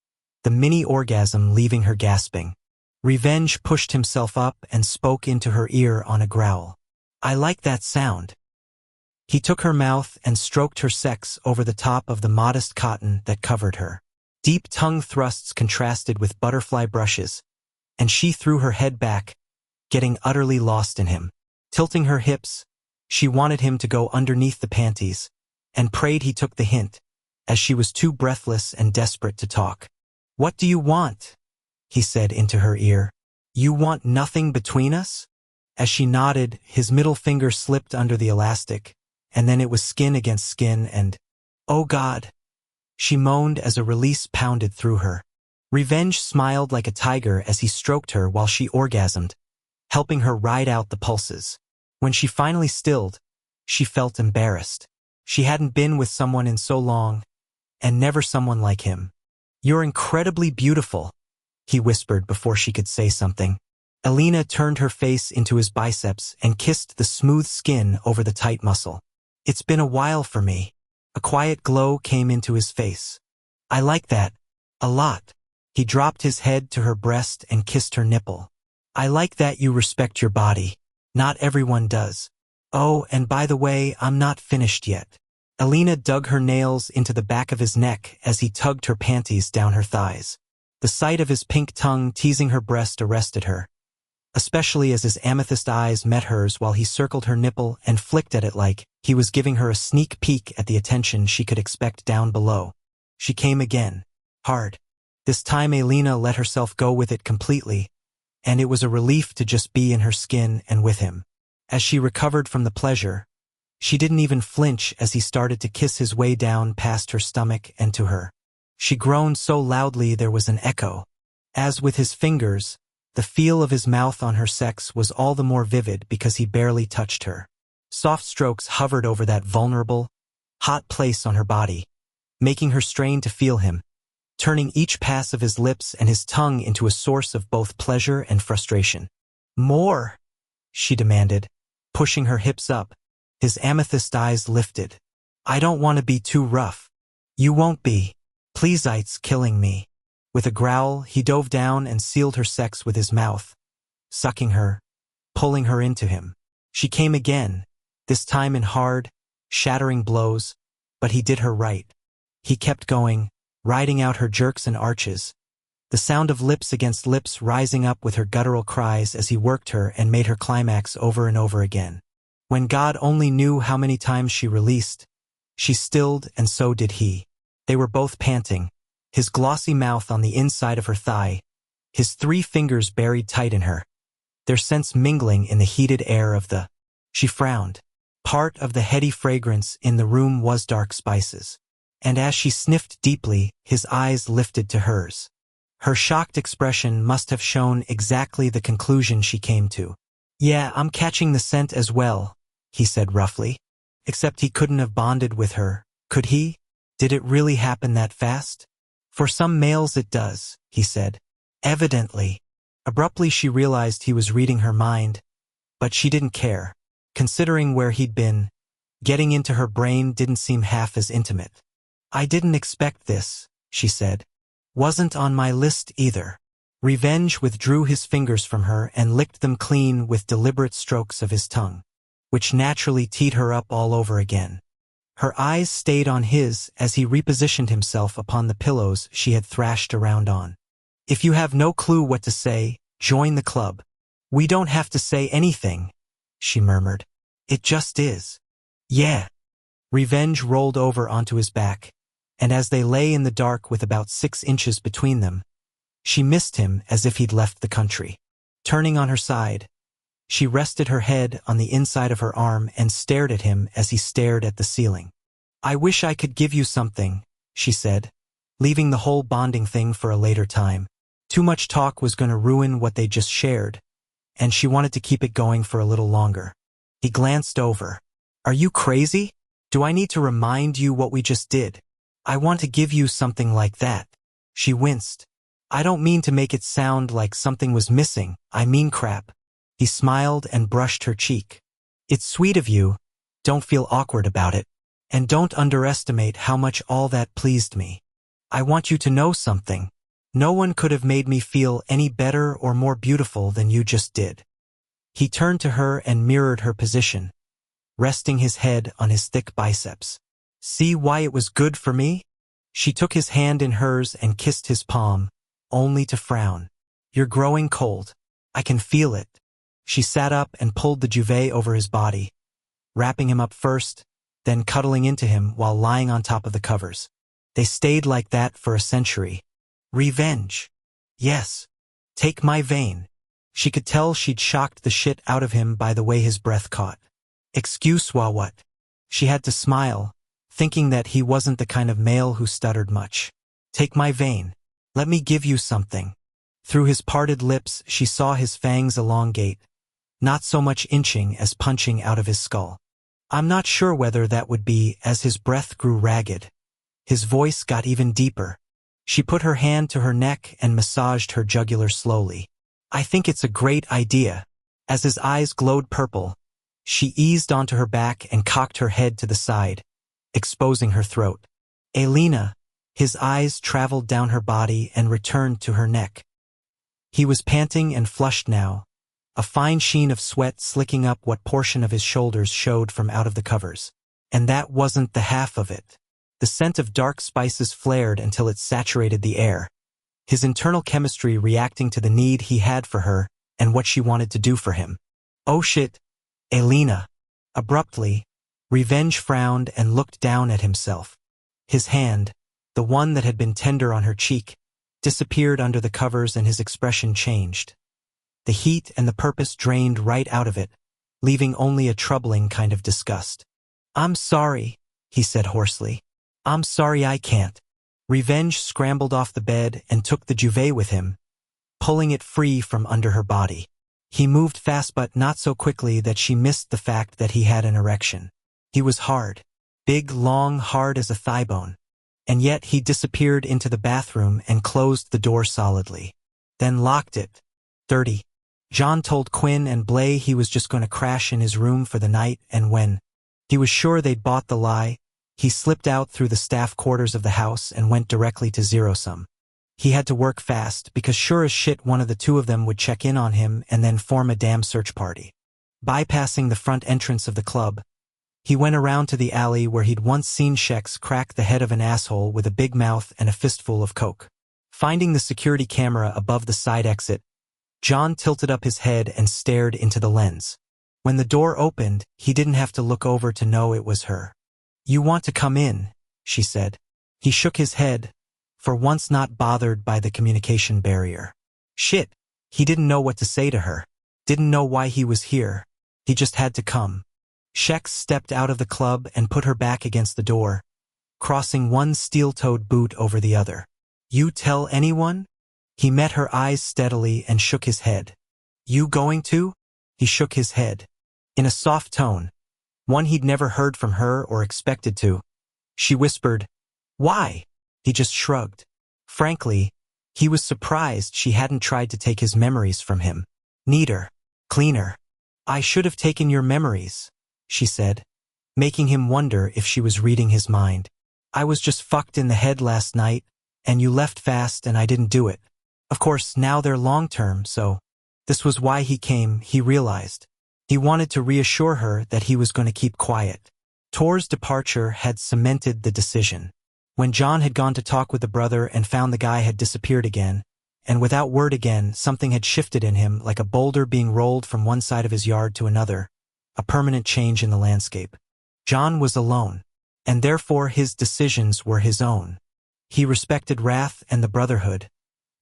the mini orgasm leaving her gasping. Revenge pushed himself up and spoke into her ear on a growl. I like that sound. He took her mouth and stroked her sex over the top of the modest cotton that covered her. Deep tongue thrusts contrasted with butterfly brushes, and she threw her head back, getting utterly lost in him. Tilting her hips, she wanted him to go underneath the panties, and prayed he took the hint, as she was too breathless and desperate to talk. What do you want? He said into her ear. You want nothing between us? As she nodded, his middle finger slipped under the elastic, and then it was skin against skin and, oh God, she moaned as a release pounded through her. Revenge smiled like a tiger as he stroked her while she orgasmed, helping her ride out the pulses. When she finally stilled, she felt embarrassed. She hadn't been with someone in so long, and never someone like him. You're incredibly beautiful, he whispered before she could say something. Alina turned her face into his biceps and kissed the smooth skin over the tight muscle. It's been a while for me. A quiet glow came into his face. I like that. A lot. He dropped his head to her breast and kissed her nipple. I like that you respect your body. Not everyone does. Oh, and by the way, I'm not finished yet. Alina dug her nails into the back of his neck as he tugged her panties down her thighs. The sight of his pink tongue teasing her breast arrested her, especially as his amethyst eyes met hers while he circled her nipple and flicked at it like he was giving her a sneak peek at the attention she could expect down below. She came again, hard. This time Alina let herself go with it completely, and it was a relief to just be in her skin and with him. As she recovered from the pleasure, she didn't even flinch as he started to kiss his way down past her stomach and to her. She groaned so loudly there was an echo. As with his fingers, the feel of his mouth on her sex was all the more vivid because he barely touched her. Soft strokes hovered over that vulnerable, hot place on her body, making her strain to feel him, turning each pass of his lips and his tongue into a source of both pleasure and frustration. "More," she demanded, pushing her hips up. His amethyst eyes lifted. "I don't want to be too rough." "You won't be. Please, it's killing me." With a growl, he dove down and sealed her sex with his mouth, sucking her, pulling her into him. She came again, this time in hard, shattering blows, but he did her right. He kept going, riding out her jerks and arches, the sound of lips against lips rising up with her guttural cries as he worked her and made her climax over and over again. When God only knew how many times she released, she stilled, and so did he. They were both panting, his glossy mouth on the inside of her thigh, his 3 fingers buried tight in her, their scents mingling in the heated air of the... She frowned. Part of the heady fragrance in the room was dark spices. And as she sniffed deeply, his eyes lifted to hers. Her shocked expression must have shown exactly the conclusion she came to. "Yeah, I'm catching the scent as well," he said roughly. Except he couldn't have bonded with her, could he? Did it really happen that fast? "For some males it does," he said. "Evidently." Abruptly she realized he was reading her mind, but she didn't care. Considering where he'd been, getting into her brain didn't seem half as intimate. "I didn't expect this," she said. "Wasn't on my list either." Revenge withdrew his fingers from her and licked them clean with deliberate strokes of his tongue, which naturally teed her up all over again. Her eyes stayed on his as he repositioned himself upon the pillows she had thrashed around on. "If you have no clue what to say, join the club." "We don't have to say anything," she murmured. "It just is." "Yeah." Revenge rolled over onto his back, and as they lay in the dark with about 6 inches between them, she missed him as if he'd left the country. Turning on her side, she rested her head on the inside of her arm and stared at him as he stared at the ceiling. "I wish I could give you something," she said, leaving the whole bonding thing for a later time. Too much talk was going to ruin what they just shared, and she wanted to keep it going for a little longer. He glanced over. "Are you crazy? Do I need to remind you what we just did? I want to give you something like that." She winced. "I don't mean to make it sound like something was missing, I mean crap." He smiled and brushed her cheek. "It's sweet of you. Don't feel awkward about it. And don't underestimate how much all that pleased me. I want you to know something. No one could have made me feel any better or more beautiful than you just did." He turned to her and mirrored her position, resting his head on his thick biceps. "See why it was good for me?" She took his hand in hers and kissed his palm, only to frown. "You're growing cold. I can feel it." She sat up and pulled the duvet over his body, wrapping him up first, then cuddling into him while lying on top of the covers. They stayed like that for a century. Revenge. Yes. Take my vein. She could tell she'd shocked the shit out of him by the way his breath caught. "Excuse what?" She had to smile, thinking that he wasn't the kind of male who stuttered much. "Take my vein. Let me give you something." Through his parted lips she saw his fangs elongate, not so much inching as punching out of his skull. I'm not sure whether that would be as his breath grew ragged. His voice got even deeper. She put her hand to her neck and massaged her jugular slowly. "I think it's a great idea." As his eyes glowed purple, she eased onto her back and cocked her head to the side, exposing her throat. "Elena," his eyes traveled down her body and returned to her neck. He was panting and flushed now, a fine sheen of sweat slicking up what portion of his shoulders showed from out of the covers. And that wasn't the half of it. The scent of dark spices flared until it saturated the air, his internal chemistry reacting to the need he had for her and what she wanted to do for him. "Oh shit, Elena." Abruptly, Revenge frowned and looked down at himself. His hand, the one that had been tender on her cheek, disappeared under the covers and his expression changed. The heat and the purpose drained right out of it, leaving only a troubling kind of disgust. "I'm sorry," he said hoarsely. "I'm sorry I can't." Revenge scrambled off the bed and took the duvet with him, pulling it free from under her body. He moved fast but not so quickly that she missed the fact that he had an erection. He was hard. Big, long, hard as a thigh bone. And yet he disappeared into the bathroom and closed the door solidly. Then locked it. 30. John told Quinn and Blay he was just going to crash in his room for the night, and when he was sure they'd bought the lie, he slipped out through the staff quarters of the house and went directly to Zero Sum. He had to work fast because sure as shit one of the two of them would check in on him and then form a damn search party. Bypassing the front entrance of the club, he went around to the alley where he'd once seen Shex crack the head of an asshole with a big mouth and a fistful of coke. Finding the security camera above the side exit, John tilted up his head and stared into the lens. When the door opened, he didn't have to look over to know it was her. "You want to come in," she said. He shook his head, for once not bothered by the communication barrier. Shit, he didn't know what to say to her. Didn't know why he was here. He just had to come. Shex stepped out of the club and put her back against the door, crossing one steel-toed boot over the other. "You tell anyone?" He met her eyes steadily and shook his head. "You going to?" He shook his head. In a soft tone, one he'd never heard from her or expected to, she whispered, "Why?" He just shrugged. Frankly, he was surprised she hadn't tried to take his memories from him. Neater, cleaner. "I should have taken your memories," she said, making him wonder if she was reading his mind. "I was just fucked in the head last night, and you left fast and I didn't do it. Of course, now they're long-term, so..." This was why he came, he realized. He wanted to reassure her that he was going to keep quiet. Tor's departure had cemented the decision. When John had gone to talk with the brother and found the guy had disappeared again, and without word again, something had shifted in him like a boulder being rolled from one side of his yard to another, a permanent change in the landscape. John was alone, and therefore his decisions were his own. He respected Wrath and the Brotherhood,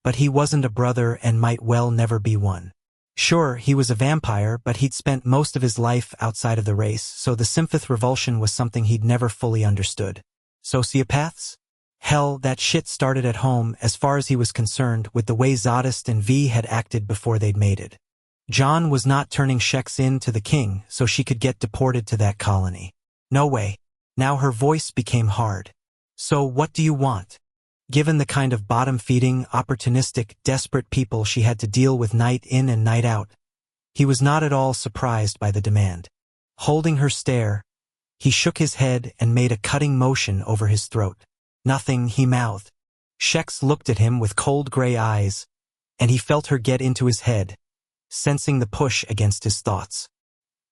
but he wasn't a brother and might well never be one. Sure, he was a vampire, but he'd spent most of his life outside of the race, so the sympath revulsion was something he'd never fully understood. Sociopaths? Hell, that shit started at home as far as he was concerned with the way Zadist and V had acted before they'd mated. John was not turning Shex in to the king so she could get deported to that colony. No way. Now her voice became hard. "So what do you want?" Given the kind of bottom-feeding, opportunistic, desperate people she had to deal with night in and night out, he was not at all surprised by the demand. Holding her stare, he shook his head and made a cutting motion over his throat. "Nothing," he mouthed. Shex looked at him with cold gray eyes, and he felt her get into his head, sensing the push against his thoughts.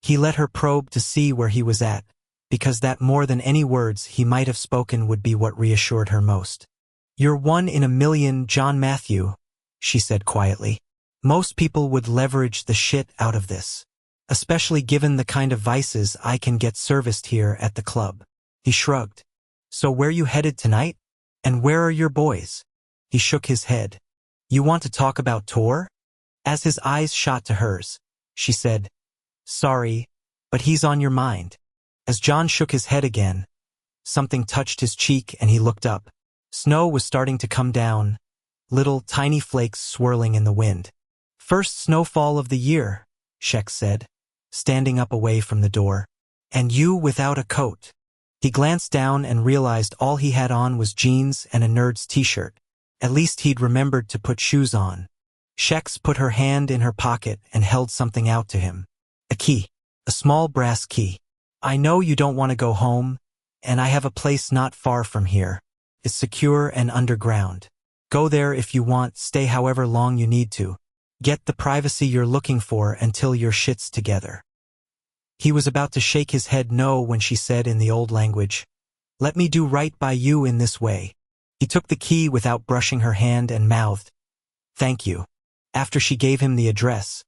He let her probe to see where he was at, because that more than any words he might have spoken would be what reassured her most. "You're 1 in a million, John Matthew," she said quietly. "Most people would leverage the shit out of this, especially given the kind of vices I can get serviced here at the club." He shrugged. "So where you headed tonight? And where are your boys?" He shook his head. "You want to talk about Tor?" As his eyes shot to hers, she said, "Sorry, but he's on your mind." As John shook his head again, something touched his cheek and he looked up. Snow was starting to come down, little tiny flakes swirling in the wind. "First snowfall of the year," Shex said, standing up away from the door. "And you without a coat." He glanced down and realized all he had on was jeans and a nerd's t-shirt. At least he'd remembered to put shoes on. Shex put her hand in her pocket and held something out to him. A key. A small brass key. "I know you don't want to go home, and I have a place not far from here. It's secure and underground. Go there if you want, stay however long you need to. Get the privacy you're looking for until your shit's together." He was about to shake his head no when she said in the old language, "Let me do right by you in this way." He took the key without brushing her hand and mouthed, "Thank you." After she gave him the address,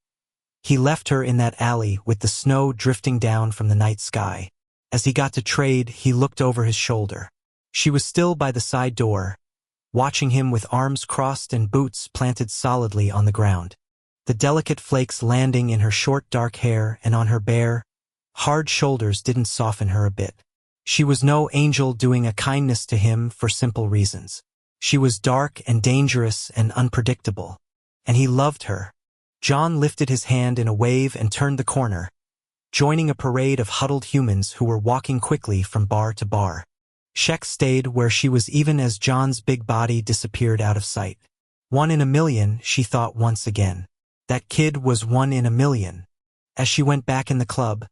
he left her in that alley with the snow drifting down from the night sky. As he got to trade, he looked over his shoulder. She was still by the side door, watching him with arms crossed and boots planted solidly on the ground. The delicate flakes landing in her short dark hair and on her bare, hard shoulders didn't soften her a bit. She was no angel doing a kindness to him for simple reasons. She was dark and dangerous and unpredictable. And he loved her. John lifted his hand in a wave and turned the corner, joining a parade of huddled humans who were walking quickly from bar to bar. Shex stayed where she was even as John's big body disappeared out of sight. 1 in a million, she thought once again. That kid was 1 in a million. As she went back in the club,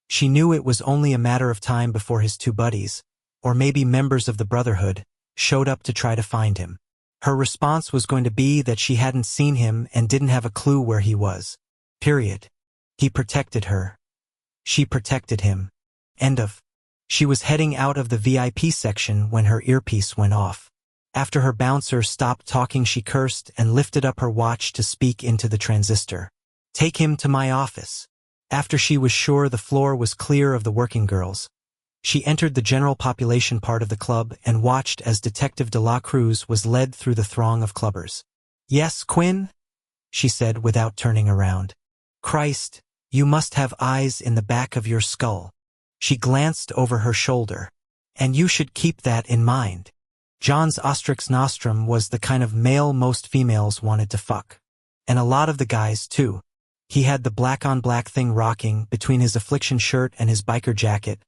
she knew it was only a matter of time before his 2 buddies, or maybe members of the Brotherhood, showed up to try to find him. Her response was going to be that she hadn't seen him and didn't have a clue where he was. Period. He protected her. She protected him. End of. She was heading out of the VIP section when her earpiece went off. After her bouncer stopped talking, she cursed and lifted up her watch to speak into the transistor. Take him to my office. After she was sure the floor was clear of the working girls, she entered the general population part of the club and watched as Detective de la Cruz was led through the throng of clubbers. Yes, Quinn? She said without turning around. Christ, you must have eyes in the back of your skull. She glanced over her shoulder. And you should keep that in mind. John's ostrix nostrum was the kind of male most females wanted to fuck. And a lot of the guys, too. He had the black-on-black thing rocking between his affliction shirt and his biker jacket,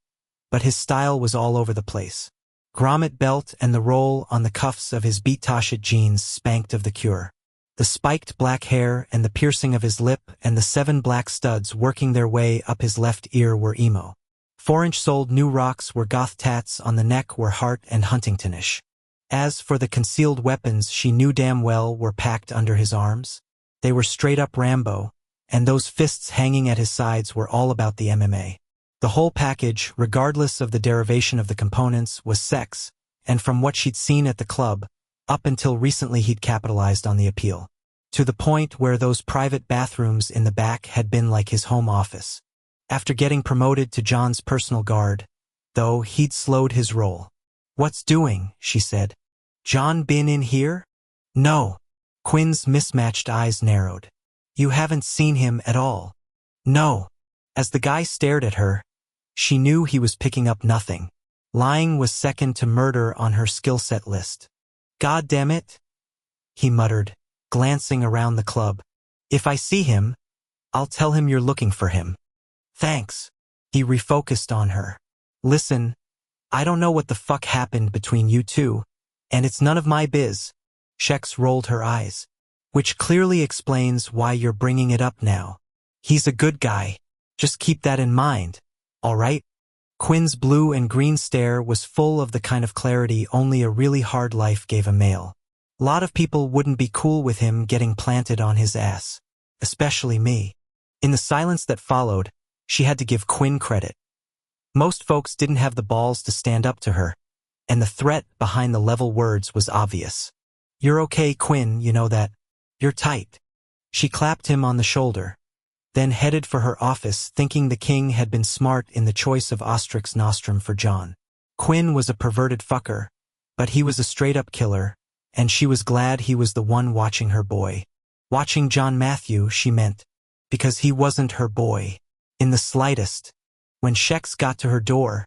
but his style was all over the place. Grommet belt and the roll on the cuffs of his beat-toshed jeans spanked of the cure. The spiked black hair and the piercing of his lip and the 7 black studs working their way up his left ear were emo. 4-inch-soled new rocks were goth tats on the neck were Hart and Huntingtonish. As for the concealed weapons she knew damn well were packed under his arms, they were straight-up Rambo, and those fists hanging at his sides were all about the MMA. The whole package, regardless of the derivation of the components, was sex, and from what she'd seen at the club, up until recently he'd capitalized on the appeal. To the point where those private bathrooms in the back had been like his home office. After getting promoted to John's personal guard, though, he'd slowed his roll. What's doing? She said. John been in here? No. Quinn's mismatched eyes narrowed. You haven't seen him at all? No. As the guy stared at her, she knew he was picking up nothing. Lying was second to murder on her skill set list. God damn it, he muttered, glancing around the club. If I see him, I'll tell him you're looking for him. Thanks. He refocused on her. Listen, I don't know what the fuck happened between you two, and it's none of my biz. Shex rolled her eyes. Which clearly explains why you're bringing it up now. He's a good guy. Just keep that in mind, all right? Quinn's blue and green stare was full of the kind of clarity only a really hard life gave a male. A lot of people wouldn't be cool with him getting planted on his ass. Especially me. In the silence that followed, she had to give Quinn credit. Most folks didn't have the balls to stand up to her, and the threat behind the level words was obvious. You're okay, Quinn, you know that. You're tight. She clapped him on the shoulder, then headed for her office thinking the king had been smart in the choice of ostrix nostrum for John. Quinn was a perverted fucker, but he was a straight-up killer, and she was glad he was the one watching her boy. Watching John Matthew, she meant, because he wasn't her boy. In the slightest. When Shex got to her door,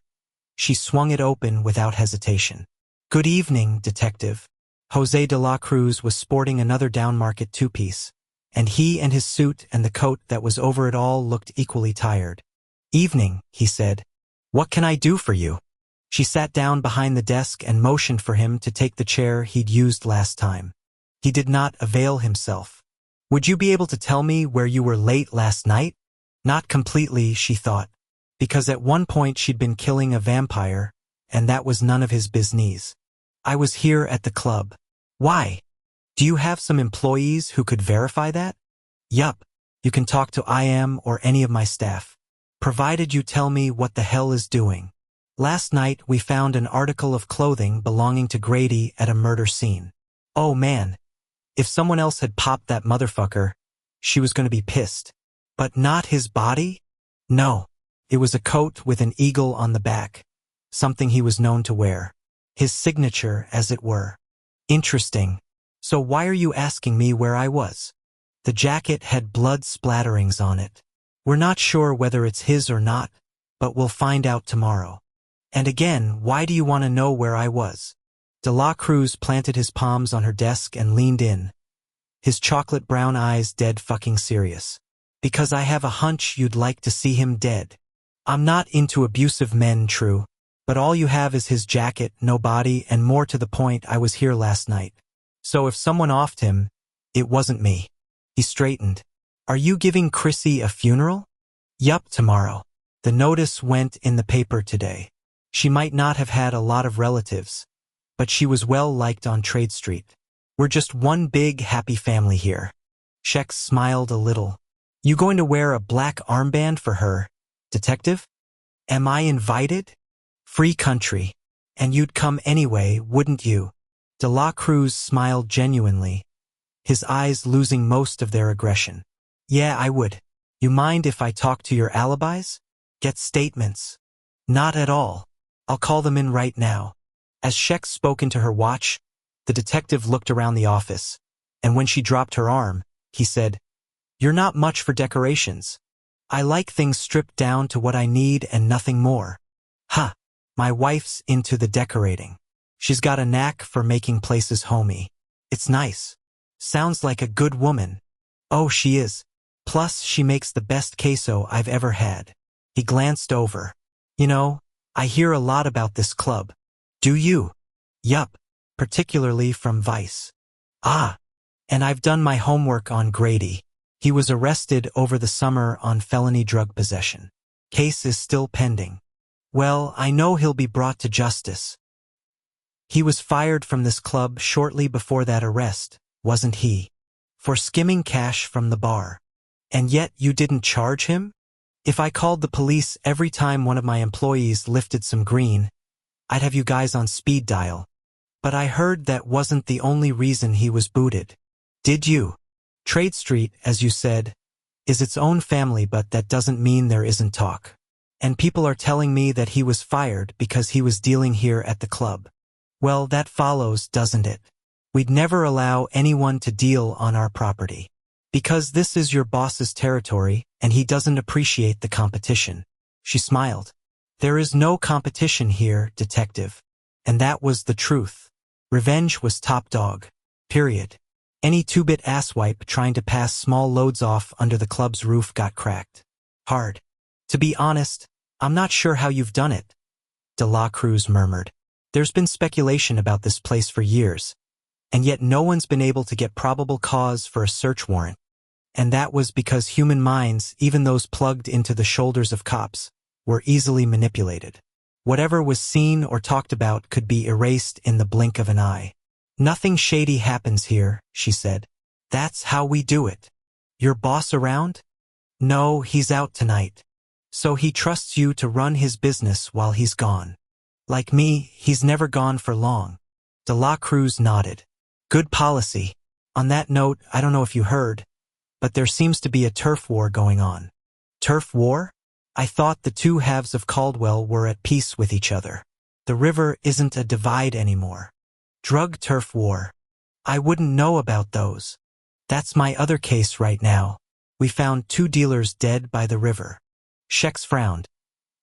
she swung it open without hesitation. Good evening, detective. Jose de la Cruz was sporting another downmarket two-piece, and he and his suit and the coat that was over it all looked equally tired. Evening, he said. What can I do for you? She sat down behind the desk and motioned for him to take the chair he'd used last time. He did not avail himself. Would you be able to tell me where you were late last night? Not completely, she thought, because at one point she'd been killing a vampire, and that was none of his business. I was here at the club. Why? Do you have some employees who could verify that? Yup, you can talk to IM or any of my staff, provided you tell me what the hell is doing. Last night we found an article of clothing belonging to Grady at a murder scene. Oh man, if someone else had popped that motherfucker, she was going to be pissed. But not his body? No, it was a coat with an eagle on the back, something he was known to wear. His signature, as it were. Interesting. So why are you asking me where I was? The jacket had blood splatterings on it. We're not sure whether it's his or not, but we'll find out tomorrow. And again, why do you want to know where I was? De la Cruz planted his palms on her desk and leaned in, his chocolate brown eyes dead fucking serious. Because I have a hunch you'd like to see him dead. I'm not into abusive men, true, but all you have is his jacket, no body, and more to the point, I was here last night. So if someone offed him, it wasn't me. He straightened. Are you giving Chrissy a funeral? Yup, tomorrow. The notice went in the paper today. She might not have had a lot of relatives, but she was well liked on Trade Street. We're just one big happy family here. Shex smiled a little. You going to wear a black armband for her, detective? Am I invited? Free country. And you'd come anyway, wouldn't you? De la Cruz smiled genuinely, his eyes losing most of their aggression. Yeah, I would. You mind if I talk to your alibis? Get statements? Not at all. I'll call them in right now. As Shex spoke into her watch, the detective looked around the office, and when she dropped her arm, he said, You're not much for decorations. I like things stripped down to what I need and nothing more. Ha! My wife's into the decorating. She's got a knack for making places homey. It's nice. Sounds like a good woman. Oh, she is. Plus, she makes the best queso I've ever had. He glanced over. You know, I hear a lot about this club. Do you? Yup, particularly from Vice. Ah, and I've done my homework on Grady. He was arrested over the summer on felony drug possession. Case is still pending. Well, I know he'll be brought to justice. He was fired from this club shortly before that arrest, wasn't he? For skimming cash from the bar. And yet you didn't charge him? If I called the police every time one of my employees lifted some green, I'd have you guys on speed dial. But I heard that wasn't the only reason he was booted. Did you? Trade Street, as you said, is its own family, but that doesn't mean there isn't talk. And people are telling me that he was fired because he was dealing here at the club. Well, that follows, doesn't it? We'd never allow anyone to deal on our property. Because this is your boss's territory, and he doesn't appreciate the competition. She smiled. There is no competition here, detective. And that was the truth. Revenge was top dog. Period. Any two-bit asswipe trying to pass small loads off under the club's roof got cracked. Hard. To be honest, I'm not sure how you've done it, De la Cruz murmured. There's been speculation about this place for years, and yet no one's been able to get probable cause for a search warrant. And that was because human minds, even those plugged into the shoulders of cops, were easily manipulated. Whatever was seen or talked about could be erased in the blink of an eye. Nothing shady happens here, she said. That's how we do it. Your boss around? No, he's out tonight. So he trusts you to run his business while he's gone. Like me, he's never gone for long. De la Cruz nodded. Good policy. On that note, I don't know if you heard, but there seems to be a turf war going on. Turf war? I thought the two halves of Caldwell were at peace with each other. The river isn't a divide anymore. Drug turf war. I wouldn't know about those. That's my other case right now. We found 2 dealers dead by the river. Shex frowned,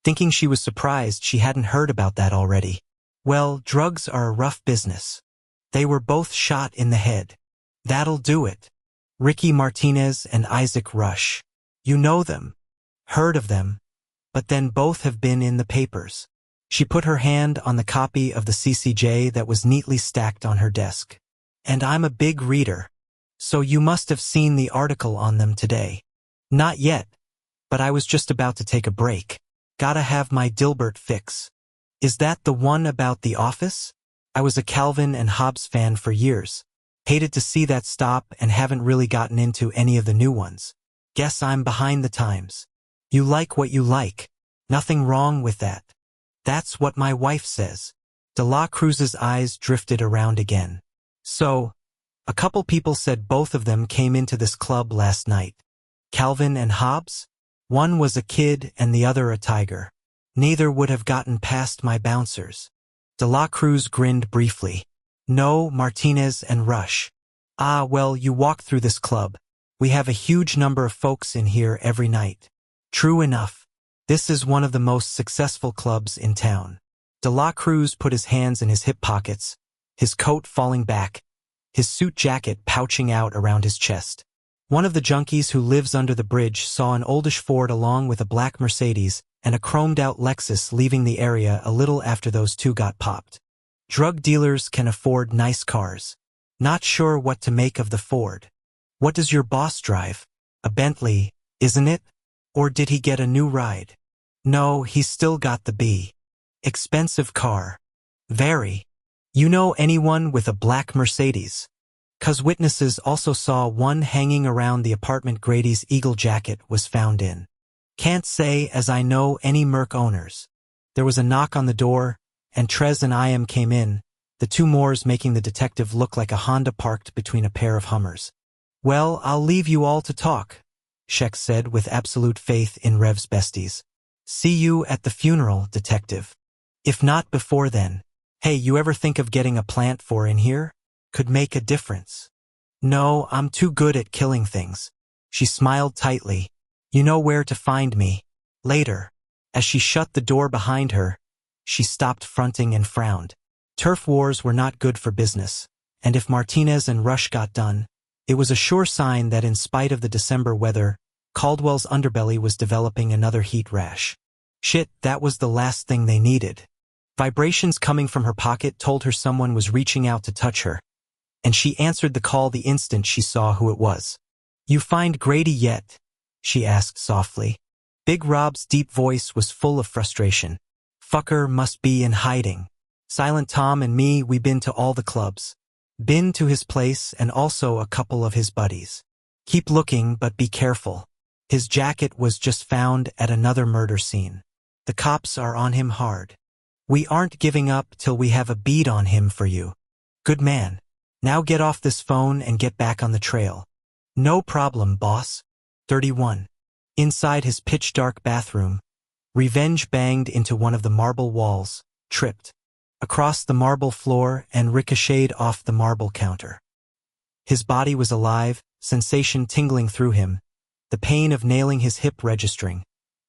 thinking she was surprised she hadn't heard about that already. Well, drugs are a rough business. They were both shot in the head. That'll do it. Ricky Martinez and Isaac Rush. You know them. Heard of them. But then both have been in the papers. She put her hand on the copy of the CCJ that was neatly stacked on her desk. And I'm a big reader. So you must have seen the article on them today. Not yet. But I was just about to take a break. Gotta have my Dilbert fix. Is that the one about The Office? I was a Calvin and Hobbes fan for years. Hated to see that stop and haven't really gotten into any of the new ones. Guess I'm behind the times. You like what you like. Nothing wrong with that. That's what my wife says. De la Cruz's eyes drifted around again. So, a couple people said both of them came into this club last night. Calvin and Hobbes? One was a kid and the other a tiger. Neither would have gotten past my bouncers. De la Cruz grinned briefly. No, Martinez and Rush. Ah, well, you walk through this club. We have a huge number of folks in here every night. True enough. This is one of the most successful clubs in town. De la Cruz put his hands in his hip pockets, his coat falling back, his suit jacket pouching out around his chest. One of the junkies who lives under the bridge saw an oldish Ford along with a black Mercedes and a chromed-out Lexus leaving the area a little after those two got popped. Drug dealers can afford nice cars. Not sure what to make of the Ford. What does your boss drive? A Bentley, isn't it? Or did he get a new ride? No, he's still got the B. Expensive car. Very. You know anyone with a black Mercedes? 'Cause witnesses also saw one hanging around the apartment Grady's Eagle jacket was found in. Can't say as I know any Merc owners. There was a knock on the door, and Trez and Iam came in, the two Moors making the detective look like a Honda parked between a pair of Hummers. Well, I'll leave you all to talk, Sheck said with absolute faith in Rev's besties. See you at the funeral, detective. If not before then. Hey, you ever think of getting a plant for in here? Could make a difference. No, I'm too good at killing things. She smiled tightly. You know where to find me. Later. As she shut the door behind her, she stopped fronting and frowned. Turf wars were not good for business, and if Martinez and Rush got done, it was a sure sign that in spite of the December weather, Caldwell's underbelly was developing another heat rash. Shit, that was the last thing they needed. Vibrations coming from her pocket told her someone was reaching out to touch her, and she answered the call the instant she saw who it was. You find Grady yet? She asked softly. Big Rob's deep voice was full of frustration. Fucker must be in hiding. Silent Tom and me, we been to all the clubs. Been to his place and also a couple of his buddies. Keep looking, but be careful. His jacket was just found at another murder scene. The cops are on him hard. We aren't giving up till we have a bead on him for you. Good man. Now get off this phone and get back on the trail. No problem, boss. 31. Inside his pitch-dark bathroom, Revenge banged into one of the marble walls, tripped across the marble floor and ricocheted off the marble counter. His body was alive, sensation tingling through him, the pain of nailing his hip registering,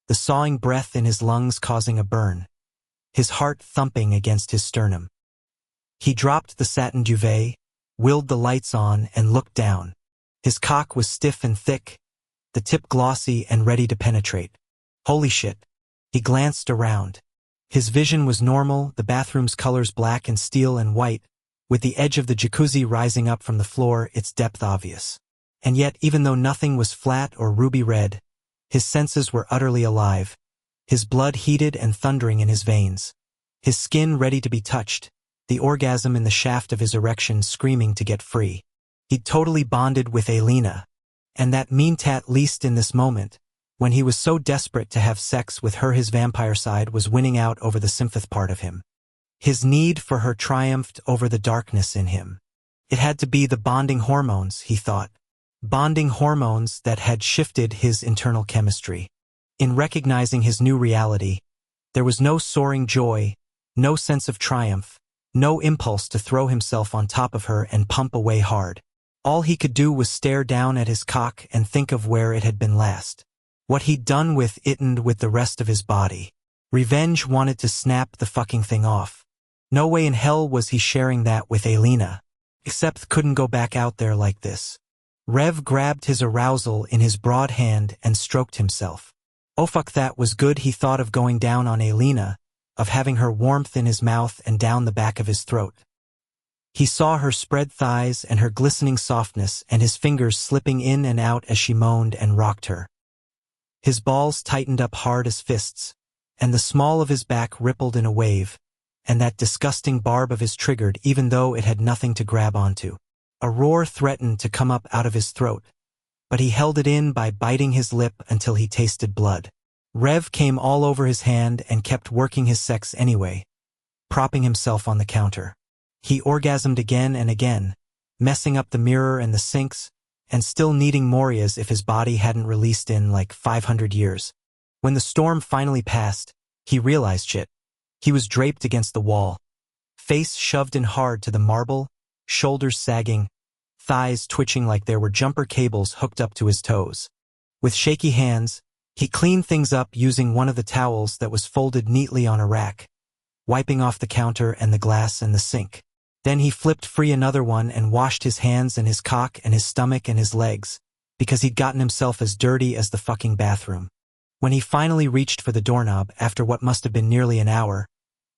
the sawing breath in his lungs causing a burn, his heart thumping against his sternum. He dropped the satin duvet, willed the lights on, and looked down. His cock was stiff and thick, the tip glossy and ready to penetrate. Holy shit. He glanced around. His vision was normal, the bathroom's colors black and steel and white, with the edge of the jacuzzi rising up from the floor, its depth obvious. And yet, even though nothing was flat or ruby red, his senses were utterly alive, his blood heated and thundering in his veins, his skin ready to be touched, the orgasm in the shaft of his erection screaming to get free. He'd totally bonded with Elena, and that mean tat least in this moment, when he was so desperate to have sex with her, his vampire side was winning out over the sympath part of him. His need for her triumphed over the darkness in him. It had to be the bonding hormones, he thought. Bonding hormones that had shifted his internal chemistry. In recognizing his new reality, there was no soaring joy, no sense of triumph, no impulse to throw himself on top of her and pump away hard. All he could do was stare down at his cock and think of where it had been last. What he'd done with it and with the rest of his body. Revenge wanted to snap the fucking thing off. No way in hell was he sharing that with Elena. Except couldn't go back out there like this. Rev grabbed his arousal in his broad hand and stroked himself. Oh fuck, that was good. He thought of going down on Elena, of having her warmth in his mouth and down the back of his throat. He saw her spread thighs and her glistening softness and his fingers slipping in and out as she moaned and rocked her. His balls tightened up hard as fists, and the small of his back rippled in a wave, and that disgusting barb of his triggered even though it had nothing to grab onto. A roar threatened to come up out of his throat, but he held it in by biting his lip until he tasted blood. Rev came all over his hand and kept working his sex anyway, propping himself on the counter. He orgasmed again and again, messing up the mirror and the sinks, and still needing Moria's if his body hadn't released in like 500 years. When the storm finally passed, he realized shit. He was draped against the wall, face shoved in hard to the marble, shoulders sagging, thighs twitching like there were jumper cables hooked up to his toes. With shaky hands, he cleaned things up using one of the towels that was folded neatly on a rack, wiping off the counter and the glass and the sink. Then he flipped free another one and washed his hands and his cock and his stomach and his legs, because he'd gotten himself as dirty as the fucking bathroom. When he finally reached for the doorknob after what must have been nearly an hour,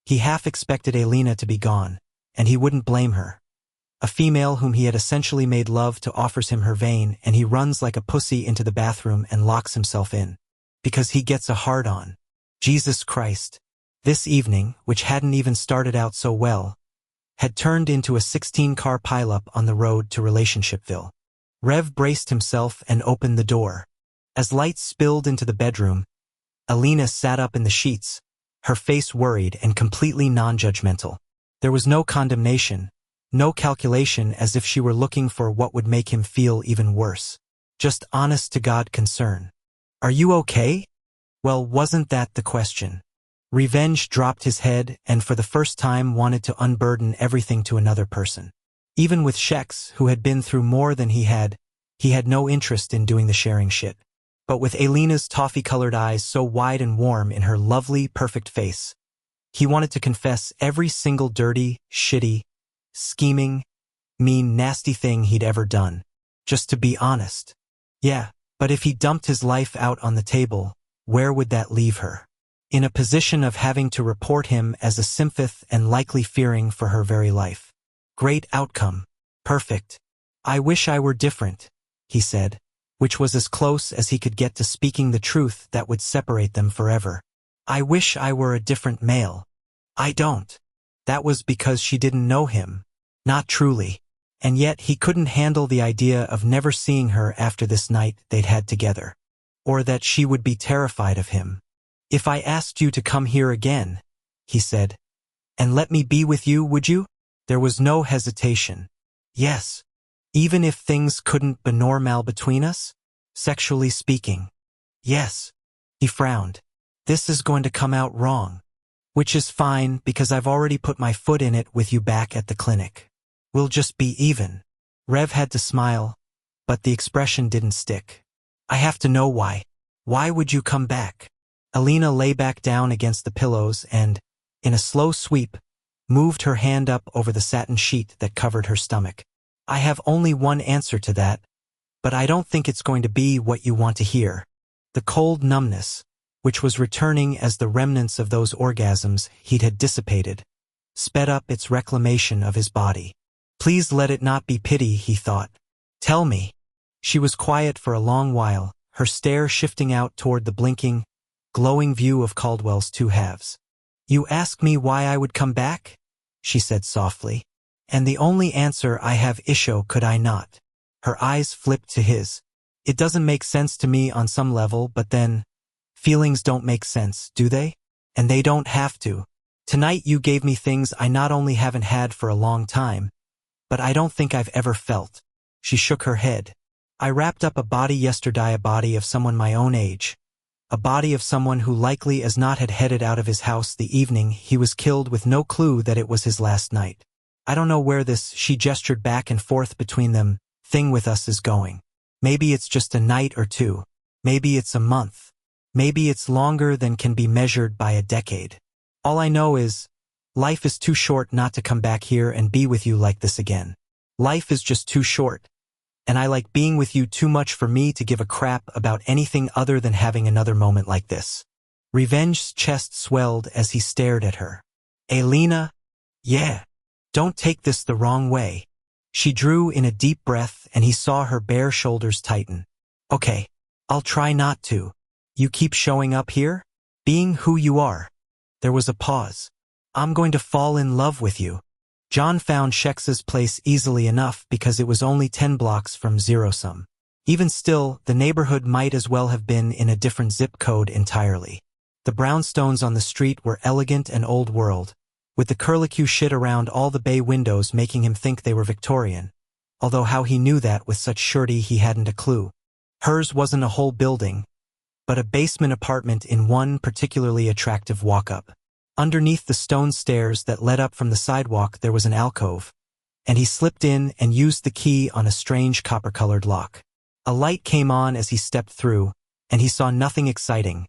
he half expected Alina to be gone, and he wouldn't blame her. A female whom he had essentially made love to offers him her vein, and he runs like a pussy into the bathroom and locks himself in. Because he gets a hard-on. Jesus Christ. This evening, which hadn't even started out so well, had turned into a 16-car pileup on the road to Relationshipville. Rev braced himself and opened the door. As light spilled into the bedroom, Alina sat up in the sheets, her face worried and completely non-judgmental. There was no condemnation, no calculation as if she were looking for what would make him feel even worse. Just honest-to-God concern. Are you okay? Well, wasn't that the question? Revenge dropped his head and for the first time wanted to unburden everything to another person. Even with Shex, who had been through more than he had no interest in doing the sharing shit. But with Alina's toffee-colored eyes so wide and warm in her lovely, perfect face, he wanted to confess every single dirty, shitty, scheming, mean, nasty thing he'd ever done. Just to be honest. Yeah, but if he dumped his life out on the table, where would that leave her? In a position of having to report him as a sympath and likely fearing for her very life. Great outcome. Perfect. I wish I were different, he said, which was as close as he could get to speaking the truth that would separate them forever. I wish I were a different male. I don't. That was because she didn't know him. Not truly. And yet he couldn't handle the idea of never seeing her after this night they'd had together. Or that she would be terrified of him. If I asked you to come here again, he said, and let me be with you, would you? There was no hesitation. Yes. Even if things couldn't be normal between us? Sexually speaking. Yes. He frowned. This is going to come out wrong. Which is fine because I've already put my foot in it with you back at the clinic. We'll just be even. Rev had to smile, but the expression didn't stick. I have to know why. Why would you come back? Alina lay back down against the pillows and, in a slow sweep, moved her hand up over the satin sheet that covered her stomach. I have only one answer to that, but I don't think it's going to be what you want to hear. The cold numbness, which was returning as the remnants of those orgasms he'd had dissipated, sped up its reclamation of his body. Please let it not be pity, he thought. Tell me. She was quiet for a long while, her stare shifting out toward the blinking, glowing view of Caldwell's two halves. You ask me why I would come back? She said softly. And the only answer I have isho could I not. Her eyes flipped to his. It doesn't make sense to me on some level, but then, feelings don't make sense, do they? And they don't have to. Tonight you gave me things I not only haven't had for a long time, but I don't think I've ever felt. She shook her head. I wrapped up a body yesterday, a body of someone my own age. A body of someone who likely as not had headed out of his house the evening he was killed with no clue that it was his last night. I don't know where this, she gestured back and forth between them, thing with us is going. Maybe it's just a night or two. Maybe it's a month. Maybe it's longer than can be measured by a decade. All I know is, life is too short not to come back here and be with you like this again. Life is just too short. And I like being with you too much for me to give a crap about anything other than having another moment like this. Revenge's chest swelled as he stared at her. Alina? Yeah. Don't take this the wrong way. She drew in a deep breath and he saw her bare shoulders tighten. Okay. I'll try not to. You keep showing up here? Being who you are. There was a pause. I'm going to fall in love with you. John found Shex's place easily enough because it was only 10 blocks from zero-sum. Even still, the neighborhood might as well have been in a different zip code entirely. The brownstones on the street were elegant and old world, with the curlicue shit around all the bay windows making him think they were Victorian, although how he knew that with such surety he hadn't a clue. Hers wasn't a whole building, but a basement apartment in one particularly attractive walk-up. Underneath the stone stairs that led up from the sidewalk there was an alcove, and he slipped in and used the key on a strange copper-colored lock. A light came on as he stepped through, and he saw nothing exciting.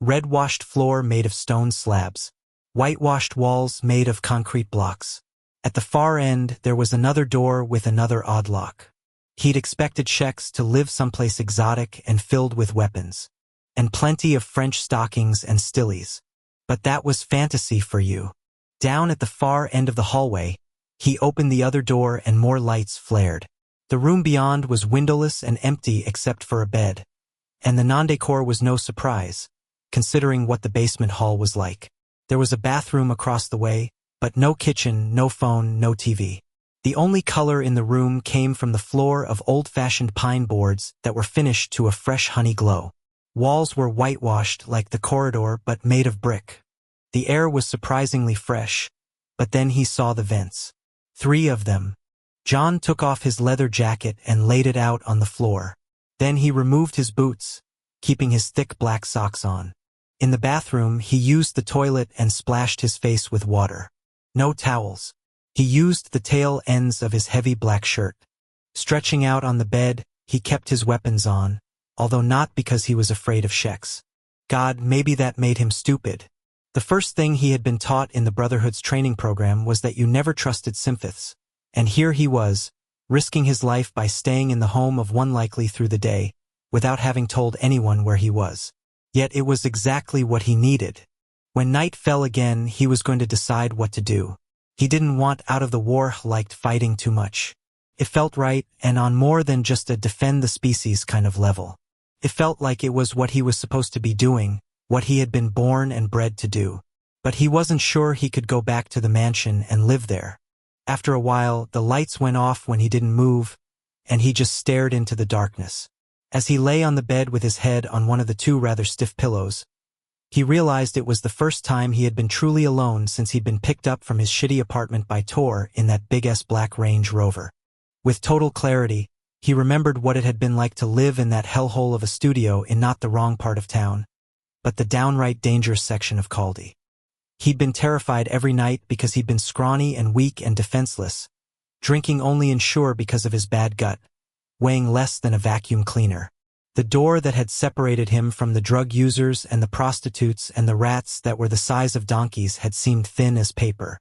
Red-washed floor made of stone slabs. Whitewashed walls made of concrete blocks. At the far end, there was another door with another odd lock. He'd expected Shex to live someplace exotic and filled with weapons, and plenty of French stockings and stillies. But that was fantasy for you. Down at the far end of the hallway, he opened the other door and more lights flared. The room beyond was windowless and empty except for a bed, and the non-decor was no surprise, considering what the basement hall was like. There was a bathroom across the way, but no kitchen, no phone, no TV. The only color in the room came from the floor of old-fashioned pine boards that were finished to a fresh honey glow. Walls were whitewashed like the corridor but made of brick. The air was surprisingly fresh, but then he saw the vents. 3 of them. John took off his leather jacket and laid it out on the floor. Then he removed his boots, keeping his thick black socks on. In the bathroom, he used the toilet and splashed his face with water. No towels. He used the tail ends of his heavy black shirt. Stretching out on the bed, he kept his weapons on, although not because he was afraid of Shex. God, maybe that made him stupid. The first thing he had been taught in the Brotherhood's training program was that you never trusted Symphoths, and here he was, risking his life by staying in the home of one likely through the day, without having told anyone where he was. Yet it was exactly what he needed. When night fell again, he was going to decide what to do. He didn't want out of the war, liked fighting too much. It felt right, and on more than just a defend the species kind of level. It felt like it was what he was supposed to be doing, what he had been born and bred to do. But he wasn't sure he could go back to the mansion and live there. After a while, the lights went off when he didn't move, and he just stared into the darkness. As he lay on the bed with his head on one of the 2 rather stiff pillows, he realized it was the first time he had been truly alone since he'd been picked up from his shitty apartment by Tor in that big-ass black Range Rover. With total clarity, he remembered what it had been like to live in that hellhole of a studio in not the wrong part of town, but the downright dangerous section of Caldy. He'd been terrified every night because he'd been scrawny and weak and defenseless, drinking only Ensure because of his bad gut, weighing less than a vacuum cleaner. The door that had separated him from the drug users and the prostitutes and the rats that were the size of donkeys had seemed thin as paper.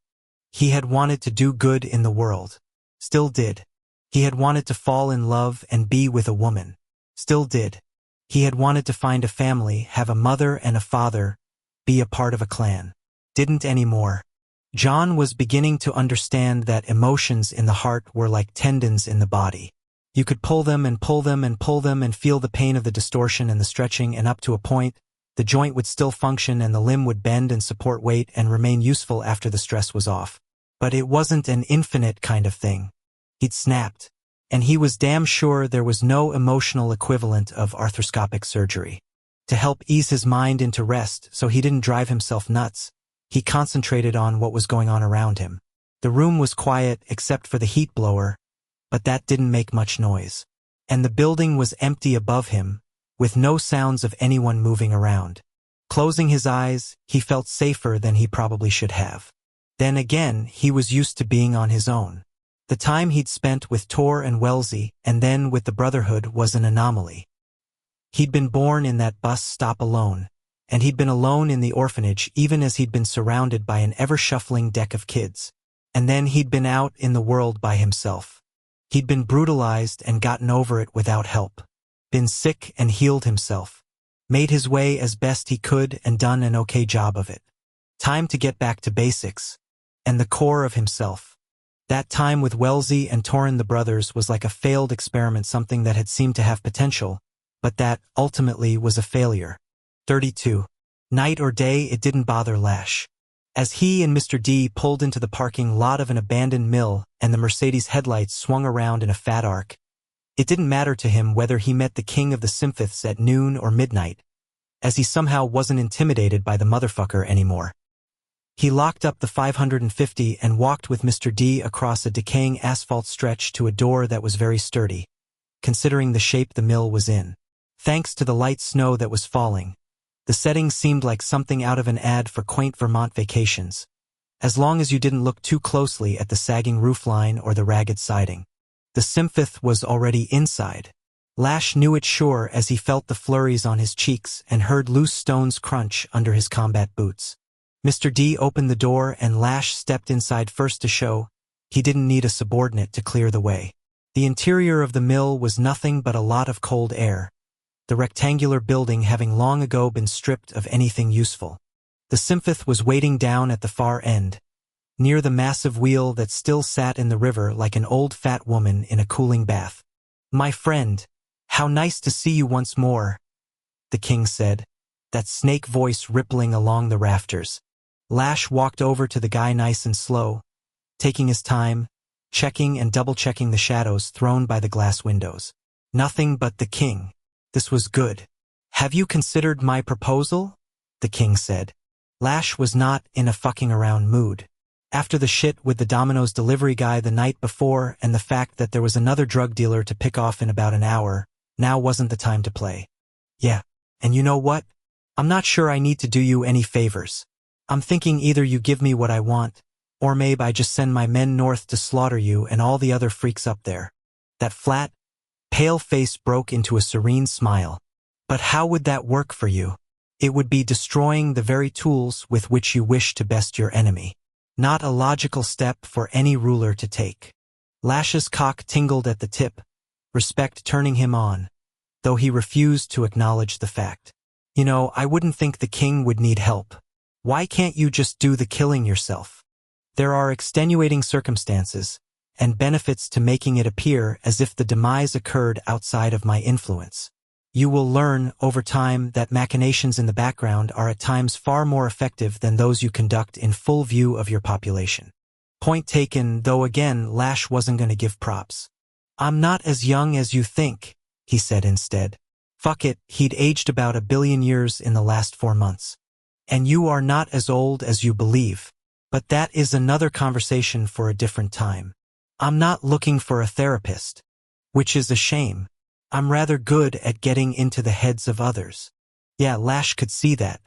He had wanted to do good in the world. Still did. He had wanted to fall in love and be with a woman. Still did. He had wanted to find a family, have a mother and a father, be a part of a clan. Didn't anymore. John was beginning to understand that emotions in the heart were like tendons in the body. You could pull them and pull them and pull them and feel the pain of the distortion and the stretching, and up to a point, the joint would still function and the limb would bend and support weight and remain useful after the stress was off. But it wasn't an infinite kind of thing. He'd snapped, and he was damn sure there was no emotional equivalent of arthroscopic surgery. To help ease his mind into rest so he didn't drive himself nuts, he concentrated on what was going on around him. The room was quiet except for the heat blower, but that didn't make much noise. And the building was empty above him, with no sounds of anyone moving around. Closing his eyes, he felt safer than he probably should have. Then again, he was used to being on his own. The time he'd spent with Tor and Wellesley, and then with the Brotherhood, was an anomaly. He'd been born in that bus stop alone, and he'd been alone in the orphanage even as he'd been surrounded by an ever-shuffling deck of kids. And then he'd been out in the world by himself. He'd been brutalized and gotten over it without help. Been sick and healed himself. Made his way as best he could and done an okay job of it. Time to get back to basics. And the core of himself. That time with Wellesley and Torin the brothers was like a failed experiment, something that had seemed to have potential, but that, ultimately, was a failure. 32. Night or day, it didn't bother Lash. As he and Mr. D pulled into the parking lot of an abandoned mill and the Mercedes headlights swung around in a fat arc, it didn't matter to him whether he met the king of the Symphoths at noon or midnight, as he somehow wasn't intimidated by the motherfucker anymore. He locked up the 550 and walked with Mr. D across a decaying asphalt stretch to a door that was very sturdy, considering the shape the mill was in. Thanks to the light snow that was falling, the setting seemed like something out of an ad for quaint Vermont vacations, as long as you didn't look too closely at the sagging roofline or the ragged siding. The Symphoth was already inside. Lash knew it sure as he felt the flurries on his cheeks and heard loose stones crunch under his combat boots. Mr. D opened the door and Lash stepped inside first to show, He didn't need a subordinate to clear the way. The interior of the mill was nothing but a lot of cold air, the rectangular building having long ago been stripped of anything useful. The Symphoth was waiting down at the far end, near the massive wheel that still sat in the river like an old fat woman in a cooling bath. "My friend, how nice to see you once more," the king said, that snake voice rippling along the rafters. Lash walked over to the guy nice and slow, taking his time, checking and double-checking the shadows thrown by the glass windows. "Nothing but the king. This was good. Have you considered my proposal?" the king said. Lash was not in a fucking around mood. After the shit with the Domino's delivery guy the night before and the fact that there was another drug dealer to pick off in about an hour, now wasn't the time to play. "Yeah, and you know what? I'm not sure I need to do you any favors. I'm thinking either you give me what I want, or maybe I just send my men north to slaughter you and all the other freaks up there." That flat, pale face broke into a serene smile. "But how would that work for you? It would be destroying the very tools with which you wish to best your enemy. Not a logical step for any ruler to take." Lash's cock tingled at the tip, respect turning him on, though he refused to acknowledge the fact. "You know, I wouldn't think the king would need help. Why can't you just do the killing yourself? There are extenuating circumstances and benefits to making it appear as if the demise occurred outside of my influence. You will learn over time that machinations in the background are at times far more effective than those you conduct in full view of your population." Point taken, though again Lash wasn't going to give props. "I'm not as young as you think," he said instead. Fuck it, he'd aged about 1 billion years in the last 4 months. "And you are not as old as you believe. But that is another conversation for a different time. I'm not looking for a therapist, which is a shame. I'm rather good at getting into the heads of others." Yeah, Lash could see that.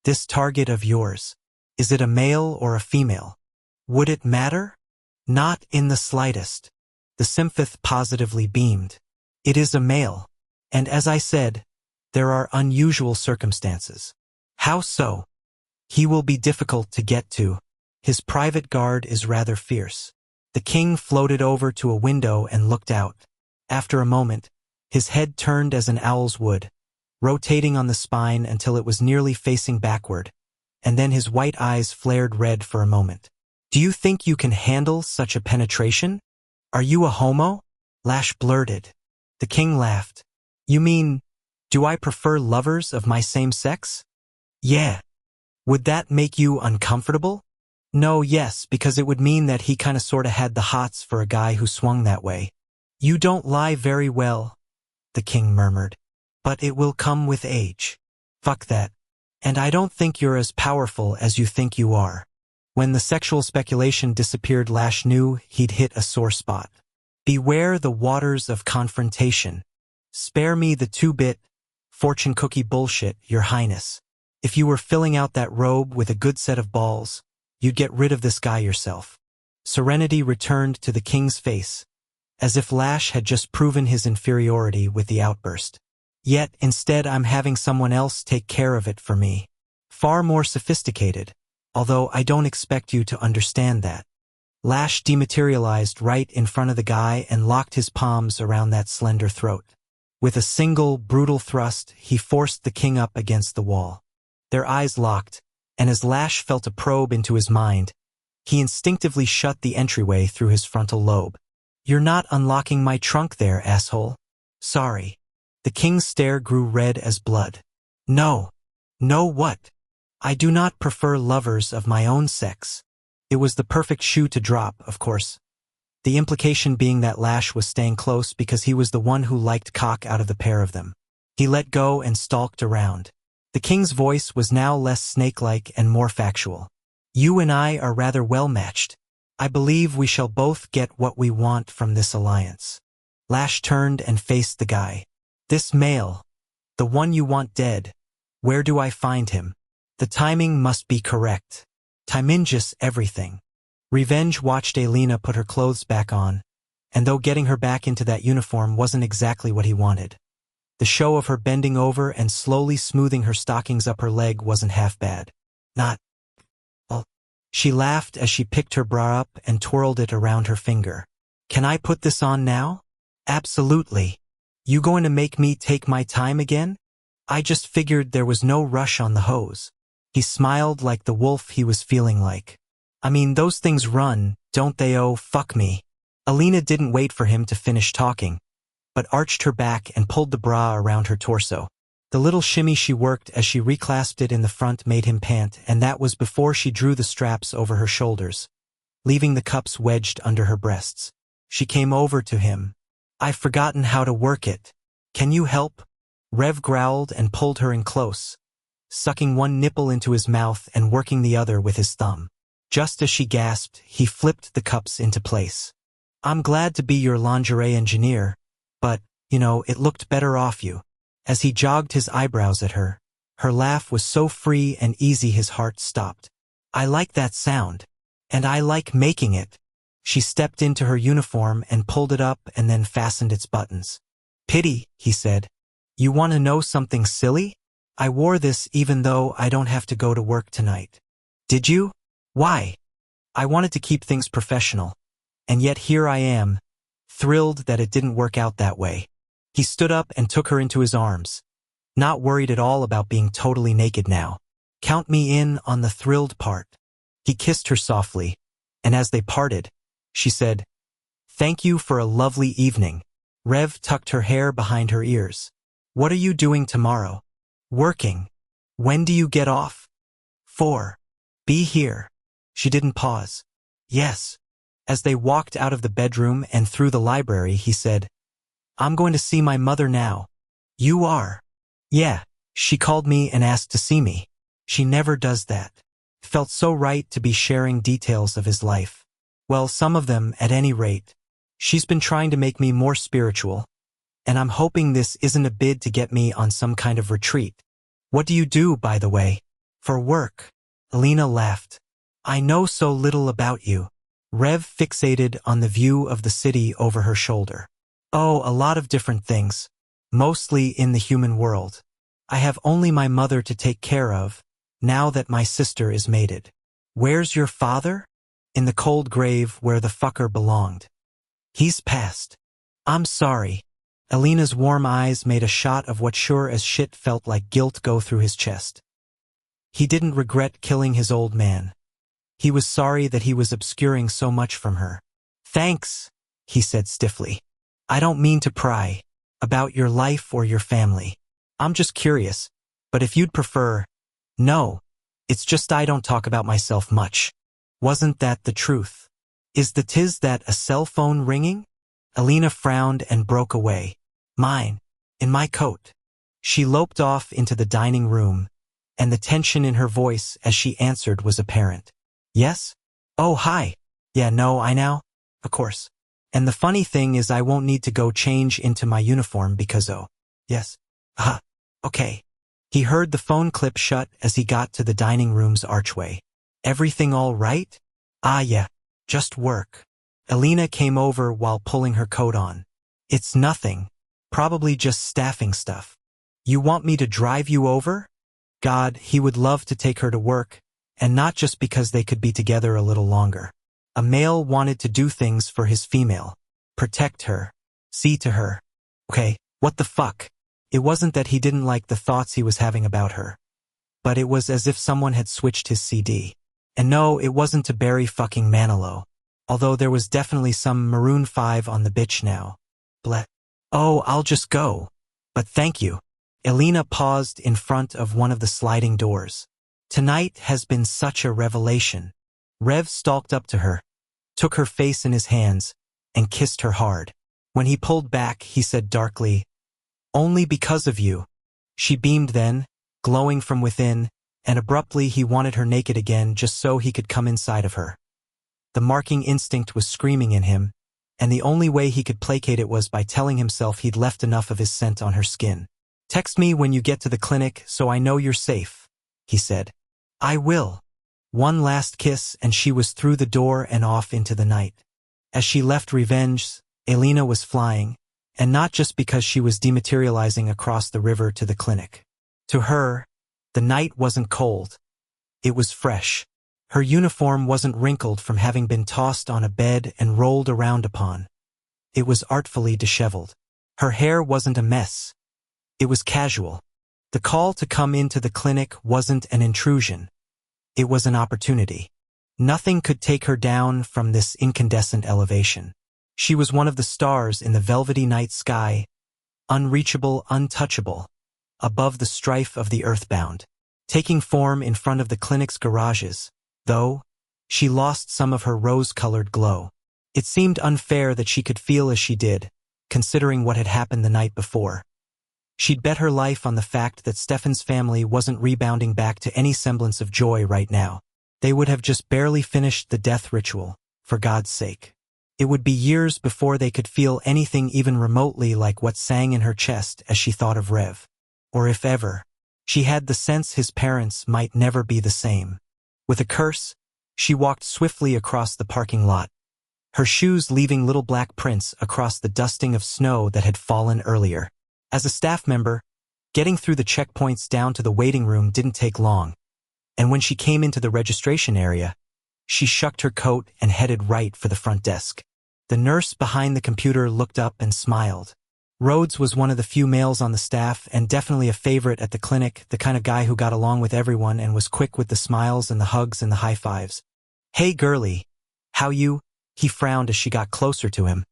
"This target of yours, is it a male or a female? Would it matter?" "Not in the slightest." The Symphoth positively beamed. "It is a male. And as I said, there are unusual circumstances." "How so?" "He will be difficult to get to. His private guard is rather fierce." The king floated over to a window and looked out. After a moment, his head turned as an owl's would, rotating on the spine until it was nearly facing backward, and then his white eyes flared red for a moment. "Do you think you can handle such a penetration? Are you a homo?" Lash blurted. The king laughed. "You mean, do I prefer lovers of my same sex?" "Yeah. Would that make you uncomfortable?" "No, yes, because it would mean that he kinda sorta had the hots for a guy who swung that way." "You don't lie very well," the king murmured. "But it will come with age." "Fuck that. And I don't think you're as powerful as you think you are." When the sexual speculation disappeared, Lash knew he'd hit a sore spot. "Beware the waters of confrontation. Spare me the 2-bit, fortune cookie bullshit, your highness. If you were filling out that robe with a good set of balls, you'd get rid of this guy yourself." Serenity returned to the king's face, as if Lash had just proven his inferiority with the outburst. "Yet, instead I'm having someone else take care of it for me. Far more sophisticated, although I don't expect you to understand that." Lash dematerialized right in front of the guy and locked his palms around that slender throat. With a single, brutal thrust, he forced the king up against the wall. Their eyes locked, and as Lash felt a probe into his mind, he instinctively shut the entryway through his frontal lobe. "You're not unlocking my trunk there, asshole." "Sorry." The king's stare grew red as blood. "No. No what? I do not prefer lovers of my own sex." It was the perfect shoe to drop, of course. The implication being that Lash was staying close because he was the one who liked cock out of the pair of them. He let go and stalked around. The king's voice was now less snake-like and more factual. "You and I are rather well matched. I believe we shall both get what we want from this alliance." Lash turned and faced the guy. "This male, the one you want dead, where do I find him?" "The timing must be correct. Timingus everything." Revenge watched Elena put her clothes back on, and though getting her back into that uniform wasn't exactly what he wanted, the show of her bending over and slowly smoothing her stockings up her leg wasn't half bad. "Not, well, She laughed as she picked her bra up and twirled it around her finger. Can I put this on now? Absolutely. You going to make me take my time again? I just figured there was no rush on the hose. He smiled like the wolf he was feeling like. I mean, those things run, don't they? Oh, fuck me. Alina didn't wait for him to finish talking, but arched her back and pulled the bra around her torso. The little shimmy she worked as she reclasped it in the front made him pant, and that was before she drew the straps over her shoulders, leaving the cups wedged under her breasts. She came over to him. I've forgotten how to work it. Can you help? Rev growled and pulled her in close, sucking one nipple into his mouth and working the other with his thumb. Just as she gasped, he flipped the cups into place. I'm glad to be your lingerie engineer, but, it looked better off you. As he jogged his eyebrows at her, her laugh was so free and easy his heart stopped. I like that sound. And I like making it. She stepped into her uniform and pulled it up and then fastened its buttons. Pity, he said. You want to know something silly? I wore this even though I don't have to go to work tonight. Did you? Why? I wanted to keep things professional. And yet here I am, thrilled that it didn't work out that way. He stood up and took her into his arms, not worried at all about being totally naked now. Count me in on the thrilled part. He kissed her softly, and as they parted, she said, Thank you for a lovely evening. Rev tucked her hair behind her ears. What are you doing tomorrow? Working. When do you get off? 4. Be here. She didn't pause. Yes. As they walked out of the bedroom and through the library, he said, I'm going to see my mother now. You are? Yeah, she called me and asked to see me. She never does that. Felt so right to be sharing details of his life. Well, some of them, at any rate. She's been trying to make me more spiritual, and I'm hoping this isn't a bid to get me on some kind of retreat. What do you do, by the way? For work. Alina laughed. I know so little about you. Rev fixated on the view of the city over her shoulder. Oh, a lot of different things. Mostly in the human world. I have only my mother to take care of, now that my sister is mated. Where's your father? In the cold grave where the fucker belonged. He's passed. I'm sorry. Alina's warm eyes made a shot of what sure as shit felt like guilt go through his chest. He didn't regret killing his old man. He was sorry that he was obscuring so much from her. Thanks, he said stiffly. I don't mean to pry about your life or your family. I'm just curious, but if you'd prefer, no, it's just I don't talk about myself much. Wasn't that the truth? Is the tis that a cell phone ringing? Alina frowned and broke away. Mine, in my coat. She loped off into the dining room, and the tension in her voice as she answered was apparent. Yes? Oh, hi. Yeah, no, I know. Of course. And the funny thing is I won't need to go change into my uniform because yes. Okay. He heard the phone clip shut as he got to the dining room's archway. Everything all right? Yeah. Just work. Alina came over while pulling her coat on. It's nothing. Probably just staffing stuff. You want me to drive you over? God, he would love to take her to work, and not just because they could be together a little longer. A male wanted to do things for his female. Protect her. See to her. Okay, what the fuck? It wasn't that he didn't like the thoughts he was having about her. But it was as if someone had switched his CD. And no, it wasn't to Barry fucking Manilow. Although there was definitely some Maroon 5 on the bitch now. Bleh. Oh, I'll just go. But thank you. Alina paused in front of one of the sliding doors. Tonight has been such a revelation. Rev stalked up to her, took her face in his hands, and kissed her hard. When he pulled back, he said darkly, Only because of you. She beamed then, glowing from within, and abruptly he wanted her naked again just so he could come inside of her. The marking instinct was screaming in him, and the only way he could placate it was by telling himself he'd left enough of his scent on her skin. Text me when you get to the clinic so I know you're safe, he said. I will. One last kiss and she was through the door and off into the night. As she left Revenge, Alina was flying, and not just because she was dematerializing across the river to the clinic. To her, the night wasn't cold. It was fresh. Her uniform wasn't wrinkled from having been tossed on a bed and rolled around upon. It was artfully disheveled. Her hair wasn't a mess. It was casual. The call to come into the clinic wasn't an intrusion. It was an opportunity. Nothing could take her down from this incandescent elevation. She was one of the stars in the velvety night sky, unreachable, untouchable, above the strife of the earthbound. Taking form in front of the clinic's garages, though, she lost some of her rose-colored glow. It seemed unfair that she could feel as she did, considering what had happened the night before. She'd bet her life on the fact that Stefan's family wasn't rebounding back to any semblance of joy right now. They would have just barely finished the death ritual, for God's sake. It would be years before they could feel anything even remotely like what sang in her chest as she thought of Rev. Or if ever, she had the sense his parents might never be the same. With a curse, she walked swiftly across the parking lot, her shoes leaving little black prints across the dusting of snow that had fallen earlier. As a staff member, getting through the checkpoints down to the waiting room didn't take long, and when she came into the registration area, she shucked her coat and headed right for the front desk. The nurse behind the computer looked up and smiled. Rhodes was one of the few males on the staff and definitely a favorite at the clinic, the kind of guy who got along with everyone and was quick with the smiles and the hugs and the high fives. "Hey girlie, how you?" He frowned as she got closer to him,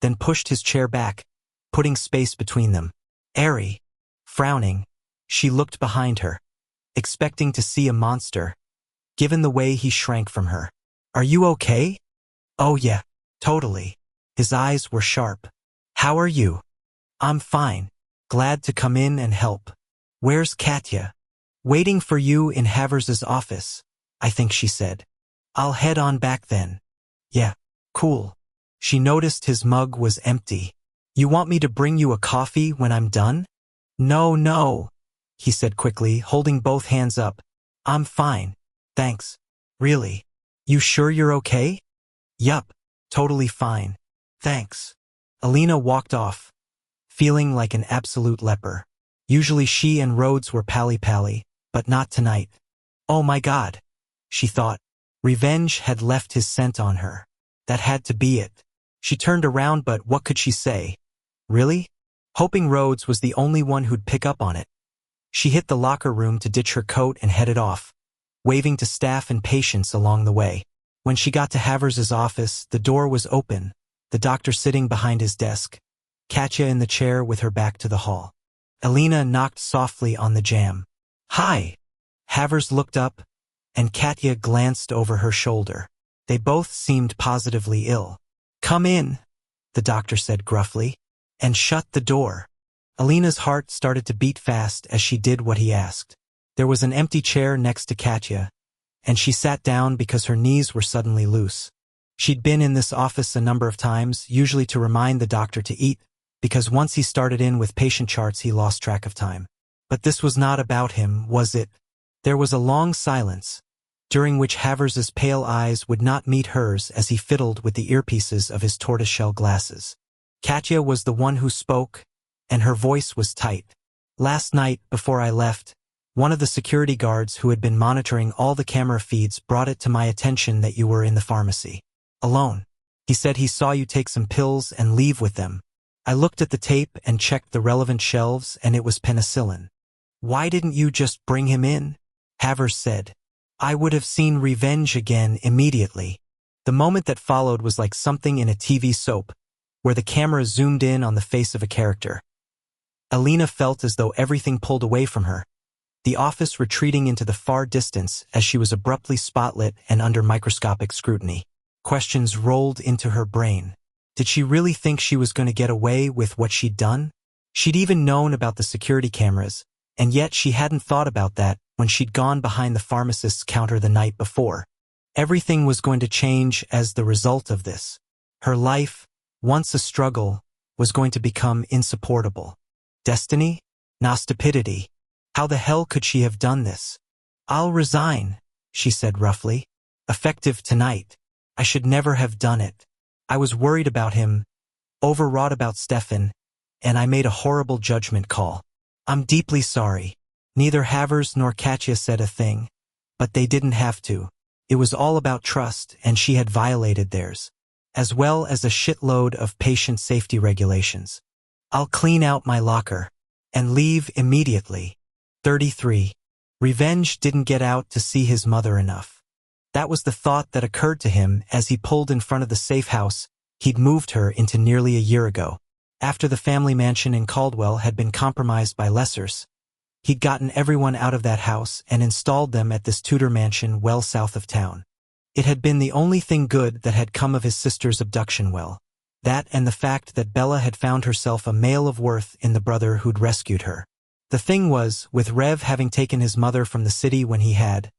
then pushed his chair back, putting space between them. Airy. Frowning, she looked behind her, expecting to see a monster, given the way he shrank from her. "Are you okay?" "Oh yeah, totally." His eyes were sharp. "How are you?" "I'm fine. Glad to come in and help." "Where's Katya?" "Waiting for you in Havers's office, I think she said." "I'll head on back then." "Yeah, cool." She noticed his mug was empty. "You want me to bring you a coffee when I'm done?" No, he said quickly, holding both hands up. "I'm fine, thanks. Really. You sure you're okay?" "Yup, totally fine. Thanks." Alina walked off, feeling like an absolute leper. Usually she and Rhodes were pally-pally, but not tonight. Oh my God, she thought. Revenge had left his scent on her. That had to be it. She turned around, but what could she say? Really? Hoping Rhodes was the only one who'd pick up on it. She hit the locker room to ditch her coat and headed off, waving to staff and patients along the way. When she got to Havers's office, the door was open, the doctor sitting behind his desk, Katya in the chair with her back to the hall. Alina knocked softly on the jamb. "Hi." Havers looked up, and Katya glanced over her shoulder. They both seemed positively ill. "Come in," the doctor said gruffly, "and shut the door." Alina's heart started to beat fast as she did what he asked. There was an empty chair next to Katya, and she sat down because her knees were suddenly loose. She'd been in this office a number of times, usually to remind the doctor to eat, because once he started in with patient charts he lost track of time. But this was not about him, was it? There was a long silence, during which Havers's pale eyes would not meet hers as he fiddled with the earpieces of his tortoiseshell glasses. Katya was the one who spoke, and her voice was tight. "Last night, before I left, one of the security guards who had been monitoring all the camera feeds brought it to my attention that you were in the pharmacy. Alone. He said he saw you take some pills and leave with them. I looked at the tape and checked the relevant shelves, and it was penicillin. Why didn't you just bring him in?" Havers said. "I would have seen Revenge again immediately." The moment that followed was like something in a TV soap, where the camera zoomed in on the face of a character. Alina felt as though everything pulled away from her, the office retreating into the far distance as she was abruptly spotlit and under microscopic scrutiny. Questions rolled into her brain. Did she really think she was going to get away with what she'd done? She'd even known about the security cameras, and yet she hadn't thought about that when she'd gone behind the pharmacist's counter the night before. Everything was going to change as the result of this. Her life, once a struggle, was going to become insupportable. Destiny? Nah, stupidity. How the hell could she have done this? "I'll resign," she said roughly. "Effective tonight. I should never have done it. I was worried about him, overwrought about Stefan, and I made a horrible judgment call. I'm deeply sorry." Neither Havers nor Katya said a thing, but they didn't have to. It was all about trust, and she had violated theirs, as well as a shitload of patient safety regulations. I'll clean out my locker and leave immediately. 33. Revenge didn't get out to see his mother enough. That was the thought that occurred to him as he pulled in front of the safe house he'd moved her into nearly a year ago. After the family mansion in Caldwell had been compromised by lessers, he'd gotten everyone out of that house and installed them at this Tudor mansion well south of town. It had been the only thing good that had come of his sister's abduction. That and the fact that Bella had found herself a male of worth in the brother who'd rescued her. The thing was, with Rev having taken his mother from the city when he had,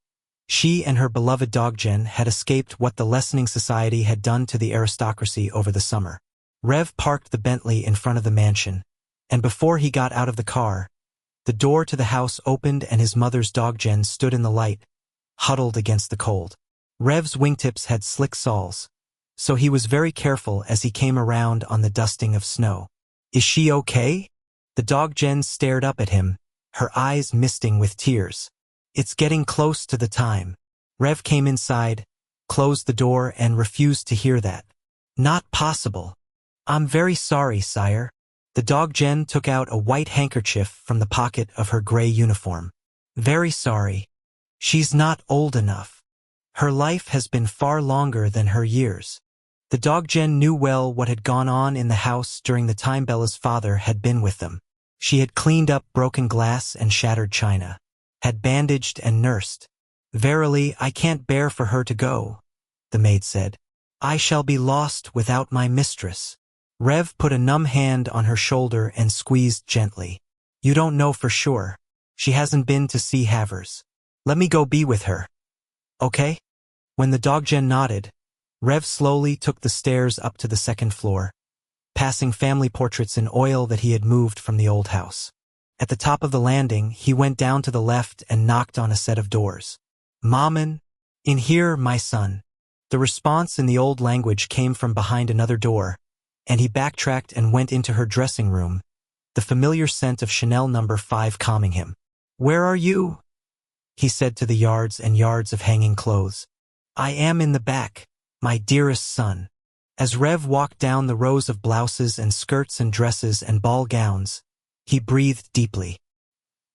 she and her beloved dog Jen had escaped what the lessening society had done to the aristocracy over the summer. Rev parked the Bentley in front of the mansion, and before he got out of the car, the door to the house opened and his mother's dog Jen stood in the light, huddled against the cold. Rev's wingtips had slick soles, so he was very careful as he came around on the dusting of snow. Is she okay? The dog Jen stared up at him, her eyes misting with tears. It's getting close to the time. Rev came inside, closed the door and refused to hear that. Not possible. I'm very sorry, sire. The dog Jen took out a white handkerchief from the pocket of her gray uniform. Very sorry. She's not old enough. Her life has been far longer than her years. The dog Jen knew well what had gone on in the house during the time Bella's father had been with them. She had cleaned up broken glass and shattered china, had bandaged and nursed. Verily, I can't bear for her to go, the maid said. I shall be lost without my mistress. Rev put a numb hand on her shoulder and squeezed gently. You don't know for sure. She hasn't been to see Havers. Let me go be with her. Okay? When the dog Jen nodded, Rev slowly took the stairs up to the second floor, passing family portraits in oil that he had moved from the old house. At the top of the landing, he went down to the left and knocked on a set of doors. Mommin, in here, my son. The response in the old language came from behind another door, and he backtracked and went into her dressing room, the familiar scent of Chanel No. 5 calming him. Where are you? He said to the yards and yards of hanging clothes. I am in the back, my dearest son. As Rev walked down the rows of blouses and skirts and dresses and ball gowns, he breathed deeply.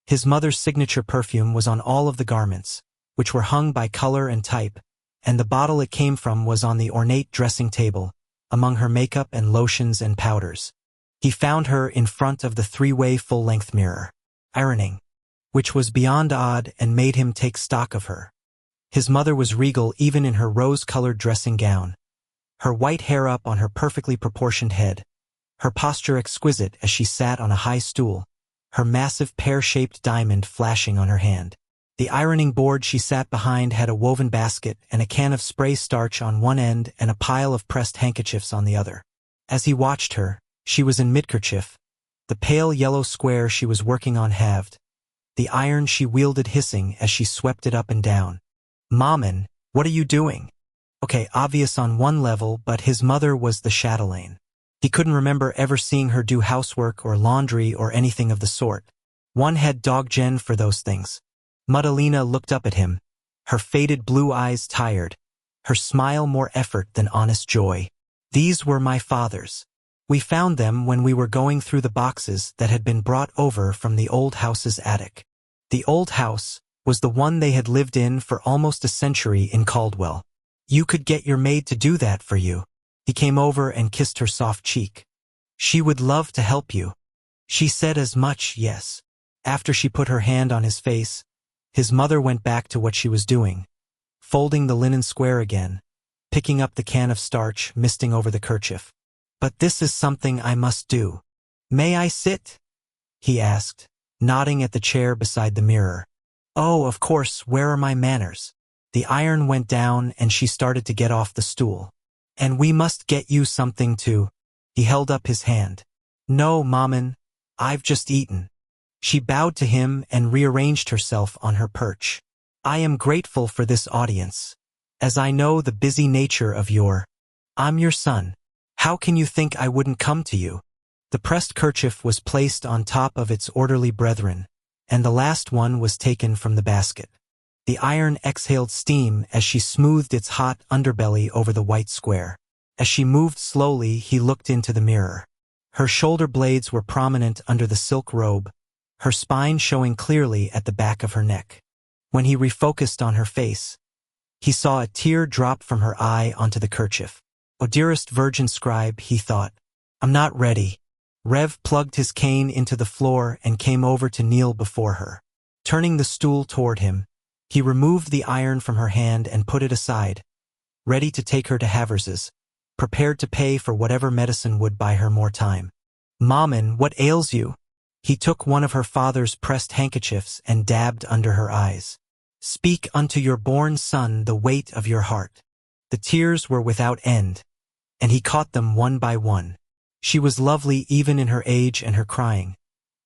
His mother's signature perfume was on all of the garments, which were hung by color and type, and the bottle it came from was on the ornate dressing table, among her makeup and lotions and powders. He found her in front of the three-way full-length mirror, ironing, which was beyond odd and made him take stock of her. His mother was regal even in her rose-colored dressing gown, her white hair up on her perfectly proportioned head, her posture exquisite as she sat on a high stool, her massive pear-shaped diamond flashing on her hand. The ironing board she sat behind had a woven basket and a can of spray starch on one end and a pile of pressed handkerchiefs on the other. As he watched her, she was in midkerchief, the pale yellow square she was working on halved, the iron she wielded hissing as she swept it up and down. Mommin, what are you doing? Okay, obvious on one level, but his mother was the chatelaine. He couldn't remember ever seeing her do housework or laundry or anything of the sort. One had dog Jen for those things. Madalena looked up at him, her faded blue eyes tired, her smile more effort than honest joy. These were my father's. We found them when we were going through the boxes that had been brought over from the old house's attic. The old house was the one they had lived in for almost a century in Caldwell. You could get your maid to do that for you. He came over and kissed her soft cheek. She would love to help you. She said as much, yes. After she put her hand on his face, his mother went back to what she was doing, folding the linen square again, picking up the can of starch misting over the kerchief. But this is something I must do. May I sit? He asked, nodding at the chair beside the mirror. Oh, of course, where are my manners? The iron went down and she started to get off the stool. And we must get you something too. He held up his hand. No, Mommin, I've just eaten. She bowed to him and rearranged herself on her perch. I am grateful for this audience, as I know the busy nature of I'm your son. How can you think I wouldn't come to you? The pressed kerchief was placed on top of its orderly brethren, and the last one was taken from the basket. The iron exhaled steam as she smoothed its hot underbelly over the white square. As she moved slowly, he looked into the mirror. Her shoulder blades were prominent under the silk robe, her spine showing clearly at the back of her neck. When he refocused on her face, he saw a tear drop from her eye onto the kerchief. "O dearest virgin scribe," he thought, "I'm not ready." Rev plugged his cane into the floor and came over to kneel before her. Turning the stool toward him, he removed the iron from her hand and put it aside, ready to take her to Havers's, prepared to pay for whatever medicine would buy her more time. "Maman, what ails you?" He took one of her father's pressed handkerchiefs and dabbed under her eyes. "Speak unto your born son the weight of your heart." The tears were without end, and he caught them one by one. She was lovely even in her age and her crying,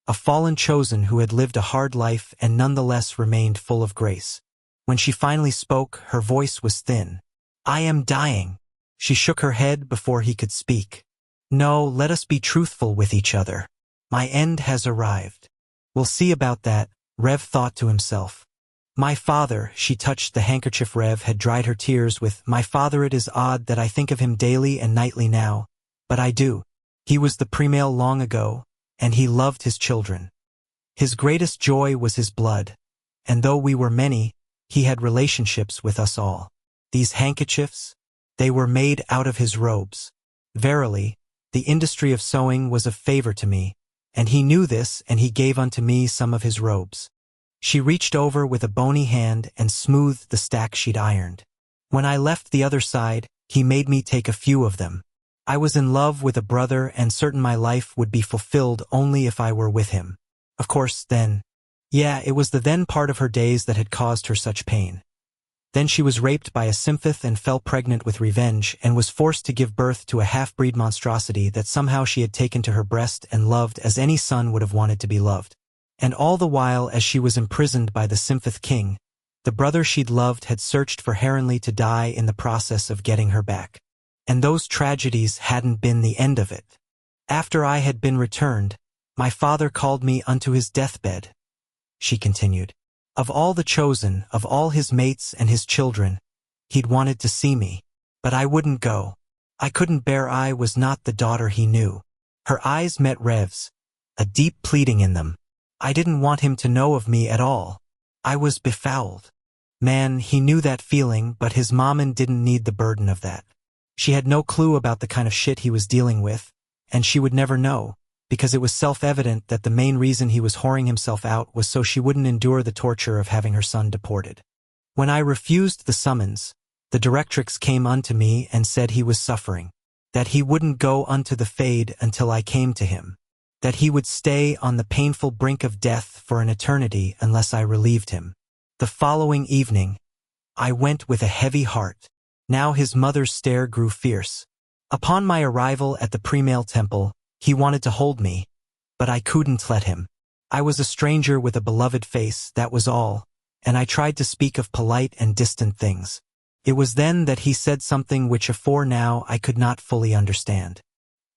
a fallen chosen who had lived a hard life and nonetheless remained full of grace. When she finally spoke, her voice was thin. "I am dying." She shook her head before he could speak. "No, let us be truthful with each other. My end has arrived." "We'll see about that," Rev thought to himself. "My father," she touched the handkerchief Rev had dried her tears with. "My father, it is odd that I think of him daily and nightly now, but I do. He was the primale long ago, and he loved his children. His greatest joy was his blood, and though we were many, he had relationships with us all. These handkerchiefs, they were made out of his robes. Verily, the industry of sewing was a favor to me, and he knew this, and he gave unto me some of his robes." She reached over with a bony hand and smoothed the stack she'd ironed. "When I left the other side, he made me take a few of them. I was in love with a brother and certain my life would be fulfilled only if I were with him. Of course, then. Yeah, it was the then part of her days that had caused her such pain. Then she was raped by a symphoth and fell pregnant with revenge and was forced to give birth to a half-breed monstrosity that somehow she had taken to her breast and loved as any son would have wanted to be loved. And all the while as she was imprisoned by the symphoth king, the brother she'd loved had searched for Heronly to die in the process of getting her back. And those tragedies hadn't been the end of it. After I had been returned, my father called me unto his deathbed," she continued. "Of all the chosen, of all his mates and his children, he'd wanted to see me. But I wouldn't go. I couldn't bear I was not the daughter he knew." Her eyes met Rev's, a deep pleading in them. "I didn't want him to know of me at all. I was befouled." Man, he knew that feeling, but his maman didn't need the burden of that. She had no clue about the kind of shit he was dealing with, and she would never know, because it was self-evident that the main reason he was whoring himself out was so she wouldn't endure the torture of having her son deported. "When I refused the summons, the directrix came unto me and said he was suffering, that he wouldn't go unto the fade until I came to him, that he would stay on the painful brink of death for an eternity unless I relieved him. The following evening, I went with a heavy heart." Now his mother's stare grew fierce. "Upon my arrival at the Primale Temple, he wanted to hold me, but I couldn't let him. I was a stranger with a beloved face, that was all, and I tried to speak of polite and distant things. It was then that he said something which afore now I could not fully understand.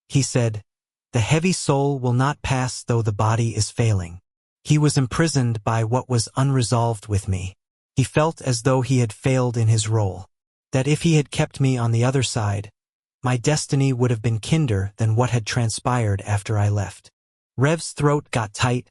He said, 'The heavy soul will not pass though the body is failing.' He was imprisoned by what was unresolved with me. He felt as though he had failed in his role. That if he had kept me on the other side, my destiny would have been kinder than what had transpired after I left." Rev's throat got tight,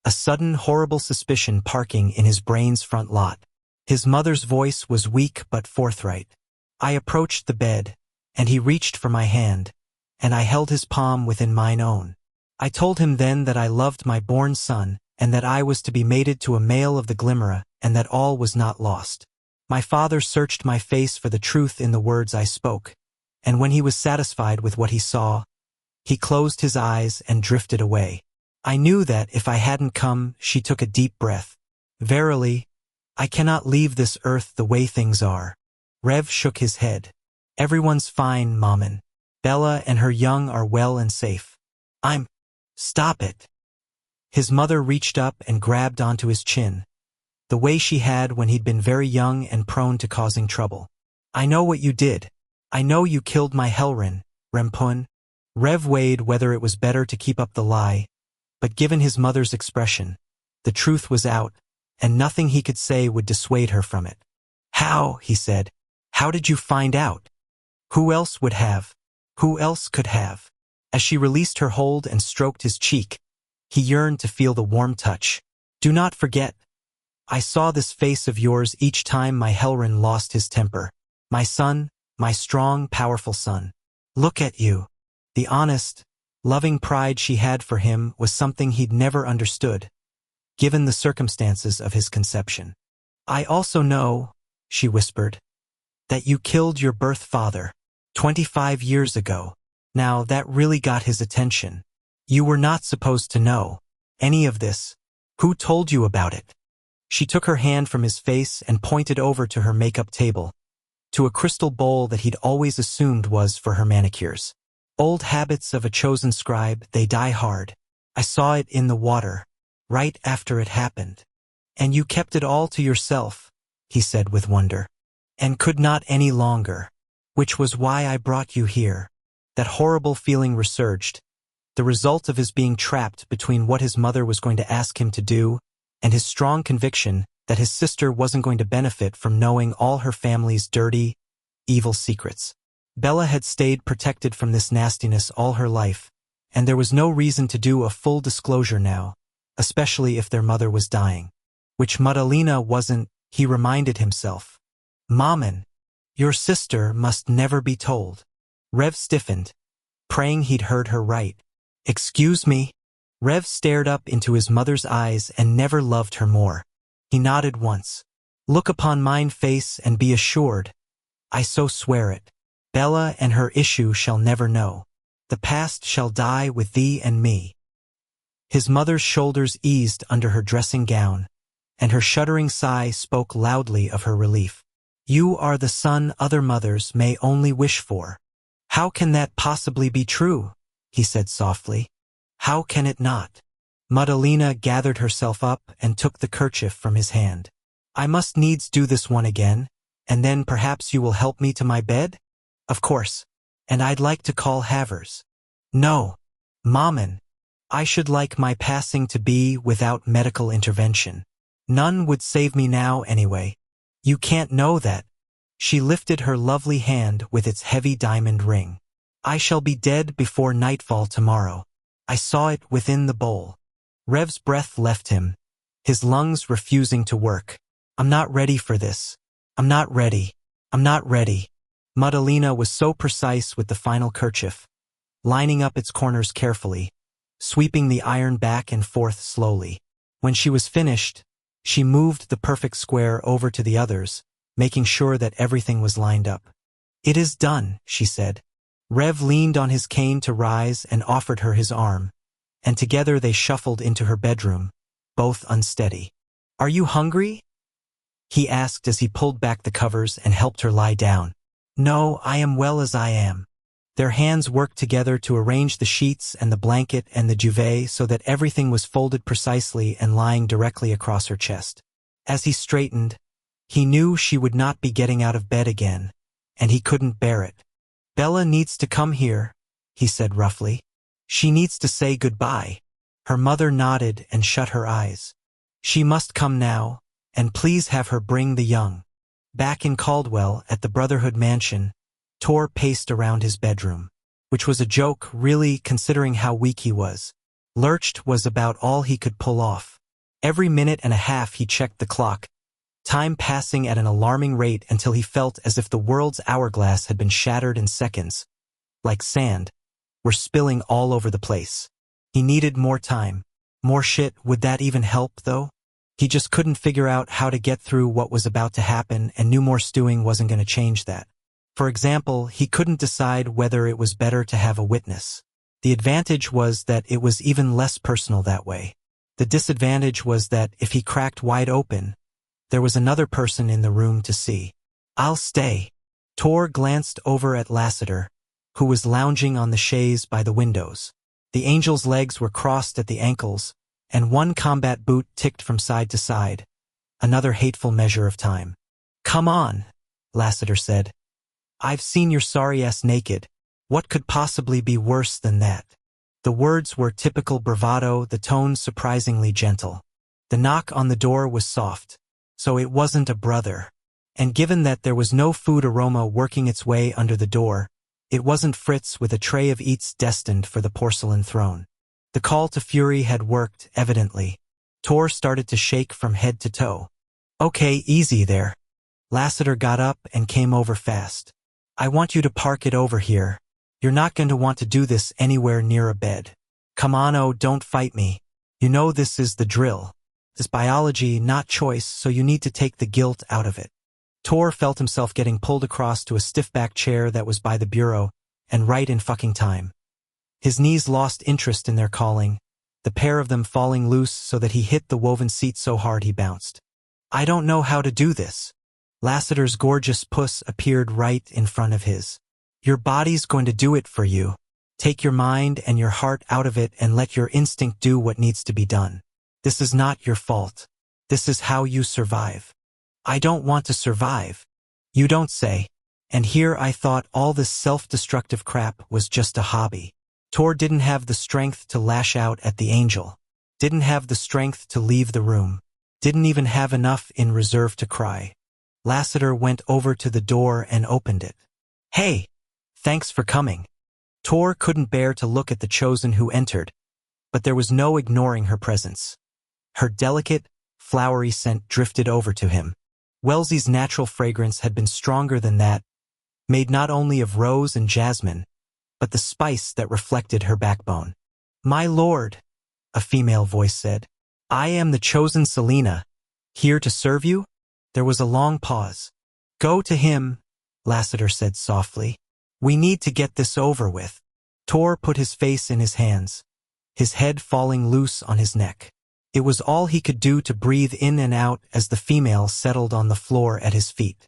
a sudden horrible suspicion parking in his brain's front lot. His mother's voice was weak but forthright. I approached the bed, and he reached for my hand, and I held his palm within mine own. I told him then that I loved my born son, and that I was to be mated to a male of the Glimmerah, and that all was not lost. My father searched my face for the truth in the words I spoke, and when he was satisfied with what he saw, he closed his eyes and drifted away. I knew that if I hadn't come, she took a deep breath. "Verily, I cannot leave this earth the way things are." Rev shook his head. "Everyone's fine, Maman. Bella and her young are well and safe. Stop it." His mother reached up and grabbed onto his chin, the way she had when he'd been very young and prone to causing trouble. "I know what you did. I know you killed my Helrin, Rempun." Rev weighed whether it was better to keep up the lie, but given his mother's expression, the truth was out, and nothing he could say would dissuade her from it. "How?" he said. "How did you find out? Who else would have? Who else could have?" As she released her hold and stroked his cheek, he yearned to feel the warm touch. "Do not forget. I saw this face of yours each time my Helrin lost his temper. My son, my strong, powerful son. Look at you." The honest, loving pride she had for him was something he'd never understood, given the circumstances of his conception. "I also know," she whispered, "that you killed your birth father 25 years ago." Now that really got his attention. "You were not supposed to know any of this. Who told you about it?" She took her hand from his face and pointed over to her makeup table, to a crystal bowl that he'd always assumed was for her manicures. "Old habits of a chosen scribe, they die hard. I saw it in the water, right after it happened. And you kept it all to yourself," he said with wonder, "and could not any longer, which was why I brought you here." That horrible feeling resurged, the result of his being trapped between what his mother was going to ask him to do and his strong conviction that his sister wasn't going to benefit from knowing all her family's dirty, evil secrets. Bella had stayed protected from this nastiness all her life, and there was no reason to do a full disclosure now, especially if their mother was dying. Which Madalena wasn't, he reminded himself. "Maman, your sister must never be told." Rev stiffened, praying he'd heard her right. "Excuse me?" Rev stared up into his mother's eyes and never loved her more. He nodded once. "Look upon mine face and be assured. I so swear it. Bella and her issue shall never know. The past shall die with thee and me." His mother's shoulders eased under her dressing gown, and her shuddering sigh spoke loudly of her relief. "You are the son other mothers may only wish for." "How can that possibly be true?" he said softly. "How can it not?" Madalena gathered herself up and took the kerchief from his hand. "I must needs do this one again, and then perhaps you will help me to my bed?" "Of course. And I'd like to call Havers." "No, Maman. I should like my passing to be without medical intervention. None would save me now anyway. You can't know that." She lifted her lovely hand with its heavy diamond ring. "I shall be dead before nightfall tomorrow. I saw it within the bowl." Rev's breath left him, his lungs refusing to work. "I'm not ready for this. I'm not ready. I'm not ready." Madalena was so precise with the final kerchief, lining up its corners carefully, sweeping the iron back and forth slowly. When she was finished, she moved the perfect square over to the others, making sure that everything was lined up. "It is done," she said. Rev leaned on his cane to rise and offered her his arm, and together they shuffled into her bedroom, both unsteady. "Are you hungry?" he asked as he pulled back the covers and helped her lie down. "No, I am well as I am." Their hands worked together to arrange the sheets and the blanket and the duvet so that everything was folded precisely and lying directly across her chest. As he straightened, he knew she would not be getting out of bed again, and he couldn't bear it. "Bella needs to come here," he said roughly. "She needs to say goodbye." Her mother nodded and shut her eyes. "She must come now, and please have her bring the young." Back in Caldwell at the Brotherhood mansion, Tor paced around his bedroom, which was a joke really considering how weak he was. Lurched was about all he could pull off. Every minute and a half he checked the clock, time passing at an alarming rate until he felt as if the world's hourglass had been shattered in seconds, like sand, were spilling all over the place. He needed more time. More shit, would that even help, though? He just couldn't figure out how to get through what was about to happen, and knew more stewing wasn't going to change that. For example, he couldn't decide whether it was better to have a witness. The advantage was that it was even less personal that way. The disadvantage was that if he cracked wide open, there was another person in the room to see. "I'll stay." Tor glanced over at Lassiter, who was lounging on the chaise by the windows. The angel's legs were crossed at the ankles, and one combat boot ticked from side to side, another hateful measure of time. "Come on," Lassiter said. "I've seen your sorry ass naked. What could possibly be worse than that?" The words were typical bravado, the tone surprisingly gentle. The knock on the door was soft. So it wasn't a brother. And given that there was no food aroma working its way under the door, it wasn't Fritz with a tray of eats destined for the porcelain throne. The call to fury had worked, evidently. Tor started to shake from head to toe. Okay, easy there. Lassiter got up and came over fast. I want you to park it over here. You're not going to want to do this anywhere near a bed. Come on, oh, don't fight me. You know this is the drill. This biology, not choice, so you need to take the guilt out of it. Tor felt himself getting pulled across to a stiff-back chair that was by the bureau, and right in fucking time. His knees lost interest in their calling, the pair of them falling loose so that he hit the woven seat so hard he bounced. I don't know how to do this. Lassiter's gorgeous puss appeared right in front of his. Your body's going to do it for you. Take your mind and your heart out of it and let your instinct do what needs to be done. This is not your fault. This is how you survive. I don't want to survive. You don't say. And here I thought all this self-destructive crap was just a hobby. Tor didn't have the strength to lash out at the angel. Didn't have the strength to leave the room. Didn't even have enough in reserve to cry. Lassiter went over to the door and opened it. Hey! Thanks for coming. Tor couldn't bear to look at the chosen who entered, but there was no ignoring her presence. Her delicate, flowery scent drifted over to him. Wellesley's natural fragrance had been stronger than that, made not only of rose and jasmine, but the spice that reflected her backbone. My lord, a female voice said. I am the chosen Selena, here to serve you? There was a long pause. Go to him, Lassiter said softly. We need to get this over with. Tor put his face in his hands, his head falling loose on his neck. It was all he could do to breathe in and out as the female settled on the floor at his feet.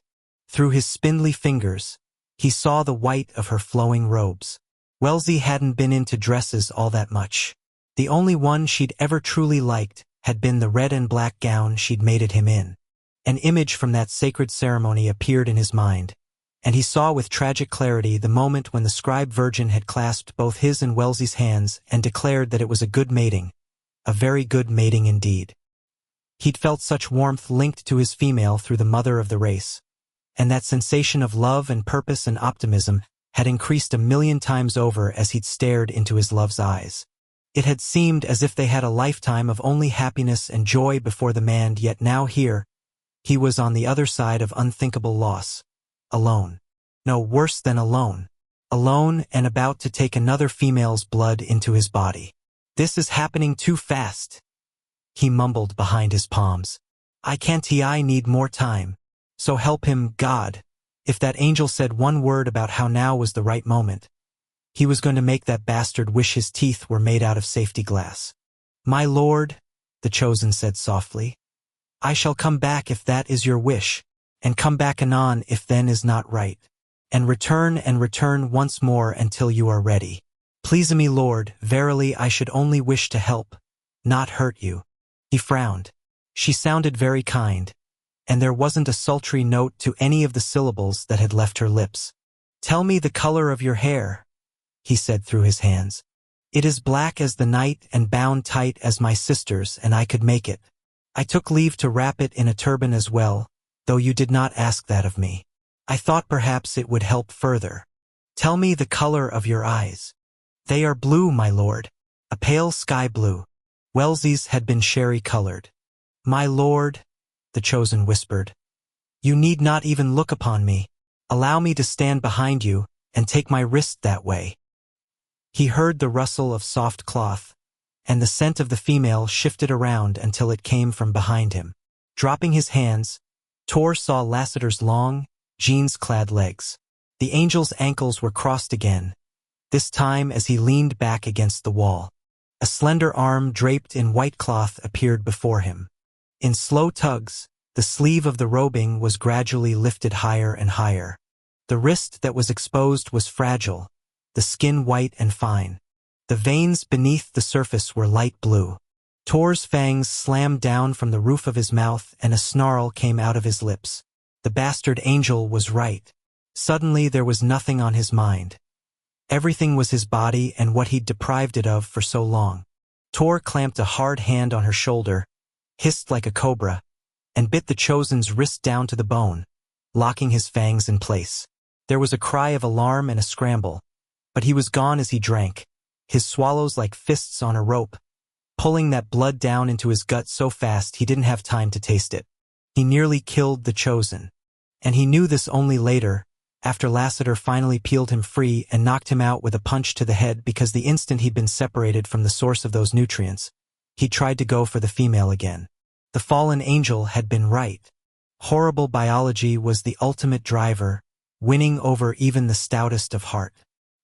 Through his spindly fingers, he saw the white of her flowing robes. Wellesley hadn't been into dresses all that much. The only one she'd ever truly liked had been the red and black gown she'd mated him in. An image from that sacred ceremony appeared in his mind, and he saw with tragic clarity the moment when the scribe virgin had clasped both his and Wellesley's hands and declared that it was a good mating, a very good mating indeed. He'd felt such warmth linked to his female through the mother of the race, and that sensation of love and purpose and optimism had increased 1,000,000 times over as he'd stared into his love's eyes. It had seemed as if they had a lifetime of only happiness and joy before the man, yet now here, he was on the other side of unthinkable loss. Alone. No, worse than alone. Alone and about to take another female's blood into his body. This is happening too fast, he mumbled behind his palms. I need more time. So help him, God. If that angel said one word about how now was the right moment, he was going to make that bastard wish his teeth were made out of safety glass. My lord, the chosen said softly, I shall come back if that is your wish, and come back anon if then is not right, and return once more until you are ready. Please me, Lord, verily I should only wish to help, not hurt you. He frowned. She sounded very kind, and there wasn't a sultry note to any of the syllables that had left her lips. Tell me the color of your hair, he said through his hands. It is black as the night and bound tight as my sister's, and I could make it. I took leave to wrap it in a turban as well, though you did not ask that of me. I thought perhaps it would help further. Tell me the color of your eyes. They are blue, my lord, a pale sky blue. Wellesley's had been sherry-colored. My lord, the chosen whispered, you need not even look upon me. Allow me to stand behind you and take my wrist that way. He heard the rustle of soft cloth, and the scent of the female shifted around until it came from behind him. Dropping his hands, Tor saw Lassiter's long, jeans-clad legs. The angel's ankles were crossed again, this time as he leaned back against the wall. A slender arm draped in white cloth appeared before him. In slow tugs, the sleeve of the robing was gradually lifted higher and higher. The wrist that was exposed was fragile, the skin white and fine. The veins beneath the surface were light blue. Tor's fangs slammed down from the roof of his mouth and a snarl came out of his lips. The bastard angel was right. Suddenly there was nothing on his mind. Everything was his body and what he'd deprived it of for so long. Tor clamped a hard hand on her shoulder, hissed like a cobra, and bit the Chosen's wrist down to the bone, locking his fangs in place. There was a cry of alarm and a scramble, but he was gone as he drank, his swallows like fists on a rope, pulling that blood down into his gut so fast he didn't have time to taste it. He nearly killed the Chosen. And he knew this only later, after Lassiter finally peeled him free and knocked him out with a punch to the head, because the instant he'd been separated from the source of those nutrients, he tried to go for the female again. The fallen angel had been right. Horrible biology was the ultimate driver, winning over even the stoutest of heart.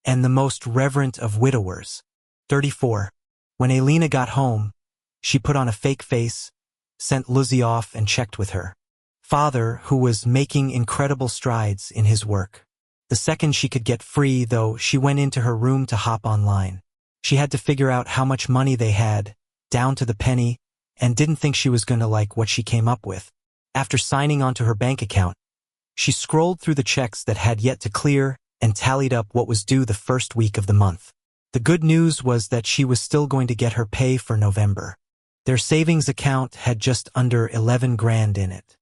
And the most reverent of widowers. 34. When Elena got home, she put on a fake face, sent Lizzie off and checked with her father, who was making incredible strides in his work. The second she could get free, though, she went into her room to hop online. She had to figure out how much money they had, down to the penny, and didn't think she was going to like what she came up with. After signing onto her bank account, she scrolled through the checks that had yet to clear and tallied up what was due the first week of the month. The good news was that she was still going to get her pay for November. Their savings account had just under 11 grand in it.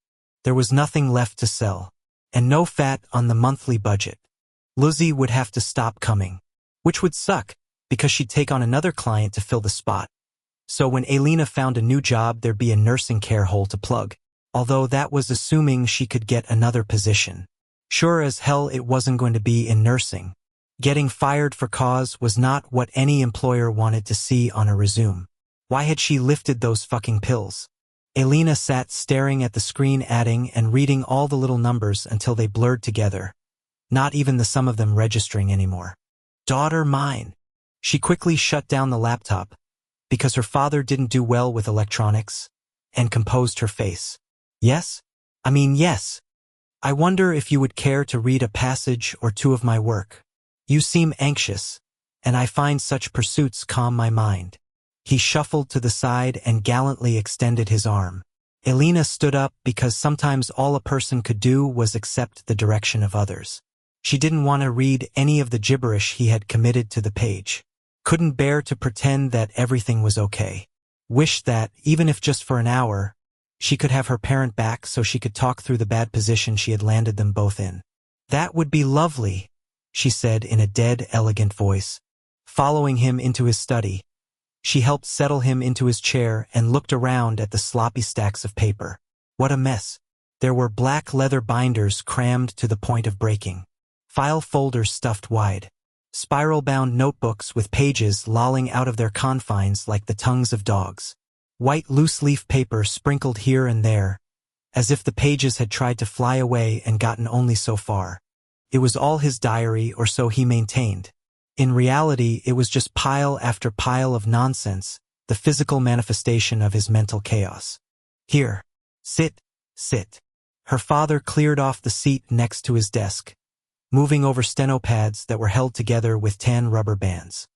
There was nothing left to sell, and no fat on the monthly budget. Lizzie would have to stop coming, which would suck, because she'd take on another client to fill the spot. So when Elena found a new job, there'd be a nursing care hole to plug, although that was assuming she could get another position. Sure as hell it wasn't going to be in nursing. Getting fired for cause was not what any employer wanted to see on a resume. Why had she lifted those fucking pills? Elena sat staring at the screen, adding and reading all the little numbers until they blurred together, not even the sum of them registering anymore. Daughter mine. She quickly shut down the laptop, because her father didn't do well with electronics, and composed her face. Yes? Yes. I wonder if you would care to read a passage or two of my work. You seem anxious, and I find such pursuits calm my mind. He shuffled to the side and gallantly extended his arm. Elena stood up because sometimes all a person could do was accept the direction of others. She didn't want to read any of the gibberish he had committed to the page. Couldn't bear to pretend that everything was okay. Wished that, even if just for an hour, she could have her parent back so she could talk through the bad position she had landed them both in. That would be lovely, she said in a dead, elegant voice. Following him into his study, she helped settle him into his chair and looked around at the sloppy stacks of paper. What a mess. There were black leather binders crammed to the point of breaking. File folders stuffed wide. Spiral-bound notebooks with pages lolling out of their confines like the tongues of dogs. White loose-leaf paper sprinkled here and there, as if the pages had tried to fly away and gotten only so far. It was all his diary, or so he maintained. In reality, it was just pile after pile of nonsense, the physical manifestation of his mental chaos. Here. Sit. Her father cleared off the seat next to his desk, moving over steno pads that were held together with tan rubber bands.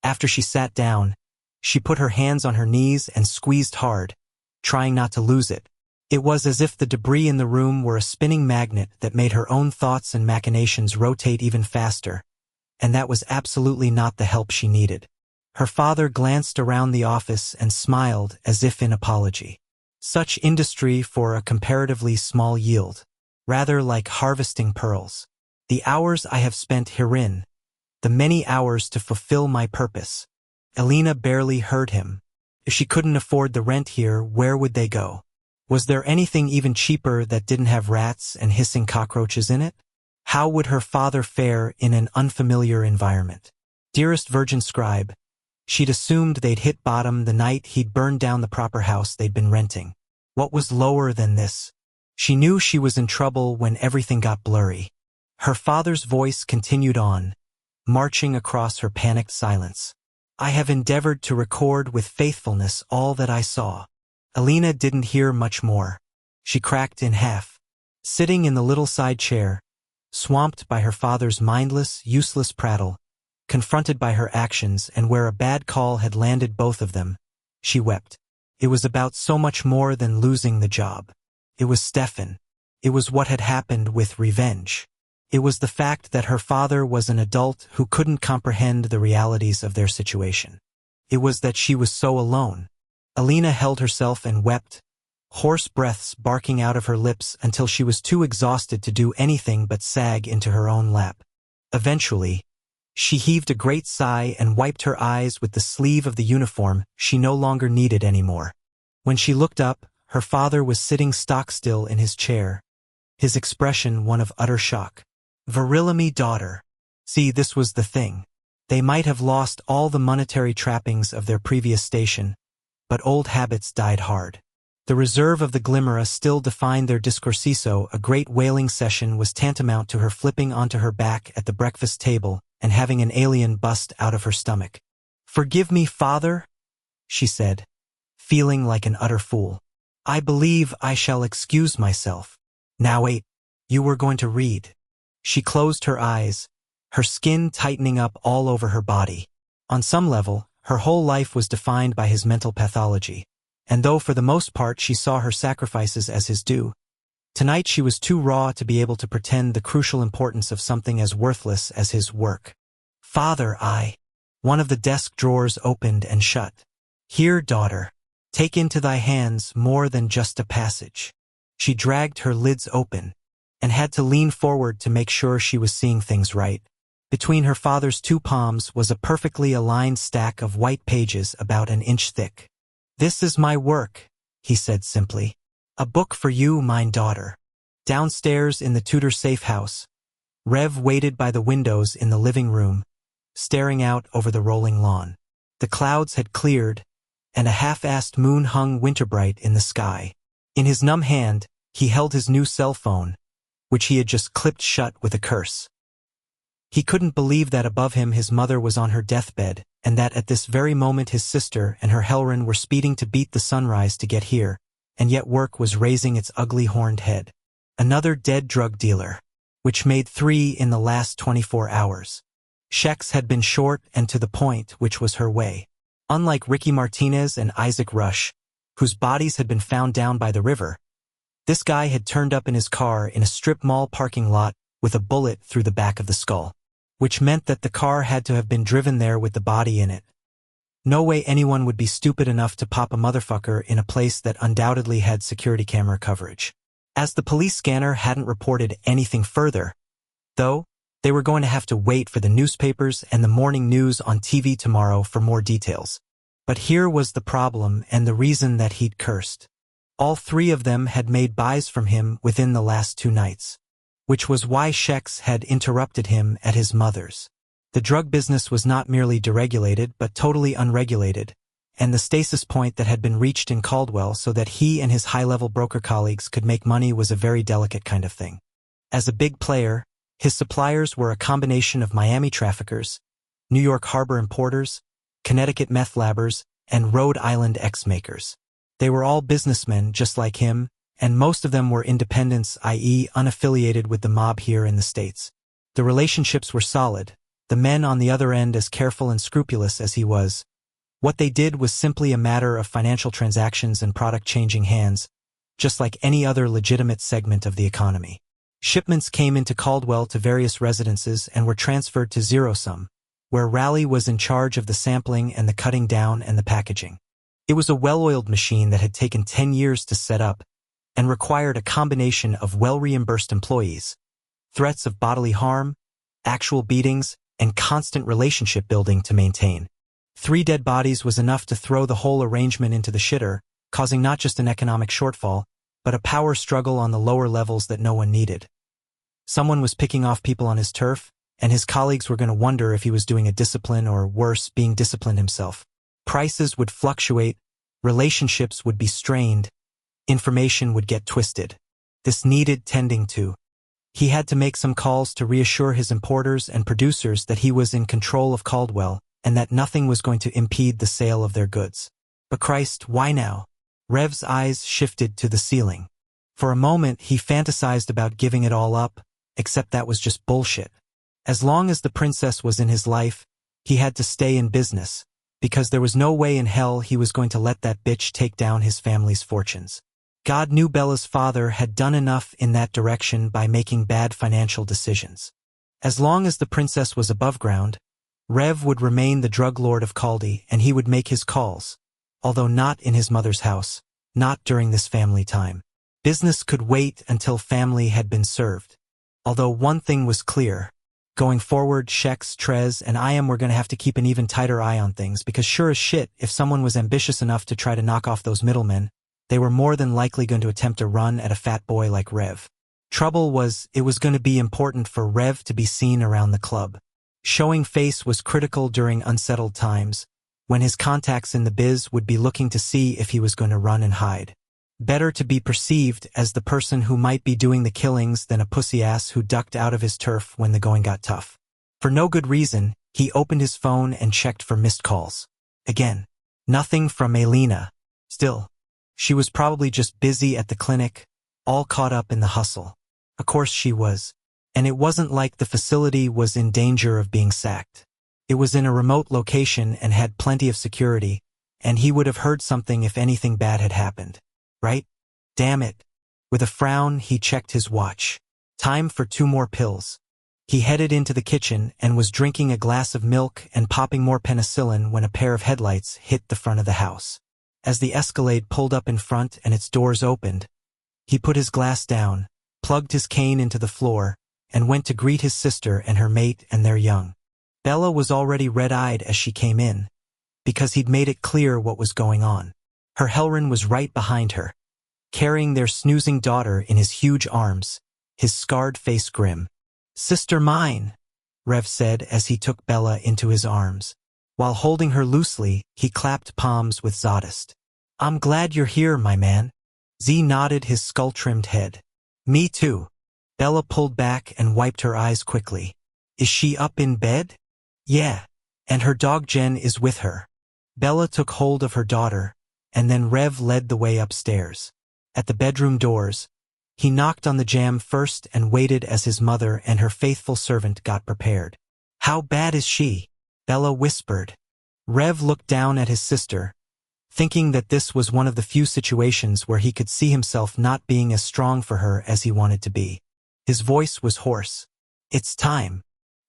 After she sat down, she put her hands on her knees and squeezed hard, trying not to lose it. It was as if the debris in the room were a spinning magnet that made her own thoughts and machinations rotate even faster. And that was absolutely not the help she needed. Her father glanced around the office and smiled as if in apology. Such industry for a comparatively small yield, rather like harvesting pearls. The hours I have spent herein, the many hours to fulfill my purpose. Elena barely heard him. If she couldn't afford the rent here, where would they go? Was there anything even cheaper that didn't have rats and hissing cockroaches in it? How would her father fare in an unfamiliar environment? Dearest Virgin Scribe, she'd assumed they'd hit bottom the night he'd burned down the proper house they'd been renting. What was lower than this? She knew she was in trouble when everything got blurry. Her father's voice continued on, marching across her panicked silence. I have endeavored to record with faithfulness all that I saw. Elena didn't hear much more. She cracked in half. Sitting in the little side chair, swamped by her father's mindless, useless prattle, confronted by her actions and where a bad call had landed both of them, she wept. It was about so much more than losing the job. It was Stefan. It was what had happened with revenge. It was the fact that her father was an adult who couldn't comprehend the realities of their situation. It was that she was so alone. Elena held herself and wept, hoarse breaths barking out of her lips until she was too exhausted to do anything but sag into her own lap. Eventually, she heaved a great sigh and wiped her eyes with the sleeve of the uniform she no longer needed anymore. When she looked up, her father was sitting stock-still in his chair, his expression one of utter shock. "Virility, daughter." See, this was the thing. They might have lost all the monetary trappings of their previous station, but old habits died hard. The reserve of the Glimmera still defined their discorsiso. A great wailing session was tantamount to her flipping onto her back at the breakfast table and having an alien bust out of her stomach. "Forgive me, father," she said, feeling like an utter fool. "I believe I shall excuse myself." "Now wait, you were going to read." She closed her eyes, her skin tightening up all over her body. On some level, her whole life was defined by his mental pathology, and though for the most part she saw her sacrifices as his due, tonight she was too raw to be able to pretend the crucial importance of something as worthless as his work. "Father, One of the desk drawers opened and shut. "Here, daughter. Take into thy hands more than just a passage." She dragged her lids open, and had to lean forward to make sure she was seeing things right. Between her father's two palms was a perfectly aligned stack of white pages about an inch thick. "This is my work," he said simply. "A book for you, mine daughter." Downstairs in the Tudor safe house, Rev waited by the windows in the living room, staring out over the rolling lawn. The clouds had cleared, and a half-assed moon hung winter-bright in the sky. In his numb hand, he held his new cell phone, which he had just clipped shut with a curse. He couldn't believe that above him his mother was on her deathbed, and that at this very moment his sister and her Hellrin were speeding to beat the sunrise to get here, and yet work was raising its ugly horned head. Another dead drug dealer, which made 3 in the last 24 hours. Checks had been short and to the point, which was her way. Unlike Ricky Martinez and Isaac Rush, whose bodies had been found down by the river, this guy had turned up in his car in a strip mall parking lot with a bullet through the back of the skull, which meant that the car had to have been driven there with the body in it. No way anyone would be stupid enough to pop a motherfucker in a place that undoubtedly had security camera coverage. As the police scanner hadn't reported anything further, though, they were going to have to wait for the newspapers and the morning news on TV tomorrow for more details. But here was the problem and the reason that he'd cursed. All 3 of them had made buys from him within the last 2 nights, which was why Shex had interrupted him at his mother's. The drug business was not merely deregulated but totally unregulated, and the stasis point that had been reached in Caldwell so that he and his high-level broker colleagues could make money was a very delicate kind of thing. As a big player, his suppliers were a combination of Miami traffickers, New York harbor importers, Connecticut meth labbers, and Rhode Island X-makers. They were all businessmen just like him, and most of them were independents, i.e. unaffiliated with the mob here in the States. The relationships were solid, the men on the other end as careful and scrupulous as he was. What they did was simply a matter of financial transactions and product changing hands, just like any other legitimate segment of the economy. Shipments came into Caldwell to various residences and were transferred to Zero Sum, where Raleigh was in charge of the sampling and the cutting down and the packaging. It was a well-oiled machine that had taken 10 years to set up and required a combination of well-reimbursed employees, threats of bodily harm, actual beatings, and constant relationship building to maintain. 3 dead bodies was enough to throw the whole arrangement into the shitter, causing not just an economic shortfall, but a power struggle on the lower levels that no one needed. Someone was picking off people on his turf, and his colleagues were going to wonder if he was doing a discipline or, worse, being disciplined himself. Prices would fluctuate, relationships would be strained, information would get twisted. This needed tending to. He had to make some calls to reassure his importers and producers that he was in control of Caldwell and that nothing was going to impede the sale of their goods. But Christ, why now? Rev's eyes shifted to the ceiling. For a moment, he fantasized about giving it all up, except that was just bullshit. As long as the princess was in his life, he had to stay in business, because there was no way in hell he was going to let that bitch take down his family's fortunes. God knew Bella's father had done enough in that direction by making bad financial decisions. As long as the princess was above ground, Rev would remain the drug lord of Caldy and he would make his calls, although not in his mother's house, not during this family time. Business could wait until family had been served. Although one thing was clear. Going forward, Shex, Trez, and I were going to have to keep an even tighter eye on things because sure as shit, if someone was ambitious enough to try to knock off those middlemen, they were more than likely going to attempt a run at a fat boy like Rev. Trouble was, it was going to be important for Rev to be seen around the club. Showing face was critical during unsettled times, when his contacts in the biz would be looking to see if he was going to run and hide. Better to be perceived as the person who might be doing the killings than a pussy ass who ducked out of his turf when the going got tough. For no good reason, he opened his phone and checked for missed calls. Again, nothing from Elena. Still, she was probably just busy at the clinic, all caught up in the hustle. Of course she was. And it wasn't like the facility was in danger of being sacked. It was in a remote location and had plenty of security, and he would have heard something if anything bad had happened. Right? Damn it. With a frown, he checked his watch. Time for 2 more pills. He headed into the kitchen and was drinking a glass of milk and popping more penicillin when a pair of headlights hit the front of the house. As the Escalade pulled up in front and its doors opened, he put his glass down, plugged his cane into the floor, and went to greet his sister and her mate and their young. Bella was already red-eyed as she came in, because he'd made it clear what was going on. Her Hellrin was right behind her, carrying their snoozing daughter in his huge arms, his scarred face grim. "Sister mine," Rev said as he took Bella into his arms. While holding her loosely, he clapped palms with Zodist. "I'm glad you're here, my man." Z nodded his skull-trimmed head. "Me too." Bella pulled back and wiped her eyes quickly. "Is she up in bed?" "Yeah, and her dog Jen is with her." Bella took hold of her daughter, and then Rev led the way upstairs. At the bedroom doors, he knocked on the jamb first and waited as his mother and her faithful servant got prepared. "How bad is she?" Bella whispered. Rev looked down at his sister, thinking that this was one of the few situations where he could see himself not being as strong for her as he wanted to be. His voice was hoarse. "It's time."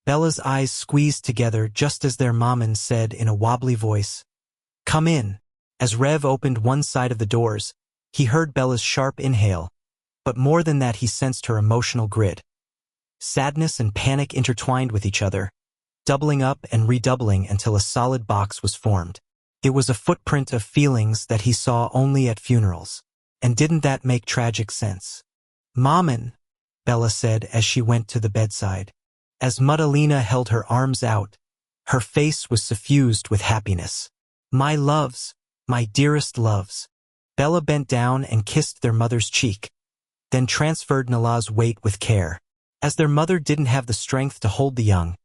Bella's eyes squeezed together just as their maman said in a wobbly voice, "Come in." As Rev opened one side of the doors, he heard Bella's sharp inhale, but more than that he sensed her emotional grit. Sadness and panic intertwined with each other, doubling up and redoubling until a solid box was formed. It was a footprint of feelings that he saw only at funerals. And didn't that make tragic sense? "Maman," Bella said as she went to the bedside. As Madalena held her arms out, her face was suffused with happiness. "My loves, my dearest loves." Bella bent down and kissed their mother's cheek, then transferred Nala's weight with care. As their mother didn't have the strength to hold the young,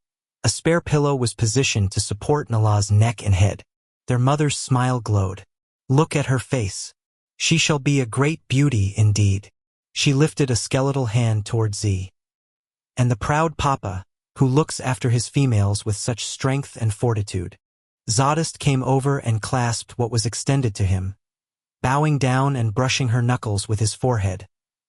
a spare pillow was positioned to support Nala's neck and head. Their mother's smile glowed. "Look at her face. She shall be a great beauty indeed." She lifted a skeletal hand toward Z. "And the proud papa, who looks after his females with such strength and fortitude." Zodist came over and clasped what was extended to him, bowing down and brushing her knuckles with his forehead,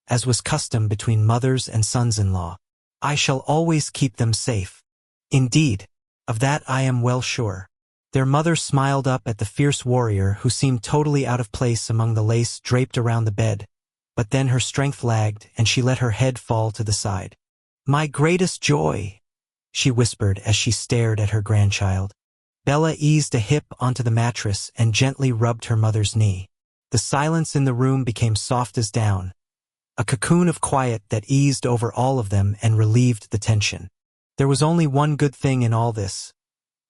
as was custom between mothers and sons-in-law. "I shall always keep them safe." "Indeed, of that I am well sure." Their mother smiled up at the fierce warrior who seemed totally out of place among the lace draped around the bed, but then her strength lagged and she let her head fall to the side. "My greatest joy," she whispered as she stared at her grandchild. Bella eased a hip onto the mattress and gently rubbed her mother's knee. The silence in the room became soft as down, a cocoon of quiet that eased over all of them and relieved the tension. There was only one good thing in all this.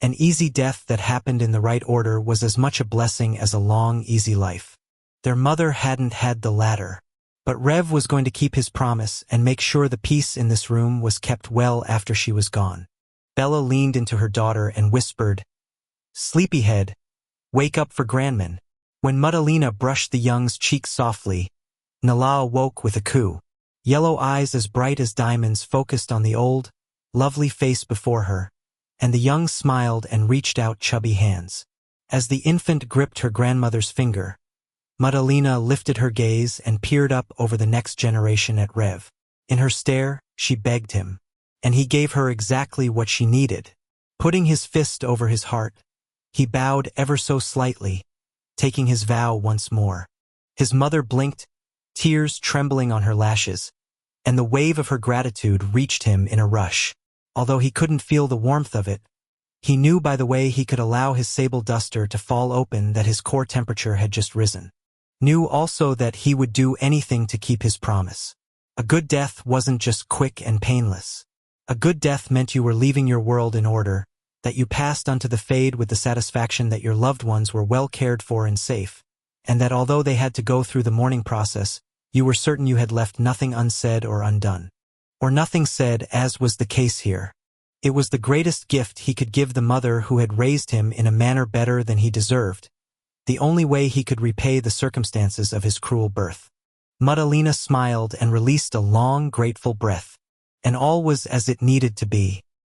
An easy death that happened in the right order was as much a blessing as a long, easy life. Their mother hadn't had the latter. But Rev was going to keep his promise and make sure the peace in this room was kept well after she was gone. Bella leaned into her daughter and whispered, "Sleepyhead, wake up for Grandman." When Madalena brushed the young's cheek softly, Nala awoke with a coo. Yellow eyes as bright as diamonds focused on the old, lovely face before her, and the young smiled and reached out chubby hands. As the infant gripped her grandmother's finger, Madalena lifted her gaze and peered up over the next generation at Rev. In her stare, she begged him, and he gave her exactly what she needed. Putting his fist over his heart, he bowed ever so slightly, taking his vow once more. His mother blinked, tears trembling on her lashes, and the wave of her gratitude reached him in a rush. Although he couldn't feel the warmth of it, he knew by the way he could allow his sable duster to fall open that his core temperature had just risen. Knew also that he would do anything to keep his promise. A good death wasn't just quick and painless. A good death meant you were leaving your world in order, that you passed onto the fade with the satisfaction that your loved ones were well cared for and safe, and that although they had to go through the mourning process, you were certain you had left nothing unsaid or undone. Or nothing said, as was the case here. It was the greatest gift he could give the mother who had raised him in a manner better than he deserved, the only way he could repay the circumstances of his cruel birth. Madalena smiled and released a long, grateful breath, and all was as it needed to be.